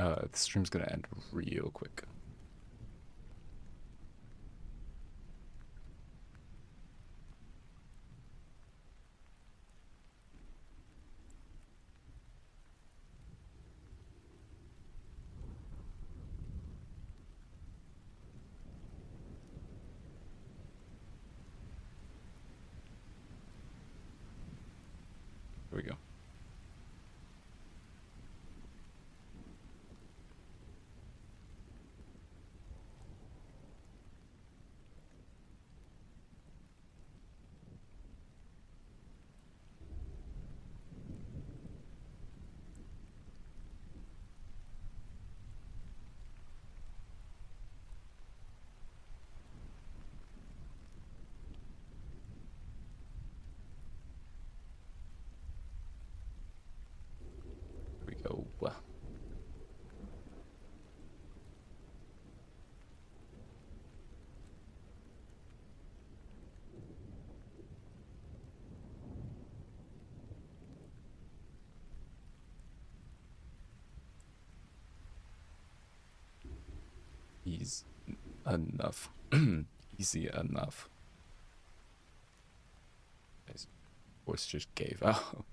The stream's gonna end real quick. Here we go. Here we go. Easy enough. Easy enough. His voice just gave out.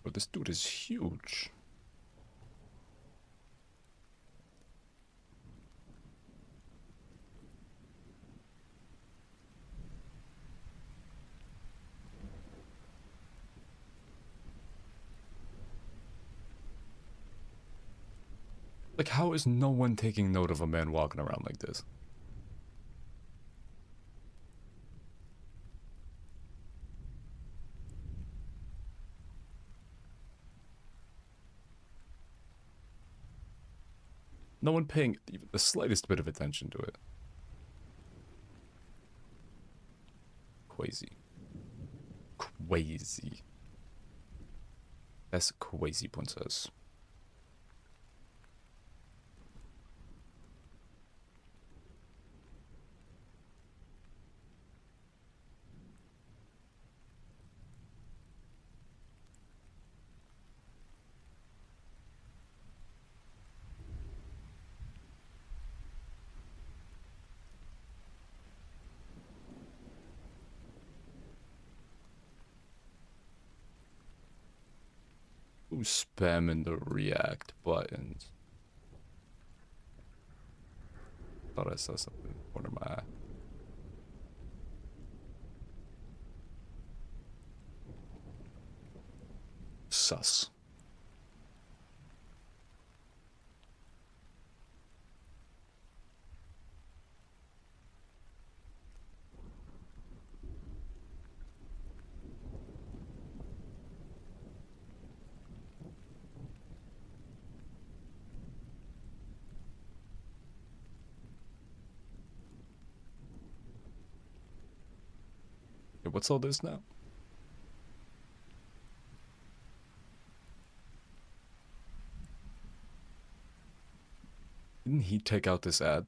But this dude is huge. Like, how is no one taking note of a man walking around like this? No one paying even the slightest bit of attention to it. Crazy. Crazy. That's crazy, princess. Who's spamming the react buttons? Thought I saw something in the corner of my eye. Sus. Yeah, what's all this now? Didn't he take out this ad?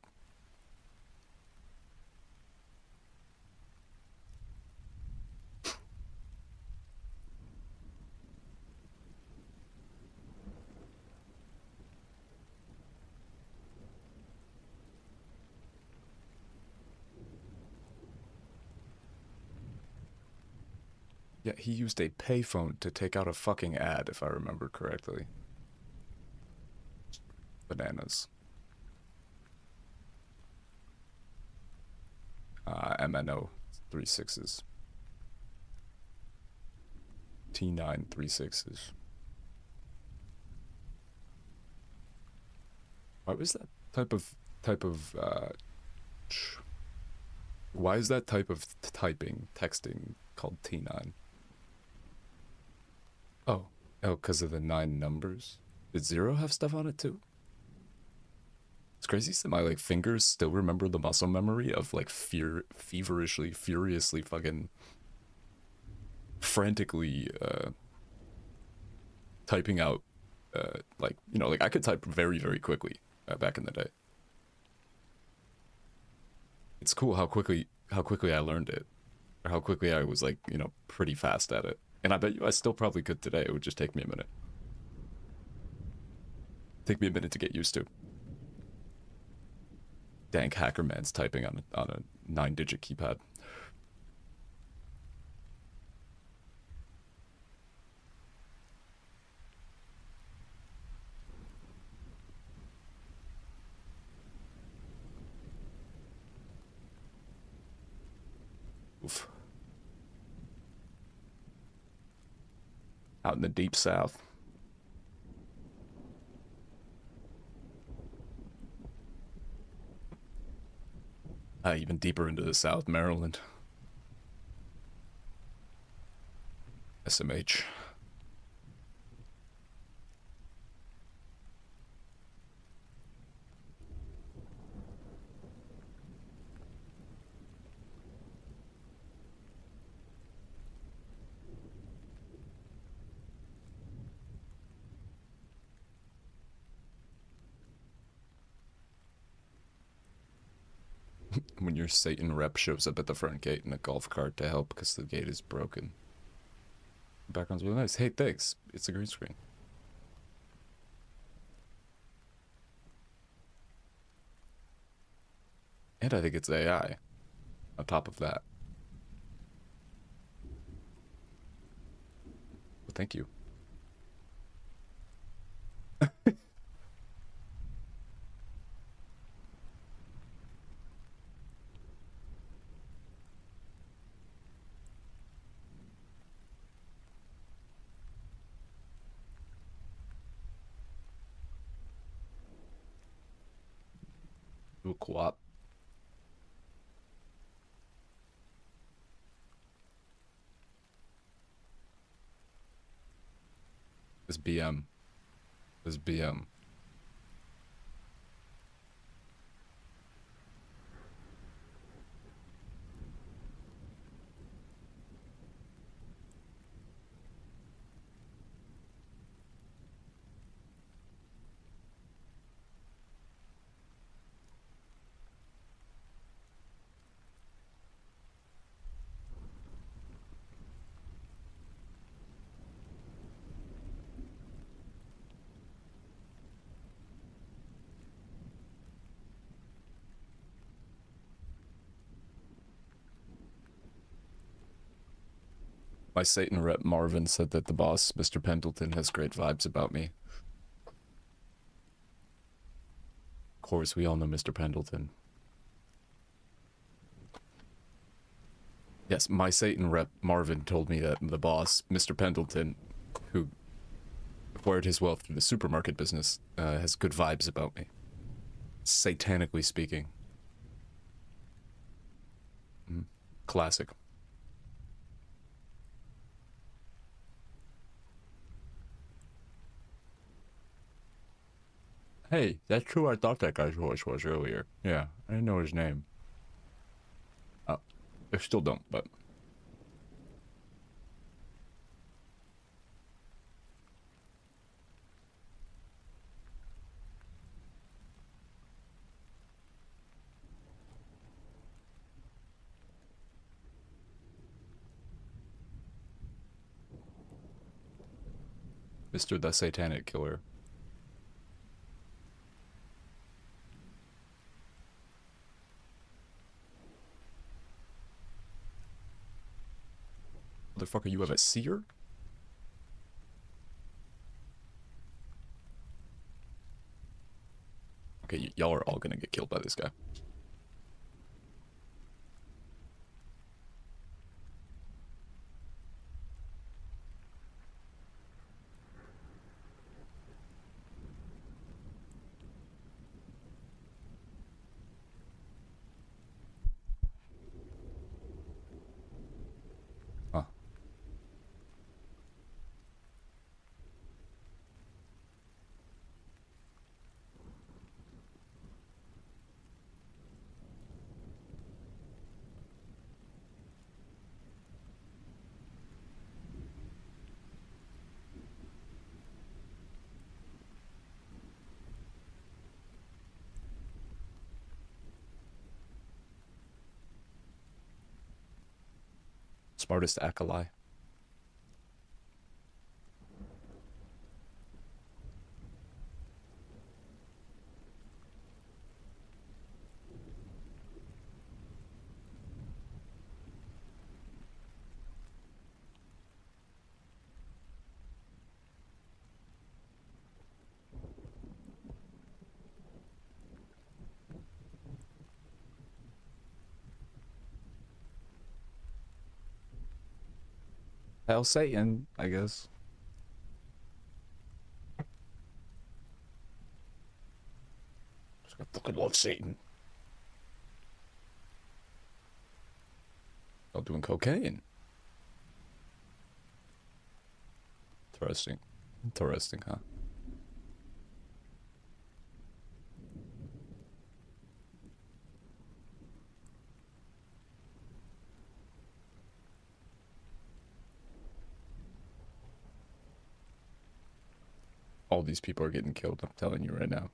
Yeah, he used a payphone to take out a fucking ad, if I remember correctly. Bananas. MNO 3 6s. T9 3 6s. Why was that why is that type of texting called T9? Oh. Oh, because of the 9 numbers? Did 0 have stuff on it too? It's crazy that my like fingers still remember the muscle memory of like feverishly, furiously fucking frantically typing out like, you know, like I could type very, very quickly back in the day. It's cool how quickly I learned it. Or how quickly I was like, you know, pretty fast at it. And I bet you I still probably could today. It would just take me a minute. Take me a minute to get used to. Dank hacker man's typing on a 9-digit keypad. Oof. Out in the deep south. Even deeper into the South, Maryland. SMH. When your Satan rep shows up at the front gate in a golf cart to help because the gate is broken. The background's really nice. Hey, thanks. It's a green screen. And I think it's AI on top of that. Well, thank you. Do a co-op. This BM. This BM. My Satan rep Marvin said that the boss, Mr. Pendleton, has great vibes about me. Of course, we all know Mr. Pendleton. Yes, my Satan rep Marvin told me that the boss, Mr. Pendleton, who acquired his wealth through the supermarket business, has good vibes about me. Satanically speaking. Classic. Hey, that's who I thought that guy's voice was earlier. Yeah, I didn't know his name. Oh, I still don't, but... Mr. the Satanic Killer. motherfucker, you have a seer? Okay, y'all are all gonna get killed by this guy. Huh. Smartest acolyte. Hell Satan, I guess. I fucking love Satan. Y'all doing cocaine. Interesting. Interesting, huh? All these people are getting killed, I'm telling you right now.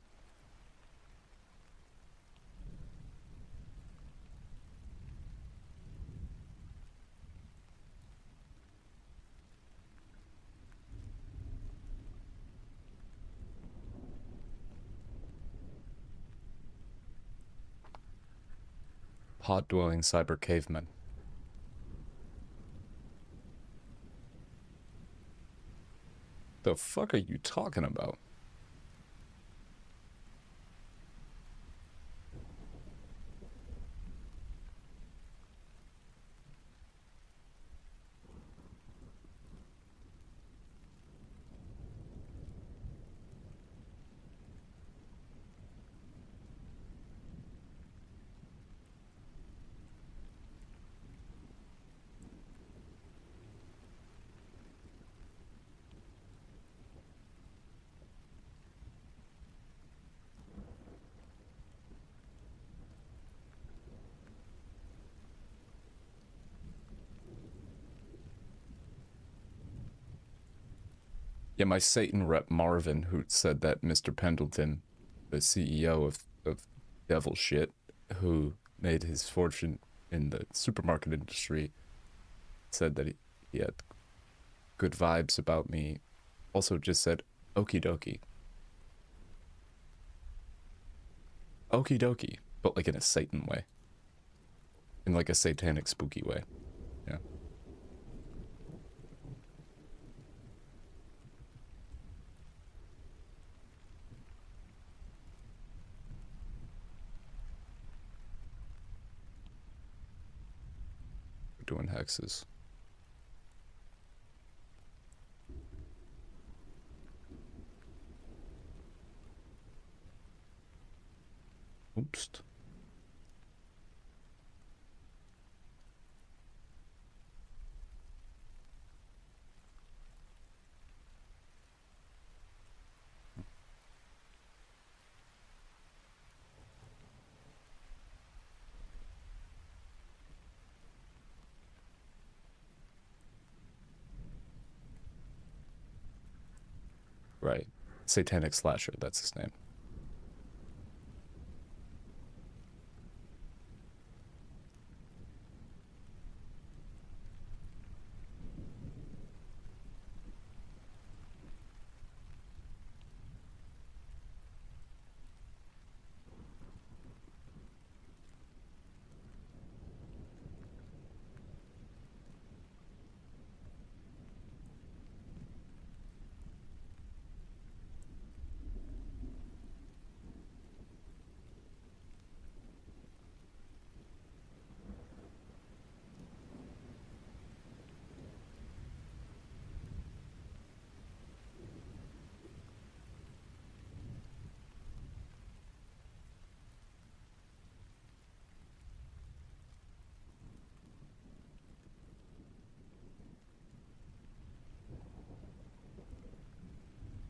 Pod-dwelling cyber cavemen. The fuck are you talking about? Yeah, my Satan rep Marvin, who said that Mr. Pendleton, the CEO of Devil Shit, who made his fortune in the supermarket industry, said that he had good vibes about me. Also just said, okie dokie. Okie dokie, but like in a Satan way. In like a satanic spooky way. Yeah. We're doing hexes. Oops. Right. Satanic Slasher, that's his name.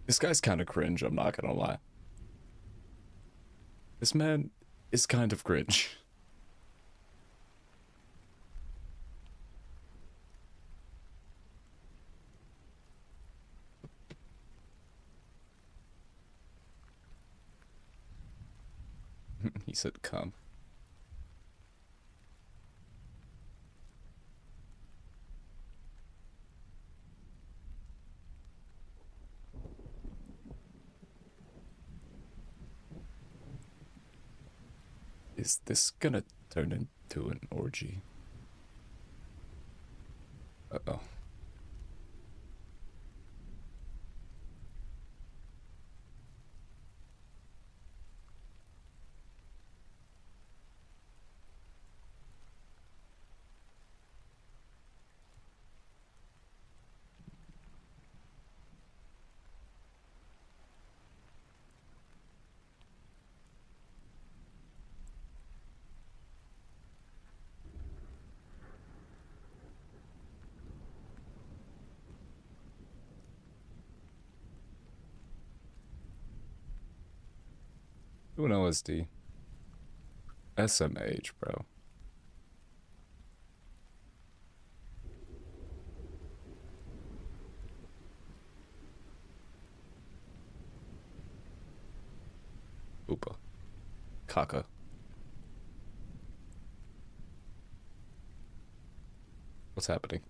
This guy's kind of cringe, I'm not gonna lie. This man is kind of cringe. He said, come. Is this gonna turn into an orgy? Uh-oh. Doing LSD. SMH, bro. Oopa. Kaka. What's happening?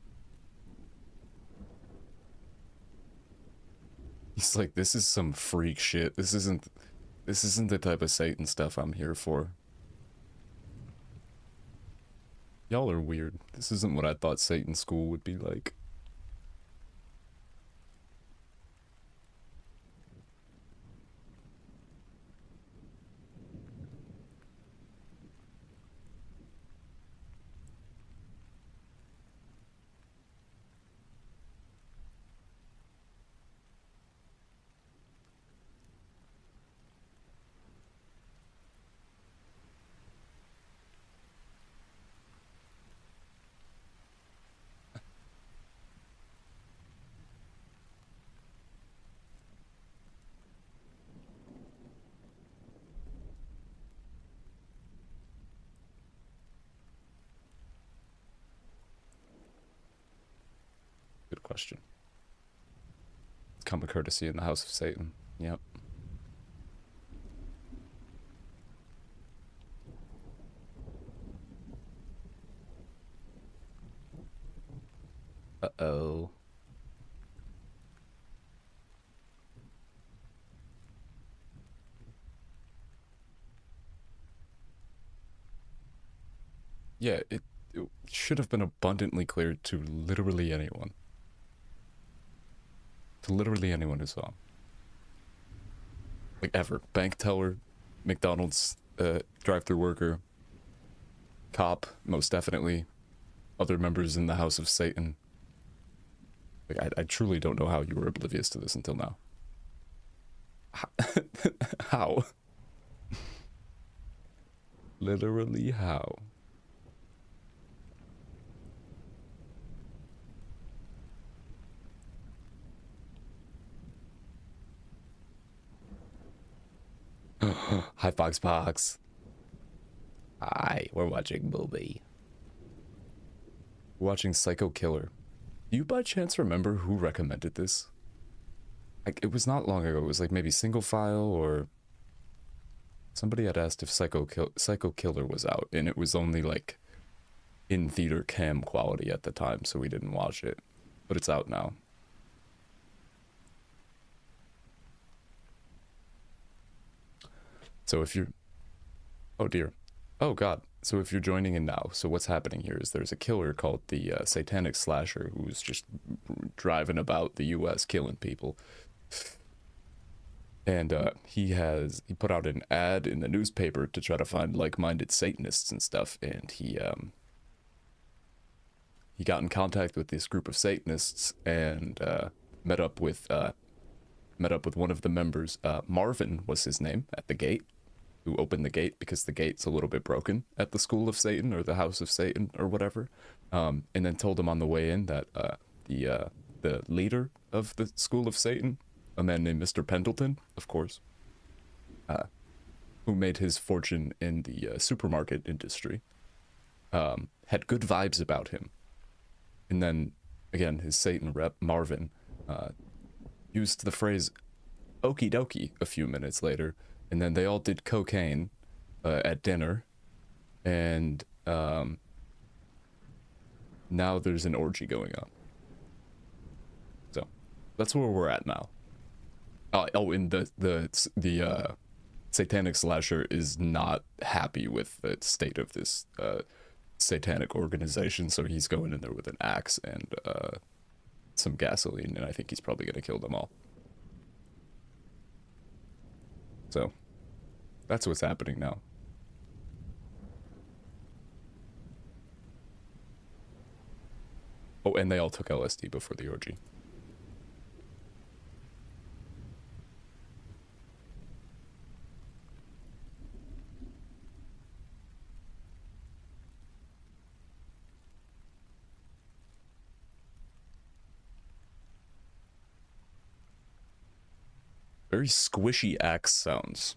He's like, this is some freak shit. This isn't the type of Satan stuff I'm here for. Y'all are weird. This isn't what I thought Satan school would be like. Good question. Common courtesy in the House of Satan. Yep. Uh-oh. Yeah, it should have been abundantly clear to literally anyone. To literally anyone who saw him. Like, ever. Bank teller, McDonald's drive-thru worker, cop, most definitely, other members in the House of Satan. Like, I truly don't know how you were oblivious to this until now. How? Literally how? Hi, Fox Box. Hi, we're watching movie. We're watching Psycho Killer. Do you by chance remember who recommended this? Like, it was not long ago. It was like maybe Single File or somebody had asked if Psycho Killer was out, and it was only like in theater cam quality at the time, so we didn't watch it. But it's out now. So if you're, oh dear, oh god. So if you're joining in now, so what's happening here is there's a killer called the Satanic Slasher who's just driving about the U.S. killing people. And he put out an ad in the newspaper to try to find like-minded Satanists and stuff, and he got in contact with this group of Satanists and met up with one of the members. Marvin was his name at the gate, who opened the gate because the gate's a little bit broken at the School of Satan or the House of Satan or whatever. And then told him on the way in that the leader of the School of Satan a man named Mr. Pendleton, of course, who made his fortune in the supermarket industry, had good vibes about him. And then, again, his Satan rep, Marvin, used the phrase okie dokie a few minutes later, and then they all did cocaine at dinner, and now there's an orgy going on. So that's where we're at now. And the satanic slasher is not happy with the state of this satanic organization, so he's going in there with an axe and some gasoline, and I think he's probably gonna kill them all. So that's what's happening now. Oh, and they all took LSD before the orgy. Very squishy axe sounds.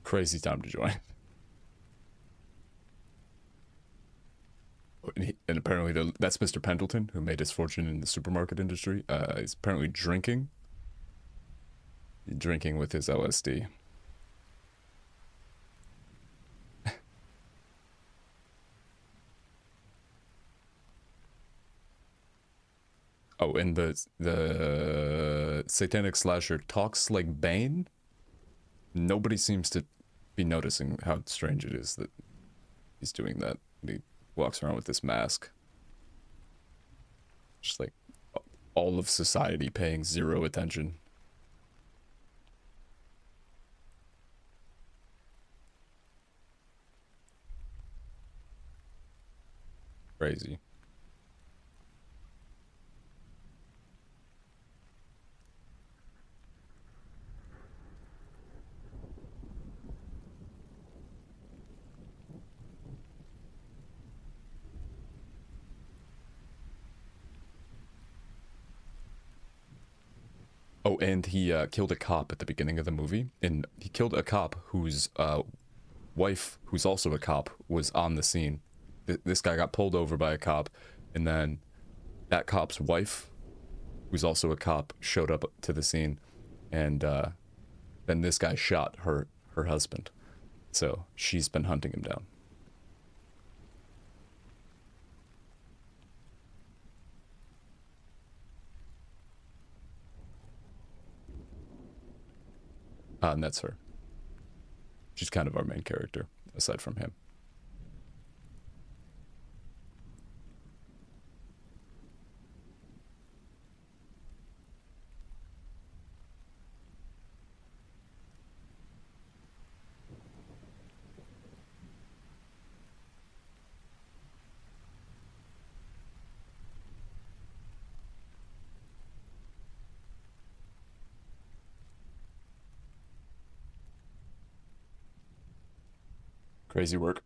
Crazy time to join. And apparently that's Mr. Pendleton, who made his fortune in the supermarket industry. He's apparently drinking with his LSD. Oh, and the satanic slasher talks like Bane. Nobody seems to be noticing how strange it is that he's doing that. He walks around with this mask. Just like all of society paying zero attention. Crazy. Oh, and he killed a cop at the beginning of the movie. And he killed a cop whose wife, who's also a cop, was on the scene. This guy got pulled over by a cop, and then that cop's wife, who's also a cop, showed up to the scene, and then this guy shot her husband. So she's been hunting him down. And that's her. She's kind of our main character, aside from him. Crazy work.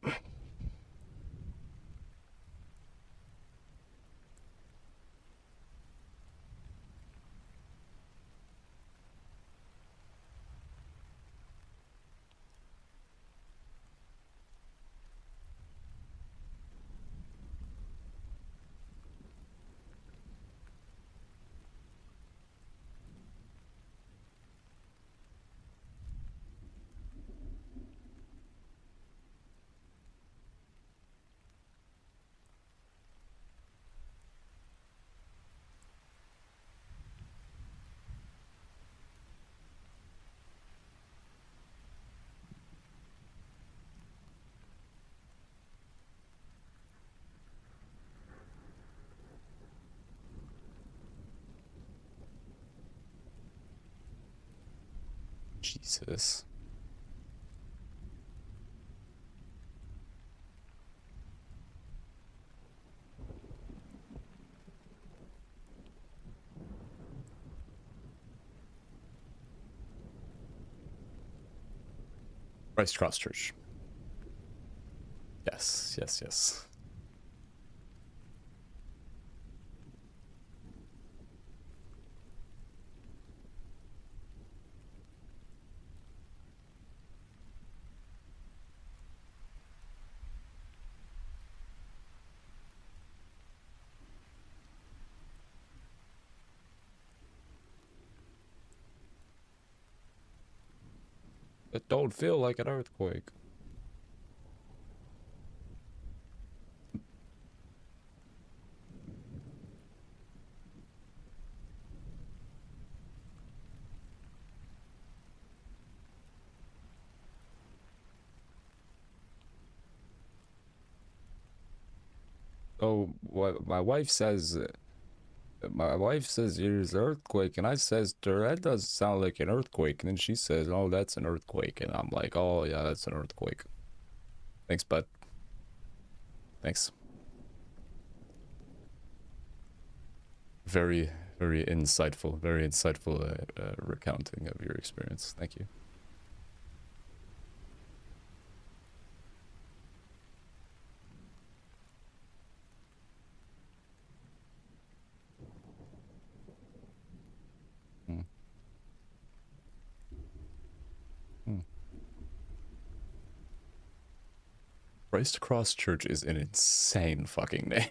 Jesus. Christ Cross Church. Yes, yes, yes. It don't feel like an earthquake. Oh, what my wife says. My wife says there's an earthquake, and I says to her, that does sound like an earthquake. And then she says, oh, that's an earthquake. And I'm like, oh, yeah, that's an earthquake. Thanks, bud. Thanks. Very, very insightful recounting of your experience. Thank you. Hmm. Hmm. Christ Cross Church is an insane fucking name.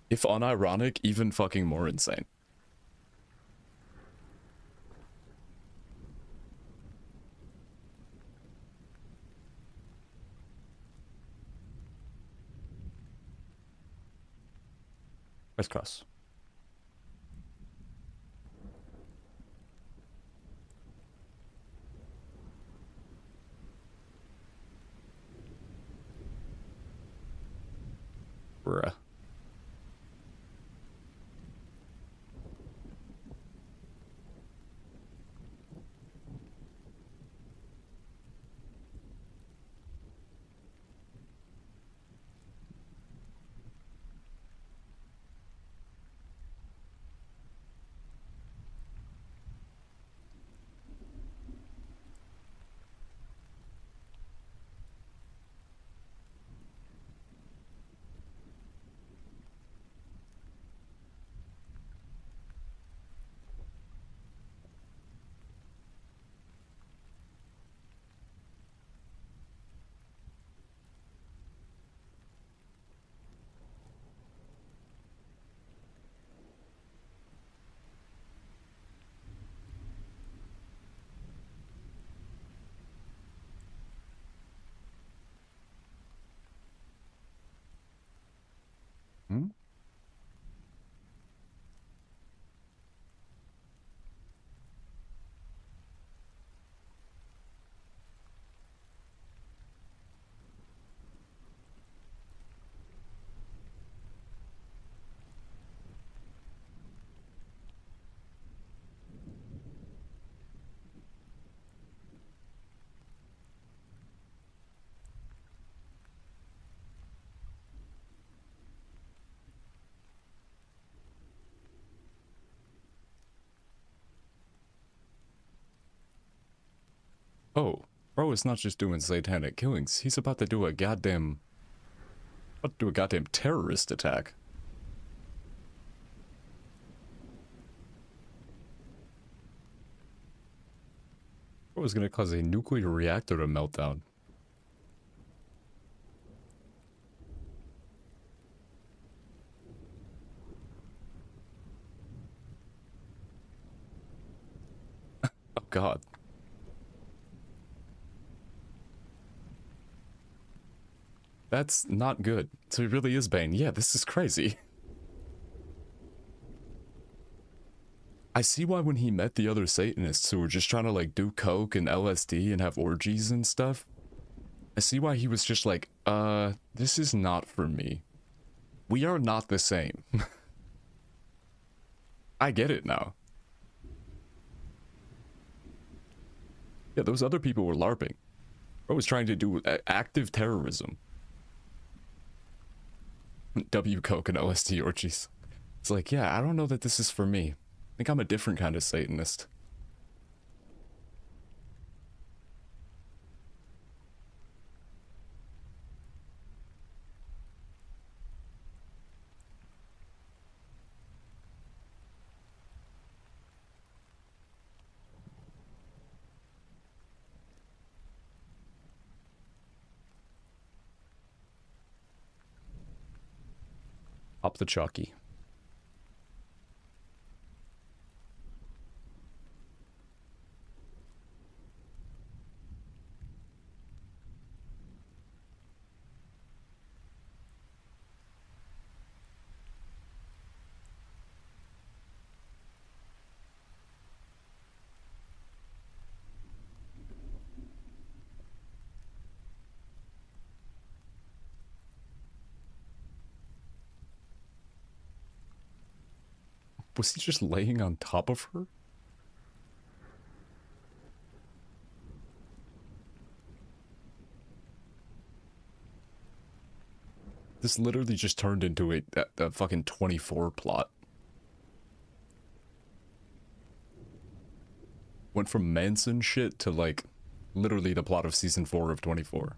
If unironic, even fucking more insane. Christ Cross. Bruh. Hmm? Oh, bro is not just doing satanic killings. He's about to do a goddamn... About to do a goddamn terrorist attack. Bro is gonna cause a nuclear reactor to melt down. Oh god. That's not good. So he really is Bane. Yeah, this is crazy. I see why when he met the other Satanists who were just trying to like do coke and LSD and have orgies and stuff, I see why he was just like, this is not for me. We are not the same. I get it now. Yeah, those other people were LARPing. I was trying to do active terrorism. W coke and LSD orgies. It's like, yeah, I don't know that this is for me. I think I'm a different kind of Satanist. Pop the chalky. Was he just laying on top of her? This literally just turned into a fucking 24 plot. Went from Manson shit to like literally the plot of season 4 of 24.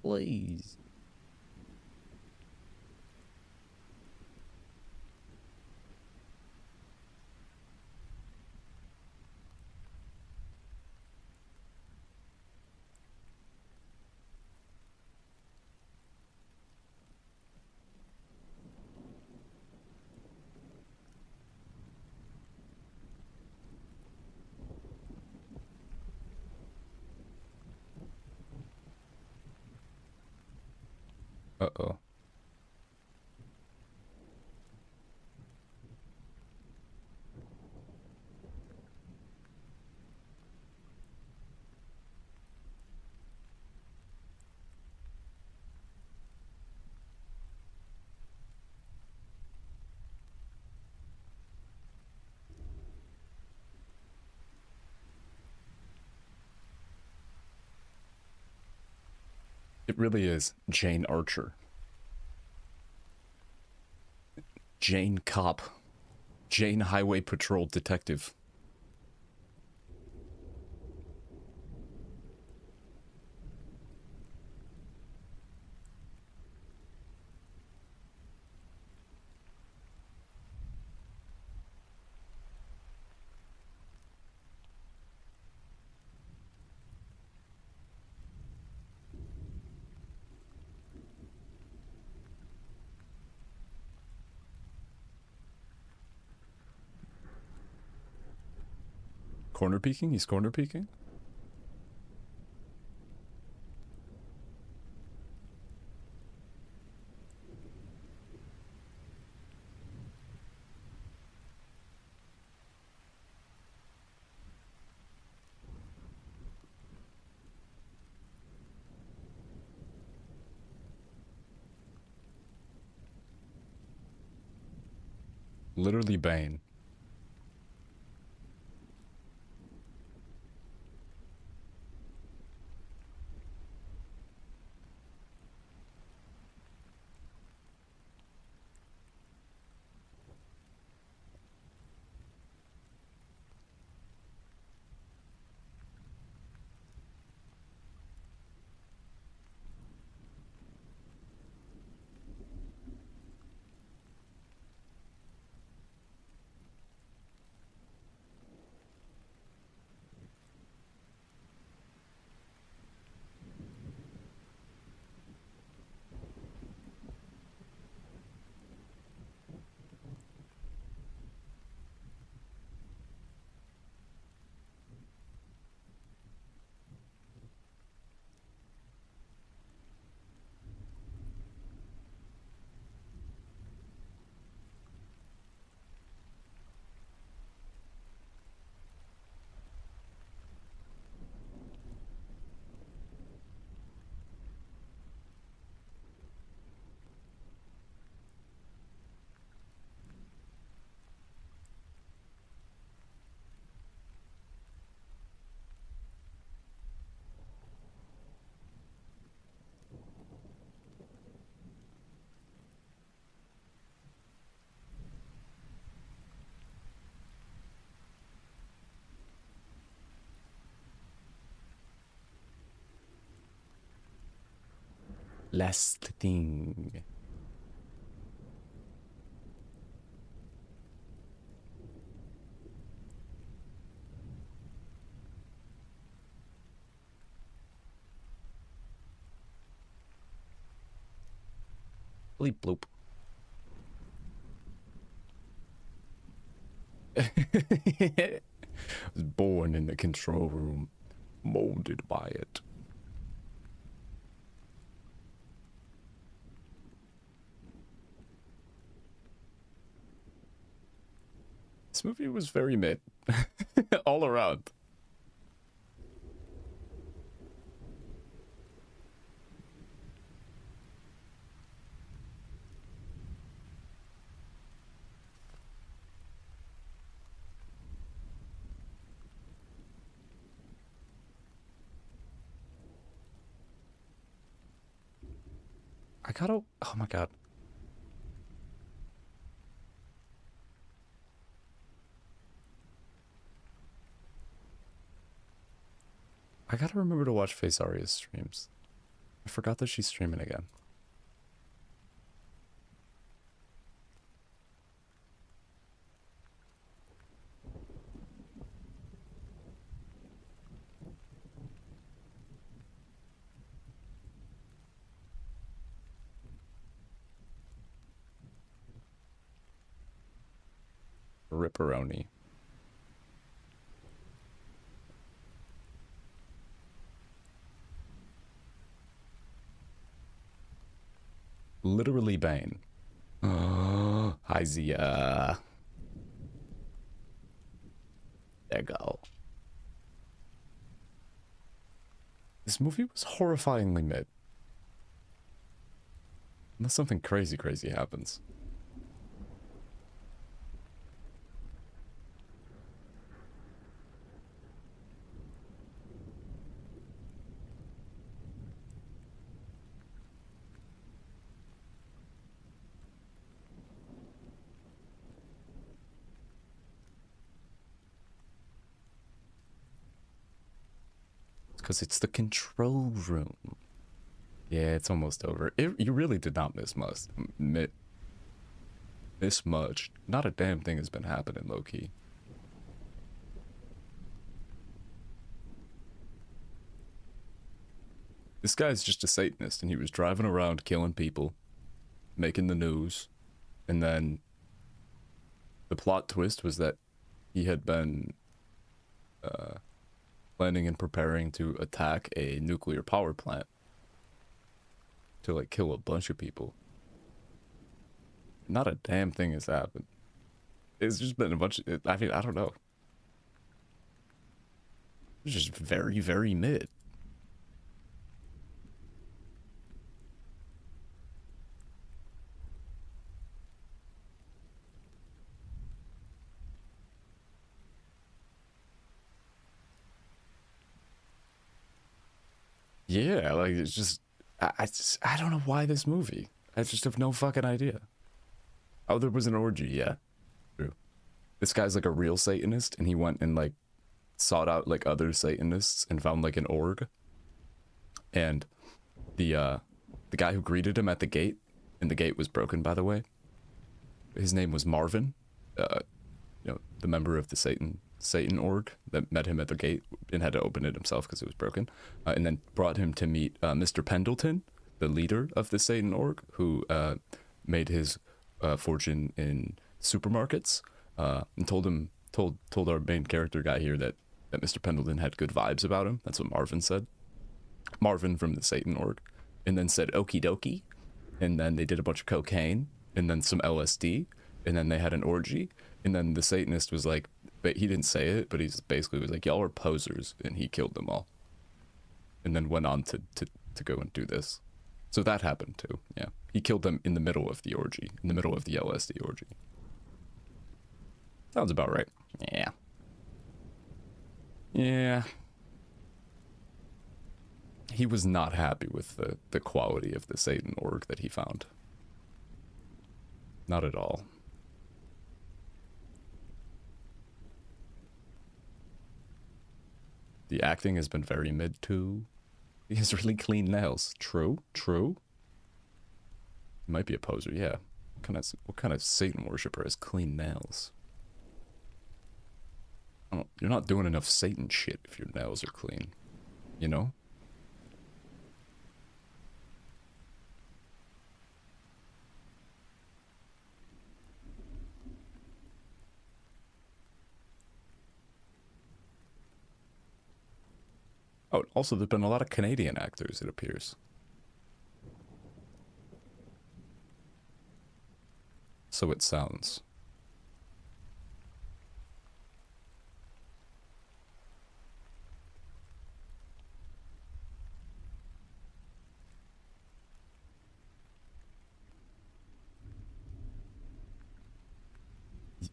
Please. Uh-oh. It really is Jane Archer. Jane Cop. Jane Highway Patrol Detective. Corner peeking? He's corner peeking? Literally Bane. Last thing. Bleep bloop. Was born in the control room, molded by it. This movie was very mid. All around. I gotta... Oh my god. I gotta remember to watch Face Aria's streams. I forgot that she's streaming again. Ripperoni. Literally Bane. Oh, hi Zia. There you go. This movie was horrifyingly mid. Unless something crazy happens. Because it's the control room. Yeah, it's almost over. You really did not miss much. Miss much. Not a damn thing has been happening, low-key. This guy's just a Satanist, and he was driving around killing people, making the news, and then the plot twist was that he had been planning and preparing to attack a nuclear power plant to like kill a bunch of people. Not a damn thing has happened. It's just been a bunch of, I mean, I don't know. It's just very mid. Yeah, like it's just I don't know why this movie. I just have no fucking idea. Oh, there was an orgy, yeah. True. This guy's like a real Satanist, and he went and like sought out like other Satanists and found like an org. And the guy who greeted him at the gate, and the gate was broken by the way. His name was Marvin. You know, the member of the Satan org that met him at the gate and had to open it himself because it was broken, and then brought him to meet Mr. Pendleton, the leader of the Satan org, who made his fortune in supermarkets, and told our main character guy here that Mr. Pendleton had good vibes about him. That's what Marvin said. Marvin from the Satan org, and then said okie dokie, and then they did a bunch of cocaine, and then some LSD, and then they had an orgy, and then the Satanist was like, but he didn't say it, but he's basically was like, y'all are posers, and he killed them all. And then went on to go and do this. So that happened too, yeah. He killed them in the middle of the orgy, in the middle of the LSD orgy. Sounds about right. Yeah. Yeah. He was not happy with the quality of the Satan org that he found. Not at all. The acting has been very mid too. He has really clean nails. True. He might be a poser, yeah. What kind of Satan worshiper has clean nails? You're not doing enough Satan shit if your nails are clean. You know? Also, there've been a lot of Canadian actors, it appears. So it sounds.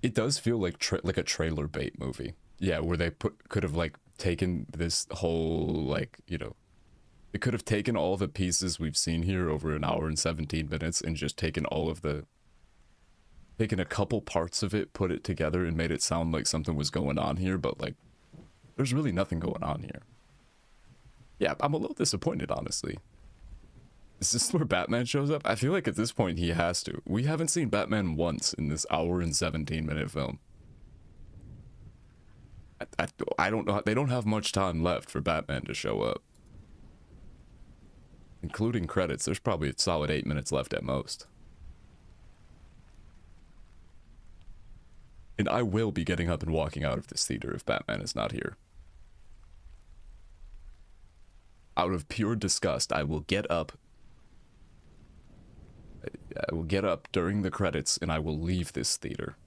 It does feel like like a trailer bait movie. Yeah, where they could have like taken this whole like, you know, it could have taken all the pieces we've seen here over an hour and 17 minutes and just taken all of the taken a couple parts of it, put it together and made it sound like something was going on here, but like there's really nothing going on here. Yeah, I'm a little disappointed, honestly. Is this where Batman shows up? I feel like at this point he has to. We haven't seen Batman once in this hour and 17-minute film. I don't know. They don't have much time left for Batman to show up. Including credits, there's probably a solid 8 minutes left at most. And I will be getting up and walking out of this theater if Batman is not here. Out of pure disgust, I will get up. I will get up during the credits and I will leave this theater.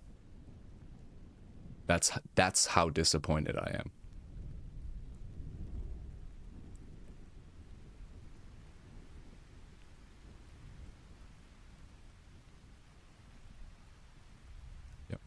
That's how disappointed I am. Yep.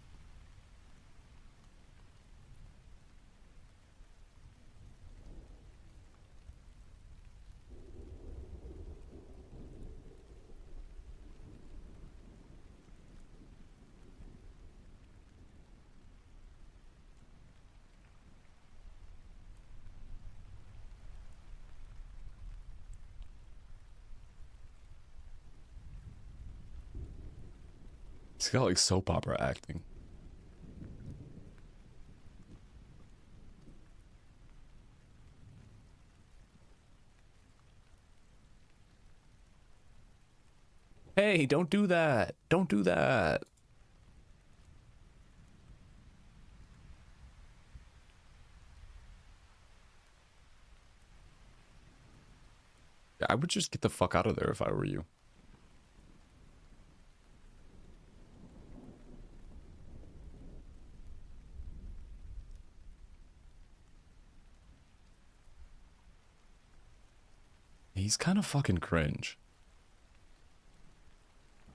It's got like soap opera acting. Hey, don't do that. Don't do that. I would just get the fuck out of there if I were you. He's kind of fucking cringe.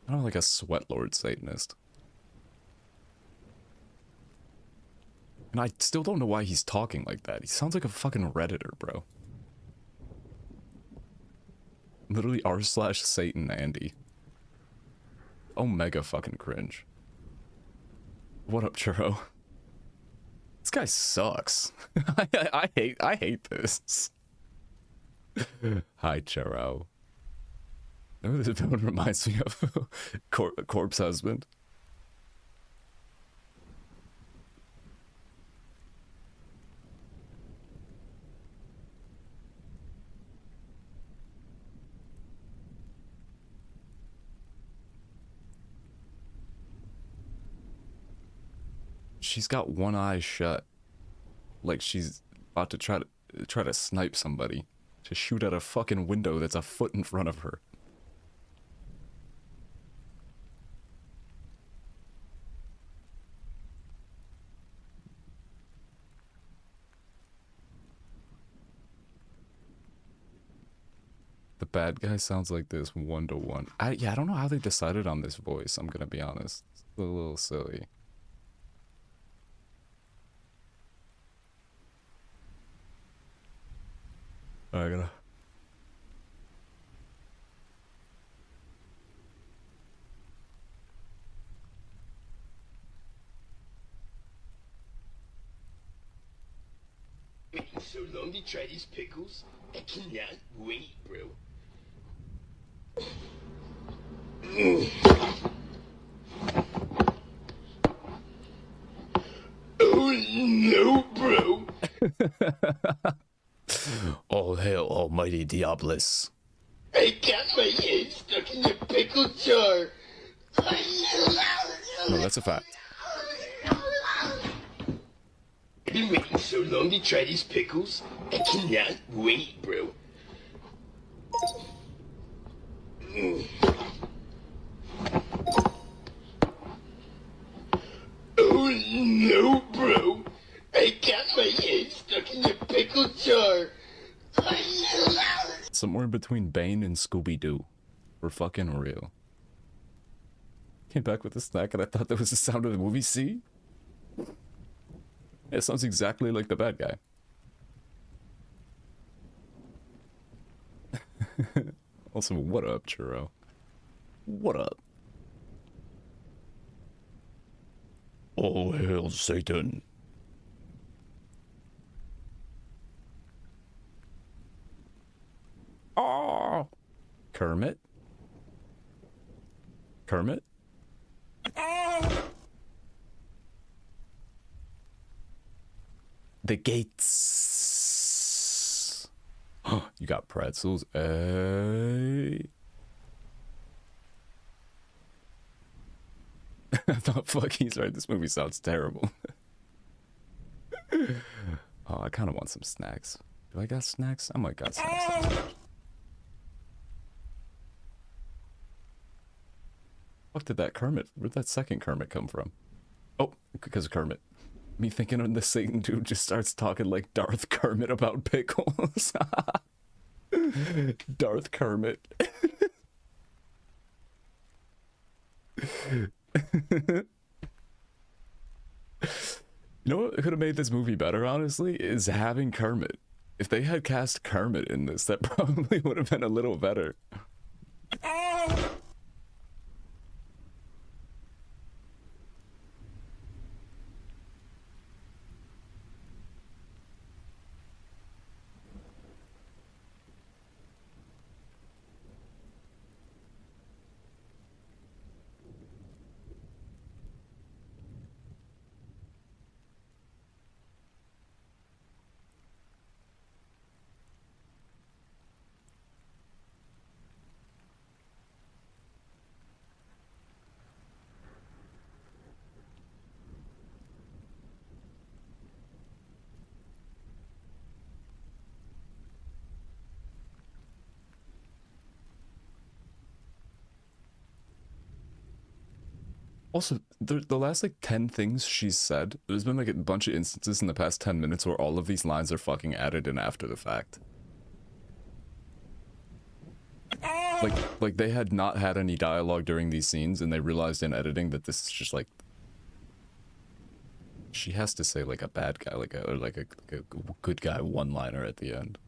I don't know, like a sweat lord Satanist. And I still don't know why he's talking like that. He sounds like a fucking Redditor, bro. Literally r/Satan Andy. Omega fucking cringe. What up, Churro? This guy sucks. I hate this. Hi, Churro. Remember this villain reminds me of Corpse Husband. She's got one eye shut, like she's about to try to snipe somebody, to shoot at a fucking window that's a foot in front of her. The bad guy sounds like this 1-to-1. Yeah, I don't know how they decided on this voice, I'm gonna be honest. It's a little silly. I gotta... Waiting so long to try these pickles? I cannot wait, bro. Oh no, bro! All hail almighty Diablos. I got my head stuck in the pickle jar! No, that's a fact. been waiting so long to try these pickles. I cannot wait, bro. Oh no, bro. I got my head stuck in the pickle jar. Somewhere between Bane and Scooby-Doo. We're fucking real. Came back with a snack and I thought that was the sound of the movie. See? It sounds exactly like the bad guy. Also, what up, Churro? What up? All hail Satan. Oh! Kermit? Kermit? The gates. You got pretzels. Hey. I thought, fuck, he's right. This movie sounds terrible. Oh, I kind of want some snacks. Do I got snacks? I might got snacks. Fuck did that Kermit? Where'd that second Kermit come from? Oh, because of Kermit. Me thinking of the Satan dude just starts talking like Darth Kermit about pickles. Darth Kermit. You know what could have made this movie better, honestly, is having Kermit. If they had cast Kermit in this, that probably would have been a little better. Also, the last like 10 things she's said, there's been like a bunch of instances in the past 10 minutes where all of these lines are fucking added in after the fact. Like they had not had any dialogue during these scenes and they realized in editing that this is just like she has to say like a bad guy, like a good guy one-liner at the end.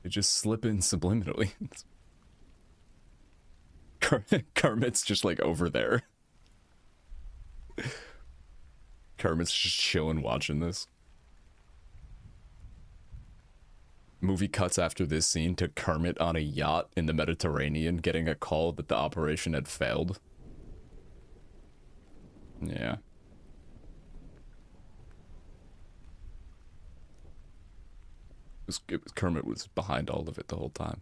They just slip in subliminally. Kermit's just like over there. Kermit's just chilling watching this. Movie cuts after this scene to Kermit on a yacht in the Mediterranean getting a call that the operation had failed. Yeah. Kermit was behind all of it the whole time.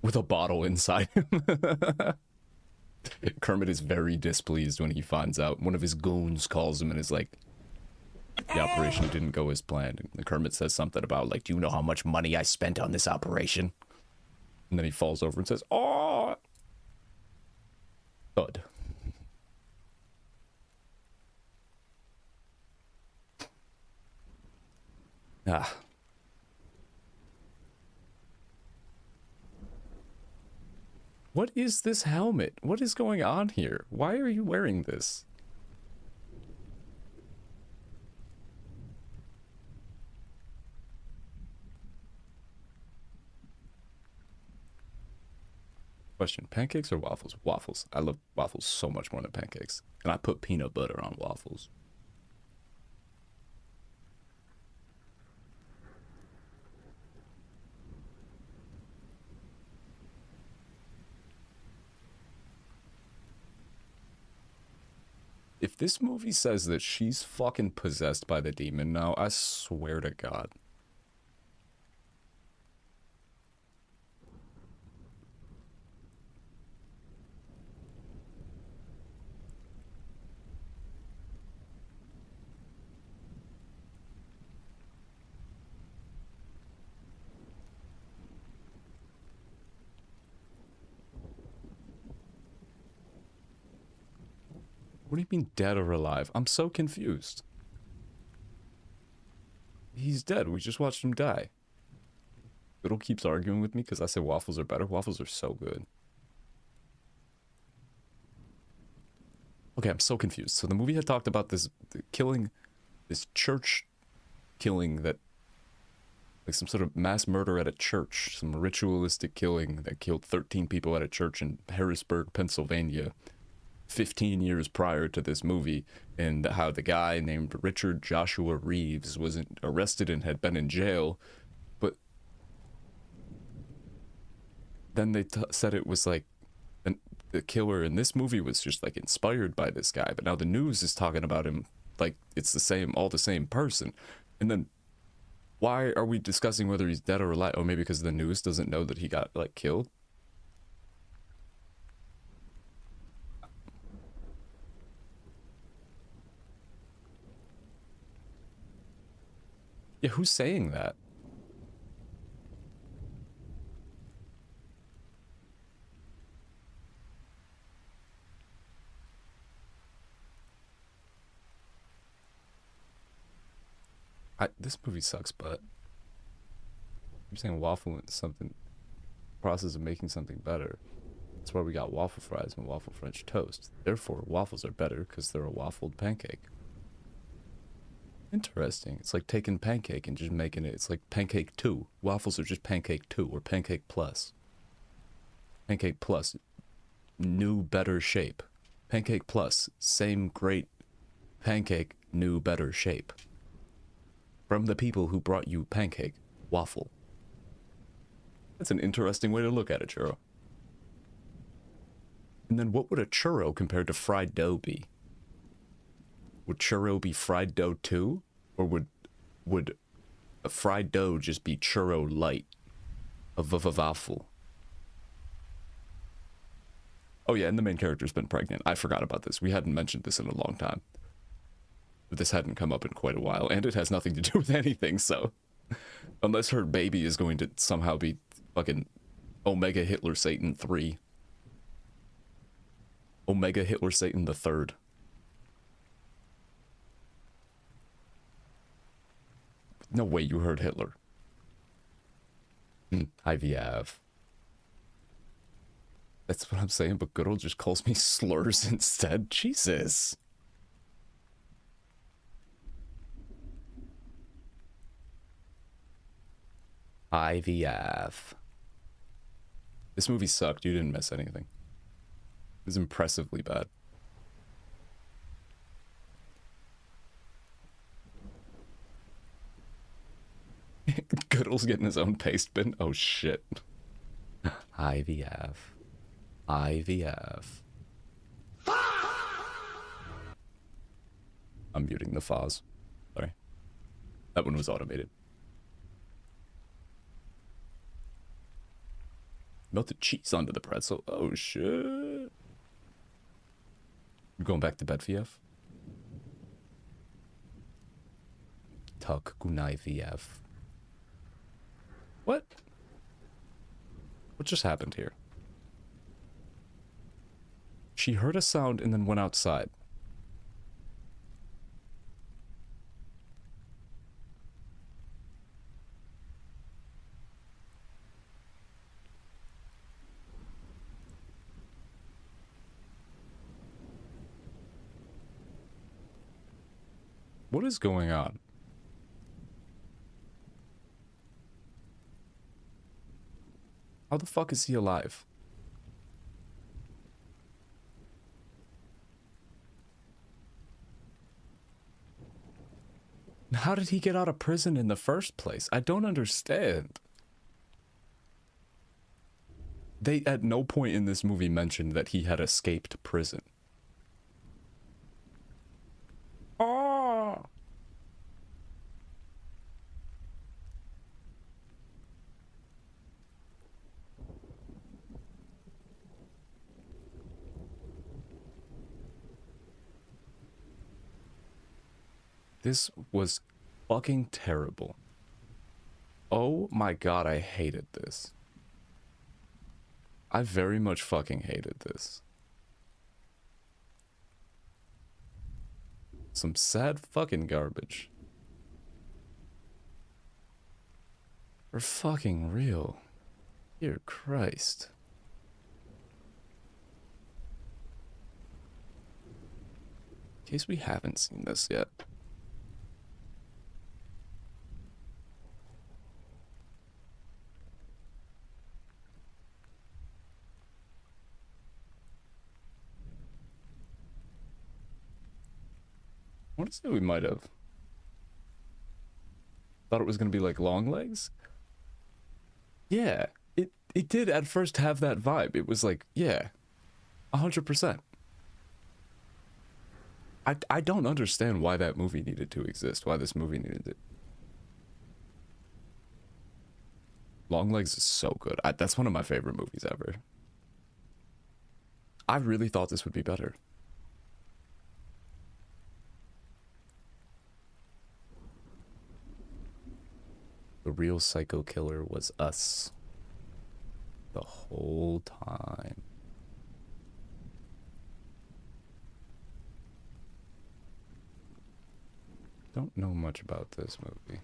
With a bottle inside him. Kermit is very displeased when he finds out. One of his goons calls him and is like, the operation didn't go as planned. And Kermit says something about, like, do you know how much money I spent on this operation? And then he falls over and says, oh! Thud. Ah. What is this helmet? What is going on here? Why are you wearing this? Question, pancakes or waffles? Waffles. I love waffles so much more than pancakes. And I put peanut butter on waffles. If this movie says that she's fucking possessed by the demon now, I swear to God. What do you mean dead or alive? I'm so confused. He's dead. We just watched him die. Fiddle keeps arguing with me because I say waffles are better. Waffles are so good. Okay, I'm so confused. So the movie had talked about this killing, this church killing that, like some sort of mass murder at a church, some ritualistic killing that killed 13 people at a church in Harrisburg, Pennsylvania, 15 years prior to this movie, and how the guy named Richard Joshua Reeves was arrested and had been in jail, but then they said it was like the killer in this movie was just like inspired by this guy, but now the news is talking about him like it's all the same person. And then why are we discussing whether he's dead or alive? Oh, maybe because the news doesn't know that he got like killed. Yeah, who's saying that? This movie sucks, but you're saying waffle is something, process of making something better. That's why we got waffle fries and waffle French toast. Therefore, waffles are better because they're a waffled pancake. Interesting. It's like taking pancake and just making it. It's like pancake 2. Waffles are just pancake 2 or pancake plus. Pancake plus, new better shape. Pancake plus, same great pancake, new better shape. From the people who brought you pancake, waffle. That's an interesting way to look at it, churro. And then what would a churro compared to fried dough be? Would churro be fried dough too? Or would a fried dough just be churro light? A waffle. Oh yeah, and the main character's been pregnant. I forgot about this. We hadn't mentioned this in a long time. This hadn't come up in quite a while, and it has nothing to do with anything, so... Unless her baby is going to somehow be fucking Omega Hitler Satan 3. Omega Hitler Satan the 3rd. No way you heard Hitler. IVF. That's what I'm saying, but Goodall just calls me slurs instead. Jesus. IVF. This movie sucked. You didn't miss anything. It was impressively bad. Goodall's getting his own paste bin. Oh shit. IVF. IVF. I'm muting the fuzz. Sorry. That one was automated. Melted cheese onto the pretzel. Oh shit. You going back to bed, VF? Tuck Gunai VF. What? What just happened here? She heard a sound and then went outside. What is going on? How the fuck is he alive? How did he get out of prison in the first place? I don't understand. They at no point in this movie mentioned that he had escaped prison. Oh! This was fucking terrible. Oh my god, I hated this. I very much fucking hated this. Some sad fucking garbage. For fucking real. Dear Christ. In case we haven't seen this yet. I want to say we might have. Thought it was going to be like long legs. Yeah, it did at first have that vibe. It was like, yeah, 100%. I don't understand why that movie needed to exist, why this movie needed it. Long Legs is so good. That's one of my favorite movies ever. I really thought this would be better. The real psycho killer was us. The whole time. Don't know much about this movie.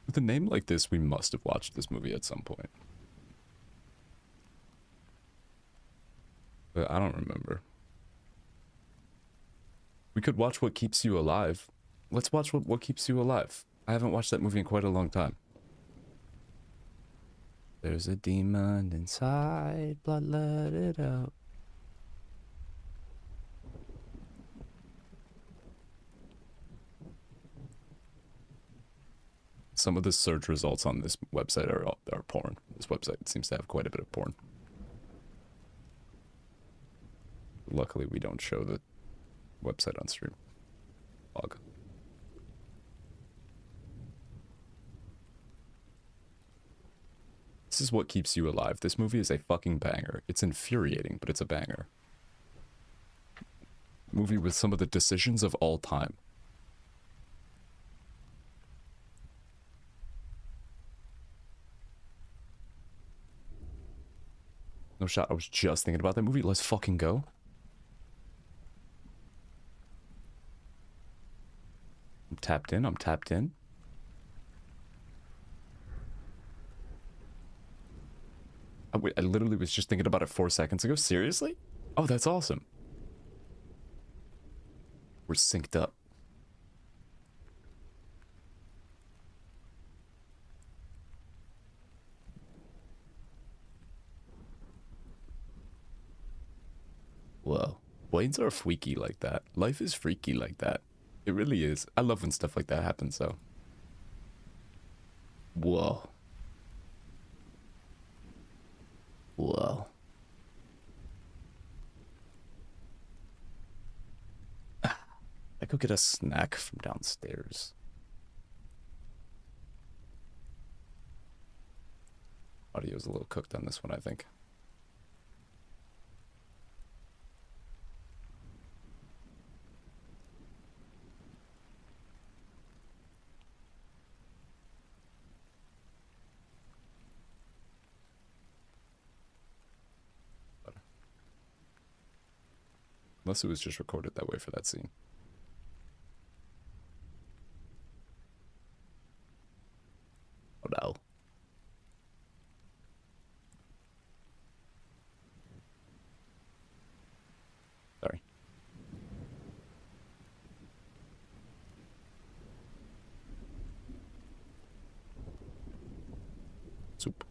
With a name like this, we must have watched this movie at some point. But I don't remember. We could watch What Keeps You Alive. Let's watch What Keeps You Alive. I haven't watched that movie in quite a long time. There's a demon inside, blood let it out. Some of the search results on this website are porn. This website seems to have quite a bit of porn. Luckily, we don't show the website on stream. Log. This is What Keeps You Alive. This movie is a fucking banger. It's infuriating, but it's a banger. Movie with some of the decisions of all time. No shot. I was just thinking about that movie. Let's fucking go. I'm tapped in. I'm tapped in. I literally was just thinking about it 4 seconds ago. Seriously? Oh, that's awesome. We're synced up. Whoa. Blades are freaky like that. Life is freaky like that. It really is. I love when stuff like that happens, though. Whoa. Whoa. I go get a snack from downstairs. Audio's a little cooked on this one, I think. Unless it was just recorded that way for that scene. Oh no. Sorry. Soup.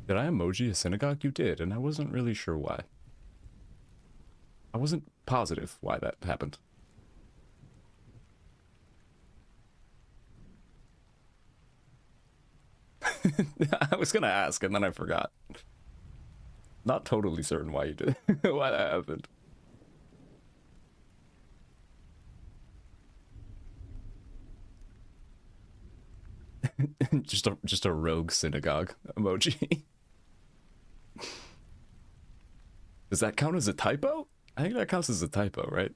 Did I emoji a synagogue? You did, and I wasn't really sure why. I wasn't positive why that happened. I was gonna ask, and then I forgot. Not totally certain why you did why that happened. just a rogue synagogue emoji. Does that count as a typo? I think that counts as a typo, right?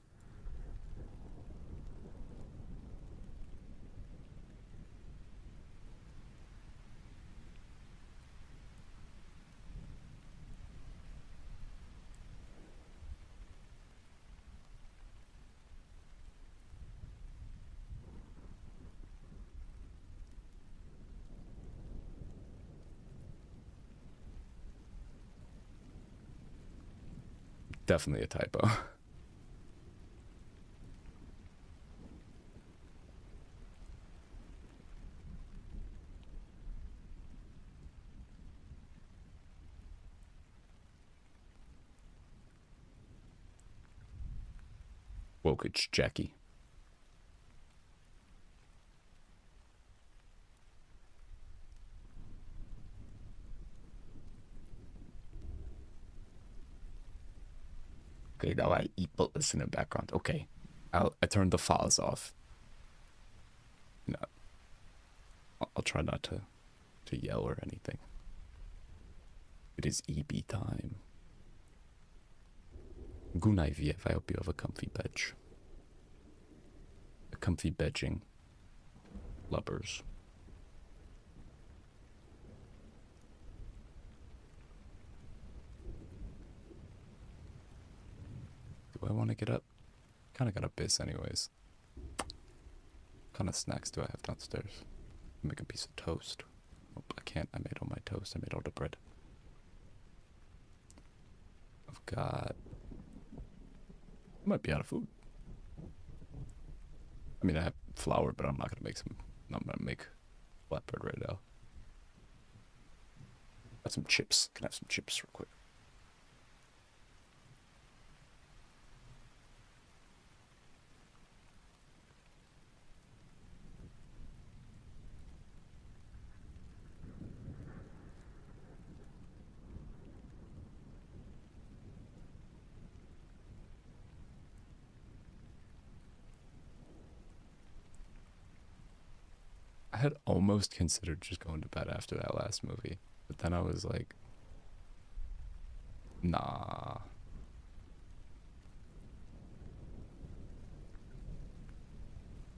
Definitely a typo. Wokage Jackie. Okay, now I eat but listen in the background. Okay. I turned the files off. No, I'll try not to yell or anything. It is EB time. Good night, VF. I hope you have a comfy bed. A comfy bedging. Lubbers. Do I want to get up? Kind of got a biz anyways. What kind of snacks do I have downstairs? Make a piece of toast. Oh, I can't. I made all my toast. I made all the bread. I've got... I might be out of food. I mean, I have flour, but I'm not going to make some... I'm going to make flatbread right now. Got some chips. Can I have some chips real quick? I had almost considered just going to bed after that last movie, but then I was like, nah.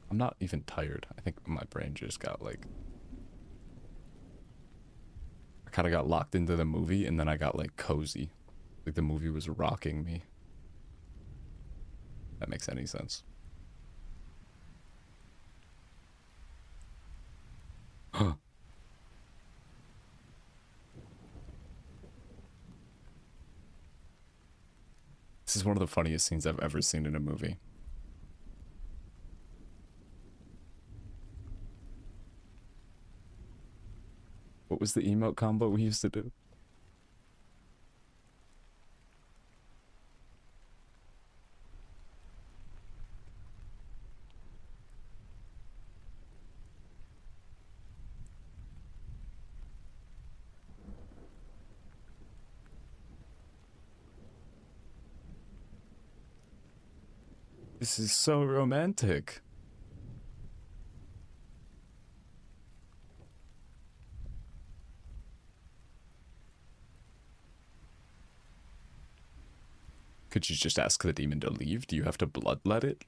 I'm not even tired. I think my brain just got like, I kind of got locked into the movie and then I got like cozy. Like the movie was rocking me. That makes any sense. Huh. This is one of the funniest scenes I've ever seen in a movie. What was the emote combo we used to do? This is so romantic. Could you just ask the demon to leave? Do you have to bloodlet it?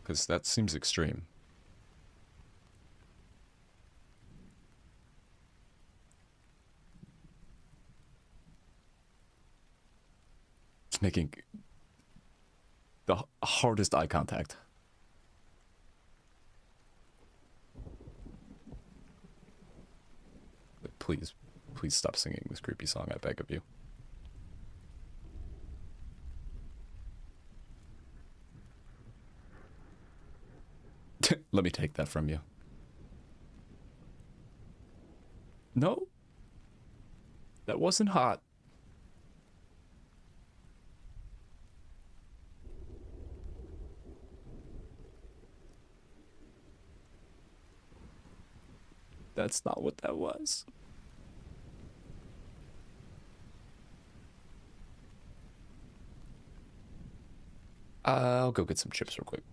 Because that seems extreme. It's making the hardest eye contact. Please, please stop singing this creepy song, I beg of you. Let me take that from you. No, that wasn't hot. That's not what that was. I'll go get some chips real quick.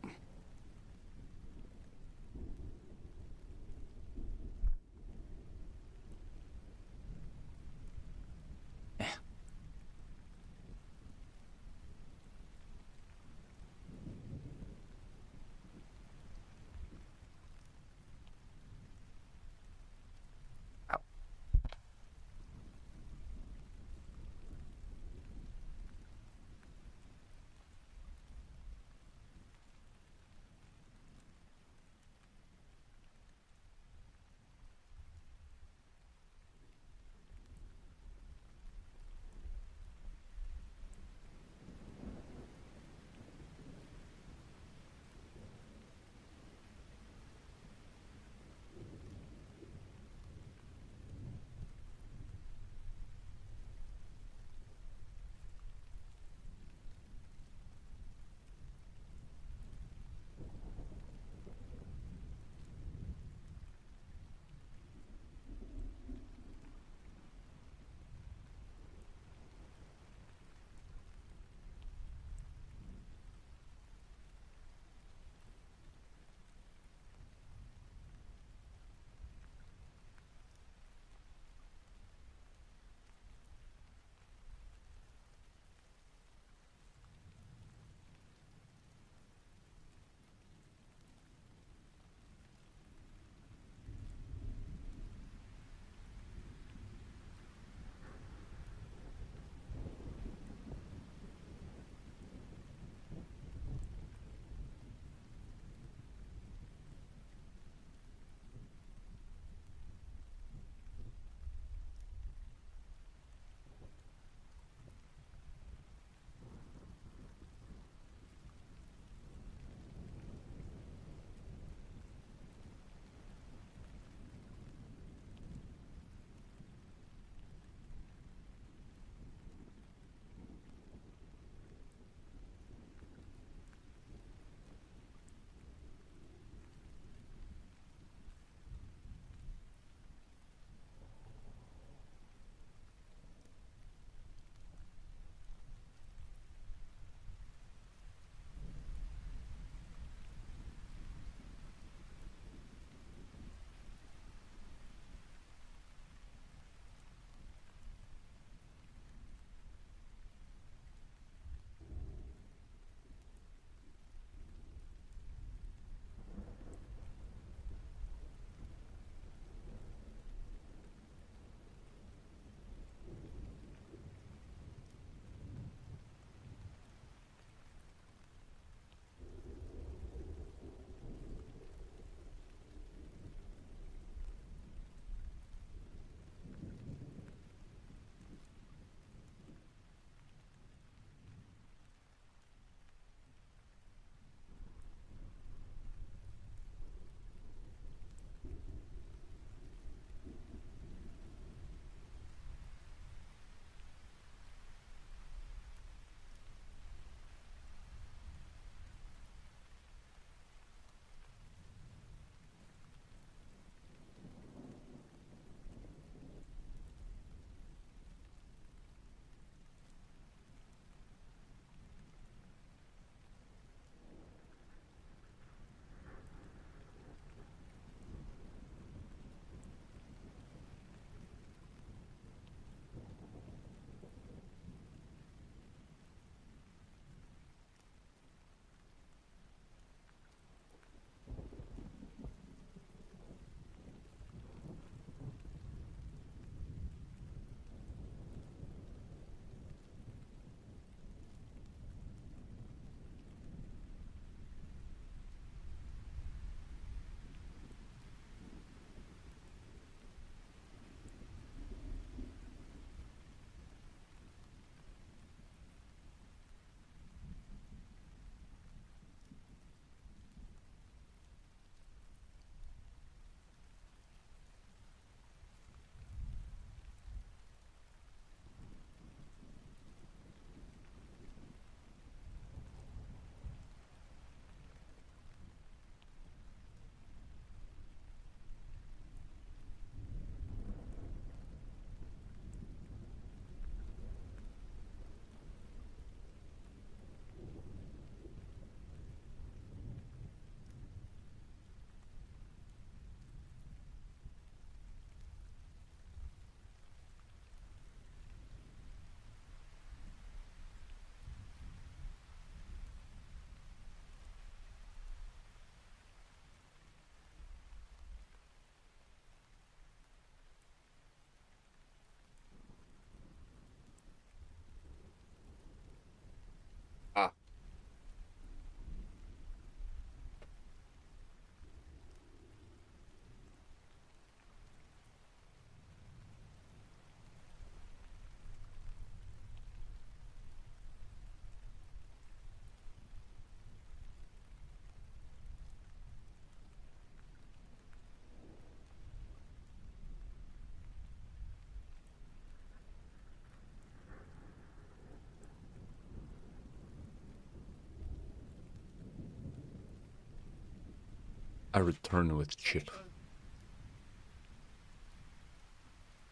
I return with chip.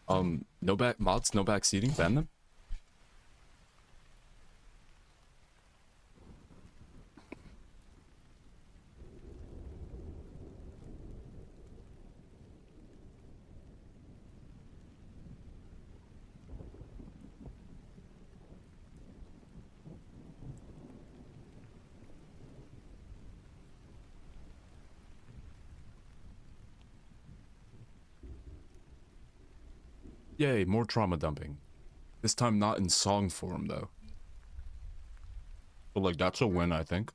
No back mods, no back seating, ban them. Yay, more trauma dumping. This time not in song form though. But like that's a win, I think.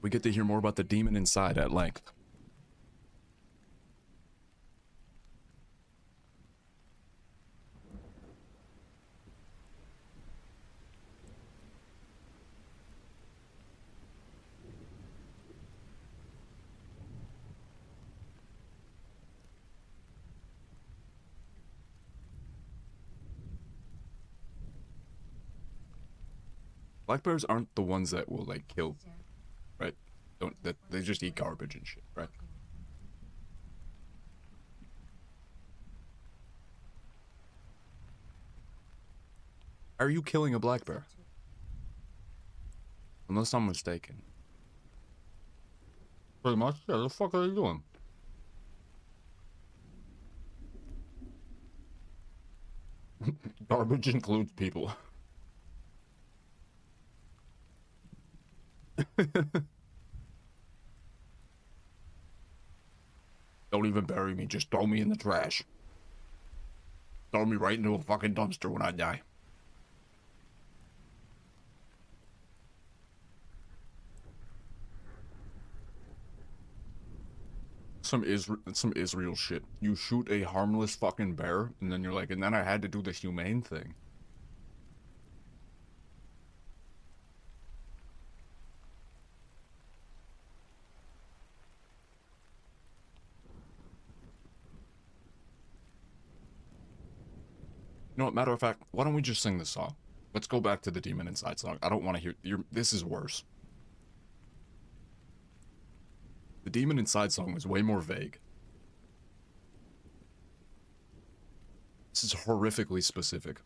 We get to hear more about the demon inside at length. Black bears aren't the ones that will like kill, right? Don't that they just eat garbage and shit, right? How are you killing a black bear? Unless I'm mistaken. Pretty much, yeah, the fuck are you doing? Garbage includes people. Don't even bury me, just throw me in the trash. Throw me right into a fucking dumpster when I die. Some Israel shit. You shoot a harmless fucking bear, and then you're like, and then I had to do the humane thing. You know what, matter of fact, why don't we just sing this song? Let's go back to the Demon Inside song. I don't want to hear this is worse. The Demon Inside song was way more vague. This is horrifically specific.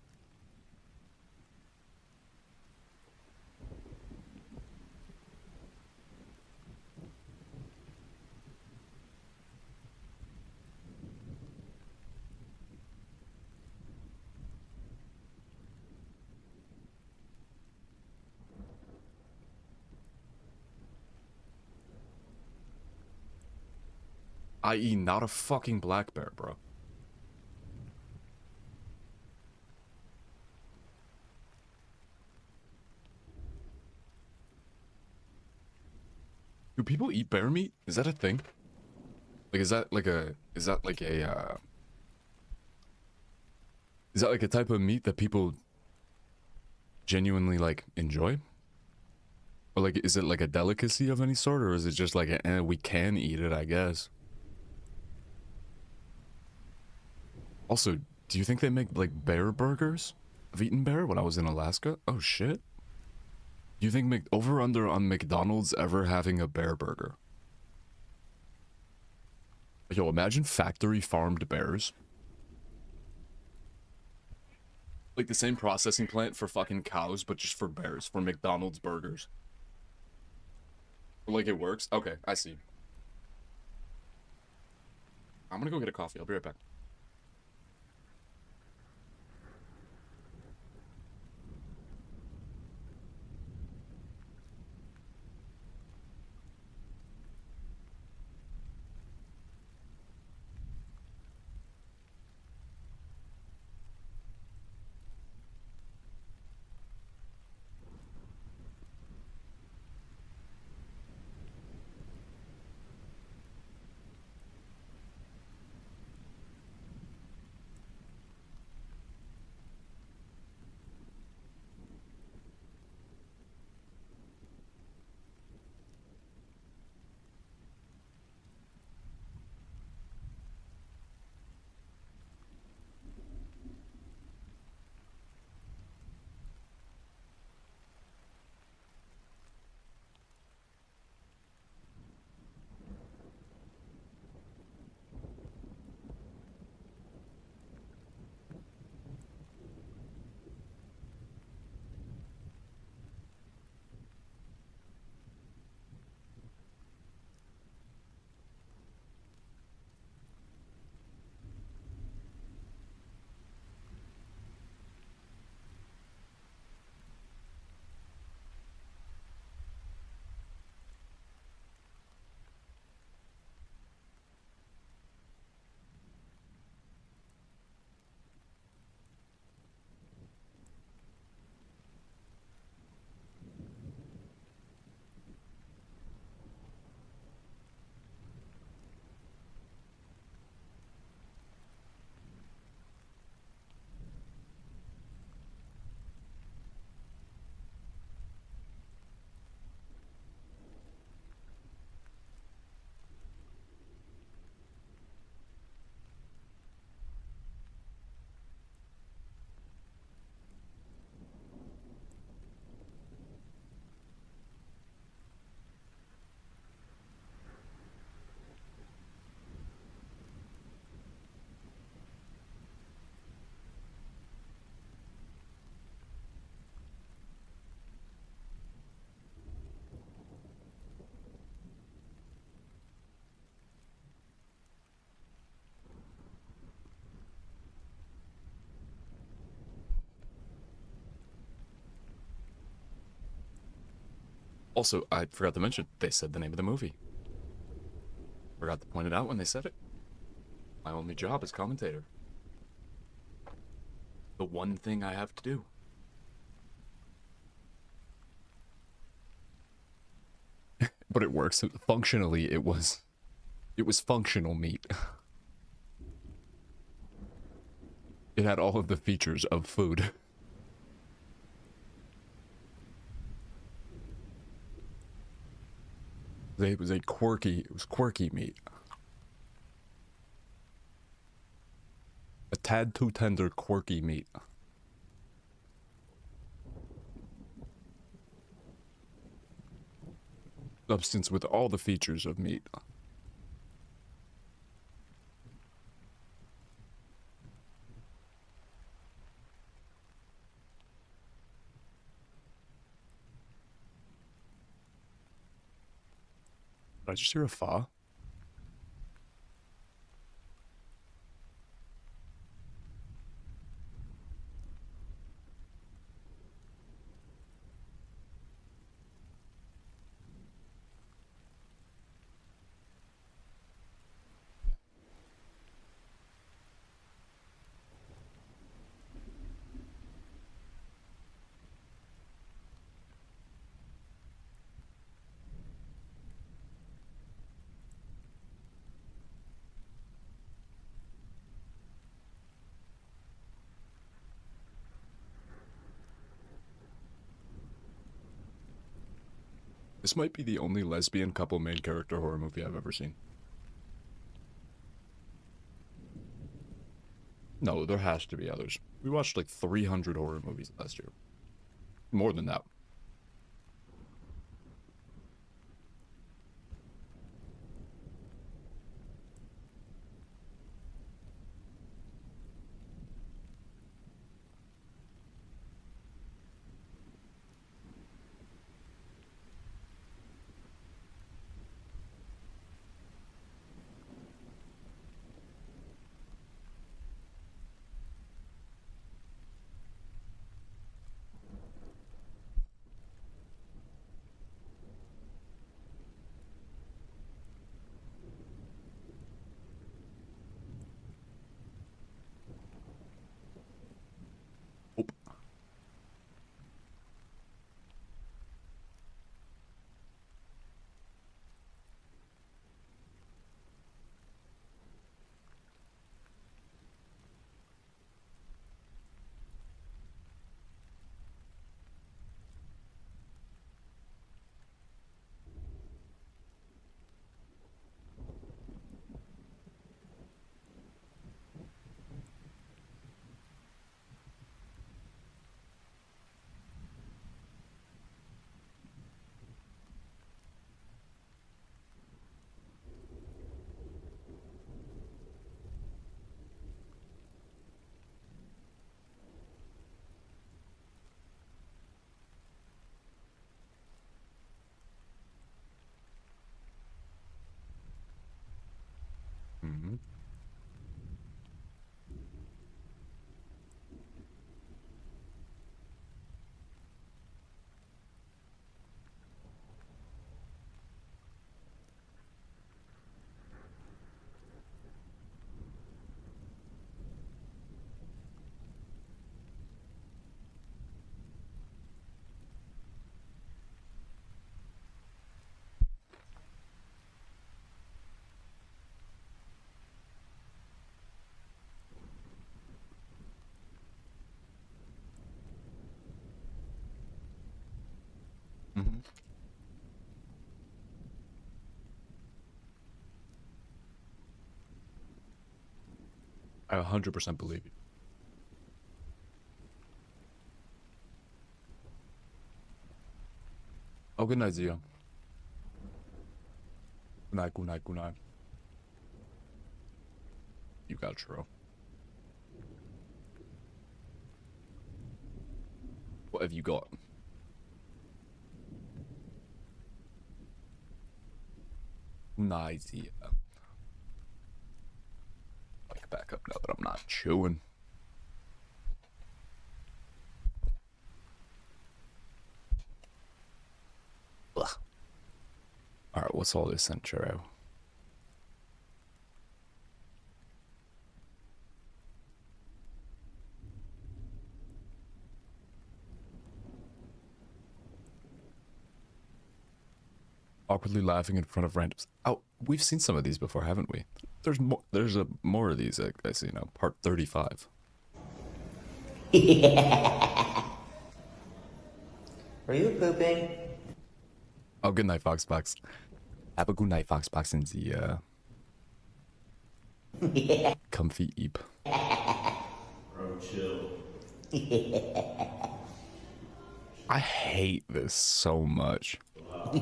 I.e. not a fucking black bear, bro. Do people eat bear meat? Is that a thing? Like, is that like a type of meat that people genuinely, like, enjoy? Or, like, is it like a delicacy of any sort, or is it just like, we can eat it, I guess? Also, do you think they make, like, bear burgers? I've eaten bear when I was in Alaska. Oh, shit. Do you think over under on McDonald's ever having a bear burger? Yo, imagine factory farmed bears. Like the same processing plant for fucking cows, but just for bears, for McDonald's burgers. Like it works? Okay, I see. I'm gonna go get a coffee. I'll be right back. Also, I forgot to mention, they said the name of the movie. Forgot to point it out when they said it. My only job as commentator. The one thing I have to do. But it works. Functionally, it was functional meat. It had all of the features of food. It was quirky meat. A tad too tender, quirky meat. Substance with all the features of meat. Did I just hear a fa? This might be the only lesbian couple main character horror movie I've ever seen. No, there has to be others. We watched like 300 horror movies last year. More than that. Oh. Mm-hmm. Mm-hmm. I 100% believe you. Oh, good night, Zio. Good night, good night, good night. You got true. What have you got? Good night, Zio. Like back up now that I'm not chewing. Ugh. All right, what's all this Centuro? Awkwardly laughing in front of randoms. Oh, we've seen some of these before, haven't we? There's more. There's more of these. I see now. Part 35. Are you pooping? Oh, good night, Foxbox. Have a good night, Foxbox, and the comfy eep. Bro, chill. I hate this so much. Trying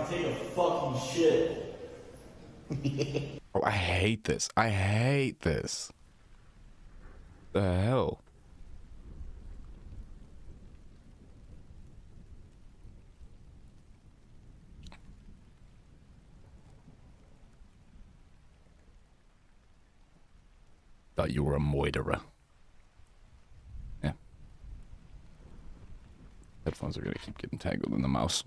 to take a fucking shit. Oh, I hate this. I hate this. The hell? Thought you were a moiterer. Yeah. Headphones are gonna keep getting tangled in the mouse.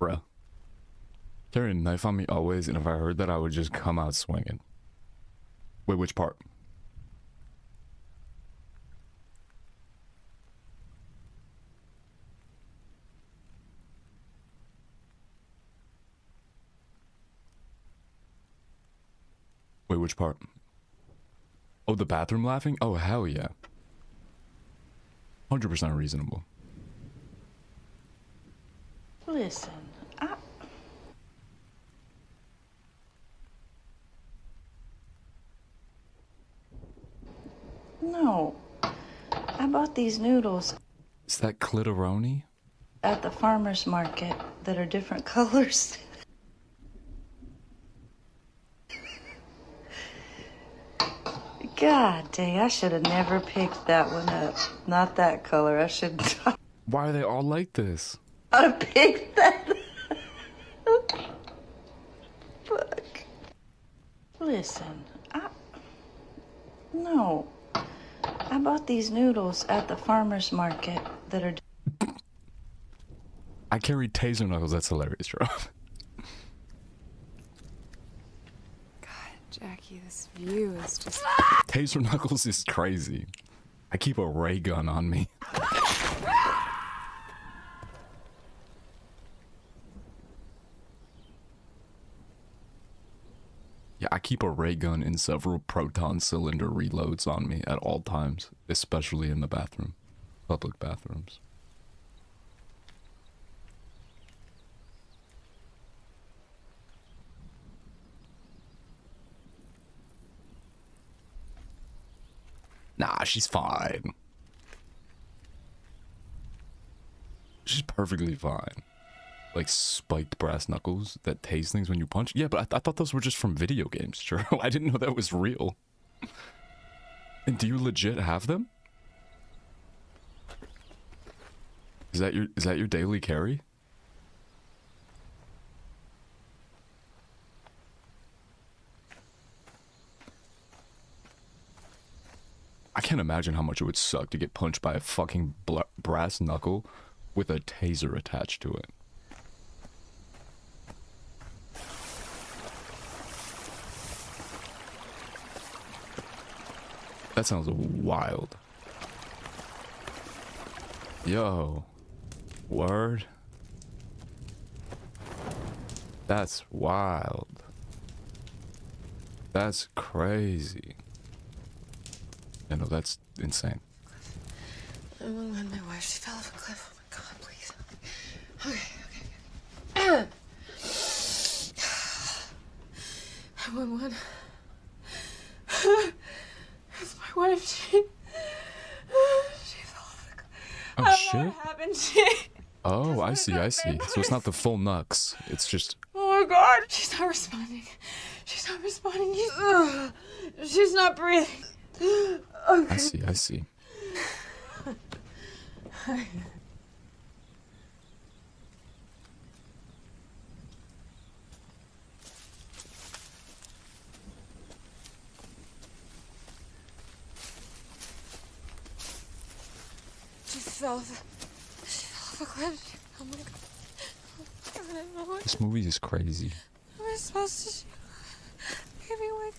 Bruh. Carry a knife on me always, and if I heard that, I would just come out swinging. Wait, which part? Wait, which part? Oh, the bathroom laughing? Oh, hell yeah. 100% reasonable. Listen, No. I bought these noodles Is that clitoroni? at the farmer's market that are different colors. God dang, I should have never picked that one up. Not that color. I should not Why are they all like this? have picked that up. Fuck. Listen, No. I bought these noodles at the farmer's market that are I carried taser knuckles. That's hilarious, bro. God, Jackie, this view is just... Taser knuckles is crazy. I keep a ray gun on me. Yeah, I keep a ray gun and several proton cylinder reloads on me at all times, especially in the bathroom. Public bathrooms. Nah, she's fine. She's perfectly fine. Like spiked brass knuckles that tase things when you punch. Yeah, but I thought those were just from video games, Churro. I didn't know that was real. And do you legit have them? Is that your daily carry? I can't imagine how much it would suck to get punched by a fucking brass knuckle with a taser attached to it. That sounds wild. Yo. Word. That's wild. That's crazy. I know that's insane. 911, my wife, she fell off a cliff. Oh my god, please. Okay. 911. It's my wife. She fell off a cliff. Oh How shit. that happened? Oh, I see. So it's not the full nux. It's just. Oh my god. She's not responding. She's not breathing. Okay. I see. She fell off a cliff. Oh my god. I don't know what This movie is crazy. am I supposed to do. Baby, wake up.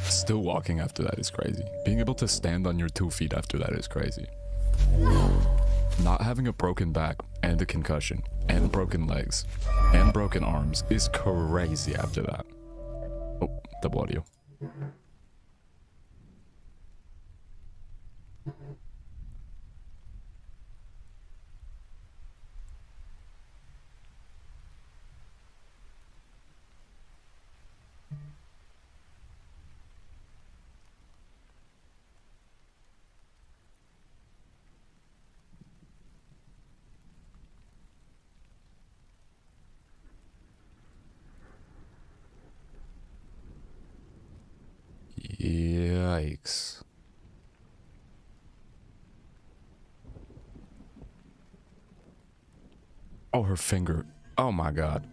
Still walking after that is crazy. Being able to stand on your 2 feet after that is crazy. Not having a broken back and a concussion and broken legs and broken arms is crazy after that. Oh, double audio. Yikes. Oh, her finger. Oh my god.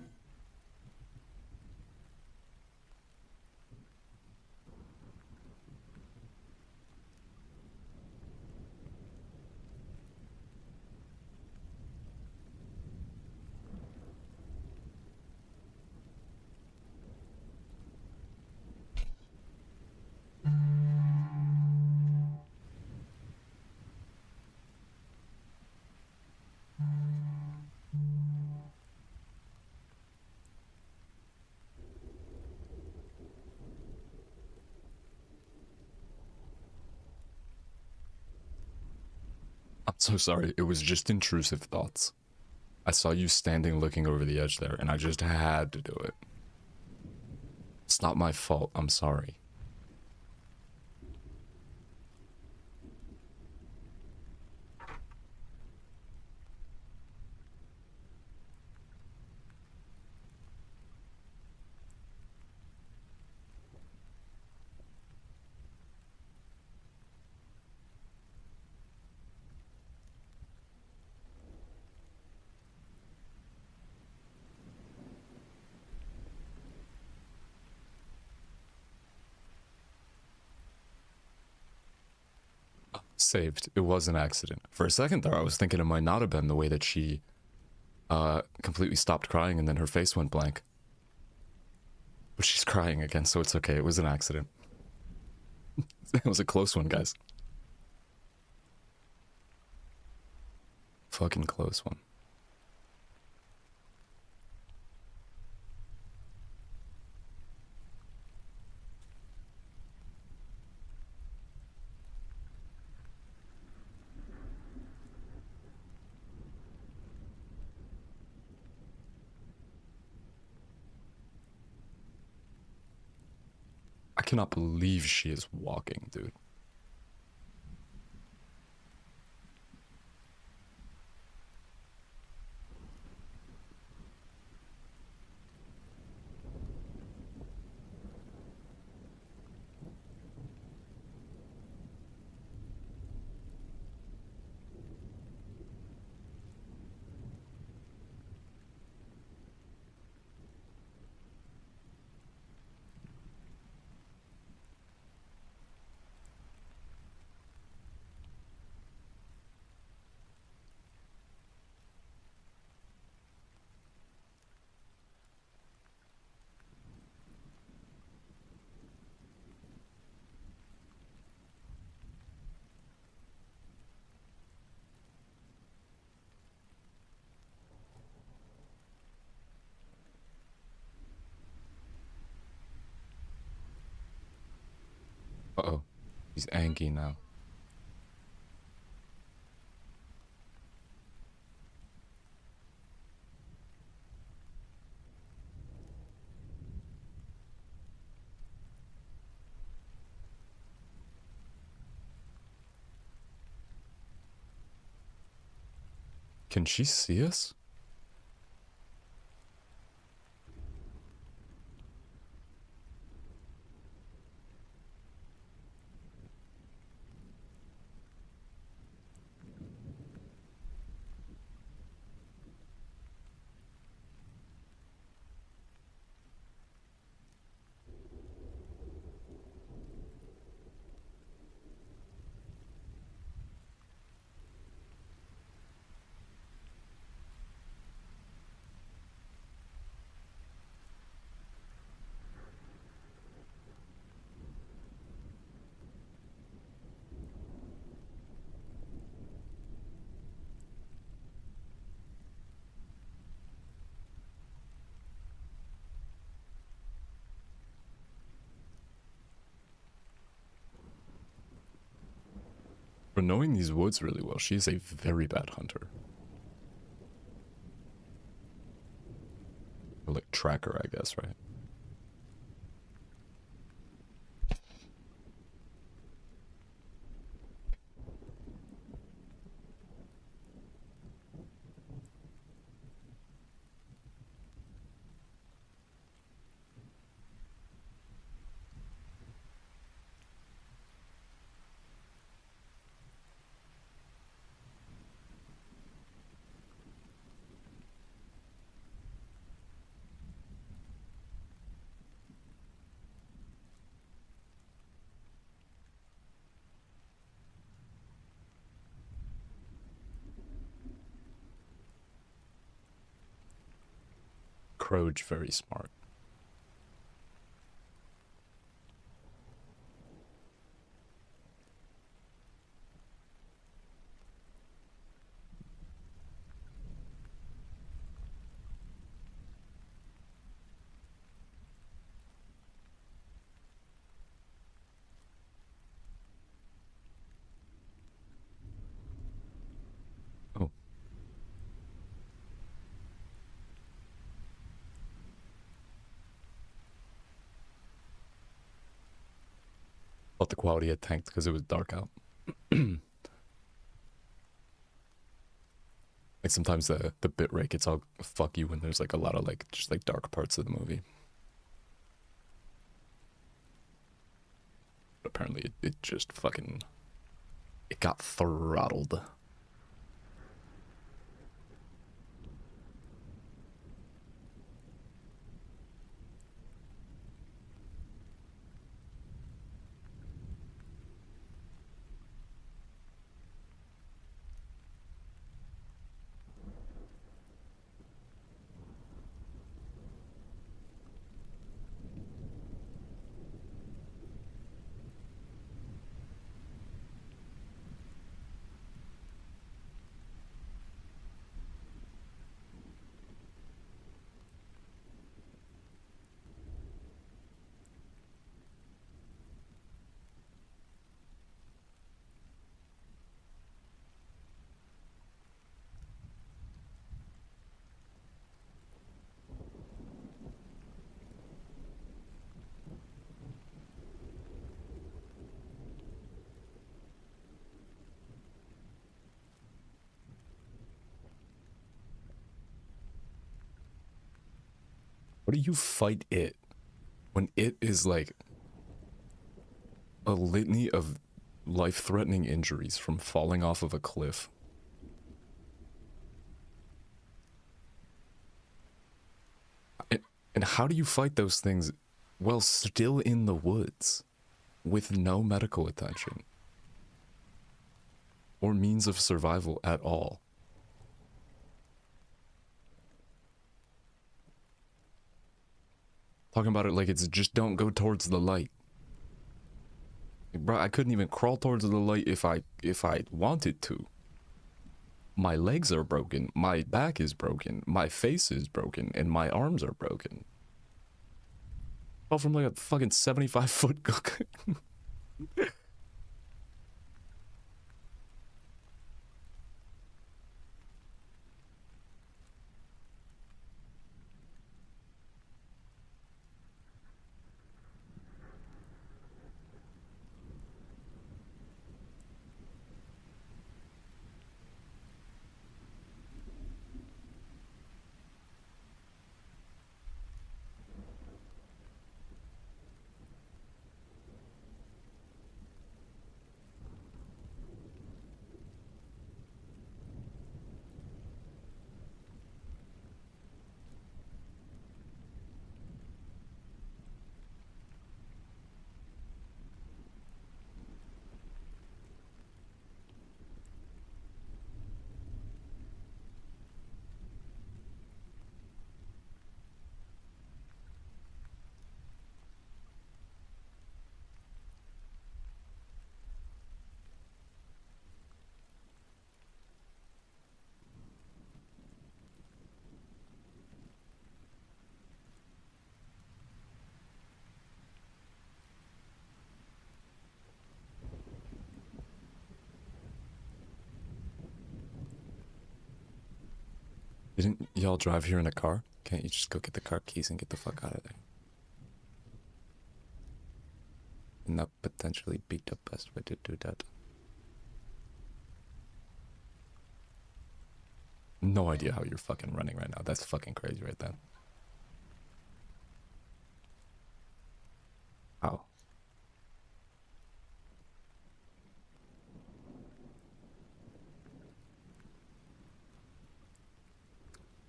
I'm so sorry. It was just intrusive thoughts. I saw you standing looking over the edge there, and I just had to do it. It's not my fault. I'm sorry. Saved. It was an accident. For a second there, I was thinking it might not have been the way that she completely stopped crying and then her face went blank. But she's crying again, so it's okay. It was an accident. It was a close one, guys. Fucking close one. I cannot believe she is walking, dude. He's angry now. Can she see us? For knowing these woods really well, she is a very bad hunter. Or like tracker, I guess, right? Croge very smart. Oh. Thought the quality had tanked because it was dark out. Like sometimes the bit rate gets all fuck you when there's like a lot of like just like dark parts of the movie. But apparently it just fucking it got throttled. What do you fight it when it is like a litany of life-threatening injuries from falling off of a cliff? And how do you fight those things while still in the woods with no medical attention or means of survival at all? Talking about it like it's just don't go towards the light. Bro, I couldn't even crawl towards the light if I wanted to. My legs are broken, my back is broken, my face is broken, and my arms are broken. All from like a fucking 75-foot Didn't y'all drive here in a car? Can't you just go get the car keys and get the fuck out of there? And that potentially be the best way to do that. No idea how you're fucking running right now. That's fucking crazy right then. How?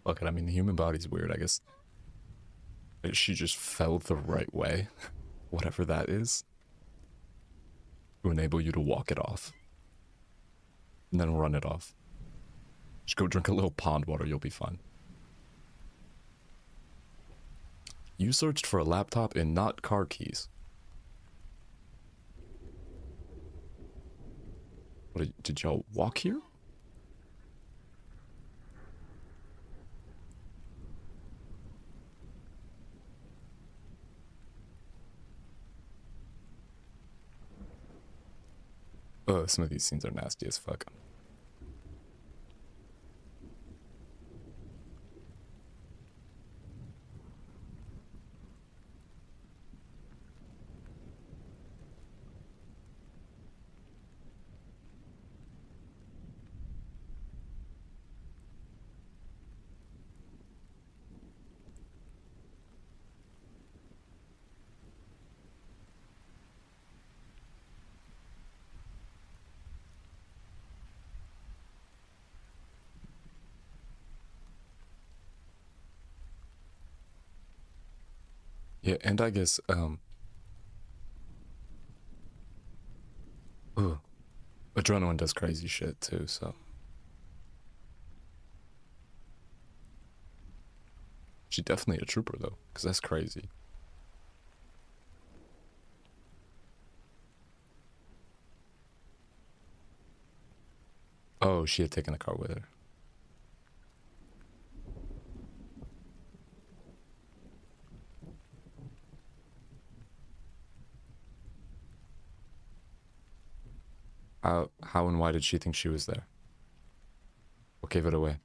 Fuck it, I mean, the human body's weird, I guess. She just fell the right way, whatever that is, to enable you to walk it off. And then run it off. Just go drink a little pond water, you'll be fine. You searched for a laptop and not car keys. What, did y'all walk here? Some of these scenes are nasty as fuck. Yeah, and I guess, ooh, adrenaline does crazy shit too, so. She's definitely a trooper though, because that's crazy. Oh, she had taken a car with her. How and why did she think she was there? What gave it away?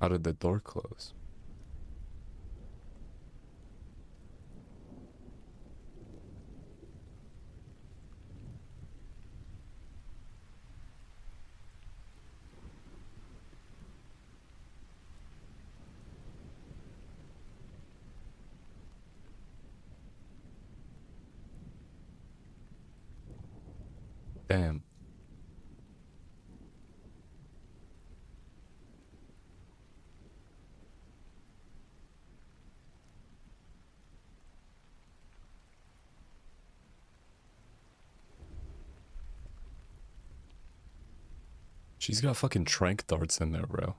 How did the door close? Damn. She's got fucking trank darts in there, bro.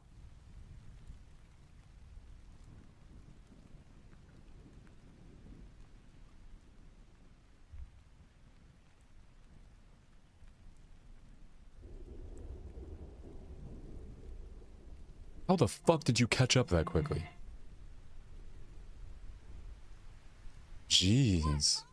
How the fuck did you catch up that quickly? Jeez.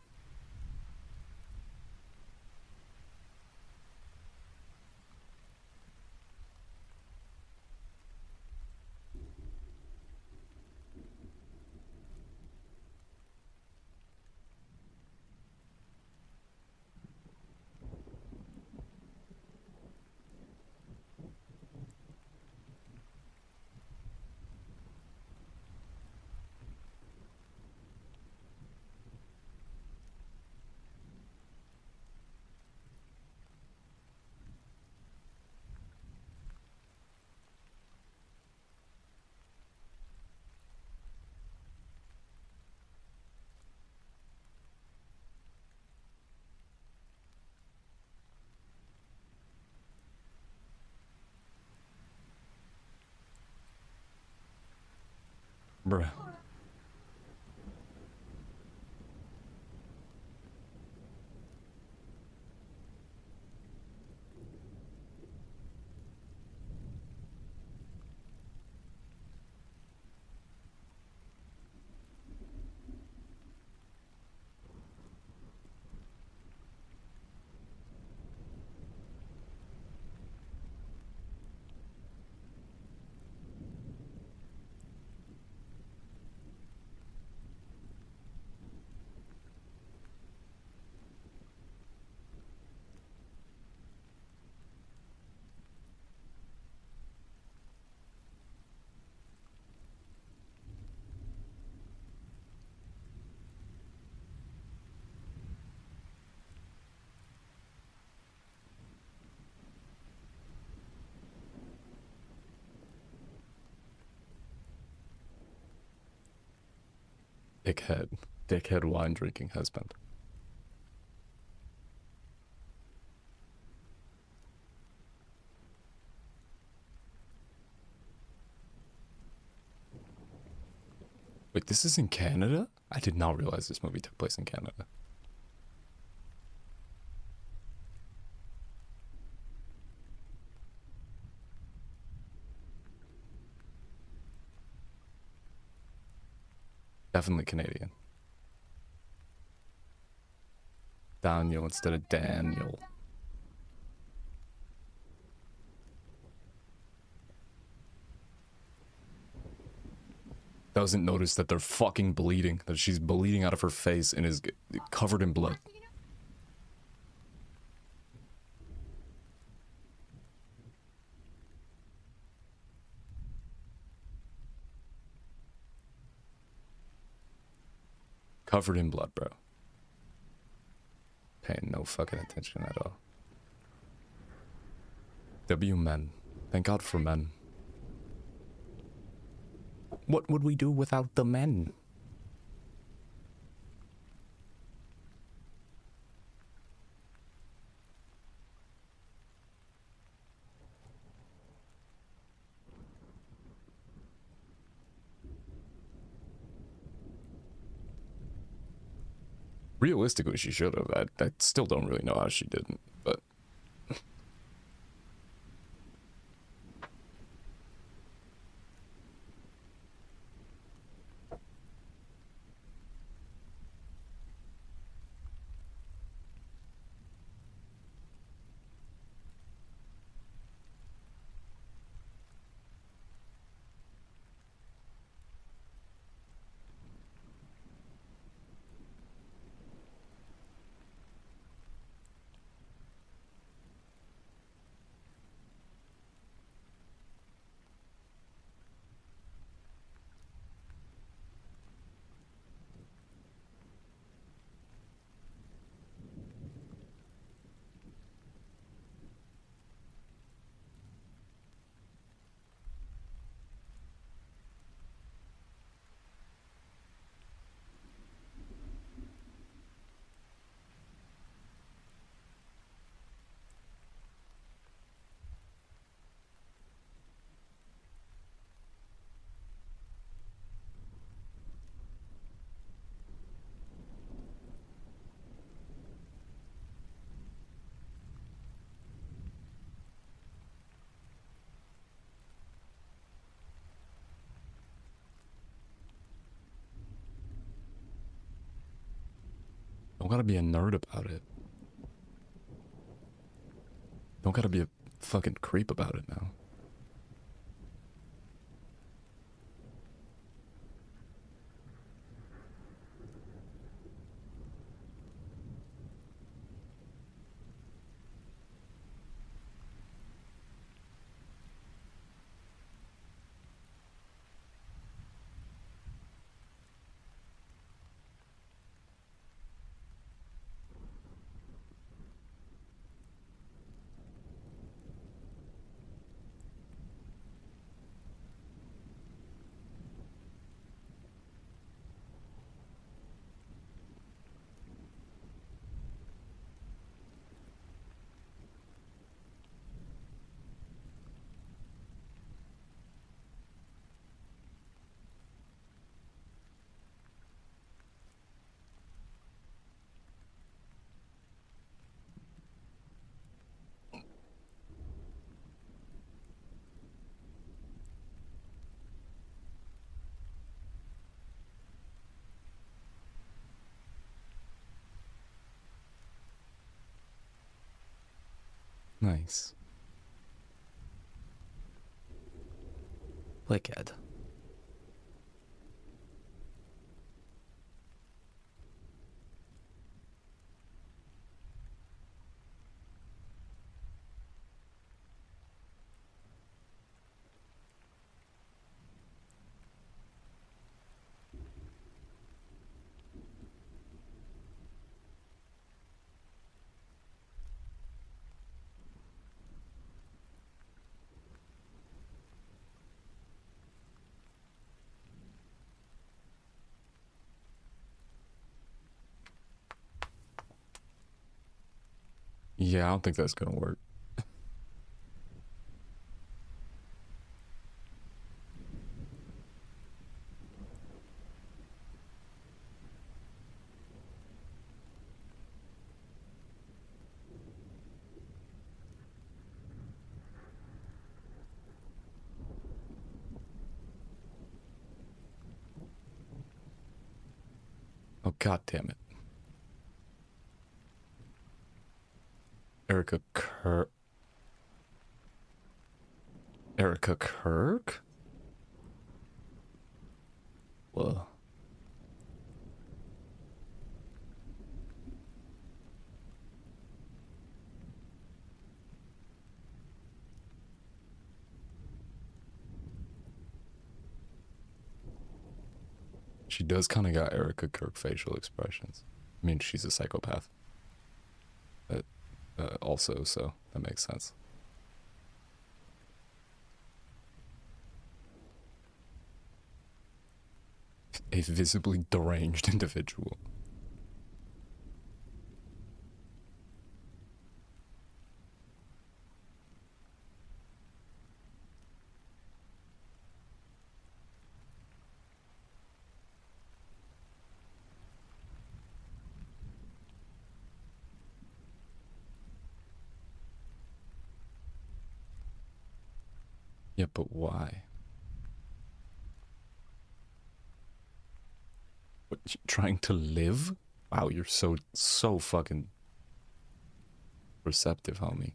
Bruh. Dickhead. Dickhead wine drinking husband. Wait, this is in Canada? I did not realize this movie took place in Canada. Definitely Canadian. Daniel instead of Daniel. Doesn't notice that they're fucking bleeding. That she's bleeding out of her face and is covered in blood. Covered in blood, bro. Paying no fucking attention at all. W men. Thank God for men. What would we do without the men? Realistically, she should have. I still don't really know how she didn't, but... Don't gotta be a nerd about it. Don't gotta be a fucking creep about it now. Nice. Wicked. Yeah, I don't think that's gonna work. Oh, god damn it. Erica Kirk. Erica Kirk? Whoa. She does kind of got Erica Kirk facial expressions. I mean, she's a psychopath. But also, so that makes sense. A visibly deranged individual. Yeah, but why? What, trying to live? Wow, you're so fucking receptive, homie.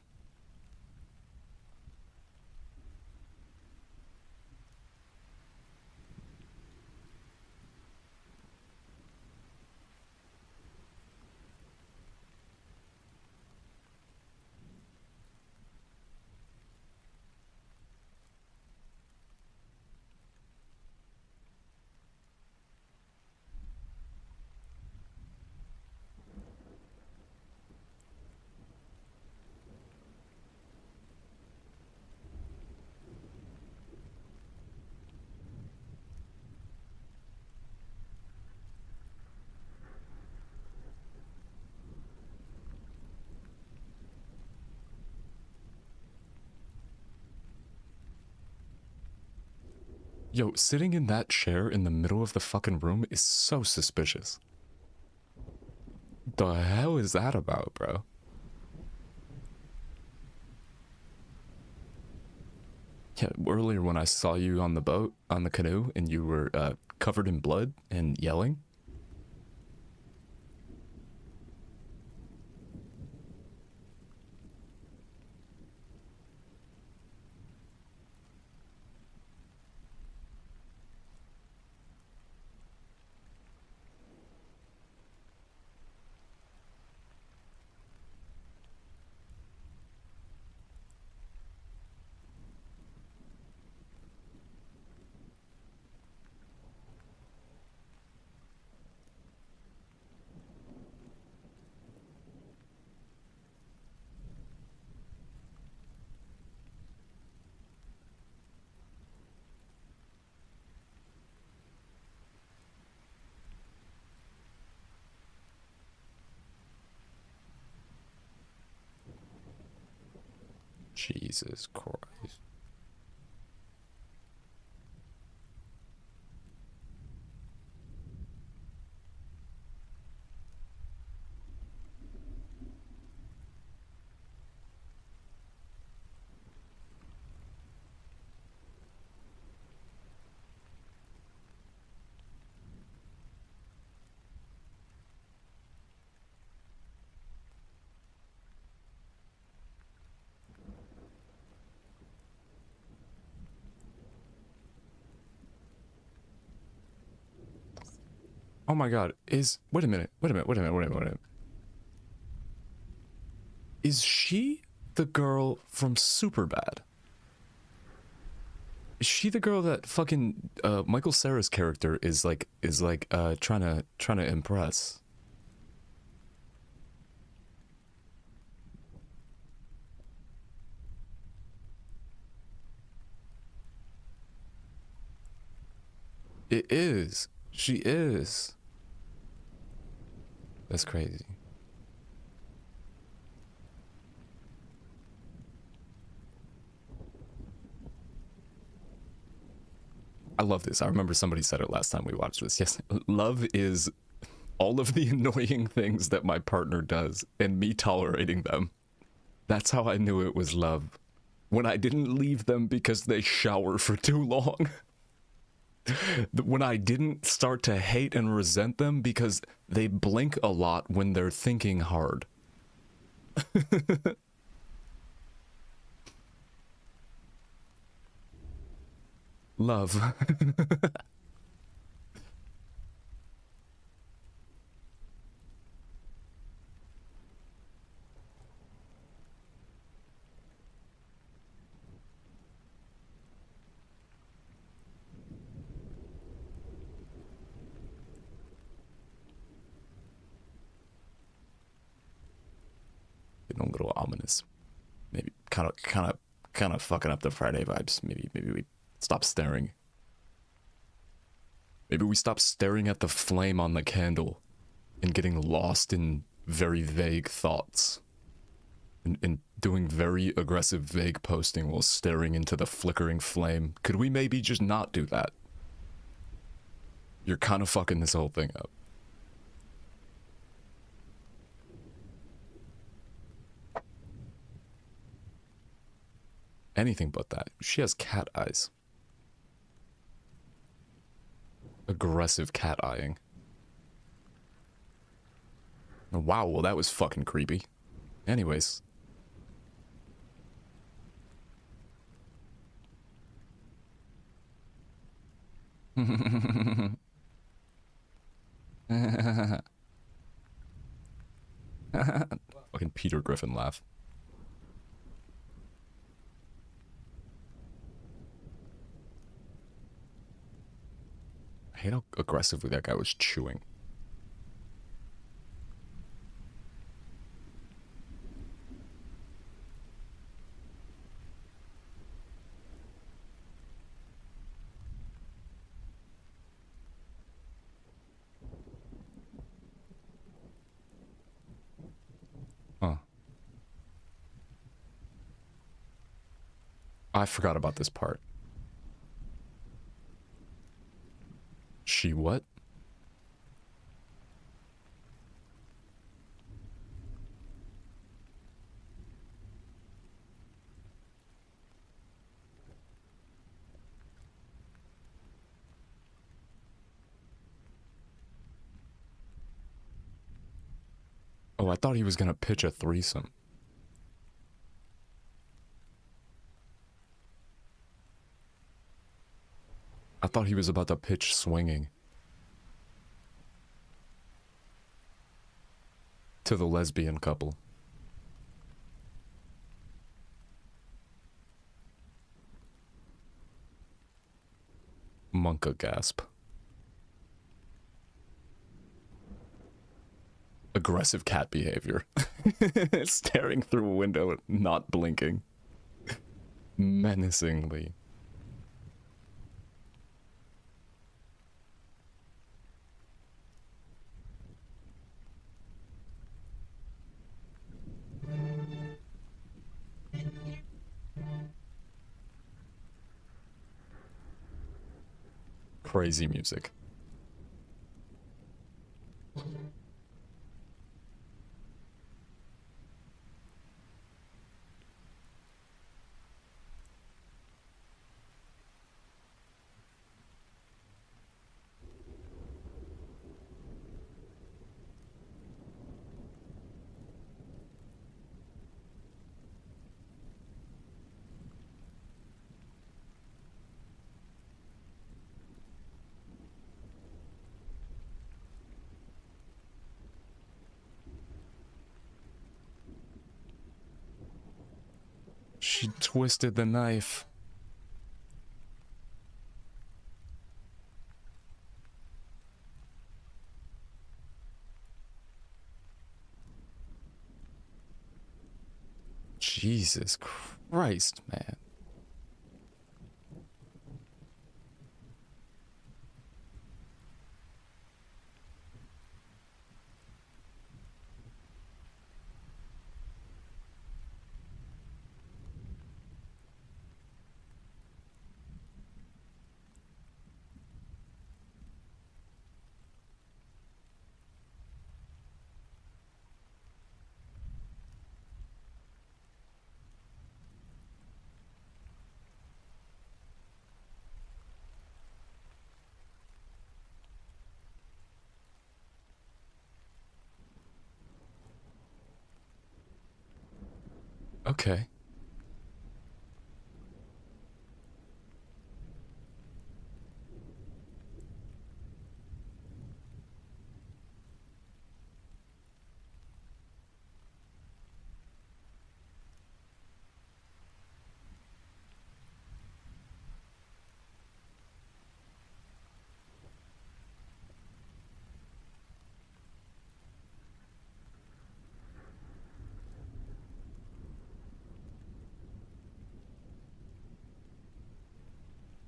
Yo, sitting in that chair in the middle of the fucking room is so suspicious. The hell is that about, bro? Yeah, earlier when I saw you on the boat, on the canoe, and you were covered in blood and yelling. Jesus Christ. Oh my god, wait a minute, wait a minute, wait a minute, wait a minute, wait a minute. Is she the girl from Superbad? Is she the girl that fucking Michael Cera's character is like trying to impress? It is. She is. That's crazy. I love this. I remember somebody said it last time we watched this. Yes, love is all of the annoying things that my partner does and me tolerating them. That's how I knew it was love. When I didn't leave them because they shower for too long. When I didn't start to hate and resent them because they blink a lot when they're thinking hard. Love. Getting a little ominous. Maybe kind of fucking up the Friday vibes. Maybe we stop staring. Maybe we stop staring at the flame on the candle and getting lost in very vague thoughts. And doing very aggressive vague posting while staring into the flickering flame. Could we maybe just not do that? You're kind of fucking this whole thing up. Anything but that. She has cat eyes. Aggressive cat eyeing. Wow, well that was fucking creepy. Anyways. Fucking Peter Griffin laugh. I hate how aggressively that guy was chewing. Huh. I forgot about this part. She what? Oh, I thought he was gonna pitch a threesome. I thought he was about to pitch swinging. To the lesbian couple. Monka gasp. Aggressive cat behavior. Staring through a window, not blinking. Menacingly. Crazy music. She twisted the knife. Jesus Christ, man. Okay.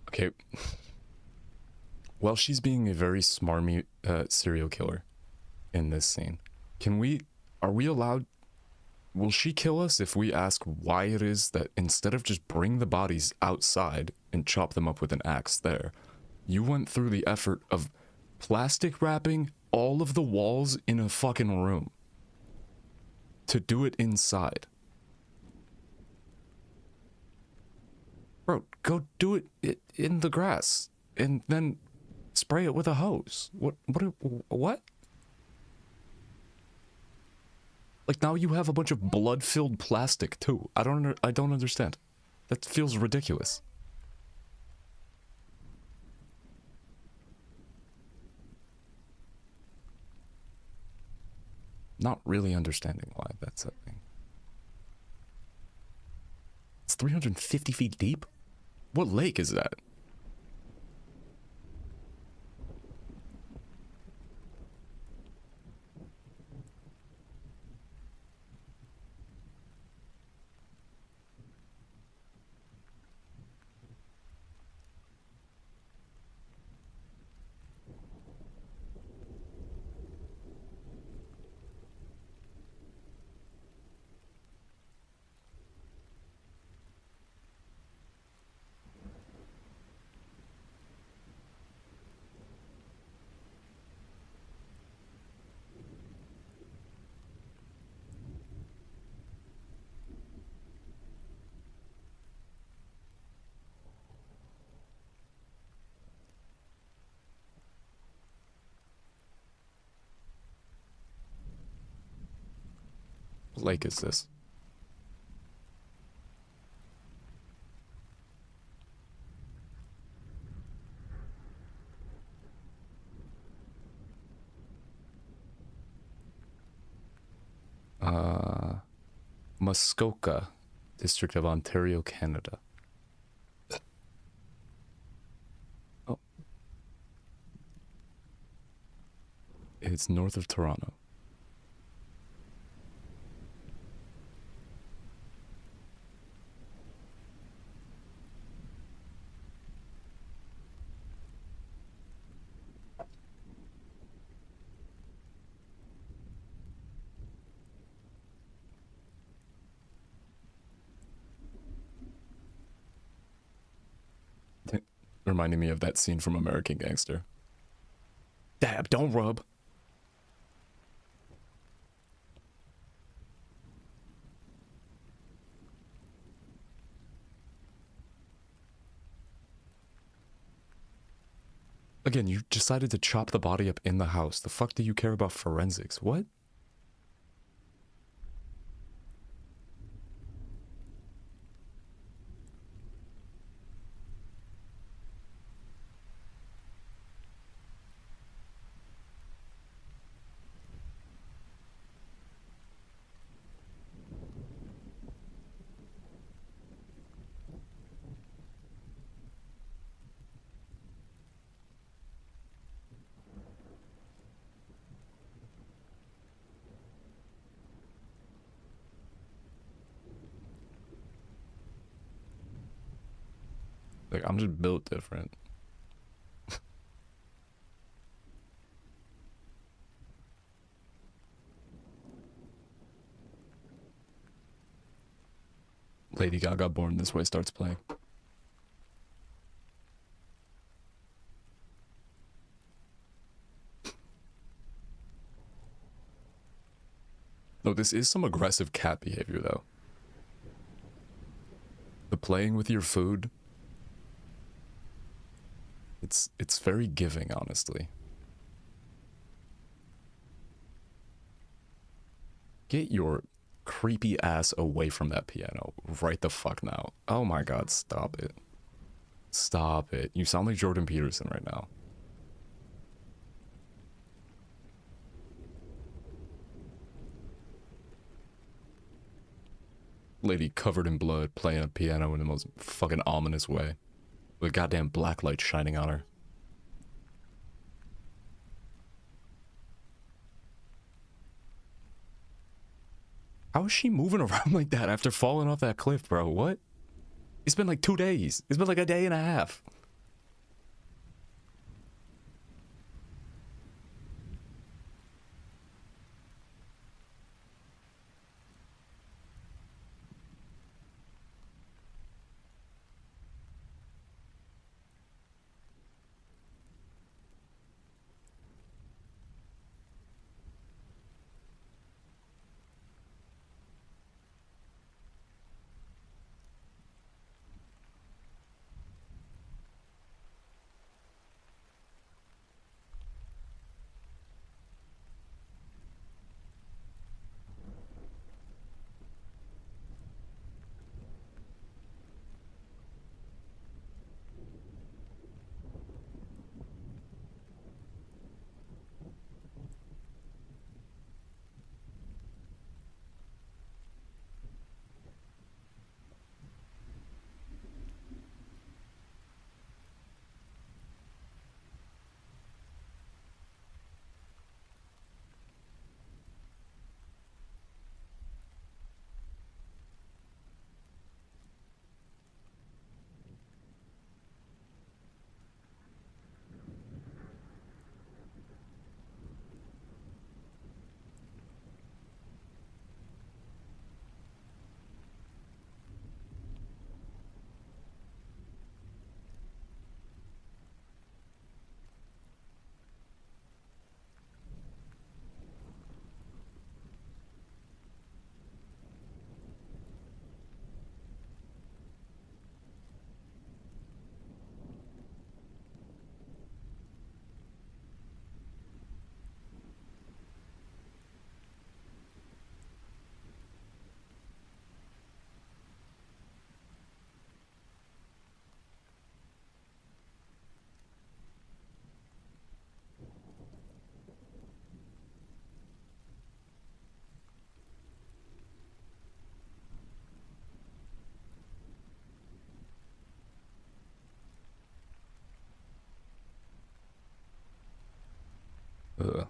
Okay. Well, she's being a very smarmy serial killer in this scene. Are we allowed, will she kill us if we ask why it is that instead of just bring the bodies outside and chop them up with an axe there, you went through the effort of plastic wrapping all of the walls in a fucking room to do it inside? Bro, go do it in the grass and then spray it with a hose. What? Like, now you have a bunch of blood-filled plastic too. I don't understand. That feels ridiculous. Not really understanding why that's a thing. It's 350 feet deep? What lake is that? What lake is this? Muskoka, District of Ontario, Canada. Oh. It's north of Toronto. Reminding me of that scene from American Gangster. Dab, don't rub. Again, you decided to chop the body up in the house. The fuck do you care about forensics? What? Like, I'm just built different. Lady Gaga Born This Way starts playing. No, this is some aggressive cat behavior, though. The playing with your food. It's very giving, honestly. Get your creepy ass away from that piano right the fuck now. Oh my god, stop it. Stop it. You sound like Jordan Peterson right now. Lady covered in blood playing a piano in the most fucking ominous way. With goddamn black light shining on her. How is she moving around like that after falling off that cliff, bro? What? It's been like 2 days. It's been like a day and a half. Ugh.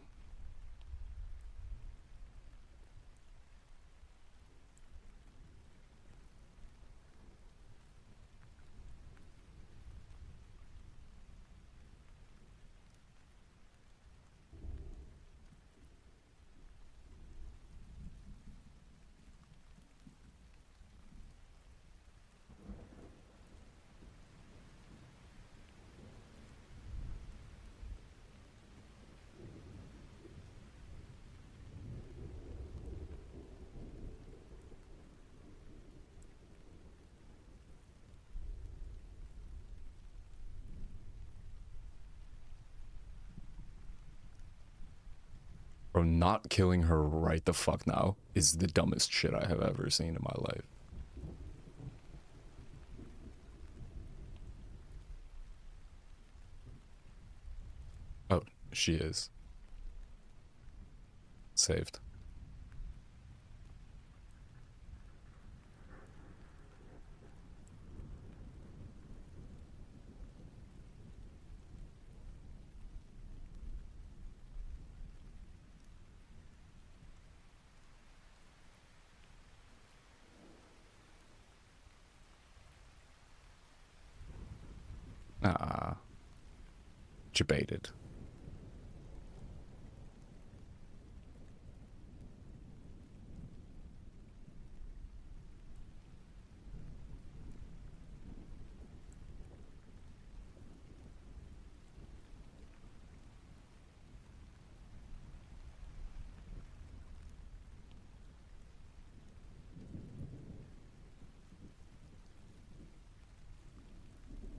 Bro, not killing her right the fuck now is the dumbest shit I have ever seen in my life. Oh, she is. Saved. Ah, debated.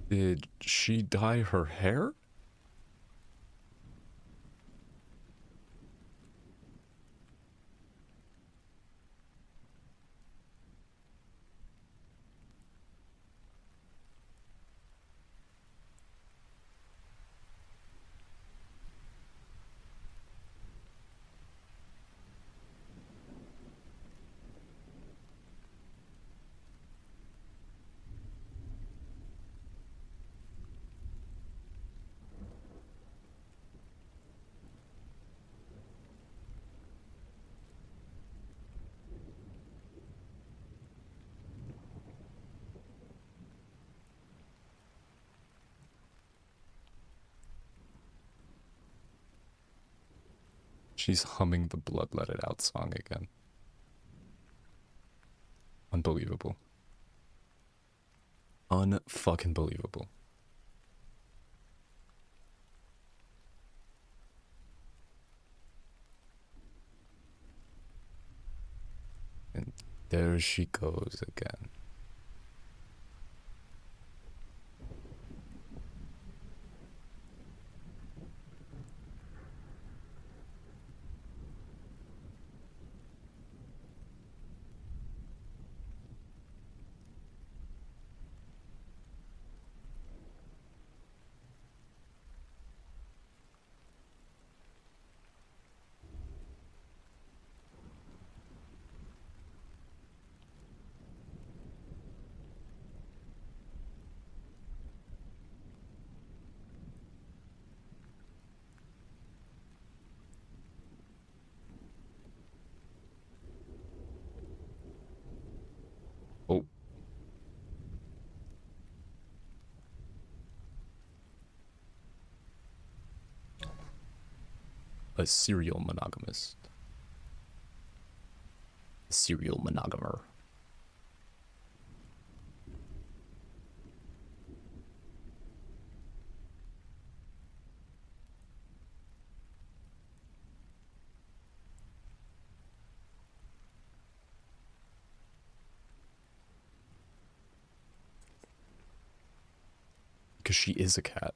Did she dye her hair? She's humming the Blood Let It Out song again. Unbelievable. Unfucking believable. And there she goes again. Oh, a serial monogamist. A serial monogamer. Because she is a cat.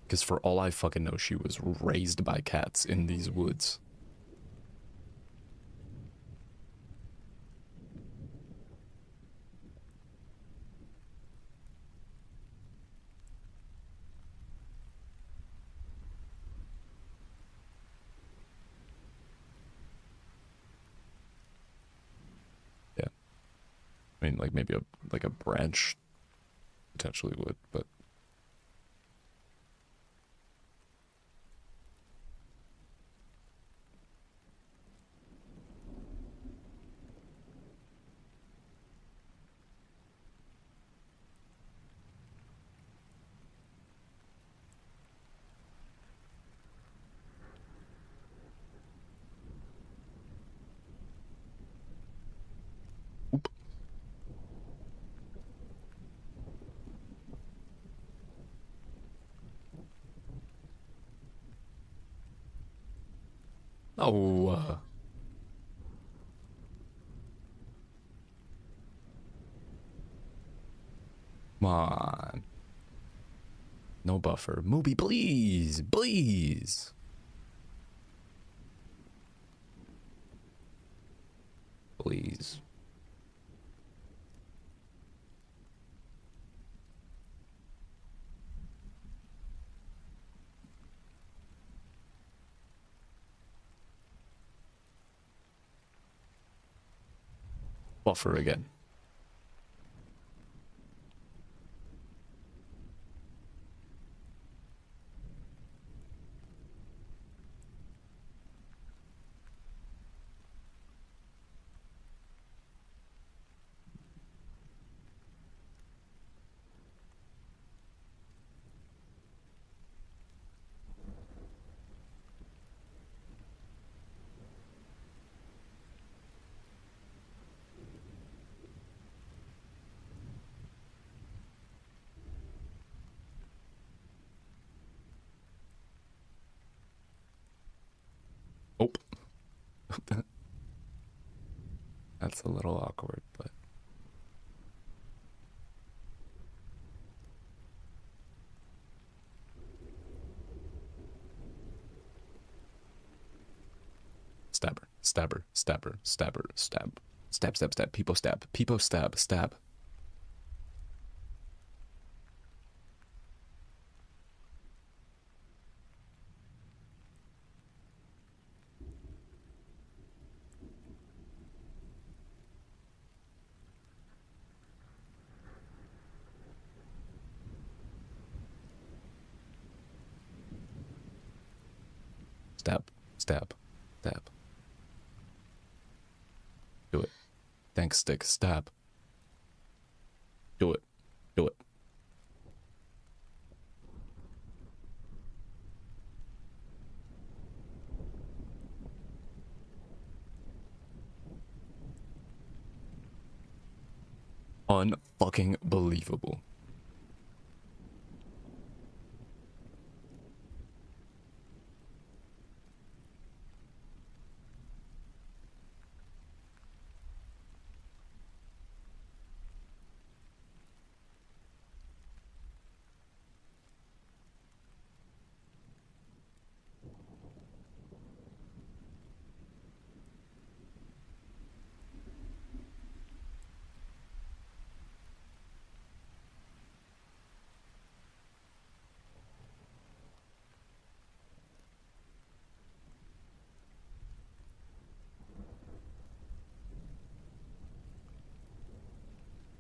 Because for all I fucking know, she was raised by cats in these woods. Yeah. I mean, like maybe a branch potentially would, but oop. Oh, come on. No buffer. Mooby, please, please. Please. Buffer again. Oh. That's a little awkward, but stabber, stabber, stabber, stabber, stab, stab, stab, stab, peepo stab, peepo stab, stab. Stab, stab, stab. Do it. Thanks, stick, stab. Do it. Do it. Unfucking believable.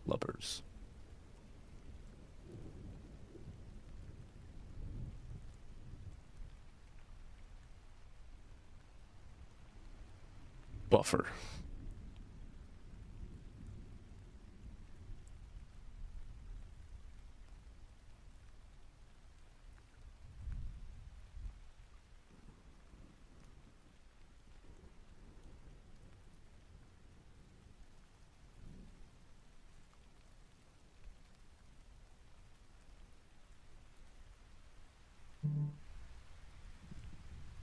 Lovers. Buffer.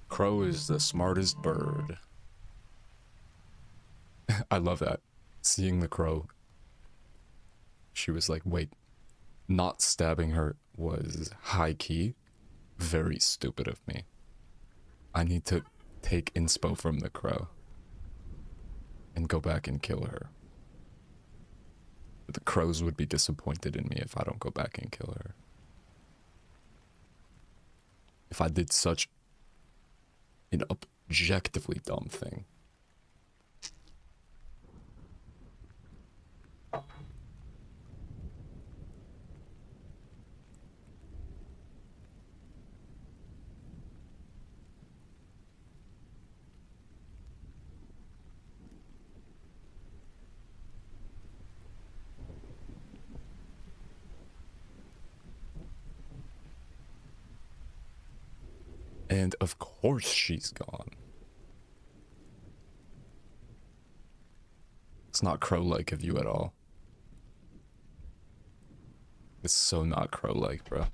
Crow is the smartest bird. I love that. Seeing the crow. She was like, wait, not stabbing her was high key. Very stupid of me. I need to take inspo from the crow and go back and kill her. The crows would be disappointed in me if I don't go back and kill her. If I did such an objectively dumb thing. And of course she's gone. It's not crow-like of you at all. It's so not crow-like, bro.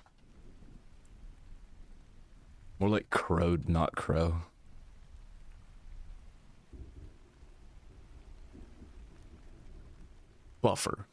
More like crowed, not crow. Buffer.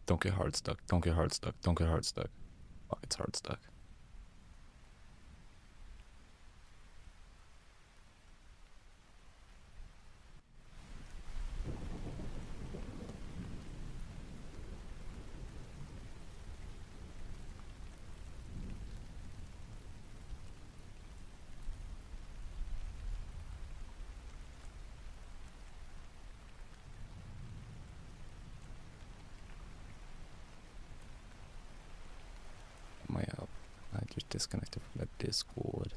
Don't get hard stuck. Don't get hard stuck. Don't get hard stuck. Oh, it's hard stuck. My I just disconnected from the Discord.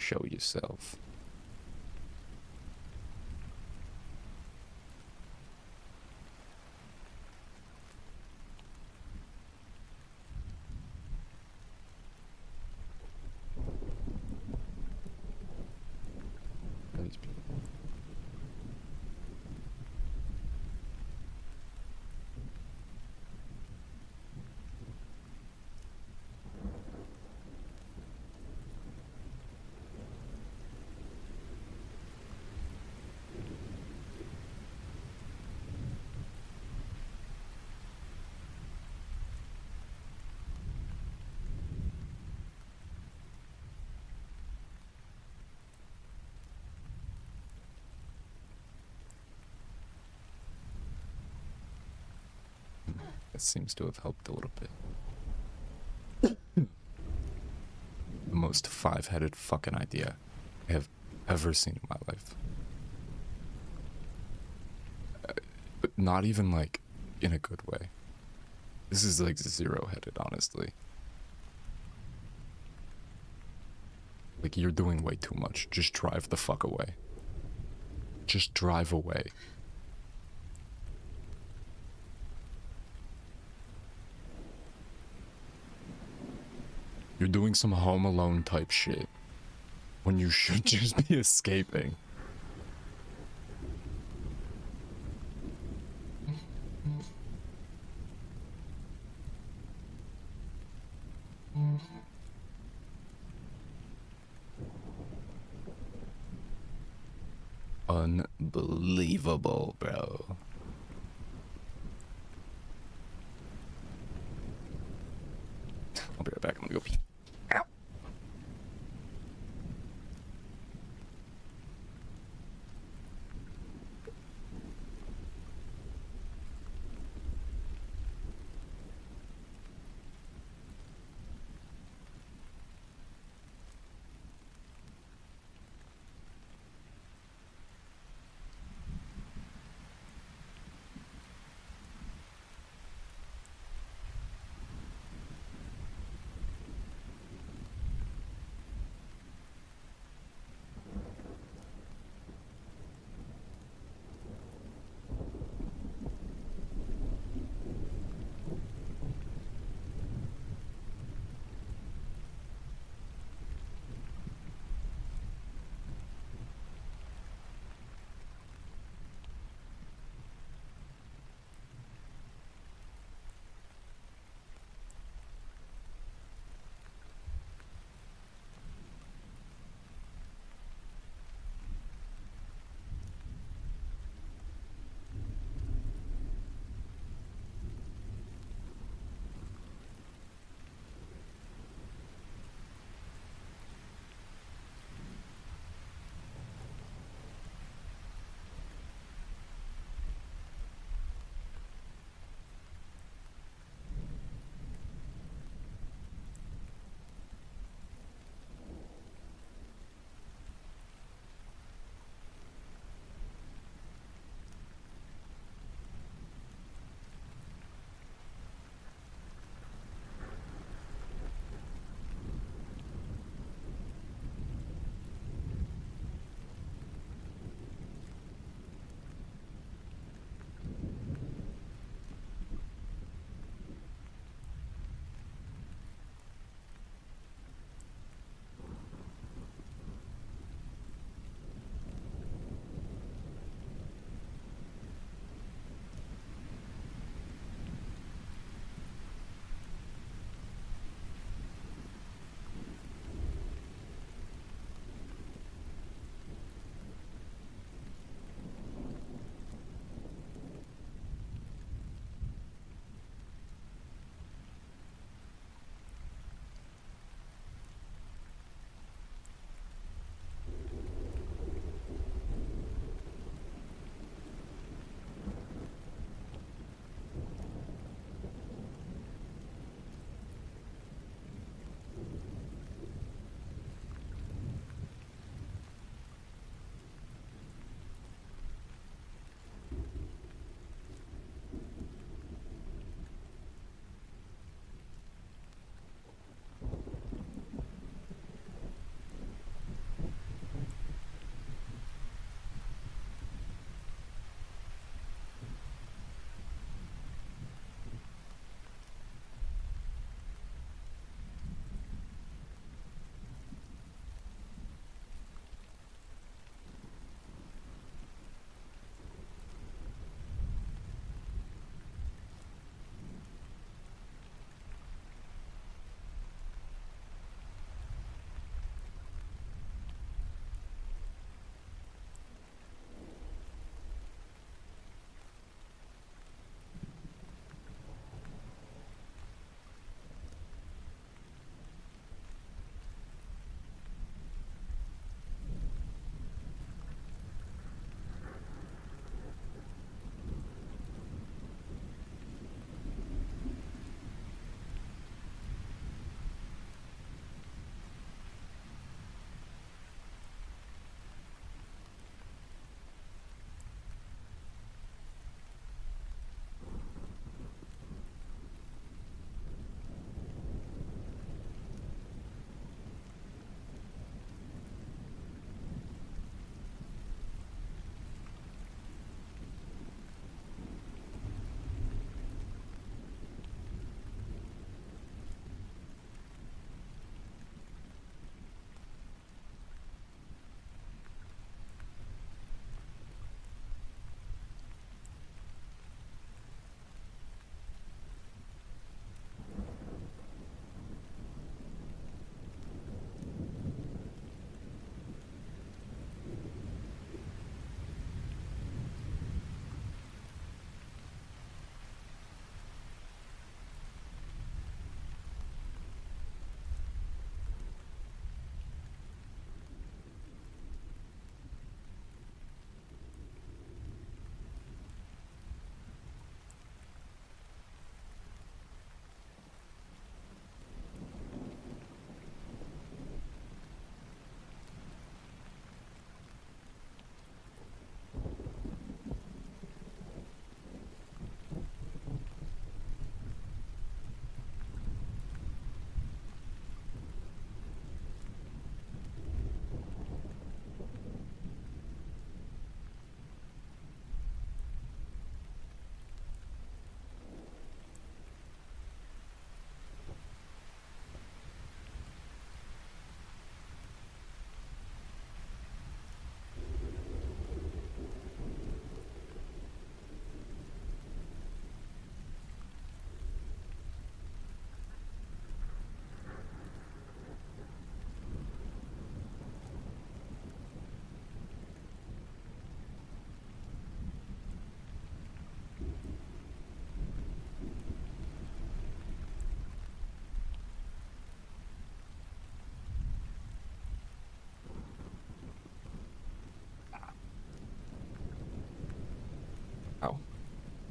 show yourself. These people. That seems to have helped a little bit. The most five-headed fucking idea I have ever seen in my life. But not even like in a good way. This is like zero-headed, honestly. Like, you're doing way too much. Just drive the fuck away. Just drive away. You're doing some Home Alone type shit when you should just be escaping. Unbelievable, bro. I'll be right back. I'm gonna go pee. Ow.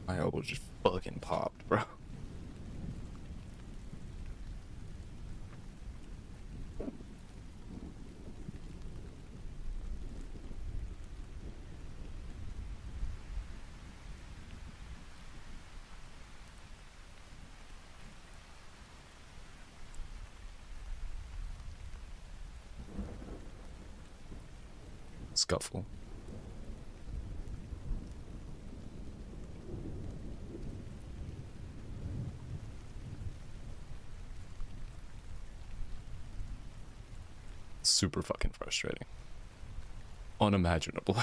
My elbow just fucking popped, bro. Scuffle. Super fucking frustrating. Unimaginable.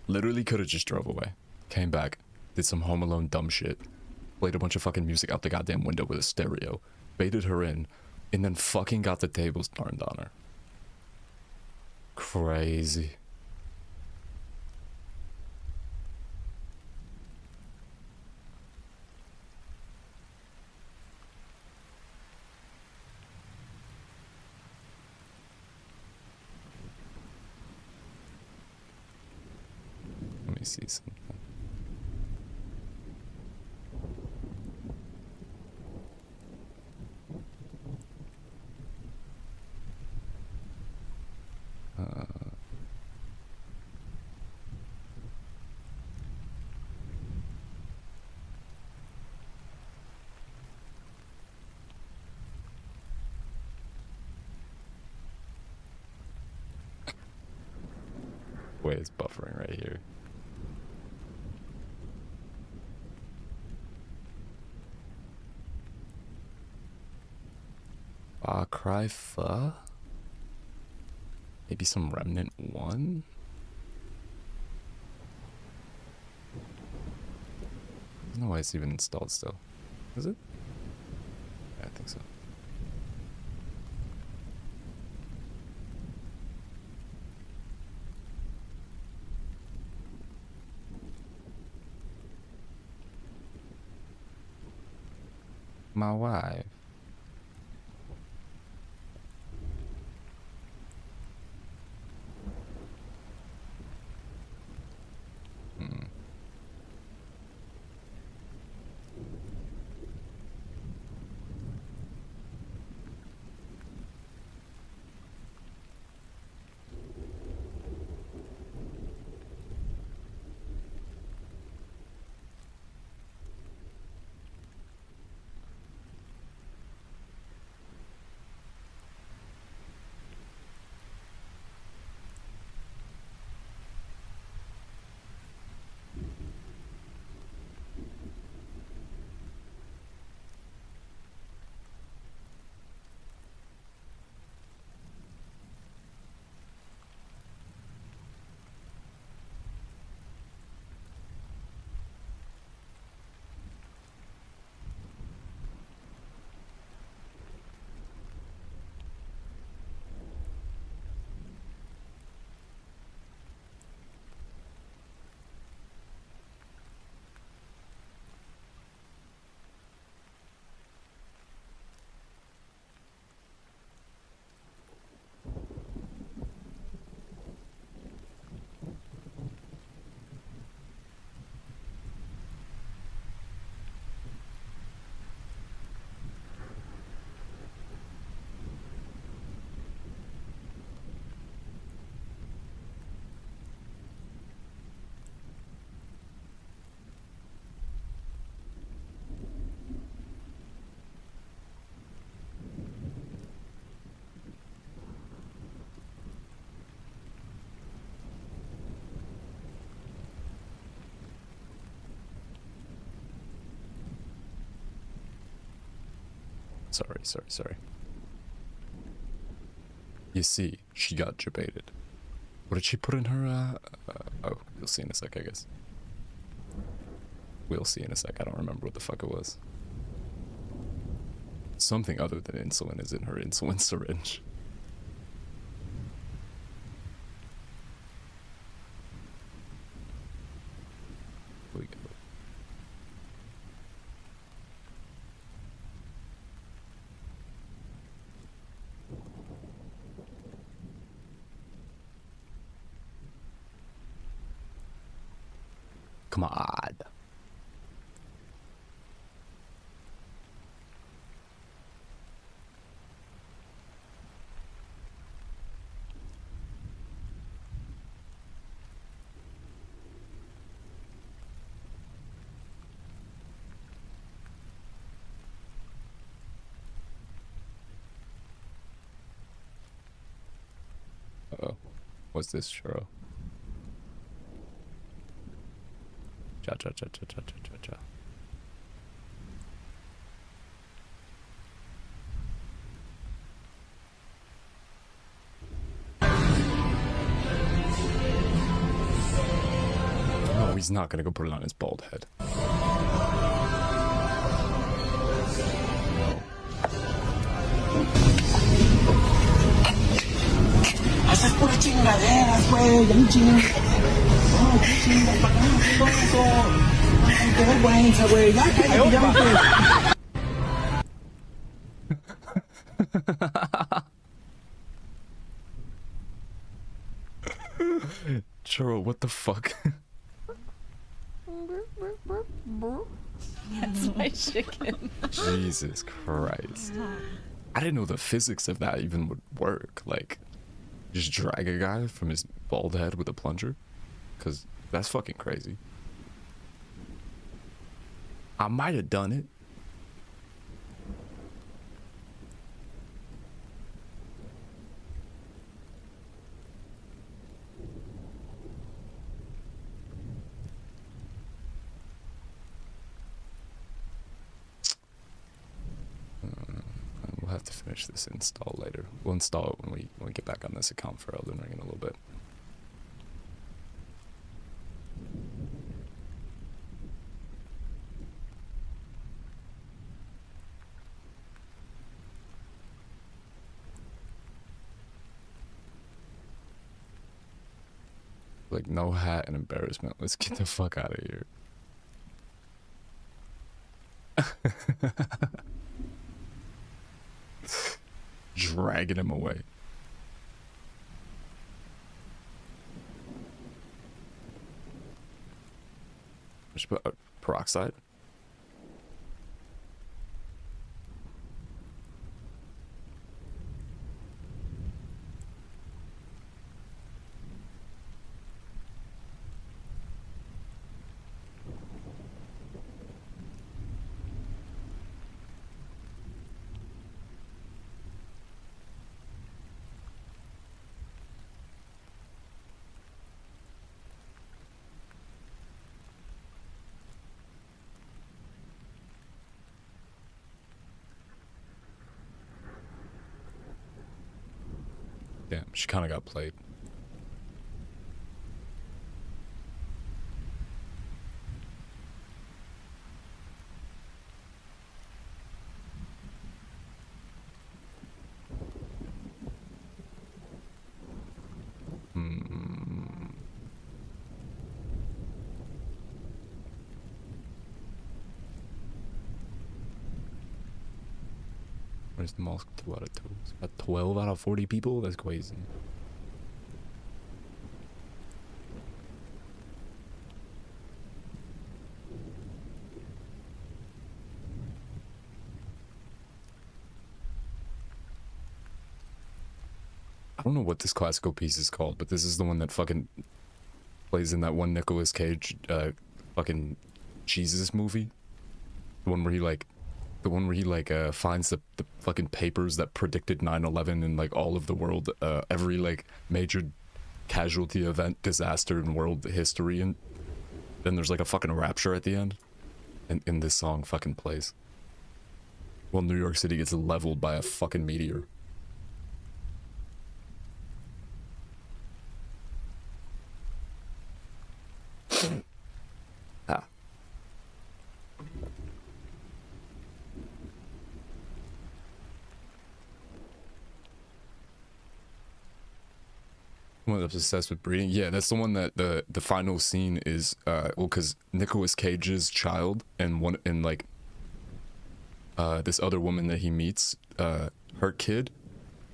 Literally could have just drove away. Came back, did some Home Alone dumb shit, played a bunch of fucking music out the goddamn window with a stereo, baited her in, and then fucking got the tables turned on her. Crazy. Let me see something. Wait, it's buffering right here. Far Cry Pho? Maybe some Remnant 1? I don't know why it's even installed still. Is it? Yeah, I think so. My wife. Sorry. You see, she got debated. What did she put in her, oh, you'll see in a sec, I guess. We'll see in a sec, I don't remember what the fuck it was. Something other than insulin is in her insulin syringe. We go. Come on. Uh-oh. What's this, Churro? Cha cha cha cha cha cha cha cha. No, he's not gonna go put it on his bald head. Esas puras chingaderas, güey, ya me chingan. No, qué chingas, para qué me todo eso. Ay, qué vergüenza, güey, ya cállate, ya me Churro, what the fuck? That's my chicken. Jesus Christ. I didn't know the physics of that even would work. Like, just drag a guy from his bald head with a plunger? Because that's fucking crazy. I might have done it. We'll have to finish this install later. We'll install it when we get back on this account for Elden Ring in a little bit. Like, no hat and embarrassment. Let's get the fuck out of here. Dragging him away. Just put peroxide. Damn, she kind of got played. Where's the mosque? 2 out of 2. It's got 12 out of 40 people? That's crazy. I don't know what this classical piece is called, but this is the one that fucking plays in that one Nicolas Cage fucking Jesus movie. The one where he finds the fucking papers that predicted 9/11 and like all of the world, every like major casualty event, disaster in world history, and then there's like a fucking rapture at the end, and in this song fucking plays. Well, New York City gets leveled by a fucking meteor. Ah. One that's obsessed with breeding. Yeah, that's the one that the final scene is well, because Nicolas Cage's child and this other woman that he meets, her kid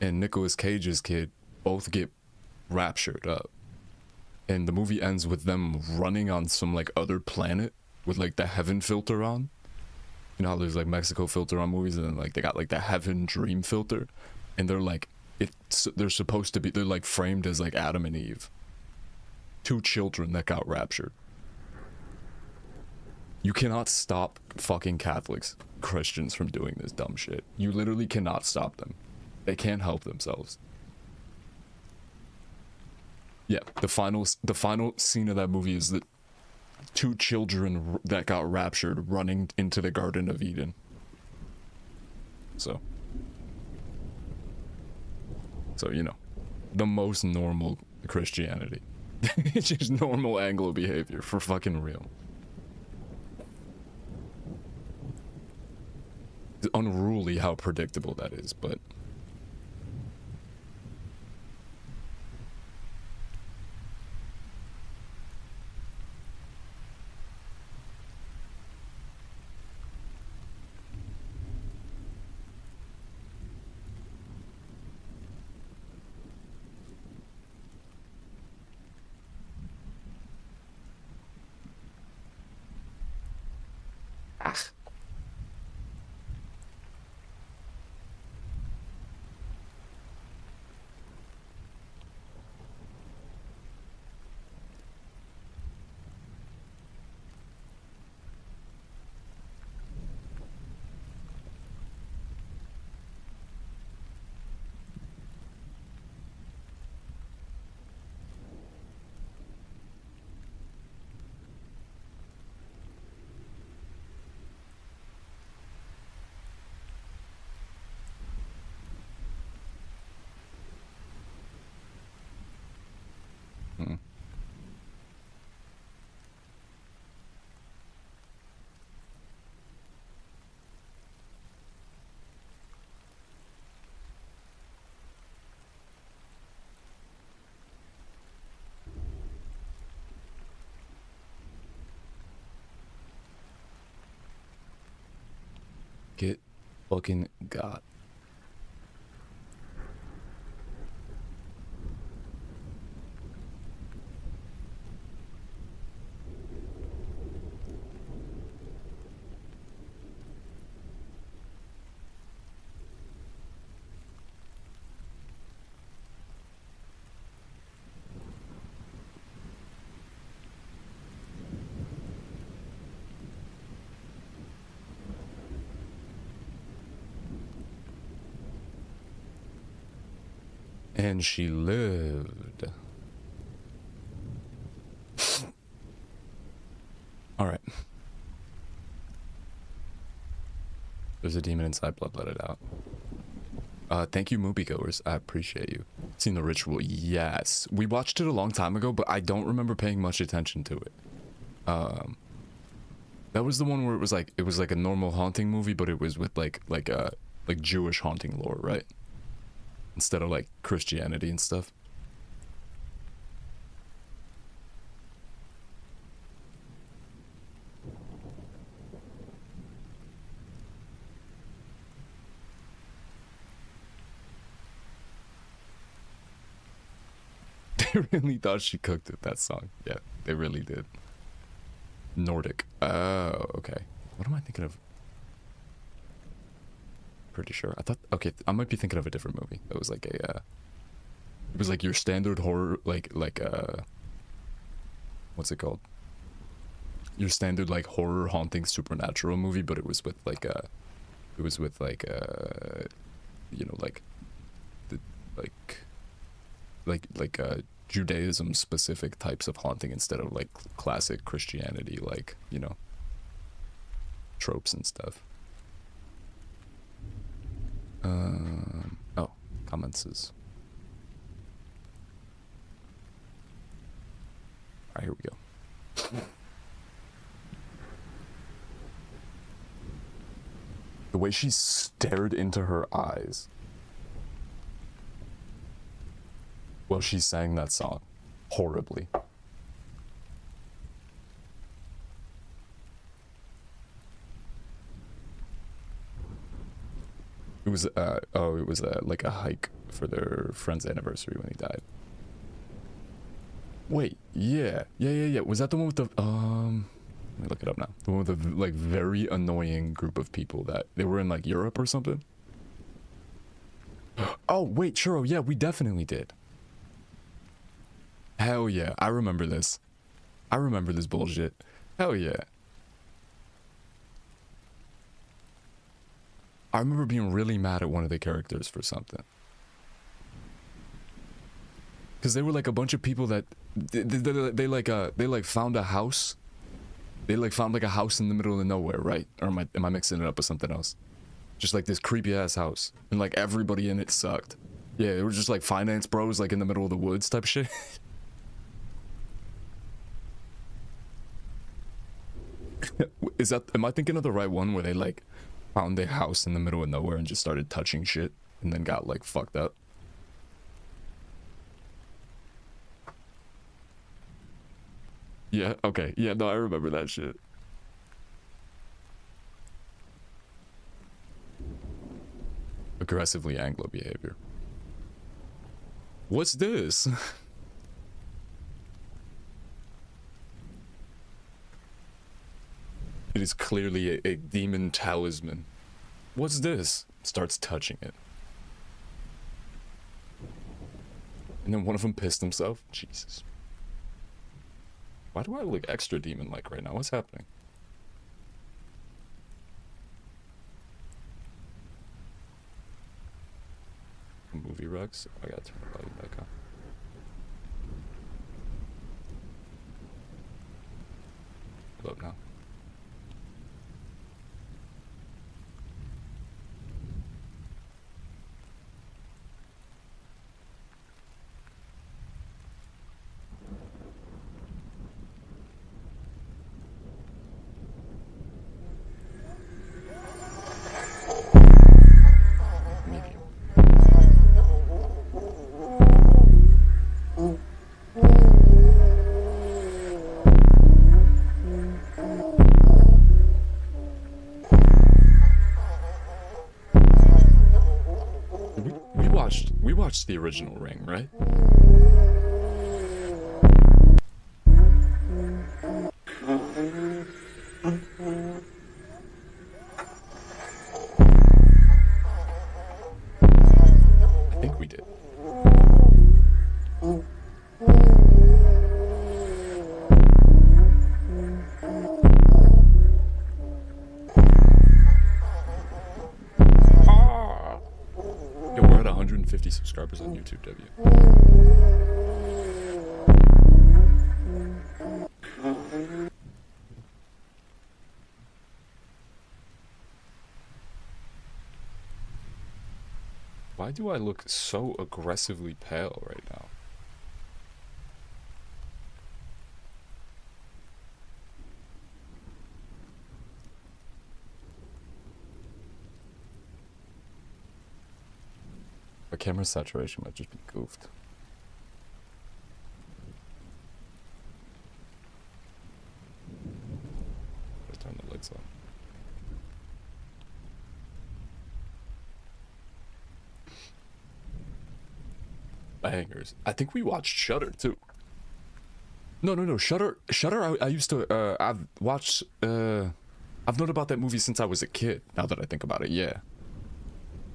and Nicolas Cage's kid both get raptured up. and the movie ends with them running on some like other planet with like the heaven filter on. You know how there's like Mexico filter on movies, and then like they got like the heaven dream filter, and they're like they're supposed to be, they're like framed as like Adam and Eve, two children that got raptured. You cannot stop fucking Catholics, Christians from doing this dumb shit. You literally cannot stop them. They can't help themselves. Yeah, the final scene of that movie is that two children that got raptured running into the Garden of Eden. So you know, the most normal Christianity. It's just normal Anglo behavior, for fucking real. It's unruly how predictable that is, but get fucking got. And she lived. Alright. There's a demon inside, blood, let it out. Thank you, moviegoers. I appreciate you. Seen The Ritual? Yes. We watched it a long time ago, but I don't remember paying much attention to it. That was the one where it was like a normal haunting movie, but it was with like Jewish haunting lore, right? Instead of like Christianity and stuff. They really thought she cooked it, that song. Yeah, they really did. Nordic. Oh, okay. What am I thinking of? Pretty sure. I thought, okay, I might be thinking of a different movie. It was like a, it was like your standard horror, like what's it called? Your standard like horror haunting supernatural movie, but it was with like you know, like the Judaism specific types of haunting instead of like classic Christianity, like, you know, tropes and stuff. Oh, comments is. Alright, here we go. The way she stared into her eyes while she sang that song horribly. It was like a hike for their friend's anniversary when he died. Wait, Yeah. Was that the one with the let me look it up now. The one with the like very annoying group of people that they were in like Europe or something? Oh wait, Churro, yeah, we definitely did. Hell yeah, I remember this. I remember this bullshit. Hell yeah. I remember being really mad at one of the characters for something. Because they were like a bunch of people that they like found a house. They like found like a house in the middle of nowhere, right? Or am I mixing it up with something else? Just like this creepy ass house, and like everybody in it sucked. Yeah, it was just like finance bros like in the middle of the woods type shit. Am I thinking of the right one where they like found a house in the middle of nowhere and just started touching shit and then got like fucked up? Yeah, okay. Yeah, no, I remember that shit. Aggressively Anglo behavior. What's this? It is clearly a demon talisman. What's this? Starts touching it. And then one of them pissed himself. Jesus. Why do I look extra demon-like right now? What's happening? Movie Rex? I gotta turn the volume back on. Hold up now. Medium. We watched the original Ring, right? I think we did. Yo, we're at 150 subscribers on YouTube, W. Why do I look so aggressively pale right now? My camera saturation might just be goofed. Let's turn the lights on. Bangers. I think we watched Shudder too. No. Shudder. I used to. I've watched. I've known about that movie since I was a kid. Now that I think about it, yeah.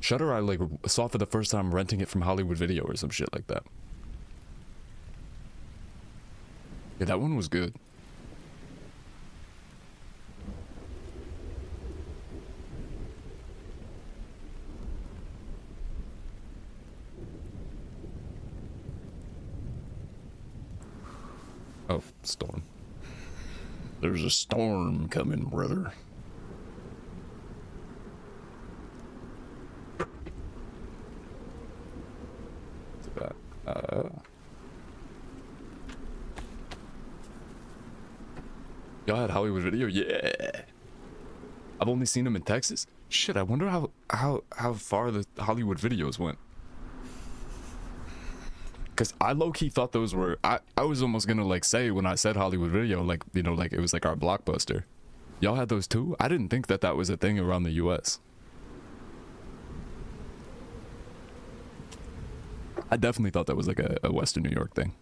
Shudder, I like saw for the first time renting it from Hollywood Video or some shit like that. Yeah, that one was good. Oh, storm. There's a storm coming, brother. Look at that. Y'all had Hollywood Video? Yeah. I've only seen them in Texas. Shit, I wonder how far the Hollywood Videos went. Because I low-key thought those were... I was almost gonna, like, say when I said Hollywood Video, like, you know, like, it was, like, our Blockbuster. Y'all had those too? I didn't think that that was a thing around the U.S. I definitely thought that was, like, a Western New York thing.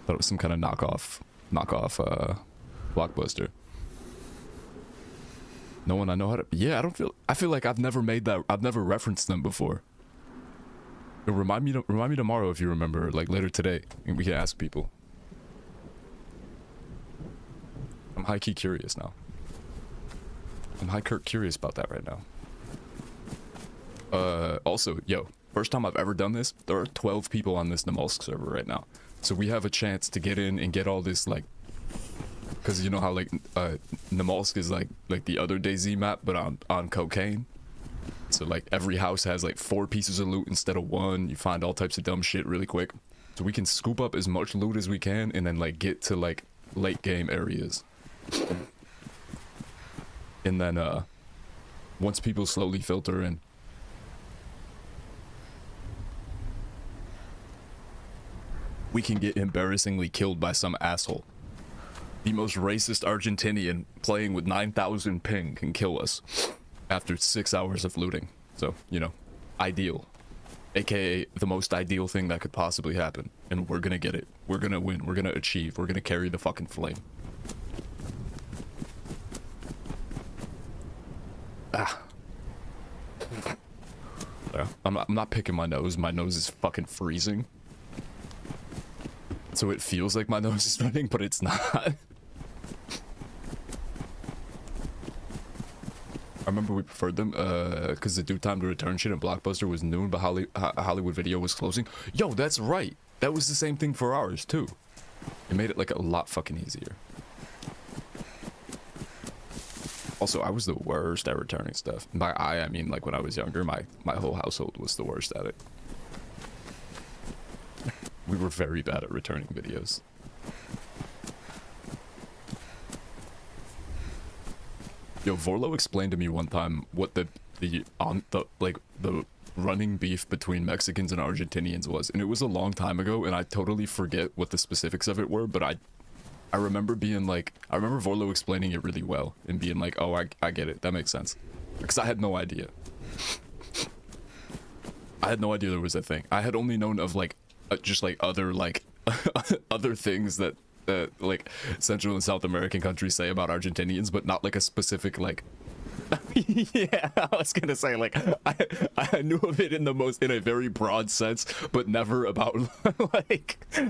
Thought it was some kind of knockoff Blockbuster. No one I know how to. Yeah, I feel like I've never made that. I've never referenced them before. Remind me tomorrow if you remember, like later today, and we can ask people. I'm high key curious now. I'm high Kurt curious about that right now. Also, yo, first time I've ever done this. There are 12 people on this Namalsk server right now, so we have a chance to get in and get all this like. Because you know how like Namalsk is like the other DayZ map, but on cocaine. So like every house has like 4 pieces of loot instead of 1. You find all types of dumb shit really quick. So we can scoop up as much loot as we can and then like get to like late game areas. And then once people slowly filter in, we can get embarrassingly killed by some asshole. The most racist Argentinian playing with 9,000 ping can kill us after 6 hours of looting. So, you know, ideal. AKA the most ideal thing that could possibly happen. And we're gonna get it. We're gonna win. We're gonna achieve. We're gonna carry the fucking flame. Ah. Yeah, I'm not picking my nose. My nose is fucking freezing. So it feels like my nose is running, but it's not. I remember we preferred them because the due time to return shit in Blockbuster was noon, but Hollywood Video was closing. Yo, that's right. That was the same thing for ours too. It made it like a lot fucking easier. Also, I was the worst at returning stuff. And by I mean like when I was younger, my whole household was the worst at it. We were very bad at returning videos. Yo, Vorlo explained to me one time what the running beef between Mexicans and Argentinians was, and it was a long time ago, and I totally forget what the specifics of it were, but I remember being like, I remember Vorlo explaining it really well and being like, oh, I get it, that makes sense, because I had no idea. I had no idea there was a thing. I had only known of like just like other like other things that like Central and South American countries say about Argentinians, but not like a specific like. Yeah, I was gonna say like I knew of it in a very broad sense, but never about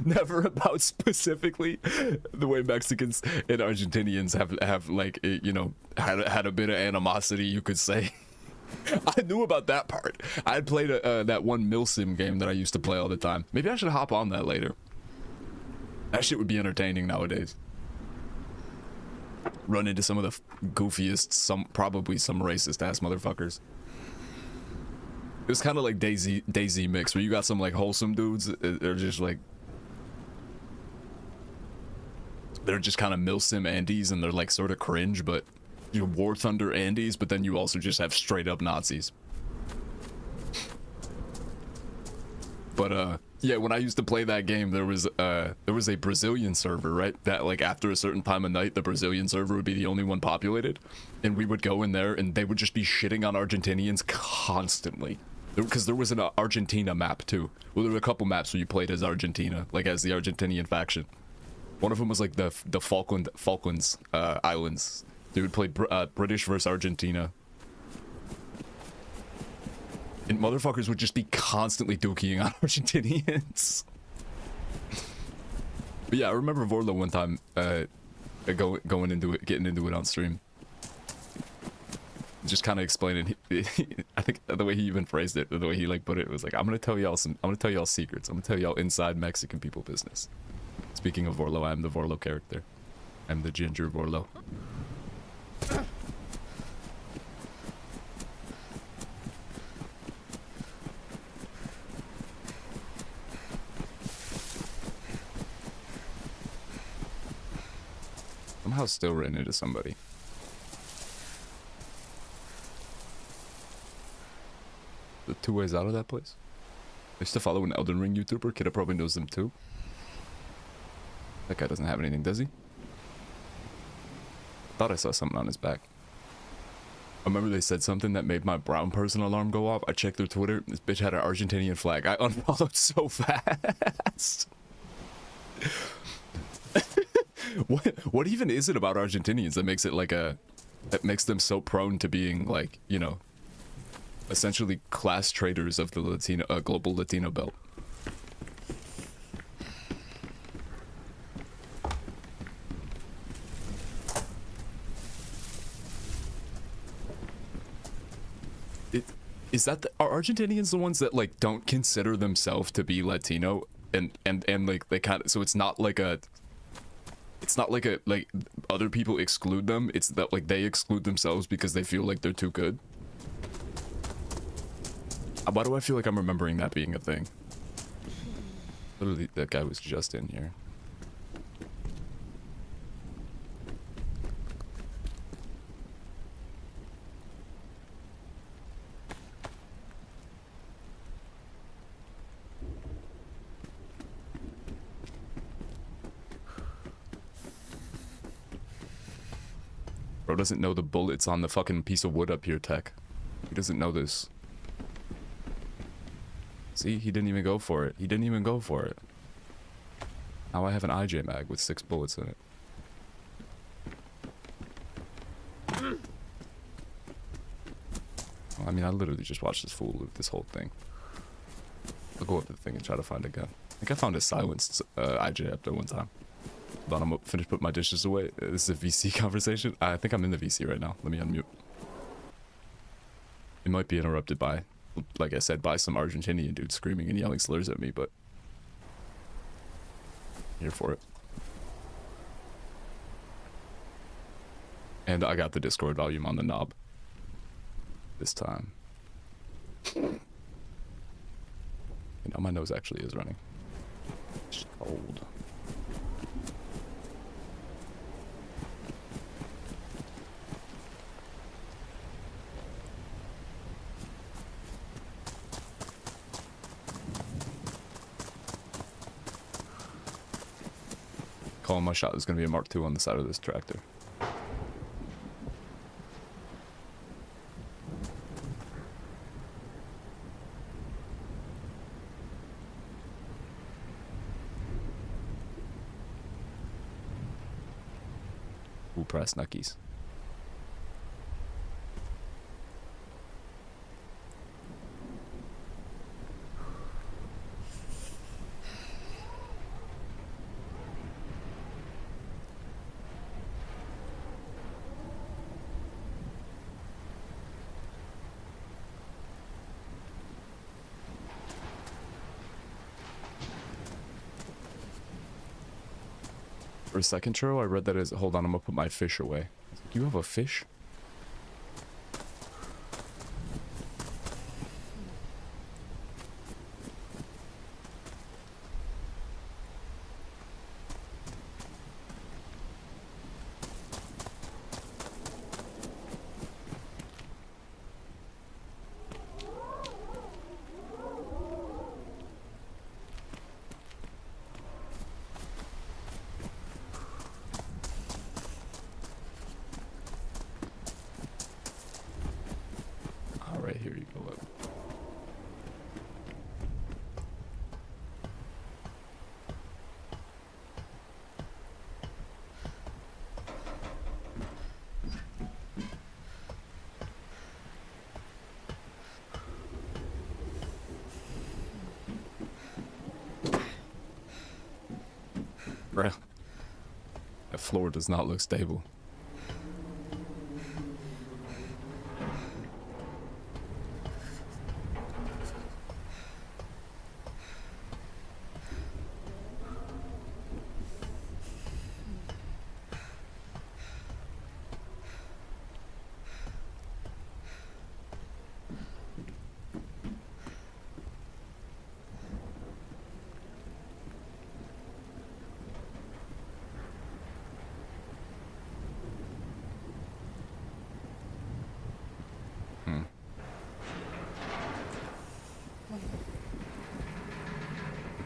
never about specifically the way Mexicans and Argentinians have like you know had a bit of animosity, you could say. I knew about that part. I had played that one Milsim game that I used to play all the time. Maybe I should hop on that later. That shit would be entertaining nowadays. Run into some of the goofiest, probably some racist ass motherfuckers. It was kind of like DayZ mix, where you got some like wholesome dudes. They're just like, they're just kind of Milsim Andes, and they're like sort of cringe, but you War Thunder Andes. But then you also just have straight up Nazis. But yeah, when I used to play that game, there was a Brazilian server, right? That like after a certain time of night, the Brazilian server would be the only one populated, and we would go in there, and they would just be shitting on Argentinians constantly, because there was an Argentina map too. Well, there were a couple maps where you played as Argentina, like as the Argentinian faction. One of them was like the Falklands Islands. Dude played British versus Argentina. And motherfuckers would just be constantly dookie on Argentinians. But yeah, I remember Vorlo one time going into it, getting into it on stream. Just kind of explaining. I think the way he even phrased it, the way he like put it, was like, I'm gonna tell y'all secrets. I'm gonna tell y'all inside Mexican people business. Speaking of Vorlo, I'm the Vorlo character. I'm the ginger Vorlo. Somehow still ran into somebody. The 2 ways out of that place? I used to follow an Elden Ring YouTuber. Kidda probably knows them too. That guy doesn't have anything, does he? Thought I saw something on his back. I remember they said something that made my brown person alarm go off. I checked their Twitter. This bitch had an Argentinian flag. I unfollowed so fast. What even is it about Argentinians that makes it like that makes them so prone to being like, you know, essentially class traders of the Latino global Latino belt? Is that are Argentinians the ones that like don't consider themselves to be Latino and like they kind of, so it's not like a like other people exclude them, it's that like they exclude themselves because they feel like they're too good? Why do I feel like I'm remembering that being a thing? Literally, that guy was just in here. Bro doesn't know the bullets on the fucking piece of wood up here, Tech. He doesn't know this. See, he didn't even go for it. He didn't even go for it. Now I have an IJ mag with 6 bullets in it. Well, I mean, I literally just watched this fool loot this whole thing. I'll go up to the thing and try to find a gun. I think I found a silenced IJ up there one time. Hold on, I'm gonna finish putting my dishes away. This is a VC conversation. I think I'm in the VC right now. Let me unmute. It might be interrupted by, like I said, by some Argentinian dude screaming and yelling slurs at me, but here for it. And I got the Discord volume on the knob this time. You know, my nose actually is running. It's cold. Calling my shot, there's gonna be a Mark II on the side of this tractor. Ooh, press Nuckies. For a second, Churro, I read that as, hold on, I'm gonna put my fish away. You have a fish? Alright, here you go. Bruh. That floor does not look stable.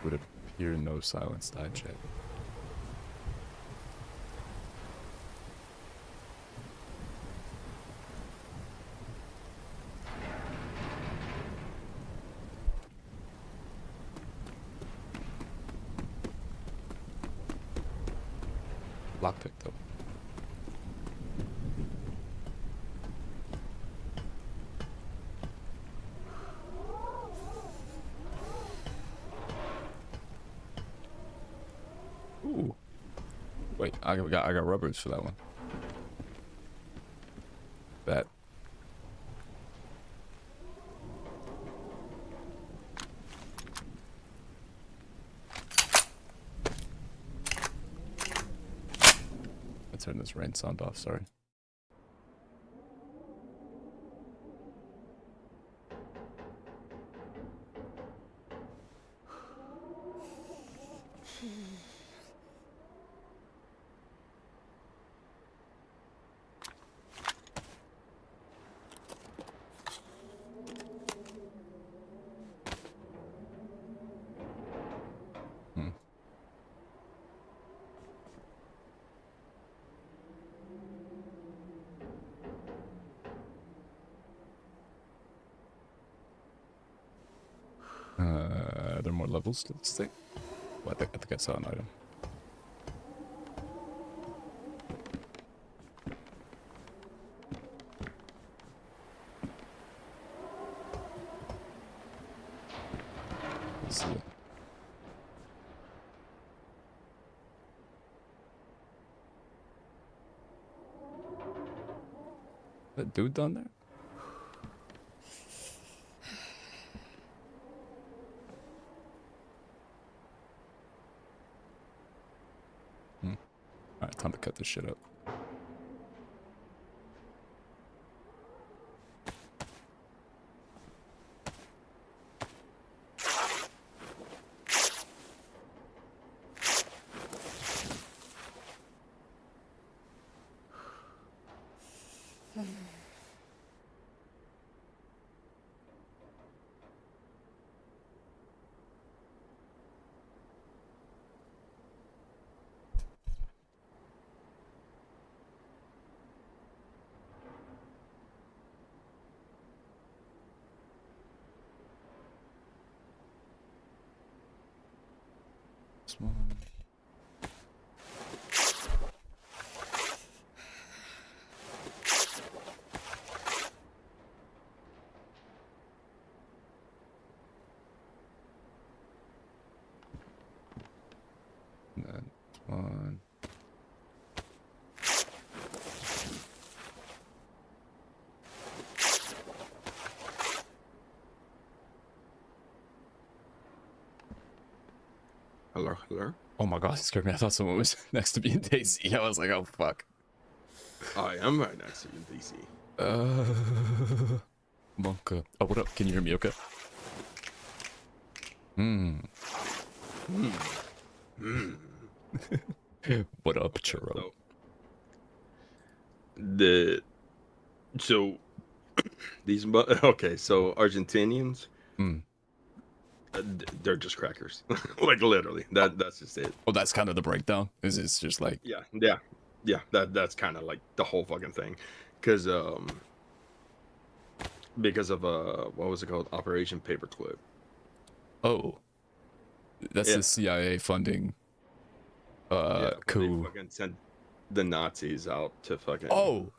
Would appear no silence died check. Lockpick though. Ooh. Wait, I got rubbers for that one. Bet. I turned this rain sound off, sorry. Are there more levels to this thing? Well, I think I saw an item. Let's see it. That dude down there? Alright, time to cut this shit up. This one. And then one. Hello, hello. Oh my god, it scared me. I thought someone was next to me in Daisy. I was like, oh fuck. I am right next to you, DC. Monka. Oh, what up? Can you hear me okay? What up, churro? So okay, so Argentinians, they're just crackers. Like literally. That's just it. Oh, that's kind of the breakdown. Is it's just like Yeah. That's kind of like the whole fucking thing, because of what was it called? Operation Paperclip. oh, that's the CIA funding When coup. they fucking sent the Nazis out to fucking Oh,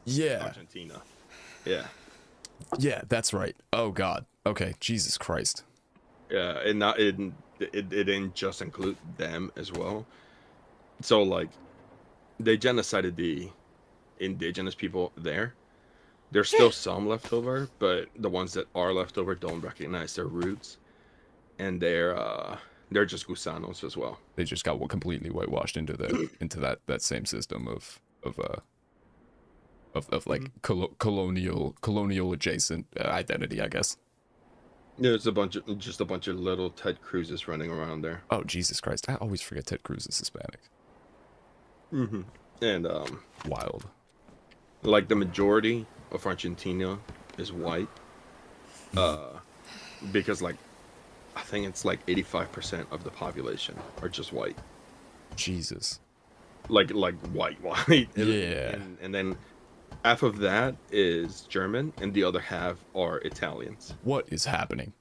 yeah, Argentina. Yeah. yeah, that's right. Oh god. Okay, Jesus Christ. Yeah, and not it didn't just include them as well. So like, they genocided the indigenous people there. There's still some left over, but the ones that are left over don't recognize their roots, and they're just gusanos as well. They just got completely whitewashed into the into that same system of like colonial adjacent identity, I guess. There's a bunch of little Ted Cruzes running around there. Oh Jesus Christ! I always forget Ted Cruz is Hispanic. And Wild. like the majority of Argentina is white, because like I think it's like 85% of the population are just white. Jesus. Like white. Yeah. And then half of that is German, and the other half are Italians What is happening?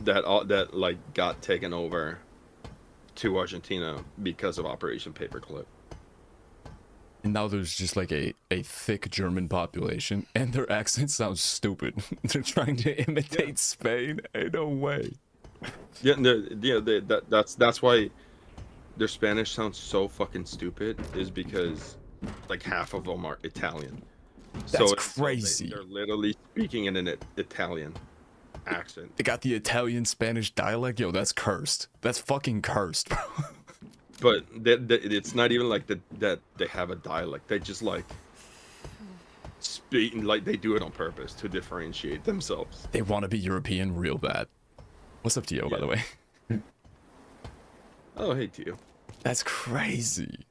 that like got taken over to Argentina because of Operation Paperclip. And now there's just like a thick German population, and their accent sounds stupid. They're trying to imitate Spain. Ain't no way. Yeah, that's why their Spanish sounds so fucking stupid. Is because like half of them are Italian. That's So crazy. they're literally speaking in an Italian accent. They got the Italian Spanish dialect. Yo, that's cursed. That's fucking cursed, bro. But it's not even like that they have a dialect. They just like speak like they do it on purpose to differentiate themselves. They want to be European real bad. What's up, Tio, by the way? Oh, hey, Tio. That's crazy.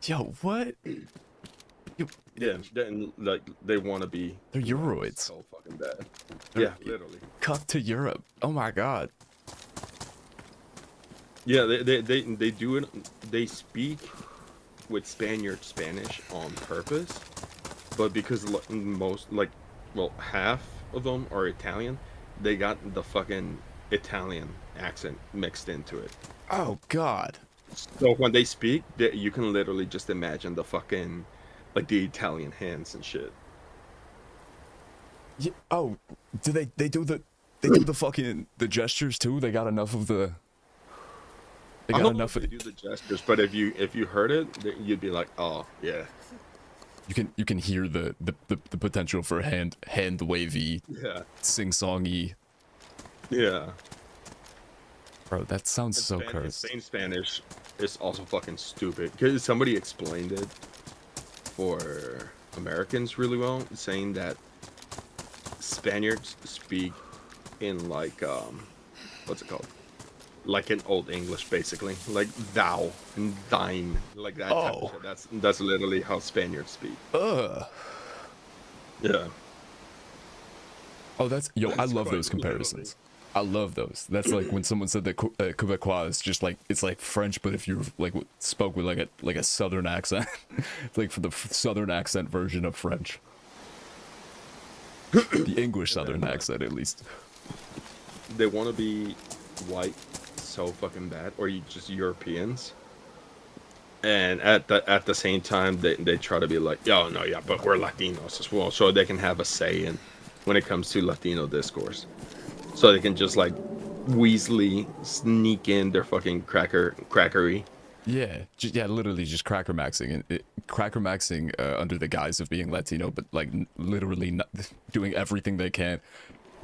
Yo, what? Yeah, then like they want to be. They're Euroids. So fucking bad. They're Yeah, literally. Cut to Europe. Oh my god. Yeah, they do it. They speak with Spaniard Spanish on purpose, but because half of them are Italian, they got the fucking Italian accent mixed into it. Oh god. So when they speak, you can literally just imagine the fucking like the Italian hands and shit. Yeah, oh, do they do the fucking the gestures too? They got enough of the. They got enough of they do the gestures, but if you heard it, you'd be like, oh yeah. You can hear the potential for hand wavy, sing-songy. Yeah. Bro, that sounds so cursed. Spain Spanish is also fucking stupid because somebody explained it for Americans really well, saying that Spaniards speak in like what's it called? Like in Old English, basically, like thou and thine, like that. Type of shit. That's literally how Spaniards speak. Yeah. Oh, that's I love those comparisons. I love those. That's like when someone said that Quebecois is just like it's like French, but if you like spoke with like a southern accent, it's like for the southern accent version of French, the English southern accent at least. They want to be white so fucking bad, or you just Europeans, and at the same time they try to be like, oh no, yeah, but we're Latinos as well, so they can have a say in when it comes to Latino discourse. So they can just like weaselly sneak in their fucking crackery. Yeah, literally just cracker maxing under the guise of being Latino, but like literally not doing everything they can.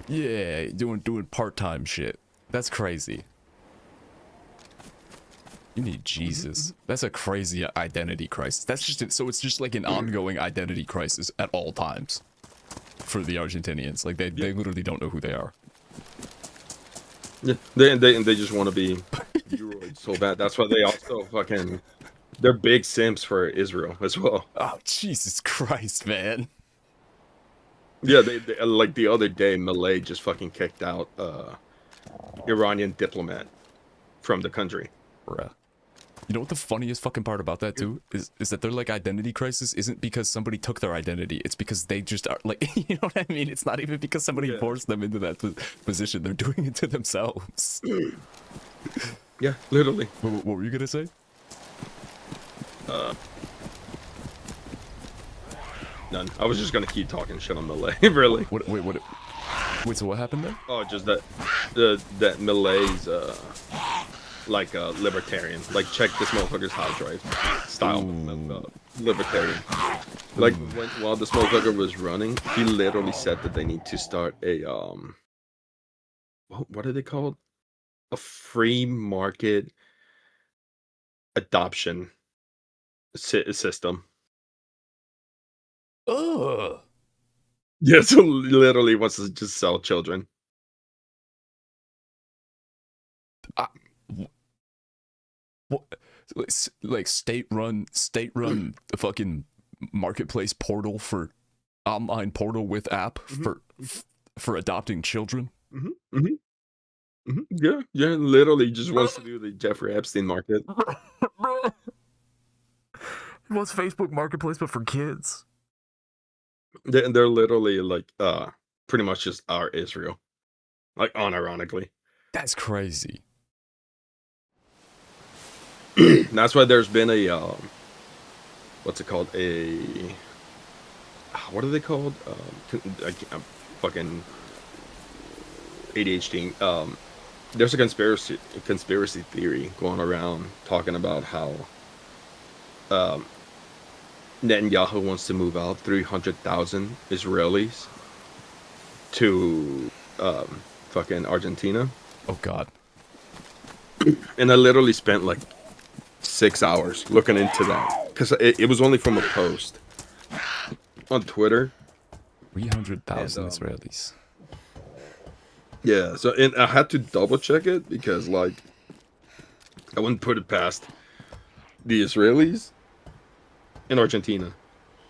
Yeah, doing part-time shit. That's crazy. You need Jesus. That's a crazy identity crisis. That's just so it's just like an ongoing identity crisis at all times for the Argentinians. Like they literally don't know who they are. Yeah, they just want to be Euroids so bad. That's why they also fucking they're big simps for Israel as well. Oh Jesus Christ, man. Yeah, they like the other day, Malay just fucking kicked out Iranian diplomat from the country. Bruh. You know what the funniest fucking part about that too is that their like identity crisis isn't because somebody took their identity. It's because they just are like, you know what I mean? It's not even because somebody forced them into that position. They're doing it to themselves. Yeah, literally. What were you gonna say? None. I was just gonna keep talking shit on Malay. Really. Wait, so what happened there? Oh, just that that Malay's like a libertarian. Like, check this motherfucker's hard drive style. Libertarian. Like while this motherfucker was running, he literally said that they need to start a what are they called? A free market adoption system. Ugh. Yeah, so literally wants to just sell children. What? Like state-run the fucking marketplace portal for online portal with app for adopting children. Yeah, literally just wants to do the Jeffrey Epstein market. What's Facebook Marketplace but for kids? They're literally like pretty much just our Israel, like unironically. That's crazy. That's why there's been a what's it called? What are they called? I'm fucking ADHD. There's a conspiracy theory going around talking about how Netanyahu wants to move out 300,000 Israelis to fucking Argentina. Oh God. And I literally spent like 6 hours looking into that because it was only from a post on Twitter. 300,000 And, Israelis. Yeah, so and I had to double check it because like I wouldn't put it past the Israelis in Argentina.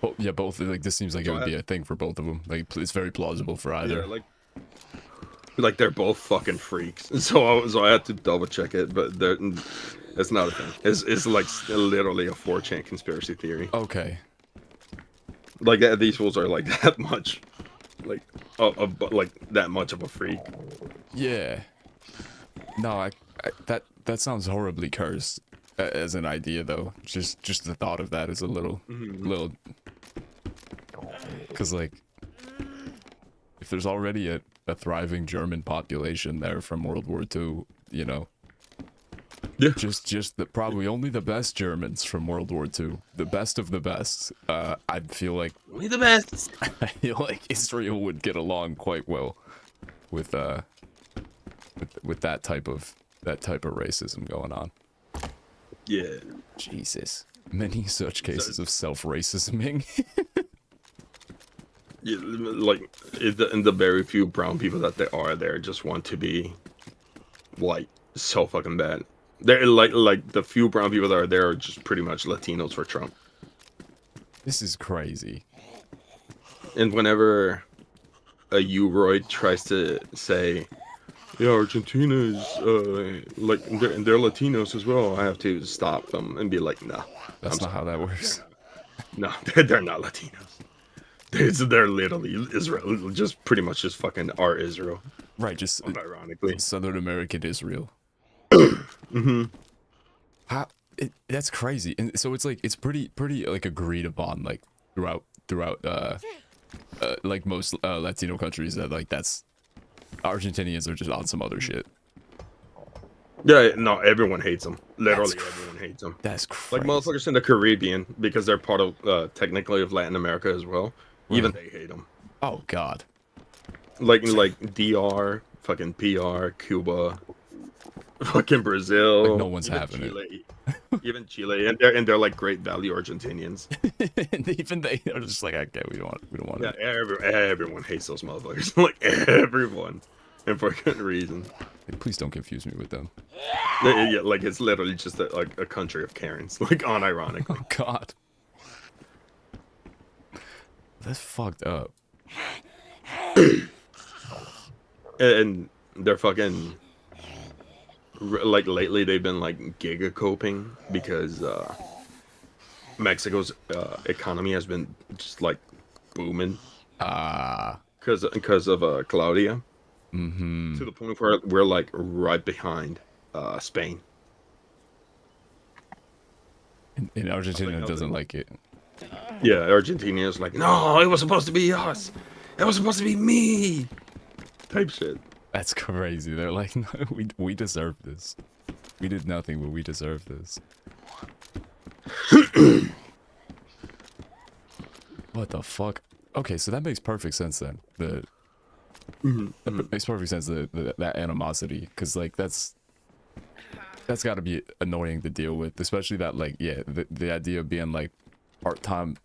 Oh, yeah, both. Like this seems like it would be a thing for both of them. Like it's very plausible for either. Yeah, like they're both fucking freaks. So I had to double check it, but that's not a thing. It's like literally a 4chan conspiracy theory. Okay. Like these fools are like that much, like like that much of a freak. Yeah. No, I that sounds horribly cursed as an idea though. Just the thought of that is a little because like if there's already a thriving German population there from World War II, you know. Yeah. Just probably only the best Germans from World War II, the best of the best. I feel like Only the best. I feel like Israel would get along quite well with that type of racism going on. Yeah. Jesus, many such cases of self-racisming. Yeah, like and the very few brown people that there are there just want to be white so fucking bad. They're like the few brown people that are there are just pretty much Latinos for Trump. This is crazy. And whenever a Uroid tries to say, yeah, Argentina is like they're Latinos as well, I have to stop them and be like, no, That's not how that works. no, they're not Latinos. They're literally Israel, just pretty much just fucking our Israel. Right, just Ironically, Southern American Israel. How that's crazy. And so it's like it's pretty like agreed upon like throughout like most Latino countries that like that's Argentinians are just on some other shit. yeah, no, everyone hates them. Literally, everyone hates them. That's crazy. Like motherfuckers in the Caribbean because they're part of technically of Latin America as well. Even they hate them. Oh God. Like DR, fucking PR, Cuba, fucking Brazil. Like no one's even having Chile, even Chile, and they're like great value Argentinians. And even they are just like, okay, we don't want Yeah, it. everyone hates those motherfuckers. Like everyone, and for good reason. Like, please don't confuse me with them. Yeah, like it's literally just like a country of Karens, like unironically. Oh God. That's fucked up. And they're fucking like lately they've been like giga coping because Mexico's economy has been just like booming because of Claudia. To the point where we're like right behind Spain. And Argentina doesn't like it. Yeah, Argentina is like, no, it was supposed to be us. It was supposed to be me. Type shit. That's crazy. They're like, no, we deserve this. We did nothing, but we deserve this. What the fuck? Okay, so that makes perfect sense then. That makes perfect sense. That animosity, because like that's got to be annoying to deal with, especially that like the idea of being like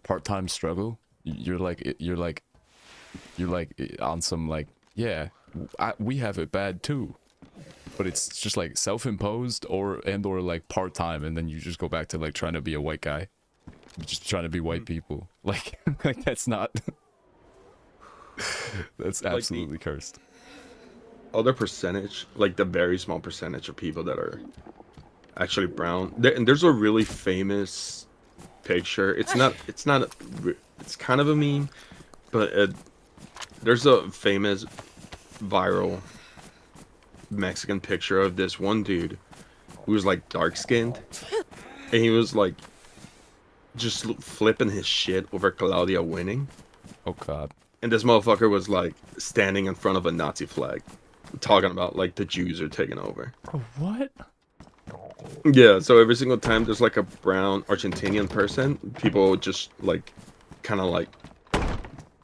part-time struggle. You're like on some like we have it bad too, but it's just like self-imposed or like part-time, and then you just go back to like trying to be a white guy, just trying to be white people. Like like that's not that's absolutely cursed. Other percentage, like the very small percentage of people that are actually brown. And there's a really famous picture. It's kind of a meme, but there's a famous viral Mexican picture of this one dude who was like dark skinned, and he was like just flipping his shit over Claudia winning. Oh god. And this motherfucker was like standing in front of a Nazi flag, talking about like the Jews are taking over. Bro, what? Yeah, so every single time there's like a brown Argentinian person, people just like kind of like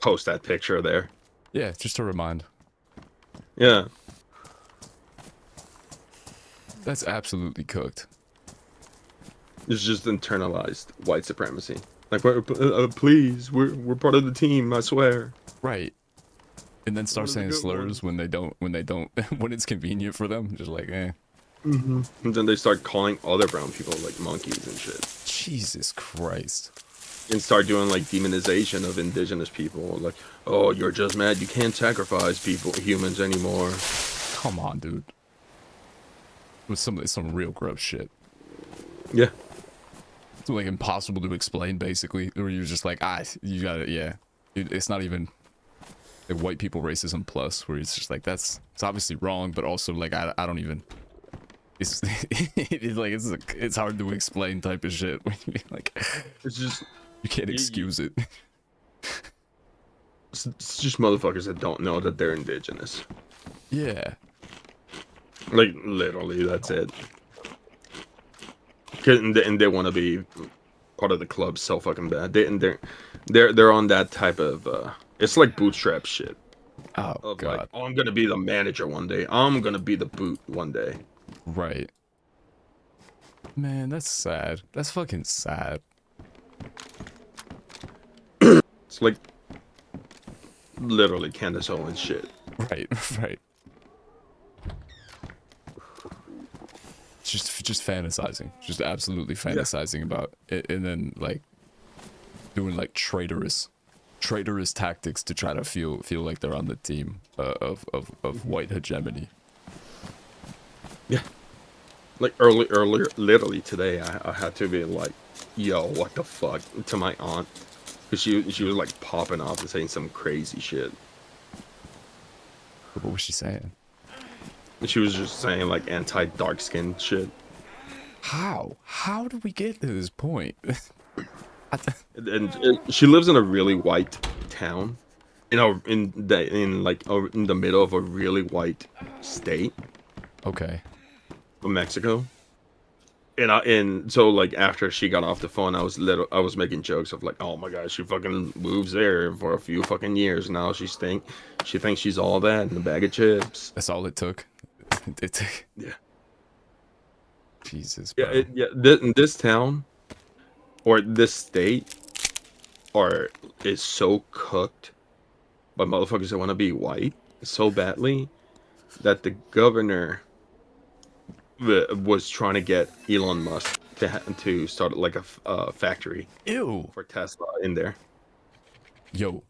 post that picture there. Yeah, just to remind. Yeah. That's absolutely cooked. It's just internalized white supremacy. Like, please, we're part of the team. I swear. Right. And then start One of the saying good slurs ones. when they don't when it's convenient for them. Just like, eh. And then they start calling other brown people like monkeys and shit, Jesus Christ. and start doing like demonization of indigenous people. Like, oh, you're just mad you can't sacrifice humans anymore. Come on, dude. With some real gross shit. Yeah. It's like impossible to explain, basically. Or you're just like, you got it, yeah. It's not even like white people racism plus, where it's just like it's obviously wrong, but also like I don't even. It's it's hard to explain type of shit. Like, It's just you can't excuse it. it's just motherfuckers that don't know that they're indigenous. Yeah. Like, literally, that's it. And they want to be part of the club so fucking bad. They're on that type of it's like bootstrap shit. Oh Of god. like, oh, I'm gonna be the manager one day. I'm gonna be the boot one day. Right. Man, that's sad. That's fucking sad. It's like literally Candace Owens shit. Right, right. Just fantasizing. Just absolutely fantasizing about it, and then like doing like traitorous tactics to try to feel like they're on the team of white hegemony. Yeah. Like earlier, literally today, I had to be like, "Yo, what the fuck?" to my aunt, because she was like popping off and saying some crazy shit. What was she saying? And she was just saying like anti-dark skin shit. How did we get to this point? And she lives in a really white town, in the middle of a really white state Okay. of Mexico. And so like after she got off the phone, I was making jokes of like, oh my god, she fucking moves there for a few fucking years now. She thinks she's all that in a bag of chips. That's all it took. It took. Yeah. Jesus. Bro. In this town or this state is so cooked by motherfuckers that want to be white so badly that the governor was trying to get Elon Musk to start like a factory Ew. for Tesla in there. Yo,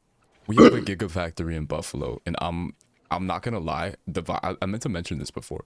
we have a gigafactory in Buffalo, and I'm not gonna lie. I meant to mention this before.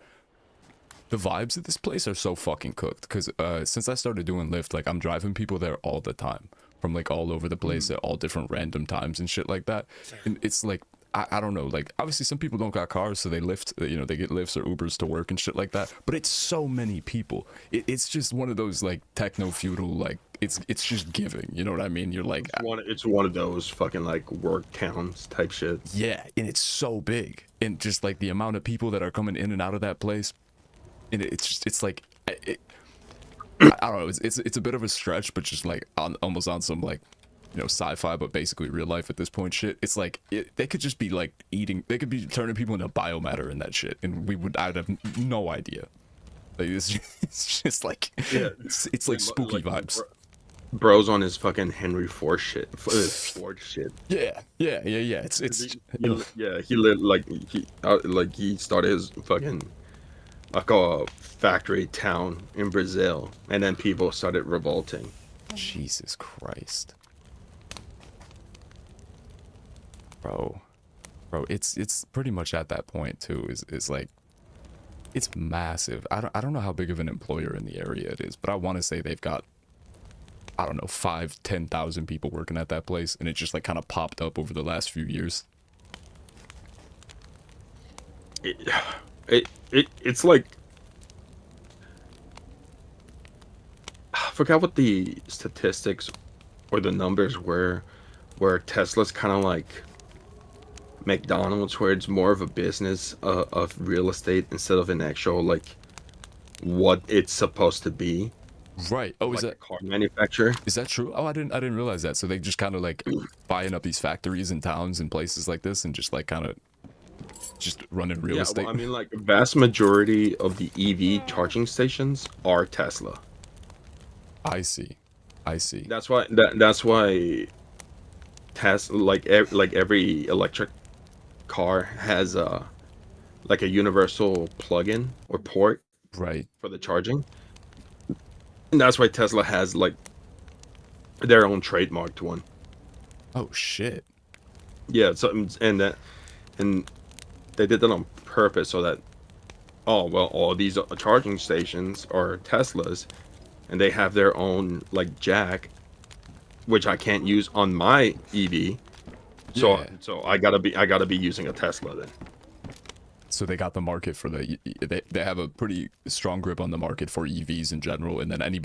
The vibes of this place are so fucking cooked. Cause since I started doing Lyft, like I'm driving people there all the time, from like all over the place at all different random times and shit like that. And it's like I don't know. Like obviously some people don't got cars, so they Lyft. They get Lyfts or Ubers to work and shit like that. But it's so many people. It's just one of those like techno feudal like. It's just giving. You know what I mean? You're like It's one of those fucking like work towns type shit. yeah, and it's so big, and just like the amount of people that are coming in and out of that place, and it's like I don't know, it's a bit of a stretch, but just like almost on some like sci-fi, but basically real life at this point shit. It's like they could just be like they could be turning people into biomatter and that shit, and I'd have no idea. Like it's just like it's like spooky vibes. Bro's on his fucking Henry Ford shit. Ford shit. Yeah. It's He lived like he started his fucking like a factory town in Brazil, and then people started revolting. Jesus Christ. Bro, it's pretty much at that point too. Is like, it's massive. I don't know how big of an employer in the area it is, but I want to say they've got, I don't know, 5,000-10,000 people working at that place, and it just like kind of popped up over the last few years. It's like forgot what the statistics or the numbers were, where Tesla's kind of like McDonald's, where it's more of a business of real estate instead of an actual like what it's supposed to be. Right. Oh, like a car manufacturer. is that true? Oh, I didn't realize that. So they just kind of like buying up these factories in towns and places like this, and just like kind of just running real estate. Well, I mean, like vast majority of the EV charging stations are Tesla. I see. That's why Tesla, like every electric car has a like a universal plug-in or port Right. for the charging. And that's why Tesla has like their own trademarked one. Oh shit. Yeah, so and they did that on purpose so that all these charging stations are Teslas, and they have their own like jack, which I can't use on my EV. So Yeah. so I gotta be using a Tesla then. So they got the market for they have a pretty strong grip on the market for EVs in general, and then any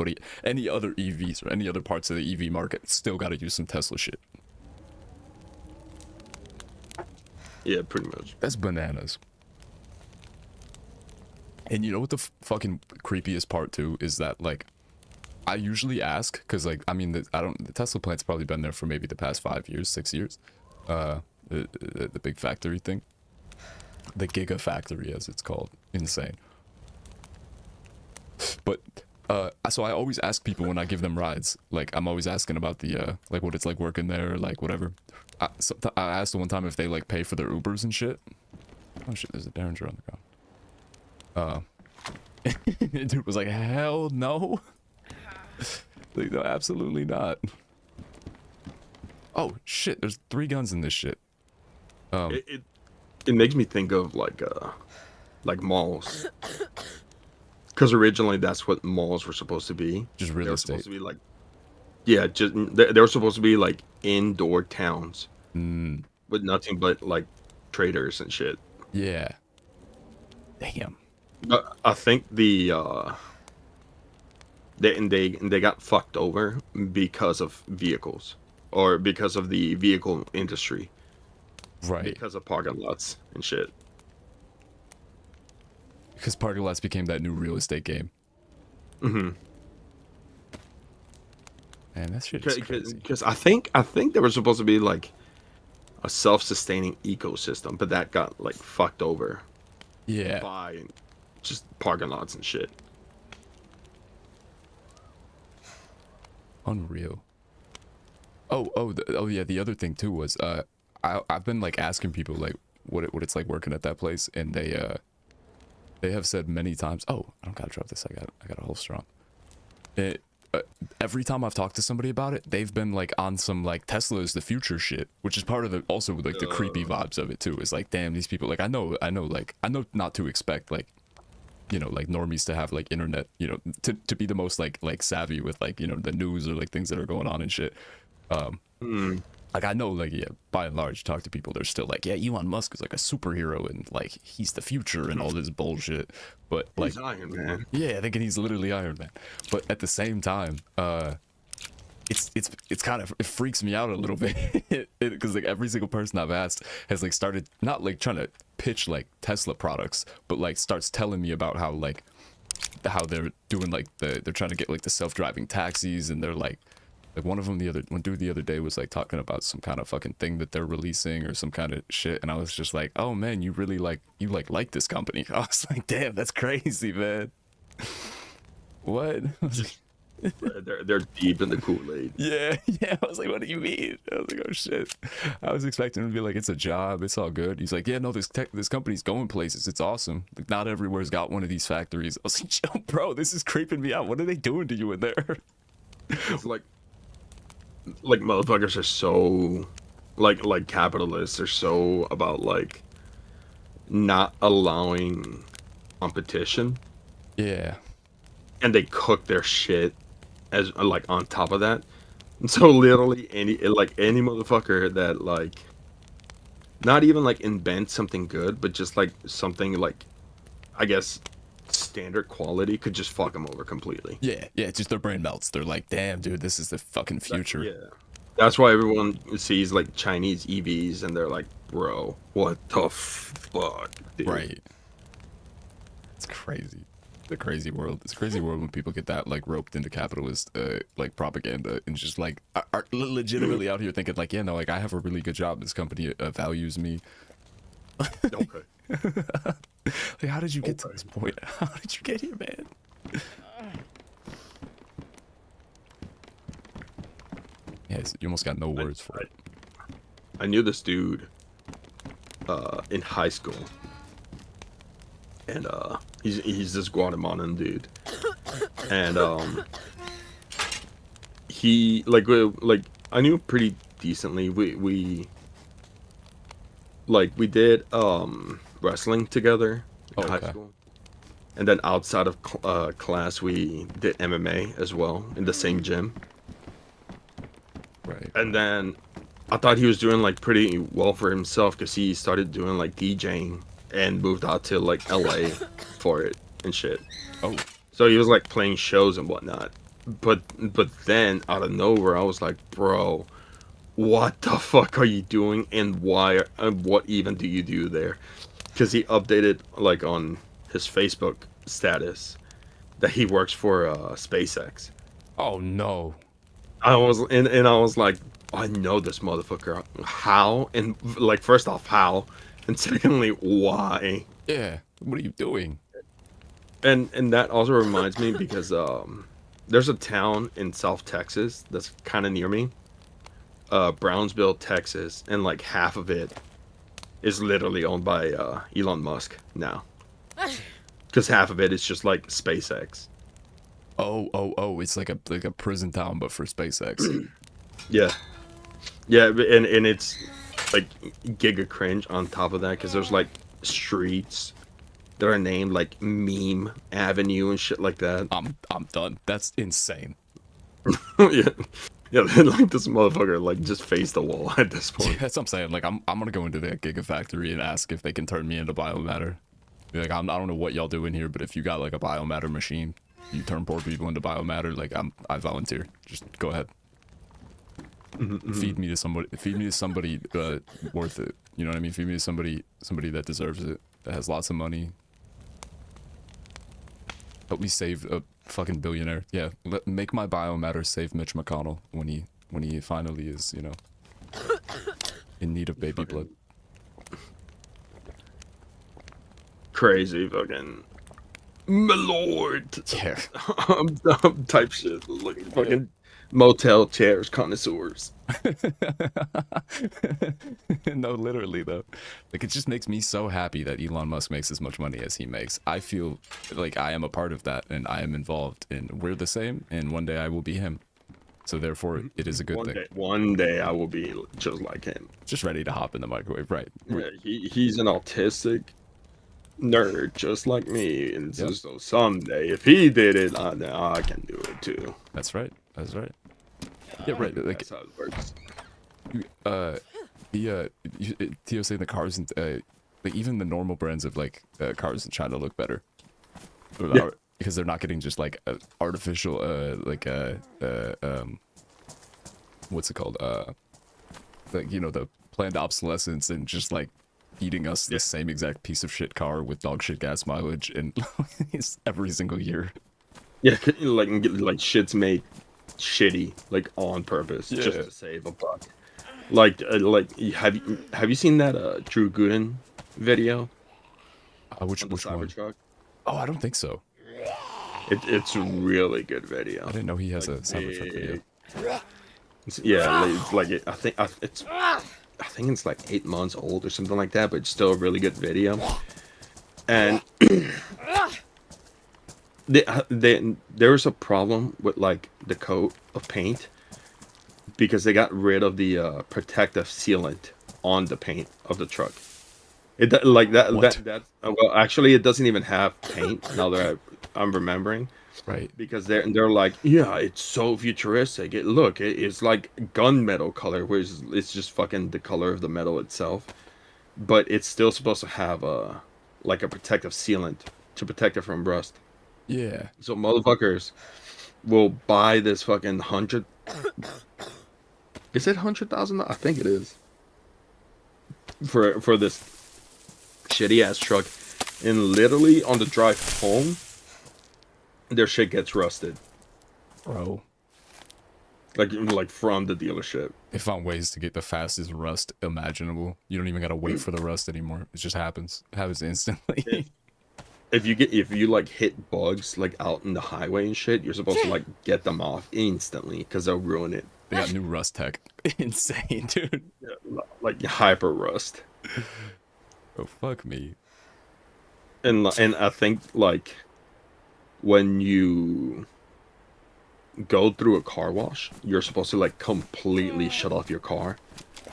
other EVs or any other parts of the EV market still got to use some Tesla shit. Yeah, pretty much. That's bananas. And you know what the fucking creepiest part too is that like I usually ask because like I mean the Tesla plant's probably been there for maybe the past 5 years, 6 years, the big factory thing. The Gigafactory, as it's called. Insane. But so I always ask people when I give them rides, like I'm always asking about the like what it's like working there, like whatever. I asked them one time if they like pay for their Ubers and shit. Oh shit, there's a Derringer on the ground. Dude was like, hell no. Like, no, absolutely not. Oh shit, there's 3 guns in this shit. It makes me think of like malls, because originally that's what malls were supposed to be. Just real They were estate. supposed to be like, yeah, just they were supposed to be like indoor towns with nothing but like traders and shit. Yeah. Damn. But I think they got fucked over because of vehicles, or because of the vehicle industry. Right. Because of parking lots and shit. Because parking lots became that new real estate game. Mm-hmm. Man, that shit is crazy. Because I think there was supposed to be like a self-sustaining ecosystem, but that got like fucked over Yeah. by just parking lots and shit. Unreal. Oh yeah. The other thing too was I've been like asking people like what it's like working at that place, and they have said many times. Oh, I don't gotta drop this. I got a holster on. Every time I've talked to somebody about it, they've been like on some like Tesla is the future shit, which is part of the also like the creepy vibes of it too. It's like, damn, these people, like I know not to expect like, you know, like normies to have like internet, you know, to be the most like savvy with like, you know, the news or like things that are going on and shit. Like I know, like, yeah, by and large, talk to people, they're still like, yeah, Elon Musk is like a superhero and like he's the future and all this bullshit. But like, He's Iron Man. yeah, thinking he's literally Iron Man. But at the same time, it's kind of, it freaks me out a little bit because like every single person I've asked has like started not like trying to pitch like Tesla products, but like starts telling me about how like how they're doing like they're trying to get like the self-driving taxis, and they're like one of them one dude the other day was like talking about some kind of fucking thing that they're releasing or some kind of shit, and I was just like, oh man, you really like this company. I was like, damn, that's crazy, man. What? They're deep in the Kool-Aid. Yeah, I was like, what do you mean? I was like, oh shit. I was expecting him to be like, it's a job, it's all good. He's like, yeah, no, this company's going places, it's awesome. Like, not everywhere's got one of these factories. I was like, yo, bro, this is creeping me out. What are they doing to you in there? It's like motherfuckers are so like capitalists are so about like not allowing competition, Yeah. and they cook their shit as like on top of that. And so literally any motherfucker that like not even like invent something good, but just like something like, I guess, standard quality could just fuck them over completely. Yeah, just their brain melts. They're like, damn, dude, this is the fucking future. Yeah. That's why everyone sees like Chinese EVs and they're like, bro, what the fuck, dude? Right. It's crazy. The crazy world. It's a crazy world when people get that like roped into capitalist like propaganda and just like are legitimately out here thinking like, yeah, no, like I have a really good job. This company values me. Okay. Like, how did you get to this point? How did you get here, man? Yes, you almost got no words for it. I knew this dude in high school. And he's this Guatemalan dude. And he like I knew him pretty decently. We did wrestling together in high school. And then outside of class we did MMA as well in the same gym. Right. And then I thought he was doing like pretty well for himself because he started doing like DJing and moved out to like LA for it and shit. Oh. So he was like playing shows and whatnot. But then out of nowhere I was like, bro, what the fuck are you doing and why and what even do you do there? Because he updated like on his Facebook status that he works for SpaceX. Oh no. I was like, I know this motherfucker. How? And like, first off, how? And secondly, why? Yeah. What are you doing? And that also reminds me because there's a town in South Texas that's kind of near me, Brownsville, Texas, and like half of it is literally owned by Elon Musk now, because half of it is just like SpaceX. Oh! It's like a prison town, but for SpaceX. Yeah, and it's like giga cringe on top of that because there's like streets that are named like Meme Avenue and shit like that. I'm done. That's insane. yeah, like this motherfucker like just faced the wall at this point. Yeah, that's what I'm saying. Like I'm gonna go into that gigafactory and ask if they can turn me into biomatter. Be like, I don't know what y'all do in here, but if you got like a biomatter machine, you turn poor people into biomatter. Like I volunteer. Just go ahead. Feed me to somebody. Feed me to somebody worth it. You know what I mean? Feed me to somebody that deserves it. That has lots of money. Help me save a fucking billionaire. Yeah, make my biomatter save Mitch McConnell when he finally is, you know, in need of baby blood. Crazy fucking my lord. Yeah. Type shit. Like fucking motel chairs connoisseurs. No, literally though. Like it just makes me so happy that Elon Musk makes as much money as he makes. I feel like I am a part of that and I am involved and we're the same and one day I will be him. So therefore it is a good thing. One day I will be just like him. Just ready to hop in the microwave, right? Yeah, he's an autistic nerd just like me, and so someday if he did it, I can do it too. That's right. Yeah, right. Like that's how it works. Tio saying the cars and like even the normal brands of like cars in China look better. Yeah. Because they're not getting just like artificial what's it called, like, you know, the planned obsolescence and just like eating us the same exact piece of shit car with dog shit gas mileage and every single year. Yeah, like shit's made shitty like on purpose just to save a buck. Like have you seen that Drew Gooden video? Which one? Oh, I don't think so. It's a really good video. I didn't know he has a Cybertruck video. I think it's like 8 months old or something like that, but it's still a really good video. And there was a problem with like the coat of paint because they got rid of the protective sealant on the paint of the truck. It like that well, actually it doesn't even have paint now that I'm remembering. Right. Because they're like, yeah, it's so futuristic. It's like gunmetal color, whereas it's just fucking the color of the metal itself. But it's still supposed to have a protective sealant to protect it from rust. Yeah. So motherfuckers will buy this fucking 100. Is it 100,000? I think it is. For this shitty ass truck, and literally on the drive home, their shit gets rusted. Bro. Like from the dealership. They found ways to get the fastest rust imaginable. You don't even gotta wait for the rust anymore. It just happens. It happens instantly. If you like hit bugs like out in the highway and shit, you're supposed to like get them off instantly because they'll ruin it. They got new rust tech. Insane, dude. Yeah, like hyper rust. Oh, fuck me. And I think like when you go through a car wash, you're supposed to like completely shut off your car,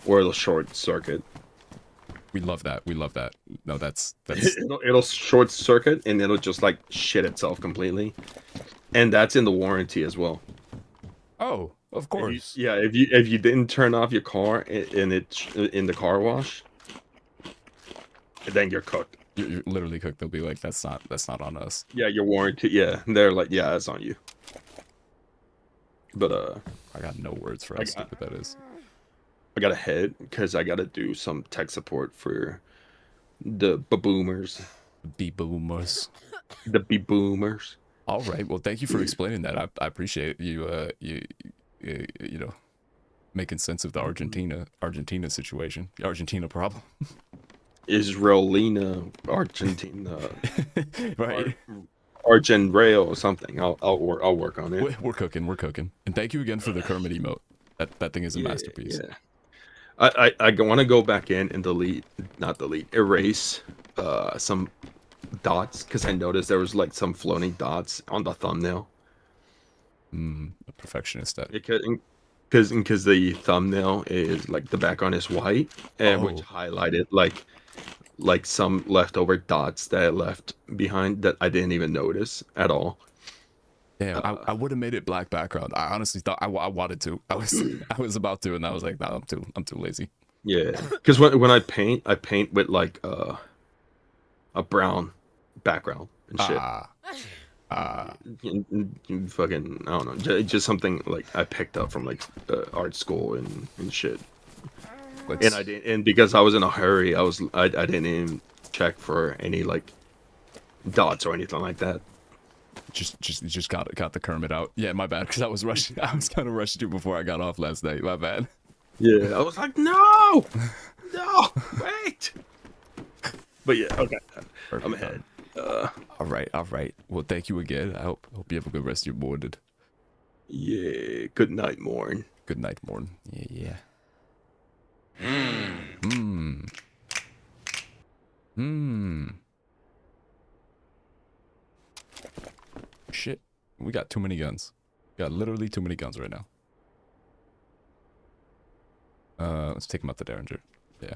or it'll short circuit. We love that. We love that. No, that's It'll short circuit and it'll just like shit itself completely, and that's in the warranty as well. Oh, of course. If you didn't turn off your car and it's in the car wash, then you're cooked. You're literally cooked. They'll be like, that's not on us. Yeah, your warranty. Yeah, they're like, yeah, it's on you. But I got no words for how stupid that is. I gotta head because I gotta do some tech support for the boomers. Be boomers. The boomers. All right. Well, thank you for explaining that. I appreciate you. You know, making sense of the Argentina situation, the Argentina problem. Israelina, Argentina, Right. Argenrail or something. I'll work on it. We're cooking. We're cooking. And thank you again for the Kermit emote. That thing is a masterpiece. Yeah. I want to go back in and erase some dots because I noticed there was like some floating dots on the thumbnail. A perfectionist. That. Because the thumbnail is like the background is white and which highlighted like some leftover dots that I left behind that I didn't even notice at all. Damn, I would have made it black background. I honestly thought I wanted to. I was about to, and I was like, nah, I'm too lazy. Yeah, because when I paint with like a brown background and shit. Fucking, I don't know, just something like I picked up from like art school and shit. And I didn't, and because I was in a hurry, I didn't even check for any like dots or anything like that. Just got the Kermit out. Yeah, my bad, because I was rushing. I was kind of rushed to before I got off last night. My bad. Yeah, I was like, no, wait. But yeah, okay, Perfect. I'm ahead. All right. Well, thank you again. I hope you have a good rest of your morning. Yeah, good night, Morn. Good night, morning. Yeah. Shit, we got too many guns. We got literally too many guns right now. Let's take them out the Derringer. Yeah.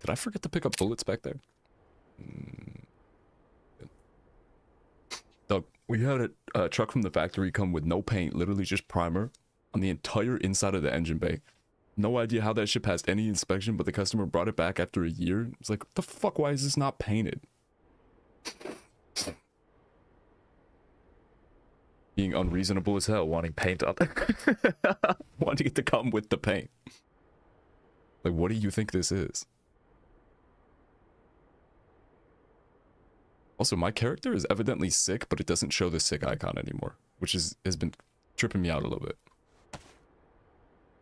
Did I forget to pick up bullets back there? Doug, we had a truck from the factory come with no paint, literally just primer, on the entire inside of the engine bay. No idea how that shit passed any inspection, but the customer brought it back after a year. It's like, what the fuck, why is this not painted? Being unreasonable as hell, wanting paint on wanting it to come with the paint. Like, what do you think this is? Also, my character is evidently sick, but it doesn't show the sick icon anymore, which has been tripping me out a little bit.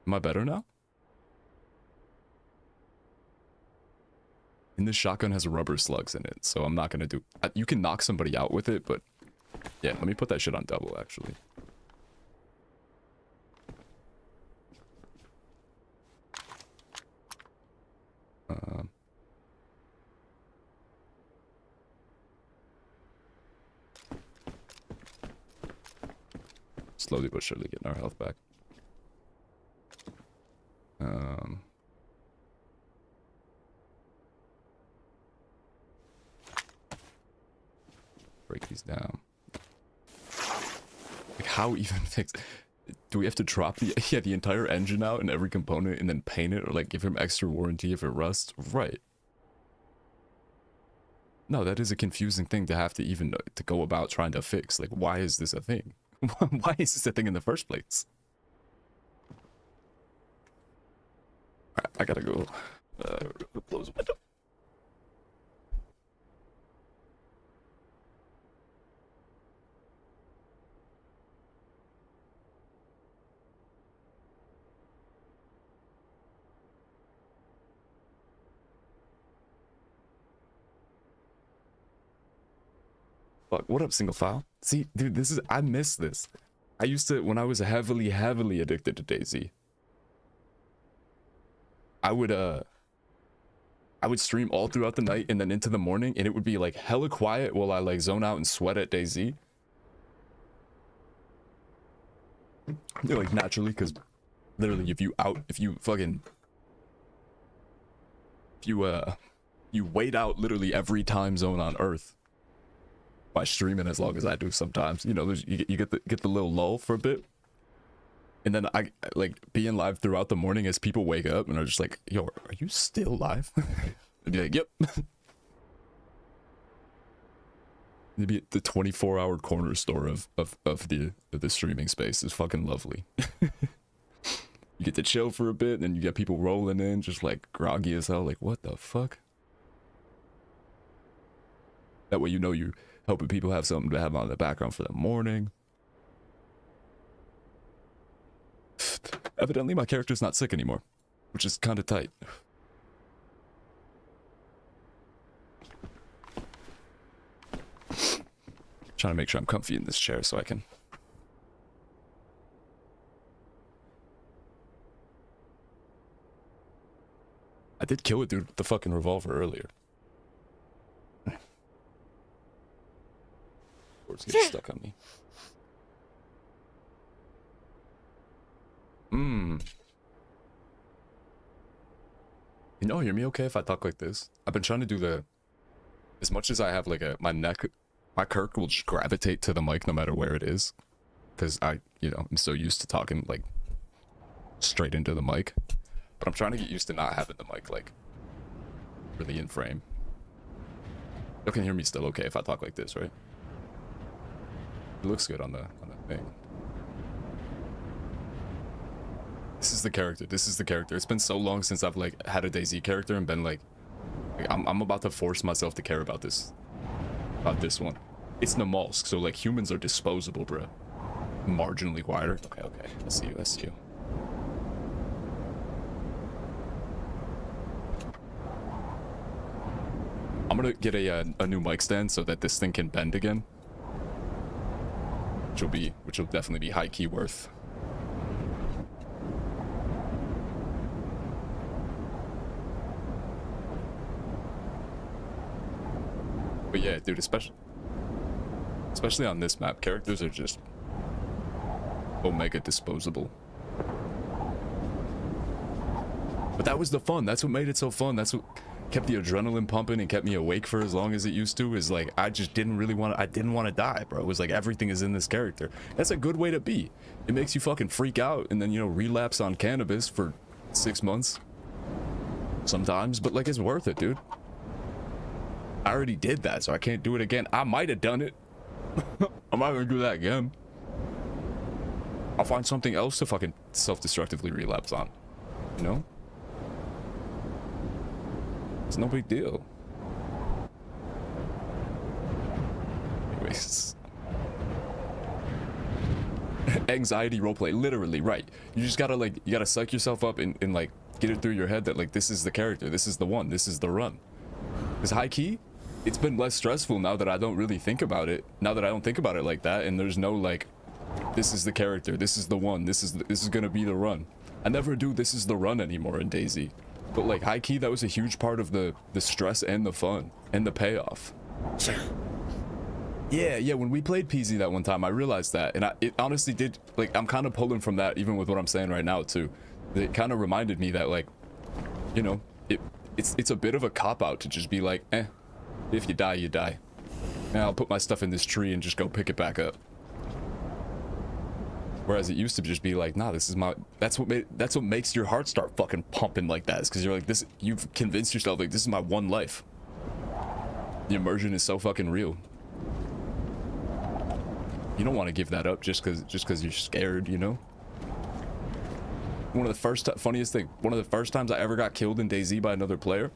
Am I better now? And this shotgun has rubber slugs in it, so I'm not gonna do... You can knock somebody out with it, but... Yeah, let me put that shit on double, actually. Slowly but surely getting our health back. Break these down. Like, how even fix... Do we have to drop the yeah the entire engine out and every component and then paint it, or like give him extra warranty if it rusts? Right. No, that is a confusing thing to have to even to go about trying to fix. Like, why is this a thing? Why is this a thing in the first place? Alright, I gotta go close the window. Fuck, what up, single file? See, dude, this is, I miss this. I used to, when I was heavily addicted to DayZ, I would stream all throughout the night and then into the morning, and it would be like hella quiet while I like zone out and sweat at DayZ. Like naturally, because literally if you wait out literally every time zone on Earth by streaming as long as I do sometimes, you know, you get the little lull for a bit, and then I like being live throughout the morning as people wake up and are just like, yo, are you still live? I'd be like, yep. It'd be the 24-hour corner store of the streaming space is fucking lovely. You get to chill for a bit, and then you get people rolling in just like groggy as hell, like what the fuck. That way you know you helping people have something to have on the background for the morning. Evidently my character's not sick anymore, which is kind of tight. Trying to make sure I'm comfy in this chair so I can... I did kill a dude with the fucking revolver earlier. Words get stuck on me. Can y'all hear me okay if I talk like this? I've been trying to do the... As much as I have like my Kirk will just gravitate to the mic no matter where it is. Because I'm so used to talking like straight into the mic. But I'm trying to get used to not having the mic like really in frame. You can hear me still okay if I talk like this, right? It looks good on the thing. This is the character. This is the character. It's been so long since I've like had a DayZ character and been like I'm about to force myself to care about this. About this one. It's Namalsk, so like humans are disposable, bro. Marginally quieter. Okay. I see you. I'm gonna get a new mic stand so that this thing can bend again. Which will definitely be high key worth. But yeah, dude, especially on this map, characters are just omega disposable. But that was the fun. That's what made it so fun. That's what kept the adrenaline pumping and kept me awake for as long as it used to. Is like I just didn't want to die, bro. It was like everything is in this character. That's a good way to be. It makes you fucking freak out and then, you know, relapse on cannabis for 6 months sometimes, but like it's worth it, dude. I already did that, so I can't do it again. I might have done it. I'm not gonna do that again. I'll find something else to fucking self-destructively relapse on, you know? It's no big deal. Anyways. Anxiety roleplay, literally, right. You just gotta like, you gotta psych yourself up and like get it through your head that like this is the character, this is the one, this is the run. Because high key, it's been less stressful now that I don't really think about it. Now that I don't think about it like that, and there's no like, this is the character, this is the one, this is gonna be the run. I never do this is the run anymore in DayZ. But like high key, that was a huge part of the stress and the fun and the payoff. Yeah, when we played PZ that one time, I realized that, and it honestly did, like, I'm kind of pulling from that even with what I'm saying right now too. It kind of reminded me that, like, you know, it's a bit of a cop-out to just be like, if you die, you die. And I'll put my stuff in this tree and just go pick it back up. Whereas it used to just be like, nah, this is my. That's what makes your heart start fucking pumping like that. Is because you're like this. You've convinced yourself like this is my one life. The immersion is so fucking real. You don't want to give that up just because you're scared, you know. One of the first times I ever got killed in DayZ by another player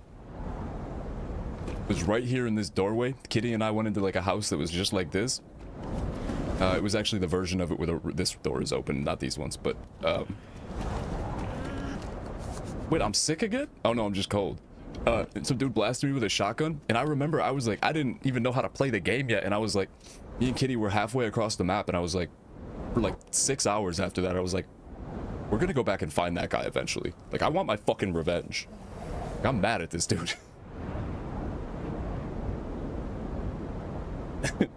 was right here in this doorway. Kitty and I went into like a house that was just like this. It was actually the version of it where this door is open, not these ones, but wait, I'm sick again? Oh no, I'm just cold. Some dude blasted me with a shotgun, and I remember I was like, I didn't even know how to play the game yet, and I was like, me and Kitty were halfway across the map, and I was like, for like 6 hours after that, I was like, we're gonna go back and find that guy eventually. Like, I want my fucking revenge. Like, I'm mad at this dude.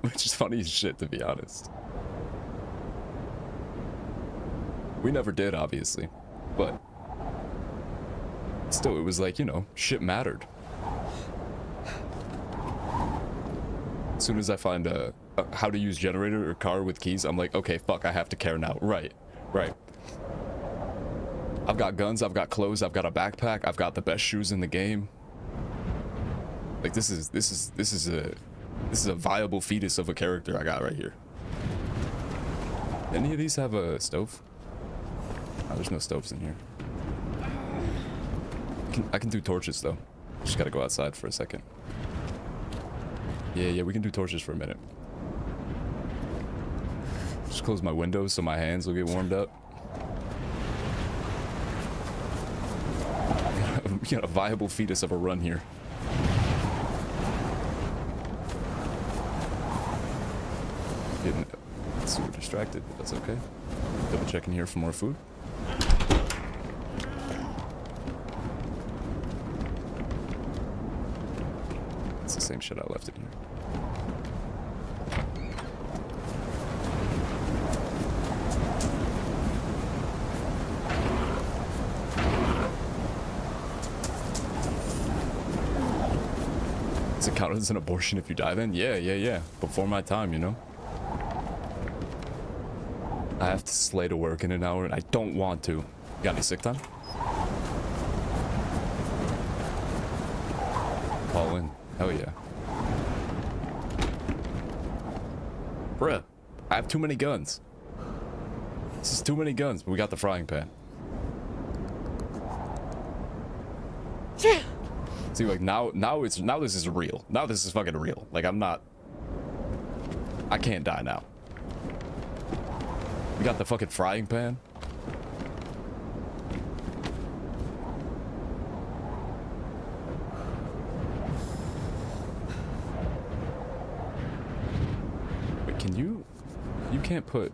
Which is funny as shit, to be honest. We never did, obviously, but still, it was like, you know, shit mattered. As soon as I find how to use generator or car with keys, I'm like, okay, fuck, I have to care now. Right. I've got guns, I've got clothes, I've got a backpack, I've got the best shoes in the game. Like, this is a viable fetus of a character I got right here. Any of these have a stove? Oh, there's no stoves in here. I can do torches though. Just gotta go outside for a second. Yeah, we can do torches for a minute. Just close my windows so my hands will get warmed up. You know, a viable fetus of a run here. Getting super distracted, but that's okay. Double checking here for more food. It's the same shit I left in here. Does it count as an abortion if you die then? Yeah. Before my time, you know? I have to slay to work in an hour and I don't want to. Got any sick time? Call in. Hell yeah. Bruh, I have too many guns. This is too many guns, but we got the frying pan. See, like now this is real. Now this is fucking real. Like I can't die now. We got the fucking frying pan. Wait, can you can't put...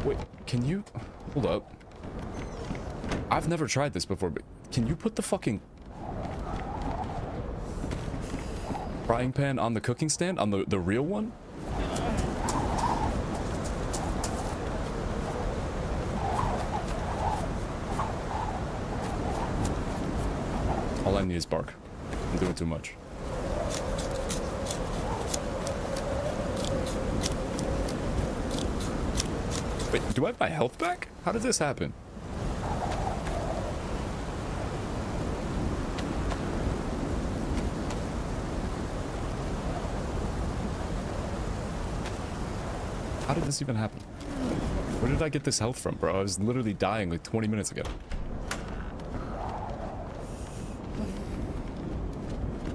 Wait, can you... Hold up. I've never tried this before, but can you put the fucking frying pan on the cooking stand? On the real one? All I need is bark. I'm doing too much. Wait, do I have my health back? How did this happen? How did this even happen? Where did I get this health from, bro? I was literally dying like 20 minutes ago.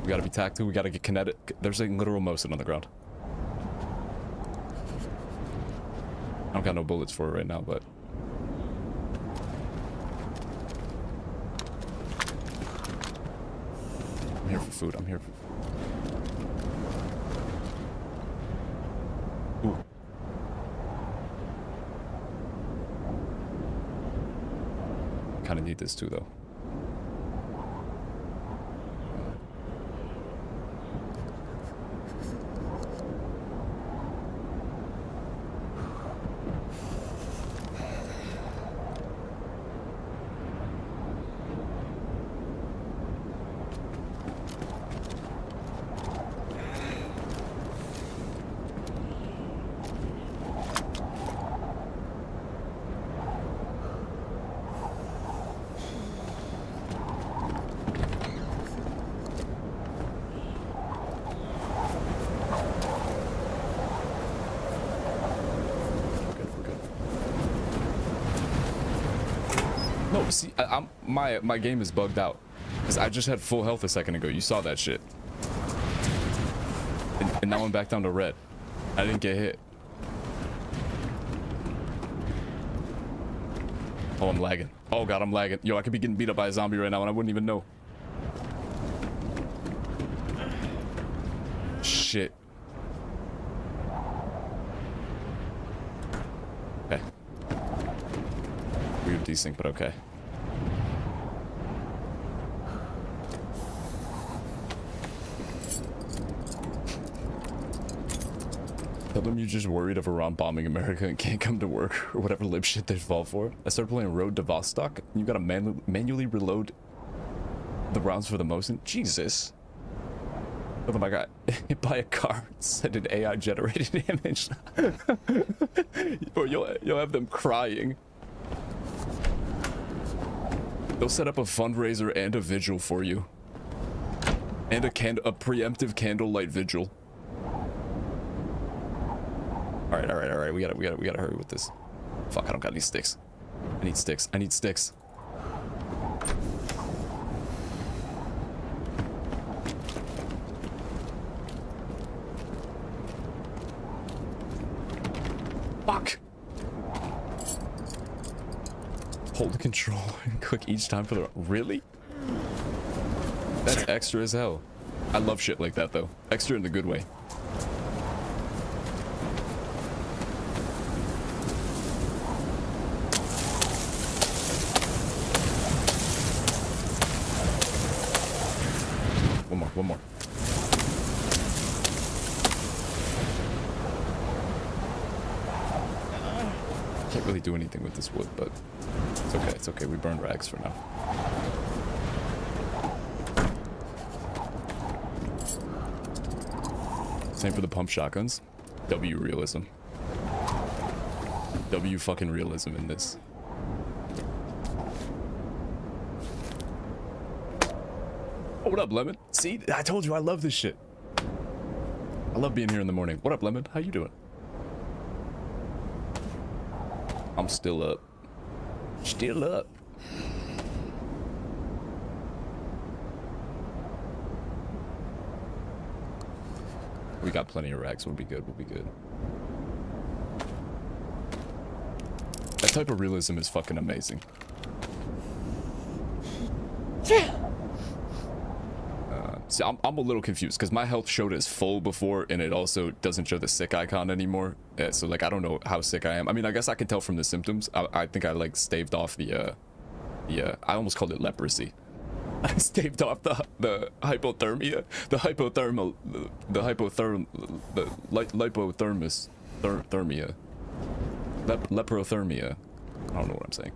We gotta be tactical, we gotta get kinetic. There's a literal Mosin on the ground. I don't got no bullets for it right now, but... I'm here for food, I'm here for food. Ooh. Kinda need this too, though. Oh, see, my game is bugged out. Because I just had full health a second ago. You saw that shit. And now I'm back down to red. I didn't get hit. Oh, I'm lagging. Oh god, I'm lagging. Yo, I could be getting beat up by a zombie right now and I wouldn't even know. Shit. Okay. Weird desync, but okay. Tell them you're just worried of Iran bombing America and can't come to work or whatever lib shit they fall for. I started playing Road to Vostok and you gotta manually reload the rounds for the Mosin. Jesus. Oh my god. Hit by a car and send an AI generated image. Or you'll have them crying. They'll set up a fundraiser and a vigil for you. And a preemptive candlelight vigil. All right. We gotta hurry with this. Fuck, I don't got any sticks. I need sticks. Fuck. Hold the control and click each time for the... Really? That's extra as hell. I love shit like that though. Extra in the good way. One more. Can't really do anything with this wood, but it's okay. It's okay. We burned rags for now. Same for the pump shotguns. W realism. W fucking realism in this. Oh, what up, Lemon? See, I told you I love this shit. I love being here in the morning. What up, Lemon? How you doing? I'm still up. Still up. We got plenty of racks. We'll be good. We'll be good. That type of realism is fucking amazing. See, I'm a little confused because my health showed as full before and it also doesn't show the sick icon anymore. So like, I don't know how sick I am. I mean, I guess I can tell from the symptoms. I think I like staved off the I almost called it leprosy. I staved off the hypothermia, the lipothermus, thermia, leprothermia. I don't know what I'm saying.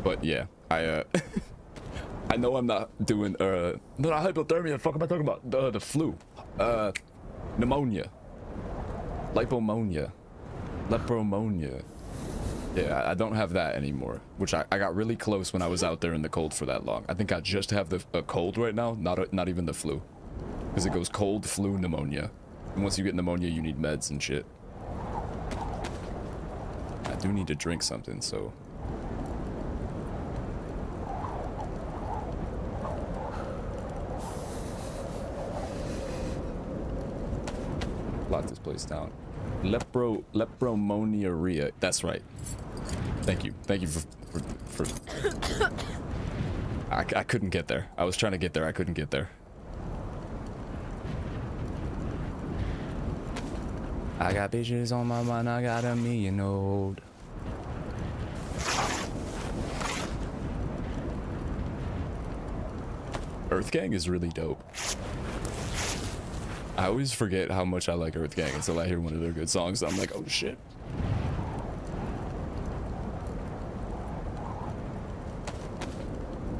But yeah, I know I'm not doing not hypothermia. The fuck am I talking about? The flu, pneumonia, lipomonia, lepromonia. Yeah, I don't have that anymore, which I got really close when I was out there in the cold for that long. I think I just have the cold right now, not even the flu, because it goes cold, flu, pneumonia, and once you get pneumonia, you need meds and shit. I do need to drink something, so. Lock this place down. Lepromoniaria. That's right. Thank you for I couldn't get there. I was trying to get there. I couldn't get there. I got bitches on my mind. I got 1,000,000 old. Earth Gang is really dope. I always forget how much I like Earth Gang until I hear one of their good songs. I'm like, oh shit.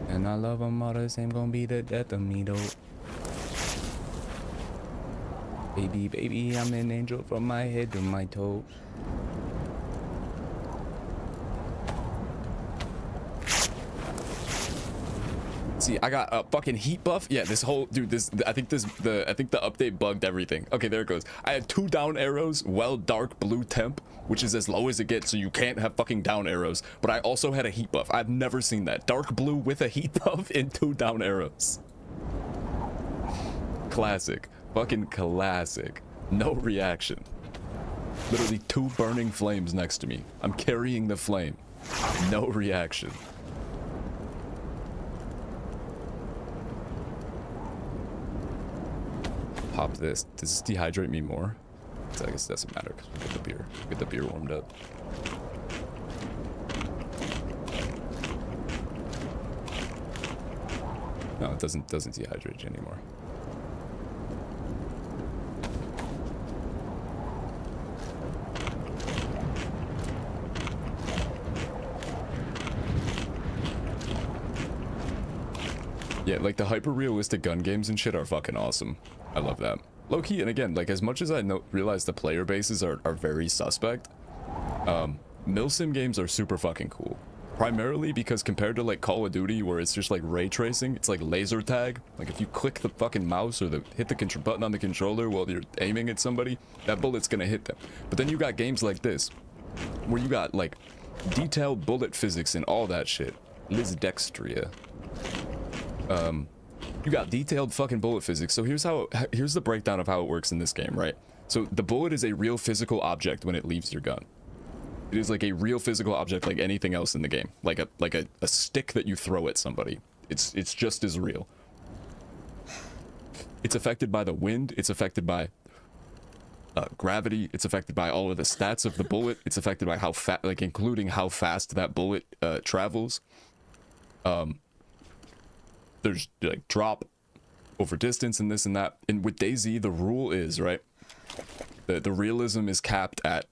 And I love them all the same, gonna be the death of me though. Baby, baby, I'm an angel from my head to my toes. See, I got a fucking heat buff. Yeah, this whole dude. I think the update bugged everything. Okay, there it goes. I had 2 down arrows, well dark blue temp, which is as low as it gets, so you can't have fucking down arrows. But I also had a heat buff. I've never seen that. Dark blue with a heat buff and 2 down arrows. Classic. Fucking classic. No reaction. Literally 2 burning flames next to me. I'm carrying the flame. No reaction. Pop this. Does this dehydrate me more? So I guess it doesn't matter because we get the beer. Get the beer warmed up. No, it doesn't dehydrate you anymore. Yeah, like the hyper-realistic gun games and shit are fucking awesome. I love that. Low-key, and again, like as much as I realize the player bases are very suspect, milsim games are super fucking cool. Primarily because compared to like Call of Duty where it's just like ray tracing, it's like laser tag. Like if you click the fucking mouse or hit the button on the controller while you're aiming at somebody, that bullet's gonna hit them. But then you got games like this, where you got like detailed bullet physics and all that shit. Liz Dextria. You got detailed fucking bullet physics. So here's the breakdown of how it works in this game, right? So the bullet is a real physical object when it leaves your gun. It is like a real physical object like anything else in the game. Like a stick that you throw at somebody. It's just as real. It's affected by the wind. It's affected by gravity. It's affected by all of the stats of the bullet. It's affected by how fast, like including how fast that bullet travels. There's like drop over distance and this and that. And with DayZ, the rule is, right, the realism is capped at,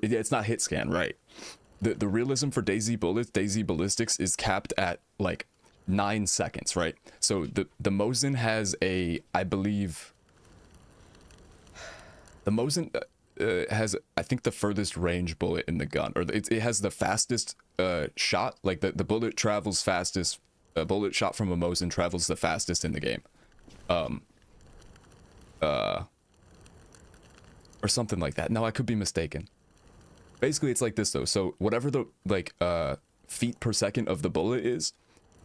it's not hit scan, right? The realism for DayZ bullets, DayZ ballistics is capped at like 9 seconds, right? So the Mosin has a, I believe, the Mosin has, I think, the furthest range bullet in the gun, or it has the fastest shot. Like the bullet travels fastest. A bullet shot from a Mosin travels the fastest in the game. Or something like that. No, I could be mistaken. Basically, it's like this, though. So, whatever the, like, feet per second of the bullet is,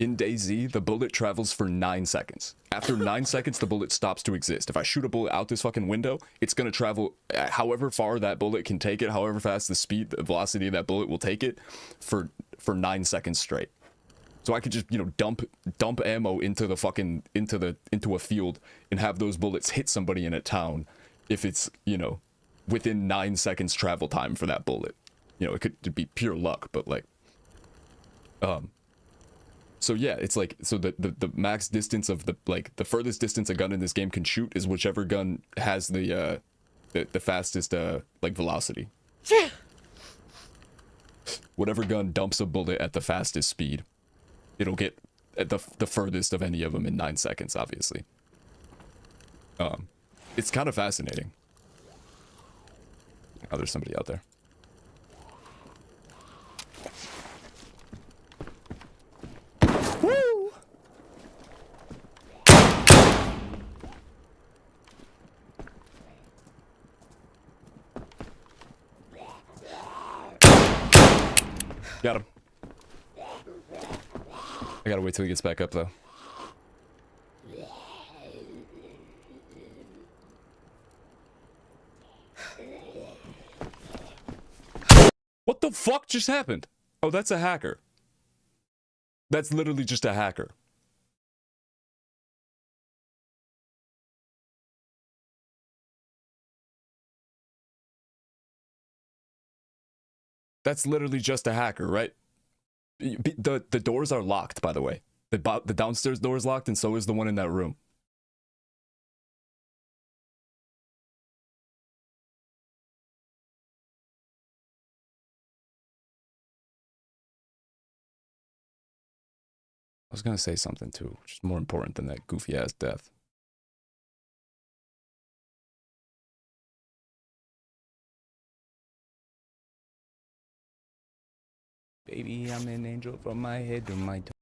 in DayZ, the bullet travels for 9 seconds. After 9 seconds, the bullet stops to exist. If I shoot a bullet out this fucking window, it's gonna travel however far that bullet can take it, however fast the velocity of that bullet will take it, for 9 seconds straight. So I could just, you know, dump ammo into the fucking into a field and have those bullets hit somebody in a town if it's, you know, within 9 seconds travel time for that bullet. You know, it could be pure luck, but like so yeah, it's like, so the max distance of the furthest distance a gun in this game can shoot is whichever gun has the fastest like velocity. Whatever gun dumps a bullet at the fastest speed, it'll get at the furthest of any of them in 9 seconds, obviously. It's kind of fascinating. Oh, there's somebody out there. Woo! Got him. I gotta wait till he gets back up, though. What the fuck just happened? Oh, that's a hacker. That's literally just a hacker. That's literally just a hacker, right? The doors are locked, by the way. The downstairs door is locked, and so is the one in that room. I was gonna say something too, which is more important than that goofy ass death. Baby, I'm an angel from my head to my toe.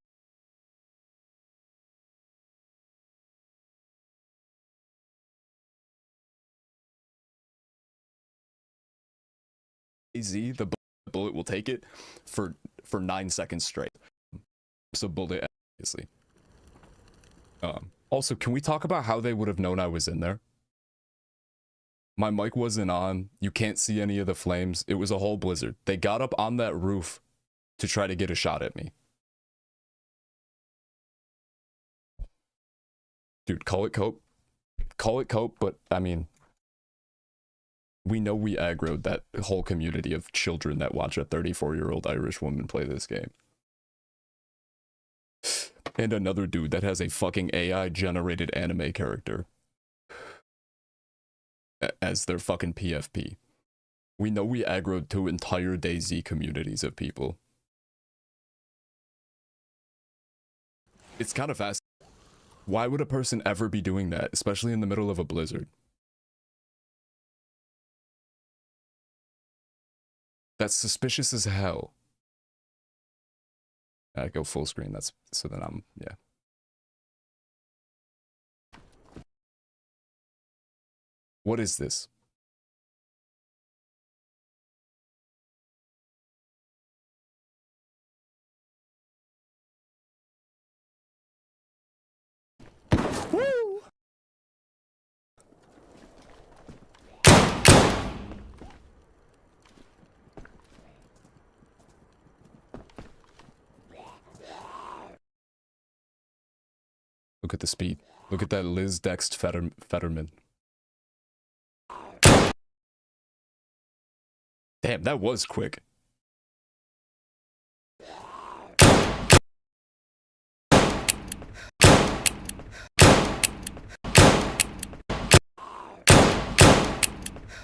Z, the bullet will take it for 9 seconds straight. So bullet, obviously. Also, can we talk about how they would have known I was in there? My mic wasn't on. You can't see any of the flames. It was a whole blizzard. They got up on that roof to try to get a shot at me. Dude, call it cope. Call it cope, but I mean, we know we aggroed that whole community of children that watch a 34-year-old Irish woman play this game. And another dude that has a fucking AI-generated anime character as their fucking PFP. We know we aggroed 2 entire DayZ communities of people. It's kind of fast. Why would a person ever be doing that, especially in the middle of a blizzard? That's suspicious as hell. I go full screen, that's so then I'm, yeah. What is this? Woo! Look at the speed. Look at that Liz Dext Fetterman. Damn, that was quick.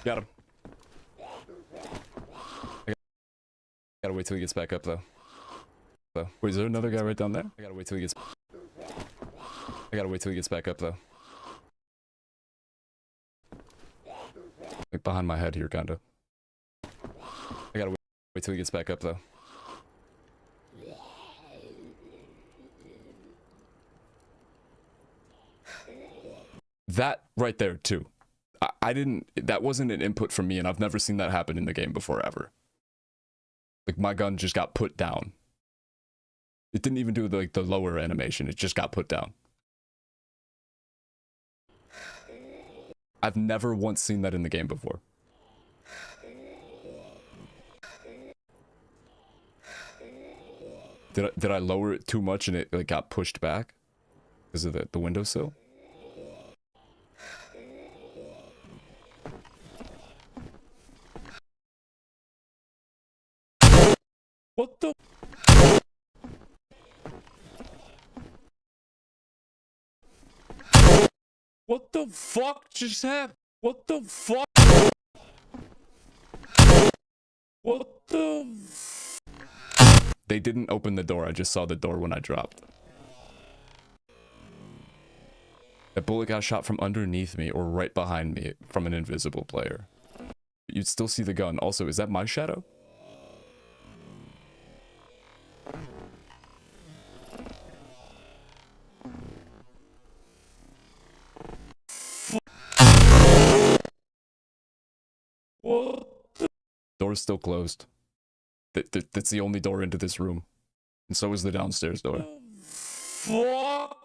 Got him. I gotta wait till he gets back up though. Wait, is there another guy right down there? I gotta wait till he gets back up though. Like behind my head here, kinda. I gotta wait till he gets back up though. That right there too. I didn't, that wasn't an input from me, and I've never seen that happen in the game before ever. Like my gun just got put down. It didn't even do like the lower animation, it just got put down. I've never once seen that in the game before. Did I lower it too much and it like got pushed back because of the windowsill? What the? What the fuck just happened? What the fuck? What the? They didn't open the door. I just saw the door when I dropped. That bullet got shot from underneath me or right behind me from an invisible player. You'd still see the gun. Also, is that my shadow? What? Door's still closed. That's the only door into this room. And so is the downstairs door. What?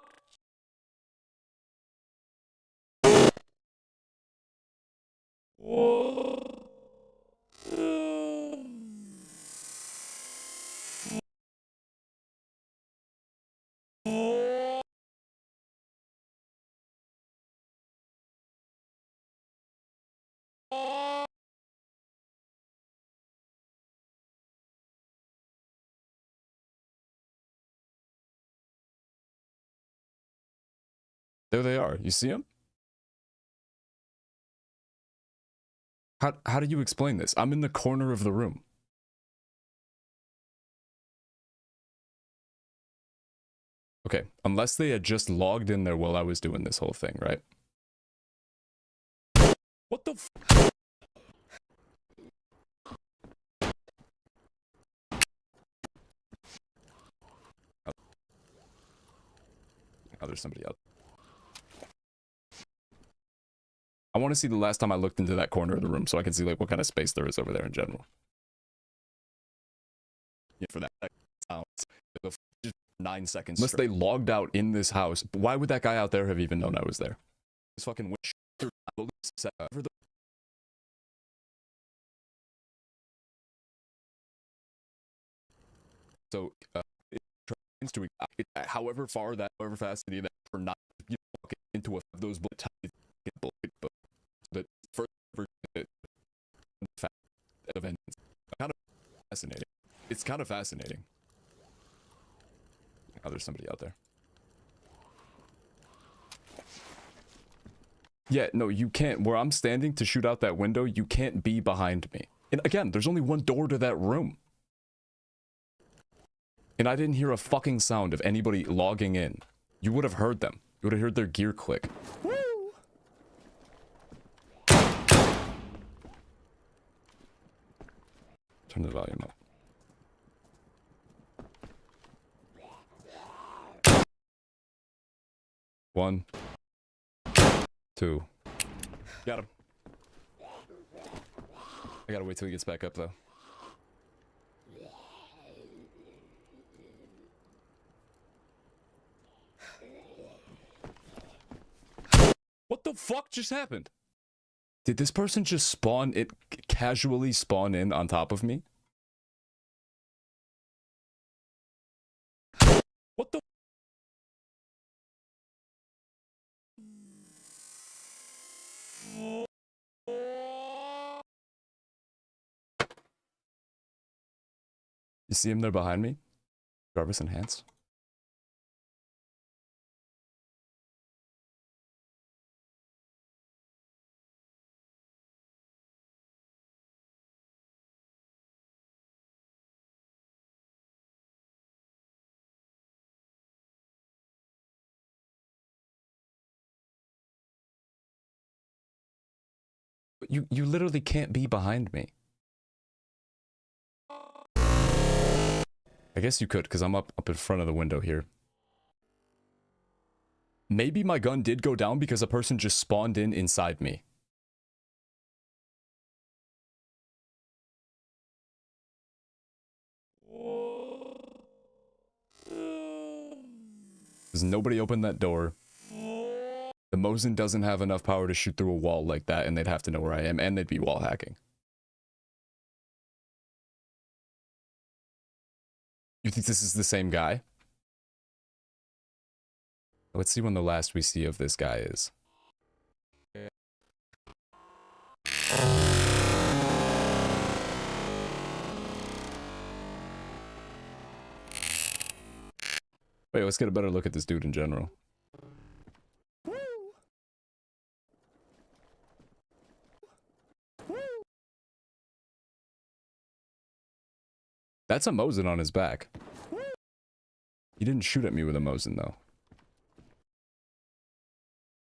There they are. You see them? How do you explain this? I'm in the corner of the room. Okay, unless they had just logged in there while I was doing this whole thing, right? What the f- Oh, there's somebody else. I want to see the last time I looked into that corner of the room so I can see like what kind of space there is over there in general. for that sounds. Just 9 seconds. Unless they logged out in this house. Why would that guy out there have even known I was there? This fucking witch. So, it to however fast it is for not into those bullet the first event kind of fascinating. It's kind of fascinating. Oh, there's somebody out there. Yeah, no, you can't. Where I'm standing to shoot out that window, you can't be behind me. And again, there's only one door to that room. And I didn't hear a fucking sound of anybody logging in. You would have heard them. You would have heard their gear click. Woo! Turn the volume up. One. Two. Got him. I gotta wait till he gets back up, though. What the fuck just happened? Did this person just spawn it, casually spawn in on top of me? What the? You see him there behind me? Jarvis enhance. You literally can't be behind me. I guess you could, because I'm up in front of the window here. Maybe my gun did go down because a person just spawned in inside me. Because nobody opened that door. The Mosin doesn't have enough power to shoot through a wall like that, and they'd have to know where I am, and they'd be wall hacking. You think this is the same guy? Let's see when the last we see of this guy is. Wait, let's get a better look at this dude in general. That's a Mosin on his back. He didn't shoot at me with a Mosin, though.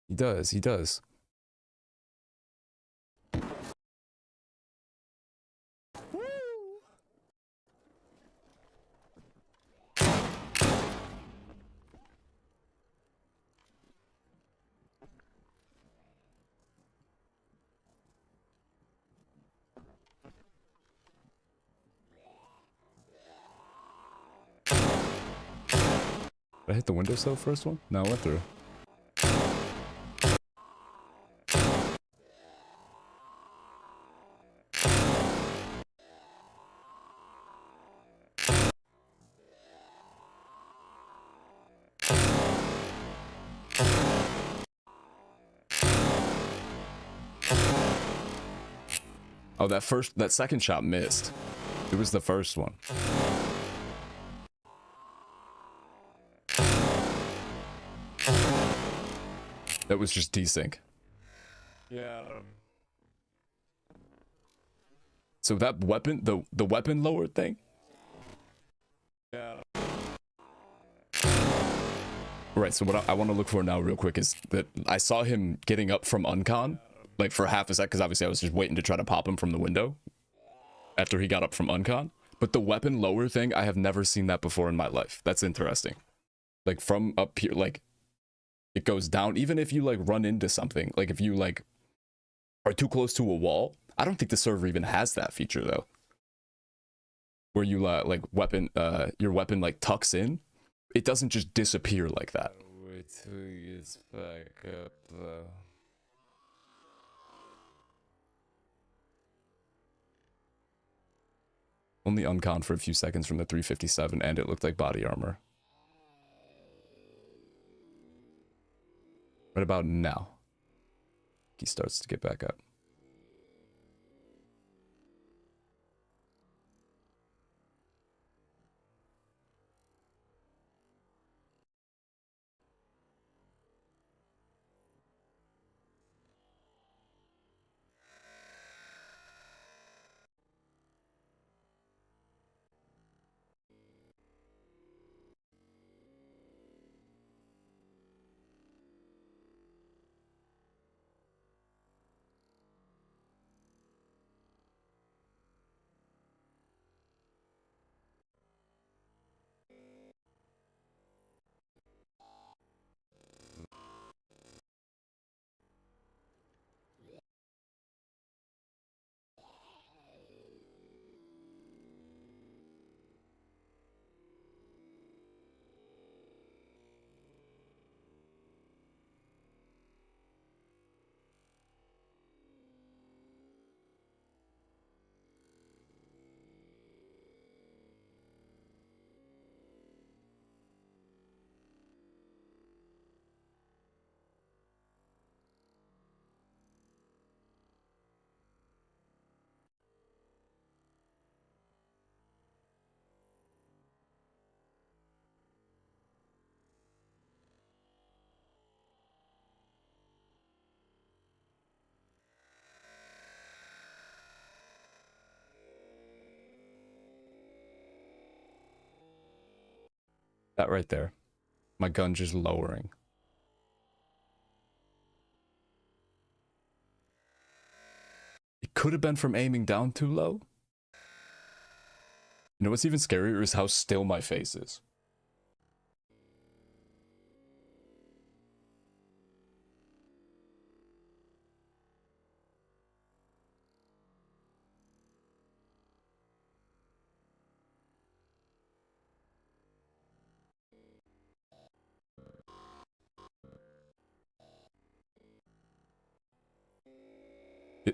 He does, he does. Did I hit the windowsill first one? No, I went through. Oh, that second shot missed. It was the first one. That was just desync. Yeah. So that weapon, the weapon lower thing? Yeah. Right, so what I want to look for now real quick is that I saw him getting up from uncon, like for half a sec, because obviously I was just waiting to try to pop him from the window after he got up from uncon. But the weapon lower thing, I have never seen that before in my life. That's interesting. Like from up here, like it goes down, even if you like run into something, like if you like are too close to a wall. I don't think the server even has that feature though. where you like weapon your weapon like tucks in, it doesn't just disappear like that. Wait till he gets back up though. Only uncon for a few seconds from the 357 and it looked like body armor. Right about now, he starts to get back up. That right there. My gun just lowering. It could have been from aiming down too low. You know what's even scarier is how still my face is.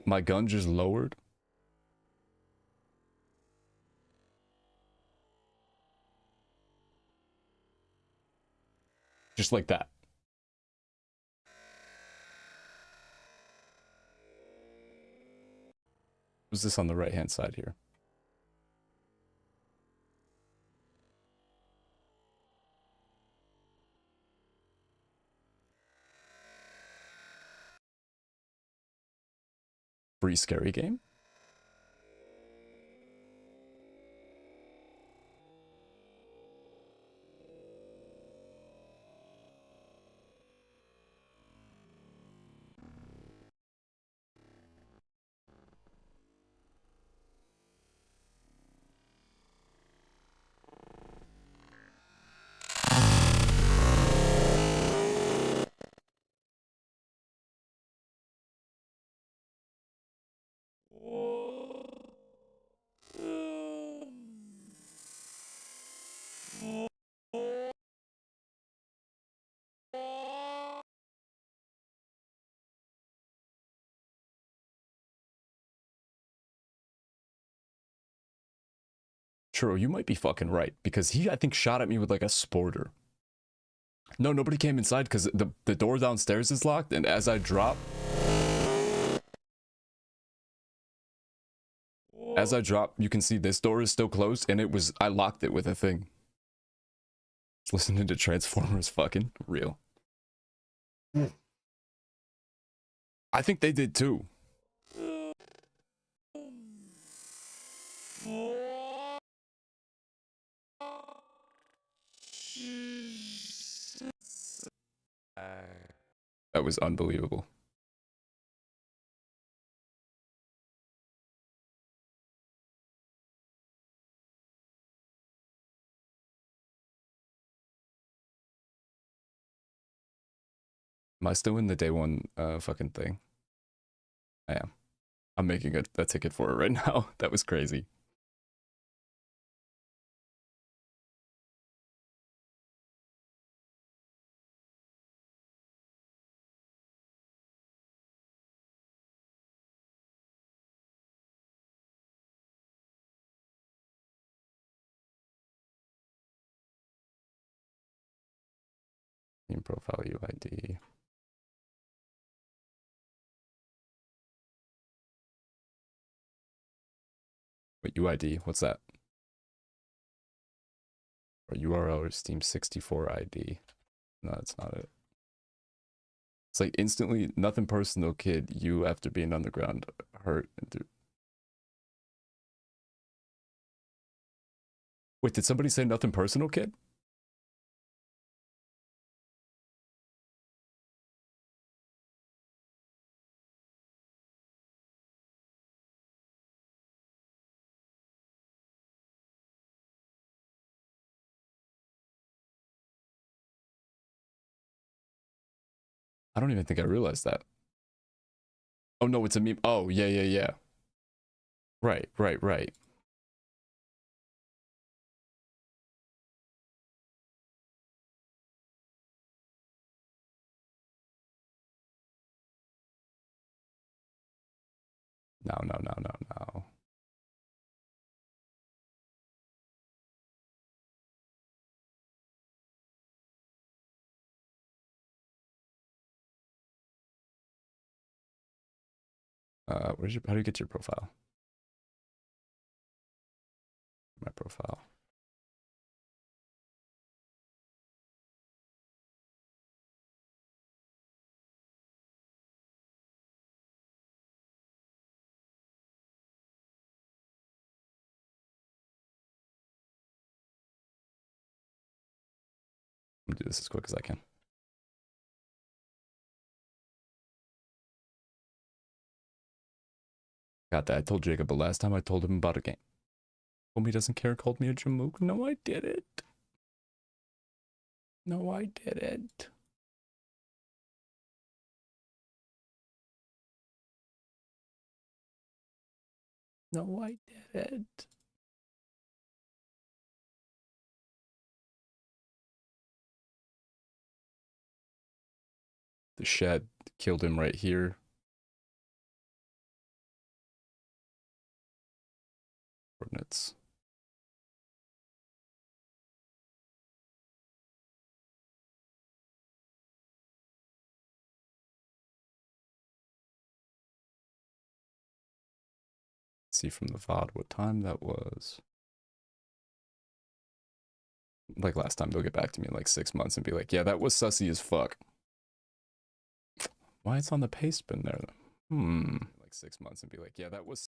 My gun just lowered. Just like that. What's this on the right hand side here? Free scary game? Churro, you might be fucking right, because he, I think, shot at me with like a sporter. No, nobody came inside because the door downstairs is locked, and as I drop, you can see this door is still closed, and I locked it with a thing. Listening to Transformers, fucking real. I think they did too. That was unbelievable. Am I still in the day one fucking thing? I am. I'm making a ticket for it right now. That was crazy. Team profile UID. Wait, UID? What's that? Or URL or Steam 64 ID? No, that's not it. It's like instantly nothing personal, kid. You after being underground hurt and through. Wait, did somebody say nothing personal, kid? I don't even think I realized that. Oh no, it's a meme. Oh yeah, yeah, yeah. Right, right, right. No, no, no, no, no. Where's your? How do you get to your profile? My profile. I'm gonna do this as quick as I can. Got that. I told Jacob, but last time I told him about a game. Told me he doesn't care, called me a Jamook. No, I didn't. No, I didn't. No, I didn't. The shed killed him right here. Coordinates. See from the VOD what time that was. Like last time, they'll get back to me in like 6 months and be like, yeah, that was sussy as fuck. Why it's on the paste bin there though? Like 6 months and be like, yeah, that was.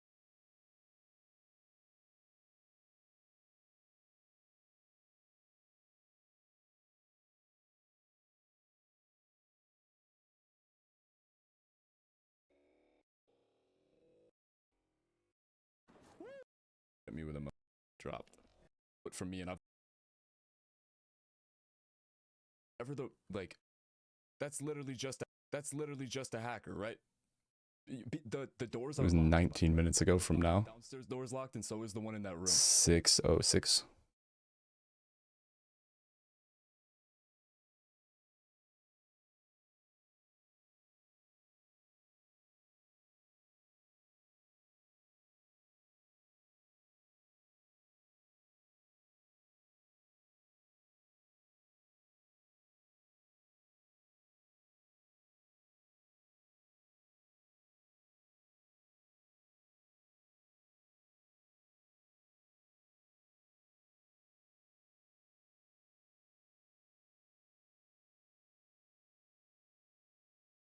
Hit me with a dropped. But for me, and I've ever the like, that's literally just a hacker, right? The doors. It was 19 minutes ago from now. Downstairs doors locked, and so is the one in that room. 6:06.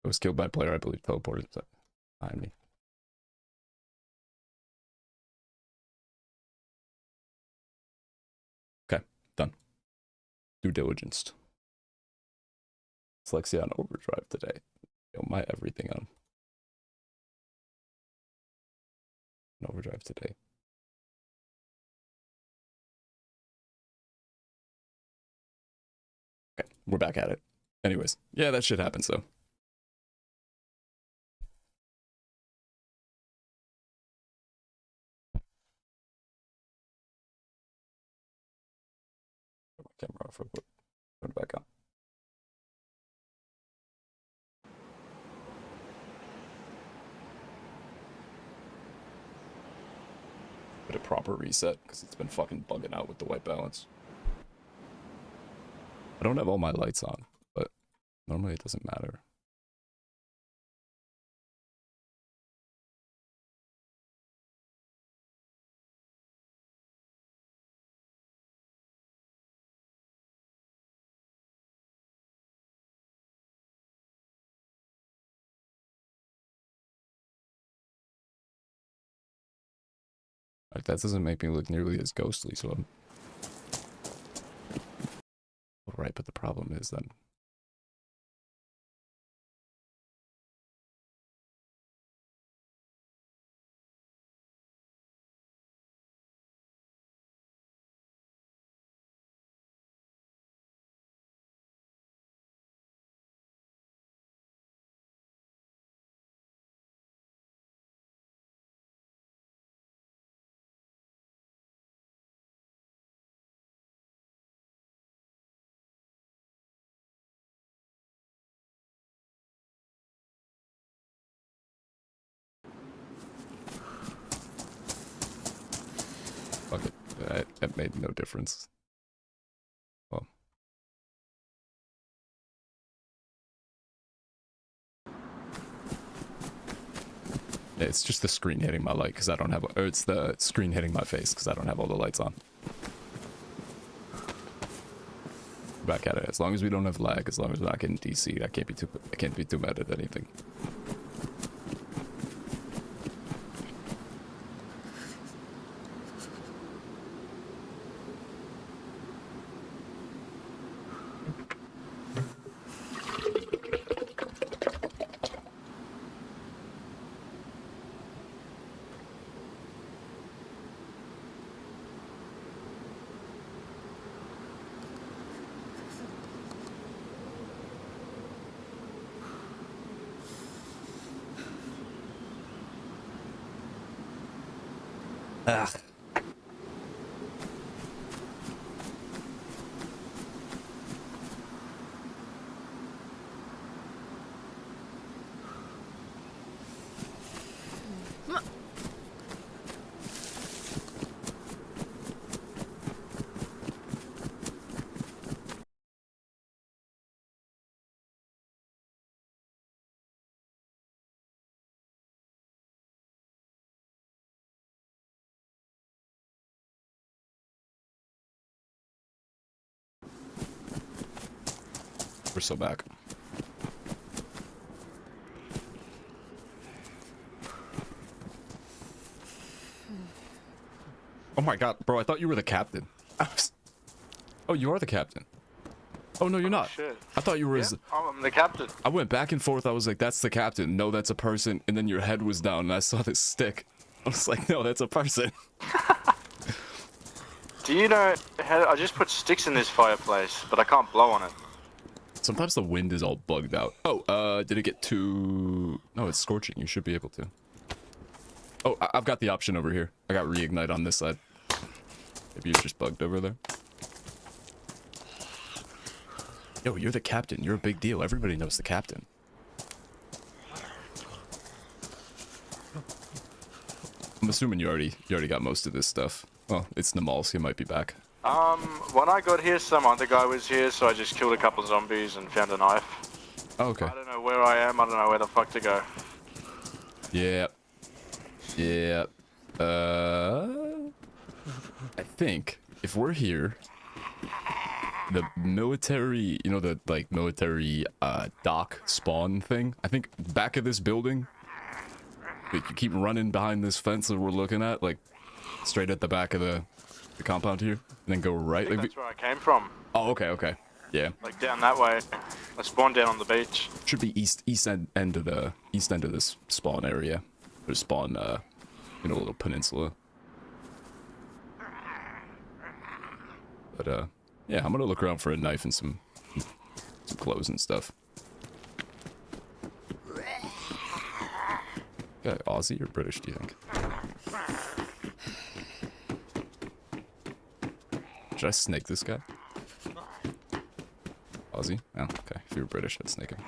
I was killed by a player, I believe, teleported behind me. Okay, done. Due diligence. Dyslexia on overdrive today. Yo, my everything on overdrive today. Okay, we're back at it. Anyways, yeah, that shit happens though. Camera off real quick. Turn it back on. But a proper reset because it's been fucking bugging out with the white balance. I don't have all my lights on, but Normally it doesn't matter. Like, that doesn't make me look nearly as ghostly, so I'm... Right, but the problem is then... Fuck it. That made no difference. Well. Yeah, it's just the screen hitting my light because I don't have... Or it's the screen hitting my face because I don't have all the lights on. Back at it. As long as we don't have lag, as long as we're not getting DC'd, I can't be too mad at anything. Ugh. We're still back. Oh my god, bro, I thought you were the captain. Oh, you are the captain. Oh, no, you're not. Shit. I thought you were... Yeah, I'm the captain. I went back and forth. I was like, that's the captain. No, that's a person. And then your head was down and I saw this stick. I was like, no, that's a person. Do you know how I just put sticks in this fireplace, but I can't blow on it. Sometimes the wind is all bugged out. Oh, did it get too... No, it's scorching. You should be able to. Oh, I've got the option over here. I got reignite on this side. Maybe you're just bugged over there. Yo, you're the captain. You're a big deal. Everybody knows the captain. I'm assuming you already got most of this stuff. Well, it's Namal's. He might be back. When I got here, some other guy was here, so I just killed a couple of zombies and found a knife. Oh, okay. I don't know where I am. I don't know where the fuck to go. Yeah. Yeah. I think if we're here, the military, you know, the like military dock spawn thing, I think back of this building, like, you keep running behind this fence that we're looking at, like straight at the back of the compound here, and then go right. I think Like, that's where I came from. oh, okay. Yeah. Like down that way. I spawned down on the beach. Should be east end of this spawn area. Or spawn in a little peninsula. But yeah, I'm gonna look around for a knife and some clothes and stuff. Yeah, Aussie or British, do you think? Should I snake this guy? Aussie? Oh, okay. If you were British, I'd snake him.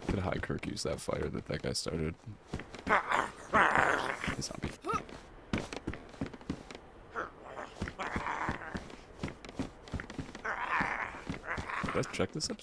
Could High Kirk use that fire that guy started? Zombie. Let's check this up.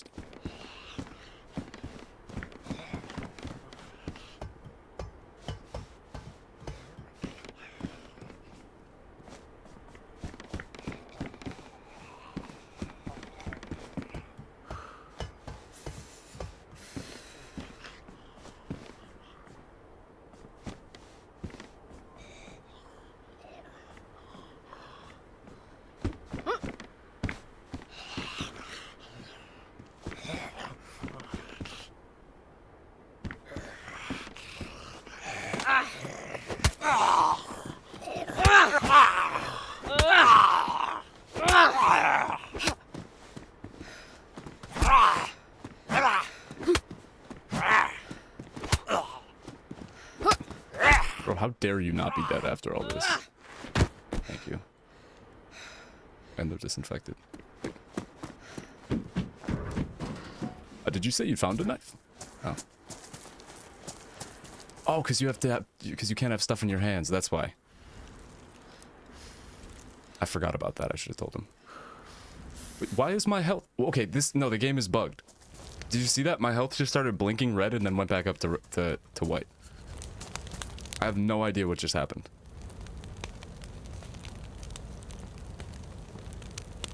Bro, how dare you not be dead after all this? Thank you. And they're disinfected. Did you say you found a knife? Oh. Oh, because you have to have, because you can't have stuff in your hands. That's why. I forgot about that. I should have told him. Wait, why is my health? Okay, no, the game is bugged. Did you see that? My health just started blinking red and then went back up to white. I have no idea what just happened.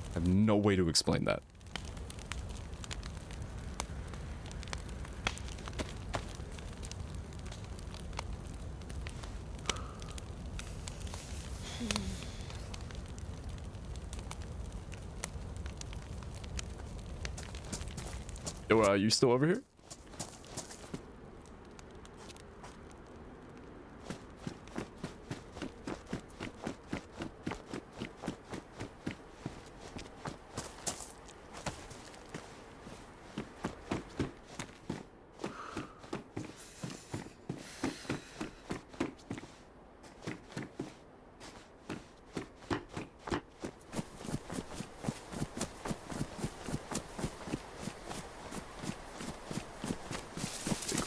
I have no way to explain that. Yo, are you still over here?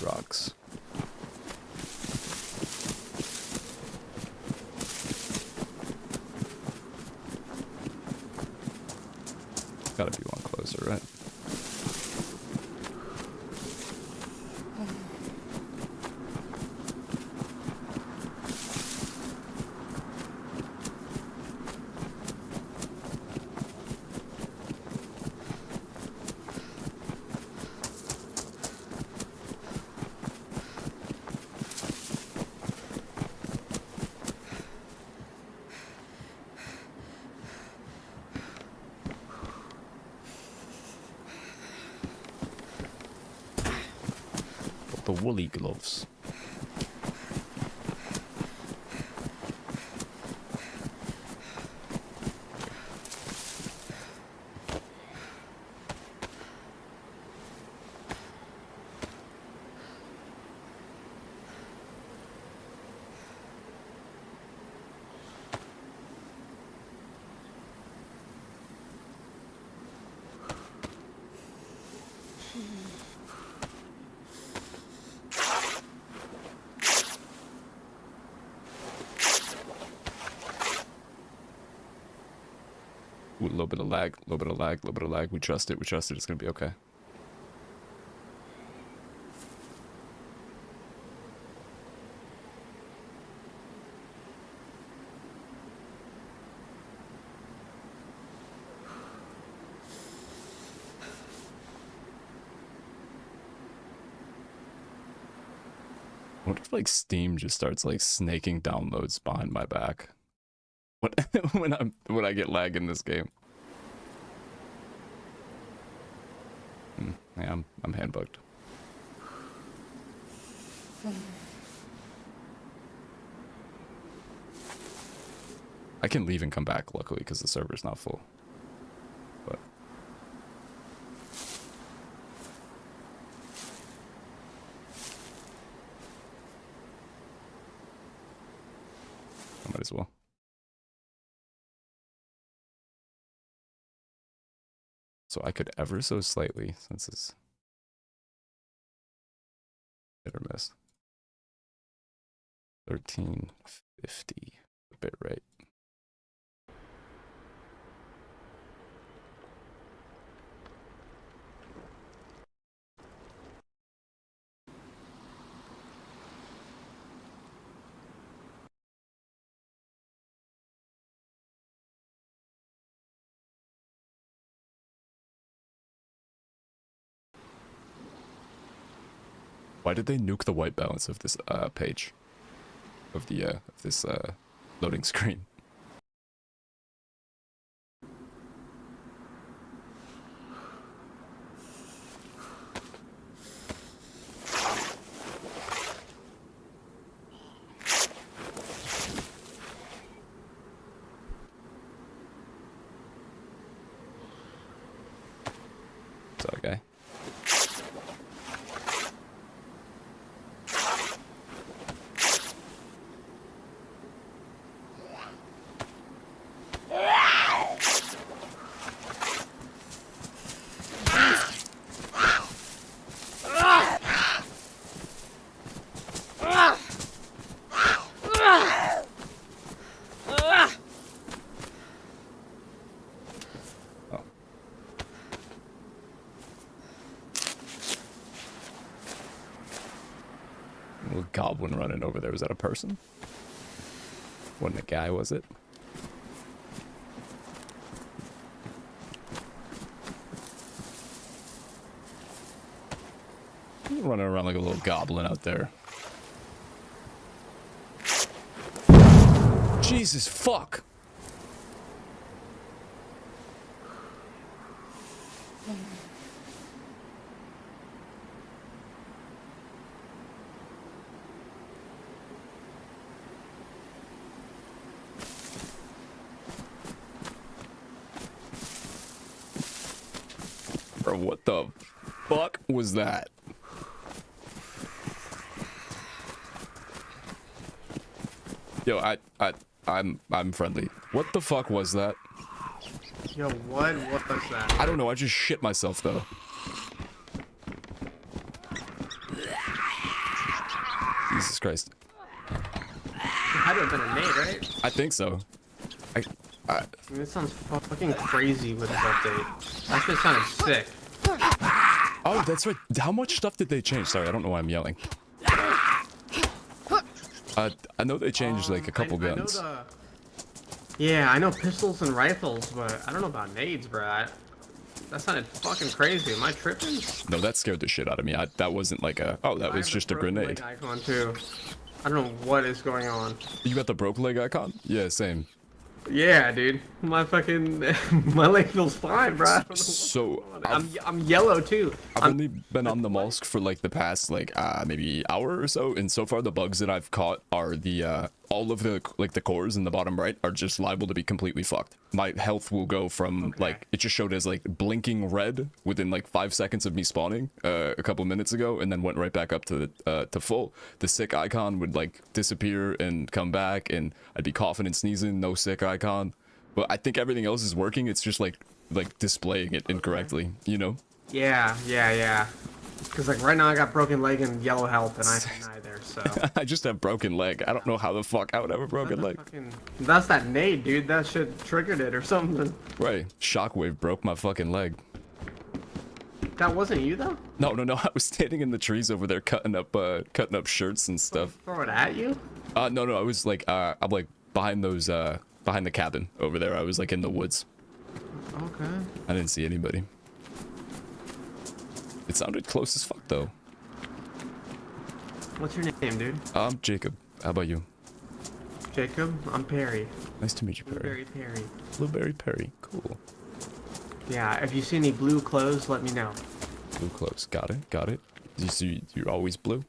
Rocks. Gotta be one closer, right? The woolly gloves. Ooh, a little bit of lag, a little bit of lag, a little bit of lag. We trust it, it's gonna be okay. What if like Steam just starts like snaking downloads behind my back? What when I get lag in this game? Yeah, I'm hand bugged. I can leave and come back, luckily, because the server's not full. But I might as well. So I could ever so slightly, since it's hit or miss. 1350, a bit right. Why did they nuke the white balance of this page? Of the of this loading screen? What's up, guy? Little goblin running over there. Was that a person? Wasn't a guy, was it? He's running around like a little goblin out there. Jesus fuck! Bro, what the fuck was that? Yo, I'm friendly. What the fuck was that? Yo, what? What was that? I don't know, I just shit myself though. Jesus Christ. It had to have been a nade, right? I think so. I mean, this sounds fucking crazy with this update. That shit sounded sick. Oh, that's right. How much stuff did they change? Sorry, I don't know why I'm yelling. I know they changed like a couple guns. Yeah, I know pistols and rifles, but I don't know about nades, bro. That sounded fucking crazy. Am I tripping? No, that scared the shit out of me. That wasn't like a... Oh, that was just a grenade. Icon too. I don't know what is going on. You got the broke leg icon? Yeah, same. Yeah, dude. My fucking my leg feels fine, bro. I don't know So I'm yellow too. I've only been on the Molsk for like the past like maybe hour or so, and so far the bugs that I've caught are the all of the like the cores in the bottom right are just liable to be completely fucked. My health will go from like it just showed as like blinking red within like 5 seconds of me spawning a couple minutes ago, and then went right back up to the to full. The sick icon would like disappear and come back, and I'd be coughing and sneezing, no sick icon. But I think everything else is working. It's just like displaying it incorrectly, you know? Yeah. Because like right now I got broken leg and yellow health, and I have neither. So I just have broken leg. I don't know how the fuck I would have a broken leg. That's that nade, dude. That shit triggered it or something. Right. Shockwave broke my fucking leg. That wasn't you though? No. I was standing in the trees over there cutting up shirts and stuff. Throw it at you? No. I was like I'm like behind those behind the cabin over there. I was like in the woods. Okay. I didn't see anybody. It sounded close as fuck though. What's your name, dude? I'm Jacob. How about you? Jacob. I'm Perry. Nice to meet you, Perry. Blueberry Perry. Blueberry Perry. Cool. Yeah, if you see any blue clothes, let me know. Blue clothes. Got it. You see, you're always blue.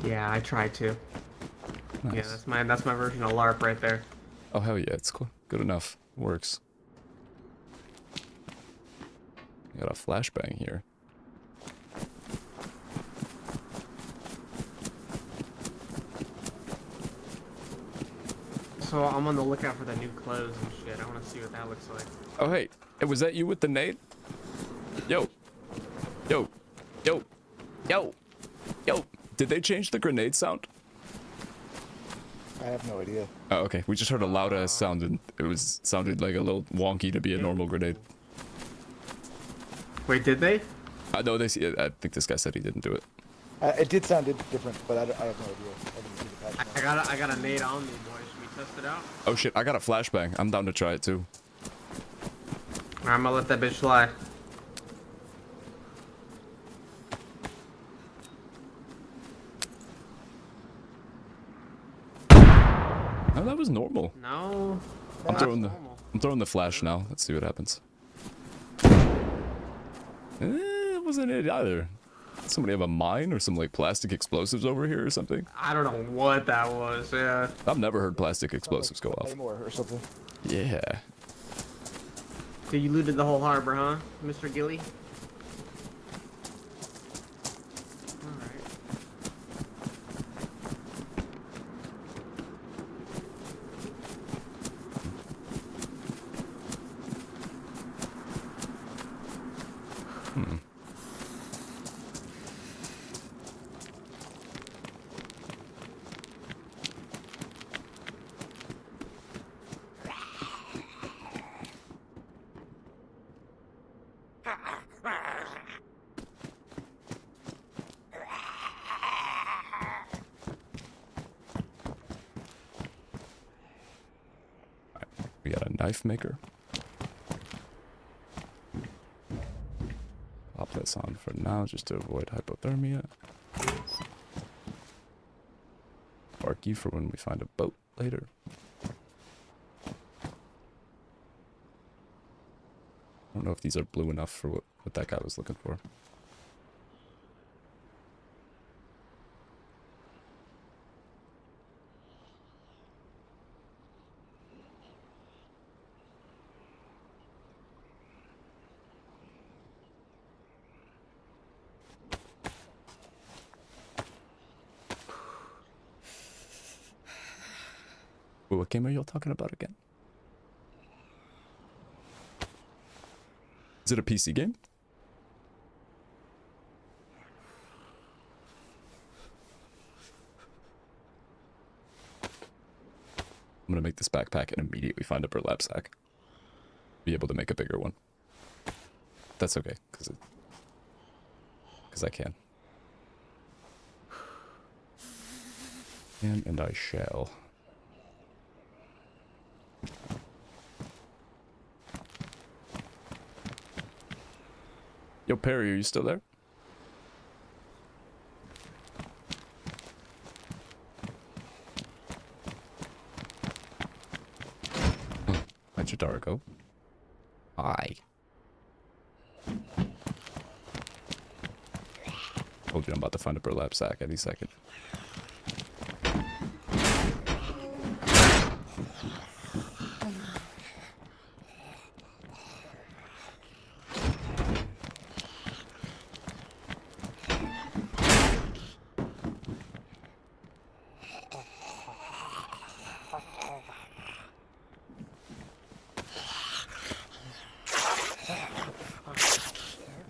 Yeah, I tried to. Nice. Yeah, that's my version of LARP right there. Oh hell yeah, it's cool. Good enough. Works. You got a flashbang here. So I'm on the lookout for the new clothes and shit. I want to see what that looks like. Oh hey, was that you with the nade? Yo. Yo. Yo. Yo. Yo. Did they change the grenade sound? I have no idea. Oh, okay. We just heard a loud ass sound and it sounded like a little wonky to be a normal grenade. Wait, did they? No, I think this guy said he didn't do it. It did sound different, but I have no idea. I didn't see the patch. I got a nade on me, boys. Should we test it out? Oh shit, I got a flashbang. I'm down to try it too. Alright, I'm gonna let that bitch fly. Oh, that was normal. No. I'm that's throwing normal. the flash now. Let's see what happens. It wasn't it either. Somebody have a mine or some like plastic explosives over here or something? I don't know what that was. Yeah. I've never heard plastic explosives go off. Claymore or something. Yeah. So you looted the whole harbor, huh, Mr. Gilly? Alright. We got a knife maker. Pop this on for now just to avoid hypothermia. Sparky for when we find a boat later. I don't know if these are blue enough for what that guy was looking for. Wait, what game are y'all talking about again? Is it a PC game? I'm gonna make this backpack and immediately find a burlap sack. Be able to make a bigger one. That's okay, because I can. And I shall. Yo, Perry, are you still there? Hi, Jadarico. Hi. Told you I'm about to find a burlap sack any second.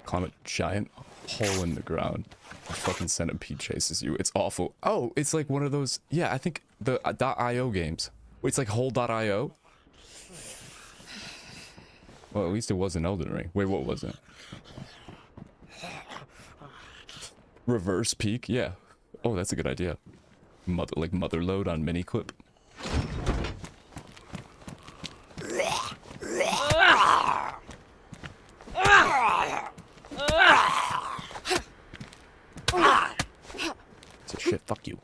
Climb a giant hole in the ground. A fucking centipede chases you. It's awful. Oh, it's like one of those. Yeah, I think the .io games. Wait, it's like whole.io. Well, at least it was an Elden Ring. Wait, what was it? Reverse peak? Yeah. Oh, that's a good idea. Mother load on mini clip. So shit, fuck you.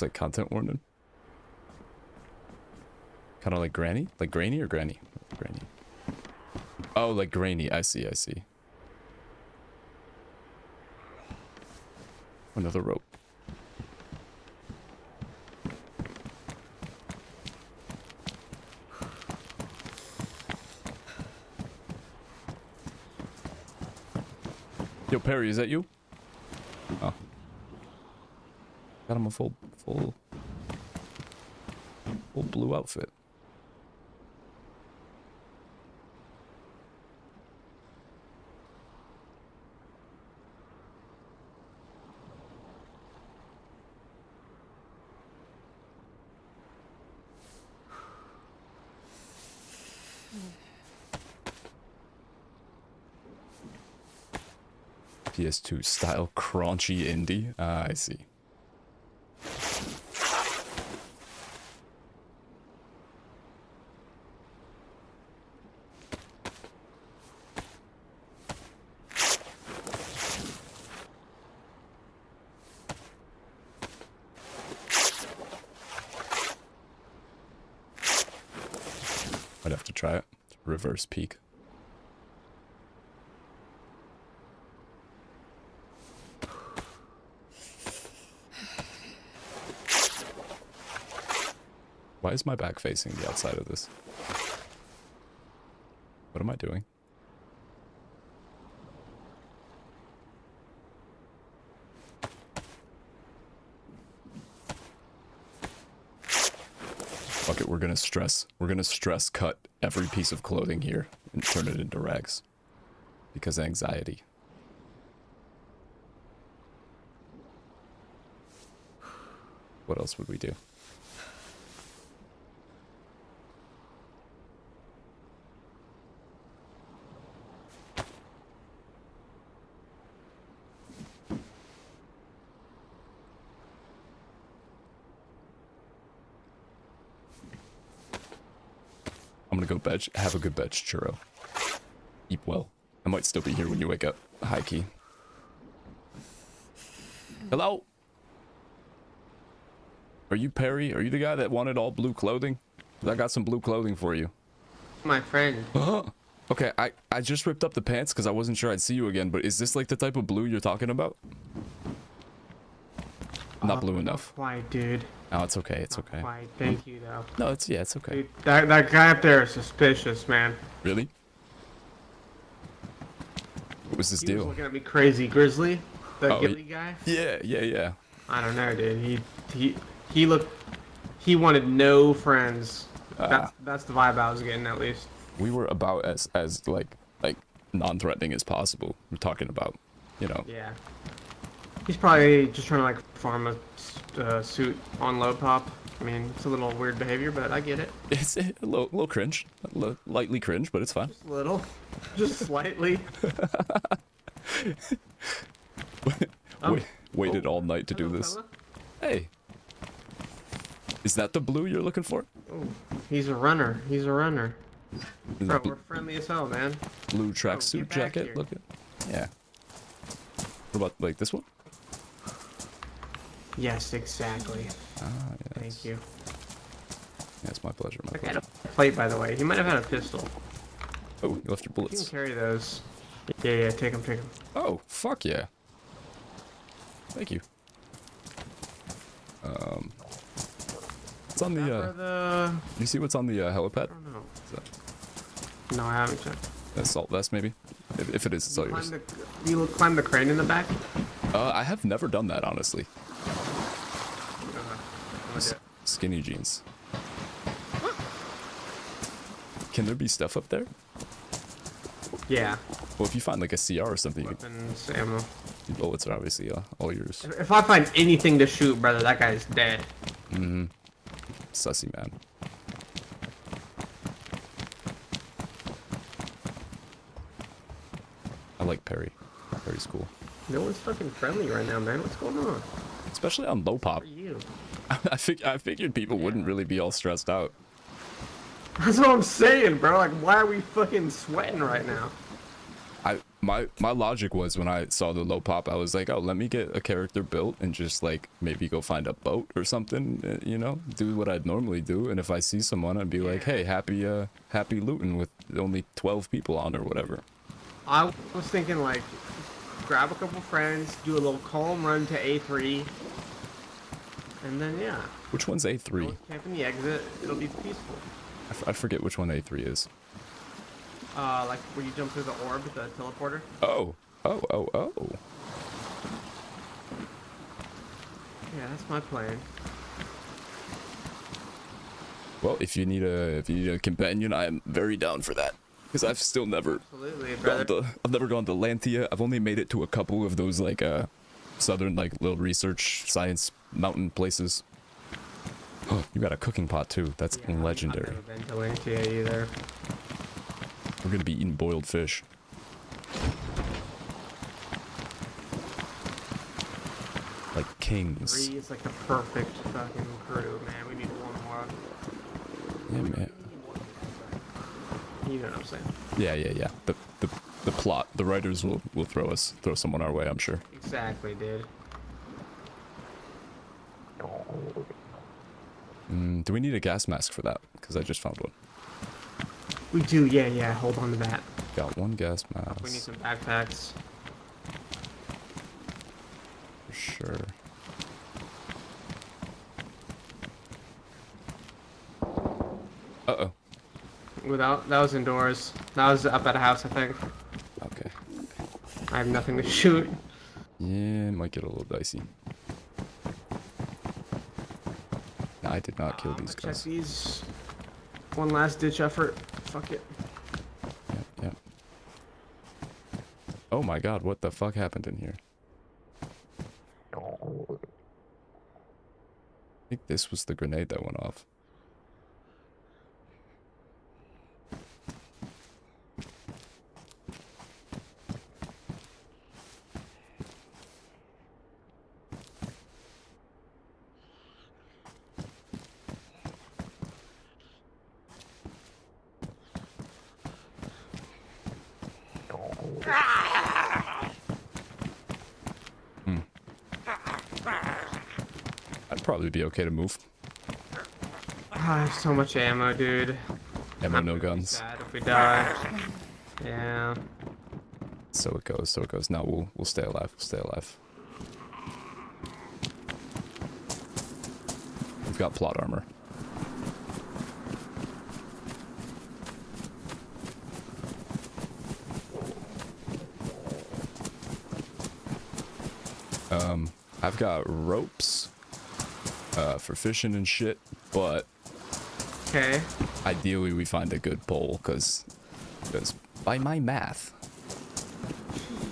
Looks like content warning. Kind of like Granny? Like Granny or Granny? Granny. Oh, like Granny. I see, I see. Another rope. Yo, Perry, is that you? Oh. Got him a full blue outfit. PS2 style crunchy indie. Ah, I see. I'd have to try it. Reverse peek. Why is my back facing the outside of this? What am I doing? Fuck it, we're gonna stress cut every piece of clothing here and turn it into rags. Because anxiety. What else would we do? I'm gonna go have a good veg churro. Eat well. I might still be here when you wake up. High key. Hello? Are you Perry? Are you the guy that wanted all blue clothing? 'Cause I got some blue clothing for you. My friend. Okay, I just ripped up the pants because I wasn't sure I'd see you again, but is this like the type of blue you're talking about? Not blue enough. Why, dude? No, it's okay, it's okay. Why, thank you, though. No, it's okay. Dude, that guy up there is suspicious, man. Really? What was his He deal? was looking at me crazy. Grizzly? The Gilly guy? Yeah. I don't know, dude. He looked... He wanted no friends. That's the vibe I was getting, at least. We were about as like non-threatening as possible. We're talking about, you know. Yeah. He's probably just trying to like farm a suit on low pop. I mean, it's a little weird behavior, but I get it. It's a little cringe, lightly cringe, but it's fine. Just a little, just slightly. Waited all night to do Hello, this. fella. Hey, is that the blue you're looking for? Oh, he's a runner. He's a runner. Is Bro, that we're friendly as hell, man. blue get tracksuit back jacket here. looking? Yeah. What about like this one? Yes, exactly. Ah, yes. Thank you. Yeah, it's my pleasure. My I pleasure. had a plate, by the way. He might have had a pistol. Oh, you left your You can bullets. carry those. Yeah, take them, Oh, fuck yeah. Thank you. What's on the you see what's on the helipad? I don't know. Is that No, I haven't checked. assault vest maybe? If it is, it's all yours. You climb the crane in the back? I have never done that, honestly. Okay. Skinny jeans. Can there be stuff up there? Yeah. Well, if you find like a CR or something, Weapons, ammo. your bullets are obviously all yours. If I find anything to shoot, brother, that guy's dead. Mm-hmm. Sussy man. I like Perry. Perry's cool. No one's fucking friendly right now, man. What's going on? Especially on low pop. Who are you? I figured people wouldn't really be all stressed out. That's what I'm saying, bro. Like, why are we fucking sweating right now? my logic was when I saw the low pop, I was like, oh, let me get a character built and just like maybe go find a boat or something, you know, do what I'd normally do. And if I see someone, I'd be like, hey, happy looting with only 12 people on or whatever. I was thinking like, grab a couple friends, do a little calm run to A3, and then yeah. Which one's A3? Camp in the exit. It'll be peaceful. I forget which one A3 is. Like where you jump through the orb, the teleporter. Oh. Yeah, that's my plan. Well, if you need a companion, I am very down for that. Because I've still never I've never gone to Lantia. I've only made it to a couple of those like southern like little research science mountain places. Oh, you got a cooking pot too. That's legendary. I've never been to Lantia either. We're gonna be eating boiled fish. Like kings. 3 is like the perfect fucking crew, man. We need one more. Yeah, man. You know what I'm saying? Yeah. The plot. The writers will throw someone our way, I'm sure. Exactly, dude. Do we need a gas mask for that? Because I just found one. We do, yeah. Hold on to that. Got one gas mask. We need some backpacks. For sure. Uh-oh. That was indoors. That was up at a house, I think. Okay. I have nothing to shoot. Yeah, it might get a little dicey. I did not kill these Check guys. these. One last ditch effort. Fuck it. Yep. Oh my god, what the fuck happened in here? I think this was the grenade that went off. I'd probably be okay to move. I have so much ammo, dude. Ammo, no guns. Sad if we die. Yeah. So it goes. Now we'll stay alive. We'll stay alive. We've got plot armor. I've got ropes for fishing and shit, but okay. Ideally we find a good pole, because by my math,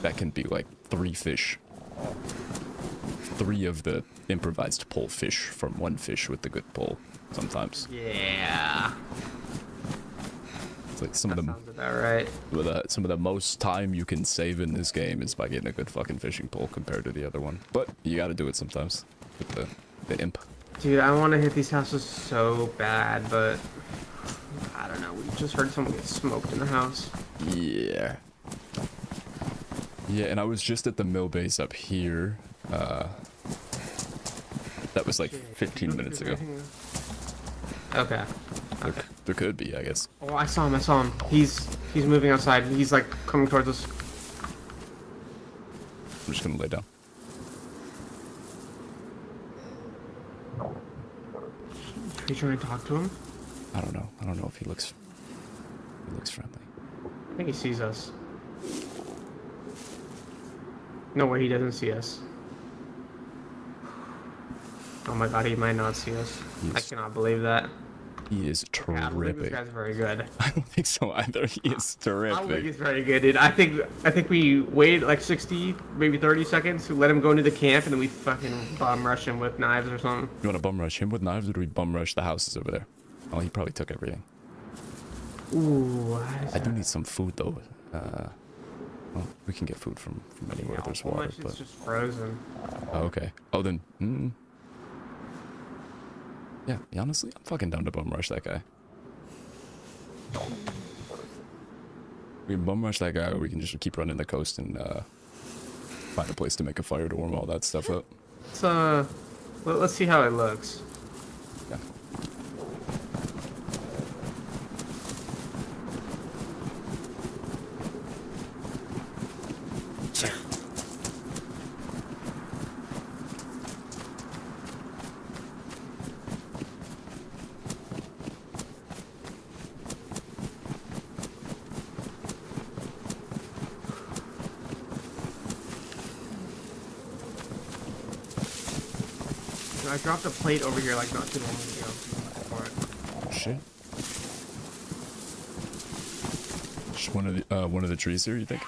that can be like 3 fish. 3 of the improvised pole fish from 1 fish with the good pole, sometimes. Yeah. It's like some of them. Sounds about right. Some of the most time you can save in this game is by getting a good fucking fishing pole compared to the other one. But you gotta do it sometimes with the imp. Dude, I want to hit these houses so bad, but I don't know. We just heard someone get smoked in the house. Yeah. Yeah, and I was just at the mill base up here. That was like 15 minutes ago. Okay. There could be, I guess. Oh, I saw him. He's moving outside. He's like coming towards us. I'm just gonna lay down. Are you trying to talk to him? I don't know. I don't know if he looks friendly. I think he sees us. No way, he doesn't see us. Oh my god, he might not see us. I cannot believe that. He is terrific. I don't think this guy's very good. I don't think so either. He is terrific. I don't think he's very good, dude. I think we waited like 60, maybe 30 seconds to let him go into the camp, and then we fucking bomb rush him with knives or something. You want to bum rush him with knives, or do we bum rush the houses over there? Oh, he probably took everything. Ooh. I do need some food though. Well, we can get food from anywhere there's water, but it's just frozen. Oh, okay. Oh, then. Yeah, honestly, I'm fucking down to bum rush that guy. We can bum rush that guy, or we can just keep running the coast and find a place to make a fire to warm all that stuff up. Let's see how it looks. Yeah. I dropped a plate over here like not too long ago. Oh, shit. Just one of the trees here, you think?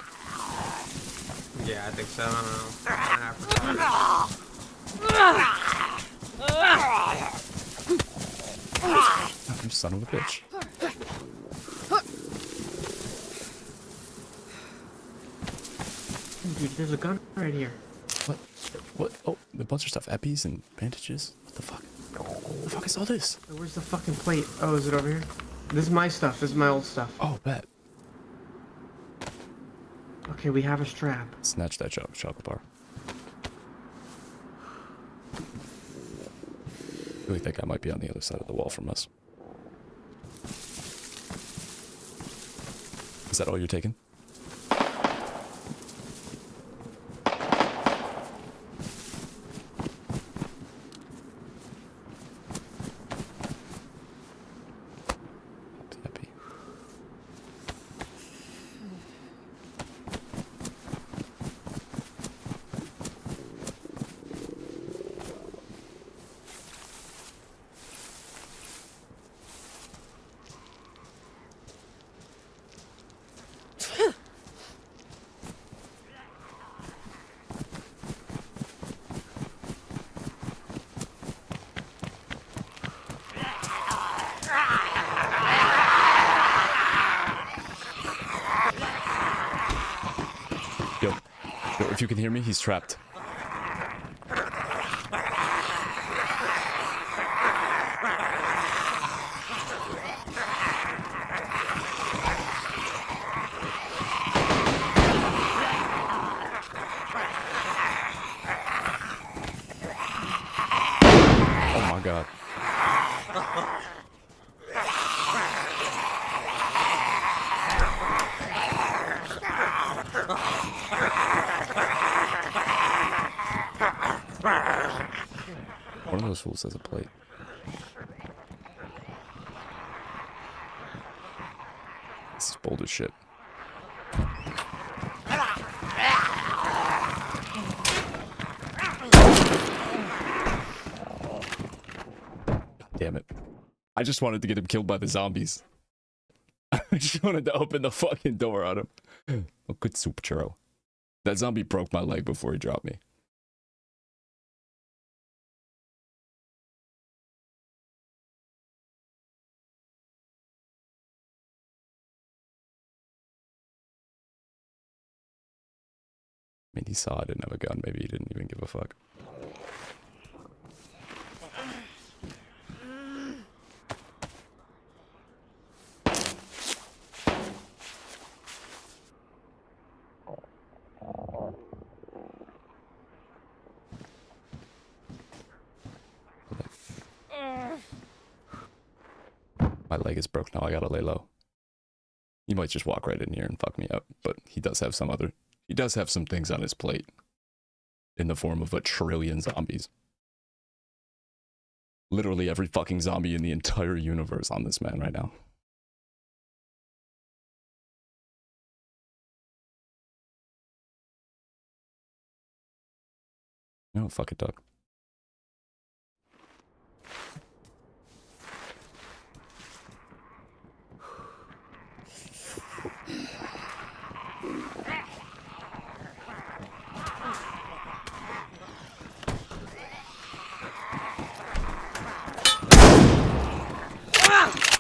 Yeah, I think so. I don't know. Oh, you son of a bitch. Dude, there's a gun right here. What? What? Oh, a bunch of stuff. Eppies and bandages? What the fuck? What the fuck is all this? Where's the fucking plate? Oh, is it over here? This is my stuff. This is my old stuff. Oh, bet. Okay, we have a strap. Snatch that chocolate bar. I really think I might be on the other side of the wall from us. Is that all you're taking? Yo, if you can hear me, he's trapped. Oh my god. One of those fools has a plate. This is bold as shit. God damn it. I just wanted to get him killed by the zombies. I just wanted to open the fucking door on him. Oh, good soup, churro. That zombie broke my leg before he dropped me. I mean, he saw I didn't have a gun. Maybe he didn't even give a fuck. My leg is broke now. I gotta lay low. He might just walk right in here and fuck me up, but he does have some other... He does have some things on his plate. In the form of a trillion zombies. Literally every fucking zombie in the entire universe on this man right now. No, fuck it, dog.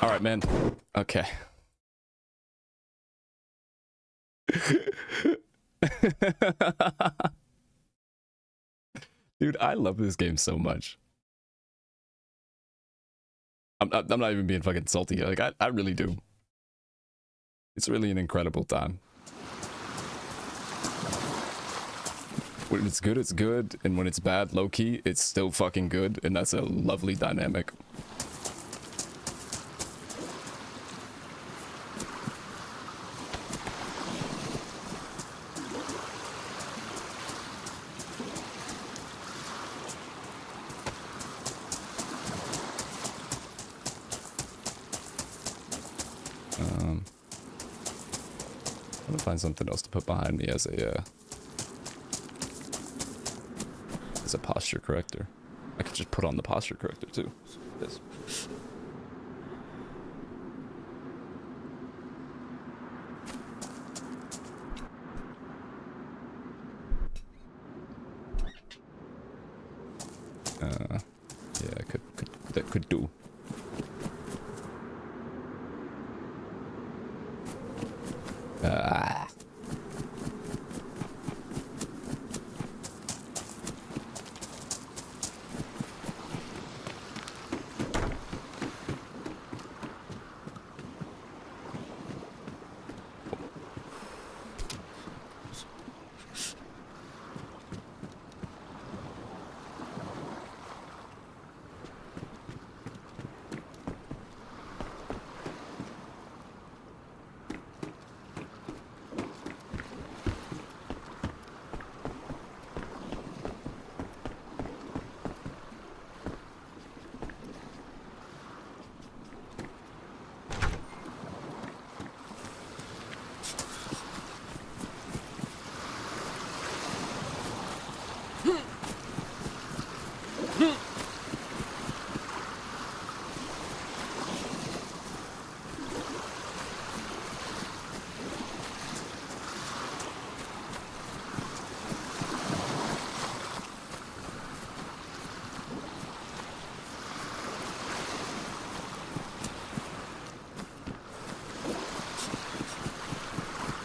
All right, man. Okay. Dude, I love this game so much. I'm not even being fucking salty. Like, I really do. It's really an incredible time. When it's good, it's good, and when it's bad, low-key, it's still fucking good, and that's a lovely dynamic. I'm gonna find something else to put behind me as a posture corrector. I could just put on the posture corrector too. Yes. Yeah, that could do.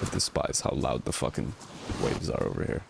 I despise how loud the fucking waves are over here.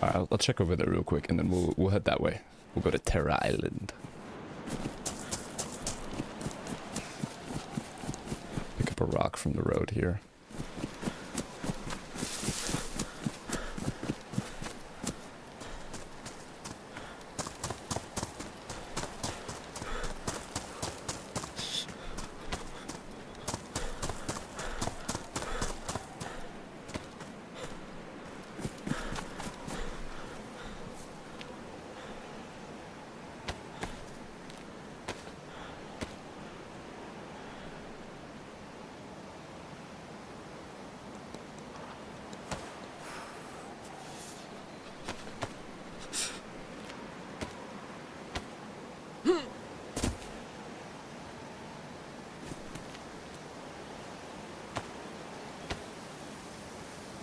Alright, I'll check over there real quick, and then we'll head that way. We'll go to Terra Island. Pick up a rock from the road here.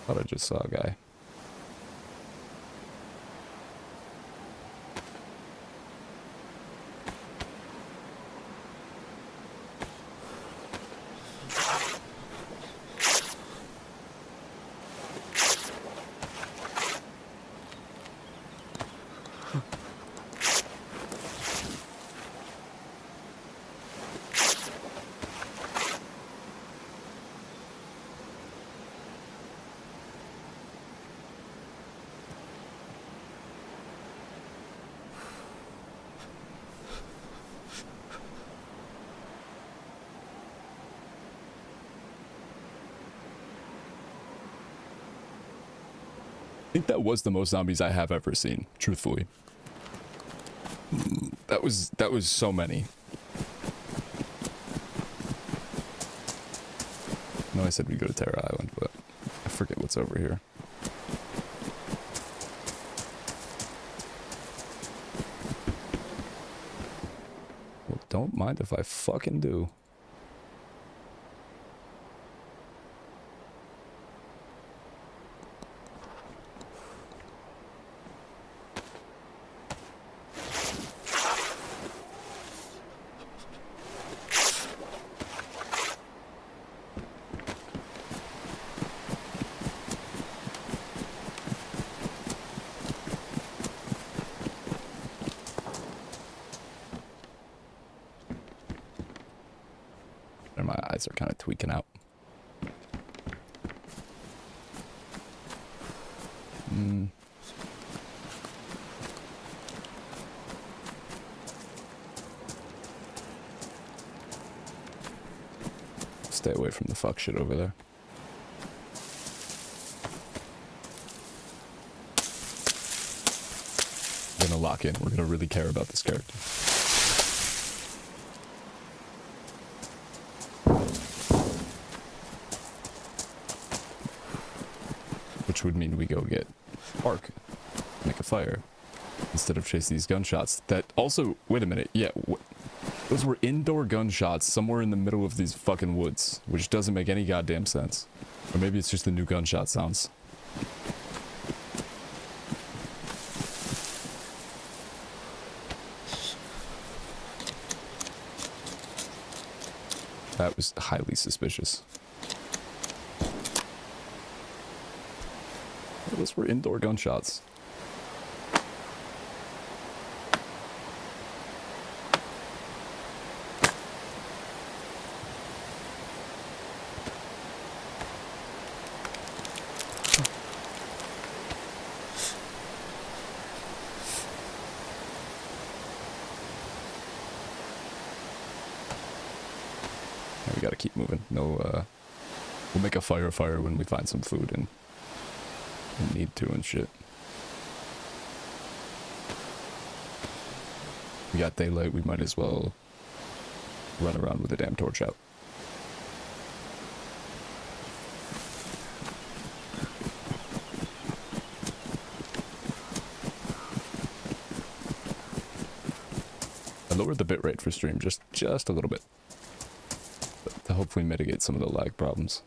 Thought I just saw a guy. think that was the most zombies I have ever seen, truthfully. That was so many. I know I said we'd go to Terra Island, but I forget what's over here. Well, don't mind if I fucking do. And my eyes are kind of tweaking out. Stay away from the fuck shit over there. We're gonna lock in. We're gonna really care about this character. Which would mean we go get Ark, make a fire, instead of chase these gunshots. That also, wait a minute, yeah, those were indoor gunshots somewhere in the middle of these fucking woods, which doesn't make any goddamn sense. Or maybe it's just the new gunshot sounds. That was highly suspicious. Those were indoor gunshots. We gotta keep moving. No, we'll make a fire when we find some food and need to and shit. We got daylight, we might as well run around with a damn torch out. I lowered the bitrate for stream just a little bit, to hopefully mitigate some of the lag problems.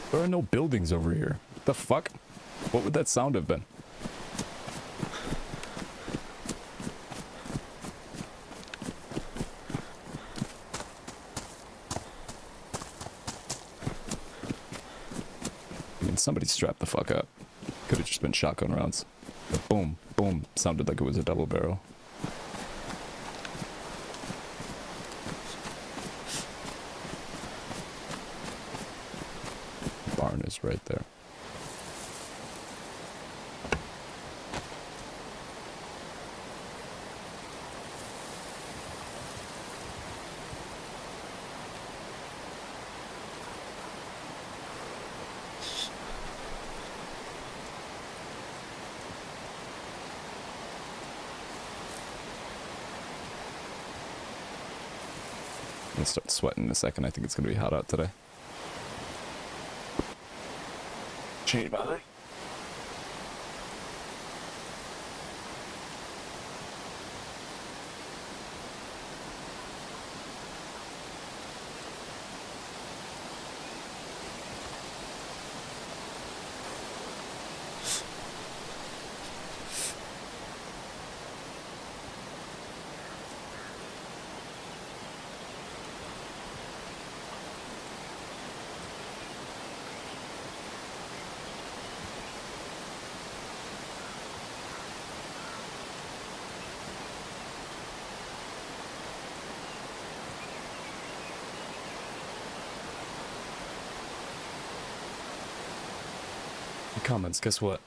There are no buildings over here. The fuck? What would that sound have been? I mean, somebody strapped the fuck up. Could have just been shotgun rounds. But boom, boom, sounded like it was a double barrel. Barn is right there. I'm gonna start sweating in a second. I think it's gonna be hot out today. Change my leg. Comments, guess what?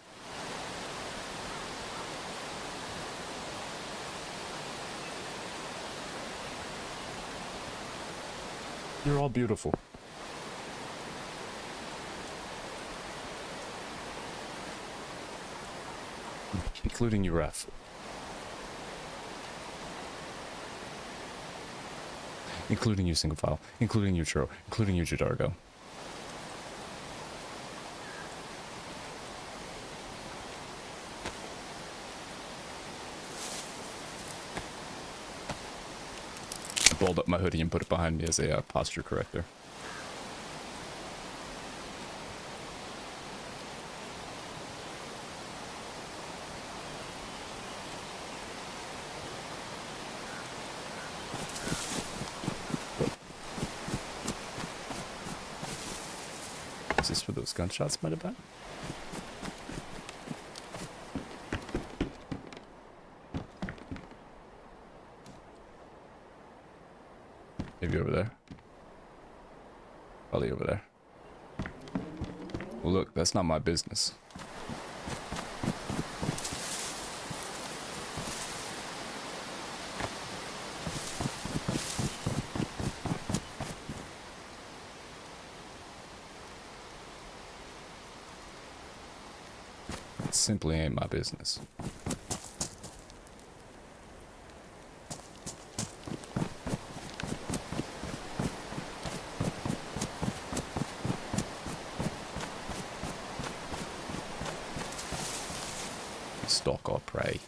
You're all beautiful. Including you, Ref. Including you, Single File. Including you, Churro. Including you, Jadargo. I balled up my hoodie and put it behind me as a posture corrector. Is this where those gunshots might have been? Maybe over there. Probably over there. Well, look, that's not my business. It simply ain't my business. Stalk or prey.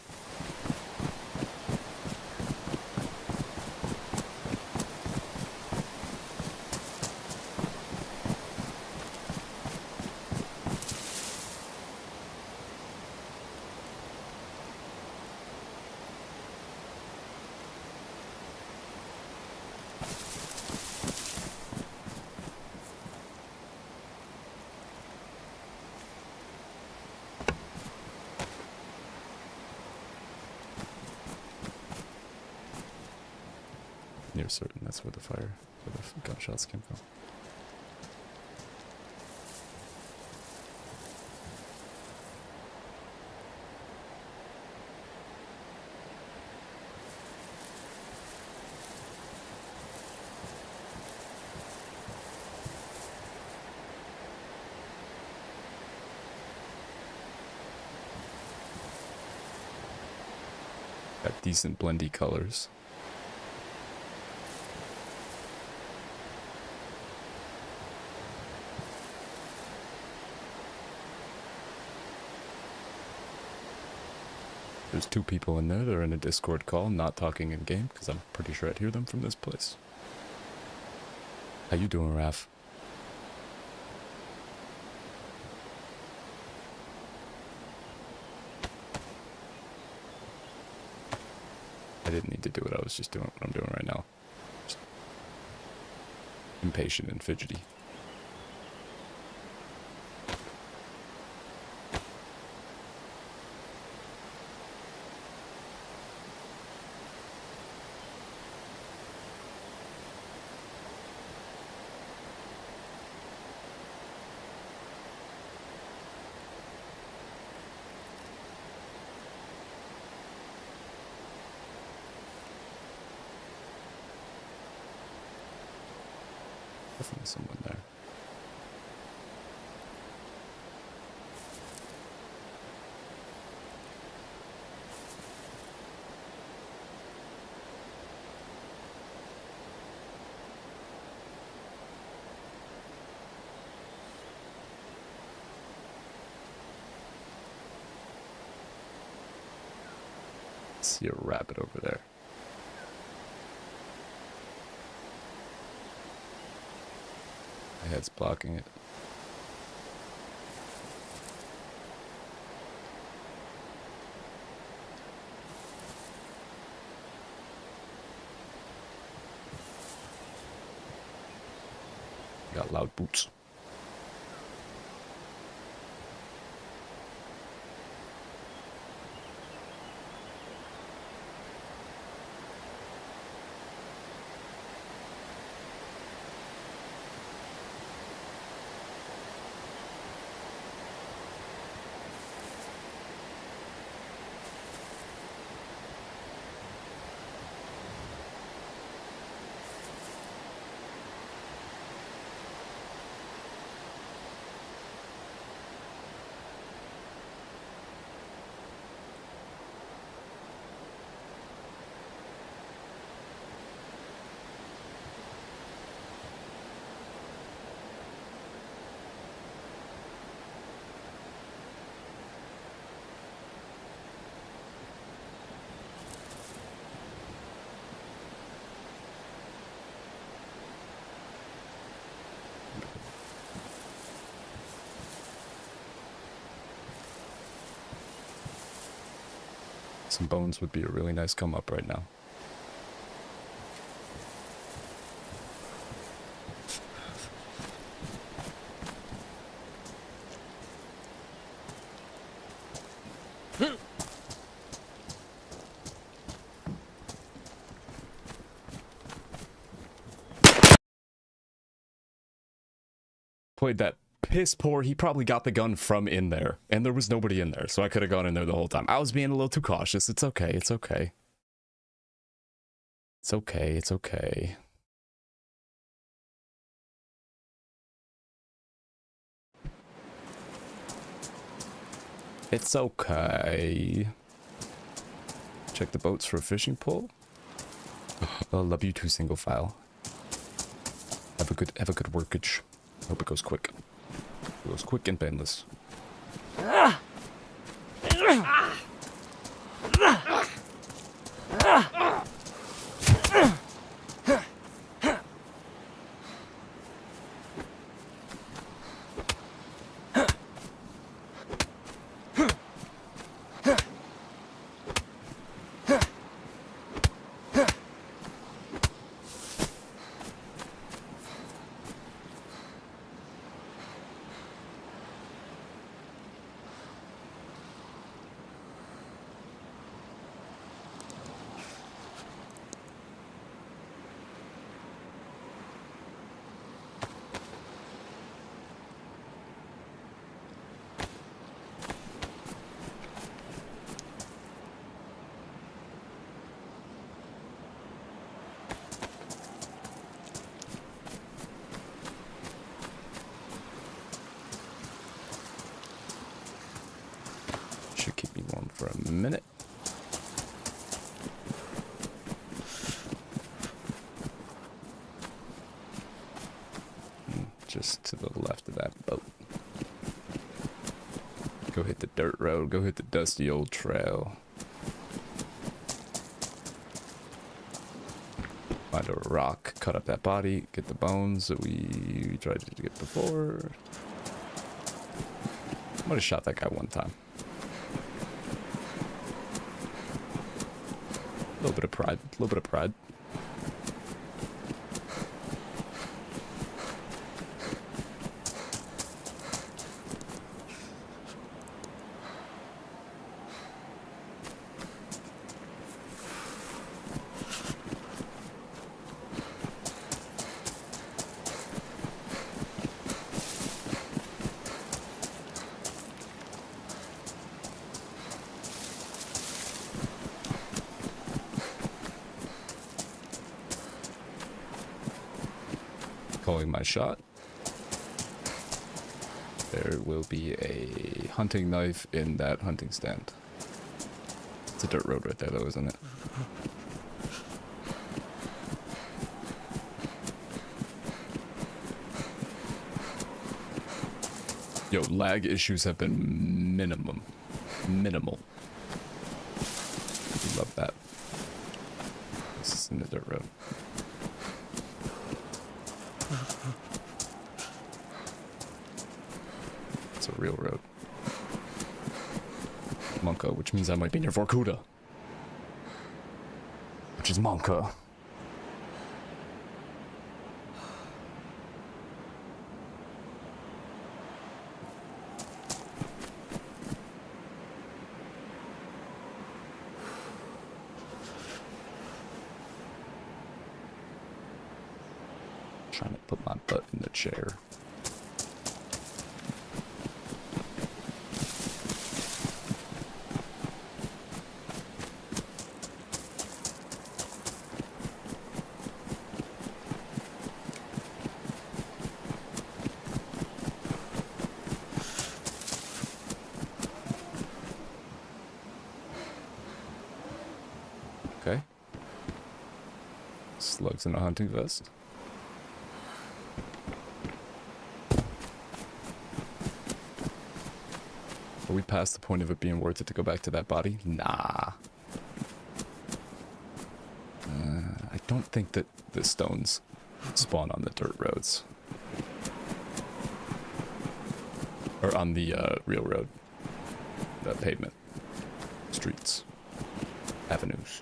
Near certain that's where the gunshots came from. Got decent blendy colors. There's 2 people in there. They're in a Discord call, not talking in game, because I'm pretty sure I'd hear them from this place. How you doing, Raph? I didn't need to do it. I was just doing what I'm doing right now. Just impatient and fidgety. Definitely someone there. See a rabbit over there. My head's blocking it. Got loud boots. Some bones would be a really nice come up right now. Played that piss poor. He probably got the gun from in there, and there was nobody in there, so I could have gone in there the whole time. I was being a little too cautious. It's okay. It's okay. It's okay. It's okay. It's okay. Check the boats for a fishing pole. I love you too, single file. Have a good workage. Hope it goes quick. It goes quick and painless. Should keep me warm for a minute. Just to the left of that boat. Go hit the dirt road. Go hit the dusty old trail. Find a rock. Cut up that body. Get the bones that we tried to get before. I might have shot that guy one time. A little bit of pride. A little bit of pride. Calling my shot. There will be a hunting knife in that hunting stand. It's a dirt road right there though, isn't it? Yo, lag issues have been minimal. Love that. This is in the dirt road. It's a real road. Monka, which means I might be near Vorkuta. Which is Monka. Trying to put my butt in the chair. Okay. Slugs in a hunting vest. Are we past the point of it being worth it to go back to that body? Nah. I don't think that the stones spawn on the dirt roads. Or on the real road. The pavement. Streets. avenues.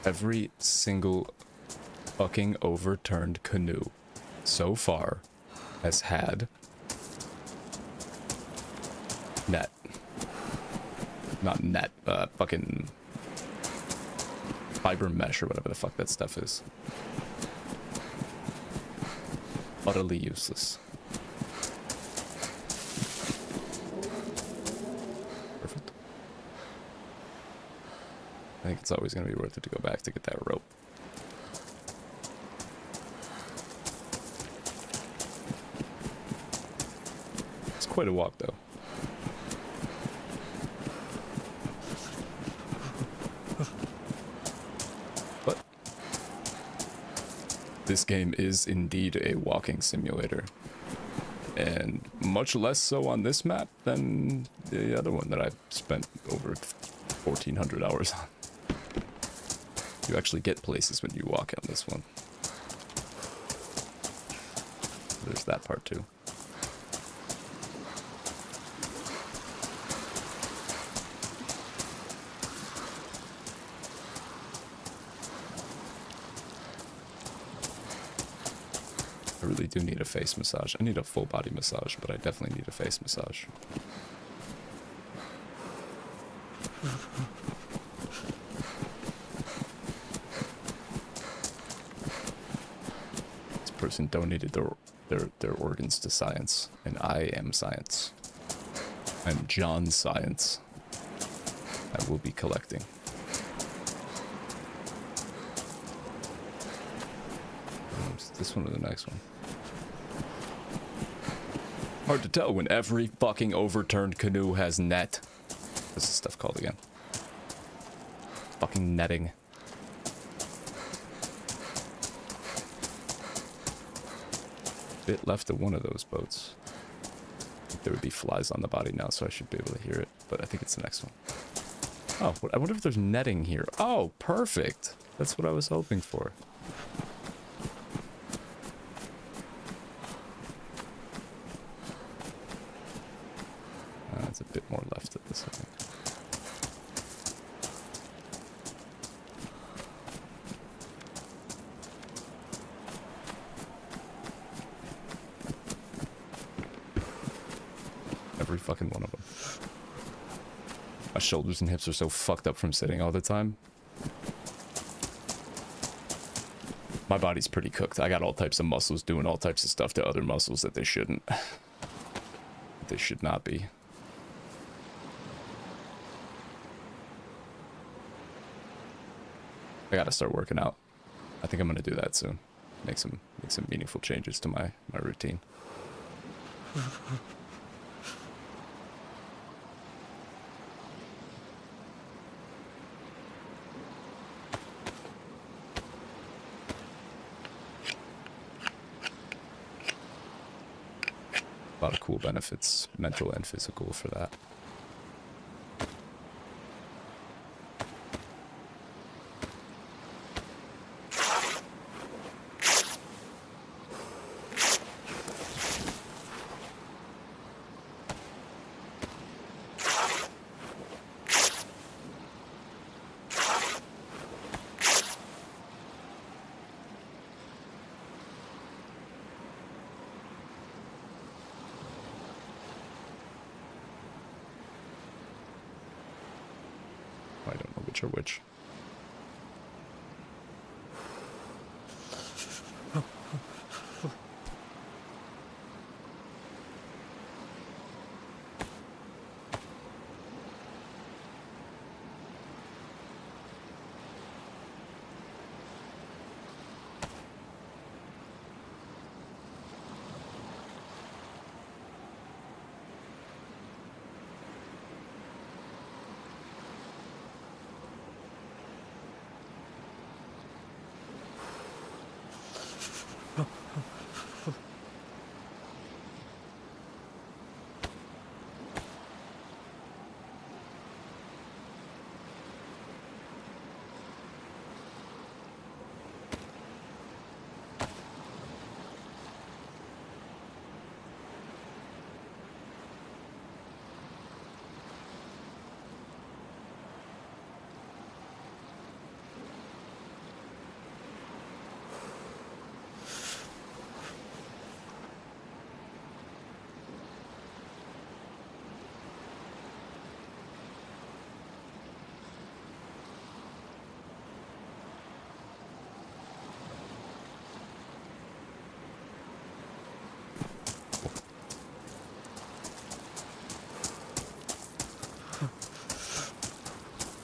Every single fucking overturned canoe so far has had net. Not net, fucking fiber mesh or whatever the fuck that stuff is. Utterly useless. Perfect. I think it's always going to be worth it to go back to get that rope. It's quite a walk, though. But this game is indeed a walking simulator. And much less so on this map than the other one that I've spent over 1,400 hours on. You actually get places when you walk on this one. There's that part too. I really do need a face massage. I need a full body massage, but I definitely need a face massage. Person donated their organs to science, and I am science. I'm John Science. I will be collecting. Is this one or the next one? Hard to tell when every fucking overturned canoe has net. What's this stuff called again? Fucking netting. Bit left of one of those boats. I think there would be flies on the body now, so I should be able to hear it, but I think it's the next one. Oh, I wonder if there's netting here. Oh, perfect. That's what I was hoping for. It's a bit more left of this, I think. Every fucking one of them. My shoulders and hips are so fucked up from sitting all the time. My body's pretty cooked. I got all types of muscles doing all types of stuff to other muscles that they shouldn't. They should not be. I gotta start working out. I think I'm gonna do that soon. Make some meaningful changes to my routine. A lot of cool benefits, mental and physical, for that. I don't know which are which.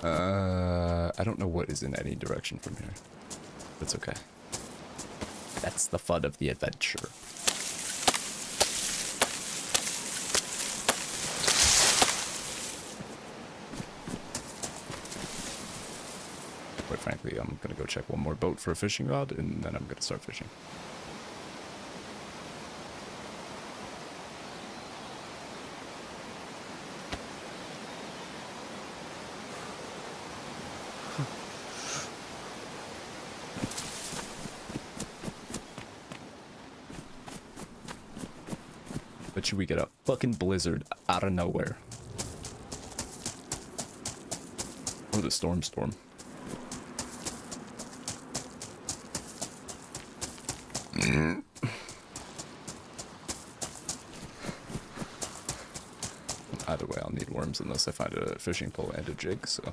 I don't know what is in any direction from here. That's okay. That's the fun of the adventure. Quite frankly, I'm gonna go check one more boat for a fishing rod, and then I'm gonna start fishing. Bet you we get a fucking blizzard out of nowhere. Oh, the storm. Either way, I'll need worms unless I find a fishing pole and a jig, so...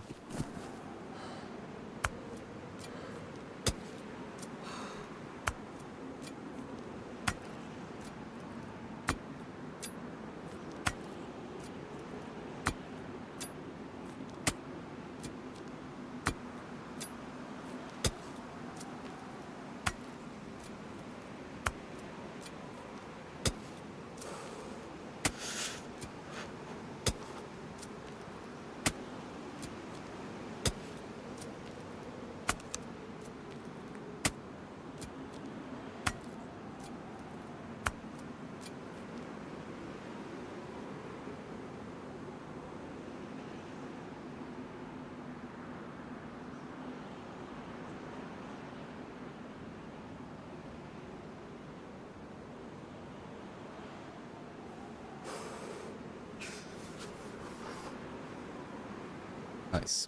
Nice.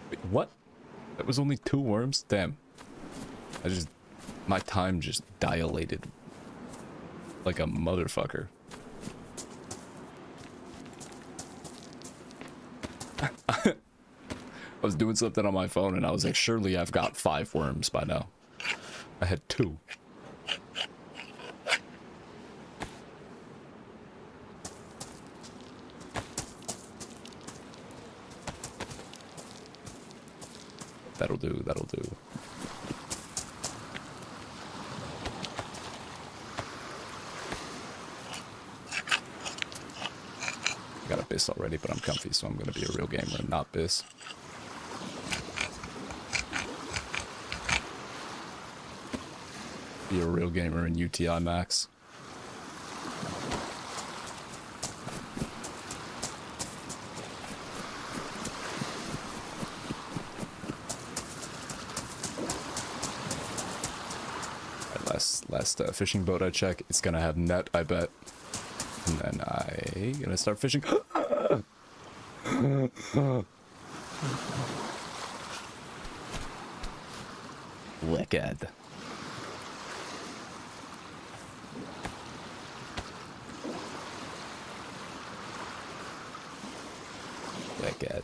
Wait, what? That was only 2 worms? Damn. My time just dilated. Like a motherfucker. I was doing something on my phone and I was like, surely I've got 5 worms by now. I had 2. That'll do, that'll do. Got a Biss already, but I'm comfy, so I'm gonna be a real gamer and not Biss. Be a real gamer in UTI Max. Last fishing boat I check, it's gonna have net, I bet. And then I gonna start fishing. Wicked. Wicked.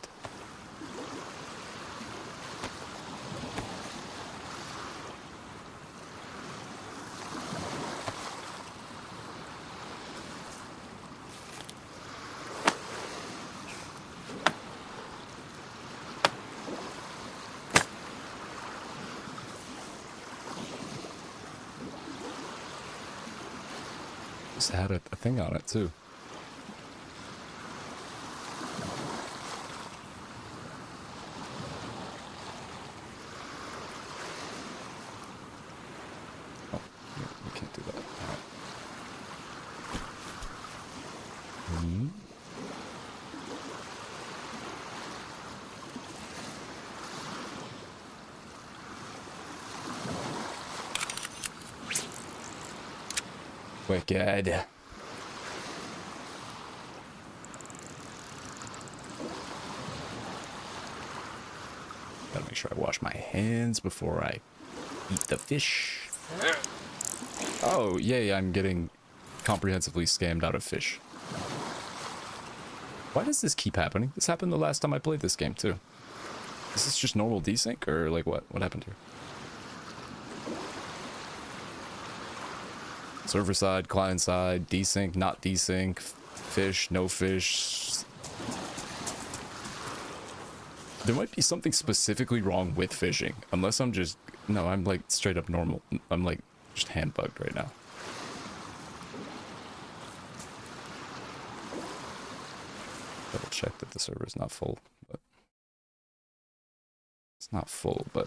Just had a thing on it too. Oh, we can't do that. All right. Wicked. Gotta make sure I wash my hands before I eat the fish. Oh, yay, I'm getting comprehensively scammed out of fish. Why does this keep happening? This happened the last time I played this game, too. Is this just normal desync, or like what? What happened here? Server side, client side, desync, not desync, fish, no fish. There might be something specifically wrong with fishing. Unless I'm just... No, I'm like straight up normal. I'm like just hand bugged right now. Double check that the server is not full. But it's not full, but...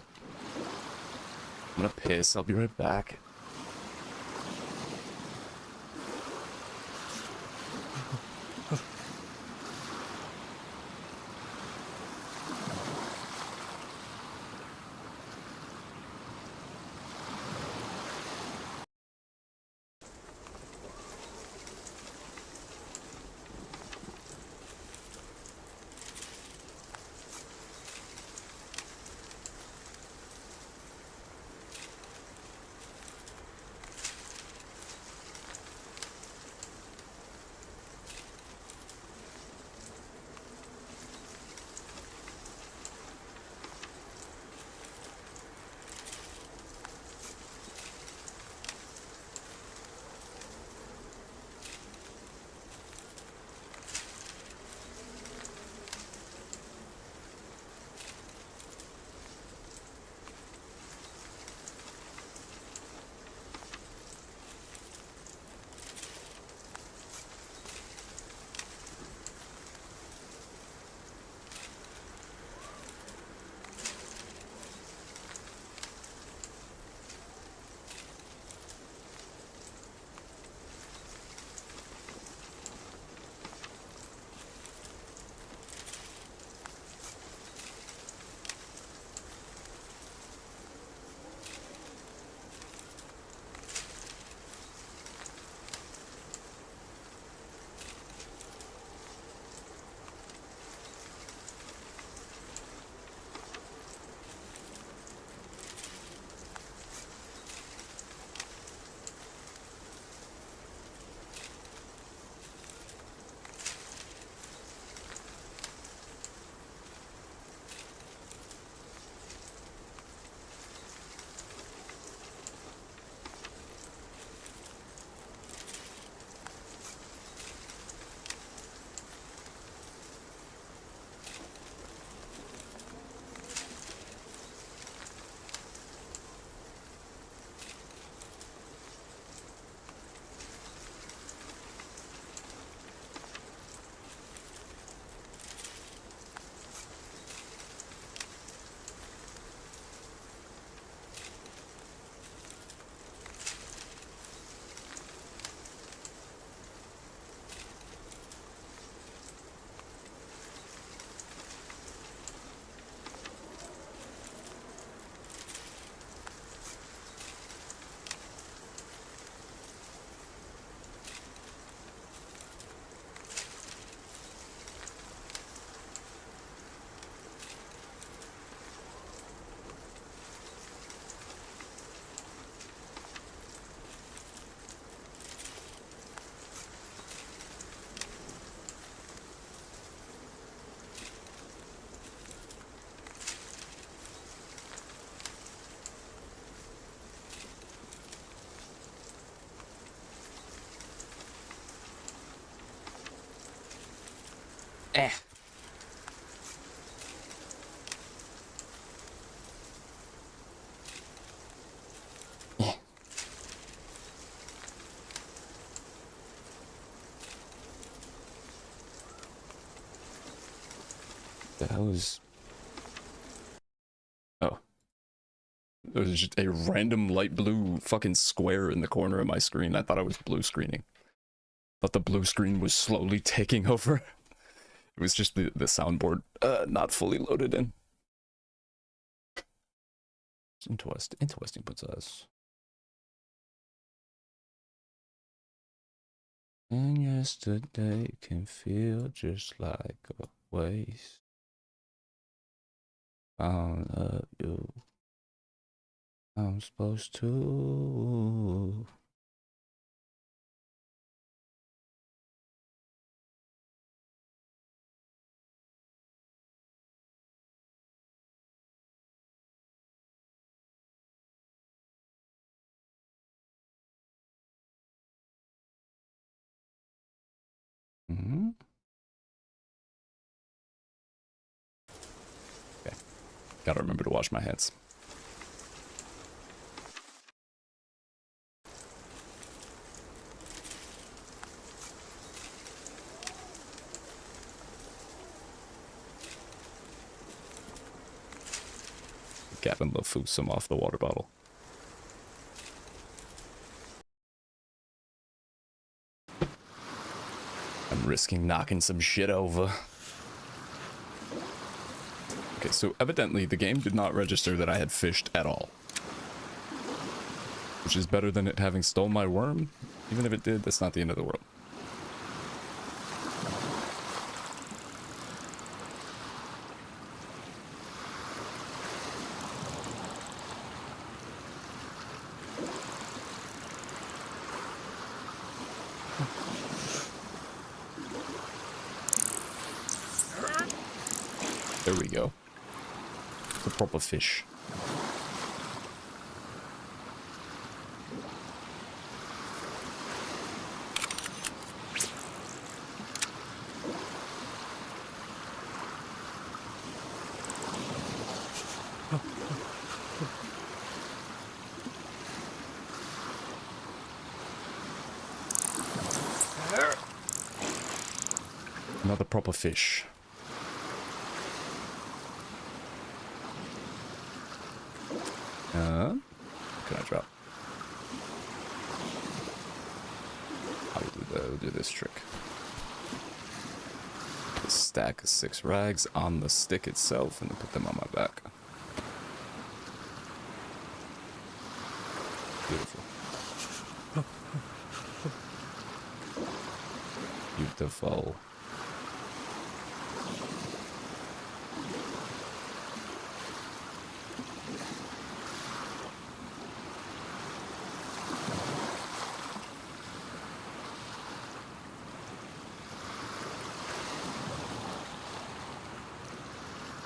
I'm gonna piss. I'll be right back. Eh. Eh. The hell is... Oh. There was just a random light blue fucking square in the corner of my screen. I thought I was blue screening. But the blue screen was slowly taking over. It was just the soundboard not fully loaded in. It's interesting puts. And yesterday can feel just like a waste. Found up you. I'm supposed to. Mm-hmm. Gotta remember to wash my hands. Gavin LaFou some off the water bottle. I'm risking knocking some shit over. Okay, so evidently the game did not register that I had fished at all. Which is better than it having stolen my worm. Even if it did, that's not the end of the world. There we go. The proper fish. Another proper fish. Can I drop? We'll do this trick. A stack of 6 rags on the stick itself and then put them on my back. Beautiful. Beautiful.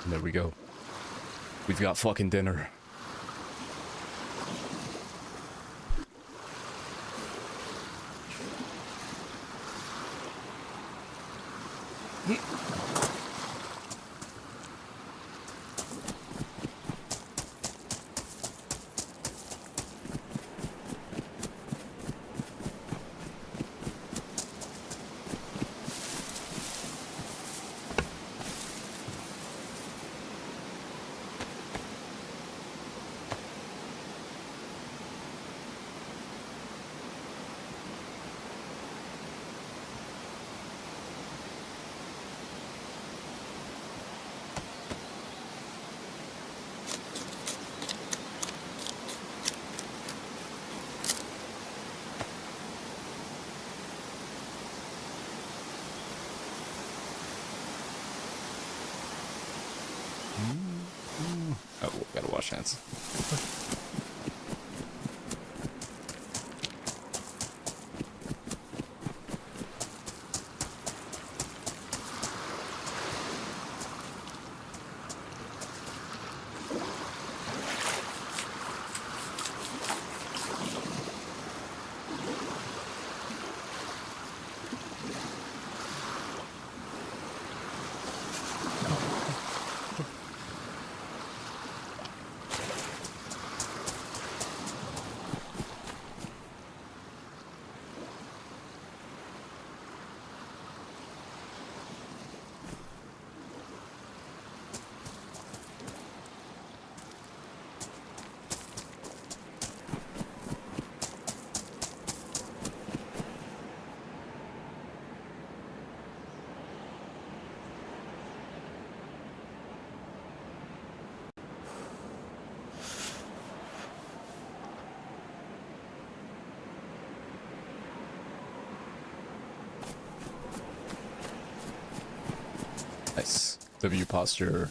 And there we go. We've got fucking dinner. Oh, gotta wash hands. Nice. W posture.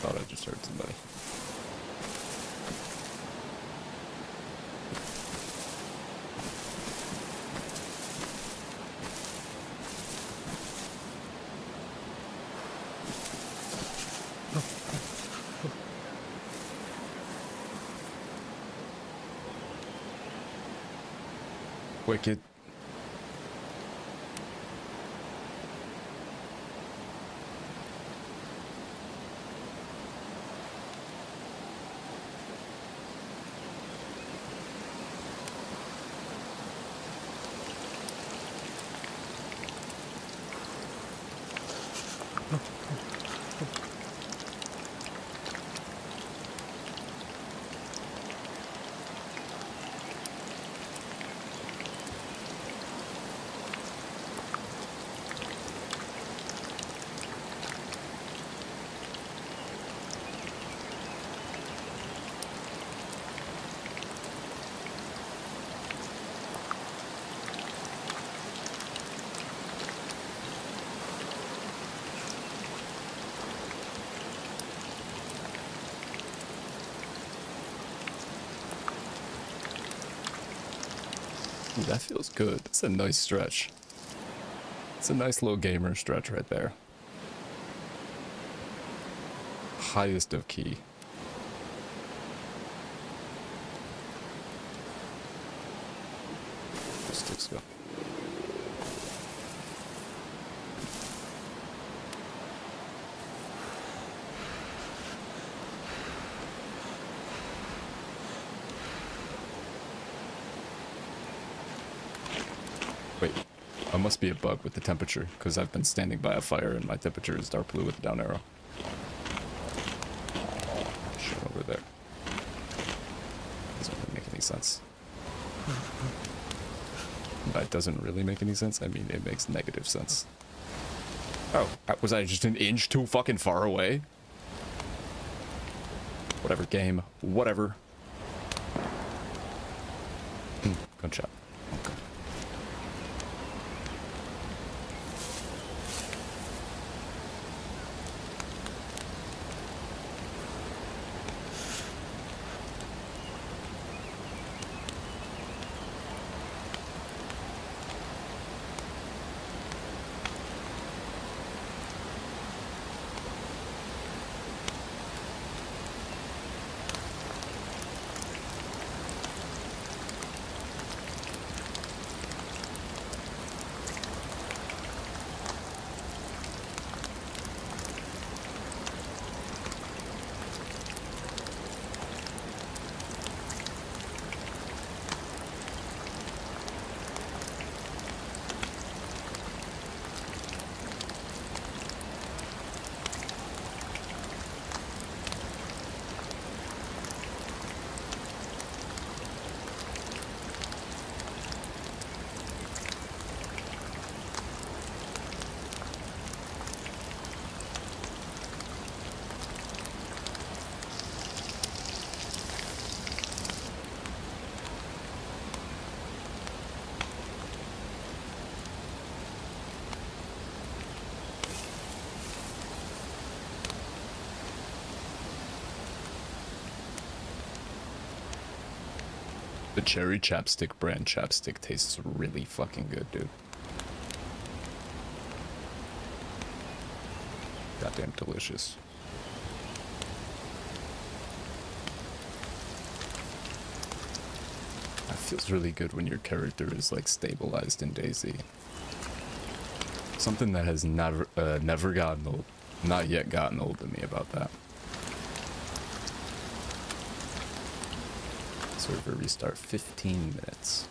thought I just heard somebody. Wicked. Ooh, that feels good. That's a nice stretch. It's a nice little gamer stretch right there. Highest of key. Sticks go. Wait, I must be a bug with the temperature, because I've been standing by a fire and my temperature is dark blue with the down arrow. Shit over there. Doesn't really make any sense. That doesn't really make any sense. I mean, it makes negative sense. Oh, was I just an inch too fucking far away? Whatever, game. Whatever. Gunshot. Okay. The cherry chapstick brand chapstick tastes really fucking good, dude. Goddamn delicious. That feels really good when your character is like stabilized in DayZ. Something that has never gotten old, not yet gotten old to me about that. Server restart 15 minutes.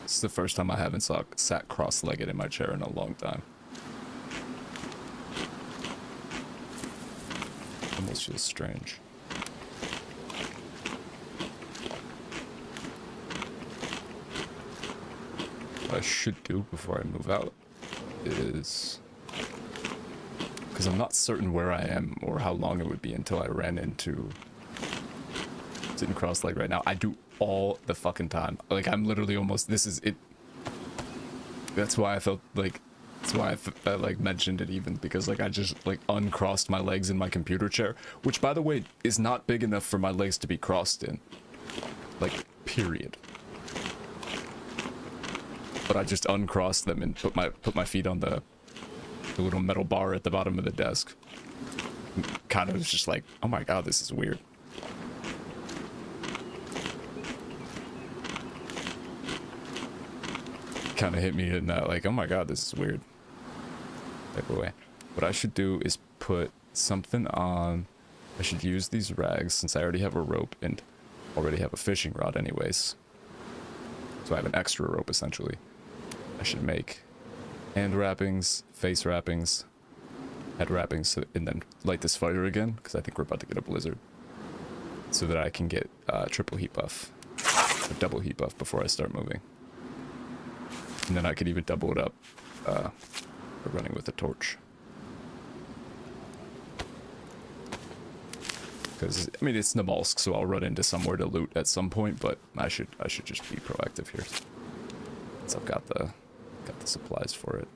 This is the first time I haven't sat cross-legged in my chair in a long time. Almost feels strange. What I should do before I move out is... because I'm not certain where I am or how long it would be until I ran into... sitting cross-legged right now. I do all the fucking time. Like, I'm literally almost... this is it. That's why I felt like... that's why I like mentioned it even, because like I just like uncrossed my legs in my computer chair, which by the way is not big enough for my legs to be crossed in. Like, period. But I just uncrossed them and put my feet on the little metal bar at the bottom of the desk. Kind of was just like, oh my god, this is weird. Kind of hit me in that, like, oh my god, this is weird type of way. What I should do is put something on. I should use these rags since I already have a rope and already have a fishing rod anyways. So I have an extra rope essentially. I should make hand wrappings, face wrappings, head wrappings, and then light this fire again because I think we're about to get a blizzard. So that I can get triple heat buff, or double heat buff before I start moving. And then I could even double it up for running with a torch. Because, I mean, it's Namalsk, so I'll run into somewhere to loot at some point, but I should just be proactive here. Since I've got the supplies for it.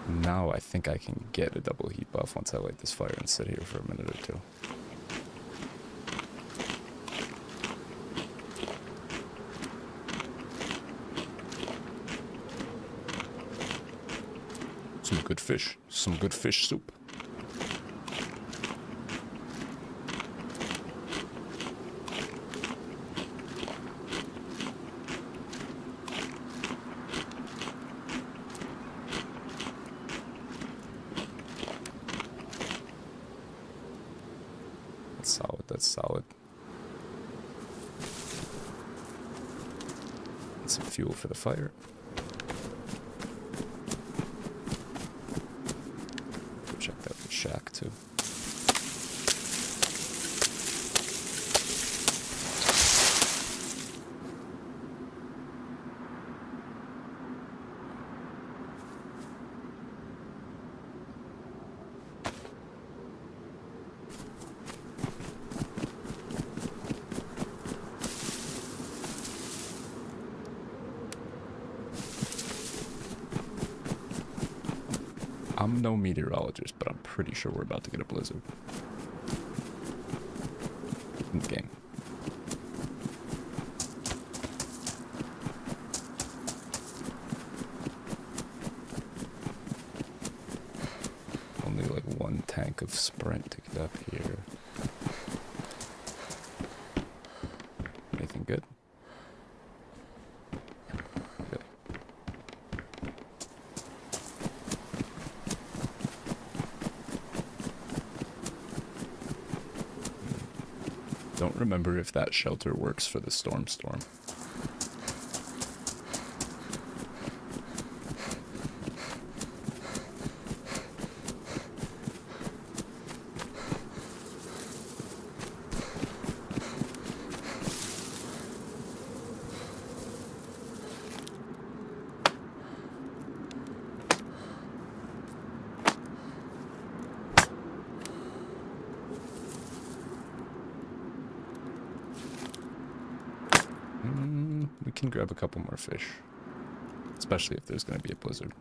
Now I think I can get a double heat buff once I light this fire and sit here for a minute or two. Some good fish. Some good fish soup. That's solid. And some fuel for the fire. Go check out the shack too. I'm no meteorologist, but I'm pretty sure we're about to get a blizzard. In the game. Only like one tank of Sprint to get up here. Anything good? Don't remember if that shelter works for the storm. We can grab a couple more fish. Especially if there's going to be a blizzard.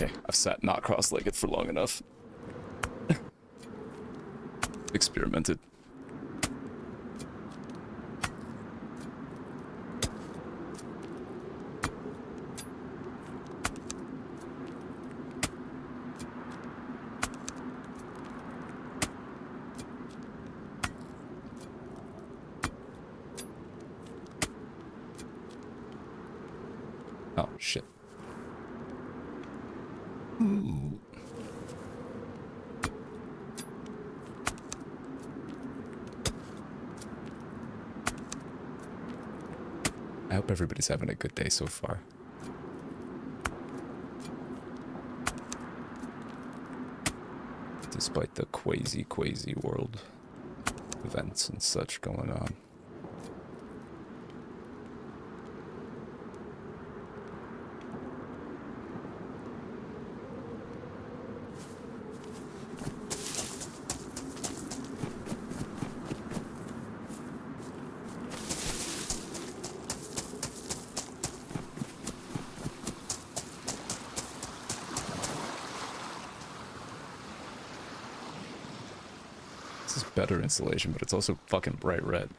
Okay, I've sat not cross-legged for long enough. Experimented. Oh, shit. Ooh. I hope everybody's having a good day so far. Despite the crazy world events and such going on. This is better insulation, but it's also fucking bright red.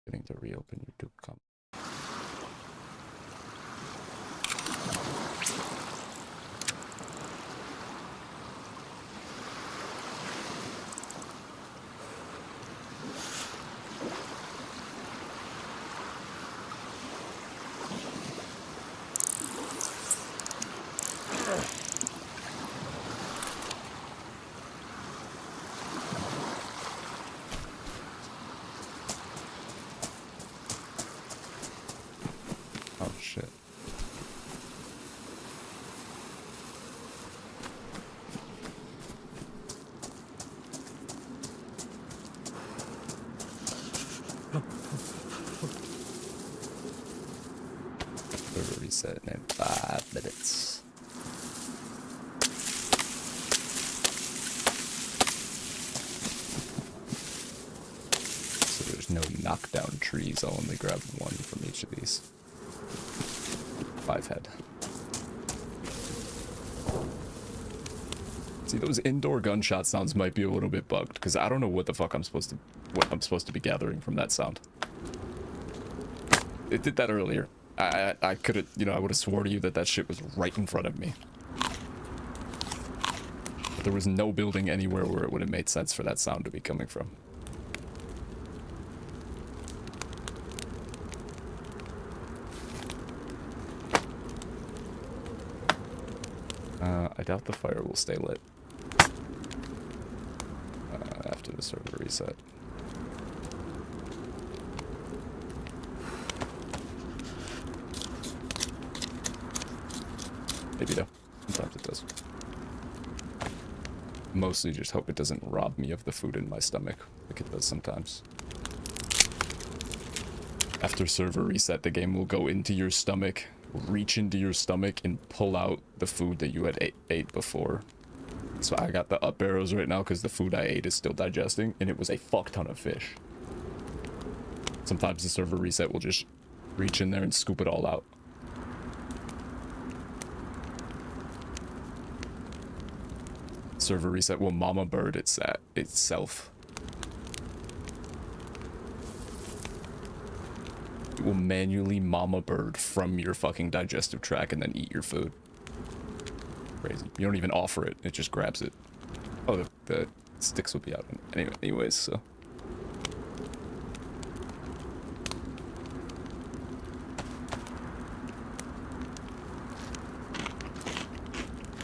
Getting to reopen your Duke comp. Oh shit. Server reset in 5 minutes. So there's no knockdown trees. I'll only grab one from each of these. 5 head. See, those indoor gunshot sounds might be a little bit bugged because I don't know what the fuck I'm supposed to be gathering from that sound. It did that earlier. I could have, you know, I would have swore to you that that shit was right in front of me. But there was no building anywhere where it would have made sense for that sound to be coming from. I doubt the fire will stay lit after the server reset. Maybe though. Sometimes it does. Mostly just hope it doesn't rob me of the food in my stomach, like it does sometimes. After server reset, the game will go into your stomach, reach into your stomach, and pull out the food that you had ate before. So I got the up arrows right now because the food I ate is still digesting, and it was a fuck ton of fish. Sometimes the server reset will just reach in there and scoop it all out. Server reset will mama bird itself. It will manually mama bird from your fucking digestive tract and then eat your food. Crazy. You don't even offer it, it just grabs it. Oh, the sticks will be out anyways, so.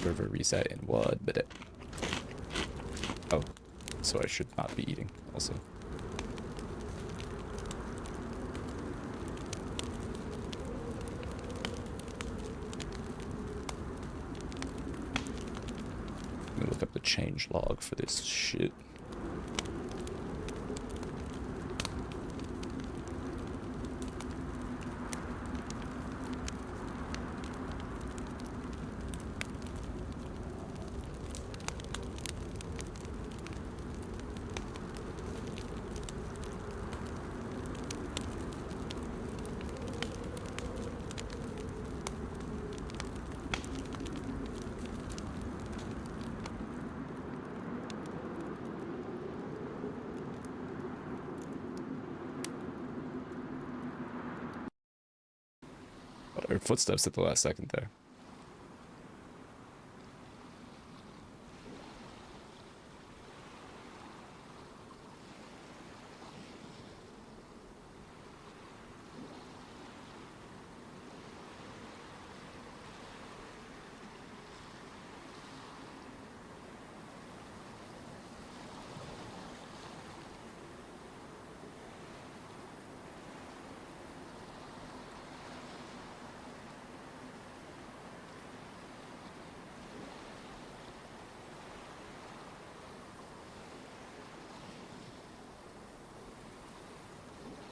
Server reset in 1 minute. Oh, so I should not be eating also. Let me look up the change log for this shit. But our footsteps at the last second there.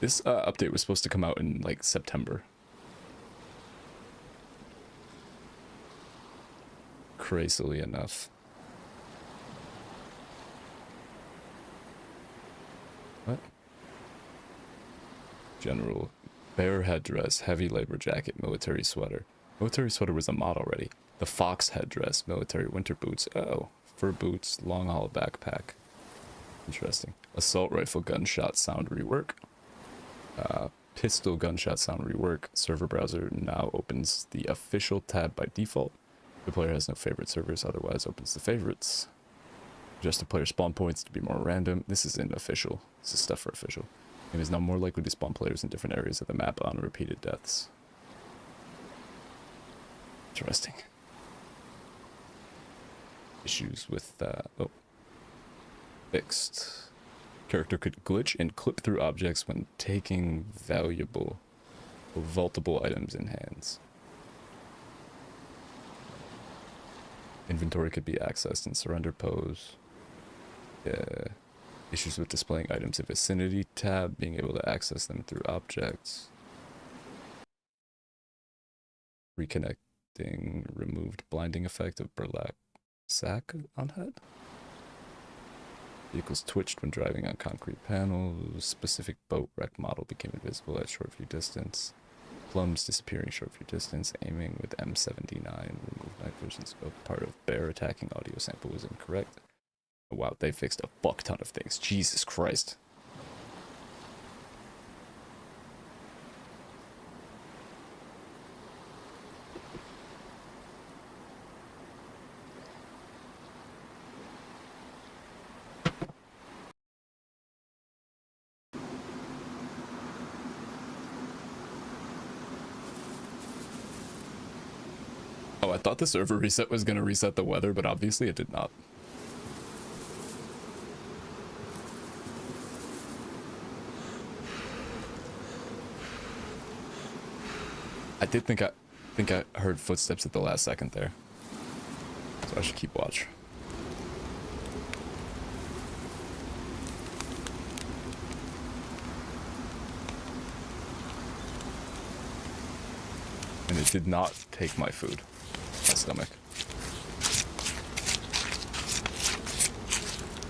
This update was supposed to come out in like September. Crazily enough. What? General. Bear headdress, heavy labor jacket, military sweater. Military sweater was a mod already. The fox headdress, military winter boots. Oh, fur boots, long haul backpack. Interesting. Assault rifle gunshot sound rework. Pistol gunshot sound rework. Server browser now opens the official tab by default. The player has no favorite servers, otherwise opens the favorites. Adjust the player spawn points to be more random. This isn't official. This is stuff for official. Game is now more likely to spawn players in different areas of the map on repeated deaths. Interesting. Issues with oh. Fixed. Character could glitch and clip through objects when taking vaultable items in hands. Inventory could be accessed in surrender pose. Issues with displaying items in vicinity tab, being able to access them through objects. Reconnecting, removed blinding effect of burlap sack on head. Vehicles twitched when driving on concrete panels. Specific boat wreck model became invisible at short view distance. Plums disappearing short view distance. Aiming with M79. Remove night vision scope. Part of bear attacking audio sample was incorrect. Oh, wow, they fixed a fuck ton of things. Jesus Christ. Oh, I thought the server reset was going to reset the weather, but obviously it did not. I did think I heard footsteps at the last second there. So I should keep watch. And it did not take my food. My stomach.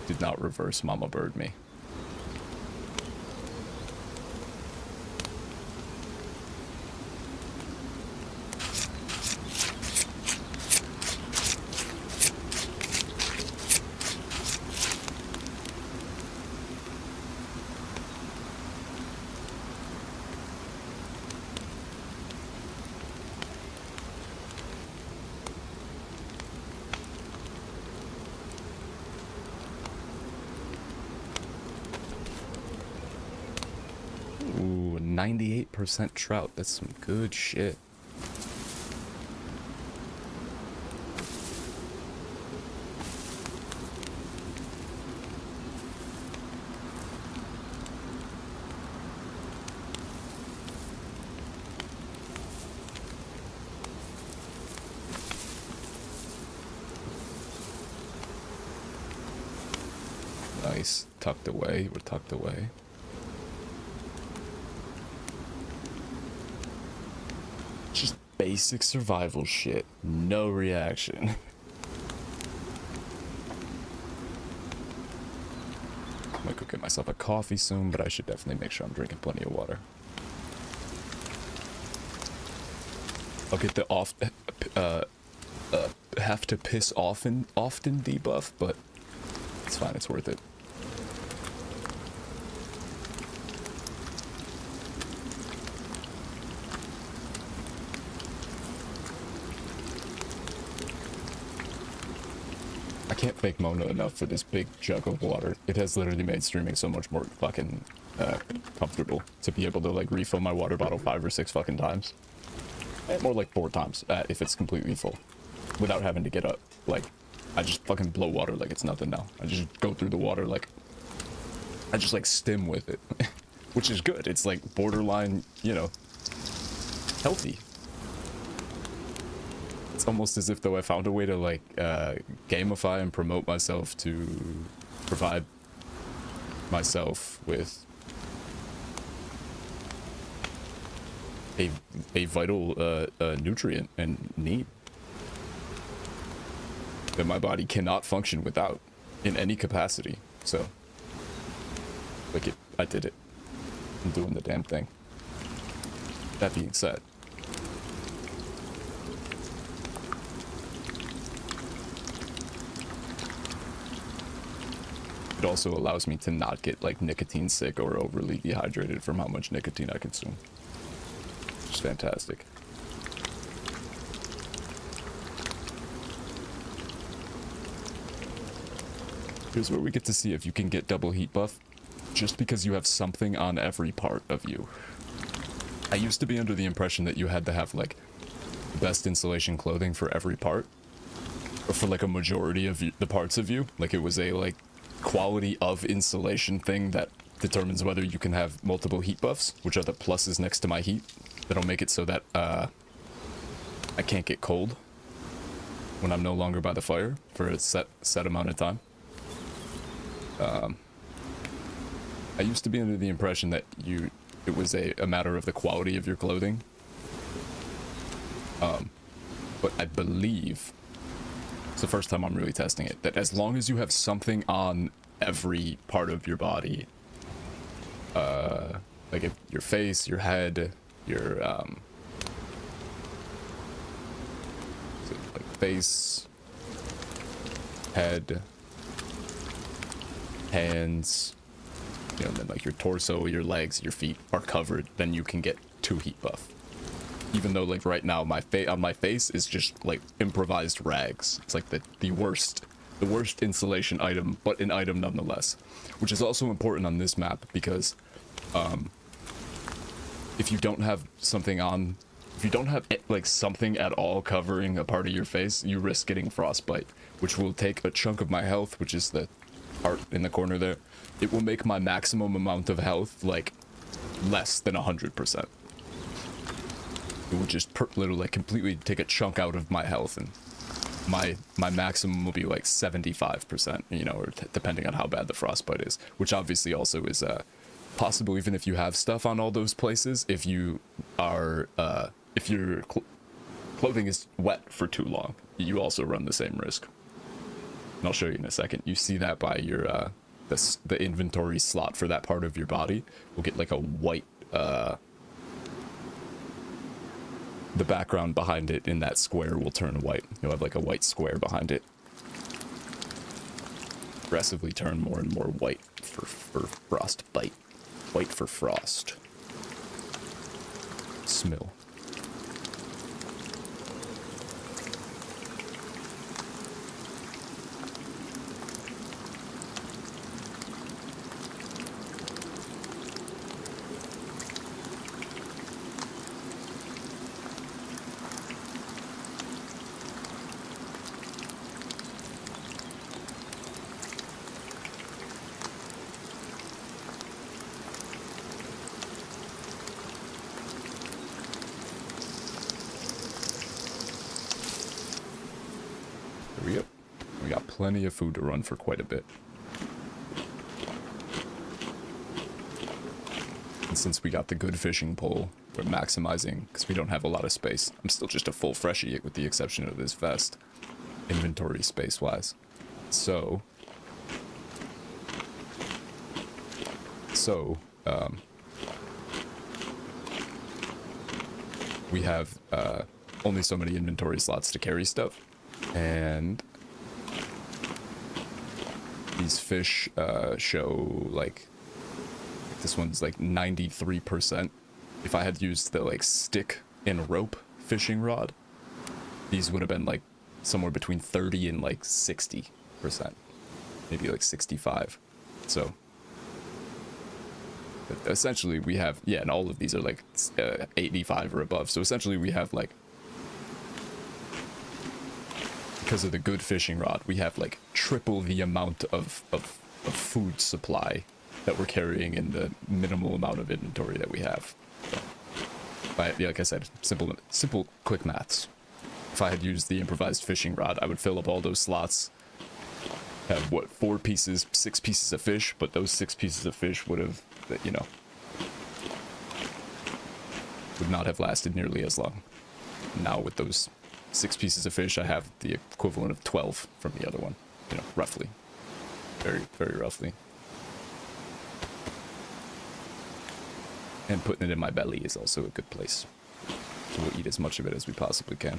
Did not reverse Mama Bird me. Ooh, 98% trout. That's some good shit. Nice. Tucked away. We're tucked away. Just basic survival shit. No reaction. I might go get myself a coffee soon, but I should definitely make sure I'm drinking plenty of water. I'll get the have to piss often debuff, but it's fine, it's worth it. I can't fake Mona enough for this big jug of water. It has literally made streaming so much more fucking comfortable to be able to like refill my water bottle 5 or 6 fucking times. More like 4 times if it's completely full, without having to get up. Like, I just fucking blow water like it's nothing now. I just go through the water like, I just like stim with it, which is good. It's like borderline, you know, healthy. It's almost as if though I found a way to like gamify and promote myself to provide myself with a vital nutrient and need that my body cannot function without in any capacity. So like I did it. I'm doing the damn thing. That being said, it also allows me to not get like nicotine sick or overly dehydrated from how much nicotine I consume. It's fantastic. Here's where we get to see if you can get double heat buff just because you have something on every part of you. I used to be under the impression that you had to have like best insulation clothing for every part, or for like a majority of the parts of you. Like it was a like quality of insulation thing that determines whether you can have multiple heat buffs, which are the pluses next to my heat that'll make it so that I can't get cold when I'm no longer by the fire for a set amount of time. I used to be under the impression that it was a matter of the quality of your clothing. But I believe it's the first time I'm really testing it, that as long as you have something on every part of your body, like if your face, your head, your like face, head, hands, you know, then like your torso, your legs, your feet are covered, then you can get 2 heat buff. Even though like right now on my face is just like improvised rags. It's like the worst insulation item, but an item nonetheless, which is also important on this map because if you don't have something on, if you don't have like something at all covering a part of your face, you risk getting frostbite, which will take a chunk of my health, which is the part in the corner there. It will make my maximum amount of health like less than 100%. It would just literally like completely take a chunk out of my health, and my maximum will be like 75%, you know, or depending on how bad the frostbite is, which obviously also is possible even if you have stuff on all those places. If you are if your clothing is wet for too long, you also run the same risk. And I'll show you in a second. You see that by your the inventory slot for that part of your body will get like a white the background behind it in that square will turn white. You'll have like a white square behind it. Progressively turn more and more white for frostbite. White for frost. Smell. Plenty of food to run for quite a bit. And since we got the good fishing pole, we're maximizing, because we don't have a lot of space. I'm still just a full freshie with the exception of this vest, inventory space-wise. So, we have only so many inventory slots to carry stuff, and these fish show like this one's like 93%. If I had used the like stick and rope fishing rod, these would have been like somewhere between 30 and like 60%, maybe like 65. So essentially we have, yeah, and all of these are like 85 or above. So essentially we have like, because of the good fishing rod, we have like triple the amount of food supply that we're carrying in the minimal amount of inventory that we have. So, yeah, like I said, simple quick maths. If I had used the improvised fishing rod, I would fill up all those slots, have what, 6 pieces of fish, but those 6 pieces of fish would have, you know, would not have lasted nearly as long. Now with those 6 pieces of fish, I have the equivalent of 12 from the other one, you know, roughly. Very, very roughly. And putting it in my belly is also a good place. So we'll eat as much of it as we possibly can.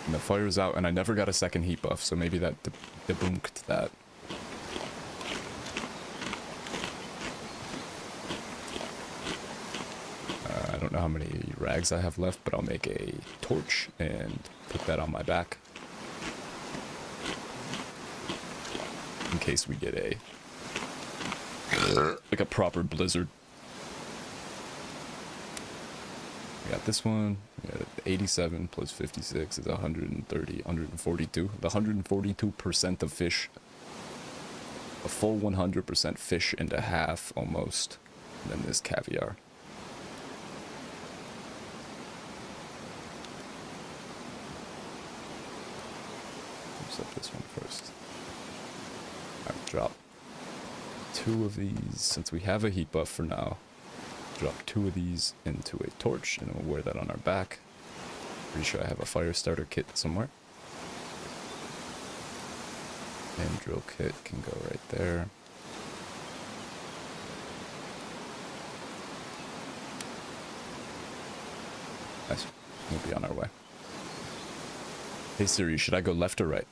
And the fire's out, and I never got a second heat buff, so maybe that debunked that. I don't know how many rags I have left, but I'll make a torch and put that on my back. In case we get like a proper blizzard. We got this one. We got 87 plus 56 is 130, 142. The 142% of fish. A full 100% fish and a half almost. And then this caviar. Let's up this one first. Alright, drop 2 of these, since we have a heat buff for now. Drop 2 of these into a torch, and we'll wear that on our back. Pretty sure I have a fire starter kit somewhere. And drill kit can go right there. Nice. We'll be on our way. Hey Siri, should I go left or right?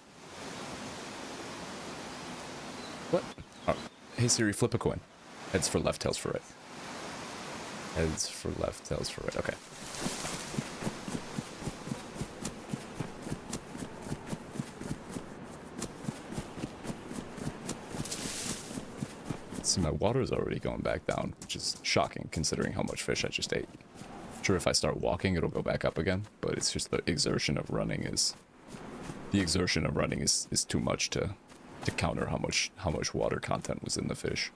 What? Oh. Hey Siri, flip a coin. Heads for left, tails for right. Heads for left, tails for right. Okay. See, my water is already going back down, which is shocking considering how much fish I just ate. Sure, if I start walking, it'll go back up again, but it's just the exertion of running is... The exertion of running is too much to counter how much water content was in the fish.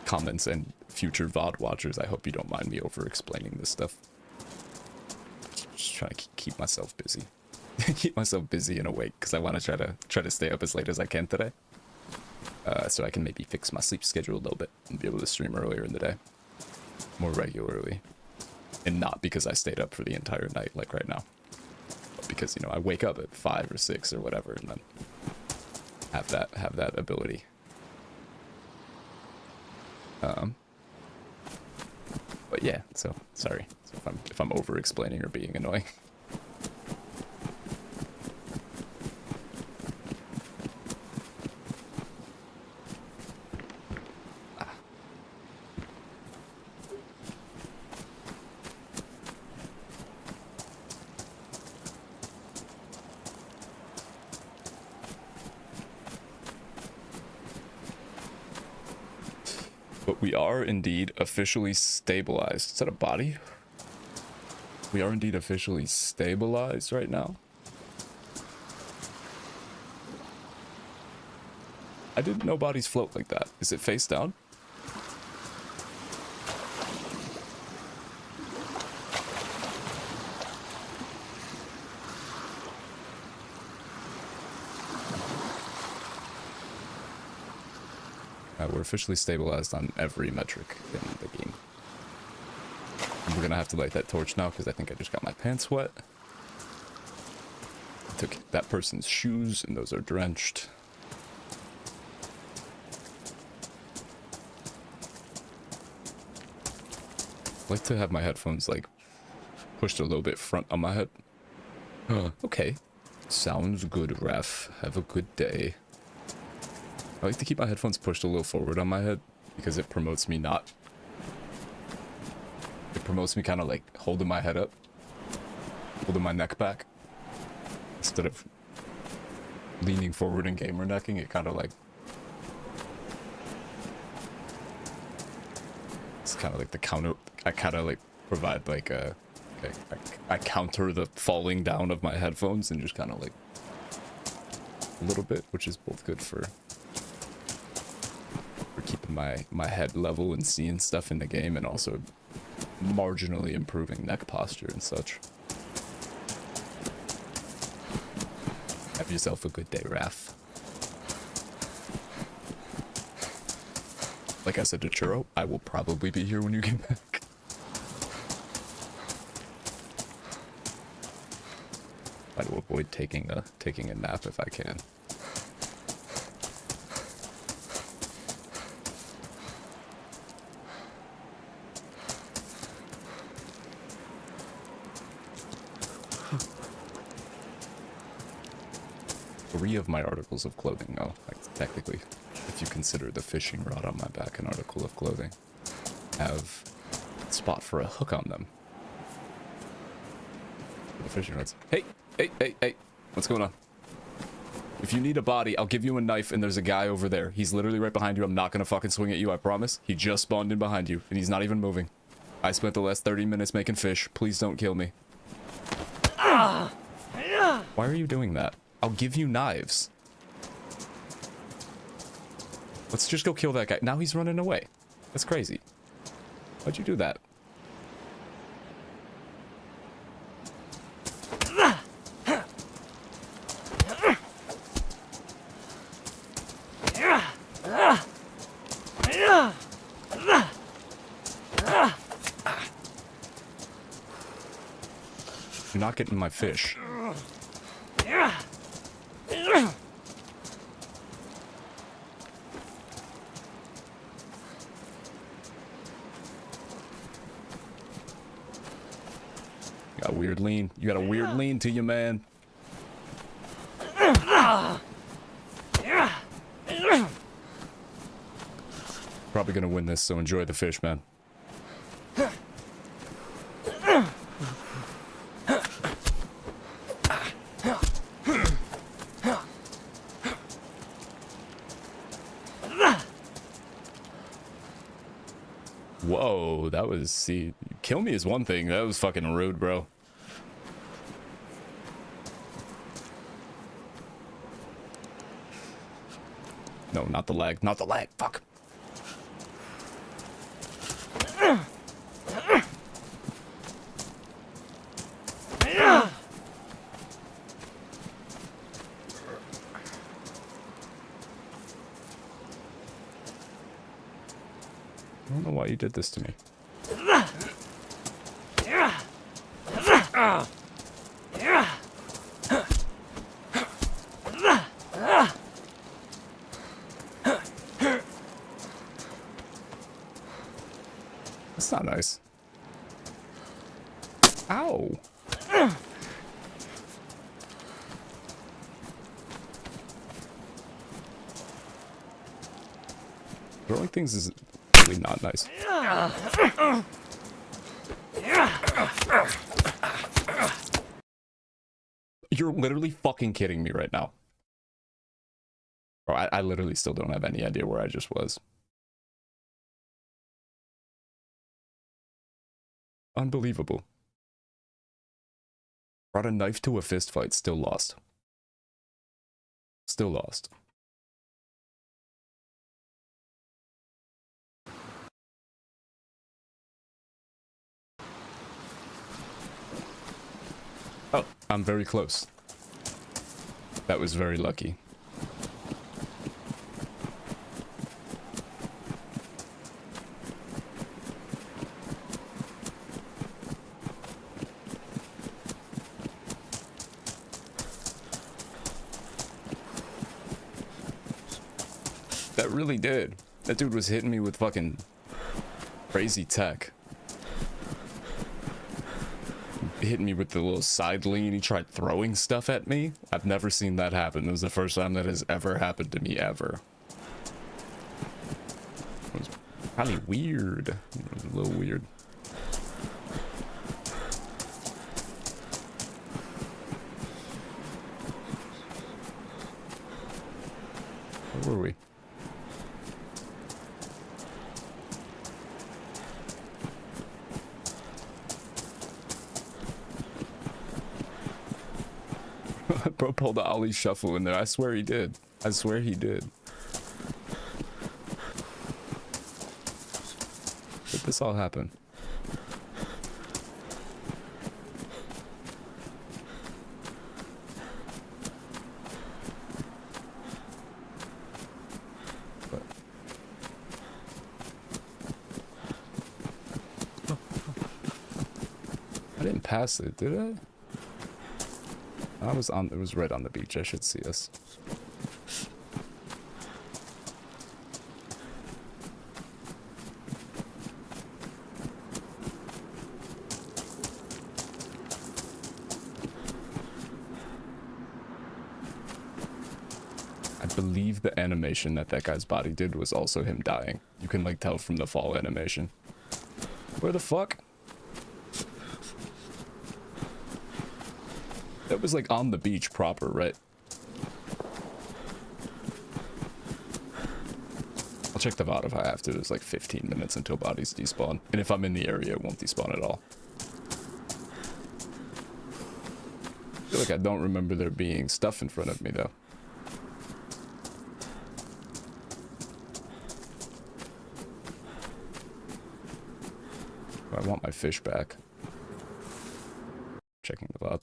Comments and future VOD watchers, I hope you don't mind me over explaining this stuff. Just trying to keep myself busy. Keep myself busy and awake, because I want to try to stay up as late as I can today. So I can maybe fix my sleep schedule a little bit and be able to stream earlier in the day. More regularly. And not because I stayed up for the entire night like right now. But because, you know, I wake up at 5 or 6 or whatever and then have that ability. But yeah, so sorry. So if I'm over explaining or being annoying. But we are indeed officially stabilized. Is that a body? We are indeed officially stabilized right now. I didn't know bodies float like that. Is it face down? We're officially stabilized on every metric in the game. And we're gonna have to light that torch now because I think I just got my pants wet. I took that person's shoes and those are drenched. I like to have my headphones like pushed a little bit front on my head. Okay. Sounds good, ref. Have a good day. I like to keep my headphones pushed a little forward on my head because it promotes me not... It promotes me kind of like holding my head up. Holding my neck back. Instead of leaning forward and gamer necking, it kind of like... It's kind of like the counter... I kind of like provide like a... Okay, I counter the falling down of my headphones and just kind of like... A little bit, which is both good for keeping my head level and seeing stuff in the game, and also marginally improving neck posture and such. Have yourself a good day, Raph. Like I said to Churro, I will probably be here when you get back. Try to avoid taking a nap if I can. Three of my articles of clothing, though, like technically, if you consider the fishing rod on my back an article of clothing, have a spot for a hook on them. The fishing rods. Hey, what's going on? If you need a body, I'll give you a knife, and there's a guy over there. He's literally right behind you. I'm not gonna fucking swing at you, I promise. He just spawned in behind you, and he's not even moving. I spent the last 30 minutes making fish. Please don't kill me. Why are you doing that? I'll give you knives. Let's just go kill that guy. Now he's running away. That's crazy. Why'd you do that? You're not getting my fish. Got a weird lean. You got a weird lean to you, man. Probably gonna win this, so enjoy the fish, man. Whoa, that was, see, kill me is one thing. That was fucking rude, bro. No, not the lag. Not the lag. Fuck. I don't know why you did this to me. That's not nice. Ow. Throwing things is really not nice. You're literally fucking kidding me right now. Bro, I literally still don't have any idea where I just was. Unbelievable. Brought a knife to a fist fight, still lost. Still lost. Oh, I'm very close. That was very lucky. That really did. That dude was hitting me with fucking crazy tech. Hitting me with the little side lean. He tried throwing stuff at me. I've never seen that happen. It was the first time that has ever happened to me ever. It was probably weird. It was a little weird. Where were we? Bro pulled the Ollie shuffle in there. I swear he did. I swear he did. Did this all happen? What? I didn't pass it, did I? It was right on the beach. I should see us. I believe the animation that guy's body did was also him dying. You can like tell from the fall animation. Where the fuck? That was like on the beach proper, right? I'll check the VOD if I have to. There's like 15 minutes until bodies despawn. And if I'm in the area, it won't despawn at all. I feel like I don't remember there being stuff in front of me though. I want my fish back. Checking the VOD.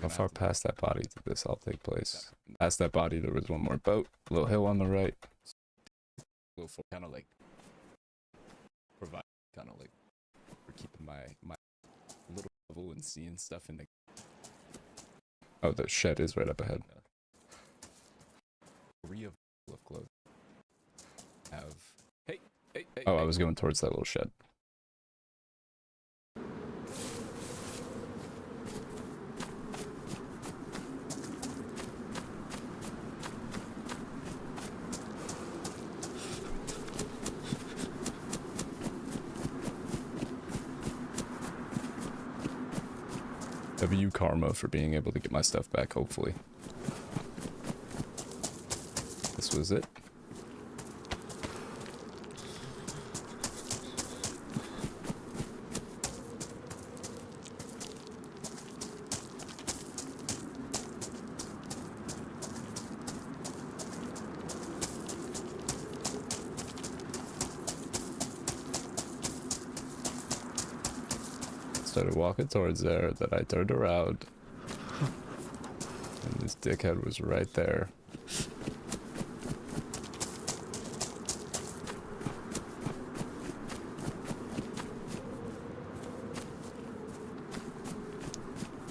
How far past that body did this all take place? Past that body, there was one more boat, a little hill on the right. Kind of like provide, kind of like for keeping my little level and seeing stuff in the. Oh, the shed is right up ahead. Of clothes. Have hey. Oh, I was going towards that little shed. W karma for being able to get my stuff back, hopefully. This was it. Started walking towards there, then I turned around and this dickhead was right there.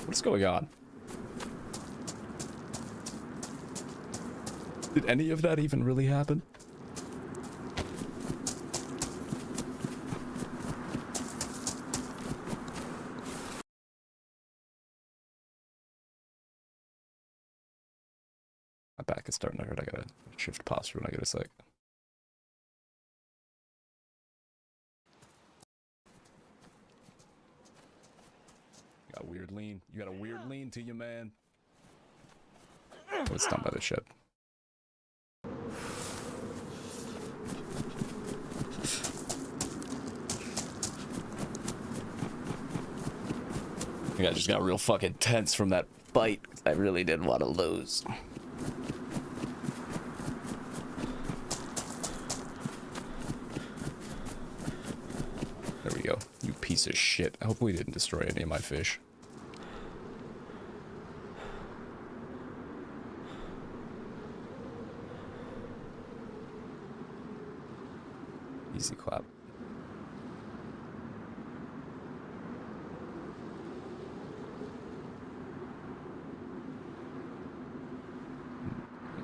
What's going on? Did any of that even really happen? My back is starting to hurt. I gotta shift posture when I get a sec. You got a weird lean. You got a weird lean to you, man. Oh, it's done by the shed. I think I just got real fucking tense from that bite. I really didn't want to lose. There we go. You piece of shit. I hope we didn't destroy any of my fish. Easy clap.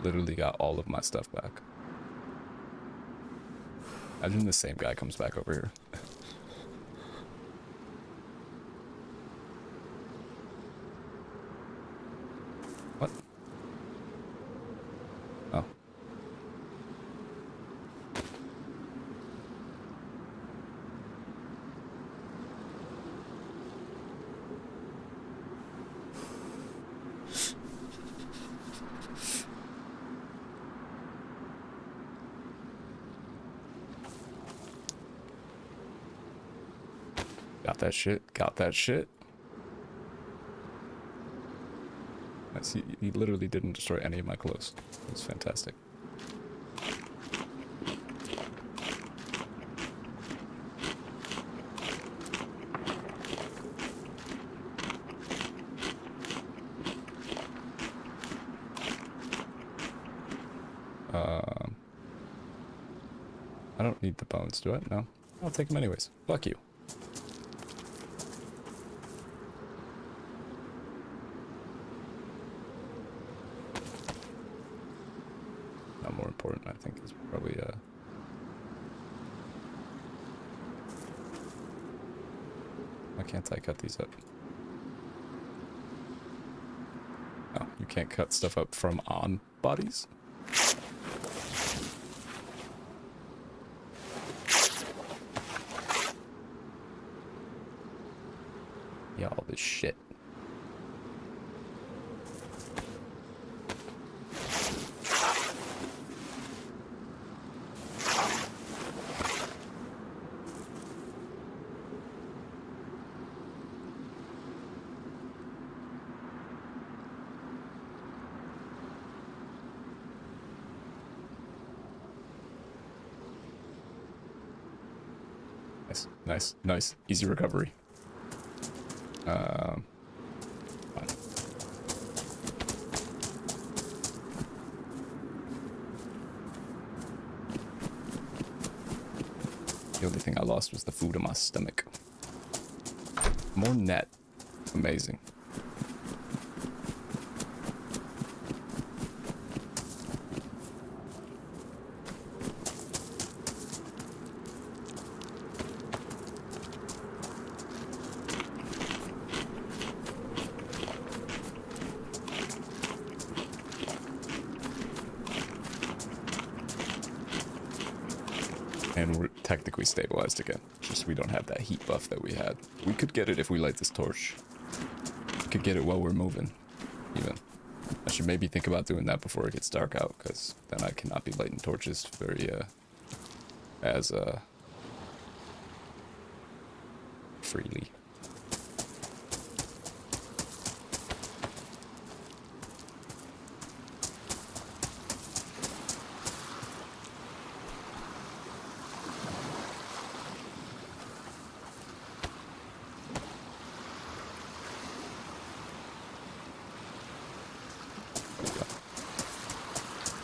Literally got all of my stuff back. Imagine the same guy comes back over here. What? Oh. Got that shit. Got that shit. Nice. He literally didn't destroy any of my clothes. It was fantastic. I don't need the bones, do I? No. I'll take them anyways. Fuck you. Not more important, I think, is probably, why can't I cut these up? Oh, you can't cut stuff up from on bodies? Yeah, all this shit. Nice, nice, nice. Easy recovery. Fine. The only thing I lost was the food in my stomach. More net. Amazing. And we're technically stabilized again. Just we don't have that heat buff that we had. We could get it if we light this torch. We could get it while we're moving, even. I should maybe think about doing that before it gets dark out, because then I cannot be lighting torches very, freely.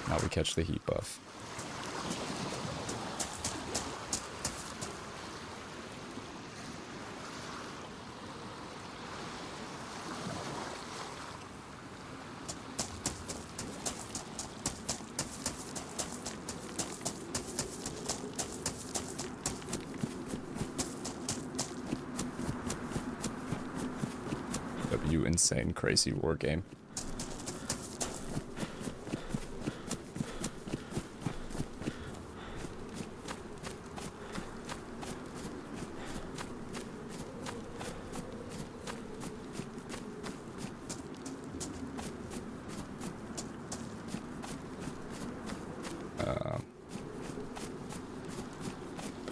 Now we catch the heat buff. W insane crazy war game.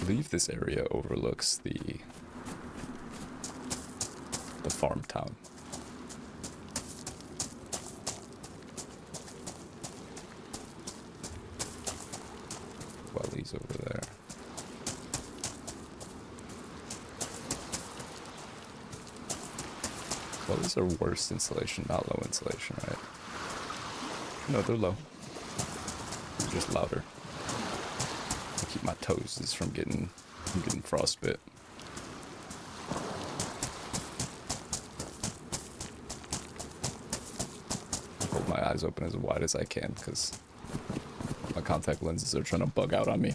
I believe this area overlooks the farm town. Wellies over there. Wellies are worst insulation, not low insulation, right? No, they're low. They're just louder. Keep my toes from getting frostbit. Hold my eyes open as wide as I can because my contact lenses are trying to bug out on me.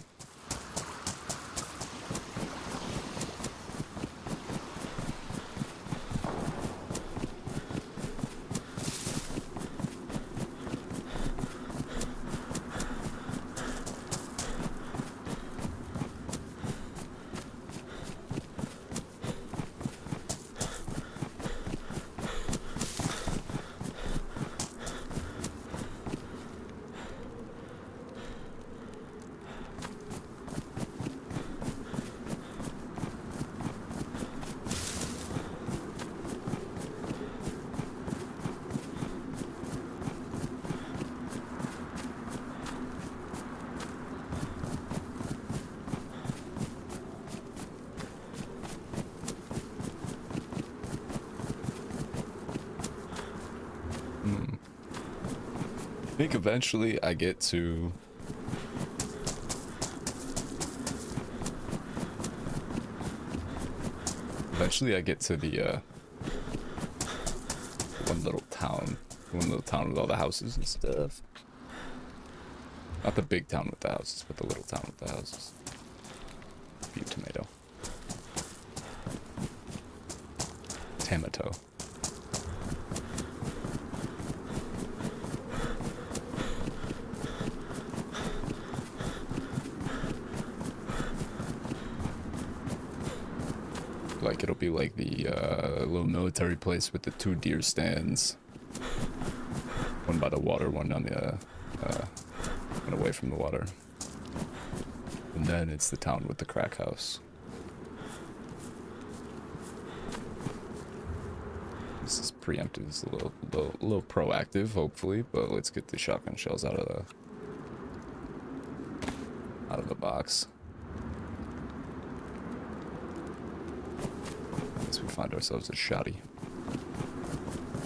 I think eventually I get to the one little town with all the houses and stuff. Not the big town with the houses, but the little town with the houses. View tomato. Tomato. Like it'll be like the little military place with the 2 deer stands, one by the water, one on the one away from the water, and then it's the town with the crack house. This is preemptive. It's a little proactive, hopefully, but let's get the shotgun shells out of the box. We find ourselves a shoddy.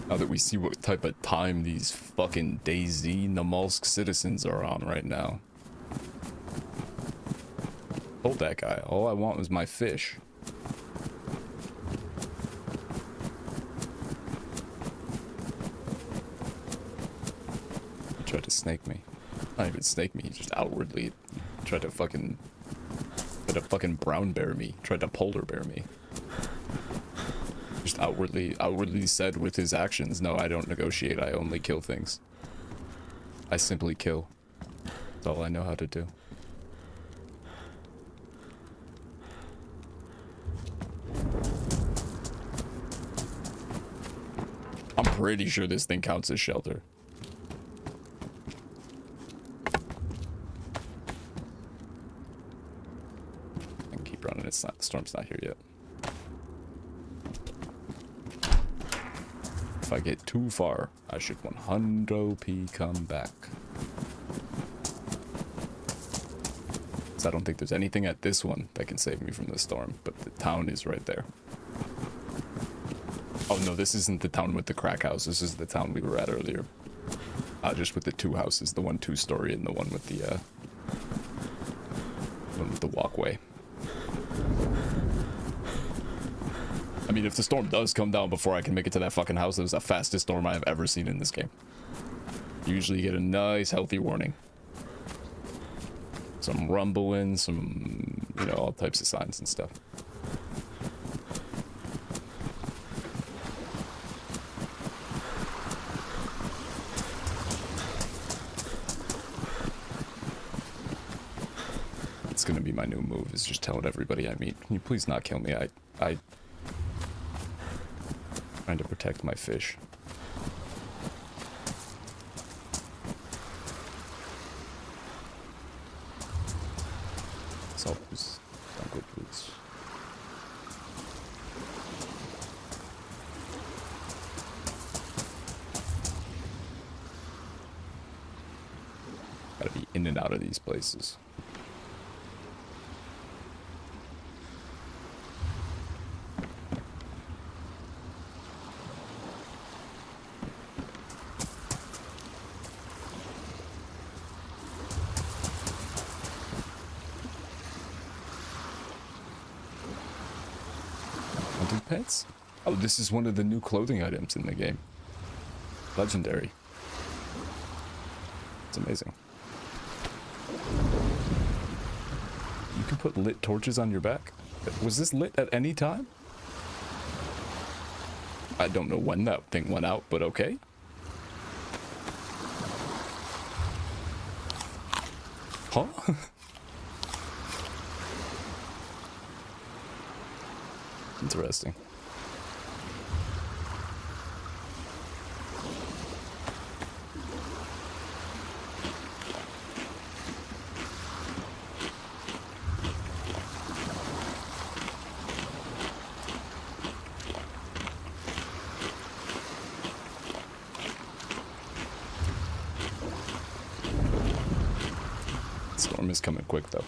Now that we see what type of time these fucking DayZ Namalsk citizens are on right now. Hold that guy. All I want was my fish. He tried to snake me. Not even snake me, he just outwardly tried to fucking brown bear me. Tried to polar bear me. Just outwardly said with his actions, no, I don't negotiate, I only kill things. I simply kill. That's all I know how to do. I'm pretty sure this thing counts as shelter. I can keep running, the storm's not here yet. If I get too far, I should 100p come back. So I don't think there's anything at this one that can save me from the storm, but the town is right there. Oh no, this isn't the town with the crack house, this is the town we were at earlier. Just with the 2 houses, the one 2-story and the one with the walkway. I mean, if the storm does come down before I can make it to that fucking house, it was the fastest storm I have ever seen in this game. Usually you get a nice, healthy warning. Some rumbling, some, you know, all types of signs and stuff. It's gonna be my new move, is just telling everybody I meet, can you please not kill me? I trying to protect my fish. Salt boots, jungle boots. Gotta be in and out of these places. sweatpants? Oh, this is one of the new clothing items in the game. Legendary. It's amazing. You can put lit torches on your back? Was this lit at any time? I don't know when that thing went out, but okay. Huh? Interesting. Storm is coming quick though.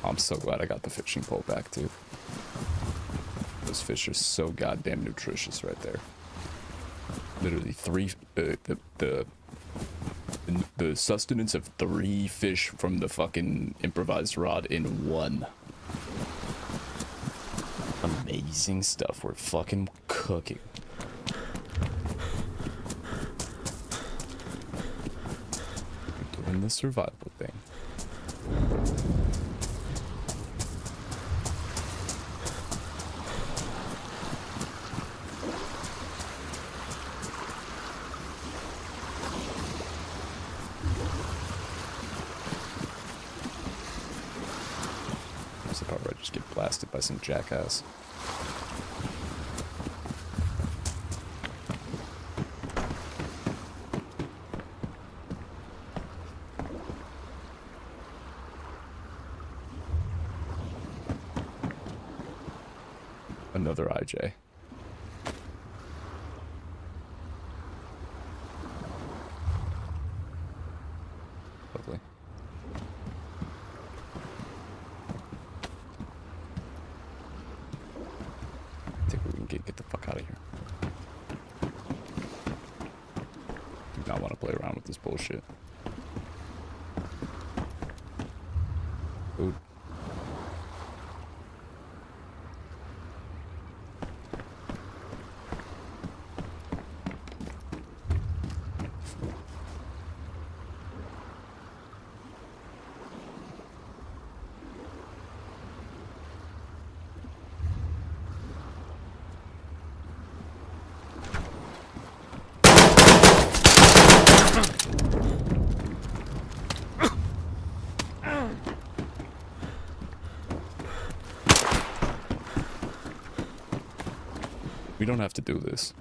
I'm so glad I got the fishing pole back too. Those fish are so goddamn nutritious right there. Literally the sustenance of 3 fish from the fucking improvised rod in 1. Amazing stuff. We're fucking cooking. We're doing the survival thing. There's the part where I just get blasted by some jackass. Another IJ. Lovely. I think we can get the fuck out of here. Do not want to play around with this bullshit. Food. We don't have to do this.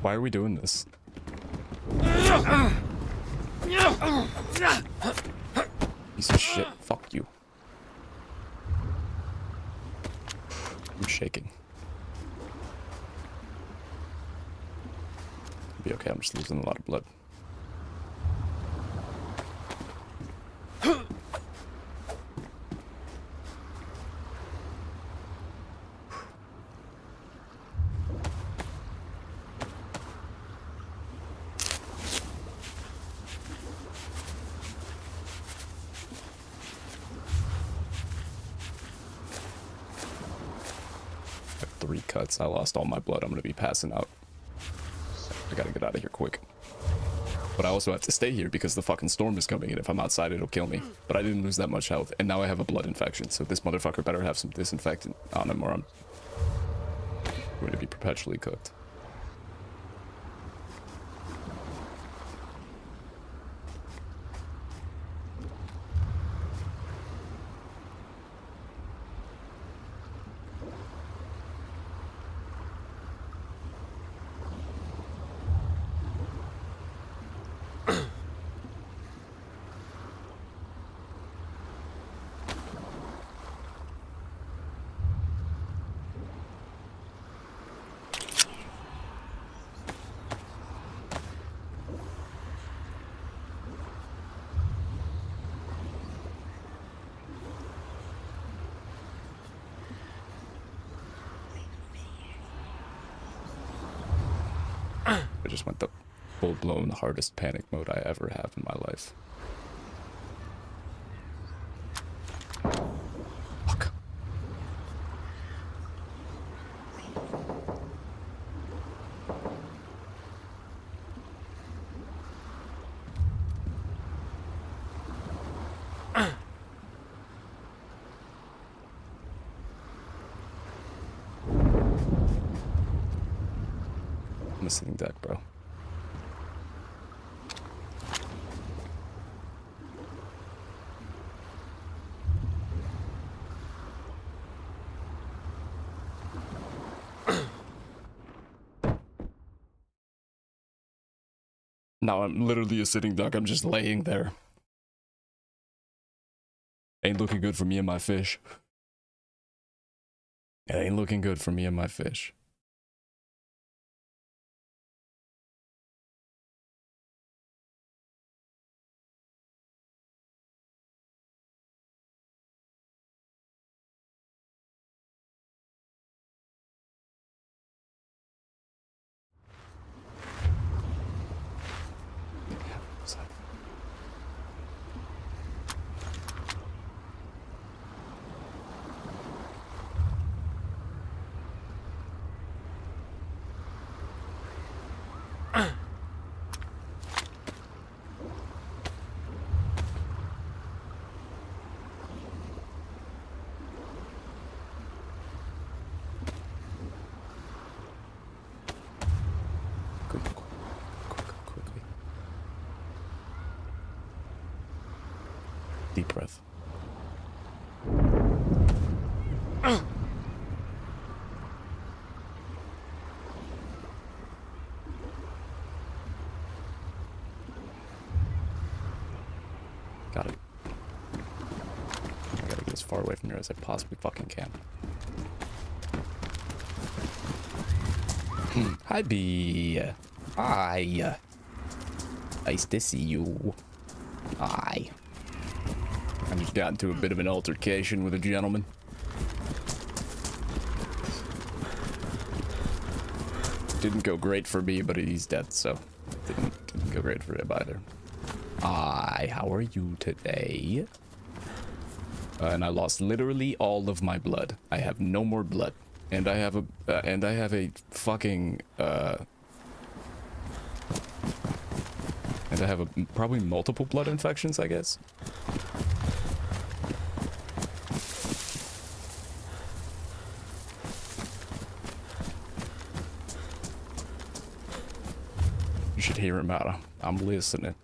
Why are we doing this? Piece of shit. Fuck you. I'm shaking. It'll be okay, I'm just losing a lot of blood. I have 3 cuts. I lost all my blood. I'm gonna be passing out. I gotta get out of here quick. But I also have to stay here because the fucking storm is coming, and if I'm outside, it'll kill me. But I didn't lose that much health, and now I have a blood infection, so this motherfucker better have some disinfectant on him, or I'm going to be perpetually cooked. I just went the full-blown hardest panic mode I ever have in my life. Fuck. I'm a sitting duck, bro. Now I'm literally a sitting duck. I'm just laying there. Ain't looking good for me and my fish. It ain't looking good for me and my fish. Quickly. Deep breath. Got it. I gotta get as far away from here as I possibly fucking can. Hi, B. Hi. Nice to see you. Hi. I just got into a bit of an altercation with a gentleman. Didn't go great for me, but he's dead, so didn't go great for him either. Hi, how are you today? And I lost literally all of my blood. I have no more blood, and I have a fucking and I have probably multiple blood infections, I guess. You should hear him out. I'm listening.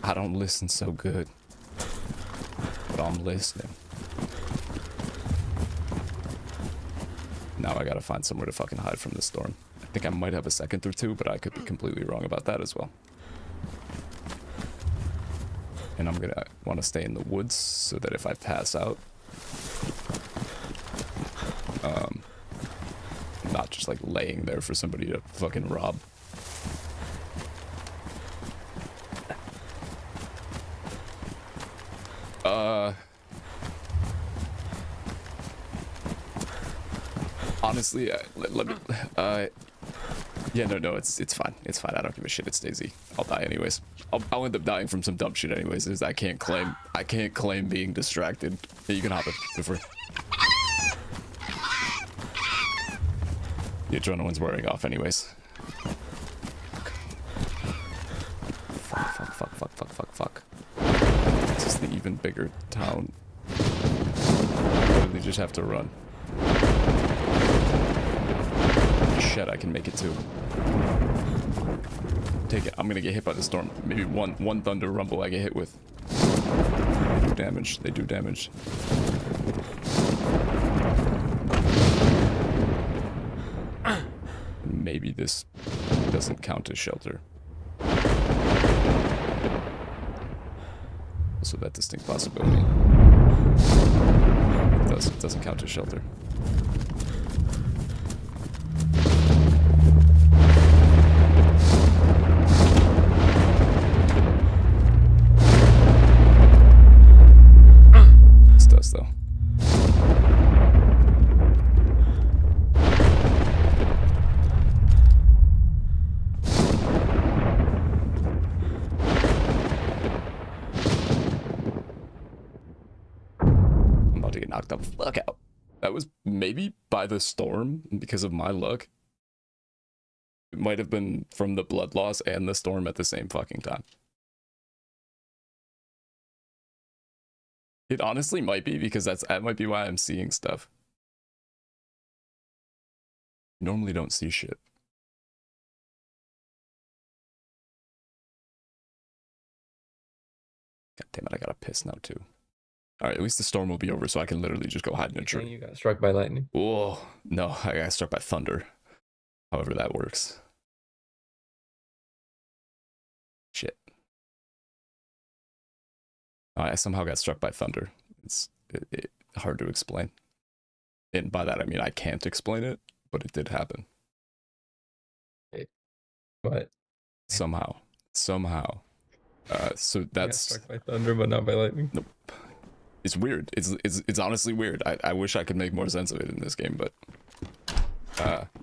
I don't listen so good, but I'm listening. Now I gotta find somewhere to fucking hide from the storm. I think I might have a second or two, but I could be completely wrong about that as well. And I'm gonna want to stay in the woods so that if I pass out, I'm not just like laying there for somebody to fucking rob. Honestly, let me, yeah, no, it's fine. It's fine. I don't give a shit. It's Daisy. I'll die anyways. I'll end up dying from some dumb shit anyways. Is I can't claim being distracted. Yeah, you can hop it. Go for it. The adrenaline's wearing off anyways. Fuck. This is the even bigger town. Literally just have to run. Shit, I can make it too. Take it. I'm gonna get hit by the storm. Maybe one thunder rumble I get hit with. They do damage. They do damage. Maybe this doesn't count as shelter. Also, that distinct possibility. It doesn't count as shelter. This does, though. to get knocked the fuck out. That was maybe by the storm because of my luck. It might have been from the blood loss and the storm at the same fucking time. It honestly might be because that might be why I'm seeing stuff. You normally don't see shit. God damn it, I gotta piss now too. Alright, at least the storm will be over so I can literally just go hide in a tree. You got struck by lightning. Oh, no, I got struck by thunder. However that works. Shit. I somehow got struck by thunder. It's hard to explain. And by that I mean I can't explain it, but it did happen. What? Somehow. So that's struck by thunder, but not by lightning. Nope. It's weird. It's honestly weird. I wish I could make more sense of it in this game, but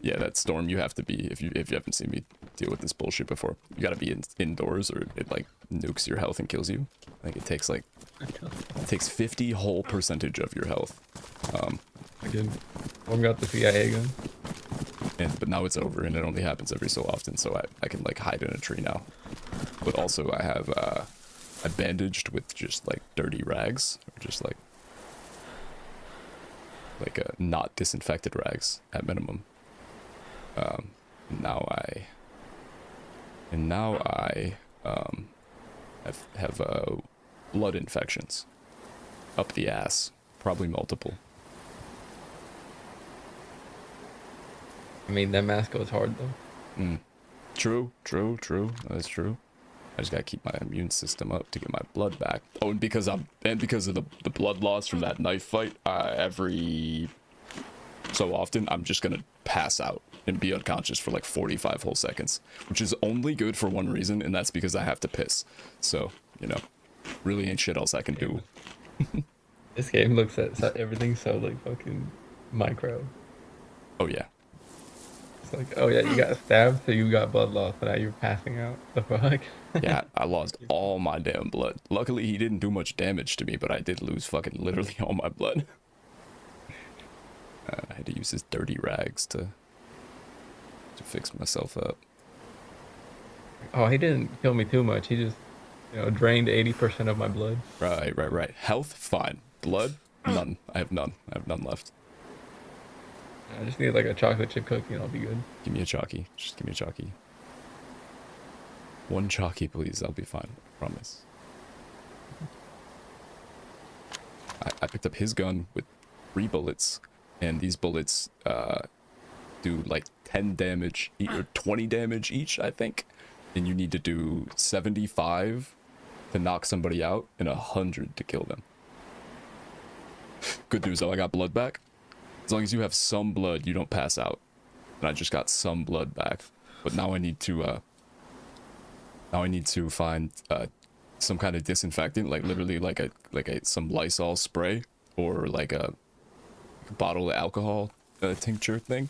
yeah, that storm you have to be if you haven't seen me deal with this bullshit before. You gotta be indoors or it like nukes your health and kills you. I think it takes 50 whole percentage of your health. Again, one got the CIA gun. But now it's over and it only happens every so often, so I can like hide in a tree now. But also I have I bandaged with just like dirty rags, or just like not disinfected rags at minimum. Now I have blood infections up the ass, probably multiple. I mean, that mask goes hard though. True. That's true. I just gotta keep my immune system up to get my blood back. Oh, and because of the blood loss from that knife fight, every so often I'm just gonna pass out and be unconscious for like 45 whole seconds, which is only good for one reason, and that's because I have to piss. So, you know, really ain't shit else I can do. This game looks at everything so like fucking micro. Oh yeah. It's like, oh yeah, you got stabbed, so you got blood loss, and now you're passing out. The fuck? Yeah, I lost all my damn blood. Luckily, he didn't do much damage to me, but I did lose fucking literally all my blood. I had to use his dirty rags to fix myself up. Oh, he didn't kill me too much. He just, drained 80% of my blood. Right. Health, fine. Blood, none. I have none left. I just need like a chocolate chip cookie and I'll be good. Give me a chalky. Just give me a chalky. One chalky, please. I'll be fine. I promise. I picked up his gun with 3 bullets, and these bullets do like 10 damage or 20 damage each, I think. And you need to do 75 to knock somebody out and 100 to kill them. Good news though, I got blood back. As long as you have some blood, you don't pass out. And I just got some blood back. But now I need to find some kind of disinfectant, like literally like some Lysol spray or like a bottle of alcohol tincture thing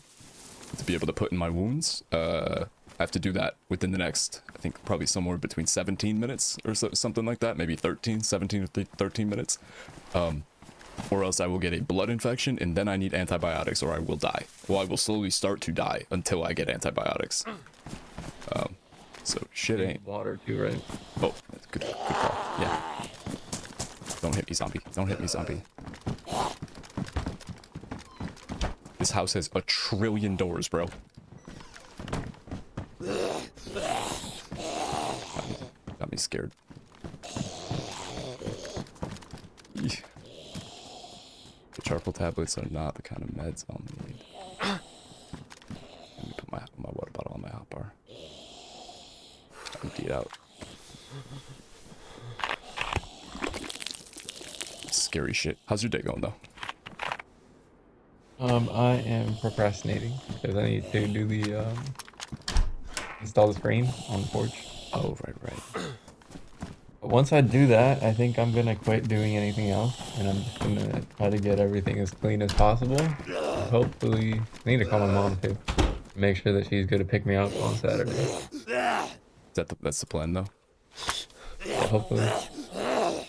to be able to put in my wounds. I have to do that within the next, I think probably somewhere between 17 minutes or something like that, maybe 17 or 13 minutes. Or else I will get a blood infection, and then I need antibiotics, or I will die. Well, I will slowly start to die until I get antibiotics. So shit ain't. Water too, right? Oh, that's good call. Yeah. Don't hit me, zombie. Don't hit me, zombie. This house has 1 trillion doors, bro. Got me scared. Eesh. The charcoal tablets are not the kind of meds I'll need. Let me put my water bottle on my hotbar. Empty it out. Scary shit. How's your day going though? I am procrastinating because I need to do the install the screen on the porch. Oh, right. But once I do that, I think I'm gonna quit doing anything else, and I'm just gonna try to get everything as clean as possible. Hopefully, I need to call my mom too. Make sure that she's gonna pick me up on Saturday. That's the plan though? Yeah, hopefully. I'm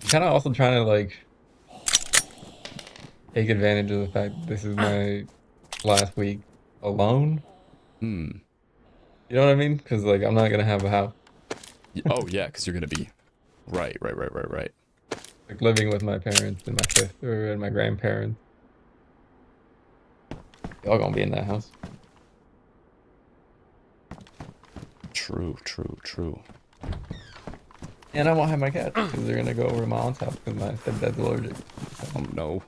kind of also trying to like take advantage of the fact that this is my last week alone. Hmm. You know what I mean? Because like I'm not gonna have a house. Oh yeah, because you're gonna be right. Like living with my parents and my sister and my grandparents. Y'all gonna be in that house. True. And I won't have my cats because they're gonna go over to my aunt's house because my stepdad's allergic. No.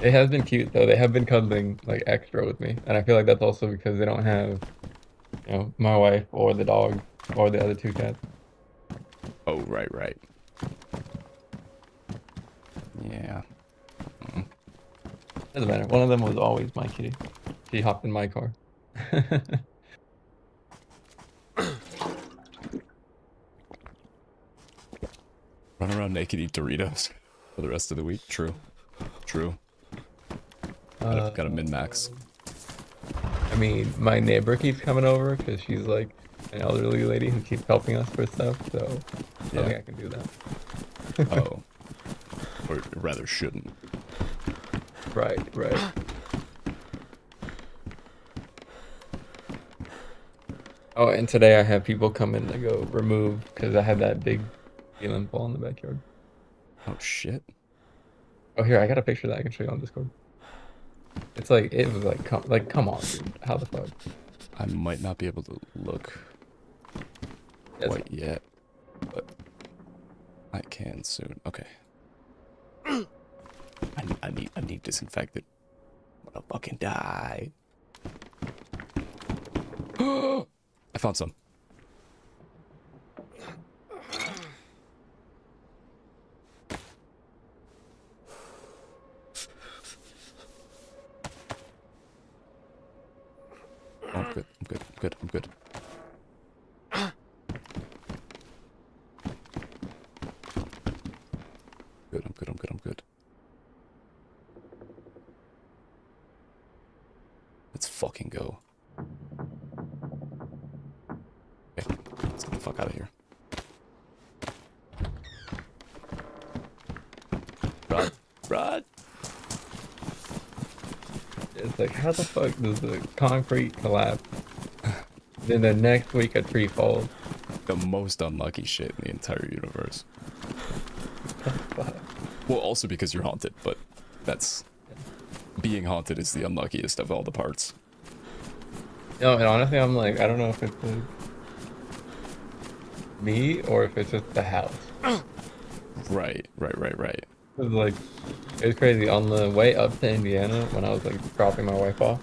It has been cute though. They have been cuddling like extra with me, and I feel like that's also because they don't have, you know, my wife or the dog or the other two cats. Oh right. Yeah. Doesn't matter. One of them was always my kitty. She hopped in my car. Run around naked, eat Doritos for the rest of the week. True. Got a min-max. I mean, my neighbor keeps coming over because she's like an elderly lady who keeps helping us for stuff, so I Yeah. think I can do that. Oh. Or rather shouldn't. Right. Oh, and today I have people come in to go remove because I had that big ceiling fall in the backyard. Oh shit. Oh, here, I got a picture that I can show you on Discord. It's like, it was like, come on, dude. How the fuck? I might not be able to look quite yet, but I can soon. Okay. I need disinfectant. I'm gonna fucking die. I found some. Oh, I'm good. I'm good. I'm good. Let's fucking go. Okay, let's get the fuck out of here. Rod. It's like, how the fuck does the concrete collapse? Then the next week a tree falls. The most unlucky shit in the entire universe. Fuck. Well, also because you're haunted, but that's... Being haunted is the unluckiest of all the parts. No, and honestly, I'm like, I don't know if it's like me or if it's just the house. Right. Cause like, it was crazy. On the way up to Indiana, when I was like dropping my wife off,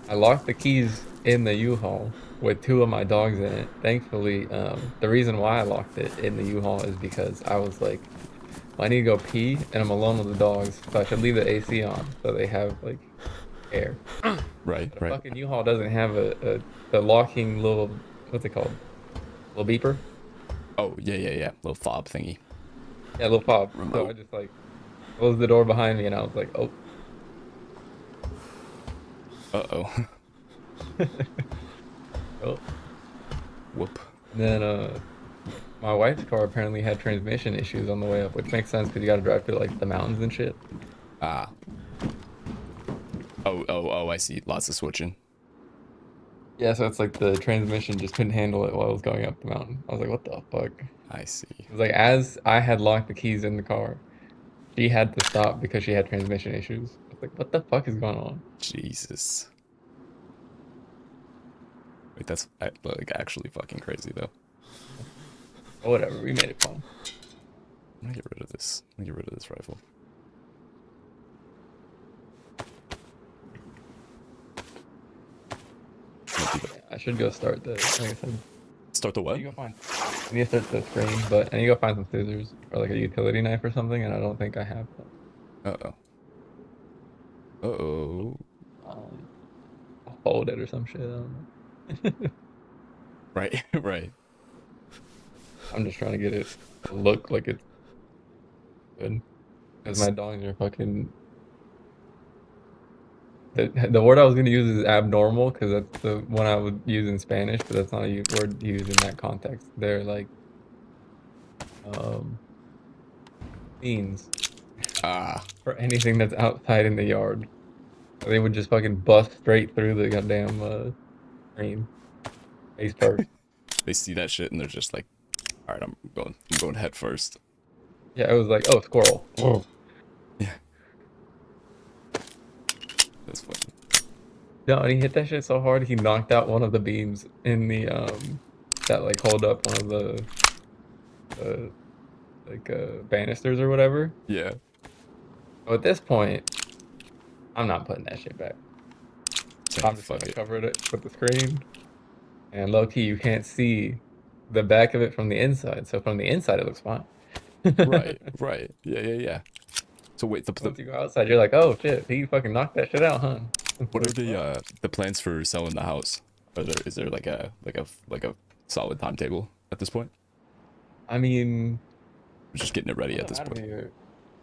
I locked the keys in the U-Haul with 2 of my dogs in it. Thankfully, the reason why I locked it in the U-Haul is because I was like, well, I need to go pee, and I'm alone with the dogs, so I should leave the AC on so they have like air. Right. The fucking U-Haul doesn't have the locking little, what's it called? Little beeper? Oh, yeah. Little fob thingy. Yeah, little fob. Remote. So I just like closed the door behind me and I was like, oh. Uh-oh. Oh. Whoop. And then my wife's car apparently had transmission issues on the way up, which makes sense because you gotta drive through like the mountains and shit. Ah. Oh, I see. Lots of switching. Yeah, so it's like the transmission just couldn't handle it while I was going up the mountain. I was like, what the fuck? I see. It was like, as I had locked the keys in the car, she had to stop because she had transmission issues. I was like, what the fuck is going on? Jesus. Wait, that's like actually fucking crazy though. Oh, whatever, we made it fun. I'm gonna get rid of this. Rifle. I should go start the, like I said. Start the what? I need to start the screen, but I need to go find some scissors or like a utility knife or something, and I don't think I have them. Uh-oh. I'll fold it or some shit, I don't know. Right. I'm just trying to get it to look like it's good. Because my dogs are fucking... The word I was going to use is abnormal, because that's the one I would use in Spanish, but that's not a word used in that context. They're like... beans Ah, for anything that's outside in the yard. They would just fucking bust straight through the goddamn screen face first. they see that shit and they're just like, all right, I'm going head first. Yeah, it was like, oh, squirrel. Oh. Yeah, that's funny. No, and he hit that shit so hard he knocked out one of the beams in the that like hold up one of the uh banisters or whatever. Yeah, So at this point, I'm not putting that shit back. saying I'm just fuck gonna it. cover it with the screen. And low key, you can't see the back of it from the inside. So from the inside, it looks fine. Right, right. Yeah, yeah, yeah. So wait, Once you go outside, you're like, oh shit, he fucking knocked that shit out, huh? It's what are like, what? the plans for selling the house? Is there like a solid timetable at this point? I mean, We're just getting it ready once at I'm this out of point. here,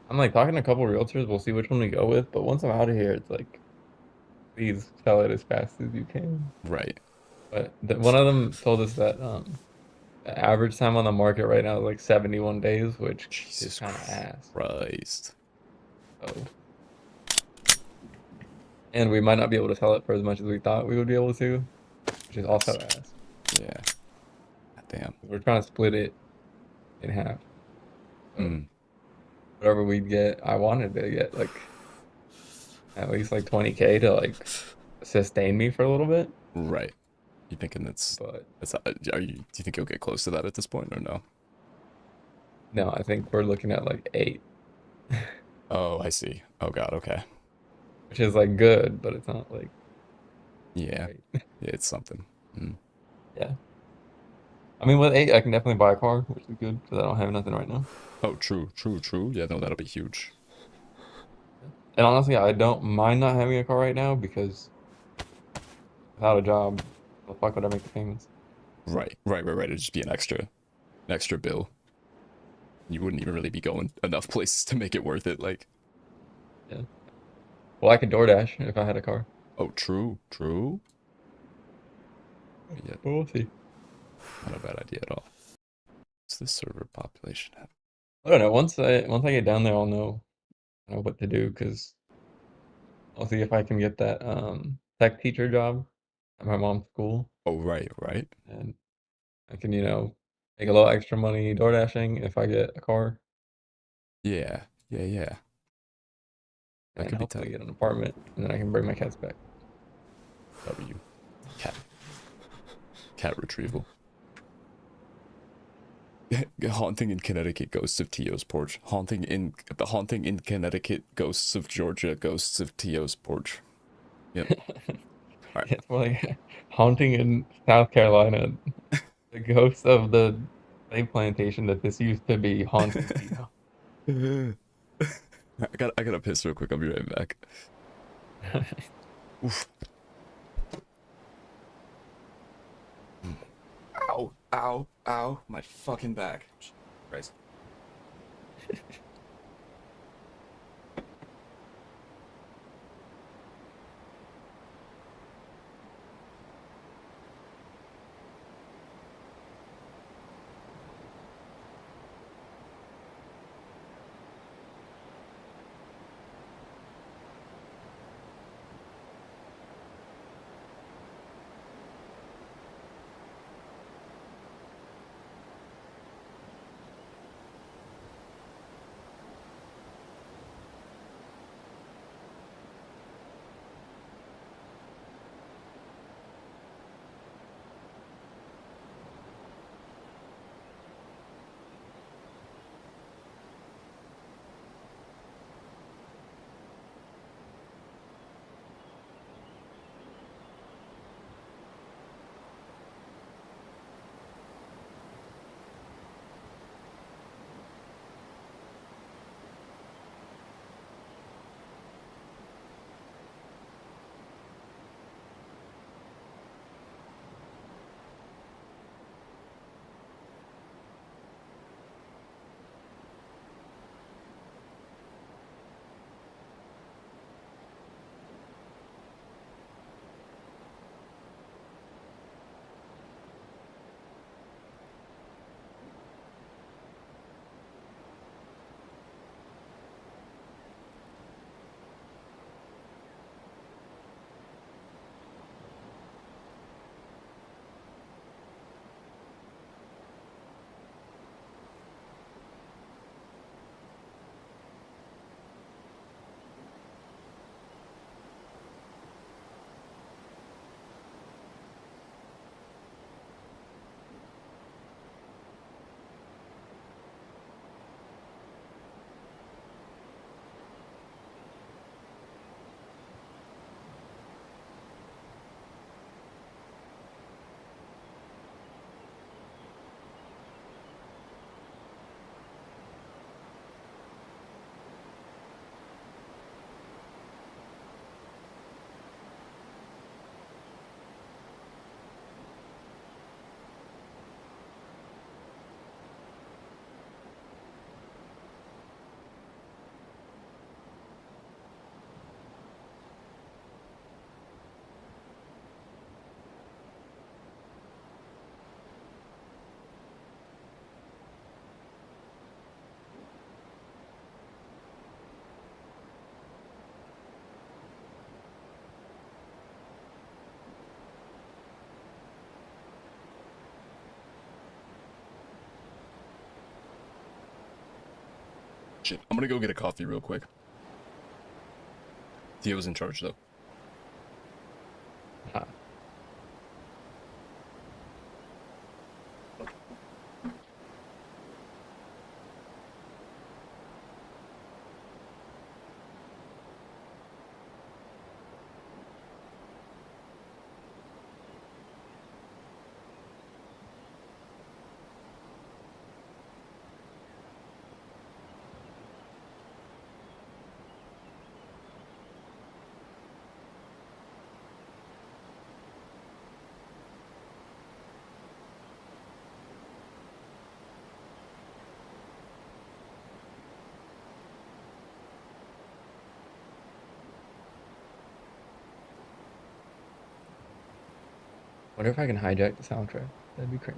I'm like talking to a couple realtors. We'll see which one we go with. But once I'm out of here, it's like, please sell it as fast as you can. Right. But one of them told us that the average time on the market right now is like 71 days, which is Jesus kind of ass. Christ. So, and we might not be able to sell it for as much as we thought we would be able to, which is also ass. Yeah. God damn. We're trying to split it in half. So Mm, whatever we'd get, I wanted to get like at least like 20K to like sustain me for a little bit. right. You thinking But do you think you'll get close to that at this point or no? no, I think we're looking at like 8, Oh, I see. Oh God. Okay. which is like good, but it's not like Yeah. great. Yeah, it's something. Mm. Yeah. I mean, with 8, I can definitely buy a car, which is good because I don't have nothing right now. Oh, true, true, true. Yeah, no, that'll be huge. And honestly, I don't mind not having a car right now because without a job, the fuck would I make the payments? Right, right, right, right. It'd just be an extra bill. You wouldn't even really be going enough places to make it worth it. Like, Yeah. Well, I could DoorDash if I had a car. oh, true, true. Yeah, But we'll see. not a bad idea at all. What's the server population at? I don't know. Once I get down there, I'll know what to do because I'll see if I can get that tech teacher job at my mom's school, Oh, right, right. and I can make a little extra money door dashing if I get a car, Yeah, yeah, yeah. That and could be hopefully tight. get an apartment, and then I can bring my cats back. W. Cat. Cat retrieval. Haunting in Connecticut, ghosts of Tio's porch. Haunting in Connecticut, ghosts of Georgia, ghosts of Tio's porch. Yep. All right. It's more like haunting in South Carolina, the ghosts of the slave plantation that this used to be haunting Tio. I gotta piss real quick. I'll be right back. Oof. Ow, ow, ow, my fucking back. Christ. Shit, I'm gonna go get a coffee real quick. Theo's in charge though. Wonder if I can hijack the soundtrack. That'd be crazy.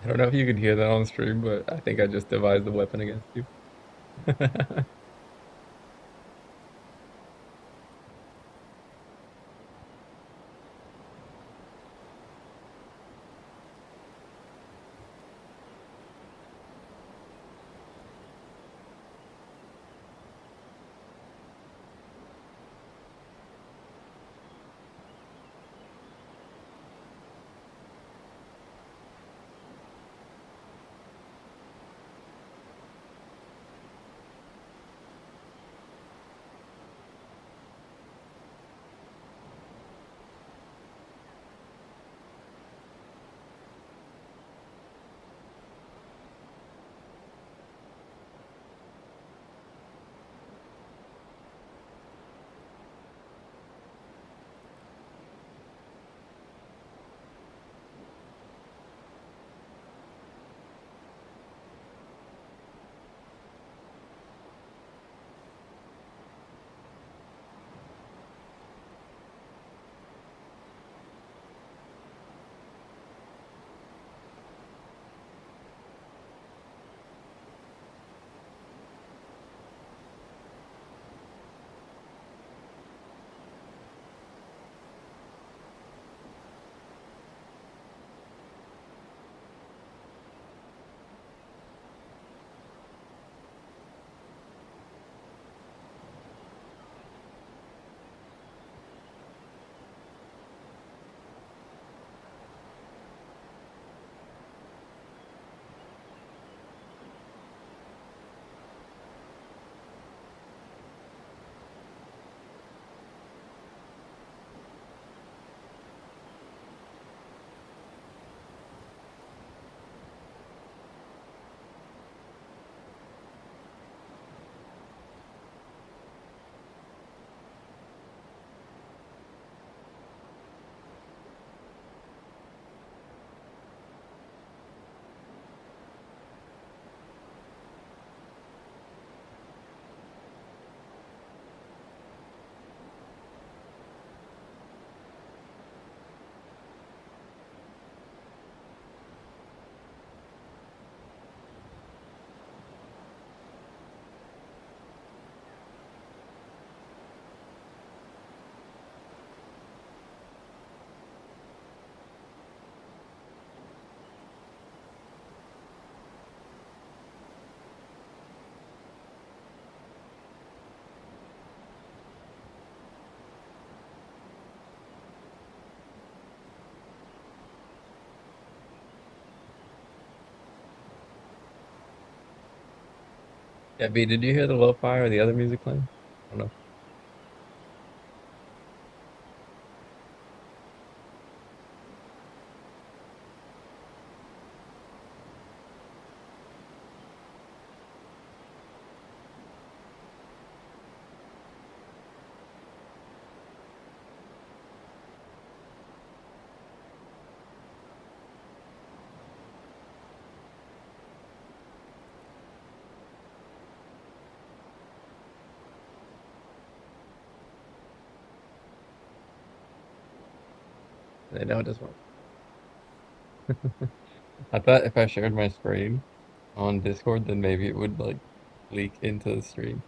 I don't know if you could hear that on stream, but I think I just devised a weapon against you. Yeah, B, did you hear the lo-fi or the other music playing? I don't know. They know it does work. I thought if I shared my screen on Discord, then maybe it would like leak into the stream.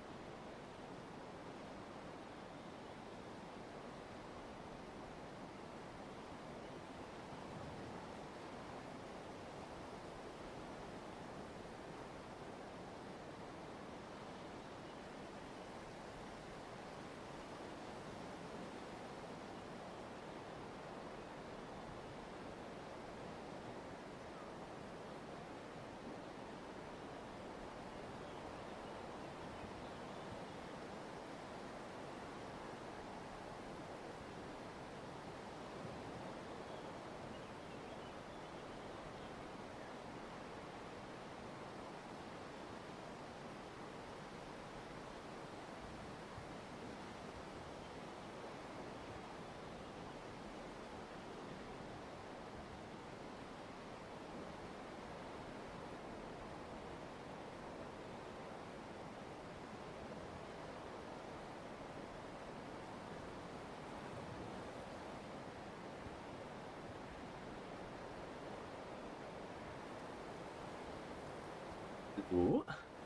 Ooh.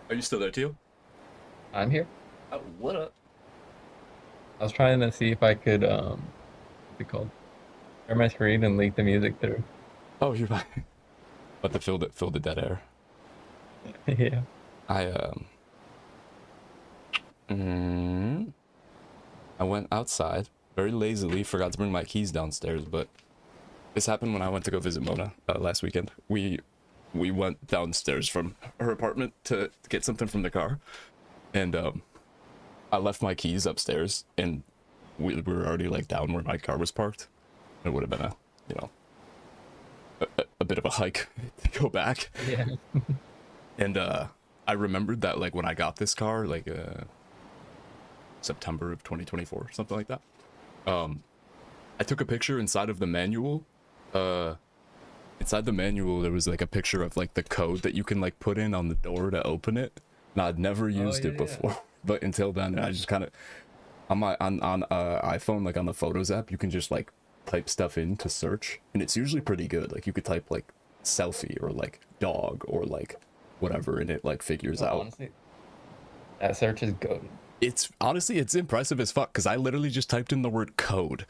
Are you still there, Teal? I'm here. Oh, what up? I was trying to see if I could, what's it called? Share my screen and leak the music through. Oh, you're fine. But to fill the dead air. Yeah. I I went outside very lazily, forgot to bring my keys downstairs, but this happened when I went to go visit Mona last weekend. We went downstairs from her apartment to get something from the car, and I left my keys upstairs, and we were already like down where my car was parked. It would have been a, you know, a bit of a hike to go back. Yeah. And I remembered that like when I got this car, like September of 2024, something like that. I took a picture inside of the manual. Inside the manual, there was like a picture of like the code that you can like put in on the door to open it. And I'd never used it before, but until then, I just kind of on my on iPhone, like on the Photos app, you can just like type stuff in to search, and it's usually pretty good. Like you could type like selfie or like dog or like whatever, and it like figures out. Honestly, that search is good. It's honestly, it's impressive as fuck because I literally just typed in the word code,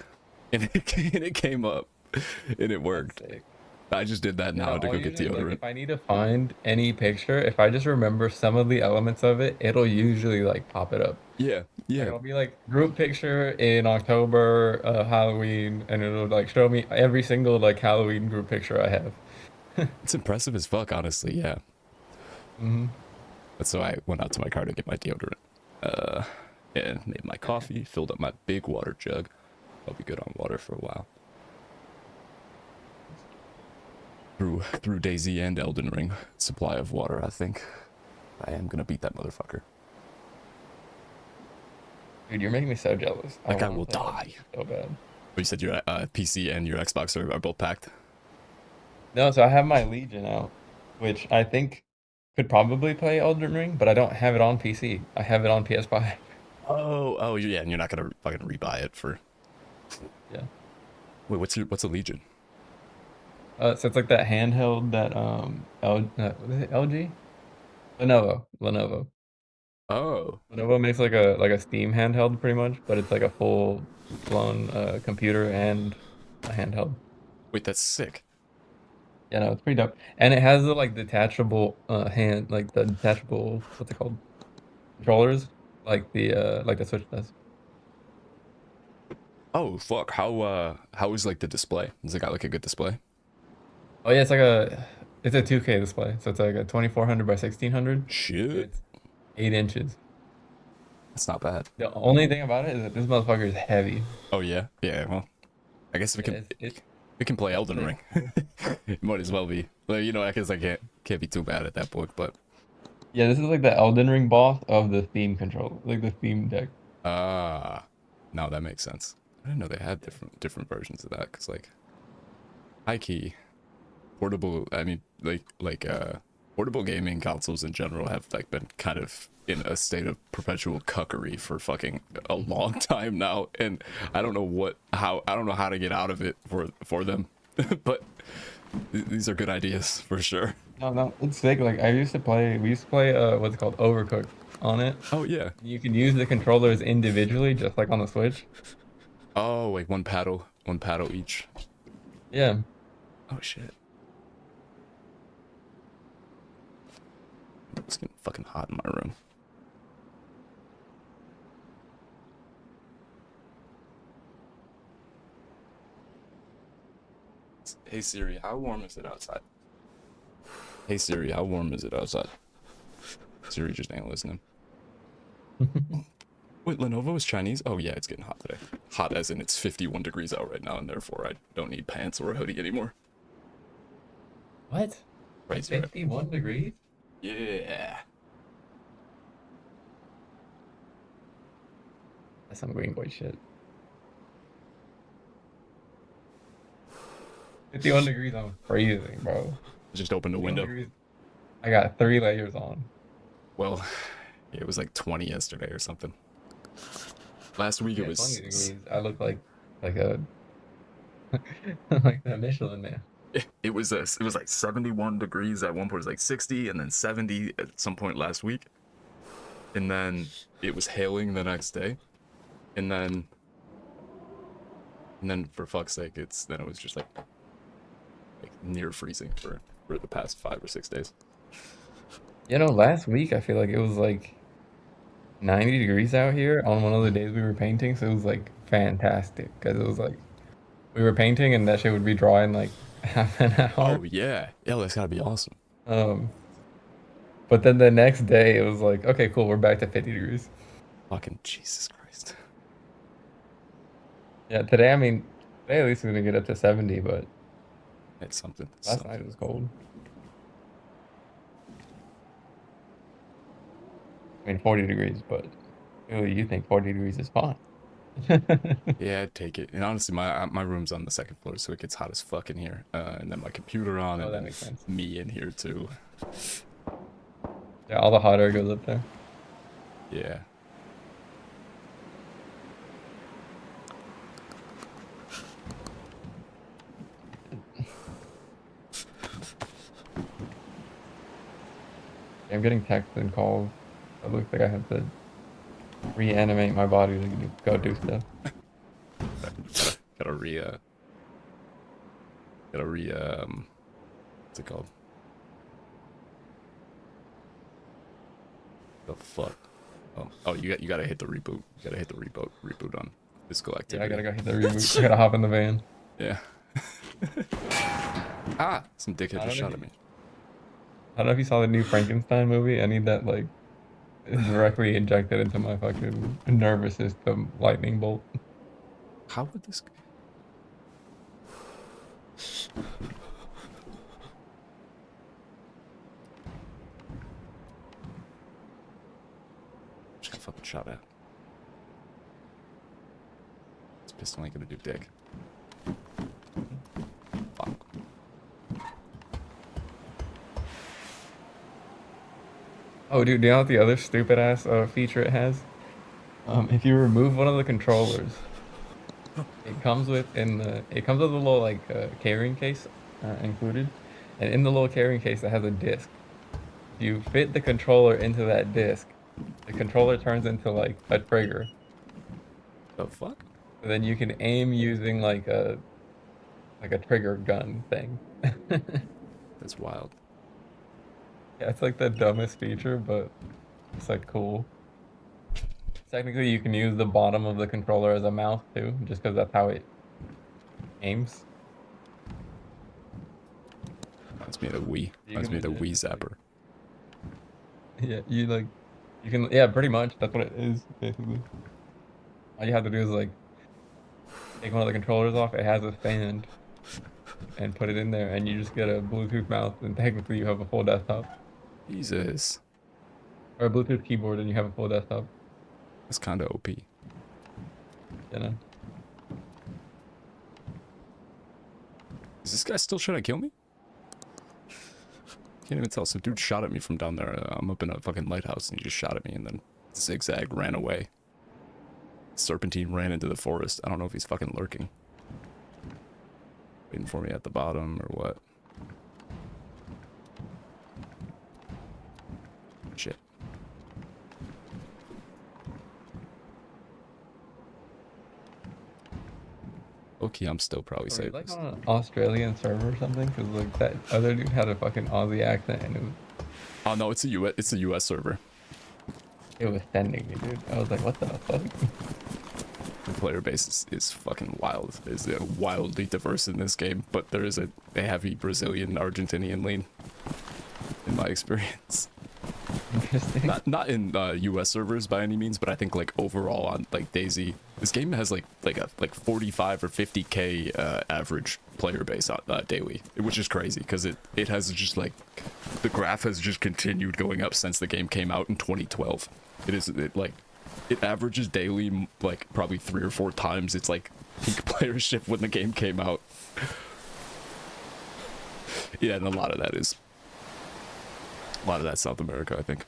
and it came up, and it worked. I just did that now to go get deodorant. Like, if I need to find any picture, if I just remember some of the elements of it, it'll usually like pop it up. Yeah, yeah. Like, it'll be like group picture in October, Halloween, and it'll like show me every single like Halloween group picture I have. It's impressive as fuck, honestly. Yeah. So I went out to my car to get my deodorant, and made my coffee, filled up my big water jug. I'll be good on water for a while. Through Daisy and Elden Ring supply of water, I think. I am gonna beat that motherfucker. Dude, you're making me so jealous. Like I will die. So bad. But you said your PC and your Xbox are both packed? No, so I have my Legion out, which I think could probably play Elden Ring, but I don't have it on PC. I have it on PS5. Oh, yeah, and you're not gonna fucking rebuy it for... Yeah. Wait, what's a Legion? So it's like that handheld that what is it, LG? Lenovo. Oh. Lenovo makes like a Steam handheld pretty much, but it's like a full blown computer and a handheld. Wait, that's sick. Yeah, no, it's pretty dope. And it has the like detachable like the detachable, what's it called? Controllers, like the Switch does. Oh fuck, how is like the display? Has it got like a good display? Oh yeah, it's a 2K display, so it's like a 2400 by 1600. Shit. It's 8 inches. That's not bad. The only thing about it is that this motherfucker is heavy. Oh yeah, yeah. Well, I guess we can play Elden Ring. It might as well be. Like, you know, I guess I can't be too bad at that point, but Yeah, this is like the Elden Ring boss of the theme control, like the theme deck. No, that makes sense. I didn't know they had different versions of that, because like high key portable, I mean, portable gaming consoles in general have like been kind of in a state of perpetual cuckery for fucking a long time now, and I don't know how to get out of it for them. But these are good ideas for sure. No, it's sick. Like we used to play what's it called, Overcooked on it. Oh yeah. You can use the controllers individually, just like on the Switch. Oh, like one paddle each. Yeah. Oh shit. It's getting fucking hot in my room. Hey Siri, how warm is it outside? Hey Siri, how warm is it outside? Siri just ain't listening. Wait, Lenovo is Chinese? Oh yeah, it's getting hot today. Hot as in it's 51 degrees out right now, and therefore I don't need pants or a hoodie anymore. What? Crazy. 51 degrees? Yeah. That's some green boy shit. 51 degrees, I'm freezing, bro. Just opened a window. Degrees. I got 3 layers on. Well, yeah, it was like 20 yesterday or something. Last week Yeah, it was 20 degrees. I look like a like a Michelin man. It was it was like 71 degrees at one point. It was like 60 and then 70 at some point last week. And then it was hailing the next day. And then for fuck's sake, it was just like near freezing for the past 5 or 6 days. You know, last week I feel like it was like 90 degrees out here on one of the days we were painting, so it was like fantastic because it was like we were painting and that shit would be dry in like half an hour. Oh yeah, that's gotta be awesome. But then the next day it was like, okay, cool, we're back to 50 degrees. Fucking Jesus Christ. Yeah, today, I mean, today at least we're gonna get up to 70, but it's something. Last night it was cold. I mean, 40 degrees, but really, you think 40 degrees is fine. Yeah, I'd take it. And honestly, my room's on the second floor, so it gets hot as fuck in here. And then my computer on, and that then makes sense. me in here too. Yeah, all the hot air goes up there. Yeah. I'm getting texts and calls. It looks like I have to reanimate my body to go do stuff. Gotta what's it called? The fuck? Oh, you gotta hit the reboot. You gotta hit the reboot on physical activity. Yeah, I gotta go hit the reboot. I gotta hop in the van. Yeah. Some dickhead just shot at me. I don't know if you saw the new Frankenstein movie. I need that like directly injected into my fucking nervous system lightning bolt. How would this? Just got fucking shot at. This pistol ain't gonna do dick. Fuck. Oh, dude, do you know what the other stupid ass feature it has? If you remove one of the controllers, it comes with a little like carrying case included, and in the little carrying case it has a disc. You fit the controller into that disc, the controller turns into like a trigger. The fuck? And then you can aim using like a trigger gun thing. That's wild. Yeah, it's like the dumbest feature, but it's like cool. Technically, you can use the bottom of the controller as a mouse too, just because that's how it aims. Reminds me of the Wii. Reminds me of the Wii Zapper. Yeah, you can, yeah, pretty much. That's what it is, basically. All you have to do is like take one of the controllers off. It has a stand, and put it in there, and you just get a Bluetooth mouse, and technically you have a full desktop. Jesus. Or a Bluetooth keyboard, and you have a full desktop. That's kind of OP. You know? Is this guy still trying to kill me? Can't even tell. Some dude shot at me from down there. I'm up in a fucking lighthouse, and he just shot at me, and then zigzag ran away. Serpentine ran into the forest. I don't know if he's fucking lurking. Waiting for me at the bottom or what. Shit. Okay, I'm still probably safe. Like on an Australian server or something, because like that other dude had a fucking Aussie accent, and it was. Oh no, it's a US server. It was sending me, dude. I was like, what the fuck? The player base is fucking wild. It's wildly diverse in this game, but there is a heavy Brazilian, Argentinian lean, in my experience. Interesting. Not in US servers by any means, but I think like overall on like DayZ, this game has like 45 or 50k average player base on daily, which is crazy because it has just like the graph has just continued going up since the game came out in 2012. It averages daily like probably 3 or 4 times its like peak playership when the game came out. Yeah, and a lot of that's South America, I think.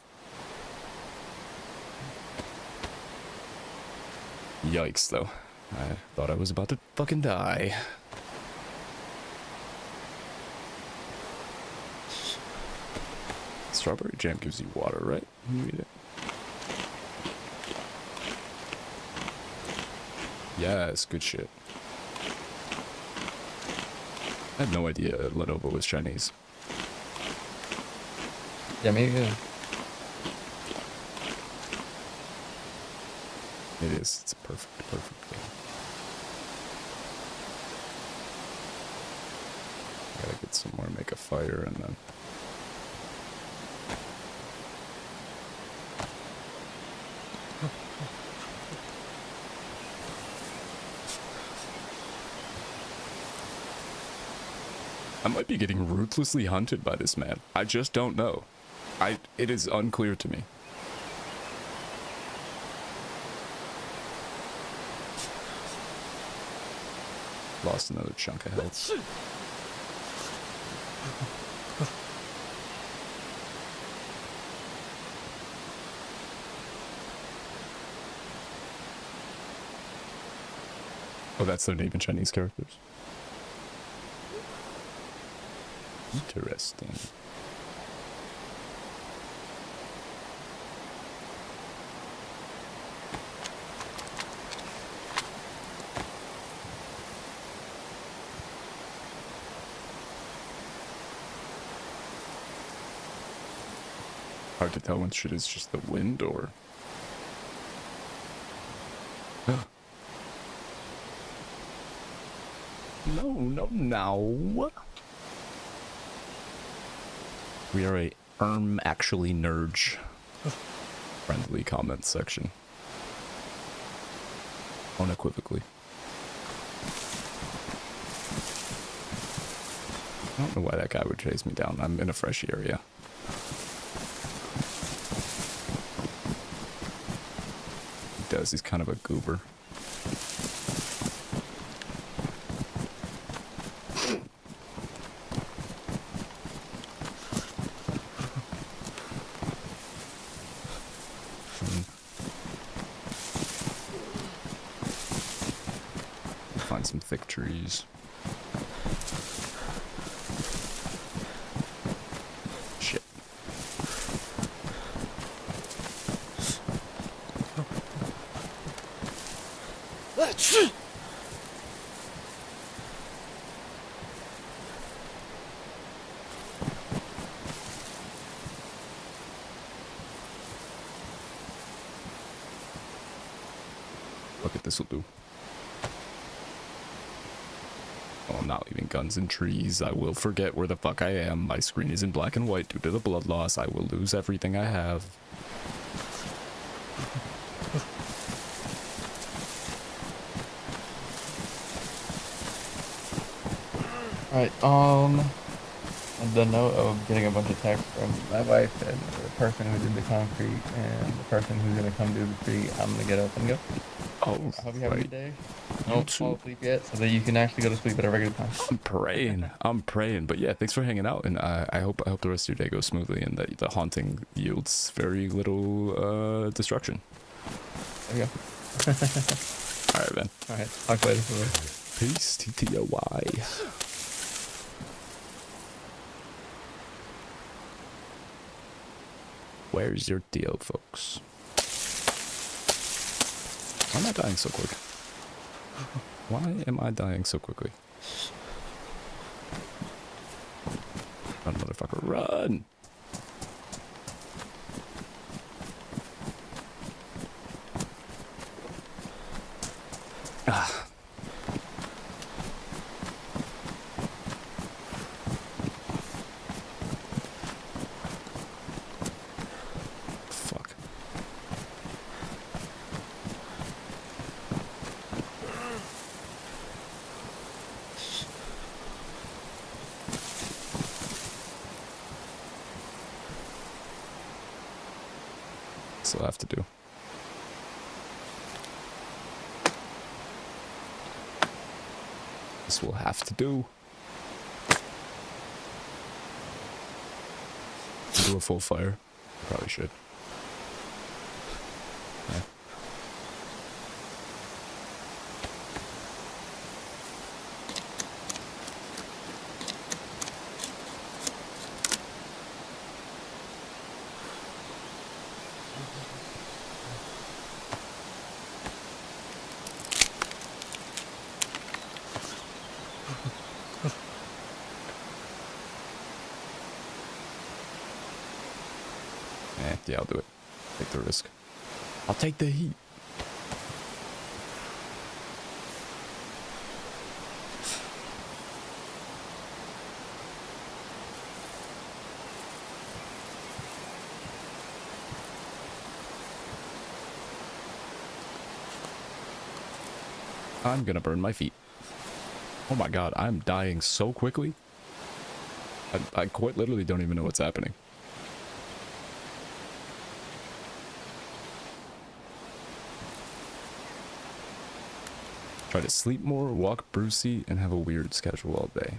Yikes, though. I thought I was about to fucking die. Strawberry jam gives you water, right? When you eat it. Yes, good shit. I had no idea Lenovo was Chinese. Yeah, maybe. It is. It's perfect. Gotta get somewhere, make a fire, and then... I might be getting ruthlessly hunted by this man. I just don't know. It is unclear to me. Lost another chunk of health. Oh, that's their name in Chinese characters. Interesting. Hard to tell when shit is just the wind or... No. We are a actually nerd. Friendly comment section. Unequivocally. I don't know why that guy would chase me down. I'm in a fresh area. He does. He's kind of a goober. Find some thick trees. Shit. Look at this will do. Oh, I'm not leaving guns in trees. I will forget where the fuck I am. My screen is in black and white due to the blood loss. I will lose everything I have. Alright, on the note of getting a bunch of texts from my wife and the person who did the concrete and the person who's gonna come do the tree, I'm gonna get up and go. Oh, I hope you have a good day. You Don't too. fall asleep yet, so that you can actually go to sleep at a regular time. I'm praying. But yeah, thanks for hanging out, and I hope the rest of your day goes smoothly, and that the haunting yields very little destruction. There you go. All right, man. All right, talk later. Peace, TTOY. Where's your deal, folks? Why am I dying so quick? Why am I dying so quickly? Run, motherfucker, run! Ah. Fuck. Still have to do. This will have to do. Do a full fire. Probably should. Yeah. Yeah, I'll do it. Take the risk. I'll take the heat. I'm gonna burn my feet. Oh my god, I'm dying so quickly. I quite literally don't even know what's happening. Try to sleep more, walk Brucey, and have a weird schedule all day.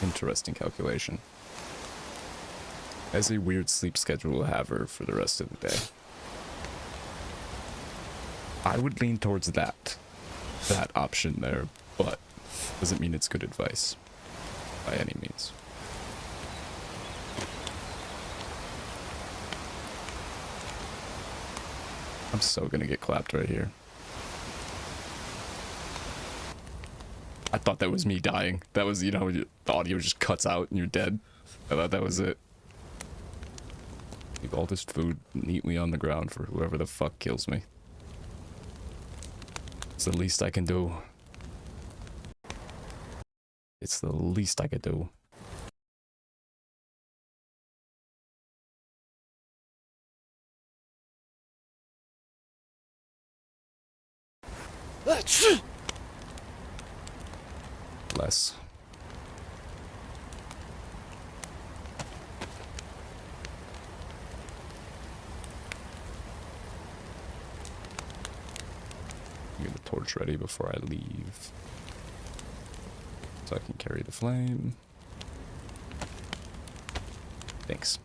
Interesting calculation. As a weird sleep schedule will have her for the rest of the day. I would lean towards that option there, but doesn't mean it's good advice by any means. I'm so gonna get clapped right here. I thought that was me dying. That was, you know, the audio just cuts out and you're dead. I thought that was it. Leave all this food neatly on the ground for whoever the fuck kills me. It's the least I can do. It's the least I could do. Less. Get the torch ready before I leave, so I can carry the flame. Thanks.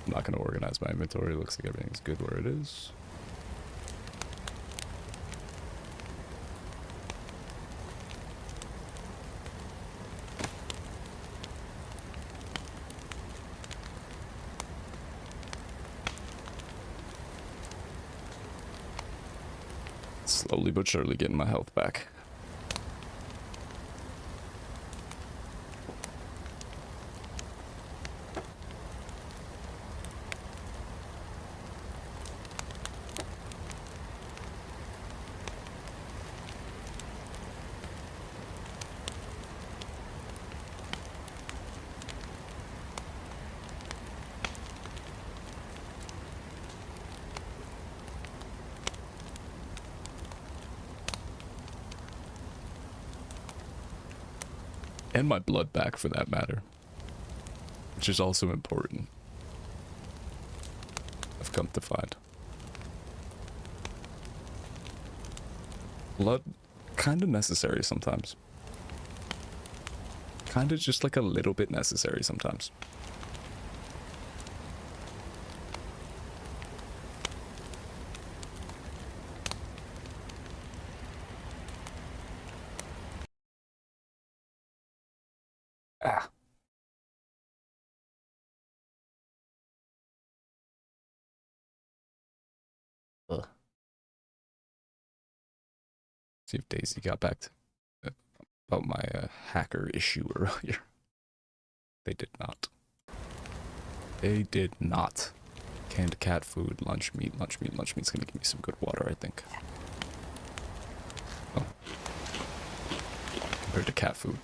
I'm not going to organize my inventory. It looks like everything's good where it is. Slowly but surely getting my health back. And my blood back, for that matter. Which is also important. I've come to find. Blood, kind of necessary sometimes. Kind of just like a little bit necessary sometimes. Ah. Ugh. See if Daisy got back to about my hacker issue earlier. They did not. They did not. Canned cat food, lunch meat. Lunch meat's gonna give me some good water, I think. Oh. Compared to cat food.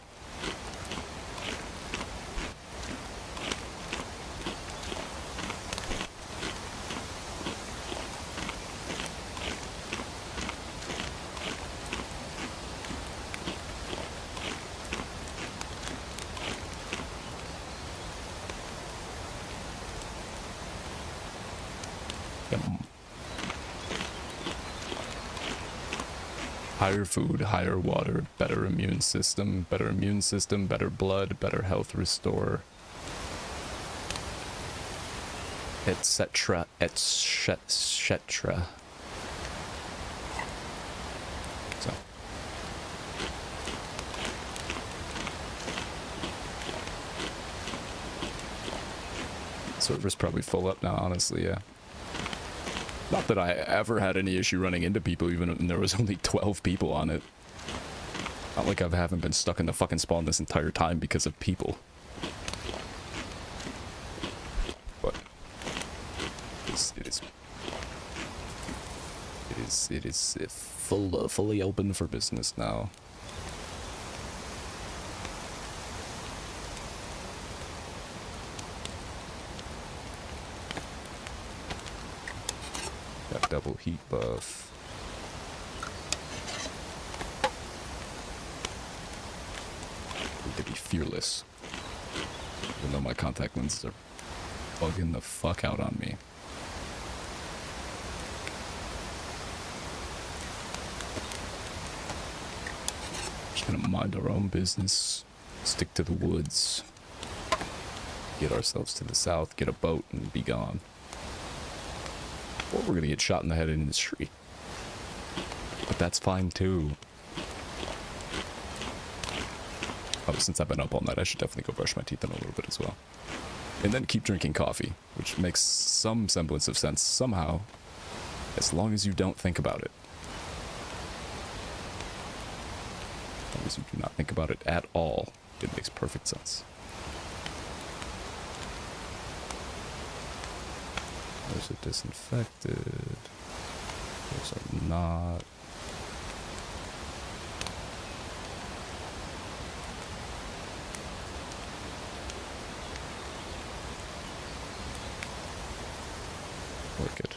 Higher food, higher water, better immune system, better blood, better health restore, etc., etc. So, Server's probably full up now, honestly, yeah. Not that I ever had any issue running into people, even when there was only 12 people on it. Not like I haven't been stuck in the fucking spawn this entire time because of people. But it is fully open for business now. Got double heat buff. Need to be fearless. Even though my contact lenses are bugging the fuck out on me. Just gonna mind our own business. Stick to the woods. Get ourselves to the south, get a boat, and be gone. Or we're gonna get shot in the head in the street. But that's fine too. Oh, since I've been up all night, I should definitely go brush my teeth in a little bit as well. And then keep drinking coffee, which makes some semblance of sense somehow, as long as you don't think about it. As long as you do not think about it at all, it makes perfect sense. Those are disinfected. Those are not. Wicked.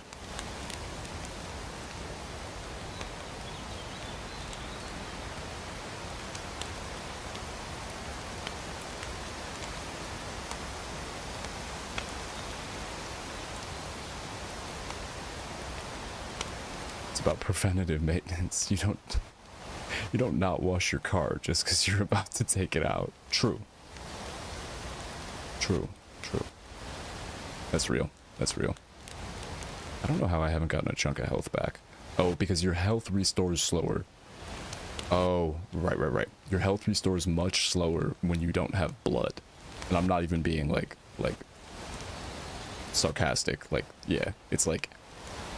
It's about preventative maintenance. You don't not wash your car just because you're about to take it out. True. True. That's real. That's real. I don't know how I haven't gotten a chunk of health back. Oh, because your health restores slower. Oh, right. Your health restores much slower when you don't have blood. And I'm not even being like sarcastic. Like, yeah, it's like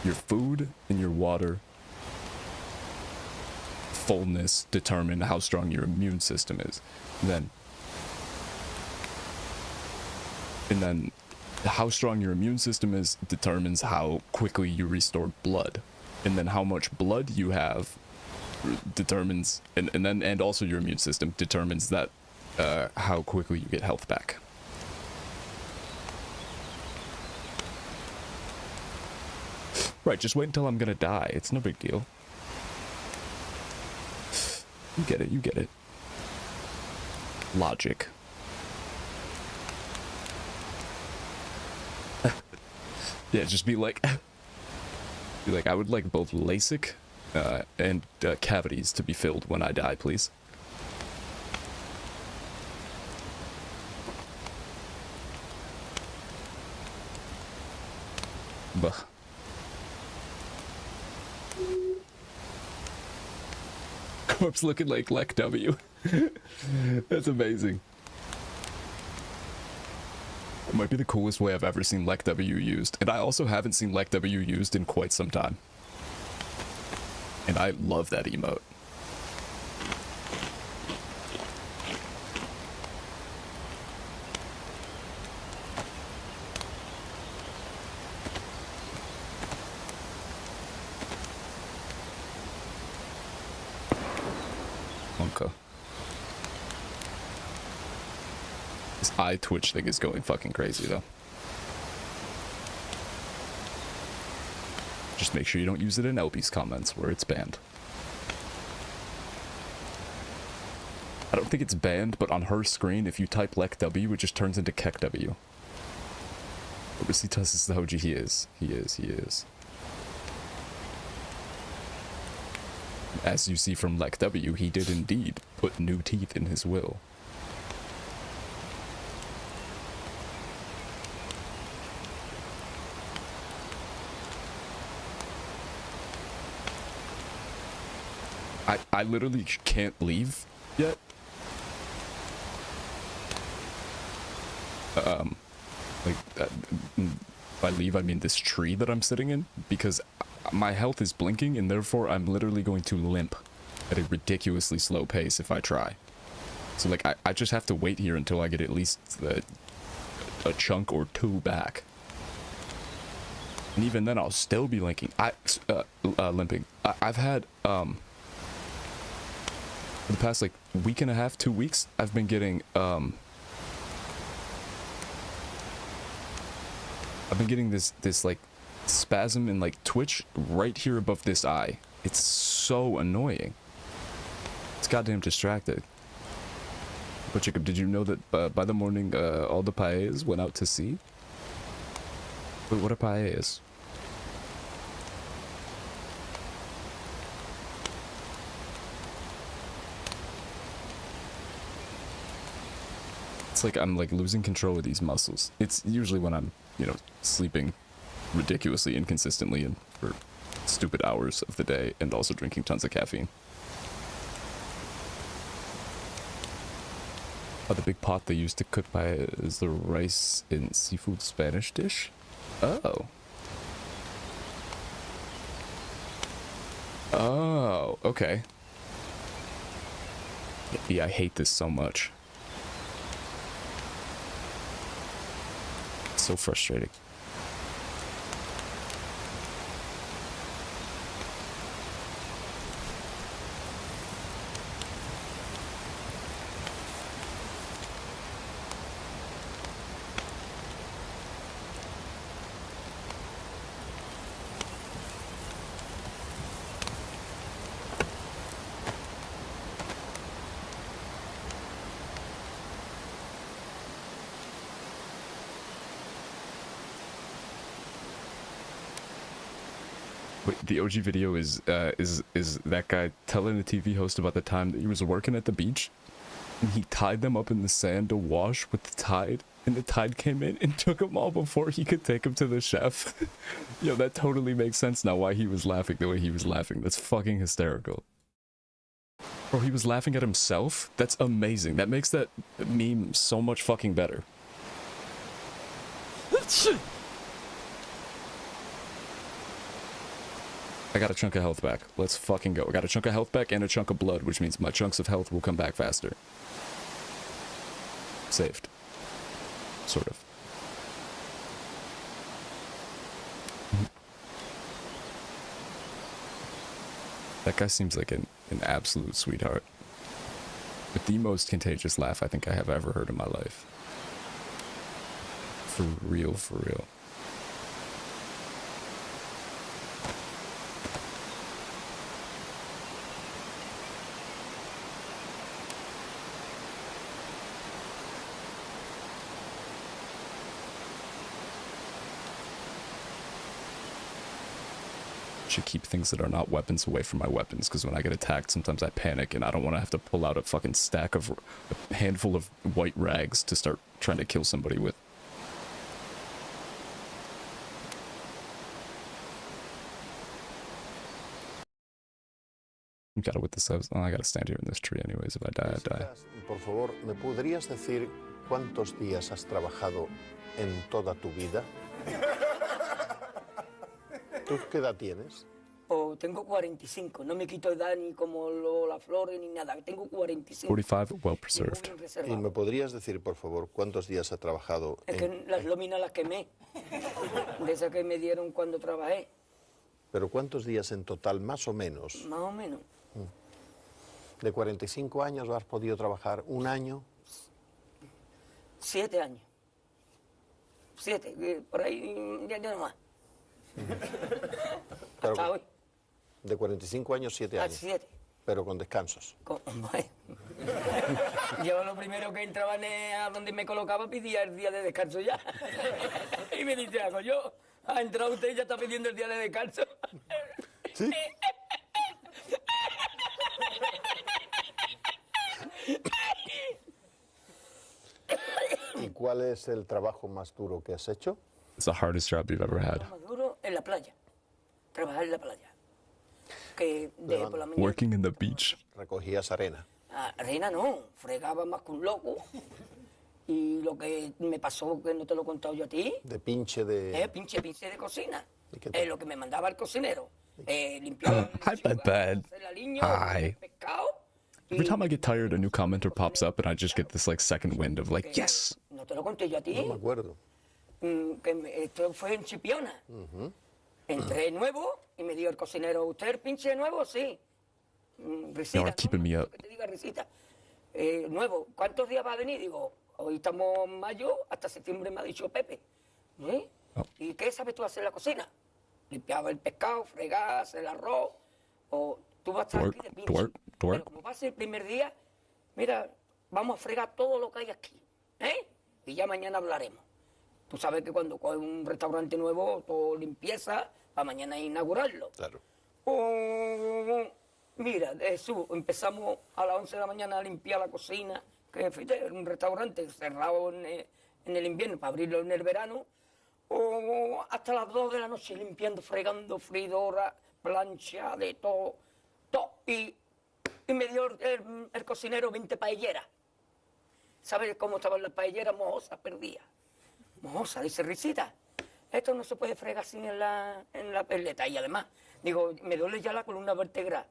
your food and your water fullness determine how strong your immune system is. And then how strong your immune system is determines how quickly you restore blood. And then how much blood you have determines, and also your immune system determines that how quickly you get health back. Right, just wait until I'm gonna die. It's no big deal. You get it. Logic. Yeah, just be like, I would like both LASIK and cavities to be filled when I die, please. Bah. Corpse looking like Lek W. That's amazing. It might be the coolest way I've ever seen Lek W used, and I also haven't seen Lek W used in quite some time. And I love that emote. Monka. This eye twitch thing is going fucking crazy though. Just make sure you don't use it in LB's comments where it's banned. I don't think it's banned, but on her screen, if you type Lek W, it just turns into Kek W. Obviously, is the Hoji. He is. As you see from Lek W, he did indeed put new teeth in his will. I literally can't leave yet. Like, by leave, I mean this tree that I'm sitting in, because my health is blinking, and therefore I'm literally going to limp at a ridiculously slow pace if I try. So, like, I just have to wait here until I get at least a chunk or two back. And even then, I'll still be limping. I've had, for the past, like, week and a half, 2 weeks, I've been getting, this like spasm and like twitch right here above this eye. It's so annoying. It's goddamn distracted. But Jacob, did you know that by the morning all the paellas went out to sea? Wait, what are paellas? It's like I'm like losing control of these muscles. It's usually when I'm, you know, sleeping ridiculously inconsistently and for stupid hours of the day, and also drinking tons of caffeine. Oh, the big pot they used to cook paella is the rice and seafood Spanish dish? Oh. Oh, okay. Yeah, I hate this so much. It's so frustrating. Wait, the OG video is that guy telling the TV host about the time that he was working at the beach, and he tied them up in the sand to wash with the tide, and the tide came in and took them all before he could take them to the chef. Yo, that totally makes sense now why he was laughing the way he was laughing. That's fucking hysterical. Bro, he was laughing at himself? That's amazing. That makes that meme so much fucking better. I got a chunk of health back. Let's fucking go. I got a chunk of health back and a chunk of blood, which means my chunks of health will come back faster. Saved. Sort of. That guy seems like an absolute sweetheart. With the most contagious laugh I think I have ever heard in my life. For real, for real. Should keep things that are not weapons away from my weapons, because when I get attacked, sometimes I panic and I don't want to have to pull out a fucking stack of a handful of white rags to start trying to kill somebody with. You gotta with this. Oh, I gotta stand here in this tree anyways. If I die, I die. Por favor, ¿me podrías decir cuántos días has trabajado en toda tu vida? ¿Tú qué edad tienes? Oh, tengo 45. No me quito edad ni como las flores ni nada. Tengo 45. 45, well preserved. ¿Y me podrías decir, por favor, cuántos días has trabajado Es que las lóminas las quemé. De esas que me dieron cuando trabajé. ¿Pero cuántos días en total, más o menos? Más o menos. ¿De 45 años has podido trabajar un año? 7 años. 7, por ahí ya nomás. Pero, Hasta hoy. de 45 años, 7 años. 7. Pero con descansos. Yo lo primero que entraba a donde me colocaba pedía el día de descanso ya. Y me dice algo, yo, ha entrado usted y ya está pidiendo el día de descanso. ¿Sí? ¿Y cuál es el trabajo más duro que has hecho? It's the hardest job you've ever had. Más duro en la playa. Trabajar en la playa. Que por la mañana. Working in the beach. Recogías arena. Arena no, fregaba más que un loco. Y lo que me pasó, que no te lo he contado yo a ti, De pinche de... pinche de cocina. ¿Y qué tal? Lo que me mandaba el cocinero. Limpiar Hi, Bed. el aliño, Hi. el pescado. Every time I get tired, a new commenter pops up, and I just get this like second wind of like, yes. No te lo conté yo a ti. No me acuerdo. Esto fue en Chipiona. Entré nuevo y me dijo el cocinero, ¿usted es pinche nuevo? Sí. Risita, Y'all are keeping me up. Que te diga risita. Nuevo, ¿cuántos días va a venir? Digo, hoy estamos en mayo, hasta septiembre me ha dicho Pepe. ¿Sí? Oh. ¿Y qué sabes tú hacer en la cocina? Limpiaba el pescado, fregar, hacer el arroz, o tú vas a estar aquí de pinche. Pero como va a ser el primer día, mira, vamos a fregar todo lo que hay aquí, y ya mañana hablaremos. Tú sabes que cuando coges un restaurante nuevo, todo limpieza, para mañana inaugurarlo. Claro. Mira, Jesús, empezamos a las 11 de la mañana a limpiar la cocina, que fíjate, era un restaurante cerrado en el invierno para abrirlo en el verano, hasta las 2 de la noche limpiando, fregando, freidora, plancha, de todo. Y me dio el cocinero 20 paelleras. ¿Sabes cómo estaban las paelleras? Mojosas, perdidas. Mojosas, dice Risita. Esto no se puede fregar sin en la peleta. Y además, digo, me duele ya la columna vertebral.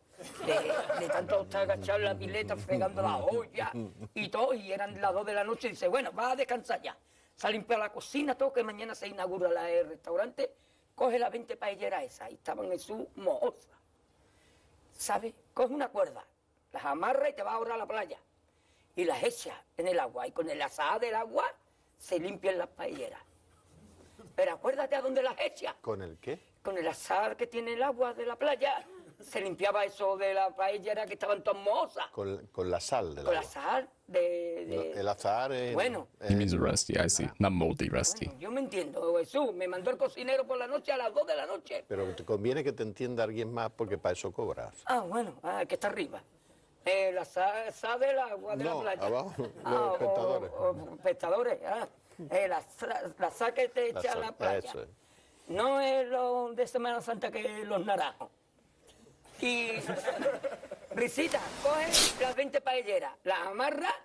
De tanto estar agachado en la pileta, fregando la olla y todo. Y eran las 2 de la noche. Y dice, bueno, va a descansar ya. Se ha limpiado la cocina, todo, que mañana se inaugura el restaurante. Coge las 20 paelleras esas. Y estaban en su mojosa. ¿Sabes? Coge una cuerda, las amarra y te vas ahora a la playa. Y las echas en el agua. Y con el azahar del agua se limpian las paelleras. Pero acuérdate a dónde las echas. ¿Con el qué? Con el azahar que tiene el agua de la playa. Se limpiaba eso de la paellera que estaban todas mojosas. Con la sal del Con agua. la sal de... El azahar es... Bueno. He means rusty, I see. Not moldy, rusty. Bueno, yo me entiendo, Jesús. Me mandó el cocinero por la noche a las 2 de la noche. Pero te conviene que te entienda alguien más porque para eso cobras. Ah, bueno, que está arriba. La sal del agua de la playa. Abajo, los pescadores. Pescadores, la sal que te echa a la playa. Eso es. No es lo de Semana Santa que los naranjos. Y Risita, coge las 20 paelleras, las amarra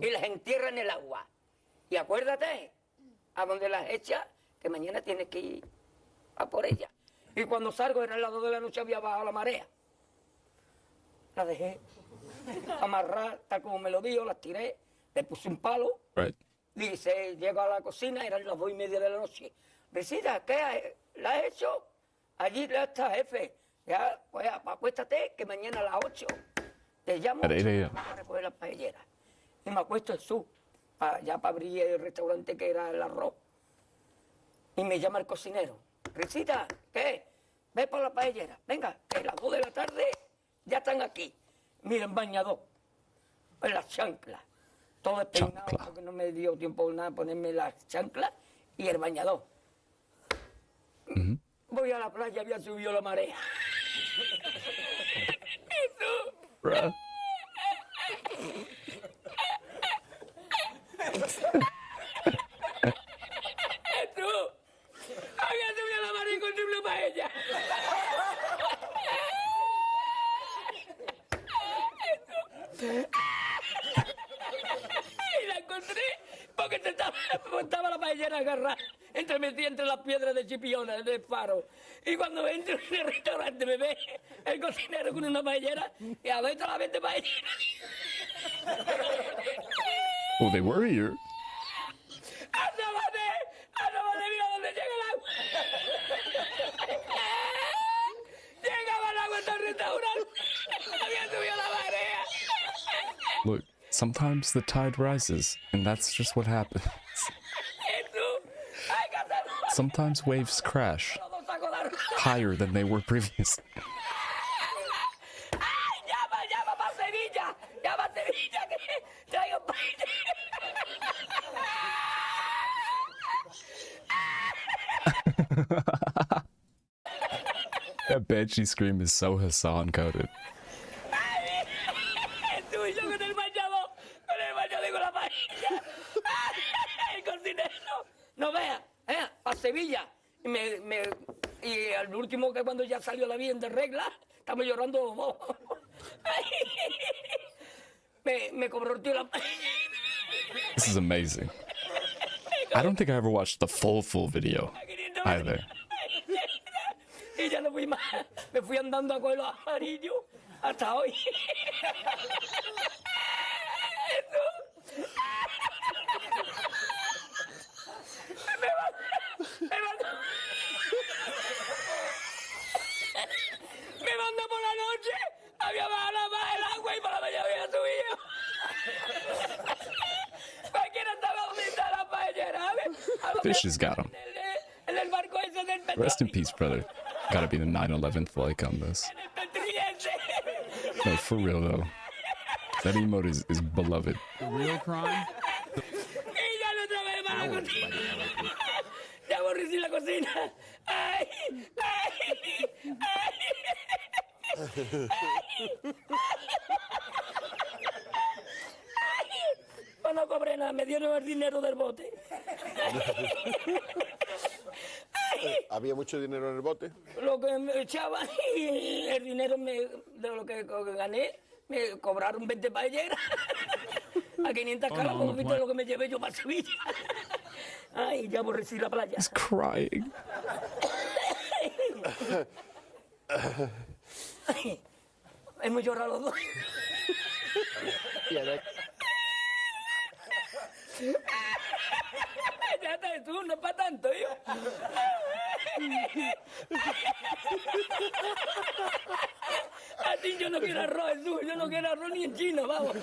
y las entierra en el agua. Y acuérdate, a donde las echas, que mañana tienes que ir a por ellas. Y cuando salgo, era las 2 de la noche, había bajado la marea. La dejé amarrar, tal como me lo dijo, las tiré, le puse un palo. Right. Dice, llego a la cocina, eran las 2:30 de la noche. Risita, ¿qué? ¿La has hecho? Allí ya está, jefe. Ya, pues acuéstate, que mañana a las 8 te llamo At 8 a.m. para recoger las paelleras. Y me acuesto en ya para abrir el restaurante que era el arroz. Y me llama el cocinero. Risita, ¿qué? Ve por la paellera. Venga, que a las 2 de la tarde ya están aquí. Miren, bañador. En las chanclas. Todo despeinado porque no me dio tiempo nada ponerme las chanclas y el bañador. Voy a la playa, había subido la marea. Eso. Bruh. Eso. Había subido la marea y encontré una paella. Y la encontré porque estaba la paellera agarrada metida entre las piedras de Chipiona, del faro. Y cuando entro en el restaurante me ve el cocinero con una paellera y a ver todas las 20 paelleras. Oh, they were here. ¡Asómate! ¡Asómate! ¡Mira dónde llega el agua! ¡Llegaba el agua hasta el restaurante! ¡Había subido la marea! Look, sometimes the tide rises, and that's just what happens. Sometimes waves crash higher than they were previously. ¡Llama para Sevilla! ¡Llama a Sevilla que traigo That banshee scream is so Hassan coded. Tú y yo con el bañador y con la paella. El cocinero. No vea, para Sevilla. Y al último, que cuando ya salió la bien de regla, estamos llorando los dos. Me cobró el tío la paella. This is amazing. I don't think I ever watched the full video either. Y ya no fui más. Me fui andando a coger los amarillos hasta hoy. Me mandó por la noche. Había bajado el agua y para la mañana había subido. Cualquiera estaba donde está la paellera. Fish has got him. En el barco ese del petróleo. Rest in peace, brother. Gotta be the 9/11th like on this. No, for real though. That emote is beloved. The real crime? Ya aborrecí la cocina. Ay, ay, ay. Pues no cobré nada, me dieron el dinero del bote. ¿Había mucho dinero en el bote? Lo que me echaban y el dinero de lo que gané, me cobraron 20 paelleras. A 500 caras, como viste lo que me llevé yo para Sevilla. Ay, ya aborrecí la playa. He's crying. Hemos llorado los dos. Ya está, tú, no es para tanto, yo. Así yo no quiero arroz, Jesús, yo no quiero arroz ni en chino, vamos.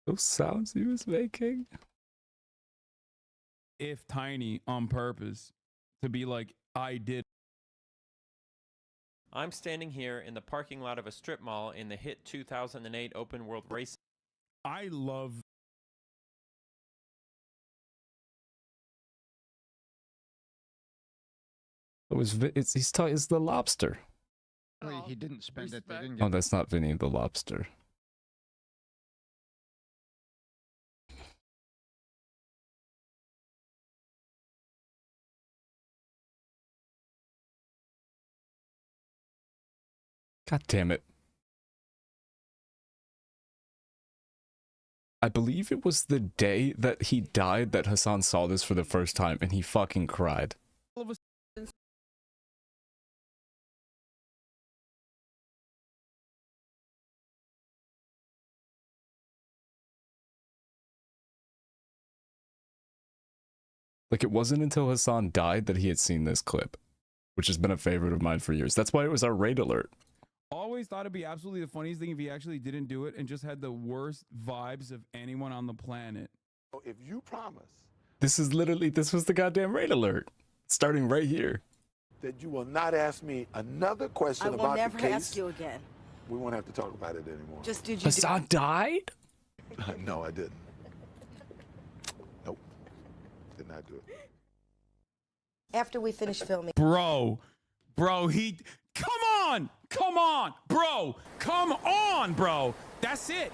Those sounds he was making. If tiny on purpose to be like, I did. I'm standing here in the parking lot of a strip mall in the hit 2008 open world race. I love. It's the lobster. He didn't spend it. They didn't Oh, that's not Vinny the lobster. God damn it. I believe it was the day that he died that Hassan saw this for the first time and he fucking cried. Like, it wasn't until Hassan died that he had seen this clip, which has been a favorite of mine for years. That's why it was our raid alert. Always thought it'd be absolutely the funniest thing if he actually didn't do it and just had the worst vibes of anyone on the planet. If you promise This was the goddamn raid alert. Starting right here. that you will not ask me another question I will about never the case, ask you again. we won't have to talk about it anymore. Just did you Hassan died? No, I didn't. Nope. Did not do it. After we finish filming. Bro, he. Come on, bro. Come on, bro. That's it.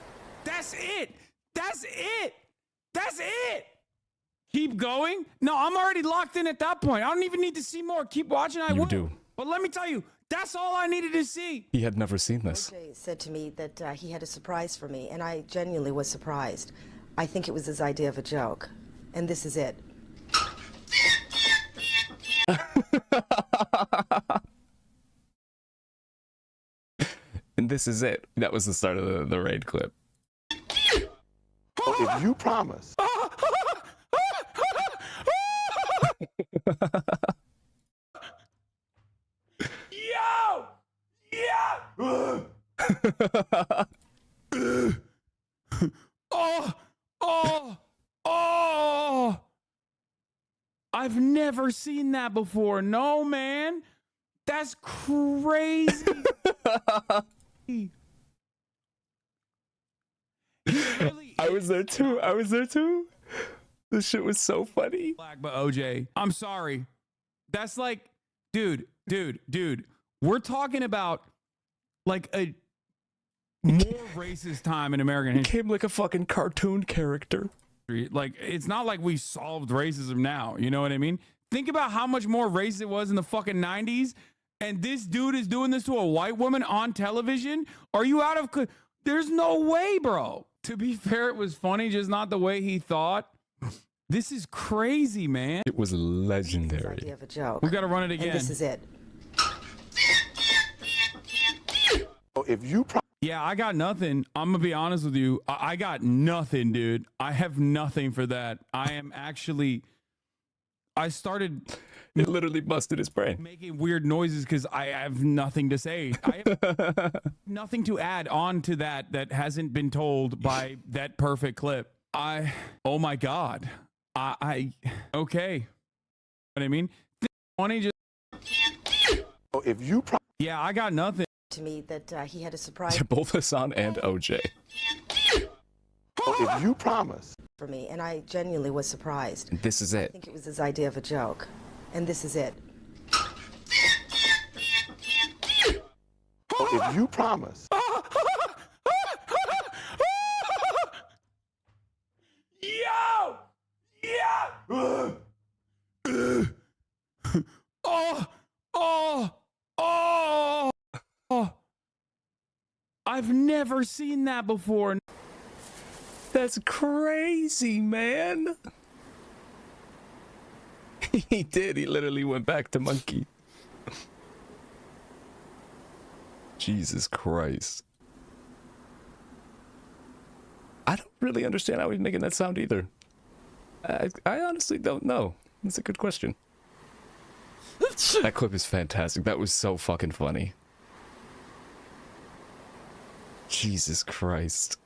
Keep going. No, I'm already locked in at that point. I don't even need to see more. Keep watching. I will. do. But let me tell you, that's all I needed to see. He had never seen this. OJ said to me that he had a surprise for me, and I genuinely was surprised. I think it was his idea of a joke, and this is it. And this is it. That was the start of the raid clip. If you promise Oh! I've never seen that before. No, man. That's crazy. I was there too. This shit was so funny. Black, but OJ, I'm sorry. That's like, dude. We're talking about like a more racist time in American history. Became like a fucking cartoon character. Like, it's not like we solved racism now. You know what I mean? Think about how much more racist it was in the fucking 90s And this dude is doing this to a white woman on television? Are you out of... There's no way, bro. To be fair, it was funny, just not the way he thought. This is crazy, man. It was legendary. Idea of a joke. We got to run it again. And this is it. If you yeah, I got nothing. I'm going to be honest with you. I got nothing, dude. I have nothing for that. I am actually... I started... It literally busted his brain. Making weird noises because I have nothing to say. I have nothing to add on to that hasn't been told by that perfect clip. Oh my God. Okay. What I mean? Funny just... if you yeah, I got nothing. To me that he had a surprise. Both Hassan and OJ. if you promise. For me, and I genuinely was surprised. This is I it. think it was his idea of a joke. And this is it. If you promise. Yo! Yeah! Oh! I've never seen that before. That's crazy, man. He did. He literally went back to monkey. Jesus Christ. I don't really understand how he's making that sound either. I honestly don't know. That's a good question. That clip is fantastic. That was so fucking funny. Jesus Christ.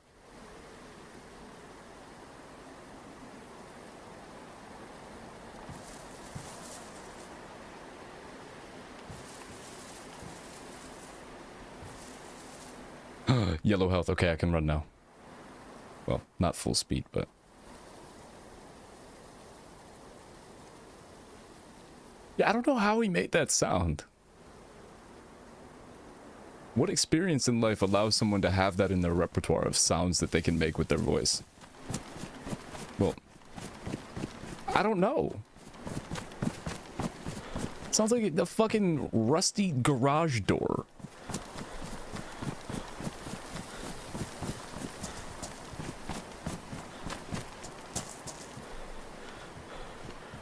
Yellow health. Okay, I can run now. Well, not full speed, but... yeah, I don't know how he made that sound. What experience in life allows someone to have that in their repertoire of sounds that they can make with their voice? Well, I don't know. It sounds like the fucking rusty garage door.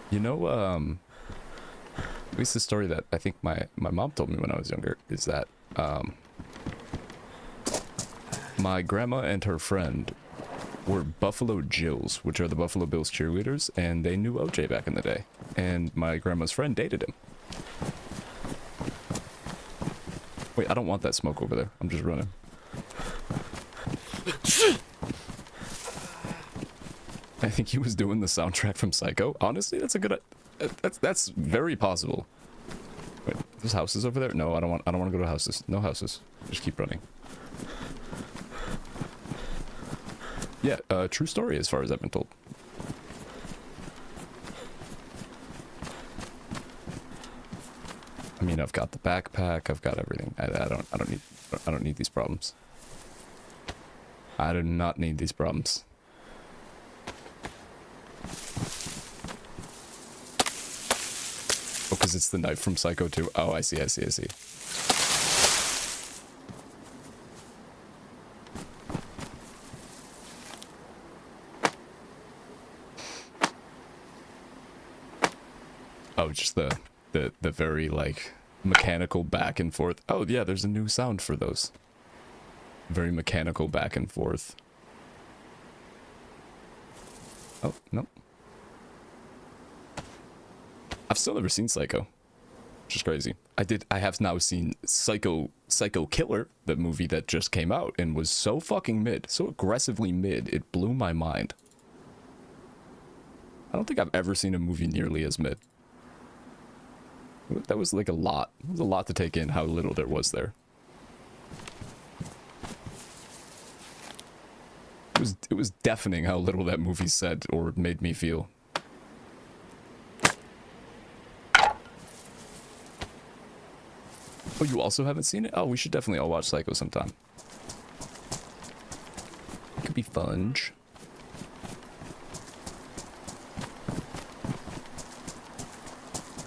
You know, at least the story that I think my mom told me when I was younger is that my grandma and her friend were Buffalo Jills, which are the Buffalo Bills cheerleaders, and they knew OJ back in the day. And my grandma's friend dated him. Wait, I don't want that smoke over there. I'm just running. I think he was doing the soundtrack from Psycho. Honestly, that's a good... That's very possible. Wait, there's houses over there? No, I don't want to go to houses. No houses. Just keep running. Yeah, true story as far as I've been told. I mean, I've got the backpack. I've got everything. I don't need these problems. I do not need these problems. Oh, because it's the knife from Psycho 2. Oh, I see. Oh, just the very, like, mechanical back and forth. Oh, yeah, there's a new sound for those. Very mechanical back and forth. Oh, no. I've still never seen Psycho, which is crazy. I have now seen Psycho Killer, the movie that just came out, and was so fucking mid, so aggressively mid, it blew my mind. I don't think I've ever seen a movie nearly as mid. That was like a lot. It was a lot to take in how little there was there. It was deafening how little that movie said or made me feel. Oh, you also haven't seen it? Oh, we should definitely all watch Psycho sometime. It could be fun.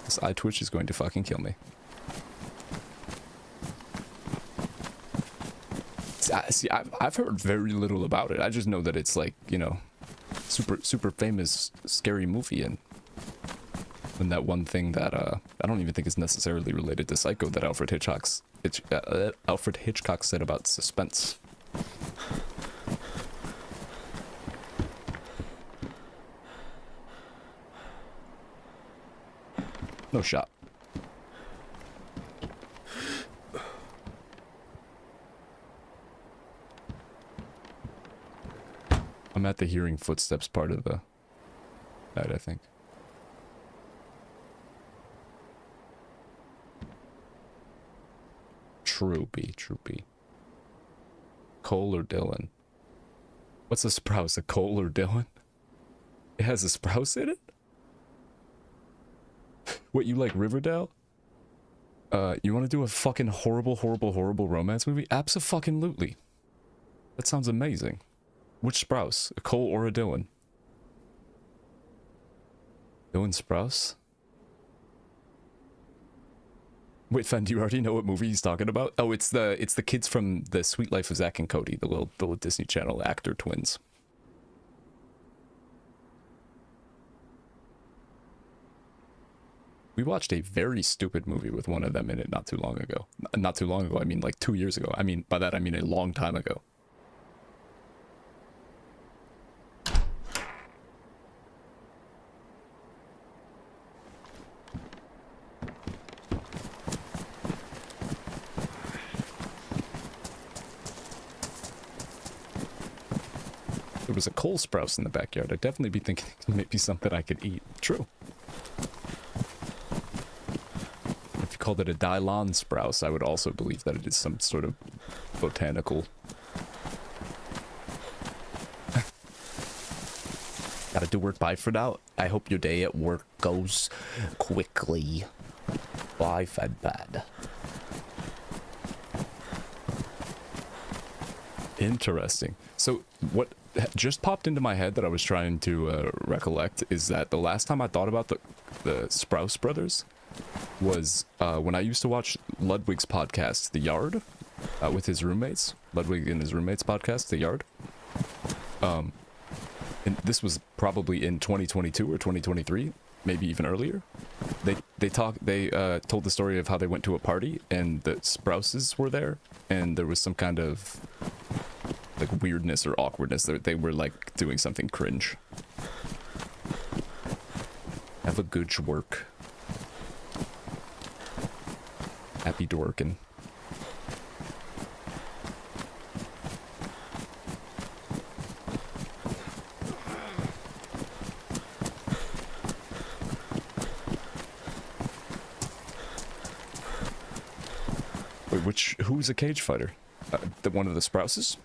This iTwitch is going to fucking kill me. See, I've heard very little about it. I just know that it's like, you know, super famous scary movie, and that one thing that I don't even think is necessarily related to Psycho that Alfred Hitchcock said about suspense. No shot. I'm at the hearing footsteps part of the night, I think. True B. Cole or Dylan? What's a Sprouse? A Cole or Dylan? It has a Sprouse in it? What, you like Riverdale? You want to do a fucking horrible romance movie? Abso-fucking-lutely. That sounds amazing. Which Sprouse? A Cole or a Dylan? Dylan Sprouse? Wait, Fen, do you already know what movie he's talking about? Oh, it's the kids from The Sweet Life of Zack and Cody, the little Disney Channel actor twins. We watched a very stupid movie with one of them in it not too long ago. Not too long ago, I mean like 2 years ago. I mean, by that I mean a long time ago. There was a Cole Sprouse in the backyard. I'd definitely be thinking it may be something I could eat. True. If you called it a Dylon Sprouse, I would also believe that it is some sort of botanical. Gotta do work. Bye for now. I hope your day at work goes quickly. Bye, Fedpad. Interesting. So what just popped into my head that I was trying to recollect is that the last time I thought about the Sprouse brothers was when I used to watch Ludwig's podcast, The Yard, with his roommates. Ludwig and his roommates podcast, The Yard. And this was probably in 2022 or 2023, maybe even earlier. They told the story of how they went to a party and the Sprouses were there, and there was some kind of like weirdness or awkwardness. They were like doing something cringe. Have a good work. Happy dorkin'. Wait, who's a cage fighter? One of the Sprouses?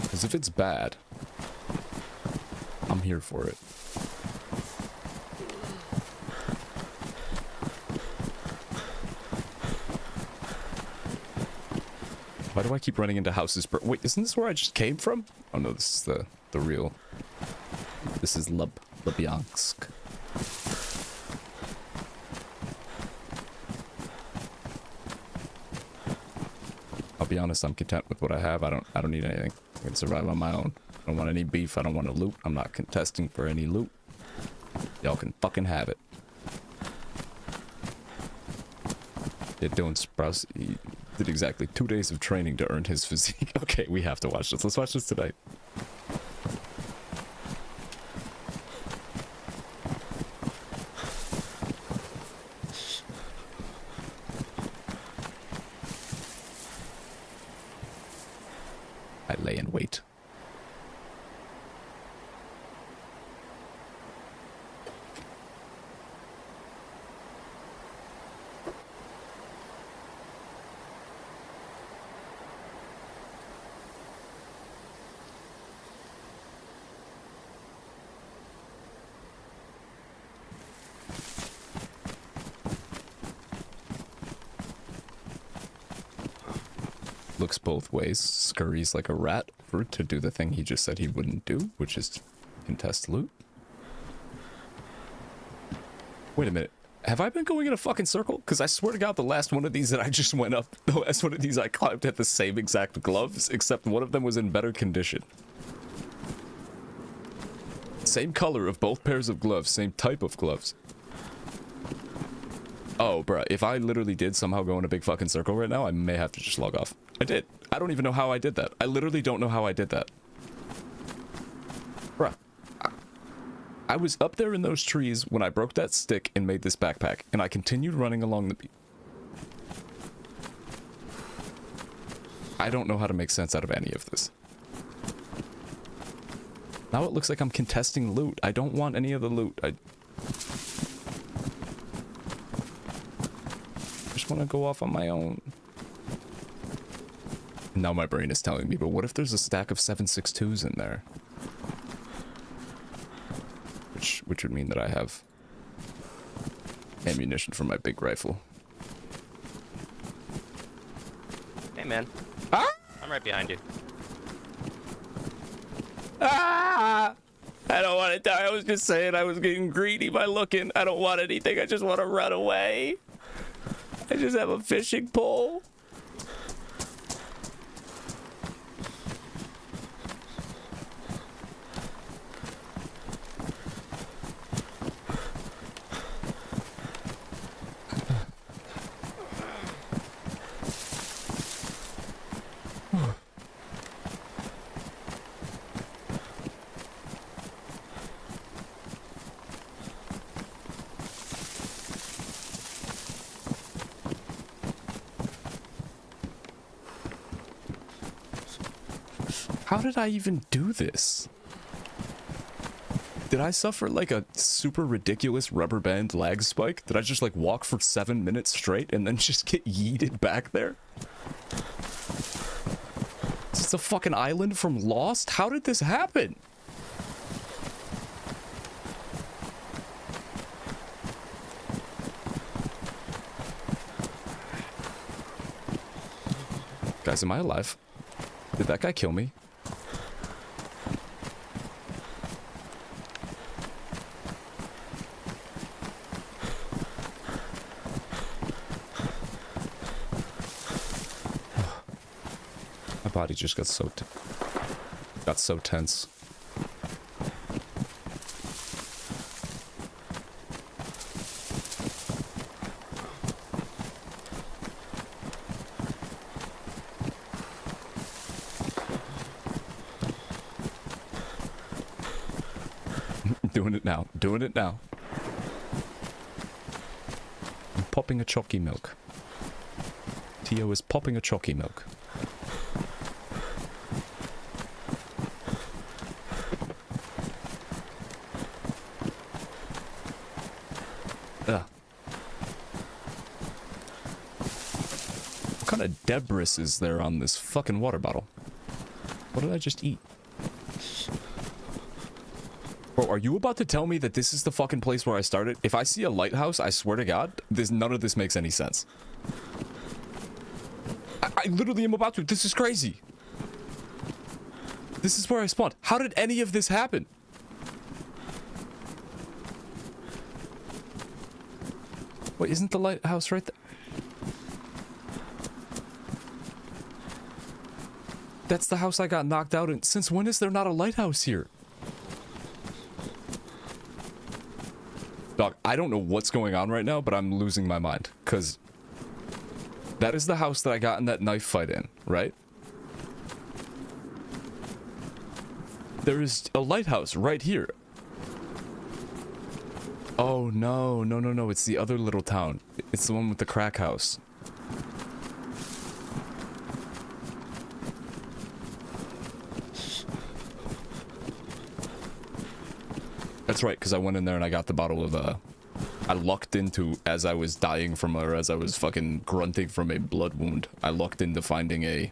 Because if it's bad, I'm here for it. Why do I keep running into houses? Wait, isn't this where I just came from? Oh no, this is the real. This is Lubyansk. I'll be honest, I'm content with what I have. I don't need anything. I can survive on my own. I don't want any beef. I don't want to loot. I'm not contesting for any loot. Y'all can fucking have it. Yeah, Dylan Sprouse, he did exactly 2 days of training to earn his physique. Okay, we have to watch this. Let's watch this tonight. I lay in wait. Looks both ways. Scurries like a rat. over to do the thing he just said he wouldn't do, which is contest loot. Wait a minute. Have I been going in a fucking circle? Because I swear to God, the last one of these that I just went up, the last one of these I climbed had the same exact gloves, except one of them was in better condition. Same color of both pairs of gloves, same type of gloves. Oh, bruh, if I literally did somehow go in a big fucking circle right now, I may have to just log off. I did. I don't even know how I did that. I literally don't know how I did that. Bruh. I was up there in those trees when I broke that stick and made this backpack, and I continued running along the beach. I don't know how to make sense out of any of this. Now it looks like I'm contesting loot. I don't want any of the loot. I just want to go off on my own. Now my brain is telling me, but what if there's a stack of 7.62s in there? Which would mean that I have ammunition for my big rifle. Hey, man. Ah! I'm right behind you. Ah! I don't want to die. I was just saying I was getting greedy by looking. I don't want anything. I just want to run away. I just have a fishing pole. How did I even do this? Did I suffer like a super ridiculous rubber band lag spike? Did I just like walk for 7 minutes straight and then just get yeeted back there? Is this a fucking island from Lost? How did this happen? Guys, am I alive? Did that guy kill me? My body just got so tense. Doing it now. I'm popping a chalky milk. Tio is popping a chalky milk. Ugh. What kind of debris is there on this fucking water bottle? What did I just eat? Bro, are you about to tell me that this is the fucking place where I started? If I see a lighthouse, I swear to God, none of this makes any sense. I literally am about to. This is crazy. This is where I spawned. How did any of this happen? Wait, isn't the lighthouse right there? That's the house I got knocked out in. Since when is there not a lighthouse here? Dog, I don't know what's going on right now, but I'm losing my mind. Because that is the house that I got in that knife fight in, right? There is a lighthouse right here. Oh, no. No. It's the other little town. It's the one with the crack house. That's right, because I went in there and I got the bottle of, I lucked into, as I was dying from, or as I was fucking grunting from a blood wound, I lucked into finding a...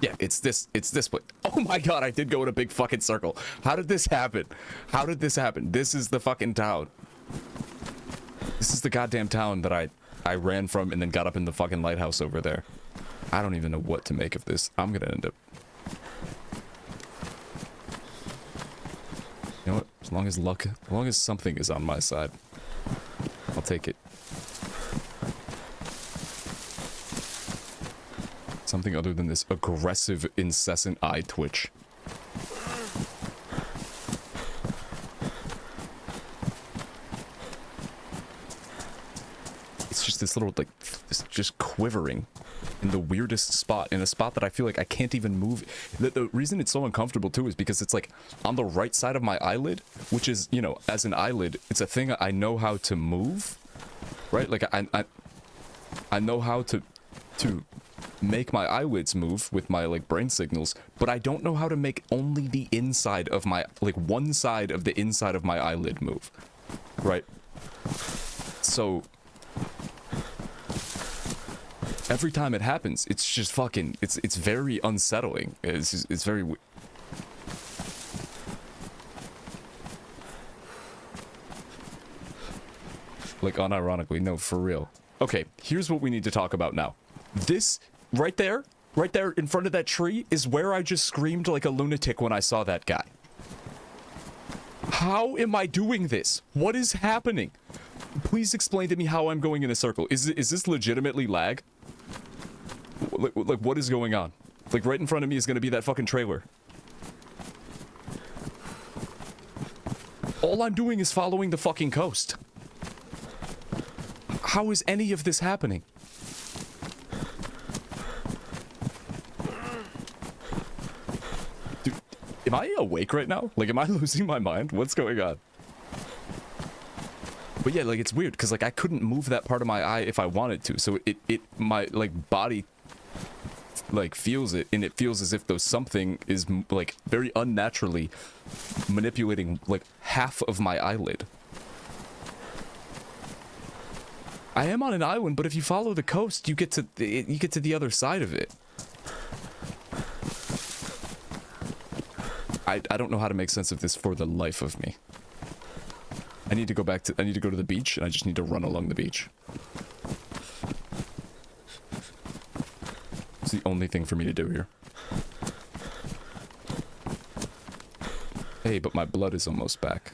Yeah, it's this place. Oh my God, I did go in a big fucking circle. How did this happen? How did this happen? This is the fucking town. This is the goddamn town that I ran from and then got up in the fucking lighthouse over there. I don't even know what to make of this. I'm gonna end up... You know what? As long as something is on my side, I'll take it. Something other than this aggressive, incessant eye twitch. It's just this little, like, this just quivering in the weirdest spot, in a spot that I feel like I can't even move. The reason it's so uncomfortable too is because it's like on the right side of my eyelid, which is, you know, as an eyelid, it's a thing I know how to move, right? Like I know how to make my eyelids move with my like brain signals, but I don't know how to make only the inside of my, like one side of the inside of my eyelid move, right? So every time it happens, it's just fucking, it's very unsettling. It's very like, unironically, no, for real. Okay, here's what we need to talk about now. This right there in front of that tree is where I just screamed like a lunatic when I saw that guy. How am I doing this? What is happening? Please explain to me how I'm going in a circle. Is this legitimately lag? Like, what is going on? Like, right in front of me is going to be that fucking trailer. All I'm doing is following the fucking coast. How is any of this happening? Dude, am I awake right now? Like, am I losing my mind? What's going on? But yeah, like, it's weird, because, like, I couldn't move that part of my eye if I wanted to, so my, like, body, like, feels it, and it feels as if though something is, like, very unnaturally manipulating, like, half of my eyelid. I am on an island, but if you follow the coast, you get to the other side of it. I don't know how to make sense of this for the life of me. I need to go to the beach, and I just need to run along the beach. It's the only thing for me to do here. Hey, but my blood is almost back.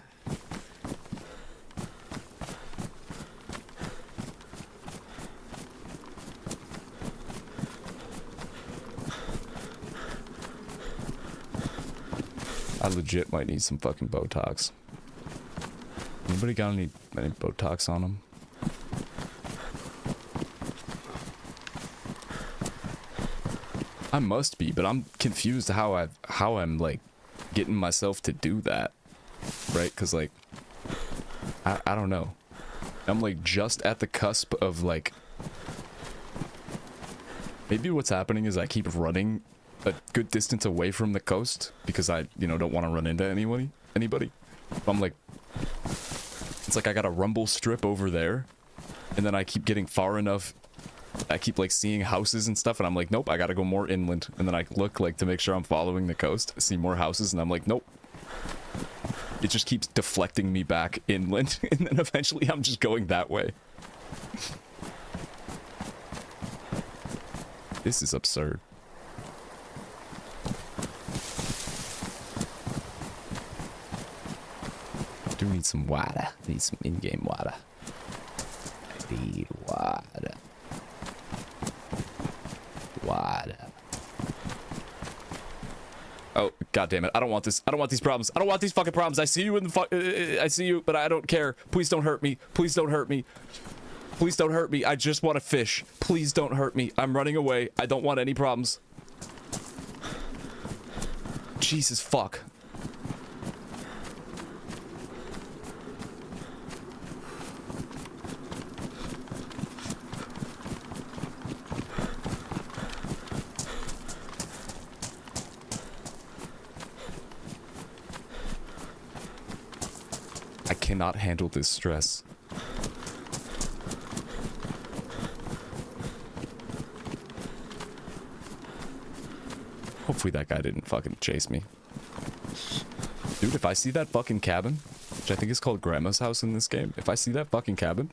I legit might need some fucking Botox. Anybody got any Botox on them? I must be, but I'm confused how I'm like getting myself to do that, right? Because like I don't know. I'm like just at the cusp of like, maybe what's happening is I keep running a good distance away from the coast because I, you know, don't want to run into anybody. I'm like, it's like I got a rumble strip over there, and then I keep getting far enough. I keep like seeing houses and stuff, and I'm like, nope, I gotta go more inland. And then I look like to make sure I'm following the coast, see more houses, and I'm like, nope. It just keeps deflecting me back inland, and then eventually I'm just going that way. This is absurd. I do need some water. I need some in-game water. I need water. Water. Oh, god damn it. I don't want this. I don't want these problems. I don't want these fucking problems. I see you in the I see you, but I don't care. Please don't hurt me. Please don't hurt me. Please don't hurt me. I just want to fish. Please don't hurt me. I'm running away. I don't want any problems. Jesus fuck. I cannot handle this stress. Hopefully that guy didn't fucking chase me. Dude, if I see that fucking cabin, which I think is called Grandma's house in this game, if I see that fucking cabin,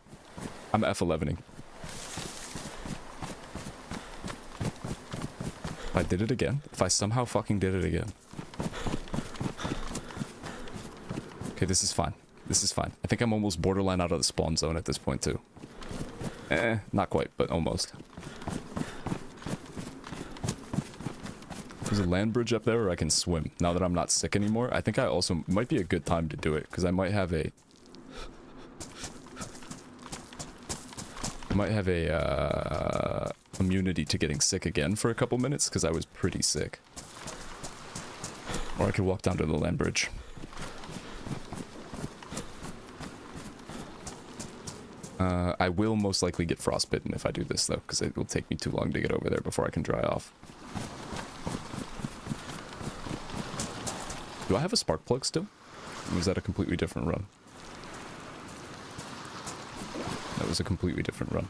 I'm F11ing. If I did it again, if I somehow fucking did it again. Okay, this is fine. This is fine. I think I'm almost borderline out of the spawn zone at this point too. Not quite, but almost. There's a land bridge up there where I can swim. Now that I'm not sick anymore, I think I also might be a good time to do it because I might have a immunity to getting sick again for a couple minutes because I was pretty sick. Or I could walk down to the land bridge. I will most likely get frostbitten if I do this though, because it will take me too long to get over there before I can dry off. Do I have a spark plug still? Or was that a completely different run? That was a completely different run.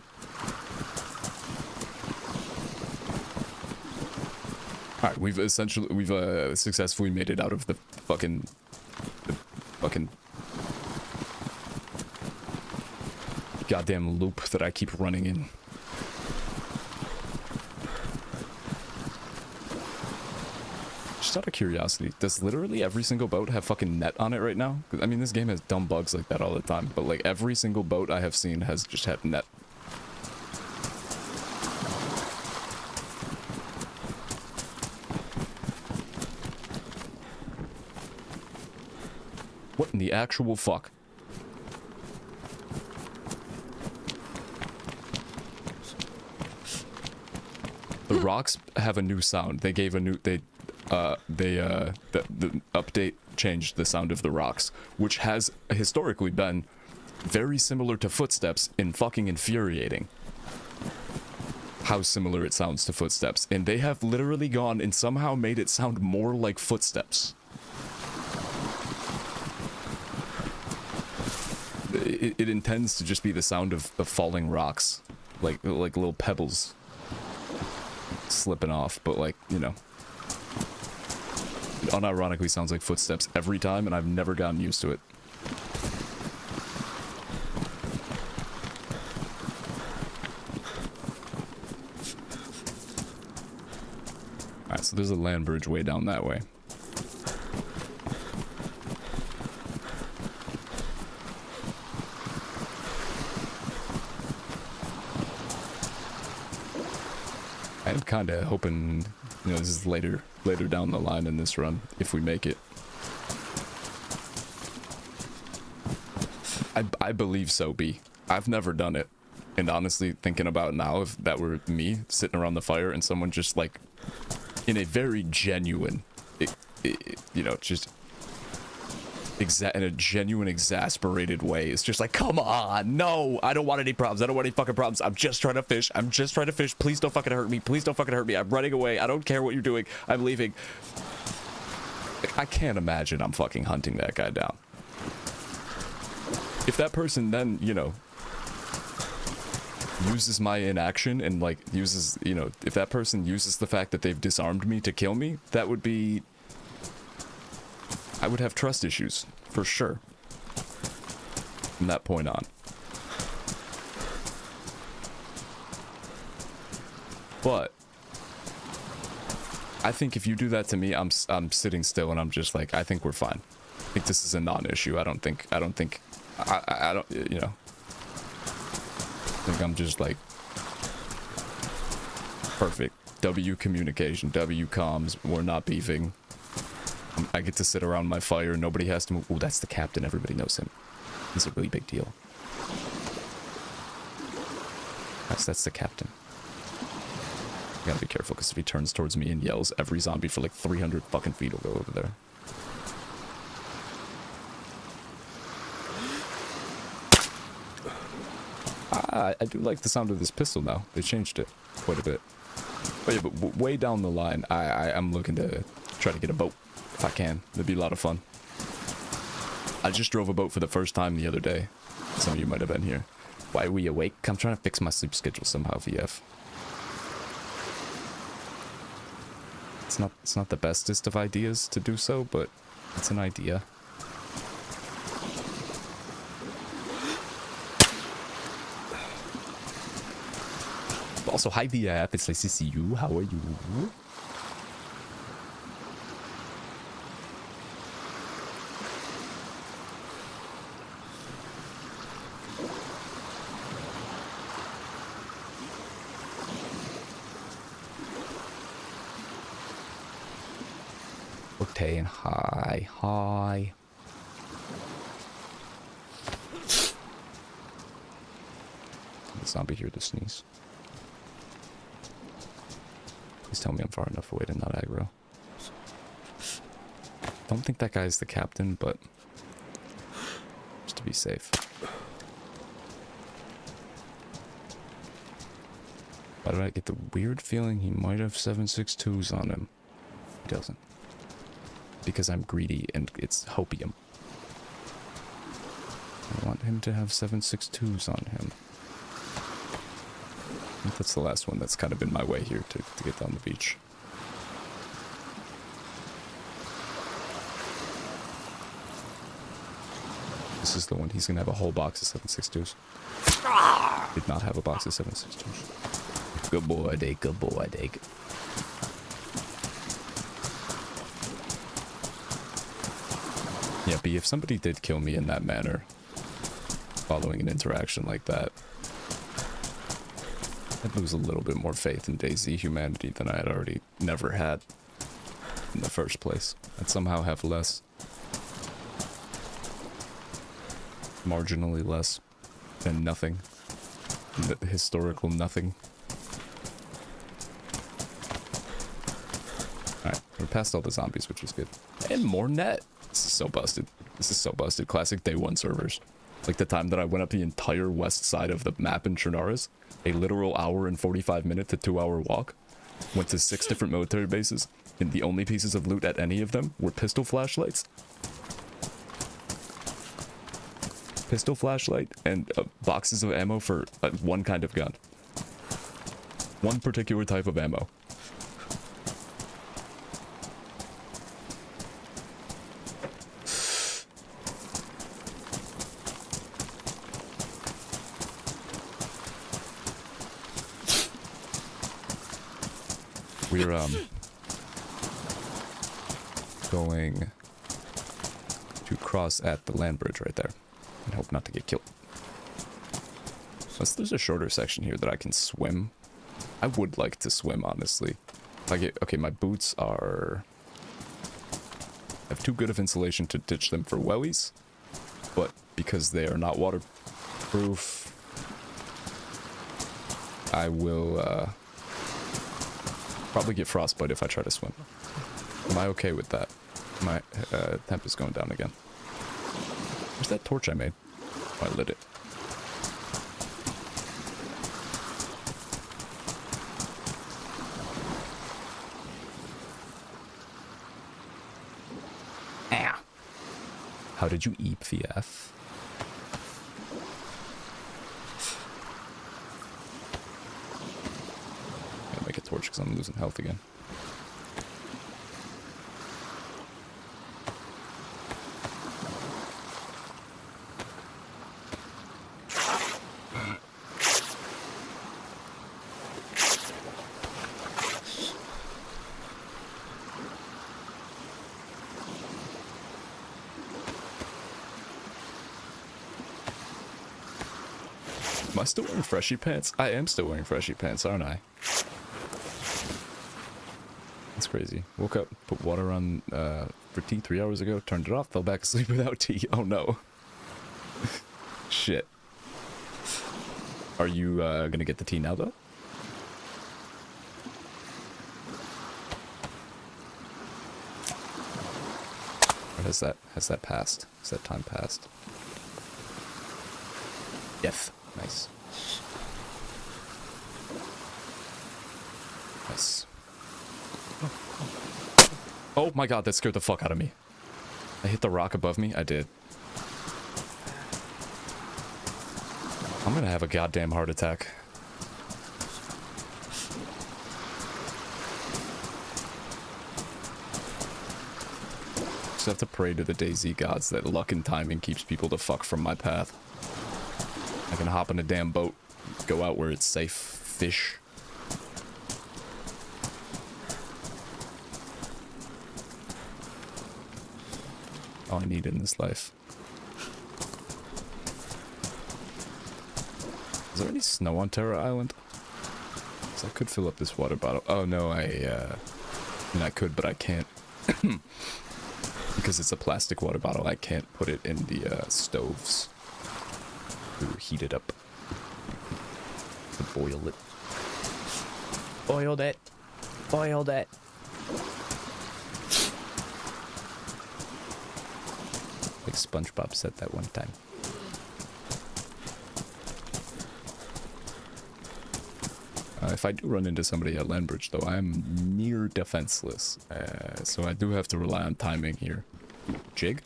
Alright, we've successfully made it out of the fucking goddamn loop that I keep running in. Just out of curiosity, does literally every single boat have fucking net on it right now? I mean, this game has dumb bugs like that all the time, but like every single boat I have seen has just had net. What in the actual fuck? The rocks have a new sound. They gave a new the update changed the sound of the rocks, which has historically been very similar to footsteps and fucking infuriating. How similar it sounds to footsteps, and they have literally gone and somehow made it sound more like footsteps. It intends to just be the sound of falling rocks, like little pebbles slipping off, but like, you know, it unironically sounds like footsteps every time, and I've never gotten used to it. Alright, so there's a land bridge way down that way. I'm kind of hoping, you know, this is later down the line in this run, if we make it. I believe so, B. I've never done it. And honestly, thinking about now, if that were me sitting around the fire and someone just like, in a very genuine, you know, just in a genuine exasperated way, it's just like, come on, no, I don't want any problems, I don't want any fucking problems, I'm just trying to fish, please don't fucking hurt me, I'm running away, I don't care what you're doing, I'm leaving. Like, I can't imagine I'm fucking hunting that guy down. If that person then, you know, uses my inaction and like uses, you know, if that person uses the fact that they've disarmed me to kill me, that would be, I would have trust issues, for sure, from that point on. But I think if you do that to me, I'm sitting still and I'm just like, I think we're fine. I think this is a non-issue. I don't, you know, I think I'm just like, perfect. W communication, W comms, we're not beefing. I get to sit around my fire, nobody has to move. Oh, that's the captain, everybody knows him. He's a really big deal. That's the captain. I gotta be careful, because if he turns towards me and yells, every zombie for like 300 fucking feet will go over there. I do like the sound of this pistol now. They changed it quite a bit. But yeah, but way down the line, I'm looking to try to get a boat. If I can. It'd be a lot of fun. I just drove a boat for the first time the other day. Some of you might have been here. Why are we awake? I'm trying to fix my sleep schedule somehow, VF. It's not the bestest of ideas to do so, but it's an idea. Also, hi VF, it's nice to see you. How are you? Octane, hi, hi. The zombie here to sneeze. Please tell me I'm far enough away to not aggro. Don't think that guy's the captain, but just to be safe. Why did I get the weird feeling he might have 7.62s on him? He doesn't. Because I'm greedy and it's hopium. I want him to have 7.62s on him. I think that's the last one that's kind of been my way here to get down the beach. This is the one. He's gonna have a whole box of 7.62s. Did not have a box of 7.62s. Good boy, Dake. Good boy, Dake. Yeah, B, if somebody did kill me in that manner, following an interaction like that, I'd lose a little bit more faith in DayZ humanity than I had already never had in the first place. I'd somehow have less. Marginally less than nothing. The historical nothing. Alright, we're past all the zombies, which is good. And more net! This is so busted. This is so busted. Classic day one servers. Like the time that I went up the entire west side of the map in Chernarus, a literal hour and 45-minute to 2-hour walk, went to 6 different military bases, and the only pieces of loot at any of them were pistol flashlights. Pistol flashlight and boxes of ammo for one kind of gun. One particular type of ammo. We're going to cross at the land bridge right there and hope not to get killed. Unless there's a shorter section here that I can swim. I would like to swim, honestly. Okay, my boots are... I have too good of insulation to ditch them for wellies, but because they are not waterproof, I will probably get frostbite if I try to swim. Am I okay with that? My temp is going down again. Where's that torch I made? Oh, I lit it. Ow. How did you eat, VF? Gotta make a torch because I'm losing health again. Am I still wearing freshy pants? I am still wearing freshy pants, aren't I? That's crazy. Woke up, put water on for tea 3 hours ago, turned it off, fell back asleep without tea. Oh no. Shit. Are you gonna get the tea now though? Or has that passed? Has that time passed? Yes. Nice. Nice. Oh my god, that scared the fuck out of me. I hit the rock above me? I did. I'm gonna have a goddamn heart attack. Just have to pray to the DayZ gods that luck and timing keeps people the fuck from my path. I can hop in a damn boat, go out where it's safe, fish. All I need in this life. Is there any snow on Terra Island? Because I could fill up this water bottle. Oh no, I mean I could, but I can't. Because it's a plastic water bottle, I can't put it in the stoves to heat it up. To boil it. Boiled it. Boiled it. Like SpongeBob said that one time. If I do run into somebody at Landbridge, though, I'm near defenseless. So I do have to rely on timing here. Jig?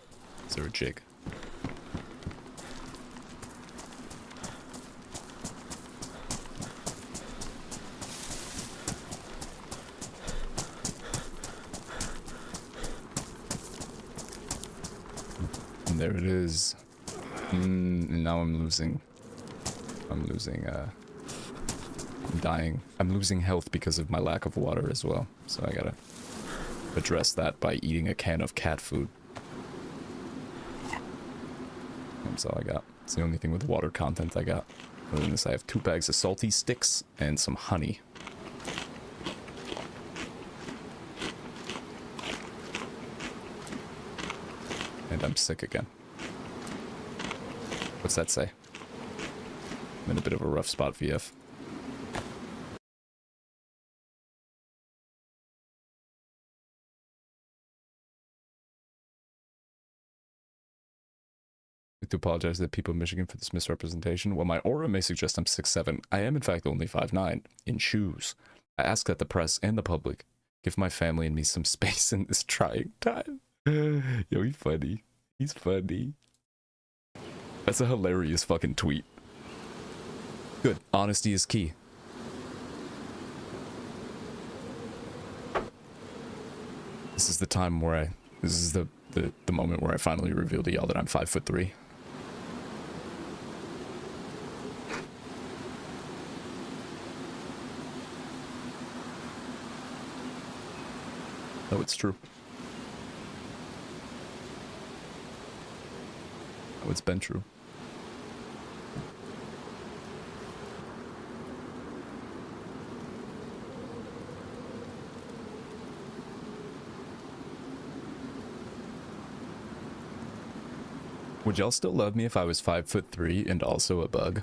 Is there a jig? And there it is. Now I'm losing. I'm dying. I'm losing health because of my lack of water as well. So I gotta address that by eating a can of cat food. That's all I got. It's the only thing with water content I got. Other than this, I have 2 bags of salty sticks and some honey. And I'm sick again. What's that say? I'm in a bit of a rough spot, VF. To apologize to the people of Michigan for this misrepresentation. While my aura may suggest I'm 6'7", I am in fact only 5'9", in shoes. I ask that the press and the public give my family and me some space in this trying time. Yo, he's funny. He's funny. That's a hilarious fucking tweet. Good. Honesty is key. This is the time where this is the moment where I finally reveal to y'all that I'm 5'3". Oh, it's true. Oh, it's been true. Would y'all still love me if I was 5'3" and also a bug?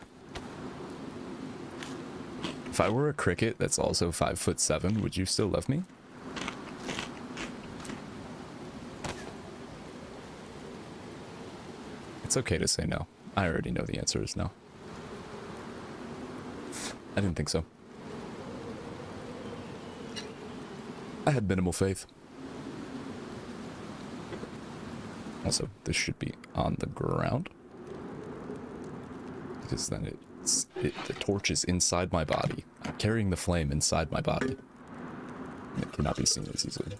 If I were a cricket that's also 5'7", would you still love me? It's okay to say no. I already know the answer is no. I didn't think so. I had minimal faith. Also, this should be on the ground. Because then the torch is inside my body. I'm carrying the flame inside my body. It cannot be seen as easily.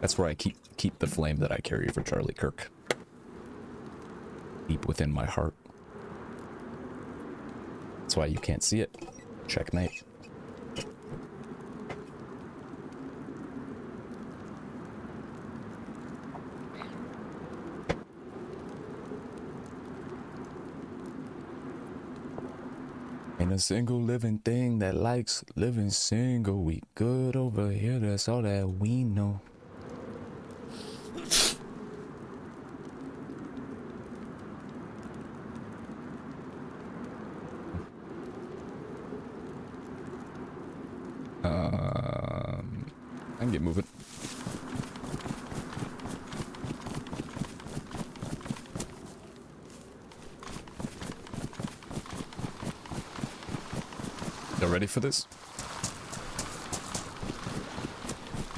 That's where I keep the flame that I carry for Charlie Kirk. Deep within my heart. That's why you can't see it. Checkmate. Ain't a single living thing that likes living single. We good over here, that's all that we know. I can get moving. Y'all ready for this?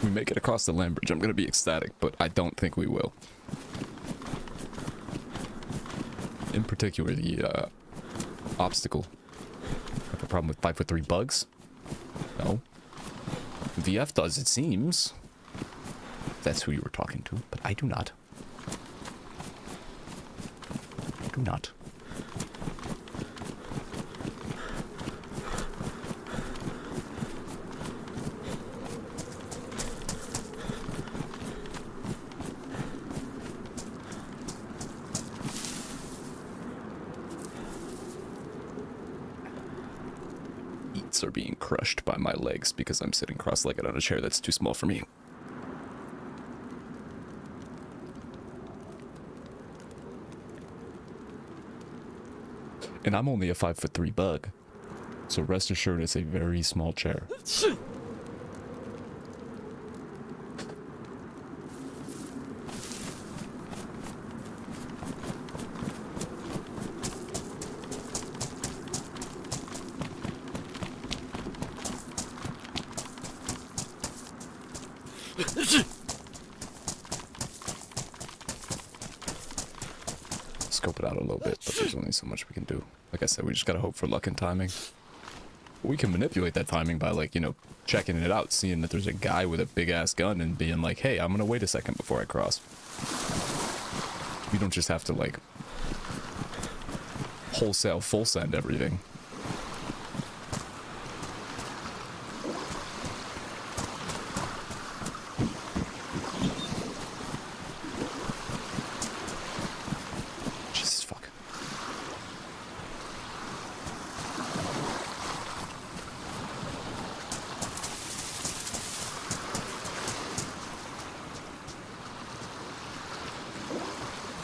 We make it across the land bridge. I'm gonna be ecstatic, but I don't think we will. In particular, the obstacle. Have a problem with 5'3" bugs? No. VF does, it seems. That's who you were talking to, but I do not. I do not. Are being crushed by my legs because I'm sitting cross-legged on a chair that's too small for me. And I'm only a 5'3" bug. So rest assured it's a very small chair. Scope it out a little bit, but there's only so much we can do. Like I said, we just gotta hope for luck and timing. We can manipulate that timing by, like, you know, checking it out, seeing that there's a guy with a big ass gun and being like, hey, I'm gonna wait a second before I cross. We don't just have to, like, wholesale full send everything. Jesus fuck.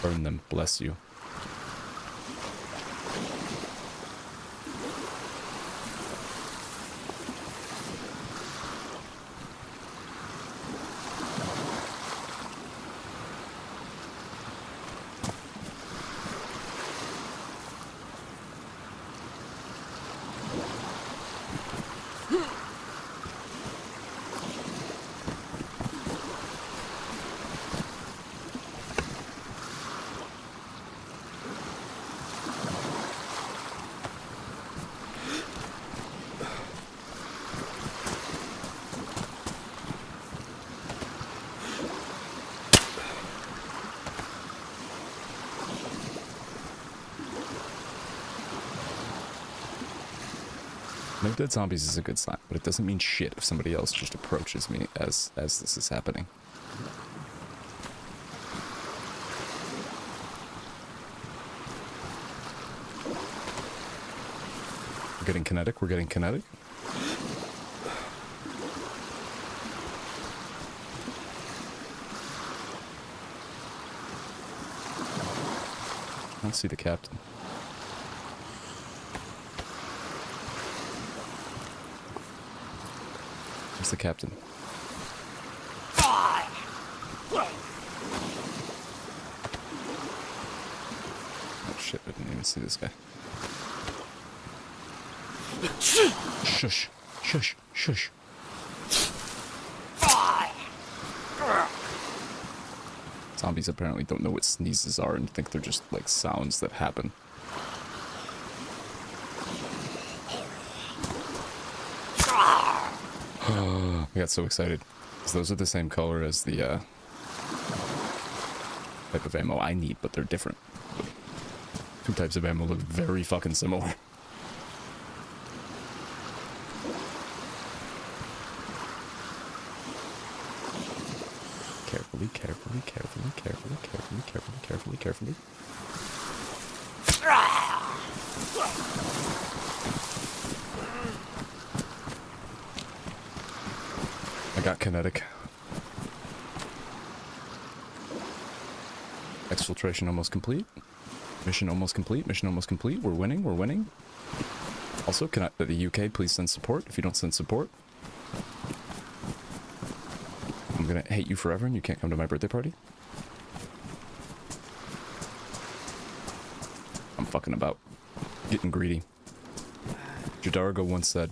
Burn them, bless you. No dead zombies is a good sign, but it doesn't mean shit if somebody else just approaches me as this is happening. We're getting kinetic, we're getting kinetic. I don't see the captain. Where's the captain? Oh shit, I didn't even see this guy. Shush, shush, shush. Zombies apparently don't know what sneezes are and think they're just like sounds that happen. I got so excited because those are the same color as the type of ammo I need, but they're different. Two types of ammo look very fucking similar. Carefully, carefully, carefully, carefully, carefully, carefully, carefully, carefully. I got kinetic. Exfiltration almost complete. Mission almost complete. Mission almost complete. We're winning. We're winning. Also, can I, the UK, please send support. If you don't send support, I'm gonna hate you forever and you can't come to my birthday party. I'm fucking about. Getting greedy. Jadargo once said,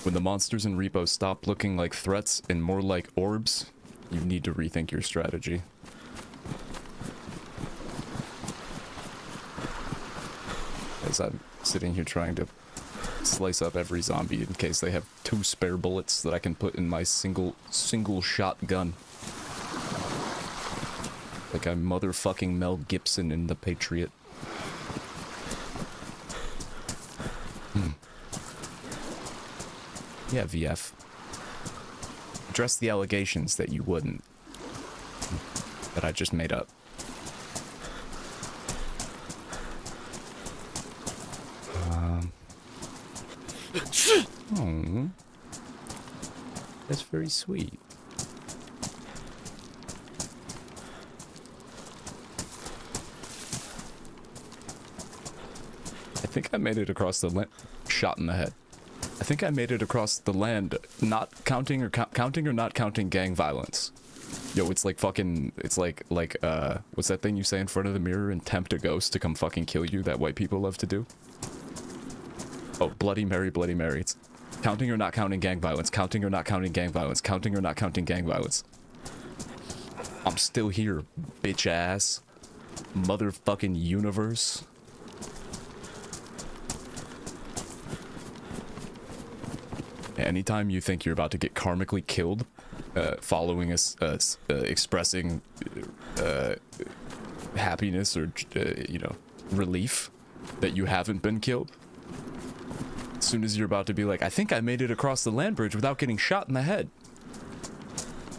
when the monsters in Repo stop looking like threats and more like orbs, you need to rethink your strategy. As I'm sitting here trying to slice up every zombie in case they have 2 spare bullets that I can put in my single shot gun. Like I'm motherfucking Mel Gibson in The Patriot. Yeah, VF. Address the allegations that you wouldn't. That I just made up. Oh, that's very sweet. think I made it across the land. Shot in the head. I think I made it across the land, not counting or counting or not counting gang violence. Yo, it's like fucking, it's like, what's that thing you say in front of the mirror and tempt a ghost to come fucking kill you that white people love to do? Oh, Bloody Mary, Bloody Mary. It's counting or not counting gang violence, counting or not counting gang violence, counting or not counting gang violence. I'm still here, bitch ass. Motherfucking universe. Anytime you think you're about to get karmically killed, following us, expressing happiness or, you know, relief that you haven't been killed, as soon as you're about to be like, I think I made it across the land bridge without getting shot in the head.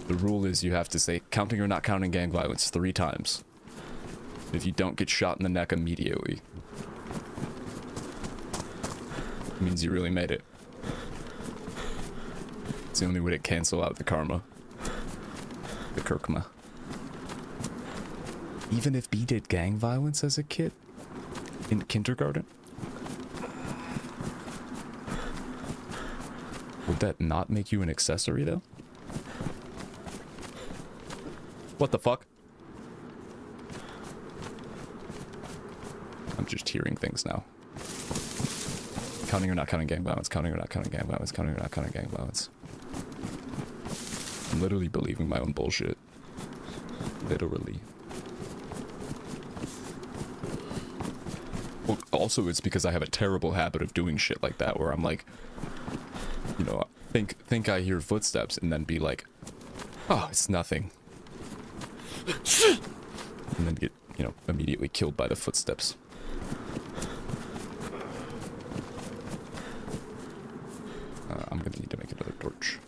The rule is you have to say counting or not counting gang violence 3 times. If you don't get shot in the neck immediately, it means you really made it. It's the only way to cancel out the karma. The Kirkma. Even if B did gang violence as a kid in kindergarten, would that not make you an accessory though? What the fuck? I'm just hearing things now. Counting or not counting gang violence, counting or not counting gang violence, counting or not counting gang violence. I'm literally believing my own bullshit. Literally. Well, also it's because I have a terrible habit of doing shit like that where I'm like, you know, think I hear footsteps and then be like, oh, it's nothing. And then get, you know, immediately killed by the footsteps. I'm gonna need to make another torch.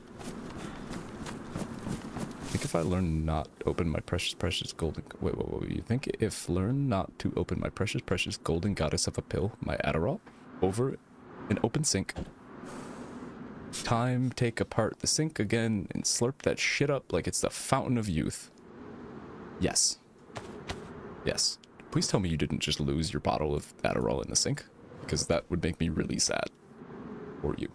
I think if I learn not to open my precious golden... Wait, you think if learn not to open my precious golden goddess of a pill, my Adderall, over an open sink, time take apart the sink again and slurp that shit up like it's the fountain of youth. Yes. Yes. Please tell me you didn't just lose your bottle of Adderall in the sink, because that would make me really sad. For you.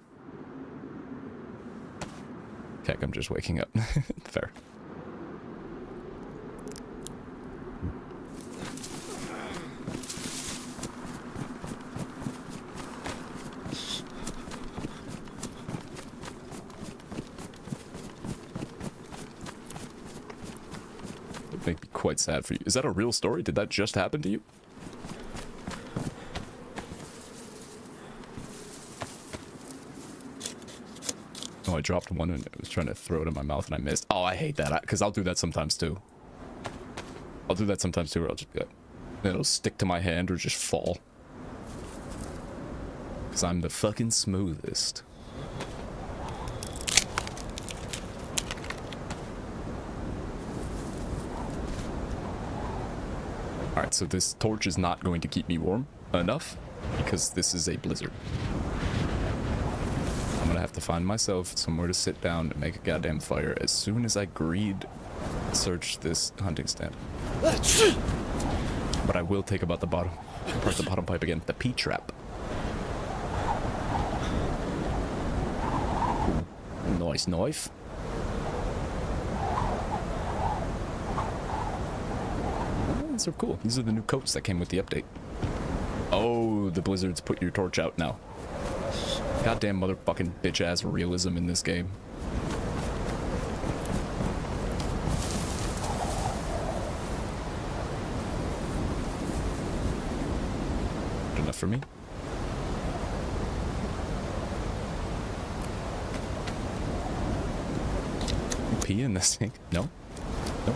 Heck, I'm just waking up. Fair. It'd make me quite sad for you. Is that a real story? Did that just happen to you? Oh, I dropped one and I was trying to throw it in my mouth and I missed. Oh, I hate that, because I'll do that sometimes too. I'll do that sometimes too, where I'll just be like, it'll stick to my hand or just fall. Because I'm the fucking smoothest. Alright, so this torch is not going to keep me warm enough, because this is a blizzard. I'm gonna have to find myself somewhere to sit down and make a goddamn fire as soon as I search this hunting stand. But I will take about the bottom pipe again. The P-trap. Nice knife. Oh, these are cool. These are the new coats that came with the update. Oh, the blizzards put your torch out now. Goddamn motherfucking bitch-ass realism in this game. Good enough for me. You pee in this thing? No? No?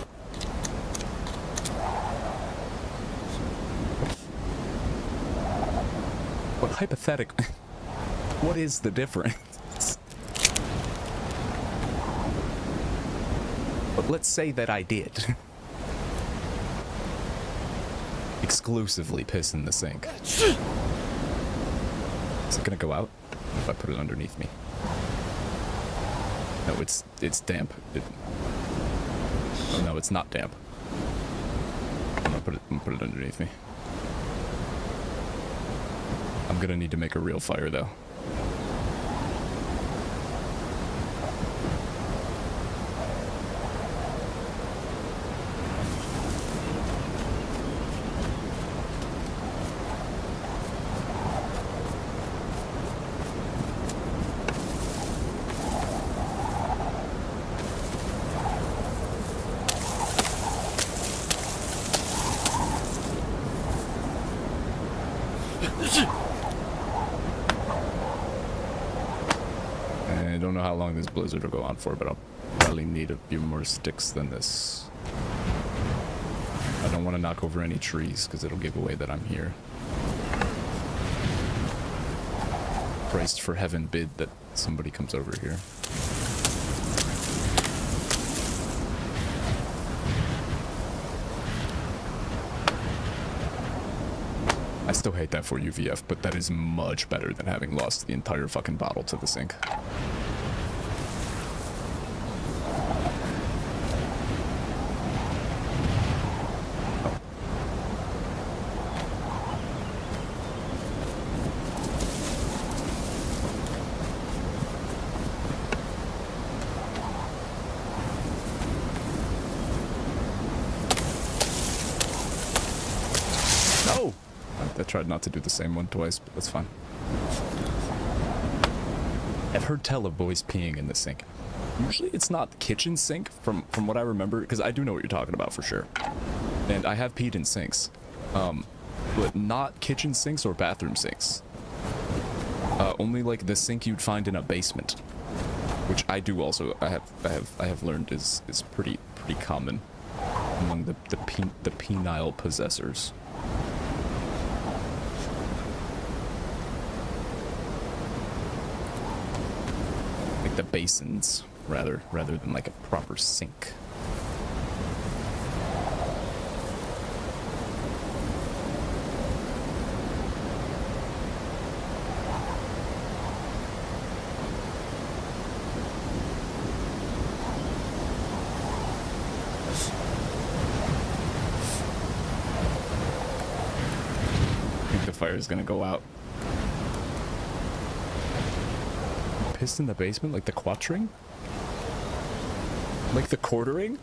What hypothetical... What is the difference? But let's say that I did. Exclusively piss in the sink. Is it gonna go out if I put it underneath me? No, it's damp. Oh no, it's not damp. I'm gonna put it underneath me. I'm gonna need to make a real fire though. I don't know how long this blizzard will go on for, but I'll probably need a few more sticks than this. I don't want to knock over any trees because it'll give away that I'm here. Christ for heaven bid that somebody comes over here. I still hate that for UVF, but that is much better than having lost the entire fucking bottle to the sink. No! I tried not to do the same one twice, but that's fine. I've heard tell of boys peeing in the sink. Usually it's not kitchen sink, from what I remember, because I do know what you're talking about for sure. And I have peed in sinks. But not kitchen sinks or bathroom sinks. Only like the sink you'd find in a basement. Which I do also, I have learned is pretty common among the penile possessors. Like the basins, rather than like a proper sink. I think the fire is gonna go out. Pissed in the basement, like the quattring? Like the quartering?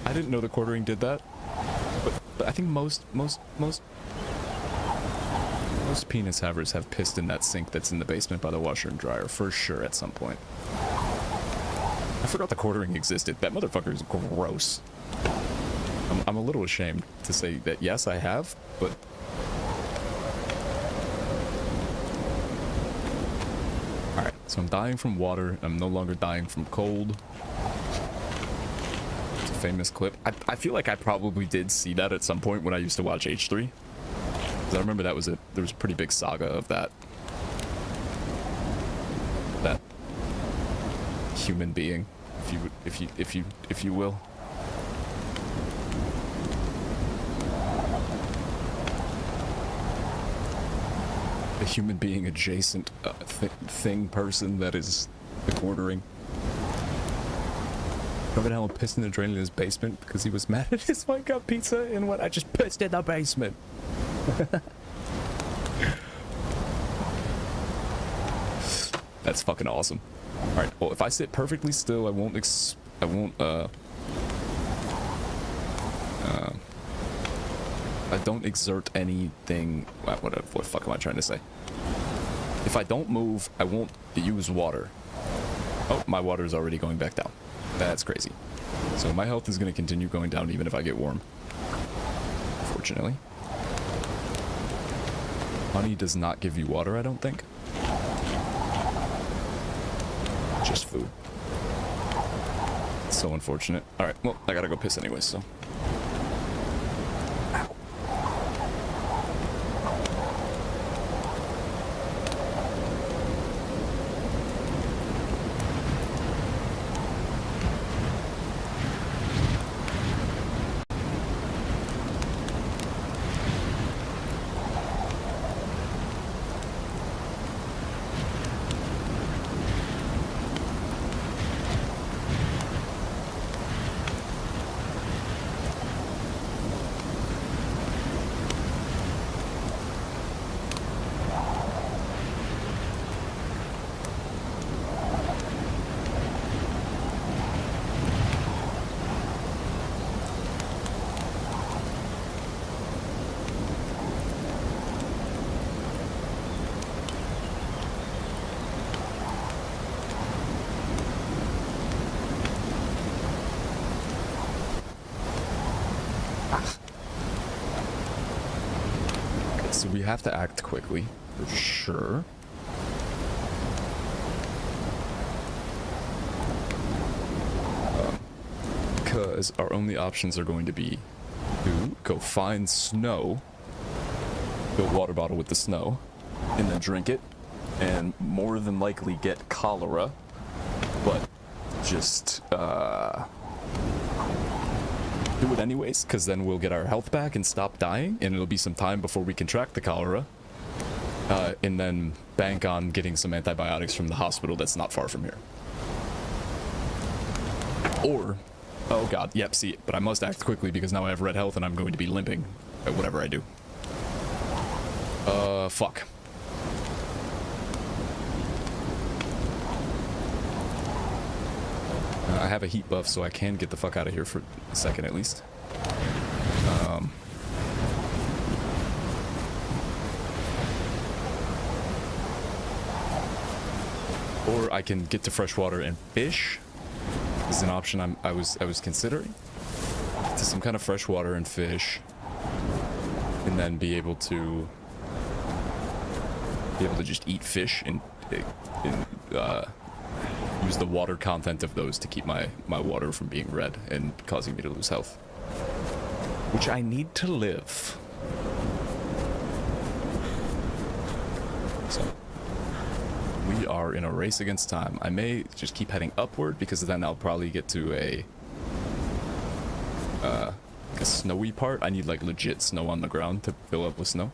I didn't know the quartering did that. But I think most penis havers have pissed in that sink that's in the basement by the washer and dryer for sure at some point. I forgot the quartering existed. That motherfucker is gross. I'm a little ashamed to say that yes, I have, but alright, so I'm dying from water. I'm no longer dying from cold. It's a famous clip. I feel like I probably did see that at some point when I used to watch H3. Because I remember there was a pretty big saga of that. That human being, if you will. The human being adjacent thing person that is the quartering. Remember how pissed in the drain in his basement because he was mad at his wife got pizza and what? I just pissed in the basement. That's fucking awesome. All right. Well, if I sit perfectly still, I won't I don't exert anything. What the fuck am I trying to say? If I don't move, I won't use water. Oh, my water is already going back down. That's crazy. So my health is going to continue going down even if I get warm. Unfortunately. Honey does not give you water, I don't think. Just food. So unfortunate. Alright, well, I gotta go piss anyway, so. So we have to act quickly, for sure. Because our only options are going to be to go find snow, fill a water bottle with the snow, and then drink it, and more than likely get cholera, but just do it anyways, because then we'll get our health back and stop dying, and it'll be some time before we contract the cholera, and then bank on getting some antibiotics from the hospital that's not far from here. Or, oh god, yep, see, but I must act quickly because now I have red health and I'm going to be limping at whatever I do. Fuck. I have a heat buff, so I can get the fuck out of here for a second at least. Or I can get to fresh water and fish. This is an option I was considering. To some kind of fresh water and fish, and then be able to just eat fish and use the water content of those to keep my water from being red and causing me to lose health. Which I need to live. So, we are in a race against time. I may just keep heading upward because then I'll probably get to a snowy part. I need like legit snow on the ground to fill up with snow.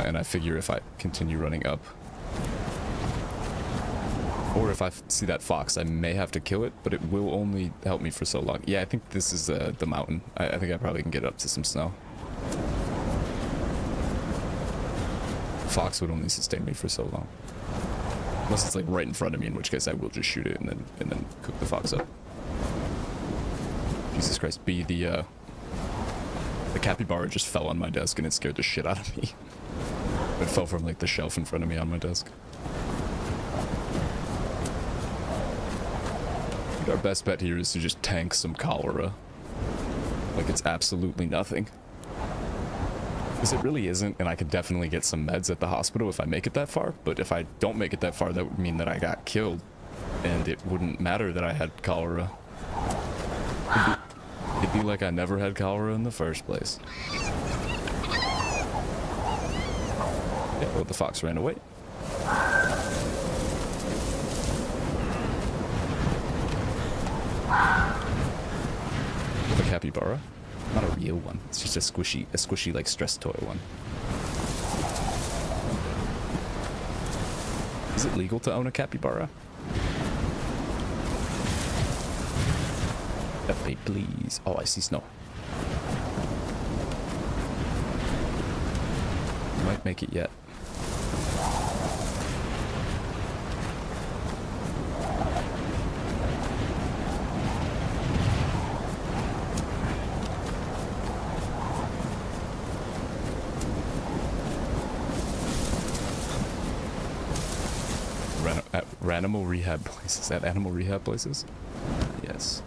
And I figure if I continue running up, or if I see that fox, I may have to kill it, but it will only help me for so long. Yeah, I think this is the mountain. I think I probably can get up to some snow. Fox would only sustain me for so long. Unless it's like right in front of me, in which case I will just shoot it and then cook the fox up. Jesus Christ, the capybara just fell on my desk and it scared the shit out of me. It fell from like the shelf in front of me on my desk. Our best bet here is to just tank some cholera. Like it's absolutely nothing. Because it really isn't, and I could definitely get some meds at the hospital if I make it that far, but if I don't make it that far, that would mean that I got killed, and it wouldn't matter that I had cholera. It'd be like I never had cholera in the first place. Yeah, well, the fox ran away. The capybara. Not a real one. It's just a squishy like stress toy one. Is it legal to own a capybara? FA, please. Oh, I see snow. Might make it yet. Animal rehab places. At animal rehab places? Yes.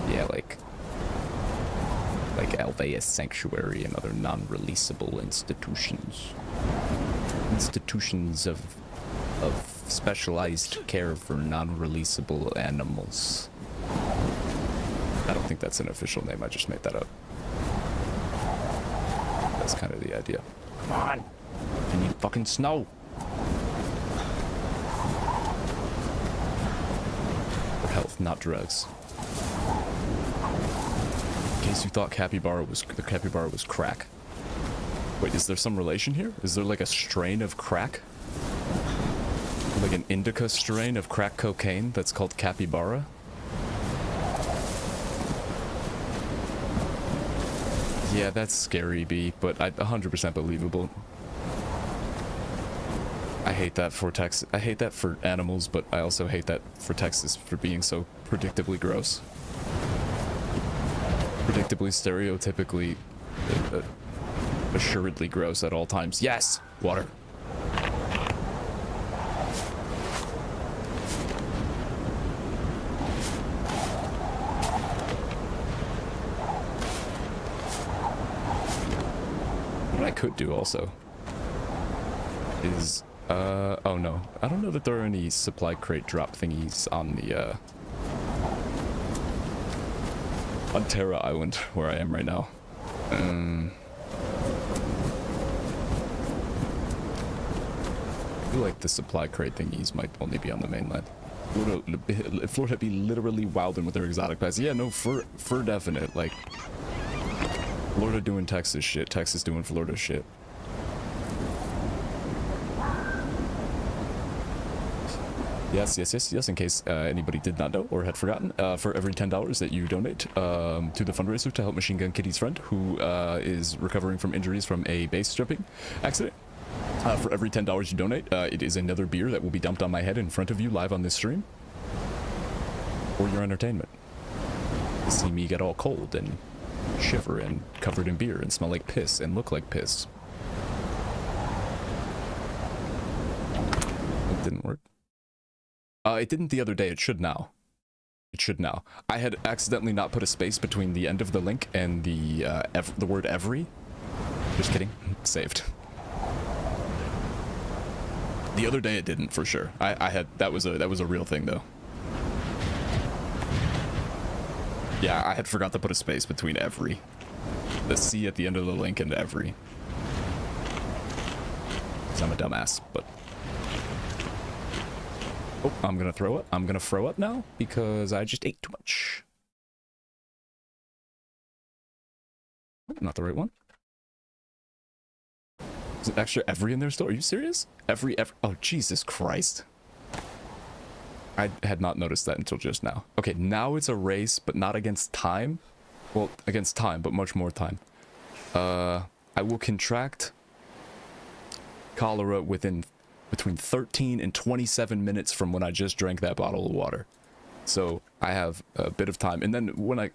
Yeah, like Alveus Sanctuary and other non-releasable institutions. Institutions of specialized care for non-releasable animals. I don't think that's an official name, I just made that up. That's kind of the idea. Come on! I need fucking snow! Health, not drugs. In case you thought the capybara was crack. Wait, is there some relation here? Is there like a strain of crack? Like an indica strain of crack cocaine that's called capybara? Yeah, that's scary, B, but 100% believable. I hate that for Texas. I hate that for animals, but I also hate that for Texas for being so predictably gross. Predictably, stereotypically, assuredly gross at all times. Yes! Water. could do also is, oh no. I don't know that there are any supply crate drop thingies on the, on Terra Island, where I am right now. I feel like the supply crate thingies might only be on the mainland. Florida be literally wilding with their exotic pets. Yeah, no, for definite. Like, Florida doing Texas shit, Texas doing Florida shit. Yes, in case anybody did not know or had forgotten, for every $10 that you donate to the fundraiser to help Machine Gun Kitty's friend, who is recovering from injuries from a base jumping accident, for every $10 you donate, it is another beer that will be dumped on my head in front of you live on this stream, for your entertainment. To see me get all cold and shiver and covered in beer and smell like piss and look like piss. It didn't work. It didn't the other day. It should now. It should now. I had accidentally not put a space between the end of the link and the word every. Just kidding. Saved. The other day it didn't, for sure. I had that was a real thing though. Yeah, I had forgot to put a space between every. The C at the end of the link and every. 'Cause I'm a dumbass, but. Oh, I'm gonna throw up. I'm gonna throw up now because I just ate too much. Not the right one. Is it extra every in there still? Are you serious? Every. Oh, Jesus Christ. I had not noticed that until just now. Okay, now it's a race, but not against time. Well, against time, but much more time. I will contract cholera within between 13 and 27 minutes from when I just drank that bottle of water. So I have a bit of time. And then when I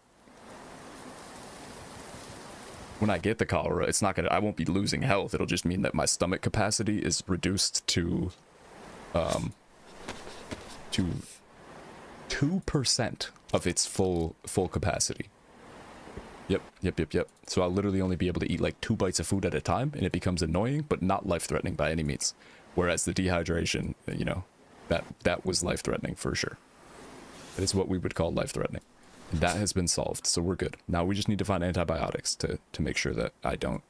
get the cholera, it's not gonna, I won't be losing health. It'll just mean that my stomach capacity is reduced to 2% of its full capacity. Yep. So I'll literally only be able to eat like 2 bites of food at a time, and it becomes annoying, but not life-threatening by any means. Whereas the dehydration, you know, that was life-threatening for sure. That is what we would call life-threatening. And that has been solved, so we're good. Now we just need to find antibiotics to make sure that I don't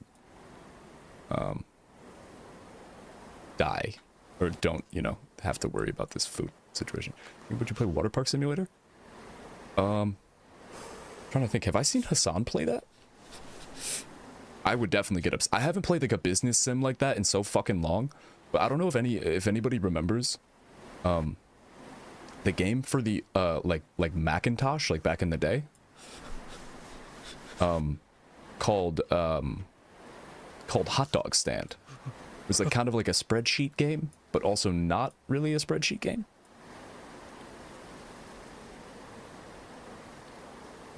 die, or don't, you know, have to worry about this food situation. Would you play Water Park Simulator? Trying to think, have I seen Hassan play that? I would definitely get upset. I haven't played like a business sim like that in so fucking long, but I don't know if anybody remembers the game for the like Macintosh, like back in the day, called Hot Dog Stand. It was like kind of like a spreadsheet game, but also not really a spreadsheet game.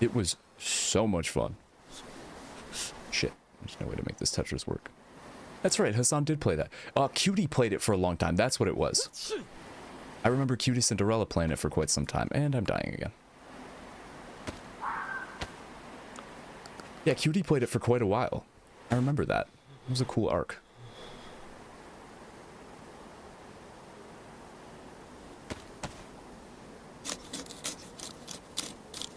It was so much fun. Shit, there's no way to make this Tetris work. That's right, Hassan did play that. Cutie played it for a long time, that's what it was. I remember Cutie Cinderella playing it for quite some time, and I'm dying again. Yeah, Cutie played it for quite a while. I remember that. It was a cool arc.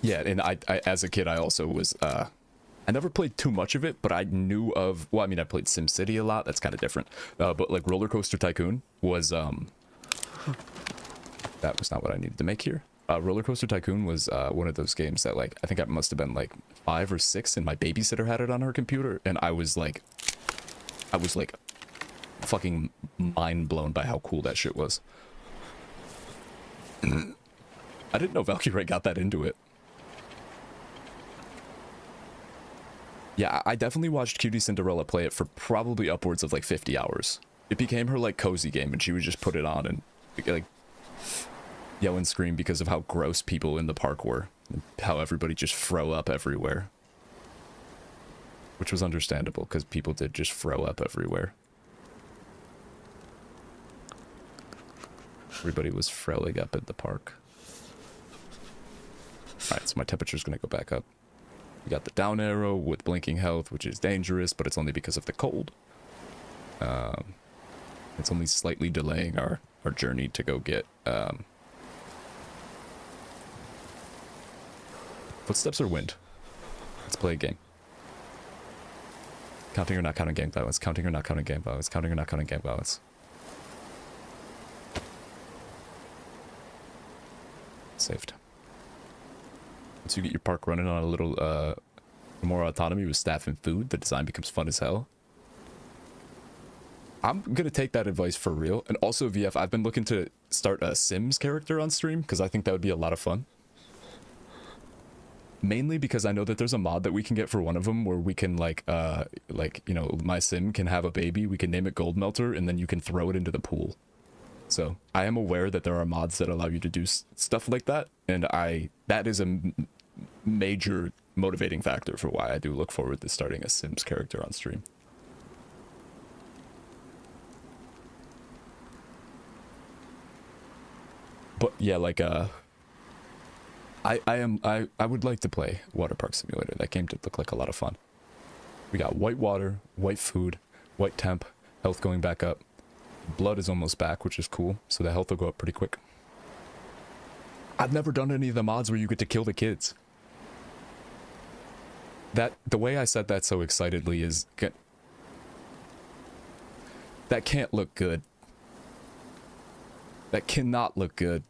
Yeah, and I as a kid, I also was, I never played too much of it, but I knew of, well, I mean, I played SimCity a lot, that's kind of different. But like Roller Coaster Tycoon was, that was not what I needed to make here. Roller Coaster Tycoon was one of those games that, like, I think I must have been like 5 or 6, and my babysitter had it on her computer, and I was like fucking mind blown by how cool that shit was. I didn't know Valkyrie got that into it. Yeah, I definitely watched Cutie Cinderella play it for probably upwards of like 50 hours. It became her like cozy game, and she would just put it on and like yell and scream because of how gross people in the park were, and how everybody just throw up everywhere. Which was understandable, because people did just throw up everywhere. Everybody was throwing up in the park. Alright, so my temperature's gonna go back up. We got the down arrow with blinking health, which is dangerous, but it's only because of the cold. It's only slightly delaying our journey to go get footsteps or wind. Let's play a game. Counting or not counting gang violence. Counting or not counting gang violence. Counting or not counting gang violence. Saved. Once you get your park running on a little more autonomy with staff and food, the design becomes fun as hell. I'm gonna take that advice for real. And also, VF, I've been looking to start a Sims character on stream because I think that would be a lot of fun. Mainly because I know that there's a mod that we can get for one of them where we can like you know, my sim can have a baby, we can name it Gold Melter, and then you can throw it into the pool. So I am aware that there are mods that allow you to do stuff like that, and that is a major motivating factor for why I do look forward to starting a Sims character on stream. But yeah, like I would like to play Water Park Simulator. That game did look like a lot of fun. We got white water, white food, white temp, health going back up. Blood is almost back, which is cool, so the health will go up pretty quick. I've never done any of the mods where you get to kill the kids. The way I said that so excitedly is that can't look good. That cannot look good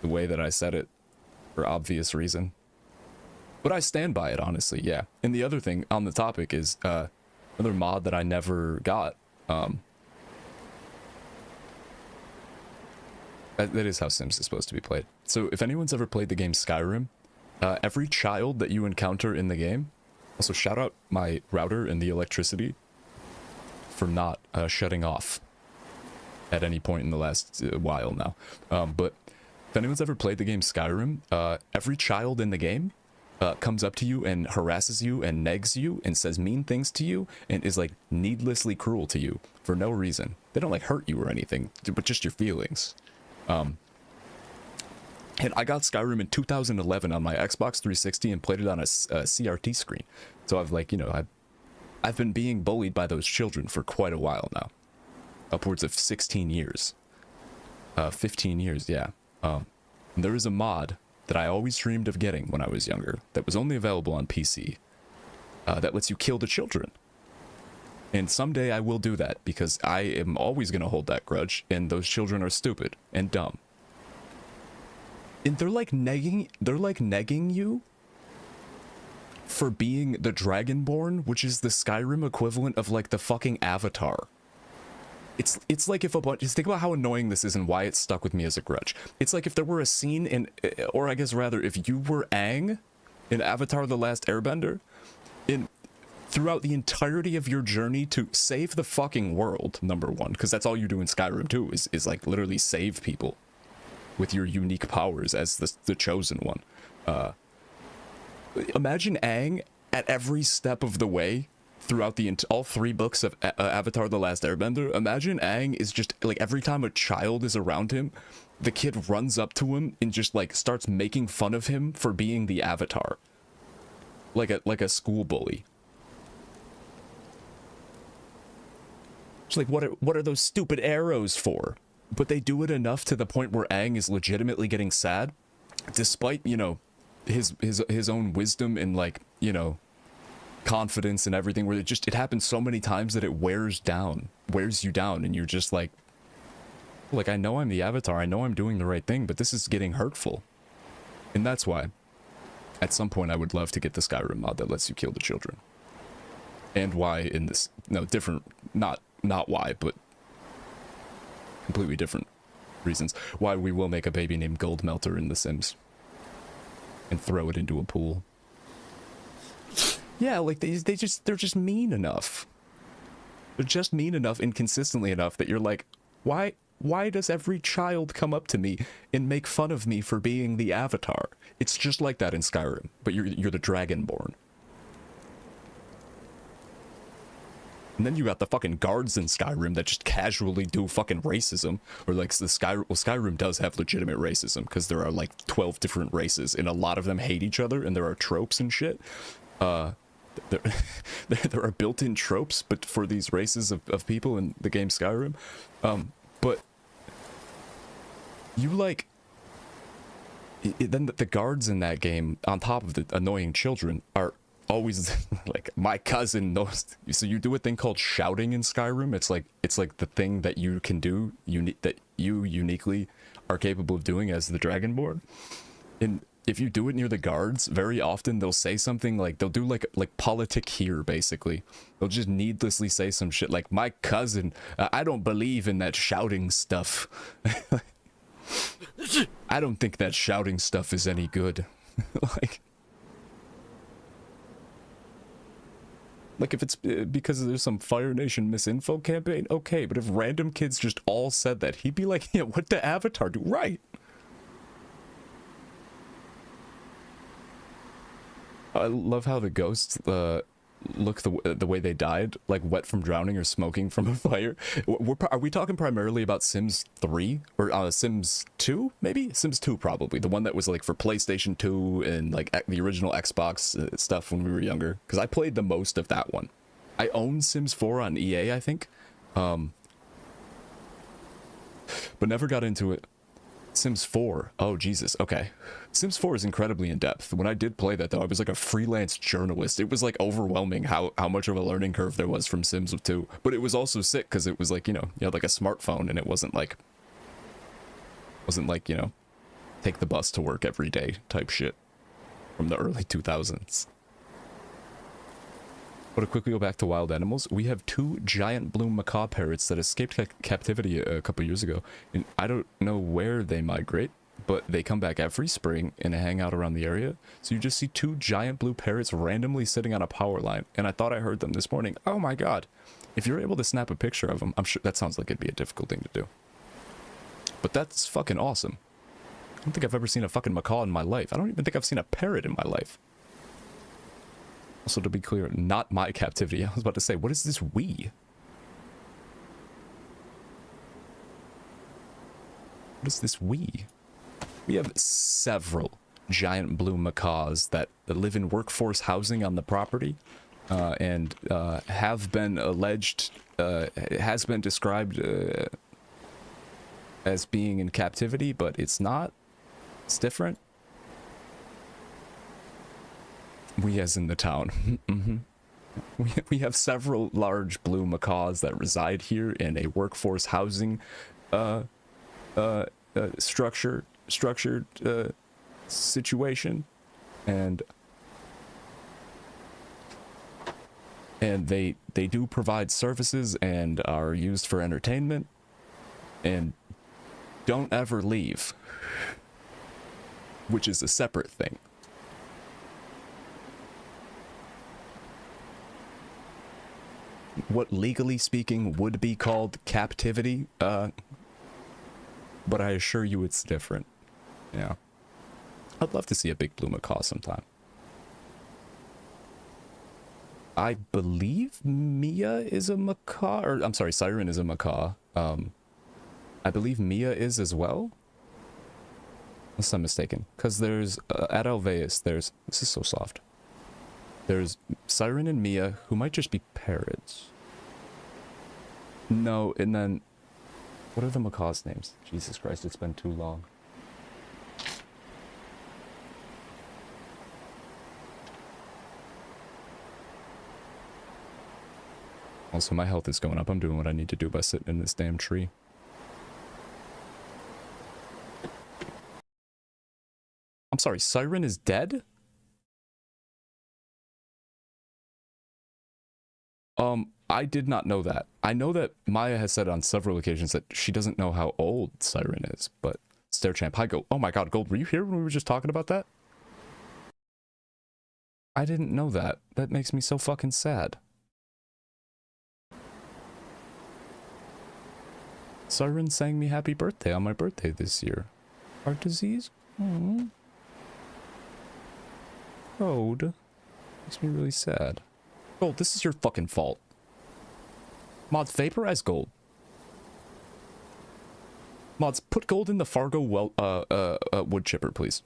the way that I said it. For obvious reason, but I stand by it, honestly. Yeah. And the other thing on the topic is another mod that I never got. That is how Sims is supposed to be played. So if anyone's ever played the game Skyrim, every child that you encounter in the game, also shout out my router and the electricity for not shutting off at any point in the last while now. But if anyone's ever played the game Skyrim, every child in the game comes up to you and harasses you and negs you and says mean things to you and is like needlessly cruel to you for no reason. They don't like hurt you or anything, but just your feelings. And I got Skyrim in 2011 on my Xbox 360 and played it on a CRT screen. So I've like, you know, I've been being bullied by those children for quite a while now. Upwards of 16 years. 15 years, yeah. There is a mod that I always dreamed of getting when I was younger that was only available on PC that lets you kill the children. And someday I will do that because I am always going to hold that grudge, and those children are stupid and dumb. And they're like negging you for being the Dragonborn, which is the Skyrim equivalent of like the fucking Avatar. It's like if a bunch, just think about how annoying this is and why it stuck with me as a grudge. It's like if there were a scene in, or I guess rather, if you were Aang in Avatar: The Last Airbender, throughout the entirety of your journey to save the fucking world, number one, because that's all you do in Skyrim too, is like literally save people with your unique powers as the chosen one. Imagine Aang at every step of the way throughout all 3 books of Avatar: The Last Airbender. Imagine Aang is just like every time a child is around him, the kid runs up to him and just like starts making fun of him for being the Avatar, like a school bully. It's like, what are those stupid arrows for? But they do it enough to the point where Aang is legitimately getting sad, despite, you know, his own wisdom and, like, you know, confidence and everything, where it happens so many times that it wears you down, and you're just like, I know I'm the Avatar, I know I'm doing the right thing, but this is getting hurtful. And that's why, at some point, I would love to get the Skyrim mod that lets you kill the children. And why in this, no, different, not why, but completely different reasons, why we will make a baby named Gold Melter in The Sims. And throw it into a pool. Yeah, like they're just mean enough. They're just mean enough and consistently enough that you're like, why does every child come up to me and make fun of me for being the Avatar? It's just like that in Skyrim, but you're the Dragonborn. And then you got the fucking guards in Skyrim that just casually do fucking racism. Or like Skyrim does have legitimate racism because there are like 12 different races and a lot of them hate each other and there are tropes and shit. there, there are built-in tropes, but for these races of people in the game Skyrim, but you like. Then the guards in that game, on top of the annoying children, are always like my cousin knows. So you do a thing called shouting in Skyrim. It's like the thing that you can do, that you uniquely are capable of doing as the Dragonborn. And if you do it near the guards, very often they'll say something like, they'll do like politic here, basically. They'll just needlessly say some shit like, my cousin, I don't believe in that shouting stuff. I don't think that shouting stuff is any good. like if it's because there's some Fire Nation misinfo campaign, okay, but if random kids just all said that, he'd be like, yeah, what the Avatar do? Right. I love how the ghosts look the way they died, like wet from drowning or smoking from a fire. Are we talking primarily about Sims 3 or Sims 2? Maybe Sims 2, probably the one that was like for PlayStation 2 and like the original Xbox stuff when we were younger. Because I played the most of that one. I own Sims 4 on EA, I think, but never got into it. Sims 4. Oh, Jesus. Okay. Sims 4 is incredibly in-depth. When I did play that, though, I was like a freelance journalist. It was like overwhelming how much of a learning curve there was from Sims 2. But it was also sick because it was like, you had like a smartphone and it wasn't like, take the bus to work every day type shit from the early 2000s. But to quickly go back to wild animals, we have 2 giant blue macaw parrots that escaped captivity a couple years ago. And I don't know where they migrate, but they come back every spring and hang out around the area. So you just see 2 giant blue parrots randomly sitting on a power line. And I thought I heard them this morning. Oh my god. If you're able to snap a picture of them, I'm sure that sounds like it'd be a difficult thing to do. But that's fucking awesome. I don't think I've ever seen a fucking macaw in my life. I don't even think I've seen a parrot in my life. Also, to be clear, not my captivity. I was about to say, what is this we? What is this we? We have several giant blue macaws that live in workforce housing on the property, and have been alleged, has been described as being in captivity, but it's not. It's different. We as in the town. We have several large blue macaws that reside here in a workforce housing structured situation, and they do provide services and are used for entertainment and don't ever leave, which is a separate thing. What legally speaking would be called captivity, but I assure you it's different. Yeah. I'd love to see a big blue macaw sometime. I believe Mia is a macaw, or I'm sorry, Siren is a macaw. I believe Mia is as well. Unless I'm mistaken. Because there's, at Alveus, this is so soft. There's Siren and Mia, who might just be parrots. No, and then... What are the macaws' names? Jesus Christ, it's been too long. Also, my health is going up. I'm doing what I need to do by sitting in this damn tree. I'm sorry, Siren is dead? I did not know that. I know that Maya has said on several occasions that she doesn't know how old Siren is, but Stairchamp, hi Gold. Oh my god, Gold, were you here when we were just talking about that? I didn't know that. That makes me so fucking sad. Siren sang me happy birthday on my birthday this year. Heart disease? Aww. Gold. Makes me really sad. Gold, this is your fucking fault. Mods, vaporize Gold. Mods, put Gold in the Fargo wood chipper, please.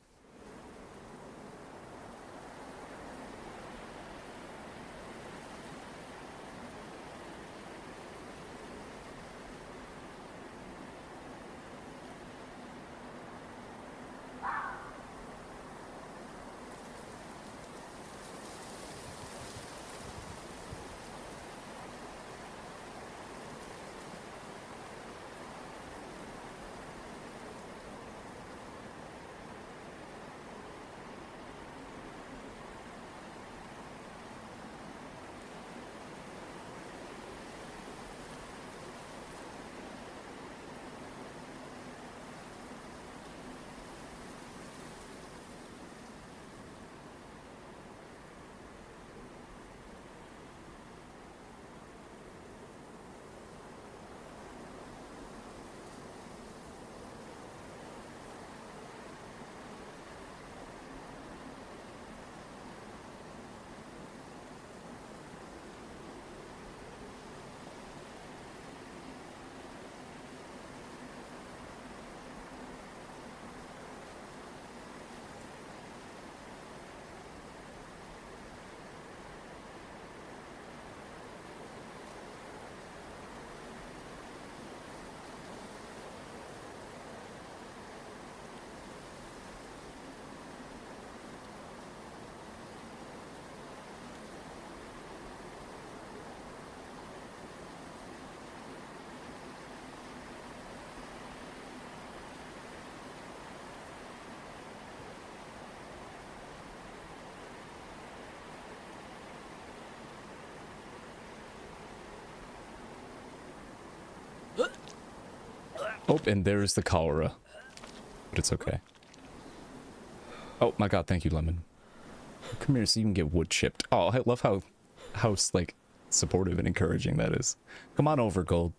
Oh, and there's the cholera. But it's okay. Oh my god, thank you, Lemon. Come here so you can get wood chipped. Oh, I love how like supportive and encouraging that is. Come on over, Gold.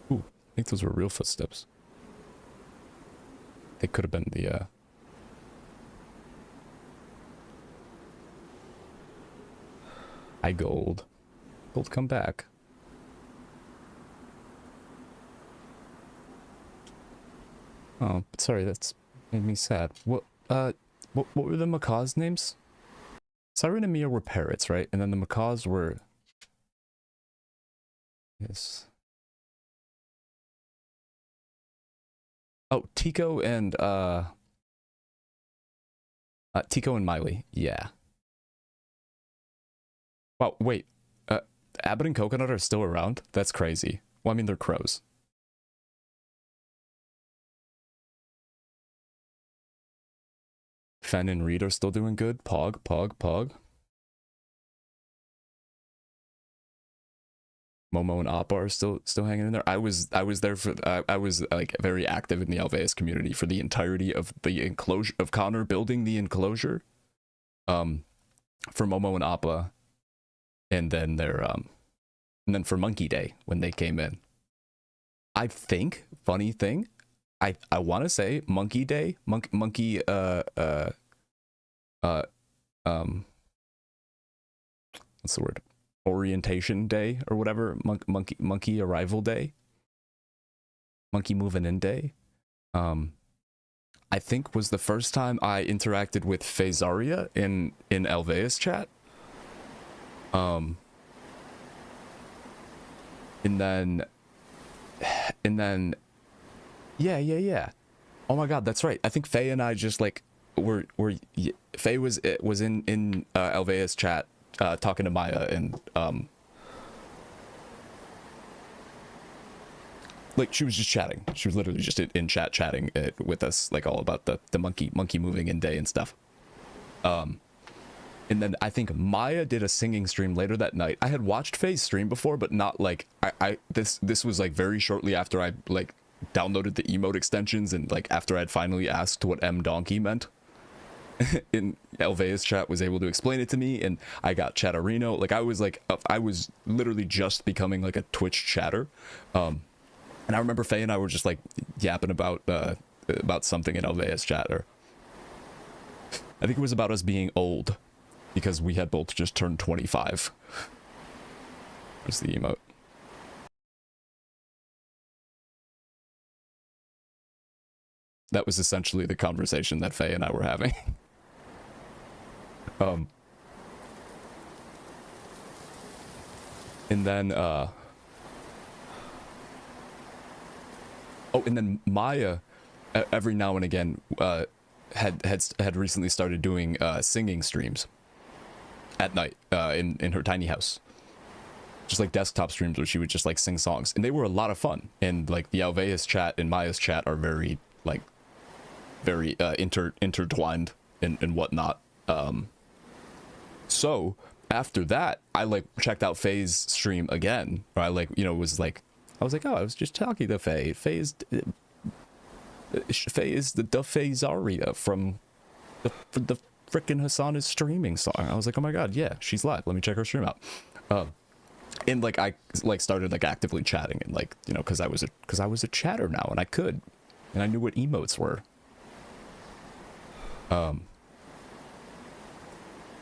Ooh, I think those were real footsteps. They could have been the, Hi, Gold. Gold, come back. Oh, sorry, that's made me sad. What were the macaws' names? Siren and Mia were parrots, right? And then the macaws were... Yes. Oh, Tico and Miley. Yeah. Wow, wait. Abbott and Coconut are still around? That's crazy. Well, I mean, they're crows. Fen and Reed are still doing good. Pog. Momo and Appa are still hanging in there. I was there for I was like very active in the Alveus community for the entirety of the enclosure of Connor building the enclosure. For Momo and Appa, and then for Monkey Day when they came in. I think funny thing, I want to say Monkey Day, monkey what's the word? Orientation day or whatever, monkey arrival day, monkey moving in day, I think was the first time I interacted with Phasaria in Alveus chat. And then yeah. Oh my god, that's right. I think Faye and I just like Faye was in Alveus chat talking to Maya, and like she was just chatting. She was literally just in chat chatting with us, like all about the monkey moving in day and stuff. And then I think Maya did a singing stream later that night. I had watched Faye's stream before, but not like this was like very shortly after I like downloaded the emote extensions, and like after I'd finally asked what M donkey meant. In Alveus chat was able to explain it to me, and I got Chatterino. Like I was literally just becoming like a Twitch chatter. And I remember Faye and I were just like yapping about something in Alveus chat, or I think it was about us being old because we had both just turned 25. There's the emote. That was essentially the conversation that Faye and I were having. And then and then Maya every now and again had recently started doing singing streams at night in her tiny house, just like desktop streams where she would just like sing songs, and they were a lot of fun. And like the Alveus chat and Maya's chat are very intertwined and whatnot. So after that, I like checked out Faye's stream again, or I like, I was like, oh, I was just talking to Faye. Faye is the Faye Zaria from the frickin' Hassan is streaming song. I was like, oh my god, yeah, she's live. Let me check her stream out. And like I like started like actively chatting, and like, because I was a chatter now, and I could, and I knew what emotes were.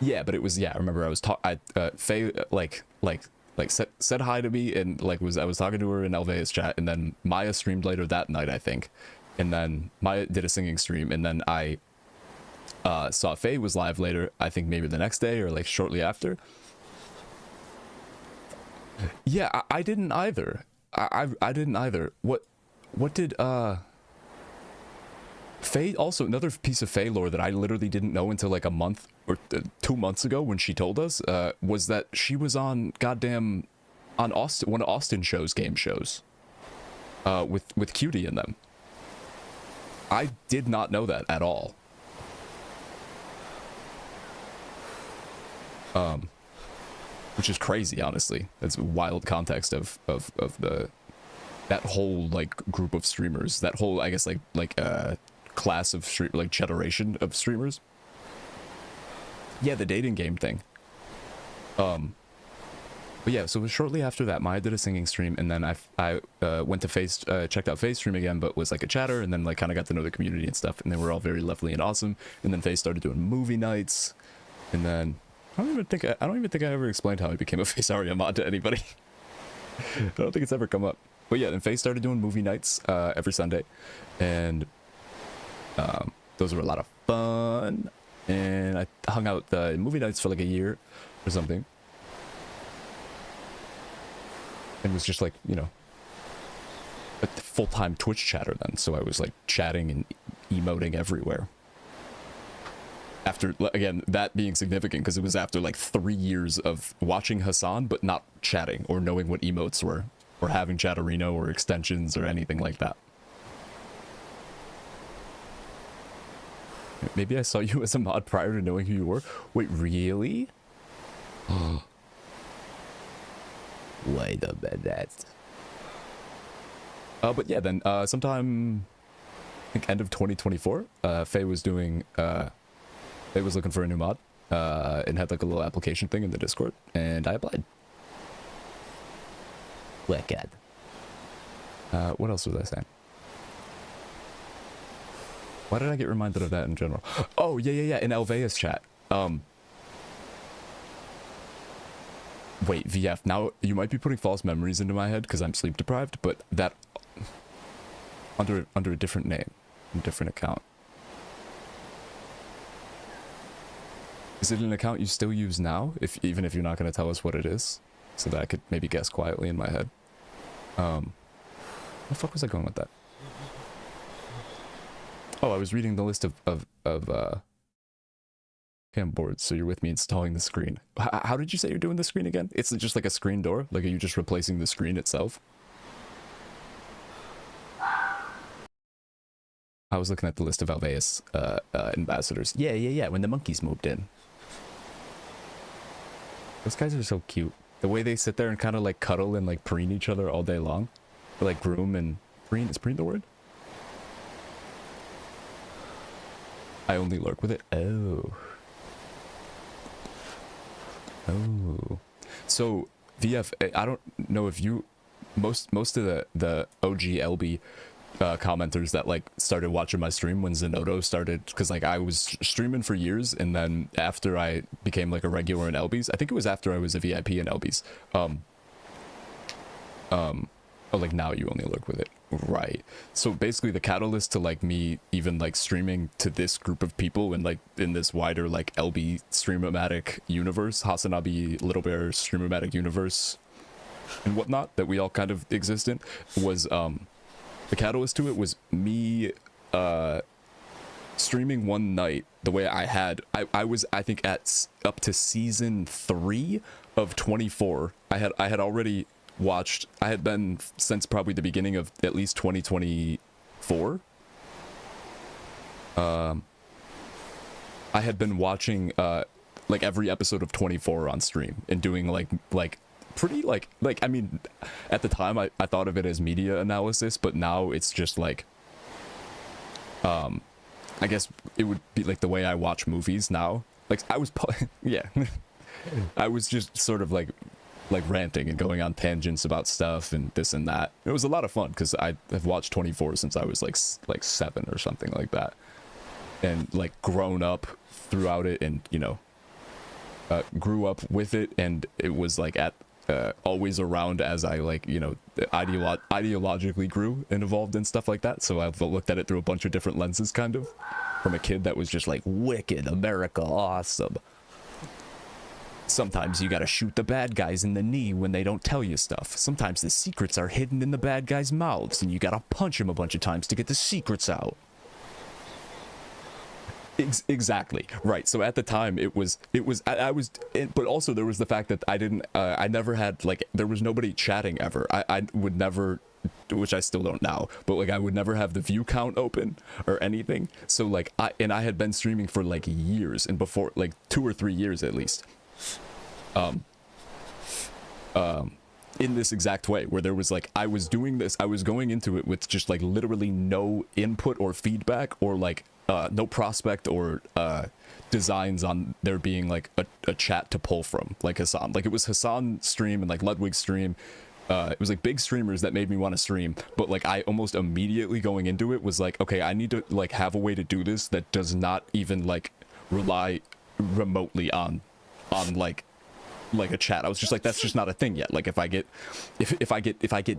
Yeah, but it was, I remember I was Faye said hi to me, and like I was talking to her in Alveus chat, and then Maya streamed later that night, I think, and then Maya did a singing stream, and then I saw Faye was live later, I think maybe the next day or like shortly after. Yeah, I didn't either. I didn't either. What did Faye, also another piece of Faye lore that I literally didn't know until like a month or 2 months ago when she told us, was that she was on one of Austin show's game shows, with Cutie in them. I did not know that at all. Which is crazy, honestly. That's a wild context of that whole like group of streamers, that whole, I guess, like class of generation of streamers. Yeah, the dating game thing. But yeah, so it was shortly after that Maya did a singing stream, and then I went to checked out Faye's stream again, but was like a chatter, and then like kind of got to know the community and stuff, and they were all very lovely and awesome. And then Faye started doing movie nights, and then I don't even think I ever explained how I became a Faye Aria mod to anybody. I don't think it's ever come up. But yeah, then Faye started doing movie nights every Sunday, and those were a lot of fun. And I hung out in movie nights for like a year or something, and was just like, a full-time Twitch chatter then. So I was like chatting and emoting everywhere. After, again, that being significant because it was after like 3 years of watching Hassan but not chatting or knowing what emotes were, or having Chatterino or extensions or anything like that. Maybe I saw you as a mod prior to knowing who you were. Wait, really? Wait a minute. But yeah, then sometime, I think end of 2024, Faye was doing, Faye was looking for a new mod, and had like a little application thing in the Discord, and I applied. Wicked. What else was I saying? Why did I get reminded of that in general? Oh, yeah, in Alveus chat. Wait, VF, now you might be putting false memories into my head because I'm sleep deprived, but that under a different name, a different account. Is it an account you still use now, even if you're not going to tell us what it is, so that I could maybe guess quietly in my head? Where the fuck was I going with that? Oh, I was reading the list of cam boards, so you're with me installing the screen. How did you say you're doing the screen again? It's just like a screen door? Like, are you just replacing the screen itself? I was looking at the list of Alveus ambassadors. Yeah, when the monkeys moved in. Those guys are so cute. The way they sit there and kind of like cuddle and like preen each other all day long. Or, like groom and preen. Is preen the word? I only lurk with it. Oh. So VF, I don't know if you, most of the OG LB commenters that like started watching my stream when Zenodo started, because like I was streaming for years, and then after I became like a regular in LBs, I think it was after I was a VIP in LBs. Oh, like now you only lurk with it, right? So basically the catalyst to like me even like streaming to this group of people and like in this wider like LB streamomatic universe, Hasanabi Little Bear streamomatic universe and whatnot that we all kind of exist in, was the catalyst to it was me streaming one night the way I was, I think, at up to season 3 of 24. I had already watched, I had been since probably the beginning of at least 2024. I had been watching like every episode of 24 on stream and doing like pretty like I mean, at the time I thought of it as media analysis, but now it's just like I guess it would be like the way I watch movies now. Like I was yeah. I was just sort of like ranting and going on tangents about stuff and this and that. It was a lot of fun because I have watched 24 since I was like 7 or something like that, and like grown up throughout it, and you know, grew up with it, and it was like at always around as I like, you know, ideologically grew and evolved and stuff like that. So I've looked at it through a bunch of different lenses, kind of, from a kid that was just like wicked America awesome. Sometimes you gotta shoot the bad guys in the knee when they don't tell you stuff. Sometimes the secrets are hidden in the bad guys' mouths and you gotta punch them a bunch of times to get the secrets out. Exactly right. So at the time it was but also there was the fact that I never had, like, there was nobody chatting ever. I would never, which I still don't now, but like I would never have the view count open or anything. So like I had been streaming for like years, and before, like 2 or 3 years at least, in this exact way, where there was like, I was doing this, I was going into it with just like literally no input or feedback, or like no prospect or designs on there being like a chat to pull from, like Hassan. Like it was Hassan stream and like Ludwig's stream. It was like big streamers that made me want to stream, but like I almost immediately going into it was like, okay, I need to like have a way to do this that does not even like rely remotely on like a chat. I was just like, that's just not a thing yet. Like if I get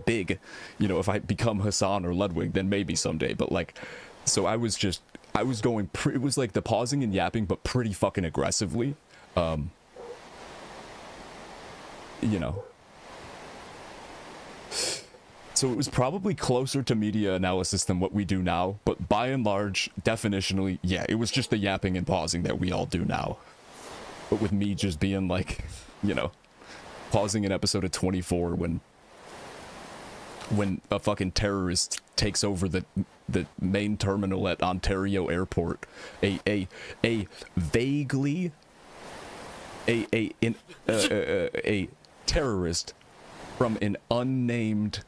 big, you know, if I become Hassan or Ludwig, then maybe someday. But like, so I was going it was like the pausing and yapping, but pretty fucking aggressively, you know. So it was probably closer to media analysis than what we do now, but by and large, definitionally, yeah, it was just the yapping and pausing that we all do now. But with me just being like, you know, pausing an episode of 24 when a fucking terrorist takes over the main terminal at Ontario Airport, a terrorist from an unnamed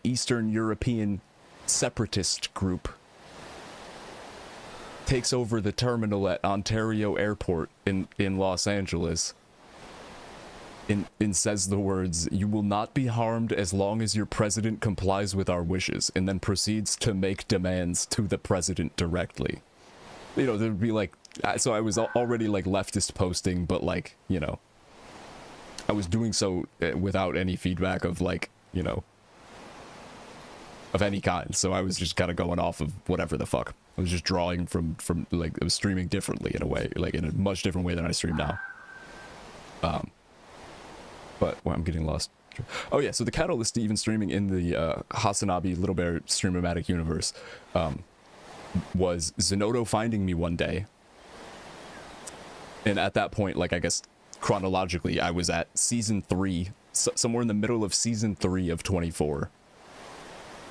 Eastern European separatist group takes over the terminal at Ontario Airport in Los Angeles and says the words, "You will not be harmed as long as your president complies with our wishes," and then proceeds to make demands to the president directly. You know, there'd be like, so I was already like leftist posting, but like, you know, I was doing so without any feedback of like, you know, of any kind. So I was just kind of going off of whatever the fuck. I was just drawing from like, I was streaming differently in a way, like in a much different way than I stream now. But well, I'm getting lost. Oh yeah, so the catalyst to even streaming in the Hasanabi Little Bear Streamomatic universe was Zenodo finding me one day. And at that point, like, I guess chronologically, I was at season 3, somewhere in the middle of season 3 of 24.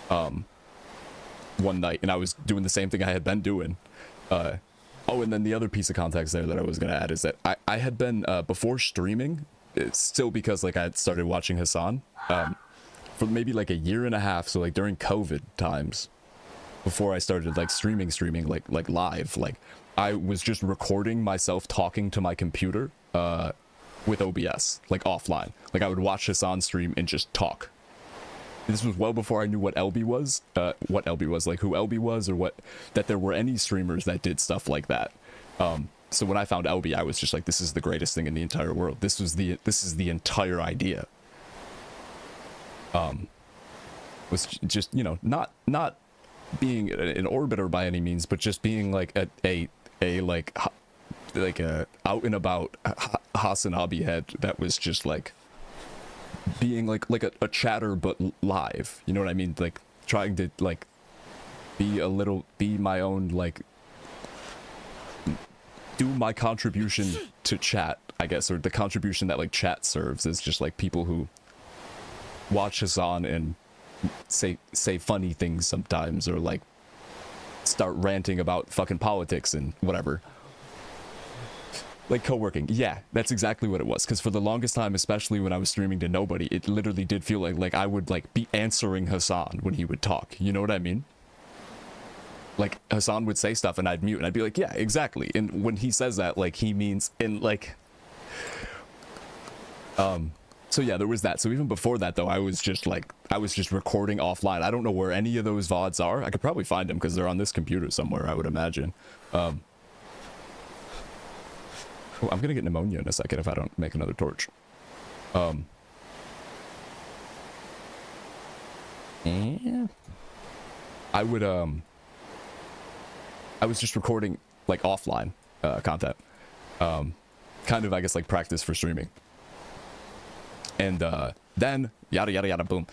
One night, and I was doing the same thing I had been doing. Oh, and then the other piece of context there that I was going to add is that I had been, before streaming, it's still because like I had started watching Hassan, for maybe like a year and a half, so like during COVID times, before I started like streaming like live, like I was just recording myself talking to my computer with OBS, like offline. Like I would watch Hassan stream and just talk. This was well before I knew what LB was, like who LB was, or that there were any streamers that did stuff like that. So when I found LB, I was just like, this is the greatest thing in the entire world. This is the entire idea. Was just, you know, not being an orbiter by any means, but just being like a out and about Hasanabi head that was just like being like a chatter but live, you know what I mean, like trying to like be my own, like, do my contribution to chat, I guess, or the contribution that like chat serves is just like people who watch Hassan and say funny things sometimes, or like start ranting about fucking politics and whatever. Like co-working. Yeah, that's exactly what it was. Because for the longest time, especially when I was streaming to nobody, it literally did feel like I would like be answering Hassan when he would talk. You know what I mean? Like Hassan would say stuff and I'd mute and I'd be like, yeah, exactly. And when he says that, like he means in like, so yeah, there was that. So even before that though, I was just recording offline. I don't know where any of those VODs are. I could probably find them because they're on this computer somewhere, I would imagine. Oh, I'm gonna get pneumonia in a second if I don't make another torch. Yeah. I was just recording like offline content, kind of I guess like practice for streaming, and then yada yada yada boom.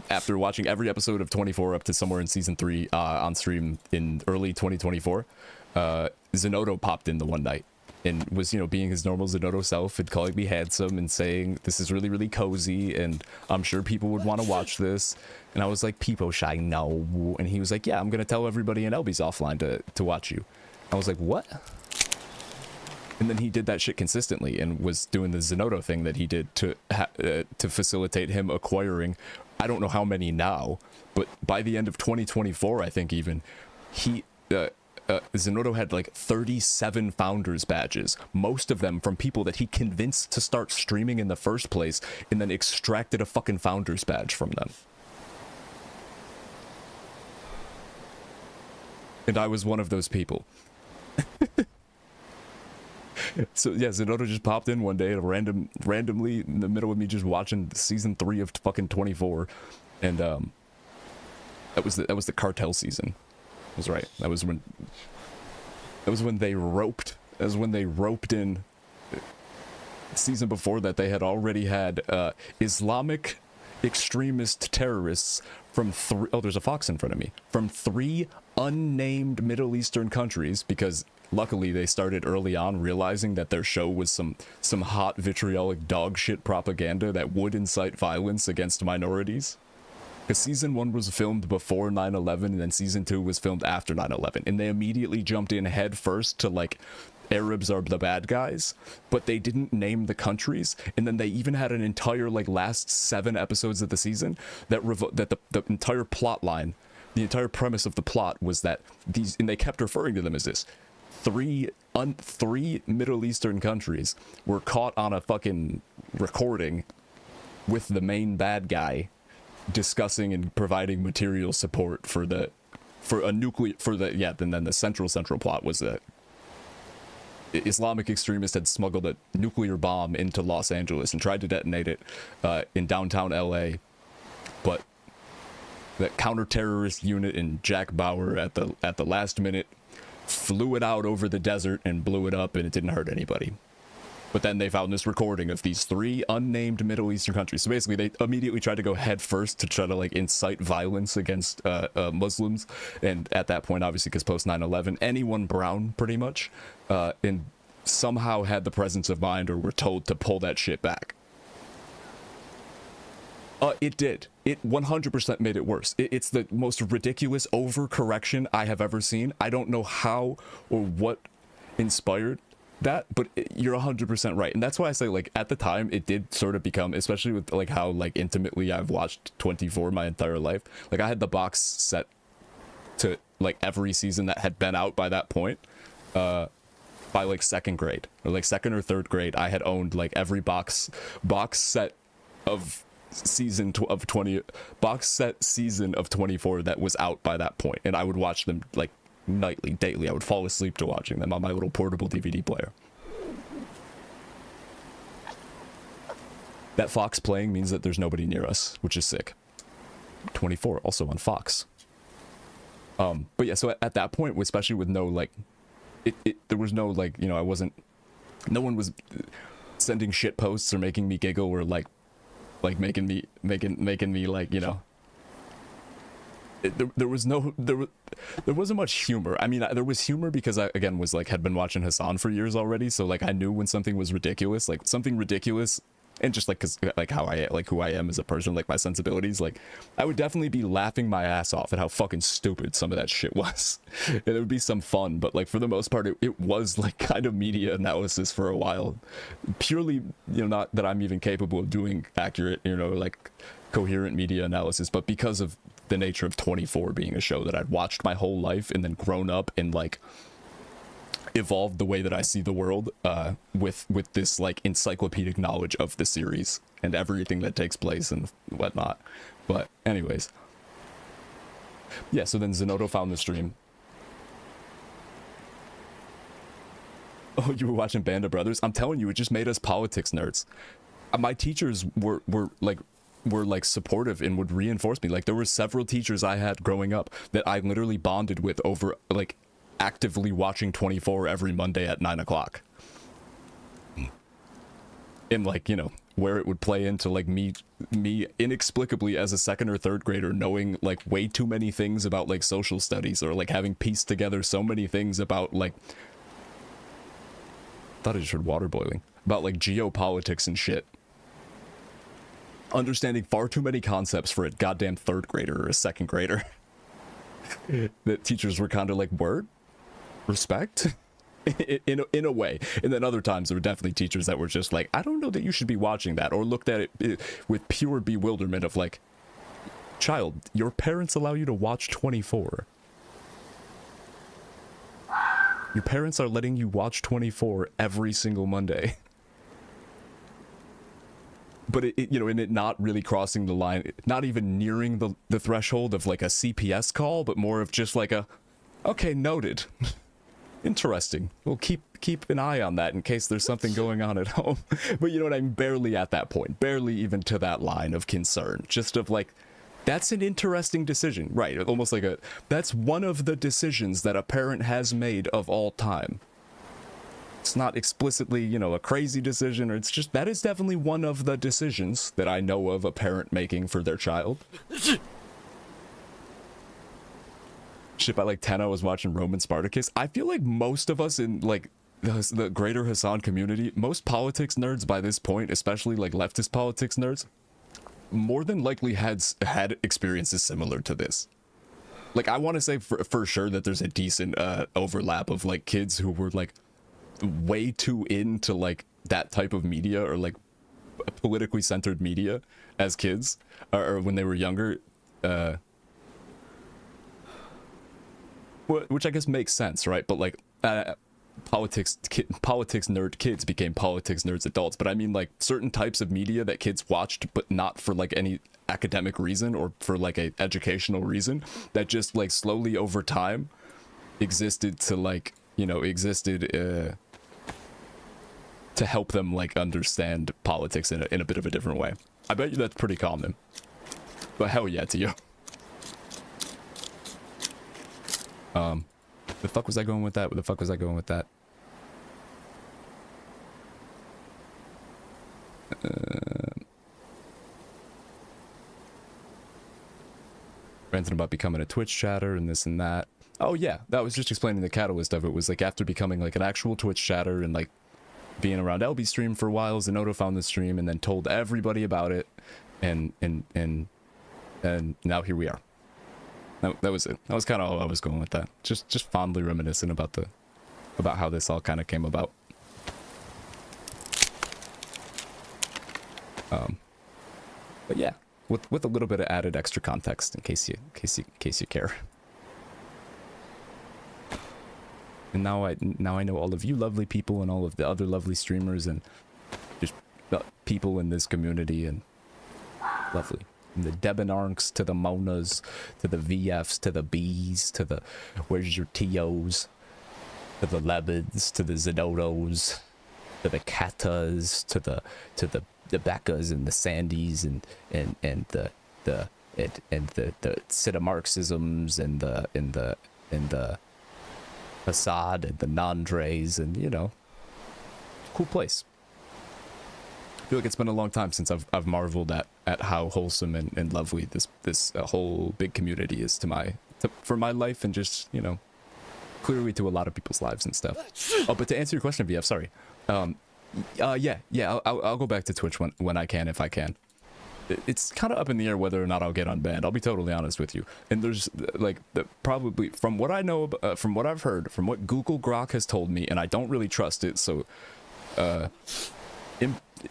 After watching every episode of 24 up to somewhere in season 3 on stream in early 2024, Zenodo popped in the one night and was, you know, being his normal Zenodo self and calling me handsome and saying this is really, really cozy and I'm sure people would want to watch this. And I was like, people shy, no. And he was like, yeah, I'm going to tell everybody in LB's offline to watch you. I was like, what? And then he did that shit consistently and was doing the Zenodo thing that he did to facilitate him acquiring, I don't know how many now, but by the end of 2024, I think even, Zenodo had like 37 founders badges, most of them from people that he convinced to start streaming in the first place and then extracted a fucking founders badge from them. And I was one of those people. So yeah, Zenodo just popped in one day randomly in the middle of me just watching season 3 of fucking 24, and that was the cartel season. I was right. That was when they roped. That was when they roped in. Season before that, they had already had Islamic extremist terrorists from there's a fox in front of me. From 3 unnamed Middle Eastern countries, because luckily they started early on realizing that their show was some hot vitriolic dog shit propaganda that would incite violence against minorities. Because season 1 was filmed before 9/11 and then season 2 was filmed after 9/11, and they immediately jumped in head first to like Arabs are the bad guys, but they didn't name the countries. And then they even had an entire like last 7 episodes of the season that the entire plot line, the entire premise of the plot was that these, and they kept referring to them as this, 3 Middle Eastern countries were caught on a fucking recording with the main bad guy discussing and providing material support then the central plot was that Islamic extremists had smuggled a nuclear bomb into Los Angeles and tried to detonate it in downtown LA, but that counter-terrorist unit in Jack Bauer at the last minute flew it out over the desert and blew it up, and it didn't hurt anybody. But then they found this recording of these 3 unnamed Middle Eastern countries. So basically, they immediately tried to go head first to try to like incite violence against Muslims. And at that point, obviously, because post 9/11, anyone brown pretty much, and somehow had the presence of mind or were told to pull that shit back. It did. It 100% made it worse. It's the most ridiculous overcorrection I have ever seen. I don't know how or what inspired that, but you're 100% right. And that's why I say, like, at the time it did sort of become, especially with like how like intimately I've watched 24 my entire life, like I had the box set to like every season that had been out by that point, by like 2nd grade or like 2nd or 3rd grade. I had owned like every box set of season of 20 box set season of 24 that was out by that point, and I would watch them like nightly, daily. I would fall asleep to watching them on my little portable DVD player. That Fox playing means that there's nobody near us, which is sick. 24 also on Fox. But yeah, so at that point, especially with no like there was no like, you know, no one was sending shit posts or making me giggle or like making me like, you know, there was no there wasn't much humor. I mean, there was humor because I again was like had been watching Hassan for years already, so like I knew when something was ridiculous, like something ridiculous, and just like cuz like how I like who I am as a person, like my sensibilities, like I would definitely be laughing my ass off at how fucking stupid some of that shit was. And it would be some fun, but like for the most part it was like kind of media analysis for a while. Purely, not that I'm even capable of doing accurate, like coherent media analysis, but because of the nature of 24 being a show that I'd watched my whole life and then grown up and like evolved the way that I see the world with this like encyclopedic knowledge of the series and everything that takes place and whatnot. But anyways, yeah, so then Zenodo found the stream. Oh, you were watching Band of Brothers? I'm telling you, it just made us politics nerds. My teachers were supportive and would reinforce me. Like there were several teachers I had growing up that I literally bonded with over like actively watching 24 every Monday at 9 o'clock. And like, where it would play into like me inexplicably as a second or third grader knowing like way too many things about like social studies or like having pieced together so many things about like, thought I just heard water boiling, about like geopolitics and shit. Understanding far too many concepts for a goddamn third grader or a second grader. That teachers were kind of like, word? Respect? in a way. And then other times there were definitely teachers that were just like, I don't know that you should be watching that, or looked at it with pure bewilderment of like, child, your parents allow you to watch 24. Your parents are letting you watch 24 every single Monday. But and it not really crossing the line, not even nearing the threshold of like a CPS call, but more of just like a, okay, noted. Interesting. We'll keep an eye on that in case there's something going on at home. But you know what I mean? Barely at that point, barely even to that line of concern. Just of like, that's an interesting decision, right? Almost like that's one of the decisions that a parent has made of all time. It's not explicitly, a crazy decision, or it's just, that is definitely one of the decisions that I know of a parent making for their child. Shit, by like 10, I was watching Roman Spartacus. I feel like most of us in like the greater Hassan community, most politics nerds by this point, especially like leftist politics nerds, more than likely had experiences similar to this. Like, I want to say for sure that there's a decent overlap of like kids who were like way too into like that type of media or like politically centered media as kids or when they were younger, which I guess makes sense, right? But like politics nerd kids became politics nerds adults. But I mean like certain types of media that kids watched but not for like any academic reason or for like a educational reason, that just like slowly over time existed to like to help them like understand politics in a bit of a different way. I bet you that's pretty common. But hell yeah to you. The fuck was I going with that? Where the fuck was I going with that? Ranting about becoming a Twitch chatter and this and that. Oh yeah, that was just explaining the catalyst of it. Was like after becoming like an actual Twitch chatter and like being around LB stream for a while, Zenodo found the stream and then told everybody about it, and now here we are. That was it. That was kind of all I was going with that. Just fondly reminiscent about how this all kind of came about. But yeah, with a little bit of added extra context in case you care. And now I know all of you lovely people and all of the other lovely streamers and just people in this community, and lovely. From the Debonarks to the Monas to the VFs to the Bs to the where's your TOs to the Lebids to the Zenodos to the Katas to the Beccas and the Sandys and the Marxisms and the Assad and the Nandres, and cool place. feel like it's been a long time since I've marveled at how wholesome and lovely this whole big community is for my life, and just, you know, clearly to a lot of people's lives and stuff. Oh, but to answer your question, VF, sorry. Yeah, I'll go back to Twitch when I can, if I can. It's kind of up in the air whether or not I'll get unbanned. I'll be totally honest with you. And there's like probably, from what I know, from what I've heard, from what Google Grok has told me, and I don't really trust it, so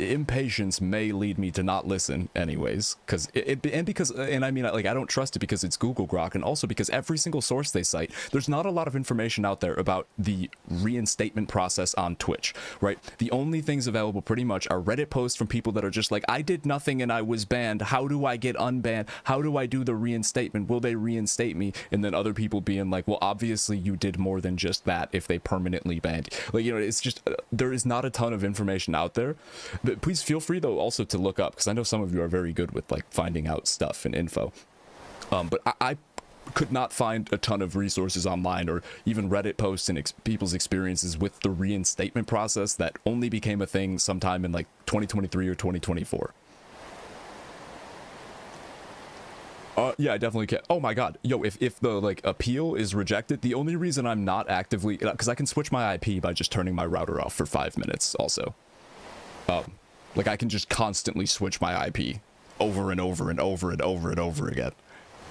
impatience may lead me to not listen anyways, because I mean, like, I don't trust it because it's Google Grok, and also because every single source they cite, there's not a lot of information out there about the reinstatement process on Twitch, right? The only things available pretty much are Reddit posts from people that are just like, I did nothing and I was banned, how do I get unbanned, how do I do the reinstatement, will they reinstate me? And then other people being like, well, obviously you did more than just that if they permanently banned you. Like, you know, it's just there is not a ton of information out there. But please feel free though also to look up, because I know some of you are very good with like finding out stuff and info. But I could not find a ton of resources online, or even Reddit posts and people's experiences with the reinstatement process that only became a thing sometime in like 2023 or 2024. Yeah, I definitely can. Oh my god, yo, if the like appeal is rejected, the only reason I'm not actively, because I can switch my IP by just turning my router off for 5 minutes also. Like, I can just constantly switch my IP over and over and over and over and over again.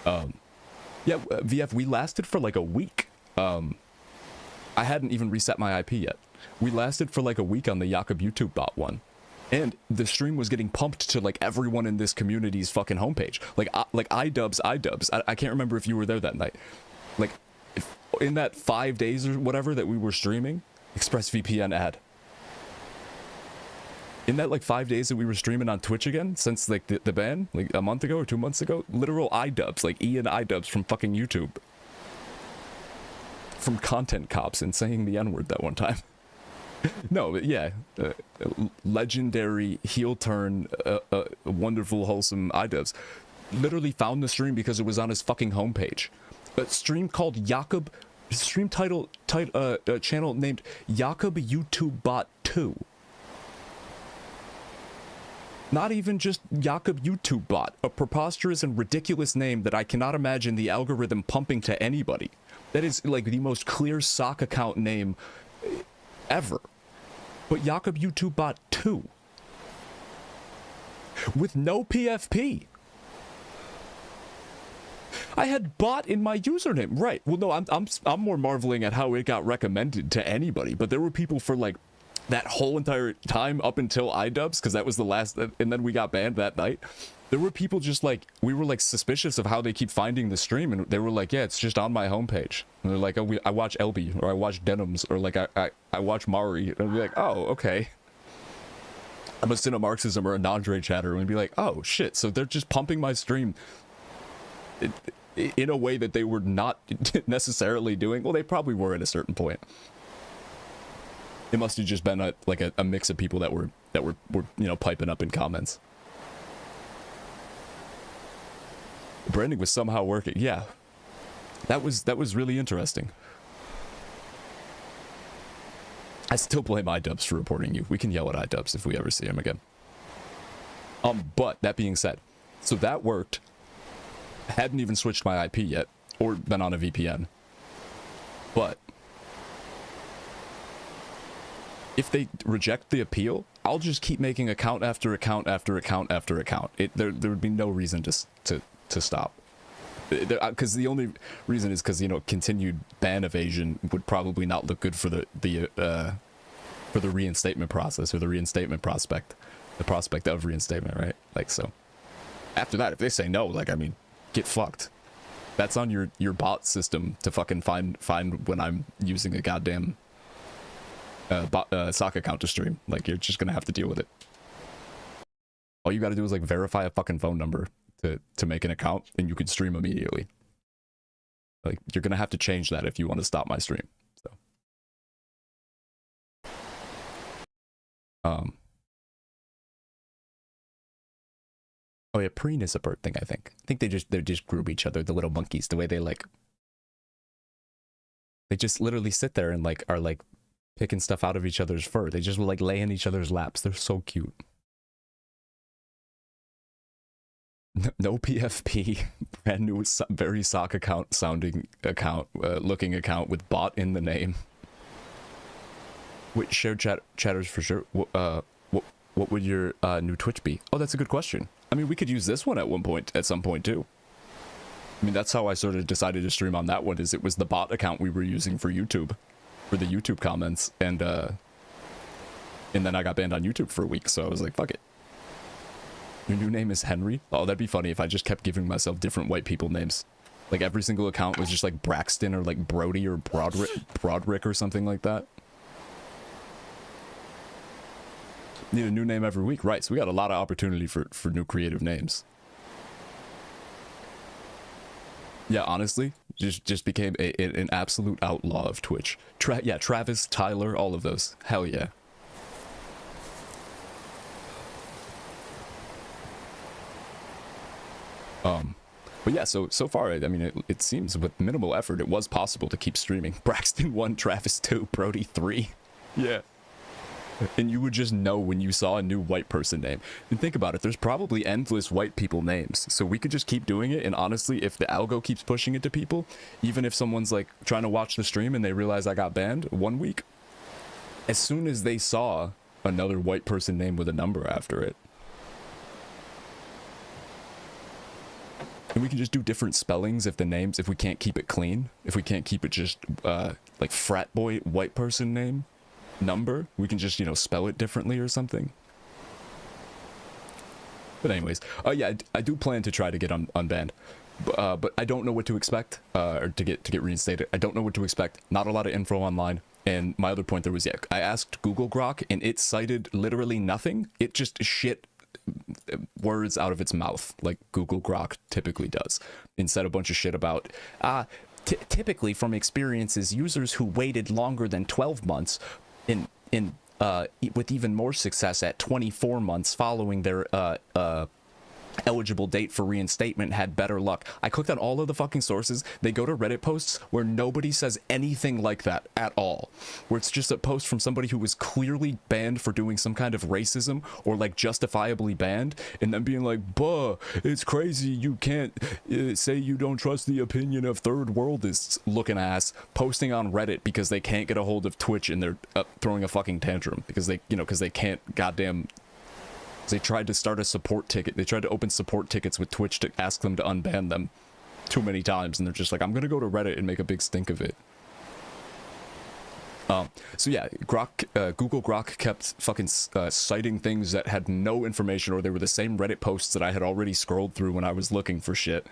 Yeah, VF, we lasted for like a week. I hadn't even reset my IP yet. We lasted for like a week on the Jakob YouTube bot one. And the stream was getting pumped to like everyone in this community's fucking homepage. Like iDubbbz. I can't remember if you were there that night. Like, in that 5 days or whatever that we were streaming, ExpressVPN ad. In that like 5 days that we were streaming on Twitch again, since like the ban, like a month ago or 2 months ago, literal iDubbbz, like Ian iDubbbz from fucking YouTube. From content cops and saying the N-word that one time. No, but yeah, legendary heel turn, wonderful, wholesome iDubbbz literally found the stream because it was on his fucking homepage. A stream called Jakob, stream channel named Jakob YouTube Bot 2. Not even just Jakob YouTube Bot, a preposterous and ridiculous name that I cannot imagine the algorithm pumping to anybody. That is like the most clear sock account name ever. But Jakob YouTube Bot 2. With no PFP. I had bot in my username. Right. Well, no, I'm more marveling at how it got recommended to anybody, but there were people for like that whole entire time up until iDubbbz, because that was the last, and then we got banned that night. There were people just like, we were like suspicious of how they keep finding the stream, and they were like, yeah, it's just on my homepage. And they're like, oh, I watch LB, or I watch Denims, or like I watch Mari. And I'd be like, oh, okay. I'm a Cinemarxism or a Nandre chatter, and be like, oh shit, so they're just pumping my stream in a way that they were not necessarily doing. Well, they probably were at a certain point. It must have just been a mix of people that were you know, piping up in comments. Branding was somehow working. Yeah, that was really interesting. I still blame iDubbbz for reporting you. We can yell at iDubbbz if we ever see him again. But that being said, so that worked. I hadn't even switched my IP yet, or been on a VPN. But if they reject the appeal, I'll just keep making account after account after account after account. There would be no reason to stop. Because the only reason is because, you know, continued ban evasion would probably not look good for the reinstatement process, or the reinstatement prospect, the prospect of reinstatement, right? Like, so after that, if they say no, like, I mean, get fucked. That's on your bot system to fucking find when I'm using a goddamn sock account to stream. Like, you're just gonna have to deal with it. All you gotta do is like verify a fucking phone number to make an account, and you can stream immediately. Like, you're gonna have to change that if you want to stop my stream. So oh yeah, preen is a bird thing. I think they just group each other, the little monkeys, the way they just literally sit there and like are like picking stuff out of each other's fur. They just will like lay in each other's laps. They're so cute. No PFP, brand new, very sock account sounding account, looking account with bot in the name. Wait, shared chatters for sure. What would your new Twitch be? Oh, that's a good question. I mean, we could use this one at some point too. I mean, that's how I sort of decided to stream on that one. Is it was the bot account we were using for YouTube, for the YouTube comments, and then I got banned on YouTube for a week, so I was like, fuck it. Your new name is Henry? Oh, that'd be funny if I just kept giving myself different white people names. Like every single account was just like Braxton or like Brody or Broderick or something like that. Need a new name every week, right? So we got a lot of opportunity for new creative names. Yeah, honestly, just became an absolute outlaw of Twitch. Yeah, Travis, Tyler, all of those. Hell yeah. But yeah, so far, I mean, it seems with minimal effort, it was possible to keep streaming. Braxton 1, Travis 2, Brody 3. Yeah. And you would just know when you saw a new white person name. And think about it, there's probably endless white people names. So we could just keep doing it, and honestly, if the algo keeps pushing it to people, even if someone's like trying to watch the stream and they realize I got banned 1 week, as soon as they saw another white person name with a number after it, and we can just do different spellings if we can't keep it clean, if we can't keep it just like frat boy white person name number, we can just, you know, spell it differently or something. But anyways, yeah, I do plan to try to get unbanned, but I don't know what to expect, or to get reinstated. I don't know what to expect. Not a lot of info online. And my other point there was, yeah, I asked Google Grok and it cited literally nothing. It just shit words out of its mouth like Google Grok typically does, and said a bunch of shit about typically from experiences, users who waited longer than 12 months with even more success at 24 months following their eligible date for reinstatement had better luck. I clicked on all of the fucking sources. They go to Reddit posts where nobody says anything like that at all, where it's just a post from somebody who was clearly banned for doing some kind of racism or like justifiably banned, and then being like, buh, it's crazy, you can't say you don't trust the opinion of third worldists looking ass, posting on Reddit because they can't get a hold of Twitch and they're throwing a fucking tantrum because they, you know, because they can't goddamn. They tried to start a support ticket. They tried to open support tickets with Twitch to ask them to unban them too many times, and they're just like, I'm gonna go to Reddit and make a big stink of it. So yeah, Google Grok kept fucking citing things that had no information, or they were the same Reddit posts that I had already scrolled through when I was looking for shit.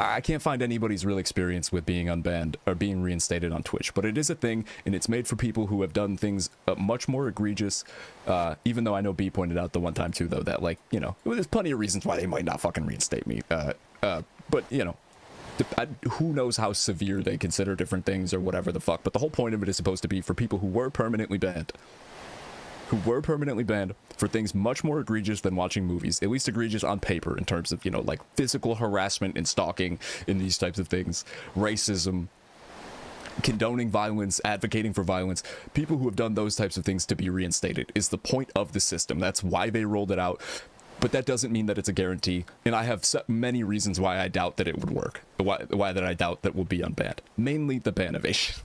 I can't find anybody's real experience with being unbanned or being reinstated on Twitch, but it is a thing, and it's made for people who have done things much more egregious, even though I know B pointed out the one time too, though, that, like, you know, there's plenty of reasons why they might not fucking reinstate me, but, you know, who knows how severe they consider different things or whatever the fuck, but the whole point of it is supposed to be for people who were permanently banned for things much more egregious than watching movies, at least egregious on paper in terms of, you know, like physical harassment and stalking and these types of things, racism, condoning violence, advocating for violence. People who have done those types of things to be reinstated is the point of the system. That's why they rolled it out, but that doesn't mean that it's a guarantee, and I have many reasons why I doubt that it would work, why that I doubt that we'll be unbanned, mainly the bannovation.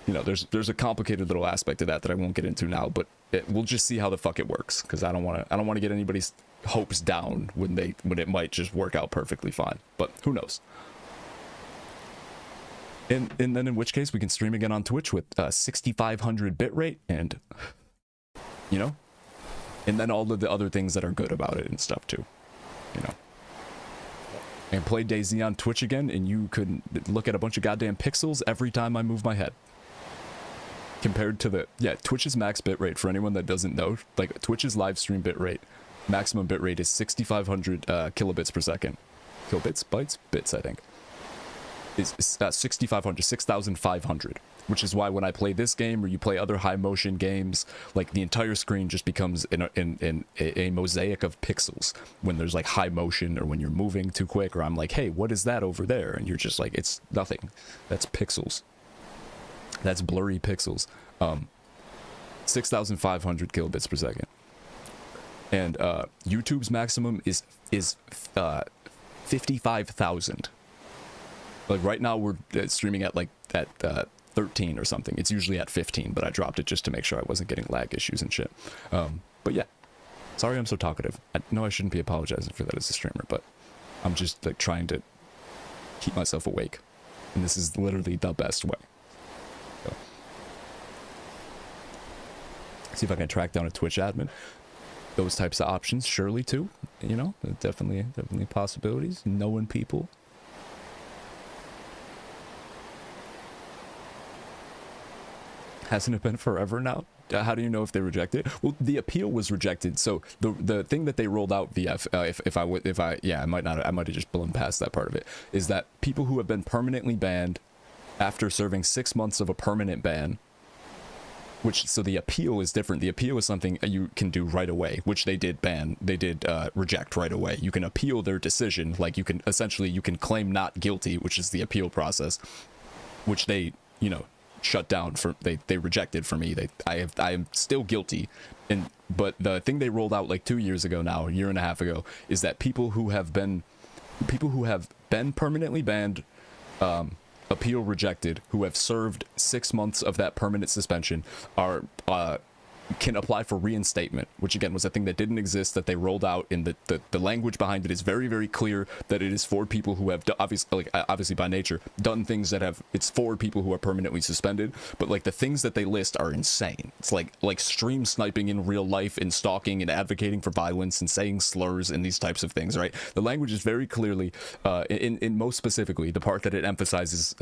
You know, there's a complicated little aspect to that I won't get into now, but we'll just see how the fuck it works, because I don't want to get anybody's hopes down when it might just work out perfectly fine, but who knows. And then in which case we can stream again on Twitch with 6500 bitrate, and you know, and then all of the other things that are good about it and stuff too, you know. And play DayZ on Twitch again, and you could look at a bunch of goddamn pixels every time I move my head. Compared to Twitch's max bitrate, for anyone that doesn't know, like Twitch's live stream bitrate, maximum bitrate is 6500 kilobits per second. Kilobits? Bytes? Bits, I think. Is 6500, which is why when I play this game or you play other high motion games, like the entire screen just becomes a mosaic of pixels when there's like high motion or when you're moving too quick, or I'm like, hey, what is that over there? And you're just like, it's nothing. That's pixels. That's blurry pixels. 6500 kilobits per second. and YouTube's maximum is 55,000. Like right now we're streaming at 13 or something. It's usually at 15, but I dropped it just to make sure I wasn't getting lag issues and shit. But yeah, sorry I'm so talkative. I know I shouldn't be apologizing for that as a streamer, but I'm just like trying to keep myself awake, and this is literally the best way. So, see if I can track down a Twitch admin. Those types of options, surely too. You know, definitely possibilities. Knowing people. Hasn't it been forever now? How do you know if they reject it? Well, the appeal was rejected. So the thing that they rolled out, VF, I might have just blown past that part of it, is that people who have been permanently banned after serving 6 months of a permanent ban, so the appeal is different. The appeal is something you can do right away, which they did reject right away. You can appeal their decision, like you can claim not guilty, which is the appeal process, which they, shut down for they rejected for me. I am still guilty, but the thing they rolled out like 2 years ago now, a year and a half ago, is that people who have been permanently banned, appeal rejected, who have served 6 months of that permanent suspension can apply for reinstatement, which again was a thing that didn't exist, that they rolled out. In the language behind it is very, very clear that it is for people who have obviously by nature done things it's for people who are permanently suspended. But like the things that they list are insane. It's like stream sniping in real life and stalking and advocating for violence and saying slurs and these types of things, right? The language is very clearly in most specifically the part that it emphasizes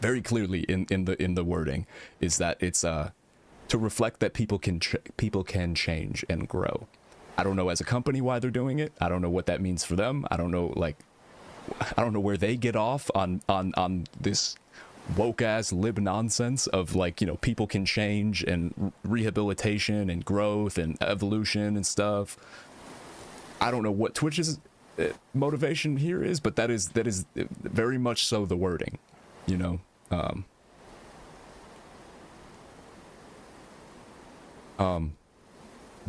very clearly in the wording is that it's to reflect that people can change and grow. I don't know as a company why they're doing it. I don't know what that means for them. I don't know where they get off on this woke ass lib nonsense of people can change and rehabilitation and growth and evolution and stuff. I don't know what Twitch's motivation here is, but that is very much so the wording,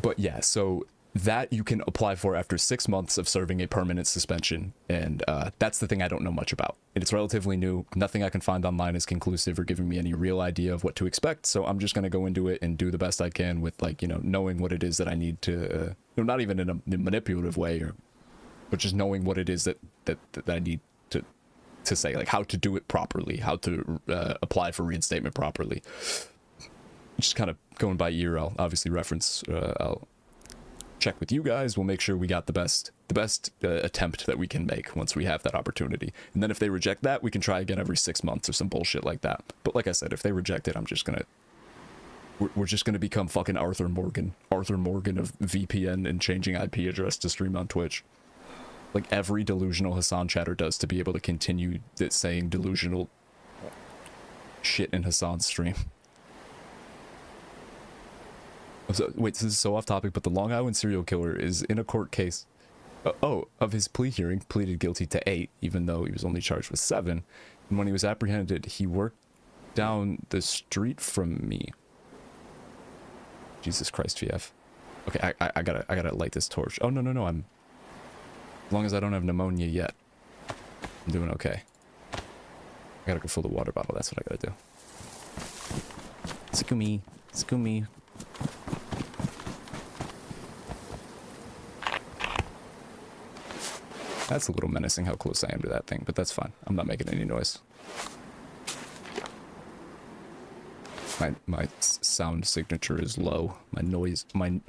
but yeah, so that you can apply for after 6 months of serving a permanent suspension, and that's the thing I don't know much about. It's relatively new. Nothing I can find online is conclusive or giving me any real idea of what to expect, so I'm just going to go into it and do the best I can with knowing what it is that I need to not even in a manipulative way, but just knowing what it is that I need to say, like how to do it properly, how to apply for reinstatement properly. Just kind of going by ear. I'll obviously reference, I'll check with you guys. We'll make sure we got the best attempt that we can make once we have that opportunity. And then if they reject that, we can try again every 6 months or some bullshit like that. But like I said, if they reject it, we're just gonna become fucking Arthur Morgan of VPN and changing IP address to stream on Twitch, like every delusional Hassan chatter does, to be able to continue saying delusional shit in Hassan's stream. So, wait, this is so off topic, but the Long Island serial killer is in a court case of his plea hearing, pleaded guilty to 8, even though he was only charged with 7. And when he was apprehended, he worked down the street from me. Jesus Christ, VF. Okay, I gotta light this torch. Oh, no, as long as I don't have pneumonia yet, I'm doing okay. I gotta go fill the water bottle, that's what I gotta do. Scoomy. That's a little menacing how close I am to that thing, but that's fine. I'm not making any noise. My sound signature is low. My noise yeah.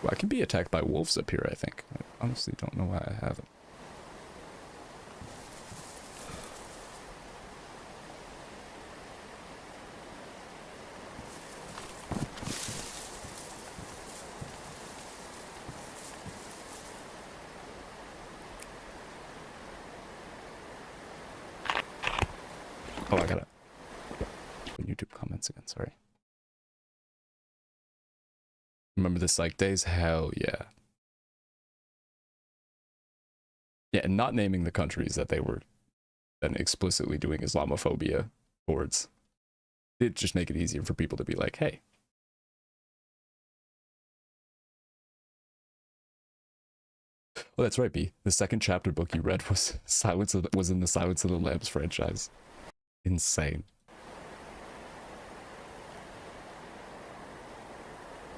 I can be attacked by wolves up here, I think. I honestly don't know why I haven't. Oh, I gotta open YouTube comments again, sorry. Remember the psych days? Hell yeah. Yeah, and not naming the countries that they were then explicitly doing Islamophobia towards did just make it easier for people to be like, hey. Oh, that's right, B. The second chapter book you read was was in the Silence of the Lambs franchise. Insane.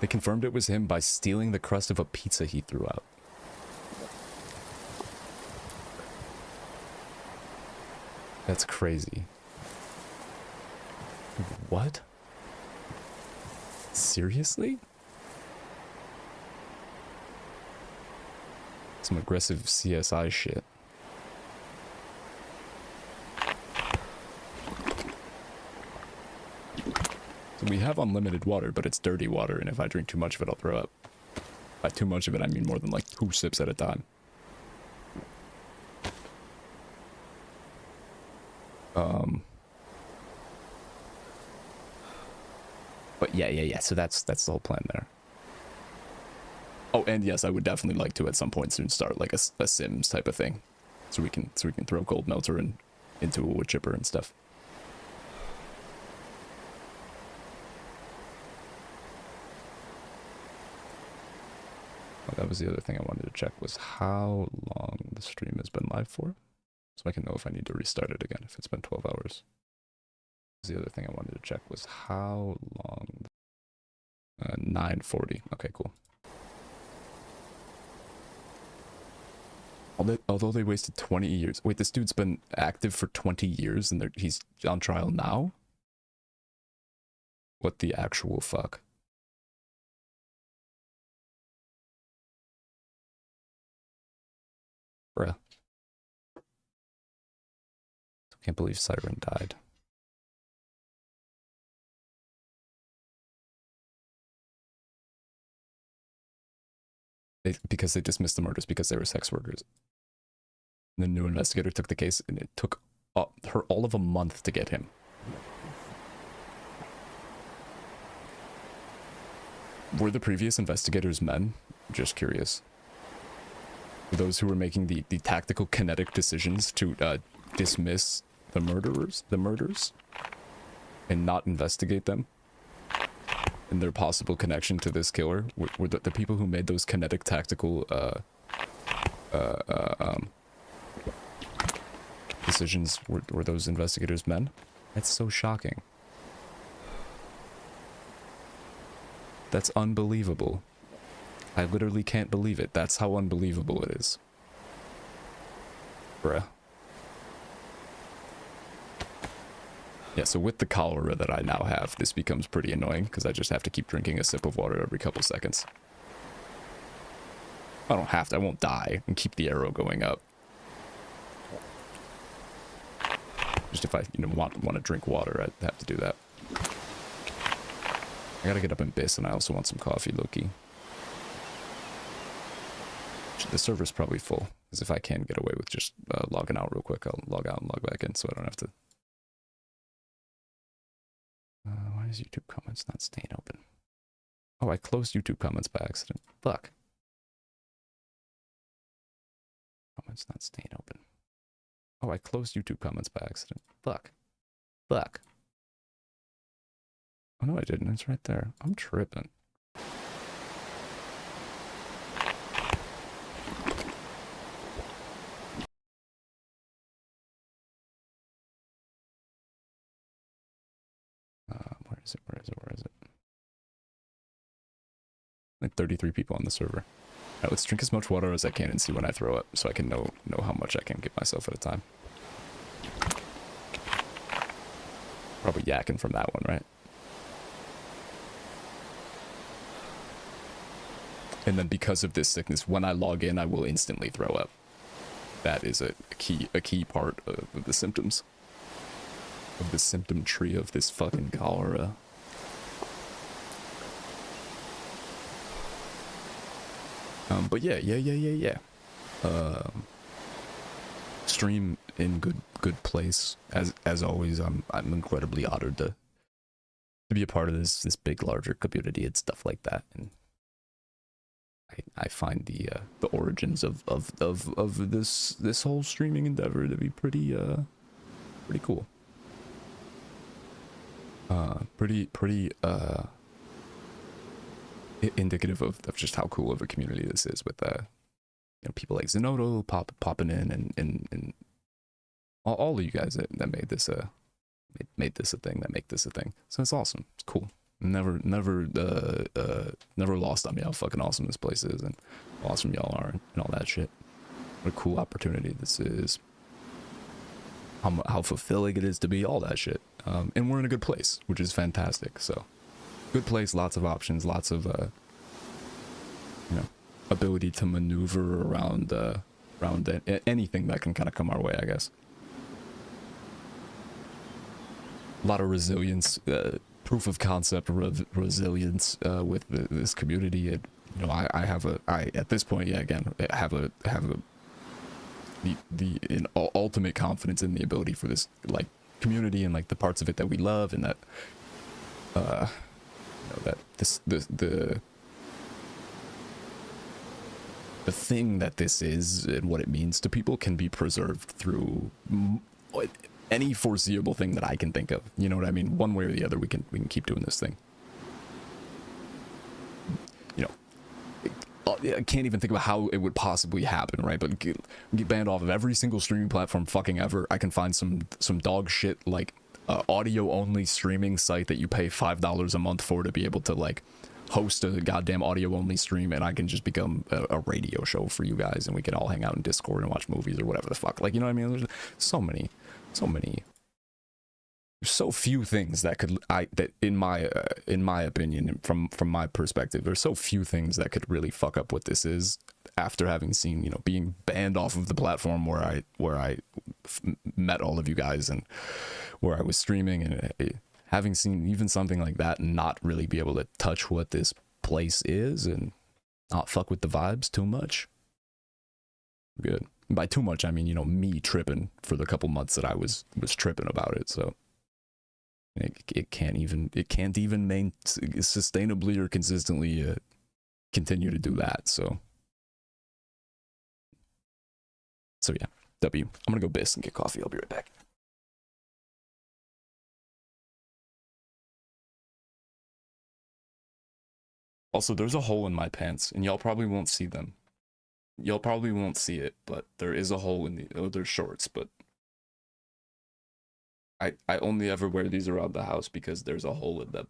They confirmed it was him by stealing the crust of a pizza he threw out. That's crazy. What? Seriously? Some aggressive CSI shit. So we have unlimited water, but it's dirty water, and if I drink too much of it, I'll throw up. By too much of it, I mean more than like 2 sips at a time. But yeah. So that's the whole plan there. Oh, and yes, I would definitely like to at some point soon start like a Sims type of thing, so we can throw Gold Melter into a wood chipper and stuff. Oh, that was the other thing I wanted to check, was how long the stream has been live for, so I can know if I need to restart it again if it's been 12 hours. The other thing I wanted to check was how long. 9:40. Okay, cool. Although they wasted 20 years. Wait, this dude's been active for 20 years and he's on trial now? What the actual fuck? Bruh. Can't believe Siren died. Because they dismissed the murders because they were sex workers. And the new investigator took the case, and it took her all of a month to get him. Were the previous investigators men? Just curious. Those who were making the tactical kinetic decisions to dismiss the murders, and not investigate them, and their possible connection to this killer, were the people who made those kinetic tactical decisions, were those investigators men? That's so shocking. That's unbelievable. I literally can't believe it. That's how unbelievable it is. Bruh. Yeah, so with the cholera that I now have, this becomes pretty annoying, because I just have to keep drinking a sip of water every couple seconds. I don't have to, I won't die, and keep the arrow going up. Just if I, want to drink water, I'd have to do that. I gotta get up and piss, and I also want some coffee, Loki. The server's probably full, because if I can get away with just logging out real quick, I'll log out and log back in, so I don't have to. Why is YouTube comments not staying open? Oh, I closed YouTube comments by accident. Fuck. Comments not staying open. Oh, I closed YouTube comments by accident. Fuck. Fuck. Oh, no, I didn't. It's right there. I'm tripping. Where is it? Like 33 people on the server. Alright, let's drink as much water as I can and see when I throw up, so I can know how much I can give myself at a time. Probably yakking from that one, right? And then because of this sickness, when I log in, I will instantly throw up. That is a key part of the symptoms. Of the symptom tree of this fucking cholera. But yeah. stream in good place. As always, I'm incredibly honored to be a part of this big larger community and stuff like that. And I find the origins of this whole streaming endeavor to be pretty cool. Pretty indicative of just how cool of a community this is, with people like Zenodo popping in, and all of you guys that made this made this a thing, that make this a thing. So it's awesome. It's cool. Never lost on me how fucking awesome this place is and how awesome y'all are and all that shit. What a cool opportunity this is. How fulfilling it is to be, all that shit. And we're in a good place, which is fantastic. So good place, lots of options, lots of ability to maneuver around anything that can kind of come our way, I guess. A lot of resilience, proof of concept resilience with this community. And I at this point, yeah, again, have the ultimate confidence in the ability for this like community and like the parts of it that we love, and that that the thing that this is and what it means to people can be preserved through any foreseeable thing that I can think of. You know what I mean? One way or the other, we can keep doing this thing. I can't even think about how it would possibly happen, right? But get banned off of every single streaming platform fucking ever. I can find some dog shit like audio only streaming site that you pay $5 a month for to be able to like host a goddamn audio only stream, and I can just become a radio show for you guys, and we can all hang out in Discord and watch movies or whatever the fuck. Like, you know what I mean? There's so many. There's so few things that could in my opinion, from my perspective, there's so few things that could really fuck up what this is, after having seen, being banned off of the platform where I met all of you guys and where I was streaming, and having seen even something like that and not really be able to touch what this place is and not fuck with the vibes too much. Good. And by too much, I mean, me tripping for the couple months that I was tripping about it. So it can't even sustainably or consistently continue to do that. So yeah, W. I'm gonna go piss and get coffee. I'll be right back. Also, there's a hole in my pants, and y'all probably won't see them. Y'all probably won't see it, but there is a hole in they're shorts, but I only ever wear these around the house because there's a hole in them.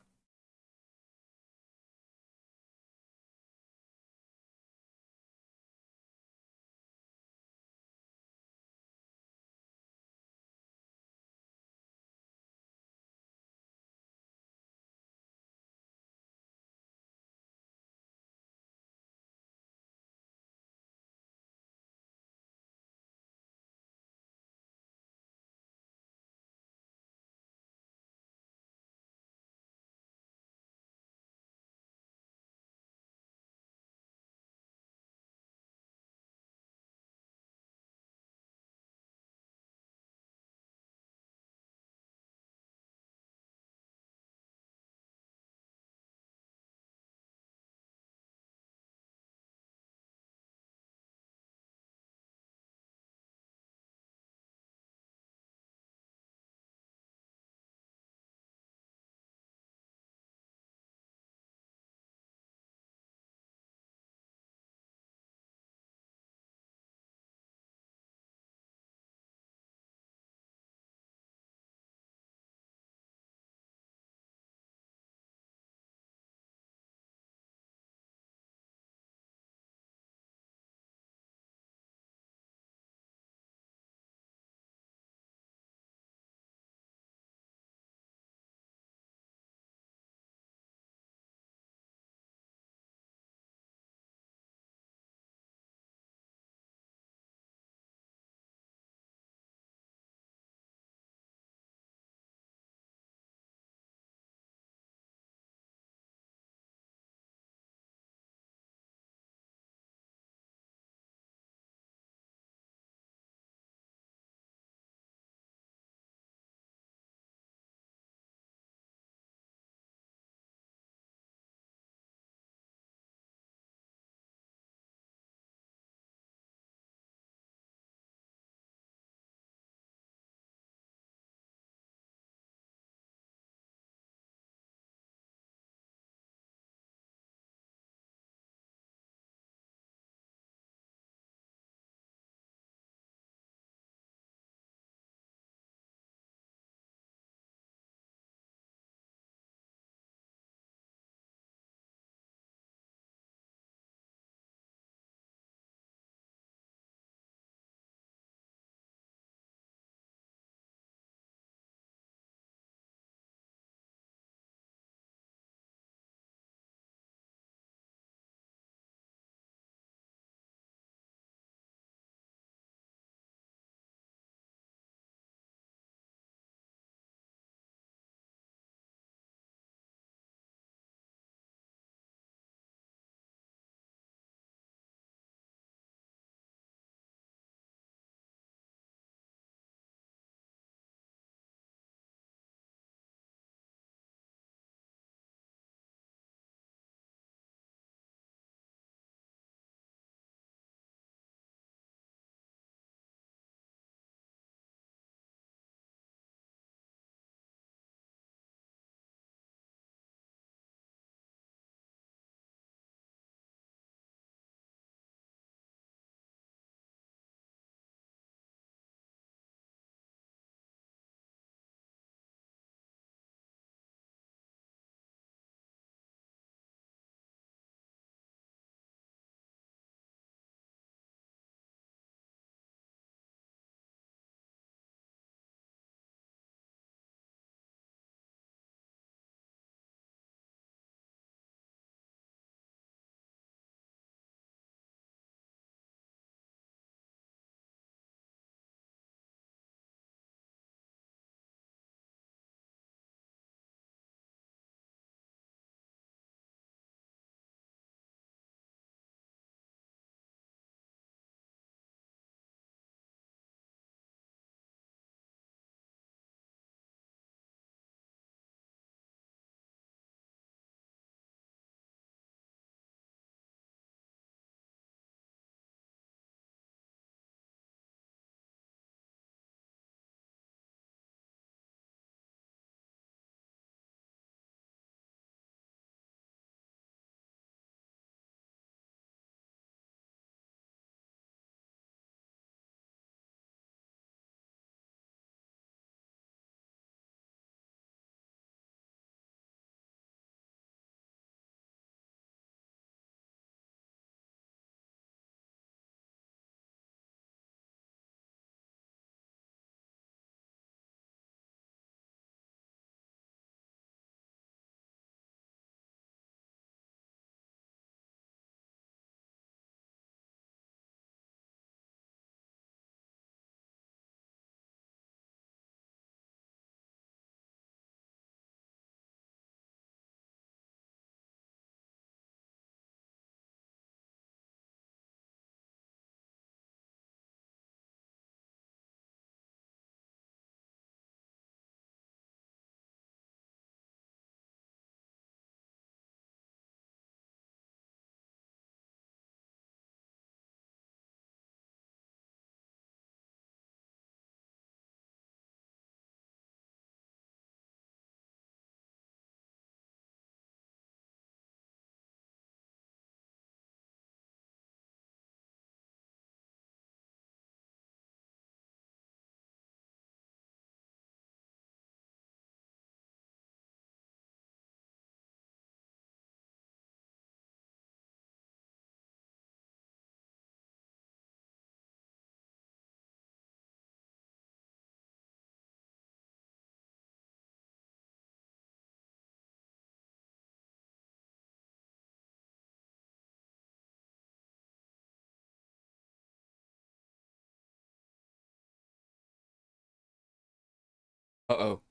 Uh-oh.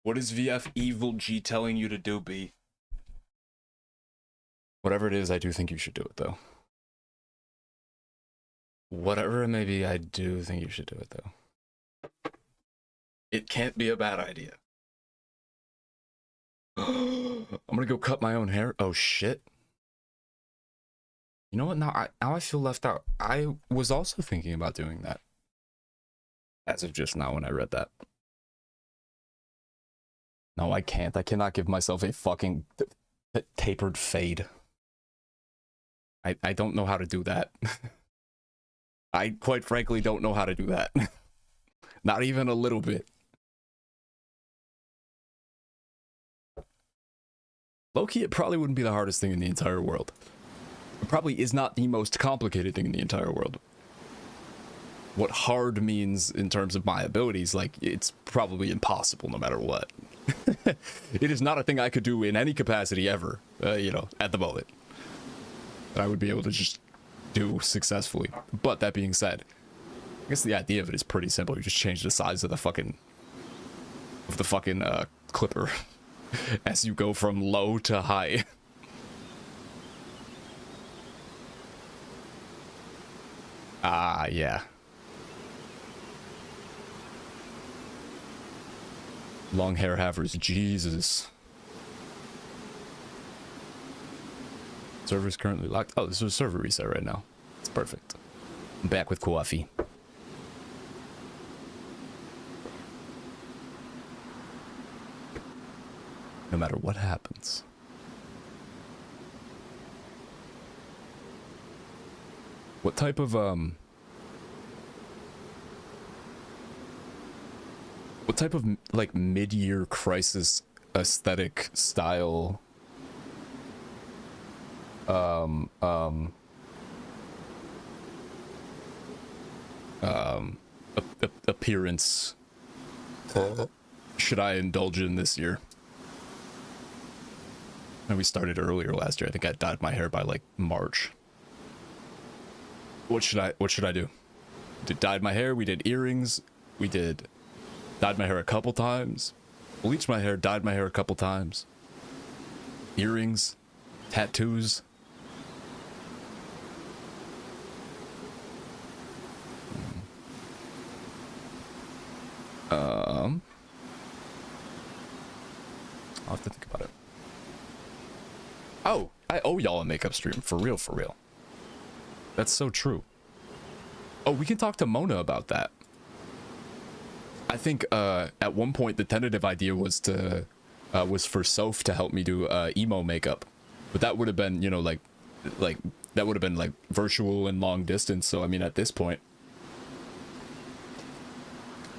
What is VF Evil G telling you to do, B? Whatever it is, I do think you should do it, though. Whatever it may be, I do think you should do it, though. It can't be a bad idea. I'm gonna go cut my own hair. Oh, shit. You know what? Now I feel left out. I was also thinking about doing that. As of just now when I read that. No, I can't. I cannot give myself a fucking tapered fade. I don't know how to do that. I quite frankly don't know how to do that. Not even a little bit. Low-key, it probably wouldn't be the hardest thing in the entire world. It probably is not the most complicated thing in the entire world. What hard means in terms of my abilities, like, it's probably impossible no matter what. It is not a thing I could do in any capacity ever, you know, at the moment. That I would be able to just do successfully. But that being said, I guess the idea of it is pretty simple. You just change the size of the fucking clipper as you go from low to high. Ah, yeah. Long hair havers, Jesus. Server's currently locked. Oh, this is a server reset right now. It's perfect. I'm back with coffee. No matter what happens. What type of like mid-year crisis aesthetic style appearance should I indulge in this year? And we started earlier last year. I think I dyed my hair by like March. What should I do? Dyed my hair, we did earrings, we did dyed my hair a couple times, bleached my hair, dyed my hair a couple times, earrings, tattoos. I'll have to think about it. Oh, I owe y'all a makeup stream, for real, for real. That's so true. Oh, we can talk to Mona about that. I think at one point the tentative idea was to was for Soph to help me do emo makeup, but that would have been, you know, like that would have been like virtual and long distance. So I mean, at this point,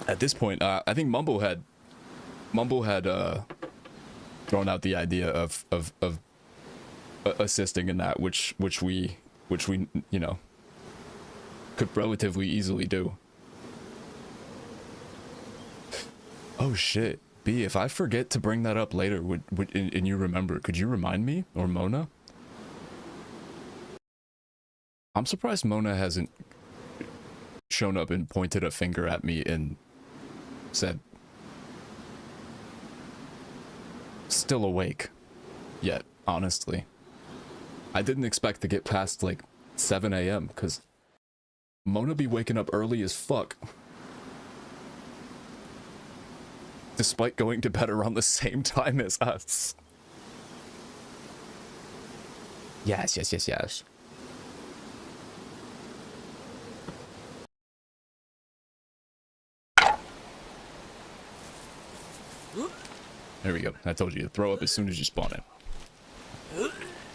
I think Mumble had thrown out the idea of assisting in that, which we you know could relatively easily do. Oh shit, B, if I forget to bring that up later, and you remember, could you remind me, or Mona? I'm surprised Mona hasn't shown up and pointed a finger at me and said, still awake yet, honestly. I didn't expect to get past like 7 a.m. because Mona be waking up early as fuck. Despite going to bed around the same time as us. Yes. There we go. I told you to throw up as soon as you spawn in.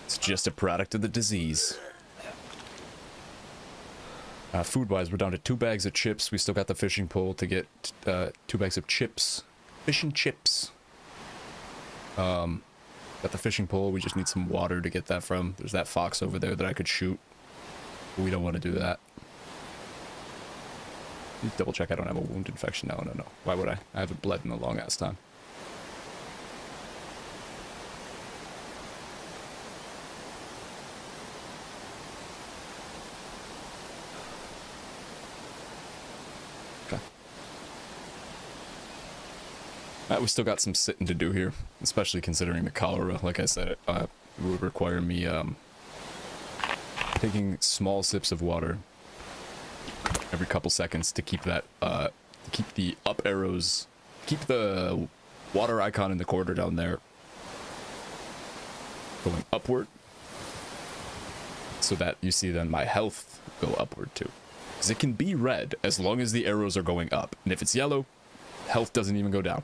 It's just a product of the disease. Food-wise, we're down to 2 bags of chips. We still got the fishing pole to get 2 bags of chips. Fish and chips. Got the fishing pole. We just need some water to get that from. There's that fox over there that I could shoot. But we don't want to do that. Double check I don't have a wound infection. No. Why would I? I haven't bled in a long ass time. We still got some sitting to do here, especially considering the cholera. Like I said, it would require me taking small sips of water every couple seconds to keep that, to keep the up arrows, keep the water icon in the corner down there going upward, so that you see then my health go upward too. Because it can be red as long as the arrows are going up, and if it's yellow, health doesn't even go down.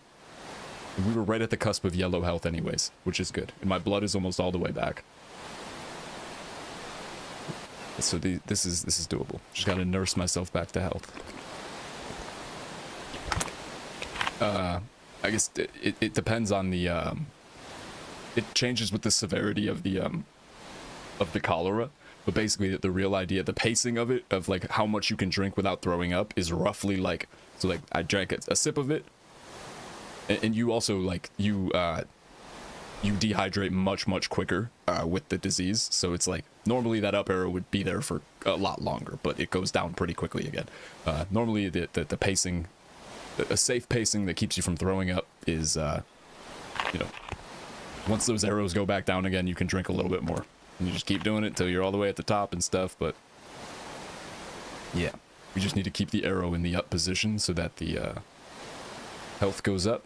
And we were right at the cusp of yellow health anyways, which is good, and my blood is almost all the way back. So this is doable. Just gotta nurse myself back to health. I guess it depends on the it changes with the severity of the cholera, but basically the real idea, the pacing of it, of like how much you can drink without throwing up, is roughly like, so like I drank a sip of it, and you also like you dehydrate much quicker with the disease. So it's like normally that up arrow would be there for a lot longer, but it goes down pretty quickly again. Normally the pacing, a safe pacing that keeps you from throwing up is you know, once those arrows go back down again, you can drink a little bit more, and you just keep doing it until you're all the way at the top and stuff. But yeah, we just need to keep the arrow in the up position so that the health goes up.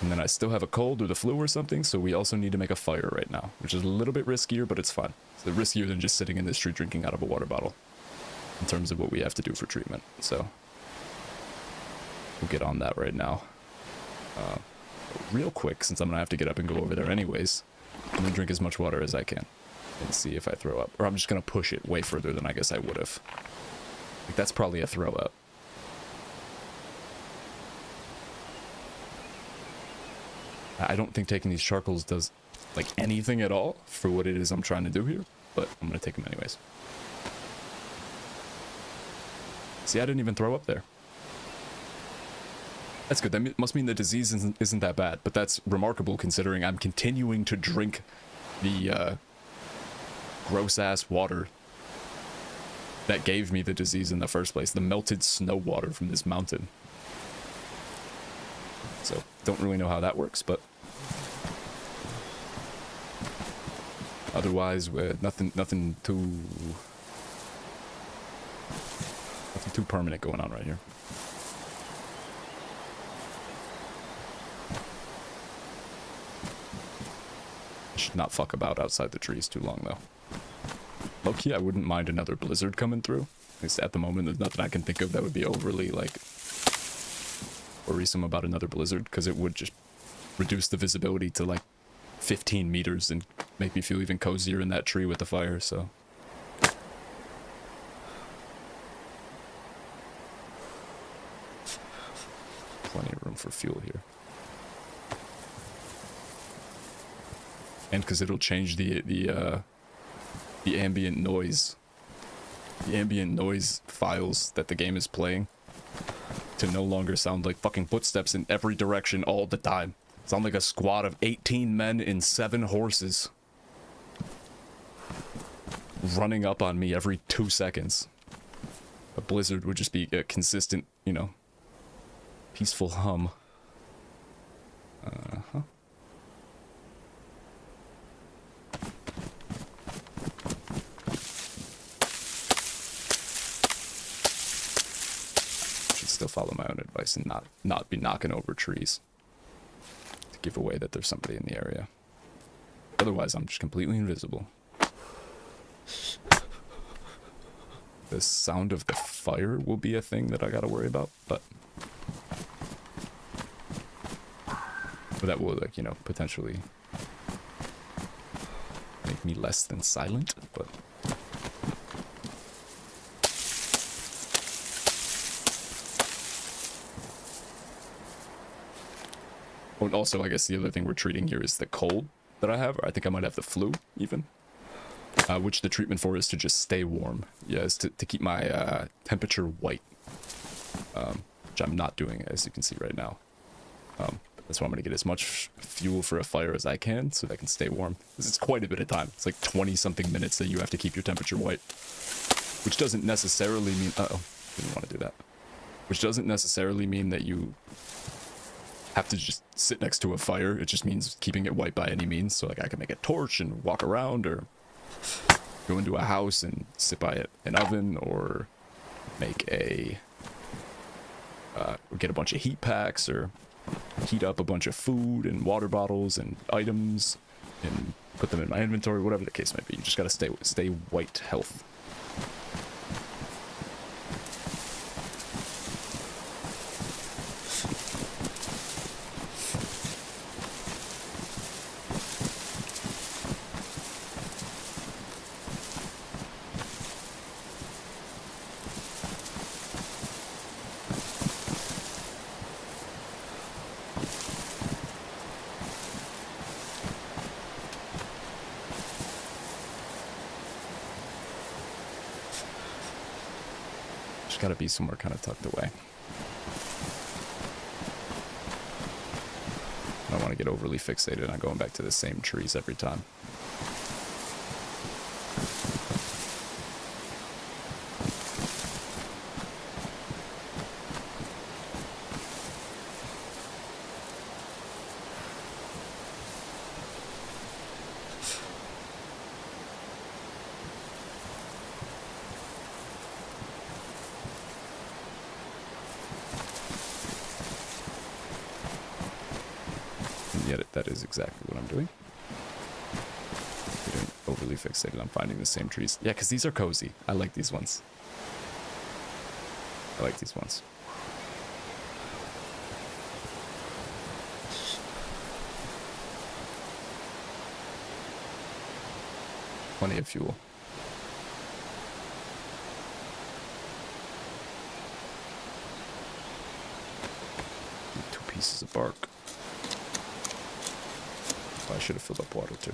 And then I still have a cold or the flu or something, so we also need to make a fire right now, which is a little bit riskier, but it's fun. It's riskier than just sitting in the street drinking out of a water bottle in terms of what we have to do for treatment. So we'll get on that right now. Real quick, since I'm gonna have to get up and go over there anyways, I'm gonna drink as much water as I can and see if I throw up. Or I'm just gonna push it way further than I guess I would have. Like, that's probably a throw up. I don't think taking these charcoals does like anything at all for what it is I'm trying to do here, but I'm gonna take them anyways. See, I didn't even throw up there. That's good. That must mean the disease isn't that bad, but that's remarkable considering I'm continuing to drink the gross-ass water that gave me the disease in the first place, the melted snow water from this mountain. So, don't really know how that works, but otherwise, nothing too permanent going on right here. Should not fuck about outside the trees too long though. Low-key, I wouldn't mind another blizzard coming through. At least at the moment, there's nothing I can think of that would be overly like worrisome about another blizzard, because it would just reduce the visibility to like 15 meters and make me feel even cozier in that tree with the fire. So plenty of room for fuel here. And because it'll change the ambient noise files that the game is playing to no longer sound like fucking footsteps in every direction all the time. Sound like a squad of 18 men and 7 horses running up on me every 2 seconds. A blizzard would just be a consistent, you know, peaceful hum. Uh-huh. Still follow my own advice and not be knocking over trees to give away that there's somebody in the area. Otherwise, I'm just completely invisible. The sound of the fire will be a thing that I gotta worry about, but that will, like, you know, potentially make me less than silent, but and also, I guess the other thing we're treating here is the cold that I have. Or I think I might have the flu, even. Which the treatment for is to just stay warm. Yeah, is to keep my temperature white. Which I'm not doing, as you can see right now. That's why I'm going to get as much fuel for a fire as I can, so that I can stay warm. Because it's quite a bit of time. It's like 20-something minutes that you have to keep your temperature white. Which doesn't necessarily mean... Uh-oh, didn't want to do that. Which doesn't necessarily mean that you have to just sit next to a fire. It just means keeping it white by any means. So like I can make a torch and walk around, or go into a house and sit by an oven, or make a get a bunch of heat packs, or heat up a bunch of food and water bottles and items and put them in my inventory, whatever the case may be. You just gotta stay white health. Gotta be somewhere kind of tucked away. I don't want to get overly fixated on going back to the same trees every time. That is exactly what I'm doing. Getting overly fixated on finding the same trees. Yeah, because these are cozy. I like these ones. I like these ones. Plenty of fuel. Need 2 pieces of bark. I should have filled up water too.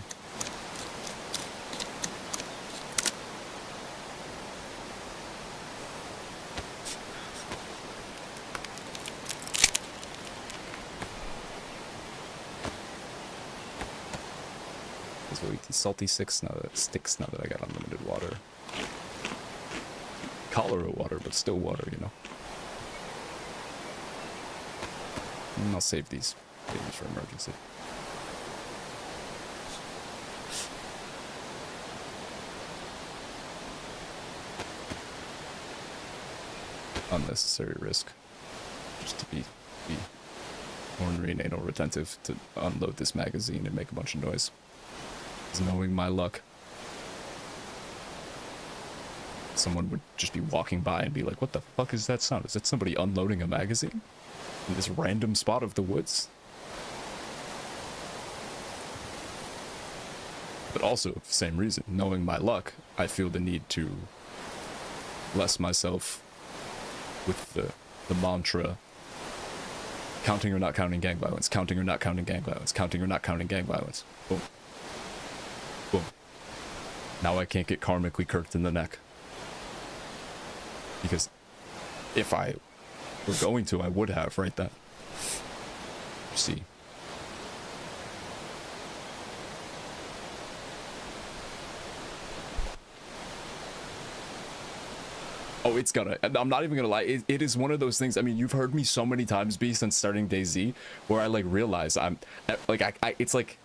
I'll eat these salty sticks now that I got unlimited water. Cholera water, but still water, you know. And I'll save these for emergency. Unnecessary risk. Just to be ornery and anal retentive to unload this magazine and make a bunch of noise. Because knowing my luck, someone would just be walking by and be like, what the fuck is that sound? Is that somebody unloading a magazine in this random spot of the woods? But also, for the same reason, knowing my luck, I feel the need to bless myself with the mantra, counting or not counting gang violence, counting or not counting gang violence, counting or not counting gang violence. Boom. Boom. Now I can't get karmically kirked in the neck. Because if I were going to, I would have right then. See. Oh, it's gonna. I'm not even gonna lie. It is one of those things. I mean, you've heard me so many times, B, since starting DayZ, where I like realize I'm like, it's like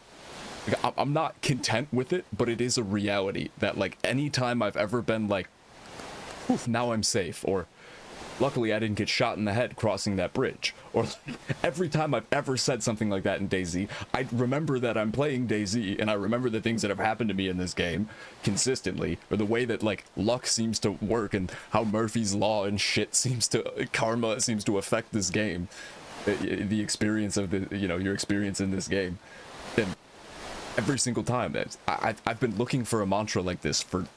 I'm not content with it, but it is a reality that like anytime I've ever been like, oof, now I'm safe, or luckily I didn't get shot in the head crossing that bridge, or like, every time I've ever said something like that in DayZ, I remember that I'm playing DayZ, and I remember the things that have happened to me in this game consistently, or the way that like luck seems to work, and how Murphy's Law and shit karma seems to affect this game, the experience of the, you know, your experience in this game. And every single time that I've been looking for a mantra like this for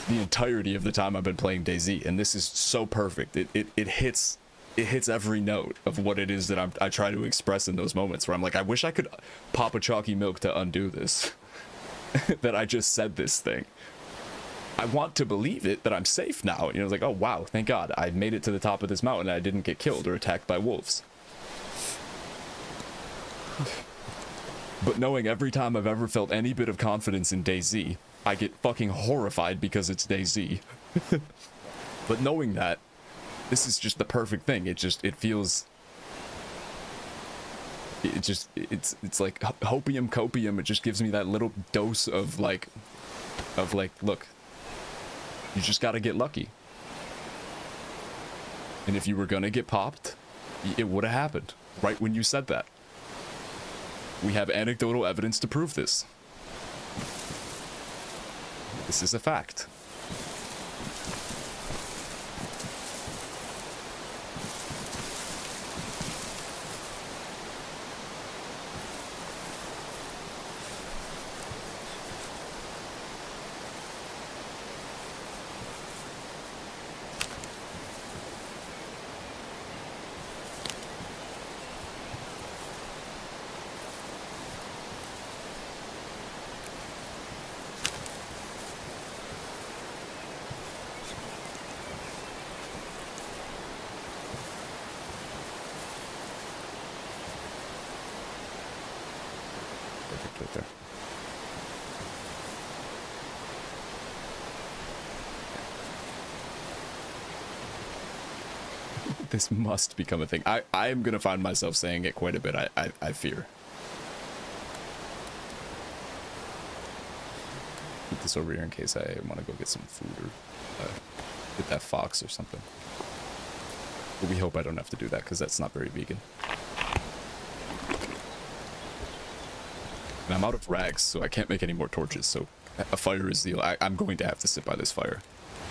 the entirety of the time I've been playing DayZ, and this is so perfect. It hits every note of what it is that I try to express in those moments where I'm like, I wish I could pop a chalky milk to undo this. That I just said this thing. I want to believe it, that I'm safe now. You know, it's like, oh wow, thank God, I made it to the top of this mountain and I didn't get killed or attacked by wolves. But knowing every time I've ever felt any bit of confidence in DayZ, I get fucking horrified because it's DayZ. But knowing that, This is just the perfect thing. It feels... It's like hopium copium. It just gives me that little dose of like, look, you just gotta get lucky. And if you were gonna get popped, it would have happened right when you said that. We have anecdotal evidence to prove this. This is a fact. Right there. This must become a thing. I am gonna find myself saying it quite a bit, I fear. Put this over here in case I want to go get some food or get that fox or something. But we hope I don't have to do that because that's not very vegan. And I'm out of rags, so I can't make any more torches, so a fire is the... I'm going to have to sit by this fire.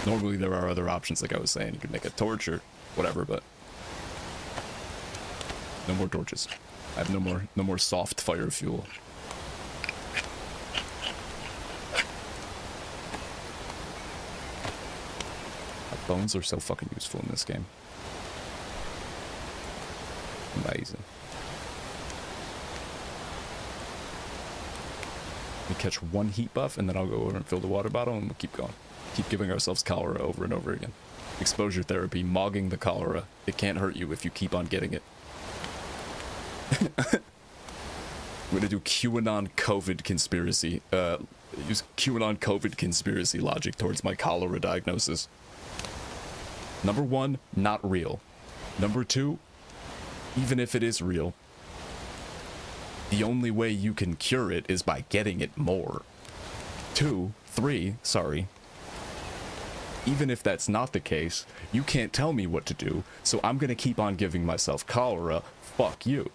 Normally there are other options, like I was saying. You could make a torch or whatever, but... no more torches. I have no more soft fire fuel. Bones are so fucking useful in this game. Amazing. We catch one heat buff, and then I'll go over and fill the water bottle, and we'll keep going. Keep giving ourselves cholera over and over again. Exposure therapy, mogging the cholera. It can't hurt you if you keep on getting it. We're gonna do QAnon COVID conspiracy. Use QAnon COVID conspiracy logic towards my cholera diagnosis. Number one, not real. Number two, even if it is real, the only way you can cure it is by getting it more. Three, even if that's not the case, you can't tell me what to do, so I'm gonna keep on giving myself cholera. Fuck you.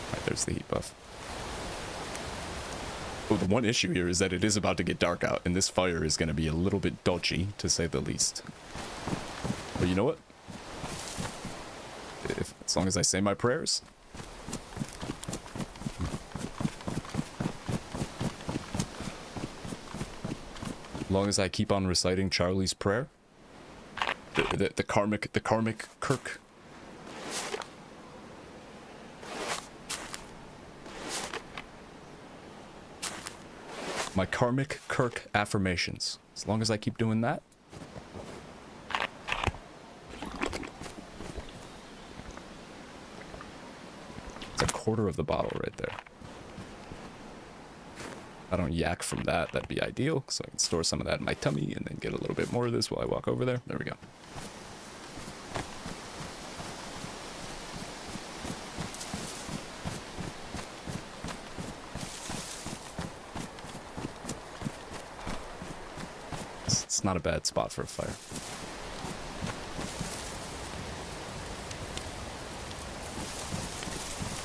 Alright, there's the heat buff. Oh, the one issue here is that it is about to get dark out, and this fire is going to be a little bit dodgy, to say the least. But you know what? As long as I say my prayers. As long as I keep on reciting Charlie's prayer. The karmic Kirk. My karmic Kirk affirmations. As long as I keep doing that. It's a quarter of the bottle right there. If I don't yak from that, that'd be ideal. So I can store some of that in my tummy and then get a little bit more of this while I walk over there. There we go. It's not a bad spot for a fire.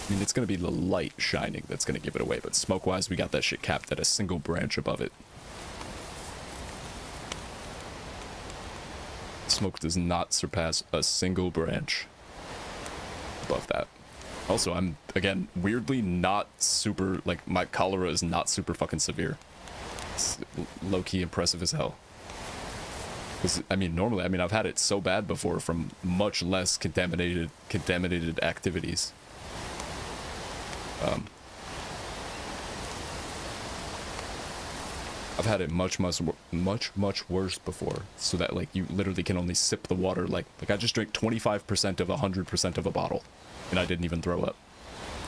I mean, it's going to be the light shining that's going to give it away, but smoke-wise, we got that shit capped at a single branch above it. Smoke does not surpass a single branch above that. Also, I'm, again, weirdly not super, like, my cholera is not super fucking severe. It's low-key impressive as hell. I mean, normally, I've had it so bad before from much less contaminated activities. I've had it much worse before, so that, like, you literally can only sip the water. Like I just drank 25% of 100% of a bottle, and I didn't even throw up.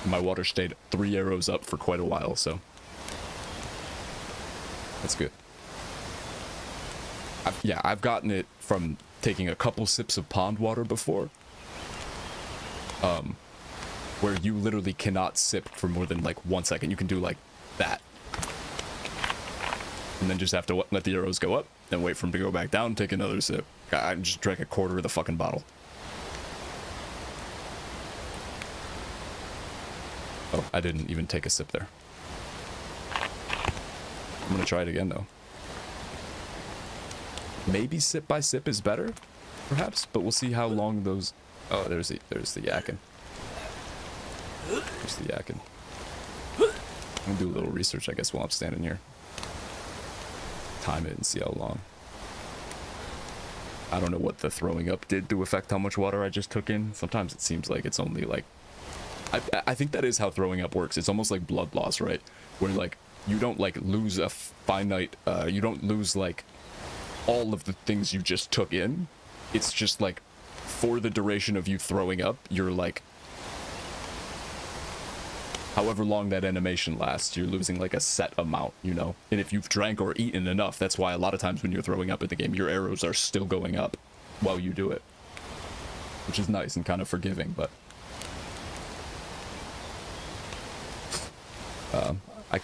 My water stayed 3 arrows up for quite a while, so that's good. I've gotten it from taking a couple sips of pond water before, where you literally cannot sip for more than like 1 second. You can do like that, and then just have to let the arrows go up, then wait for them to go back down, take another sip. I just drank a quarter of the fucking bottle. Oh, I didn't even take a sip there. I'm gonna try it again though. Maybe sip by sip is better, perhaps, but we'll see how long those. Oh, there's the yakking. There's the yakking. I'm gonna do a little research, I guess, while I'm standing here. Time it and see how long. I don't know what the throwing up did to affect how much water I just took in. Sometimes it seems like it's only like. I think that is how throwing up works. It's almost like blood loss, right? Where like you don't like lose a finite. You don't lose like all of the things you just took in. It's just like for the duration of you throwing up, you're like however long that animation lasts, you're losing like a set amount, you know? And if you've drank or eaten enough, that's why a lot of times when you're throwing up in the game, your arrows are still going up while you do it. Which is nice and kind of forgiving, but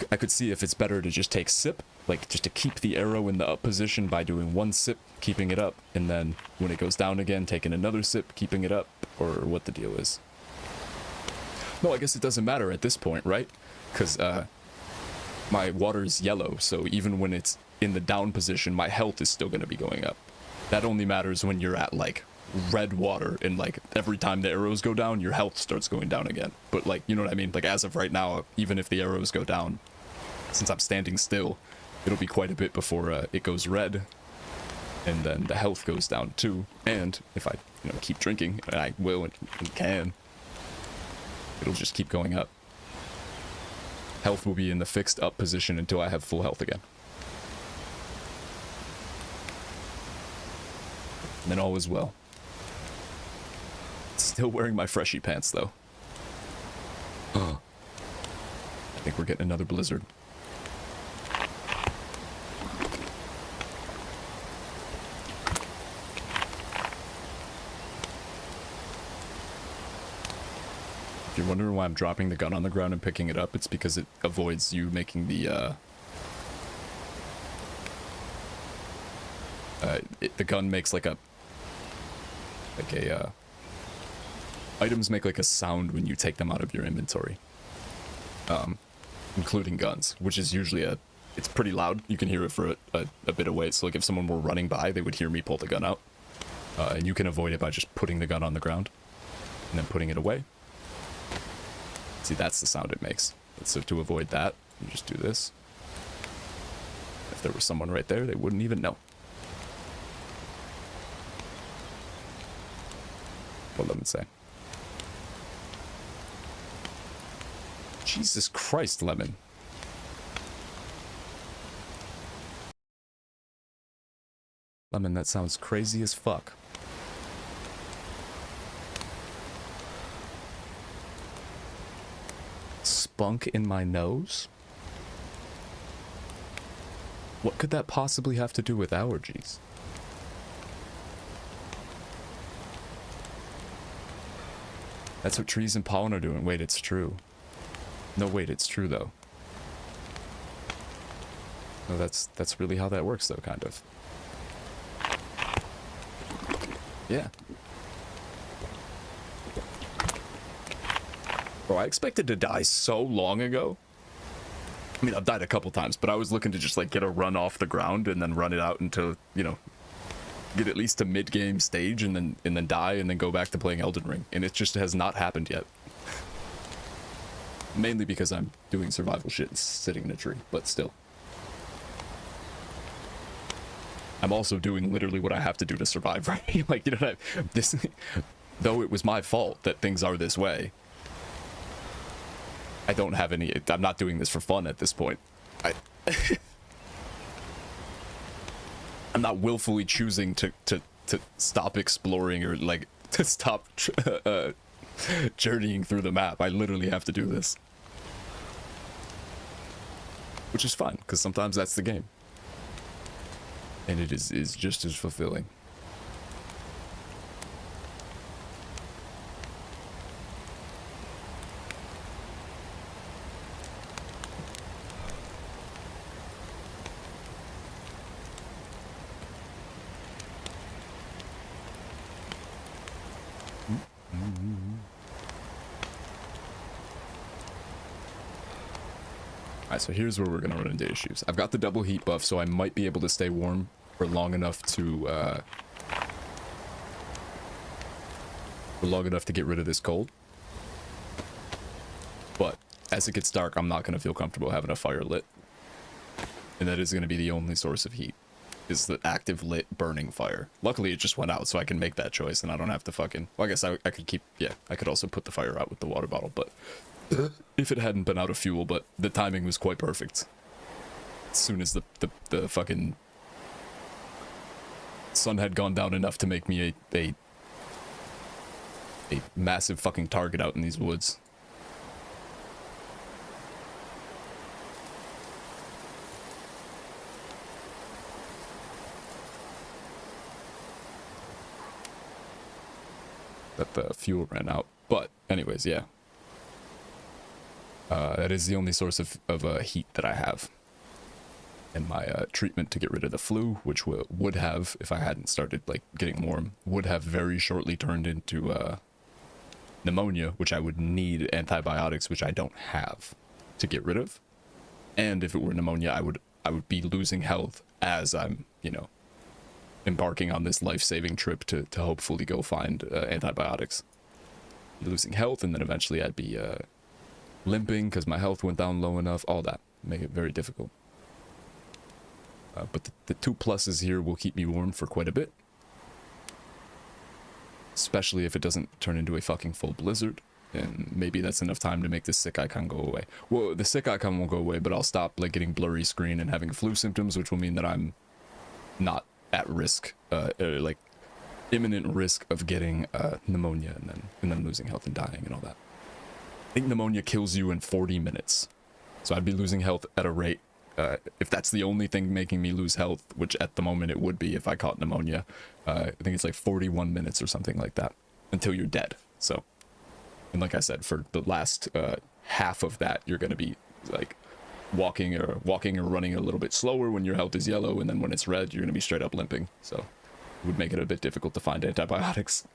I could see if it's better to just take sip, like just to keep the arrow in the up position by doing 1 sip, keeping it up, and then when it goes down again, taking another sip, keeping it up, or what the deal is. No, I guess it doesn't matter at this point, right? Because my water's yellow, so even when it's in the down position, my health is still going to be going up. That only matters when you're at like red water, and like every time the arrows go down, your health starts going down again. But like, you know what I mean? Like as of right now, even if the arrows go down, since I'm standing still, it'll be quite a bit before it goes red, and then the health goes down too. And if I, keep drinking, and I will and can, it'll just keep going up. Health will be in the fixed up position until I have full health again. And then all is well. Still wearing my freshy pants though. I think we're getting another blizzard. If you're wondering why I'm dropping the gun on the ground and picking it up, it's because it avoids you making the the gun makes like a items make like a sound when you take them out of your inventory, including guns, which is usually it's pretty loud. You can hear it for a bit away. So like if someone were running by, they would hear me pull the gun out, and you can avoid it by just putting the gun on the ground and then putting it away. See, that's the sound it makes. So to avoid that, you just do this. If there was someone right there, they wouldn't even know. What let me say? Jesus Christ, Lemon. Lemon, that sounds crazy as fuck. Spunk in my nose? What could that possibly have to do with allergies? That's what trees and pollen are doing. Wait, it's true. No, wait, it's true though. No, that's really how that works though, kind of. Yeah. Bro, I expected to die so long ago. I mean, I've died a couple times, but I was looking to just like get a run off the ground and then run it out until, get at least to mid-game stage and then die and then go back to playing Elden Ring. And it just has not happened yet. Mainly because I'm doing survival shit and sitting in a tree, but still. I'm also doing literally what I have to do to survive, right? Like, you know what this, though it was my fault that things are this way, I don't have any, I'm not doing this for fun at this point. I'm not willfully choosing to stop exploring or like to stop journeying through the map. I literally have to do this. Which is fun, because sometimes that's the game. And it is just as fulfilling. Alright, so here's where we're gonna run into issues. I've got the double heat buff, so I might be able to stay warm for long enough to get rid of this cold. But as it gets dark, I'm not gonna feel comfortable having a fire lit. And that is gonna be the only source of heat, is the active lit burning fire. Luckily it just went out, so I can make that choice and I don't have to fucking, well, I guess I could keep, yeah, I could also put the fire out with the water bottle, but if it hadn't been out of fuel, but the timing was quite perfect. As soon as the fucking sun had gone down enough to make me a massive fucking target out in these woods. That the fuel ran out. But anyways, yeah. That is the only source of heat that I have. And my treatment to get rid of the flu, which would have, if I hadn't started like getting warm, would have very shortly turned into pneumonia, which I would need antibiotics, which I don't have to get rid of. And if it were pneumonia, I would be losing health as I'm, you know, embarking on this life-saving trip to hopefully go find antibiotics. Losing health, and then eventually I'd be limping because my health went down low enough, all that. Make it very difficult. But the two pluses here will keep me warm for quite a bit. Especially if it doesn't turn into a fucking full blizzard. And maybe that's enough time to make the sick icon go away. Well, the sick icon won't go away, but I'll stop like getting blurry screen and having flu symptoms, which will mean that I'm not at risk, like imminent risk of getting pneumonia and then losing health and dying and all that. I think pneumonia kills you in 40 minutes. So I'd be losing health at a rate, if that's the only thing making me lose health, which at the moment it would be if I caught pneumonia, I think it's like 41 minutes or something like that, until you're dead. So, and like I said, for the last half of that, you're going to be like walking or running a little bit slower when your health is yellow, and then when it's red, you're going to be straight up limping. So it would make it a bit difficult to find antibiotics.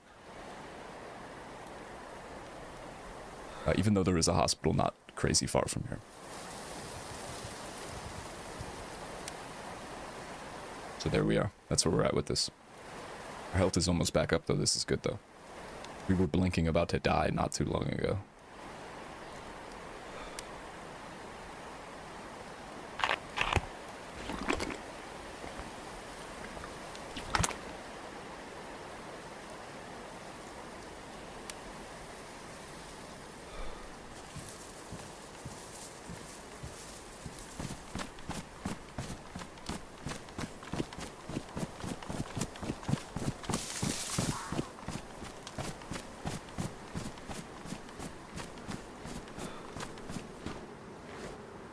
Even though there is a hospital not crazy far from here. So there we are. That's where we're at with this. Our health is almost back up, though. This is good, though. We were blinking about to die not too long ago.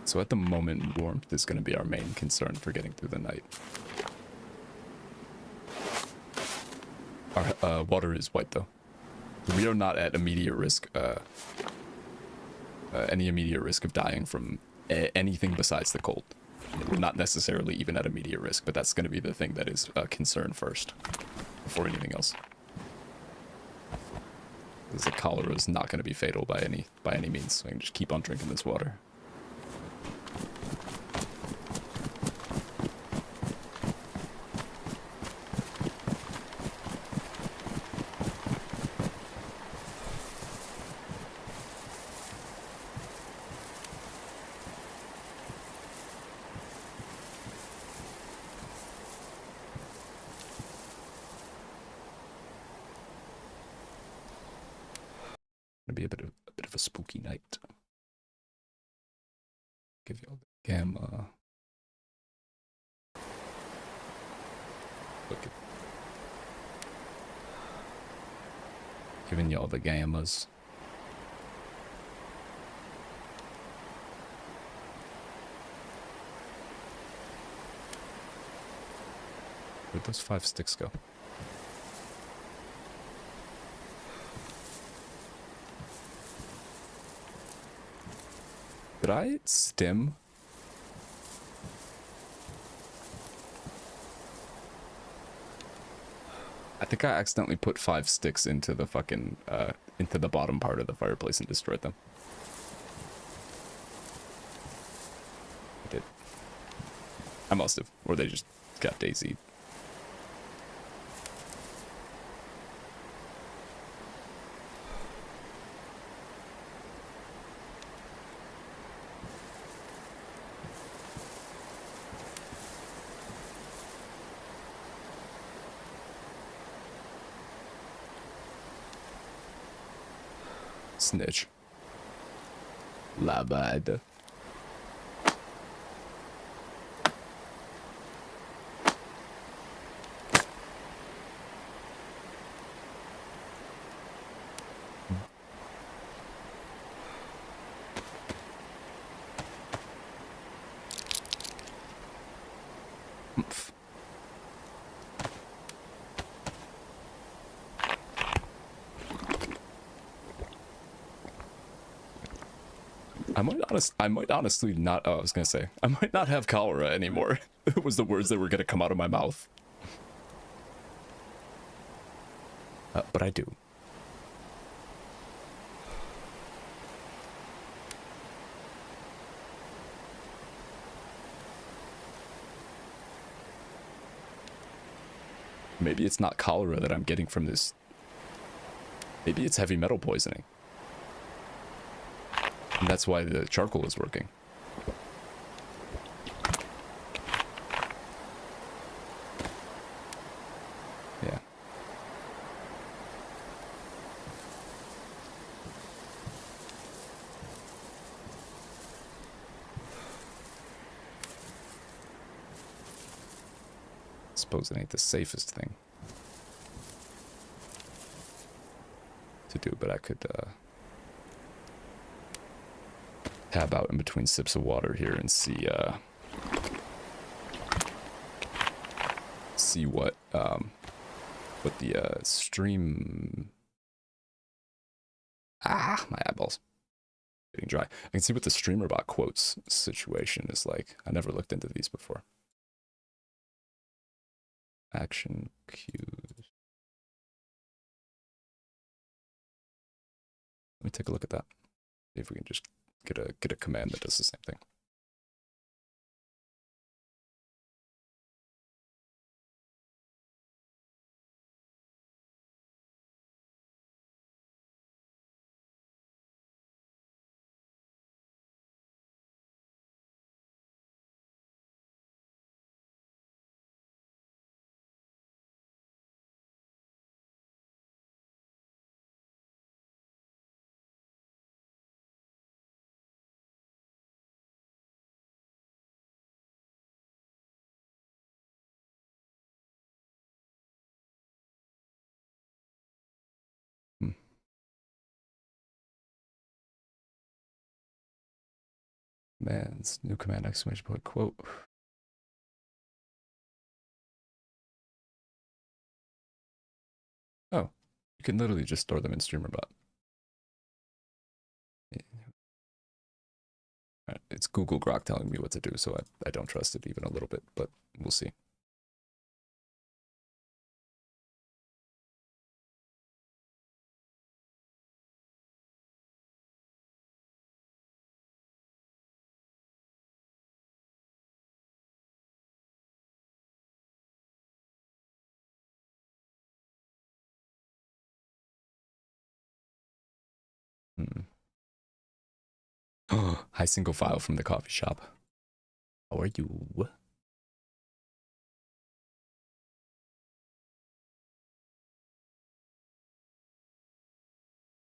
So at the moment, warmth is going to be our main concern for getting through the night. Our water is white, though. We are not at immediate risk, any immediate risk of dying from anything besides the cold. We're not necessarily even at immediate risk, but that's going to be the thing that is a concern first, before anything else. Because the cholera is not going to be fatal by any means, so I can just keep on drinking this water. Gonna be a bit of a spooky night. Give y'all the gamma. Look at giving y'all the gammas. Where'd those 5 sticks go? Did I stim? I think I accidentally put 5 sticks into the fucking, into the bottom part of the fireplace and destroyed them. I did. I must have. Or they just got daisied. Snitch. La bad. I might honestly not. Oh, I was gonna say I might not have cholera anymore. It was the words that were gonna come out of my mouth. But I do. Maybe it's not cholera that I'm getting from this. Maybe it's heavy metal poisoning. And that's why the charcoal is working. Yeah. Suppose it ain't the safest thing to do, but I could tab out in between sips of water here and see what the stream. My eyeballs getting dry. I can see what the streamer bot quotes situation is like. I never looked into these before. Action cues. Let me take a look at that. See if we can just get a command that does the same thing. Man, it's new command exclamation point quote. Oh, you can literally just store them in StreamerBot. It's Google Grok telling me what to do, so I don't trust it even a little bit, but we'll see. Hi, single file from the coffee shop. How are you?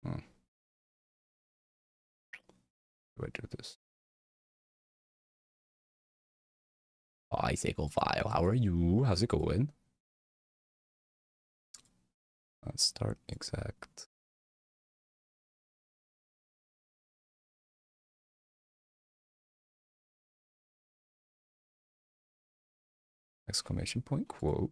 Do I do this? Hi, single file. How are you? How's it going? Let's start exact. Exclamation point quote.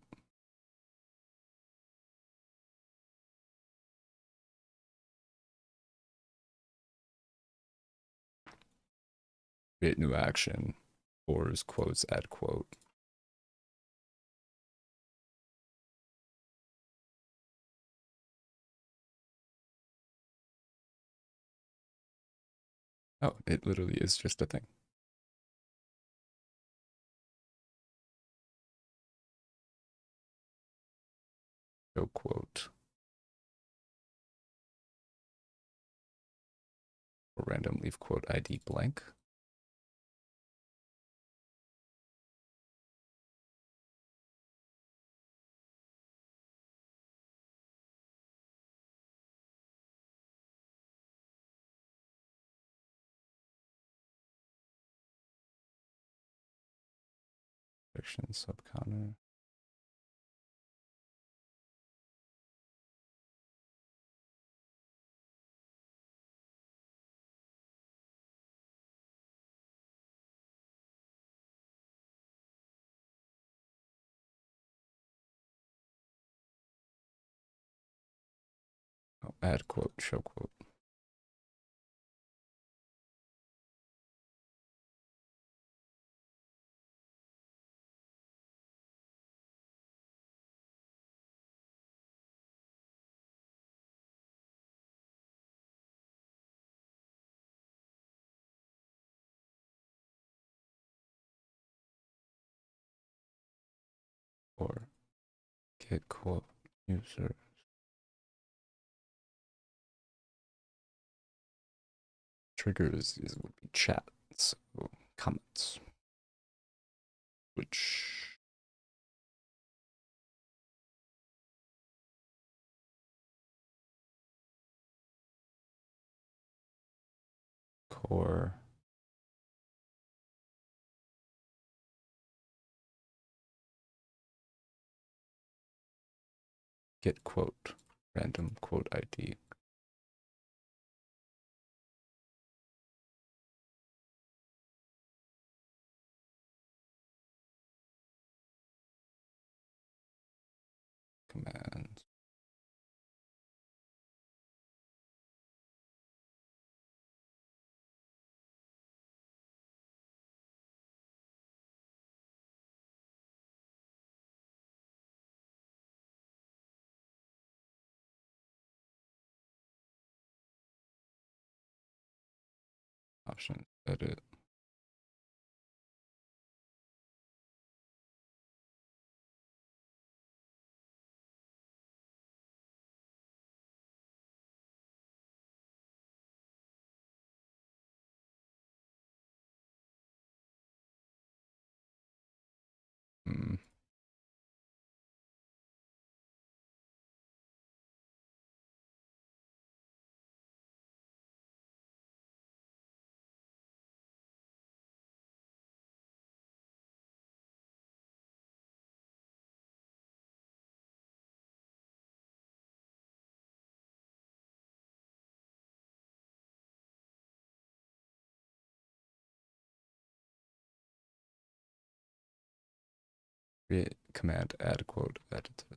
Create new action. Ors, quotes, add quote. Oh, it literally is just a thing. Show quote. Or random leave quote ID blank. Section subcounter. Oh, add quote, show quote. Or get quote user. Triggers would be chat, so comments. Which core get quote random quote ID. Command. Option edit. Create command add quote edited.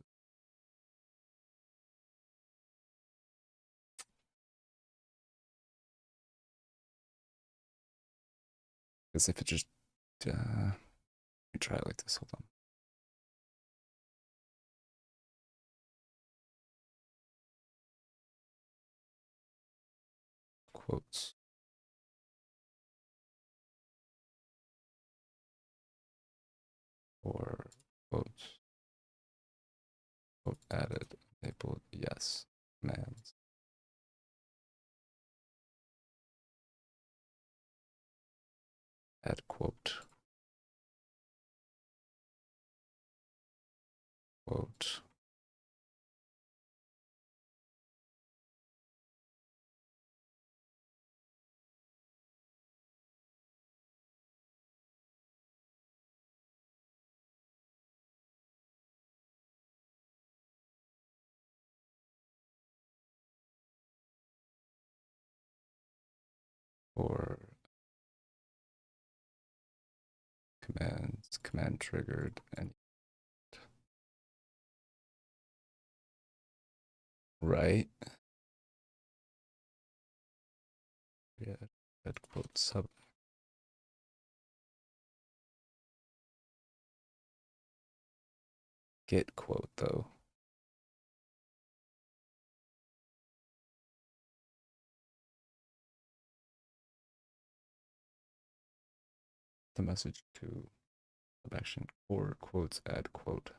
Because if it just let me try it like this, hold on. Quotes. Or quotes. Quote added. Enabled. Yes. Commands. Add quote. Quote. Or commands. Command triggered. And Right? Yeah, that quote sub. Get quote though. The message to action or quotes add quote.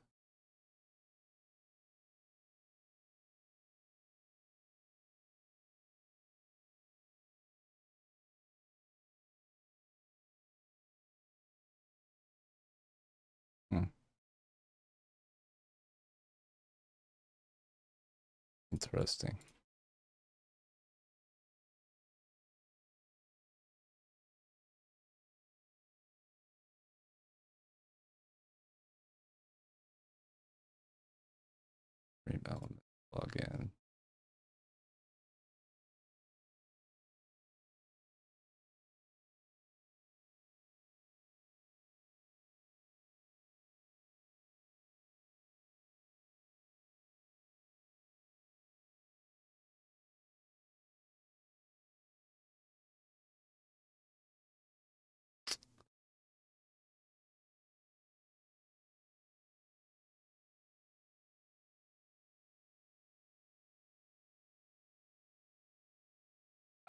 Hmm. Interesting. Stream element login.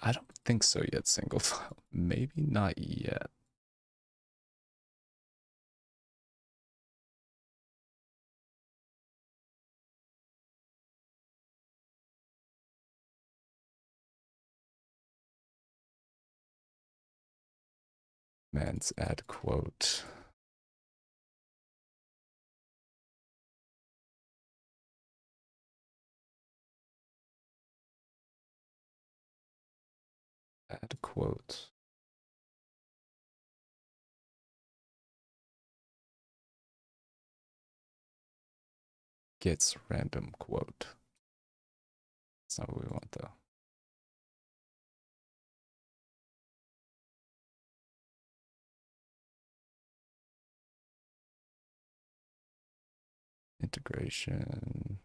I don't think so yet, single file. Maybe not yet. Man's add quote. Add quote. Gets random quote. That's not what we want though. Integration.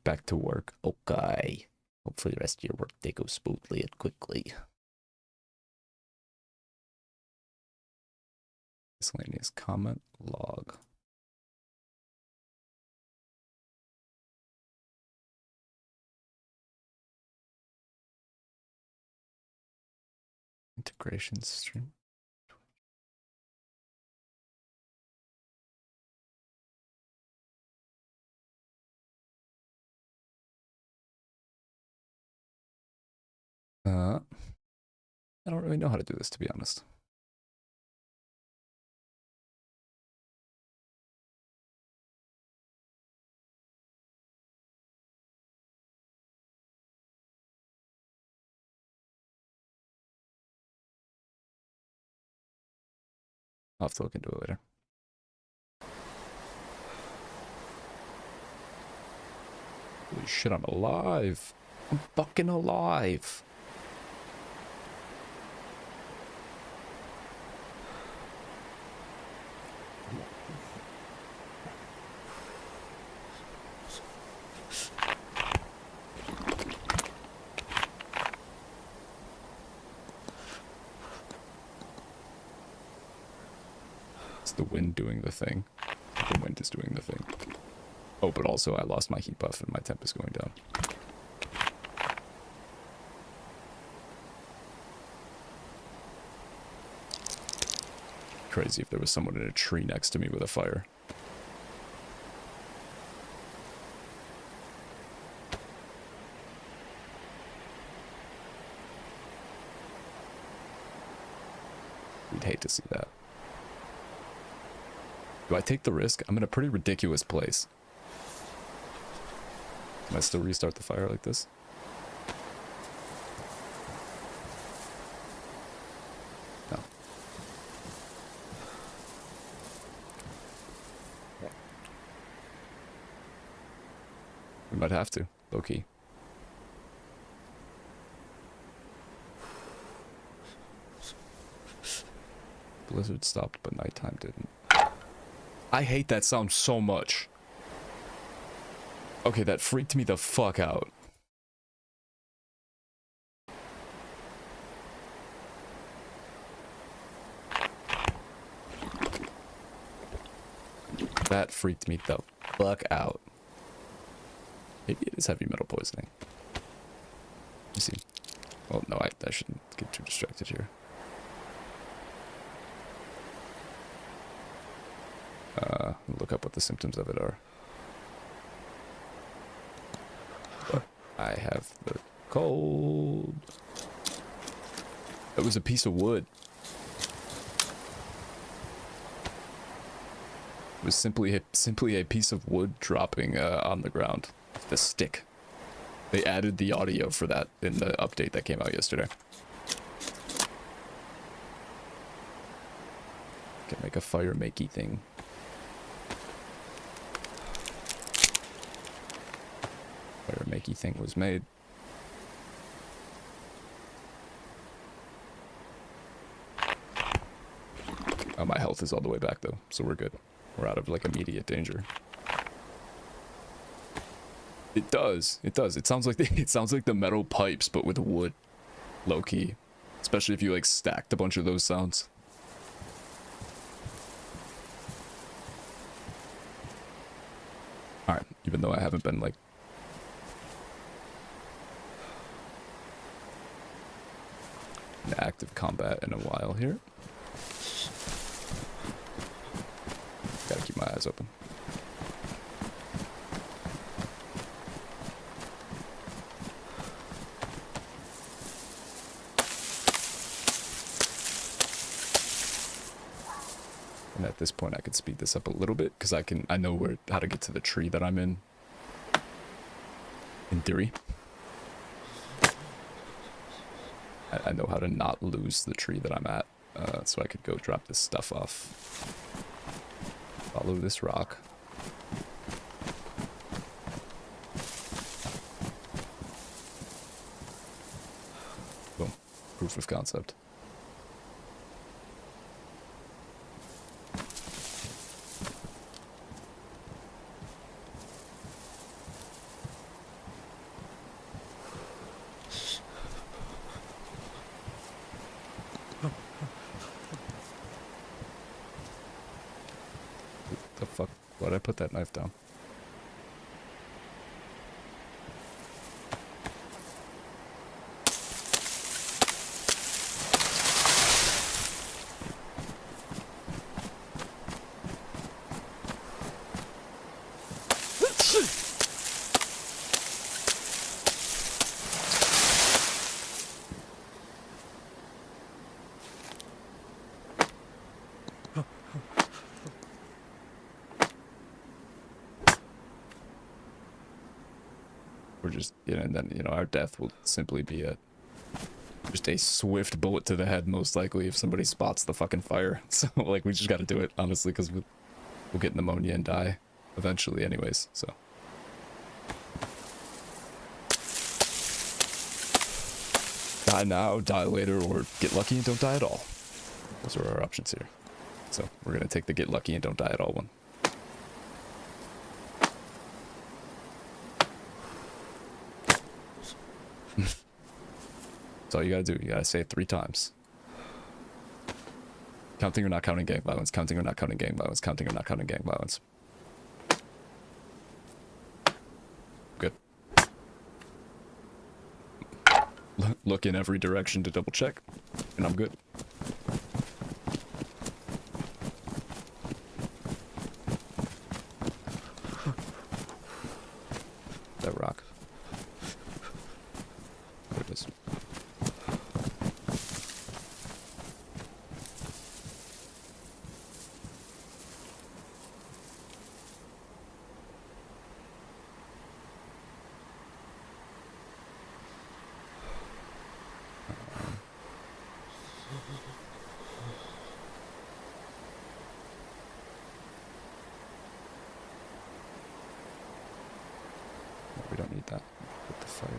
Back to work. Okay. Hopefully the rest of your work day goes smoothly and quickly. Miscellaneous comment log. Integration stream. I don't really know how to do this, to be honest. I'll have to look into it later. Holy shit, I'm alive. I'm fucking alive. It's the wind doing the thing. The wind is doing the thing. Oh, but also I lost my heat buff and my temp is going down. Crazy if there was someone in a tree next to me with a fire. We'd hate to see that. Do I take the risk? I'm in a pretty ridiculous place. Can I still restart the fire like this? No. We might have to, low key. Blizzard stopped, but nighttime didn't. I hate that sound so much. Okay, that freaked me the fuck out. That freaked me the fuck out. Maybe it is heavy metal poisoning. Let me see. Well, no, I shouldn't get too distracted here. Look up what the symptoms of it are. But I have the cold. It was a piece of wood. It was simply a piece of wood dropping on the ground. The stick. They added the audio for that in the update that came out yesterday. Can make a fire makey thing. Fire makey thing was made. Oh, my health is all the way back though, so we're good. We're out of like immediate danger. It does. It does. It sounds like the metal pipes, but with wood. Low key. Especially if you like stacked a bunch of those sounds. Alright, even though I haven't been like in active combat in a while here. Gotta keep my eyes open. And at this point I could speed this up a little bit because I know how to get to the tree that I'm in. In theory. I know how to not lose the tree that I'm at, so I could go drop this stuff off. Follow this rock. Boom. Proof of concept. The fuck? Why'd I put that knife down? We're just, and then, our death will simply be just a swift bullet to the head, most likely, if somebody spots the fucking fire. So, like, we just gotta do it, honestly, because we'll get pneumonia and die eventually anyways, so. Die now, die later, or get lucky and don't die at all. Those are our options here. So, we're gonna take the get lucky and don't die at all one. That's all you gotta do. You gotta say it 3 times. Counting or not counting gang violence. Counting or not counting gang violence. Counting or not counting gang violence. Good. Look in every direction to double check, and I'm good. That rock. There it is. We don't need that. Put the fire.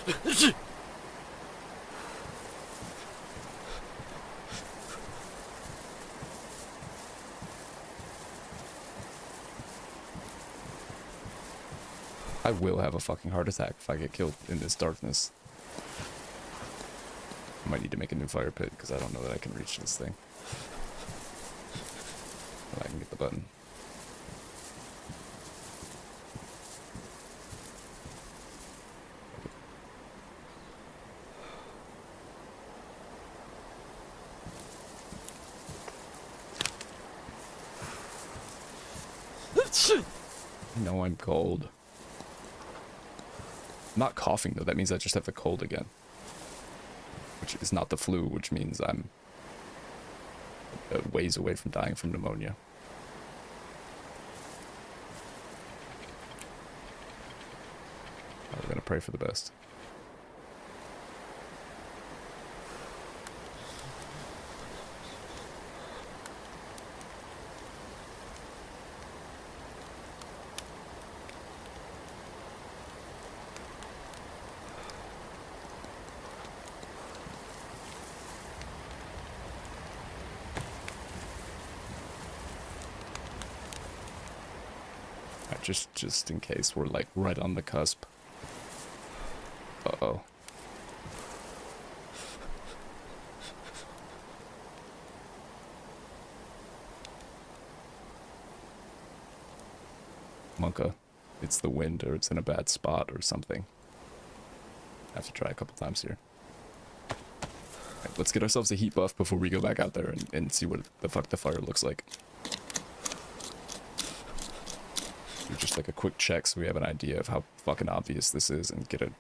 I will have a fucking heart attack if I get killed in this darkness. I might need to make a new fire pit because I don't know that I can reach this thing. But I can get the button. No, I'm cold. I'm not coughing though, that means I just have the cold again. Which is not the flu, which means I'm ways away from dying from pneumonia. We're gonna pray for the best. Just in case we're like right on the cusp. Uh-oh. Monka, it's the wind or it's in a bad spot or something. I have to try a couple times here. Alright, let's get ourselves a heat buff before we go back out there and see what the fuck the fire looks like. Do just like a quick check so we have an idea of how fucking obvious this is and get an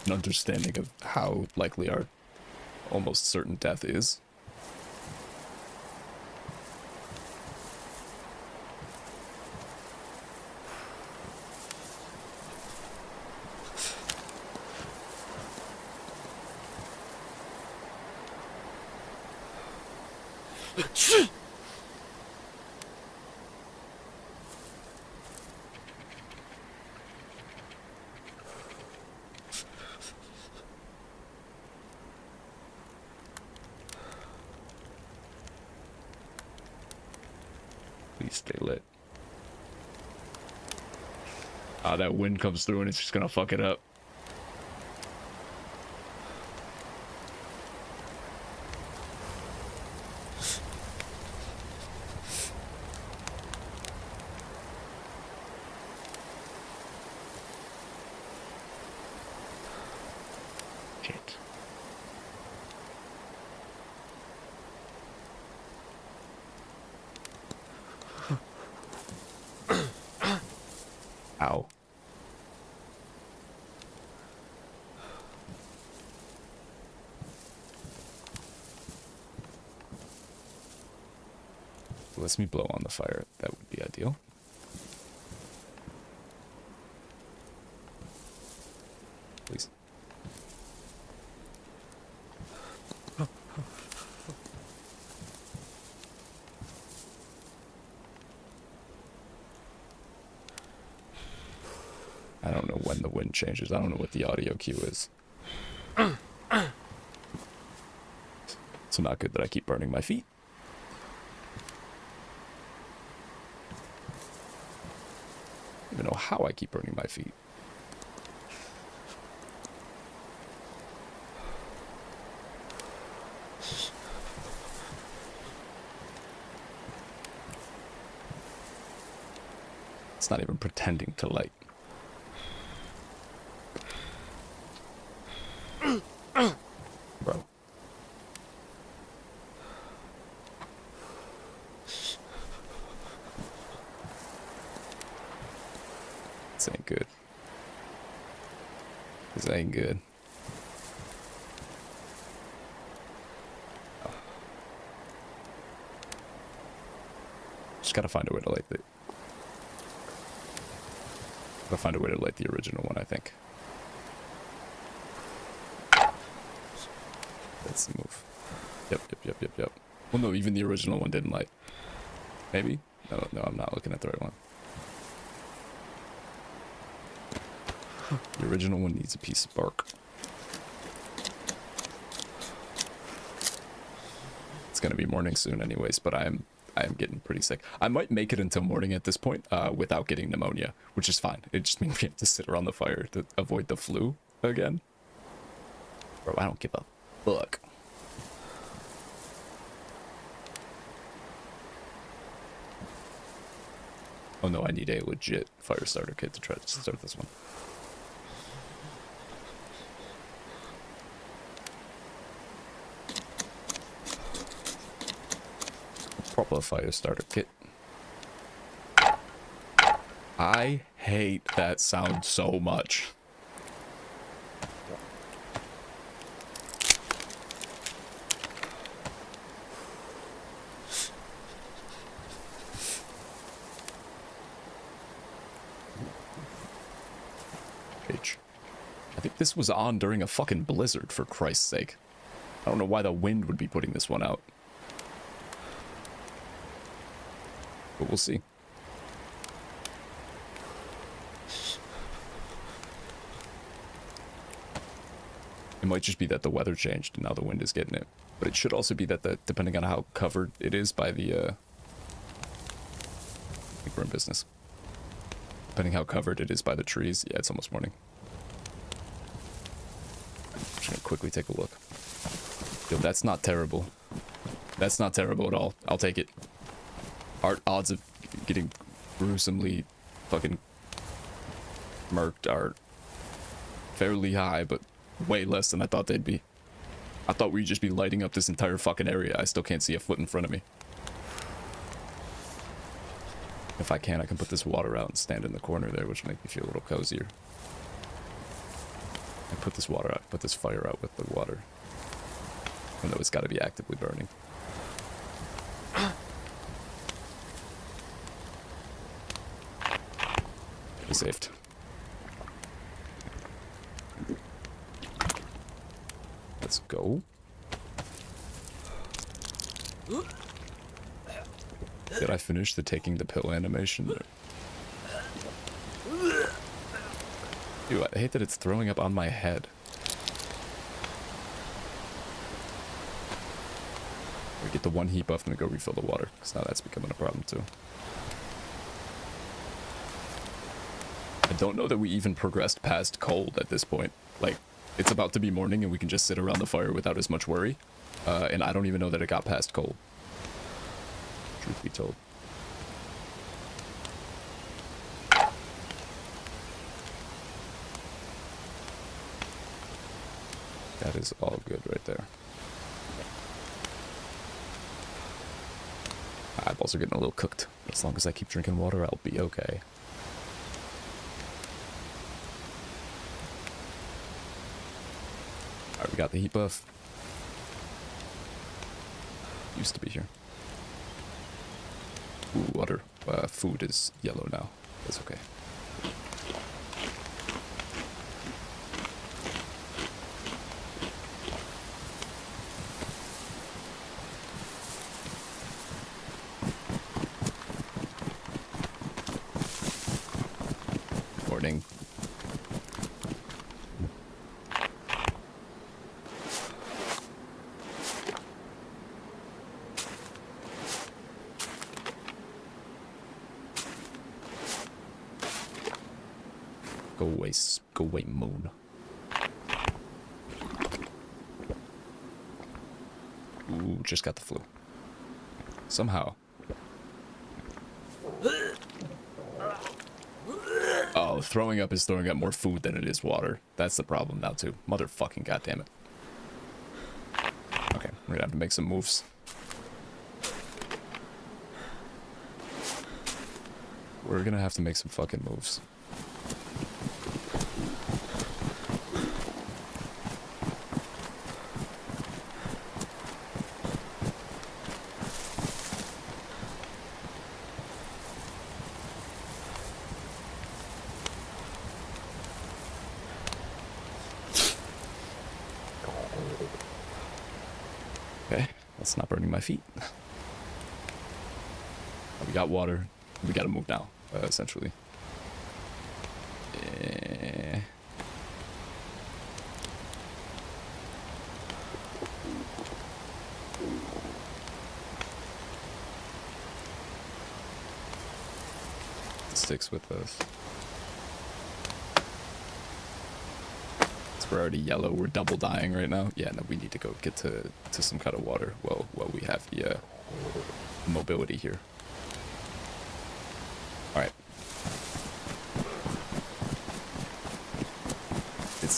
understanding of how likely our almost certain death is. Please stay lit. Ah, that wind comes through and it's just gonna fuck it up. Shit. Ow. Lets me blow on the fire. That would be ideal. Please. I don't know when the wind changes. I don't know what the audio cue is. It's not good that I keep burning my feet. I don't even know how I keep burning my feet. It's not even pretending to light. Bro. This ain't good. This ain't good. Oh. Just gotta find a way to light the... Gotta find a way to light the original one, I think. That's the move. Yep. Well, no, even the original one didn't light. Maybe? No, I'm not looking at the right one. The original one needs a piece of bark. It's gonna be morning soon anyways, but I am getting pretty sick. I might make it until morning at this point, without getting pneumonia, which is fine. It just means we have to sit around the fire to avoid the flu again. Bro, I don't give a fuck. Oh no, I need a legit fire starter kit to try to start this one. Proper fire starter kit. I hate that sound so much. I think this was on during a fucking blizzard, for Christ's sake. I don't know why the wind would be putting this one out. But we'll see. It might just be that the weather changed and now the wind is getting it. But it should also be that, depending on how covered it is by the, I think we're in business. Depending how covered it is by the trees. Yeah, it's almost morning. I'm just gonna quickly take a look. Yo, that's not terrible. That's not terrible at all. I'll take it. Our odds of getting gruesomely fucking murked are fairly high, but way less than I thought they'd be. I thought we'd just be lighting up this entire fucking area. I still can't see a foot in front of me. If I can put this water out and stand in the corner there, which will make me feel a little cozier. I put this water out, put this fire out with the water. Even though it's got to be actively burning. Be saved. Let's go. Did I finish the taking the pill animation? Dude, I hate that it's throwing up on my head. We get the one heat buff and go refill the water, because now that's becoming a problem too. I don't know that we even progressed past cold at this point. Like, it's about to be morning and we can just sit around the fire without as much worry. And I don't even know that it got past cold. Truth be told. That is all good right there. Eyeballs are getting a little cooked. As long as I keep drinking water, I'll be okay. Alright, we got the heat buff. Used to be here. Ooh, water. Food is yellow now. That's okay. Morning. Go away, moon. Ooh, just got the flu. Somehow. Oh, throwing up is throwing up more food than it is water. That's the problem now, too. Motherfucking goddammit. Okay, we're gonna have to make some moves. We're gonna have to make some fucking moves. Okay, that's not burning my feet. We got water. We gotta move now, essentially. sticks with us. We're already yellow. We're double dying right now. Yeah, no, we need to go get to some kind of water. Well, we have the mobility here. All right.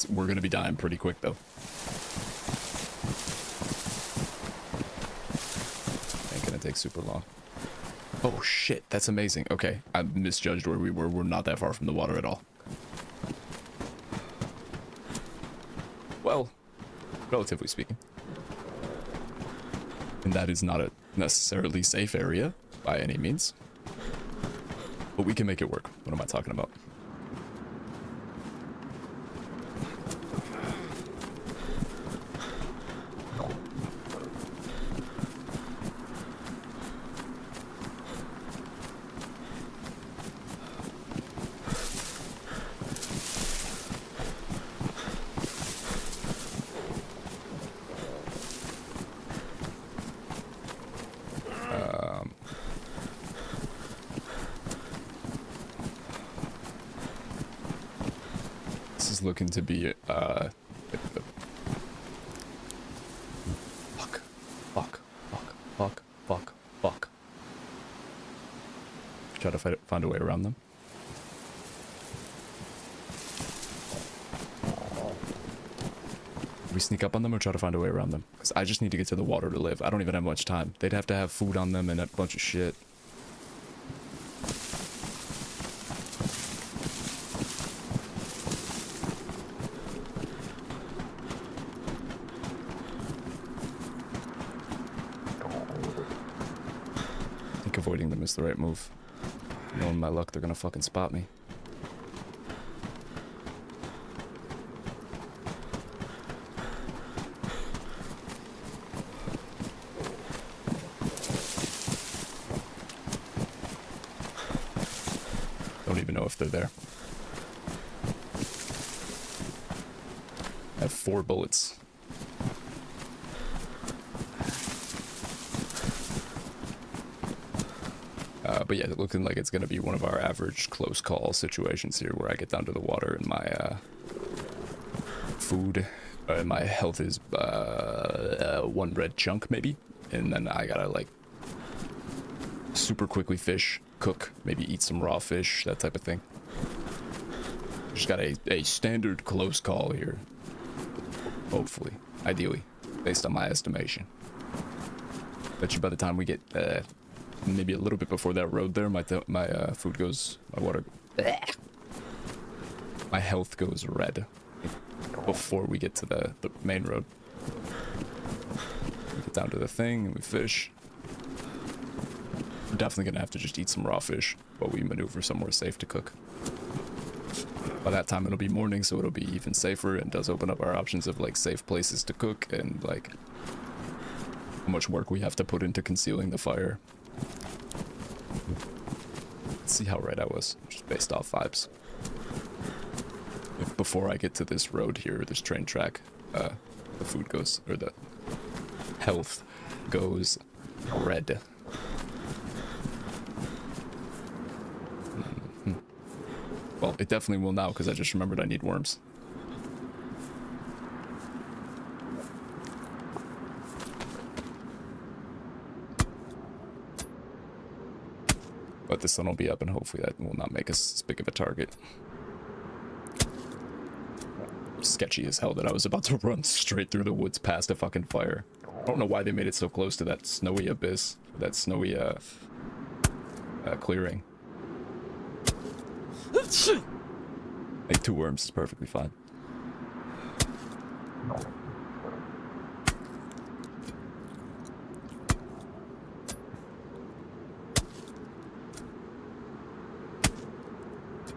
We're gonna be dying pretty quick though. Ain't gonna take super long. Oh shit, that's amazing. Okay, I misjudged where we were. We're not that far from the water at all. Well, relatively speaking. And that is not a necessarily safe area by any means. But we can make it work. What am I talking about? Looking to be fuck. Try to find a way around them. We sneak up on them or try to find a way around them? Because I just need to get to the water to live. I don't even have much time. They'd have to have food on them and a bunch of shit. Avoiding them is the right move. Knowing my luck, they're gonna fucking spot me. Don't even know if they're there. I have 4 bullets. But yeah, looking like it's going to be one of our average close call situations here where I get down to the water and my food, my health is 1 red chunk maybe. And then I gotta like super quickly fish, cook, maybe eat some raw fish, that type of thing. Just got a standard close call here. Hopefully, ideally, based on my estimation. Bet you by the time we get maybe a little bit before that road there, my food goes, my water, my health goes red before we get to the main road. We get down to the thing and we fish. We're definitely gonna have to just eat some raw fish while we maneuver somewhere safe to cook. By that time it'll be morning, so it'll be even safer and does open up our options of like safe places to cook and like how much work we have to put into concealing the fire. Let's see how right I was, just based off vibes. If before I get to this road here, this train track, the food goes, or the health goes red. Well, it definitely will now, because I just remembered I need worms. But the sun will be up, and hopefully that will not make us as big of a target. Sketchy as hell that I was about to run straight through the woods past a fucking fire. I don't know why they made it so close to that snowy abyss, that snowy clearing. Like 2 worms is perfectly fine.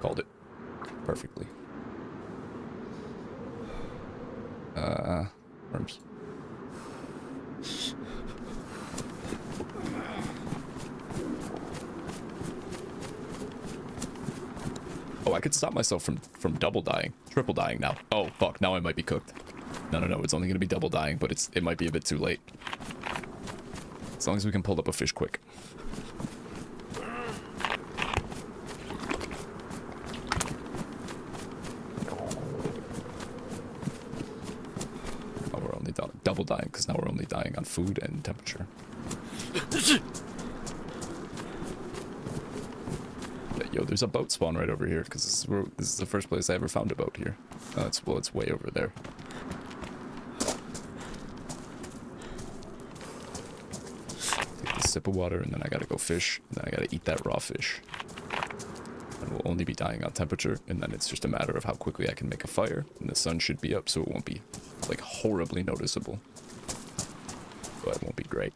Called it perfectly. Worms. Oh, I could stop myself from double dying, triple dying now. Oh fuck, now I might be cooked. No, it's only gonna be double dying, but it might be a bit too late. As long as we can pull up a fish quick. double dying because now we're only dying on food and temperature. Yeah, yo, there's a boat spawn right over here because this is the first place I ever found a boat here. It's way over there. Take a sip of water and then I gotta go fish. And then I gotta eat that raw fish. And we'll only be dying on temperature, and then it's just a matter of how quickly I can make a fire, and the sun should be up so it won't be like horribly noticeable, but it won't be great.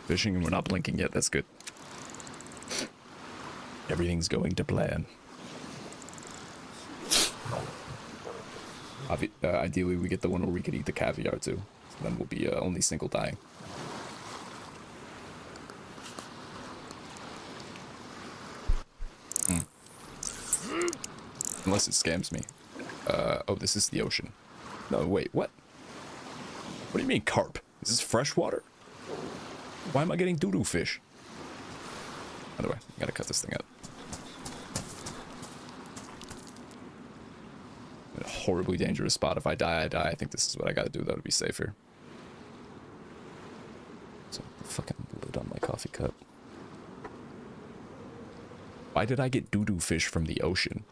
Fishing and we're not blinking yet, that's good. Everything's going to plan. Ideally we get the one where we could eat the caviar too, so then we'll be only single dying. Unless it scams me. Oh, this is the ocean. No, wait, what? What do you mean carp? Is this fresh water? Why am I getting doo-doo fish? By the way, I gotta cut this thing out. In a horribly dangerous spot. If I die, I die. I think this is what I gotta do, though, to be safe here. So, the fucking lid on my coffee cup. Why did I get doo-doo fish from the ocean?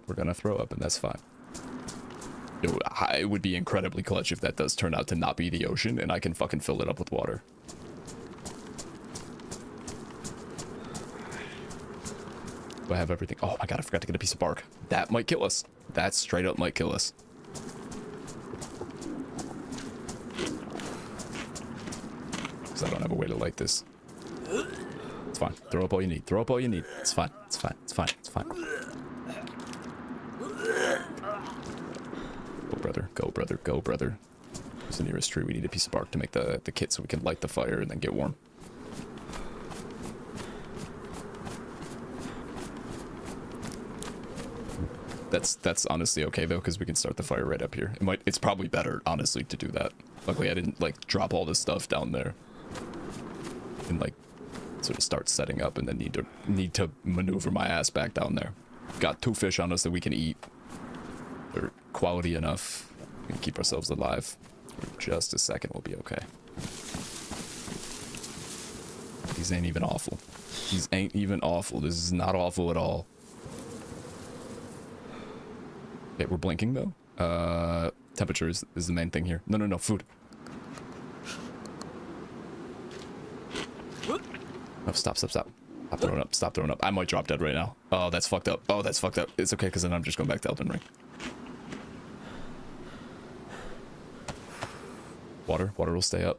We're gonna throw up, and that's fine. It would be incredibly clutch if that does turn out to not be the ocean, and I can fucking fill it up with water. Do I have everything? Oh my god, I forgot to get a piece of bark. That might kill us. That straight up might kill us. Because I don't have a way to light this. It's fine. Throw up all you need. Throw up all you need. It's fine. It's fine. It's fine. It's fine. Go, brother. Go, brother. Go, brother. It's the nearest tree. We need a piece of bark to make the kit so we can light the fire and then get warm. That's honestly okay though, because we can start the fire right up here. It's probably better, honestly, to do that. Luckily, I didn't like drop all this stuff down there and like sort of start setting up and then need to maneuver my ass back down there. Got 2 fish on us that we can eat. They're quality enough. We can keep ourselves alive for just a second. We'll be okay. These ain't even awful. These ain't even awful. This is not awful at all. Okay, we're blinking though. Temperature is the main thing here. No, food. Oh, stop. Stop throwing up. Stop throwing up. I might drop dead right now. Oh, that's fucked up. Oh, that's fucked up. It's okay, because then I'm just going back to Elden Ring. Water will stay up.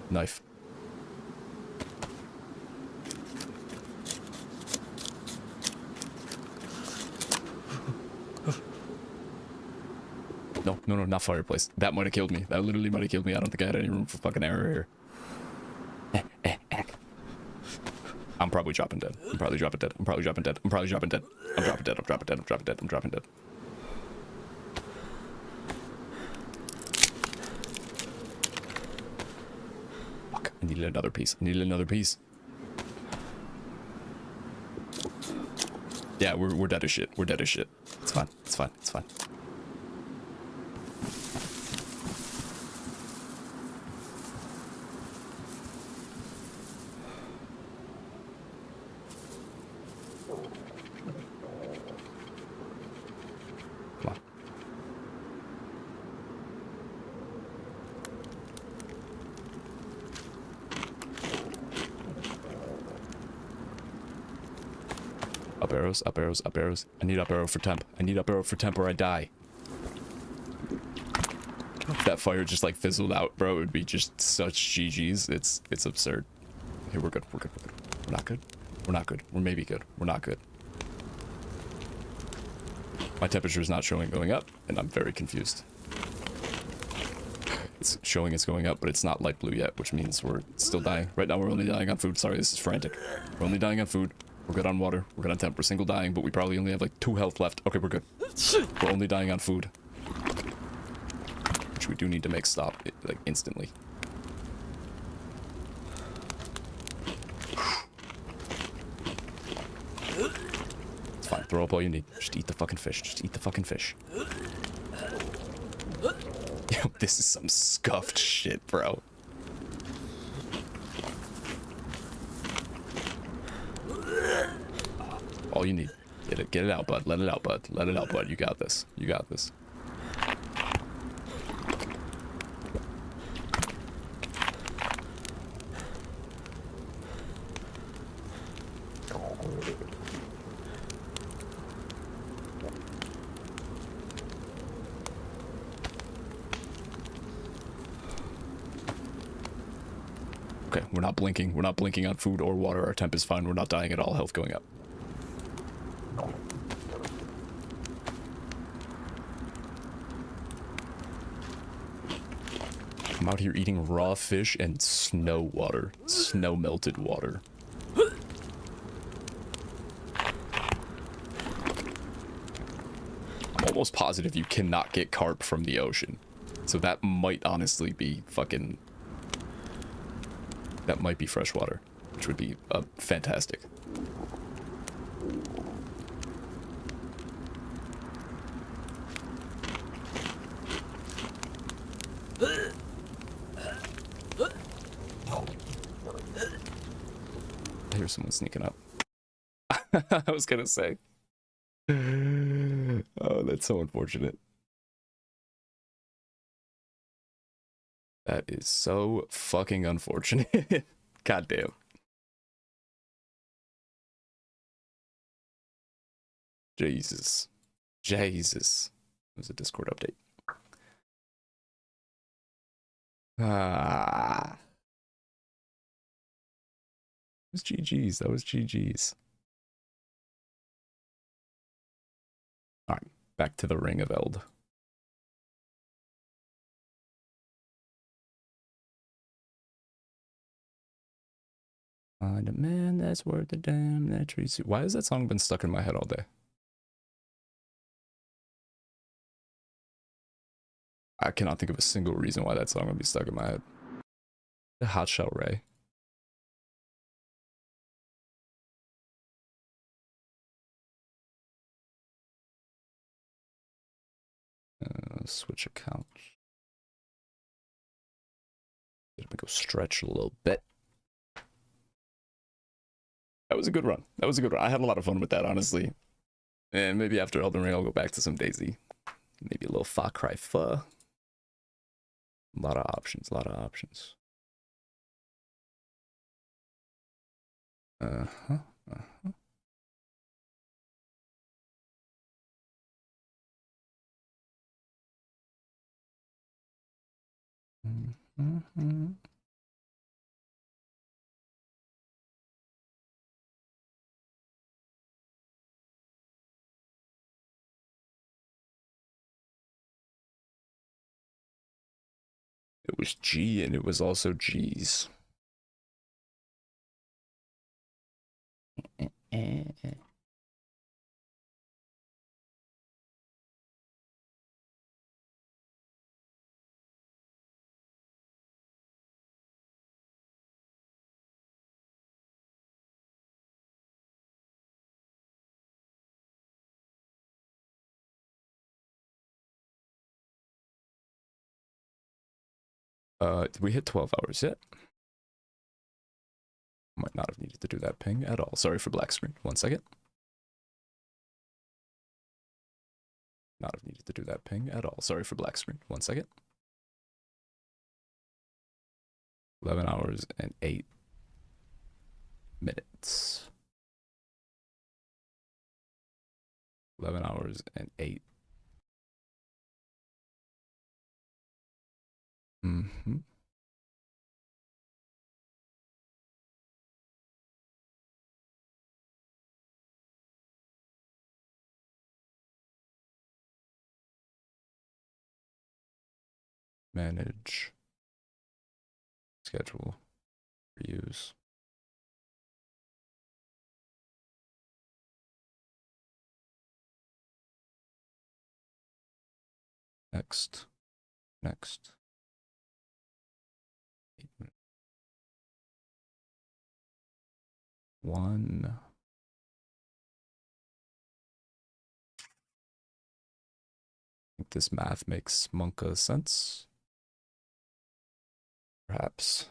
Knife. No, not fireplace. That might have killed me. That literally might have killed me. I don't think I had any room for fucking error here. I'm probably dropping dead. I'm probably dropping dead. I'm dropping dead. I'm dropping dead. Fuck, I needed another piece. Yeah, we're dead as shit. It's fine. Up arrows. I need up arrow for temp or I die. If that fire just like fizzled out, bro, it would be just such GG's. It's absurd. Okay, we're good. We're not good. We're maybe good. We're not good. My temperature is not showing going up, and I'm very confused. It's showing it's going up, but it's not light blue yet, which means we're still dying. Right now we're only dying on food. Sorry, this is frantic. We're only dying on food. We're good on water. We're good on temp. We're single dying, but we probably only have like 2 health left. Okay, we're good. We're only dying on food. Which we do need to make stop, like, instantly. It's fine. Throw up all you need. Just eat the fucking fish. Just eat the fucking fish. Yo, this is some scuffed shit, bro. All you need. Get it out, bud. Let it out, bud. Let it out, bud. You got this. You got this. Okay, we're not blinking. We're not blinking on food or water. Our temp is fine. We're not dying at all. Health going up. I'm out here eating raw fish and snow water. Snow melted water. I'm almost positive you cannot get carp from the ocean. So that might honestly be fucking... That might be freshwater, which would be fantastic. I hear someone sneaking up. I was gonna say. Oh, that's so unfortunate. That is so fucking unfortunate. God damn. Jesus. Jesus. It was a Discord update. Ah. It was GG's. That was GG's. Alright, back to the Ring of Eld. Find a man that's worth the damn that treats you. Why has that song been stuck in my head all day? I cannot think of a single reason why that song would be stuck in my head. The Hot Shell Ray. Switch account. Let me go stretch a little bit. That was a good run. That was a good run. I had a lot of fun with that, honestly. And maybe after Elden Ring, I'll go back to some Daisy. Maybe a little Far Cry 4. A lot of options, a lot of options. Uh-huh, uh-huh. Mm-hmm. It was G and it was also G's. Did we hit 12 hours yet? Might not have needed to do that ping at all. Sorry for black screen. 1 second. Not have needed to do that ping at all. Sorry for black screen. 1 second. 11 hours and 8 minutes. 11 hours and 8. Mm-hmm. Manage. Schedule. Reuse. Next. Next. 1. I think this math makes monka sense. Perhaps.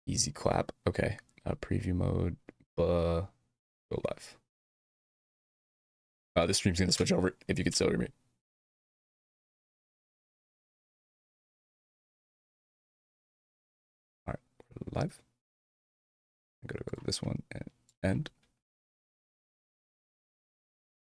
Easy clap. Okay. Preview mode. Go live. The stream's gonna switch over if you could still hear me. Alright, live. I'm gonna go to this one and end.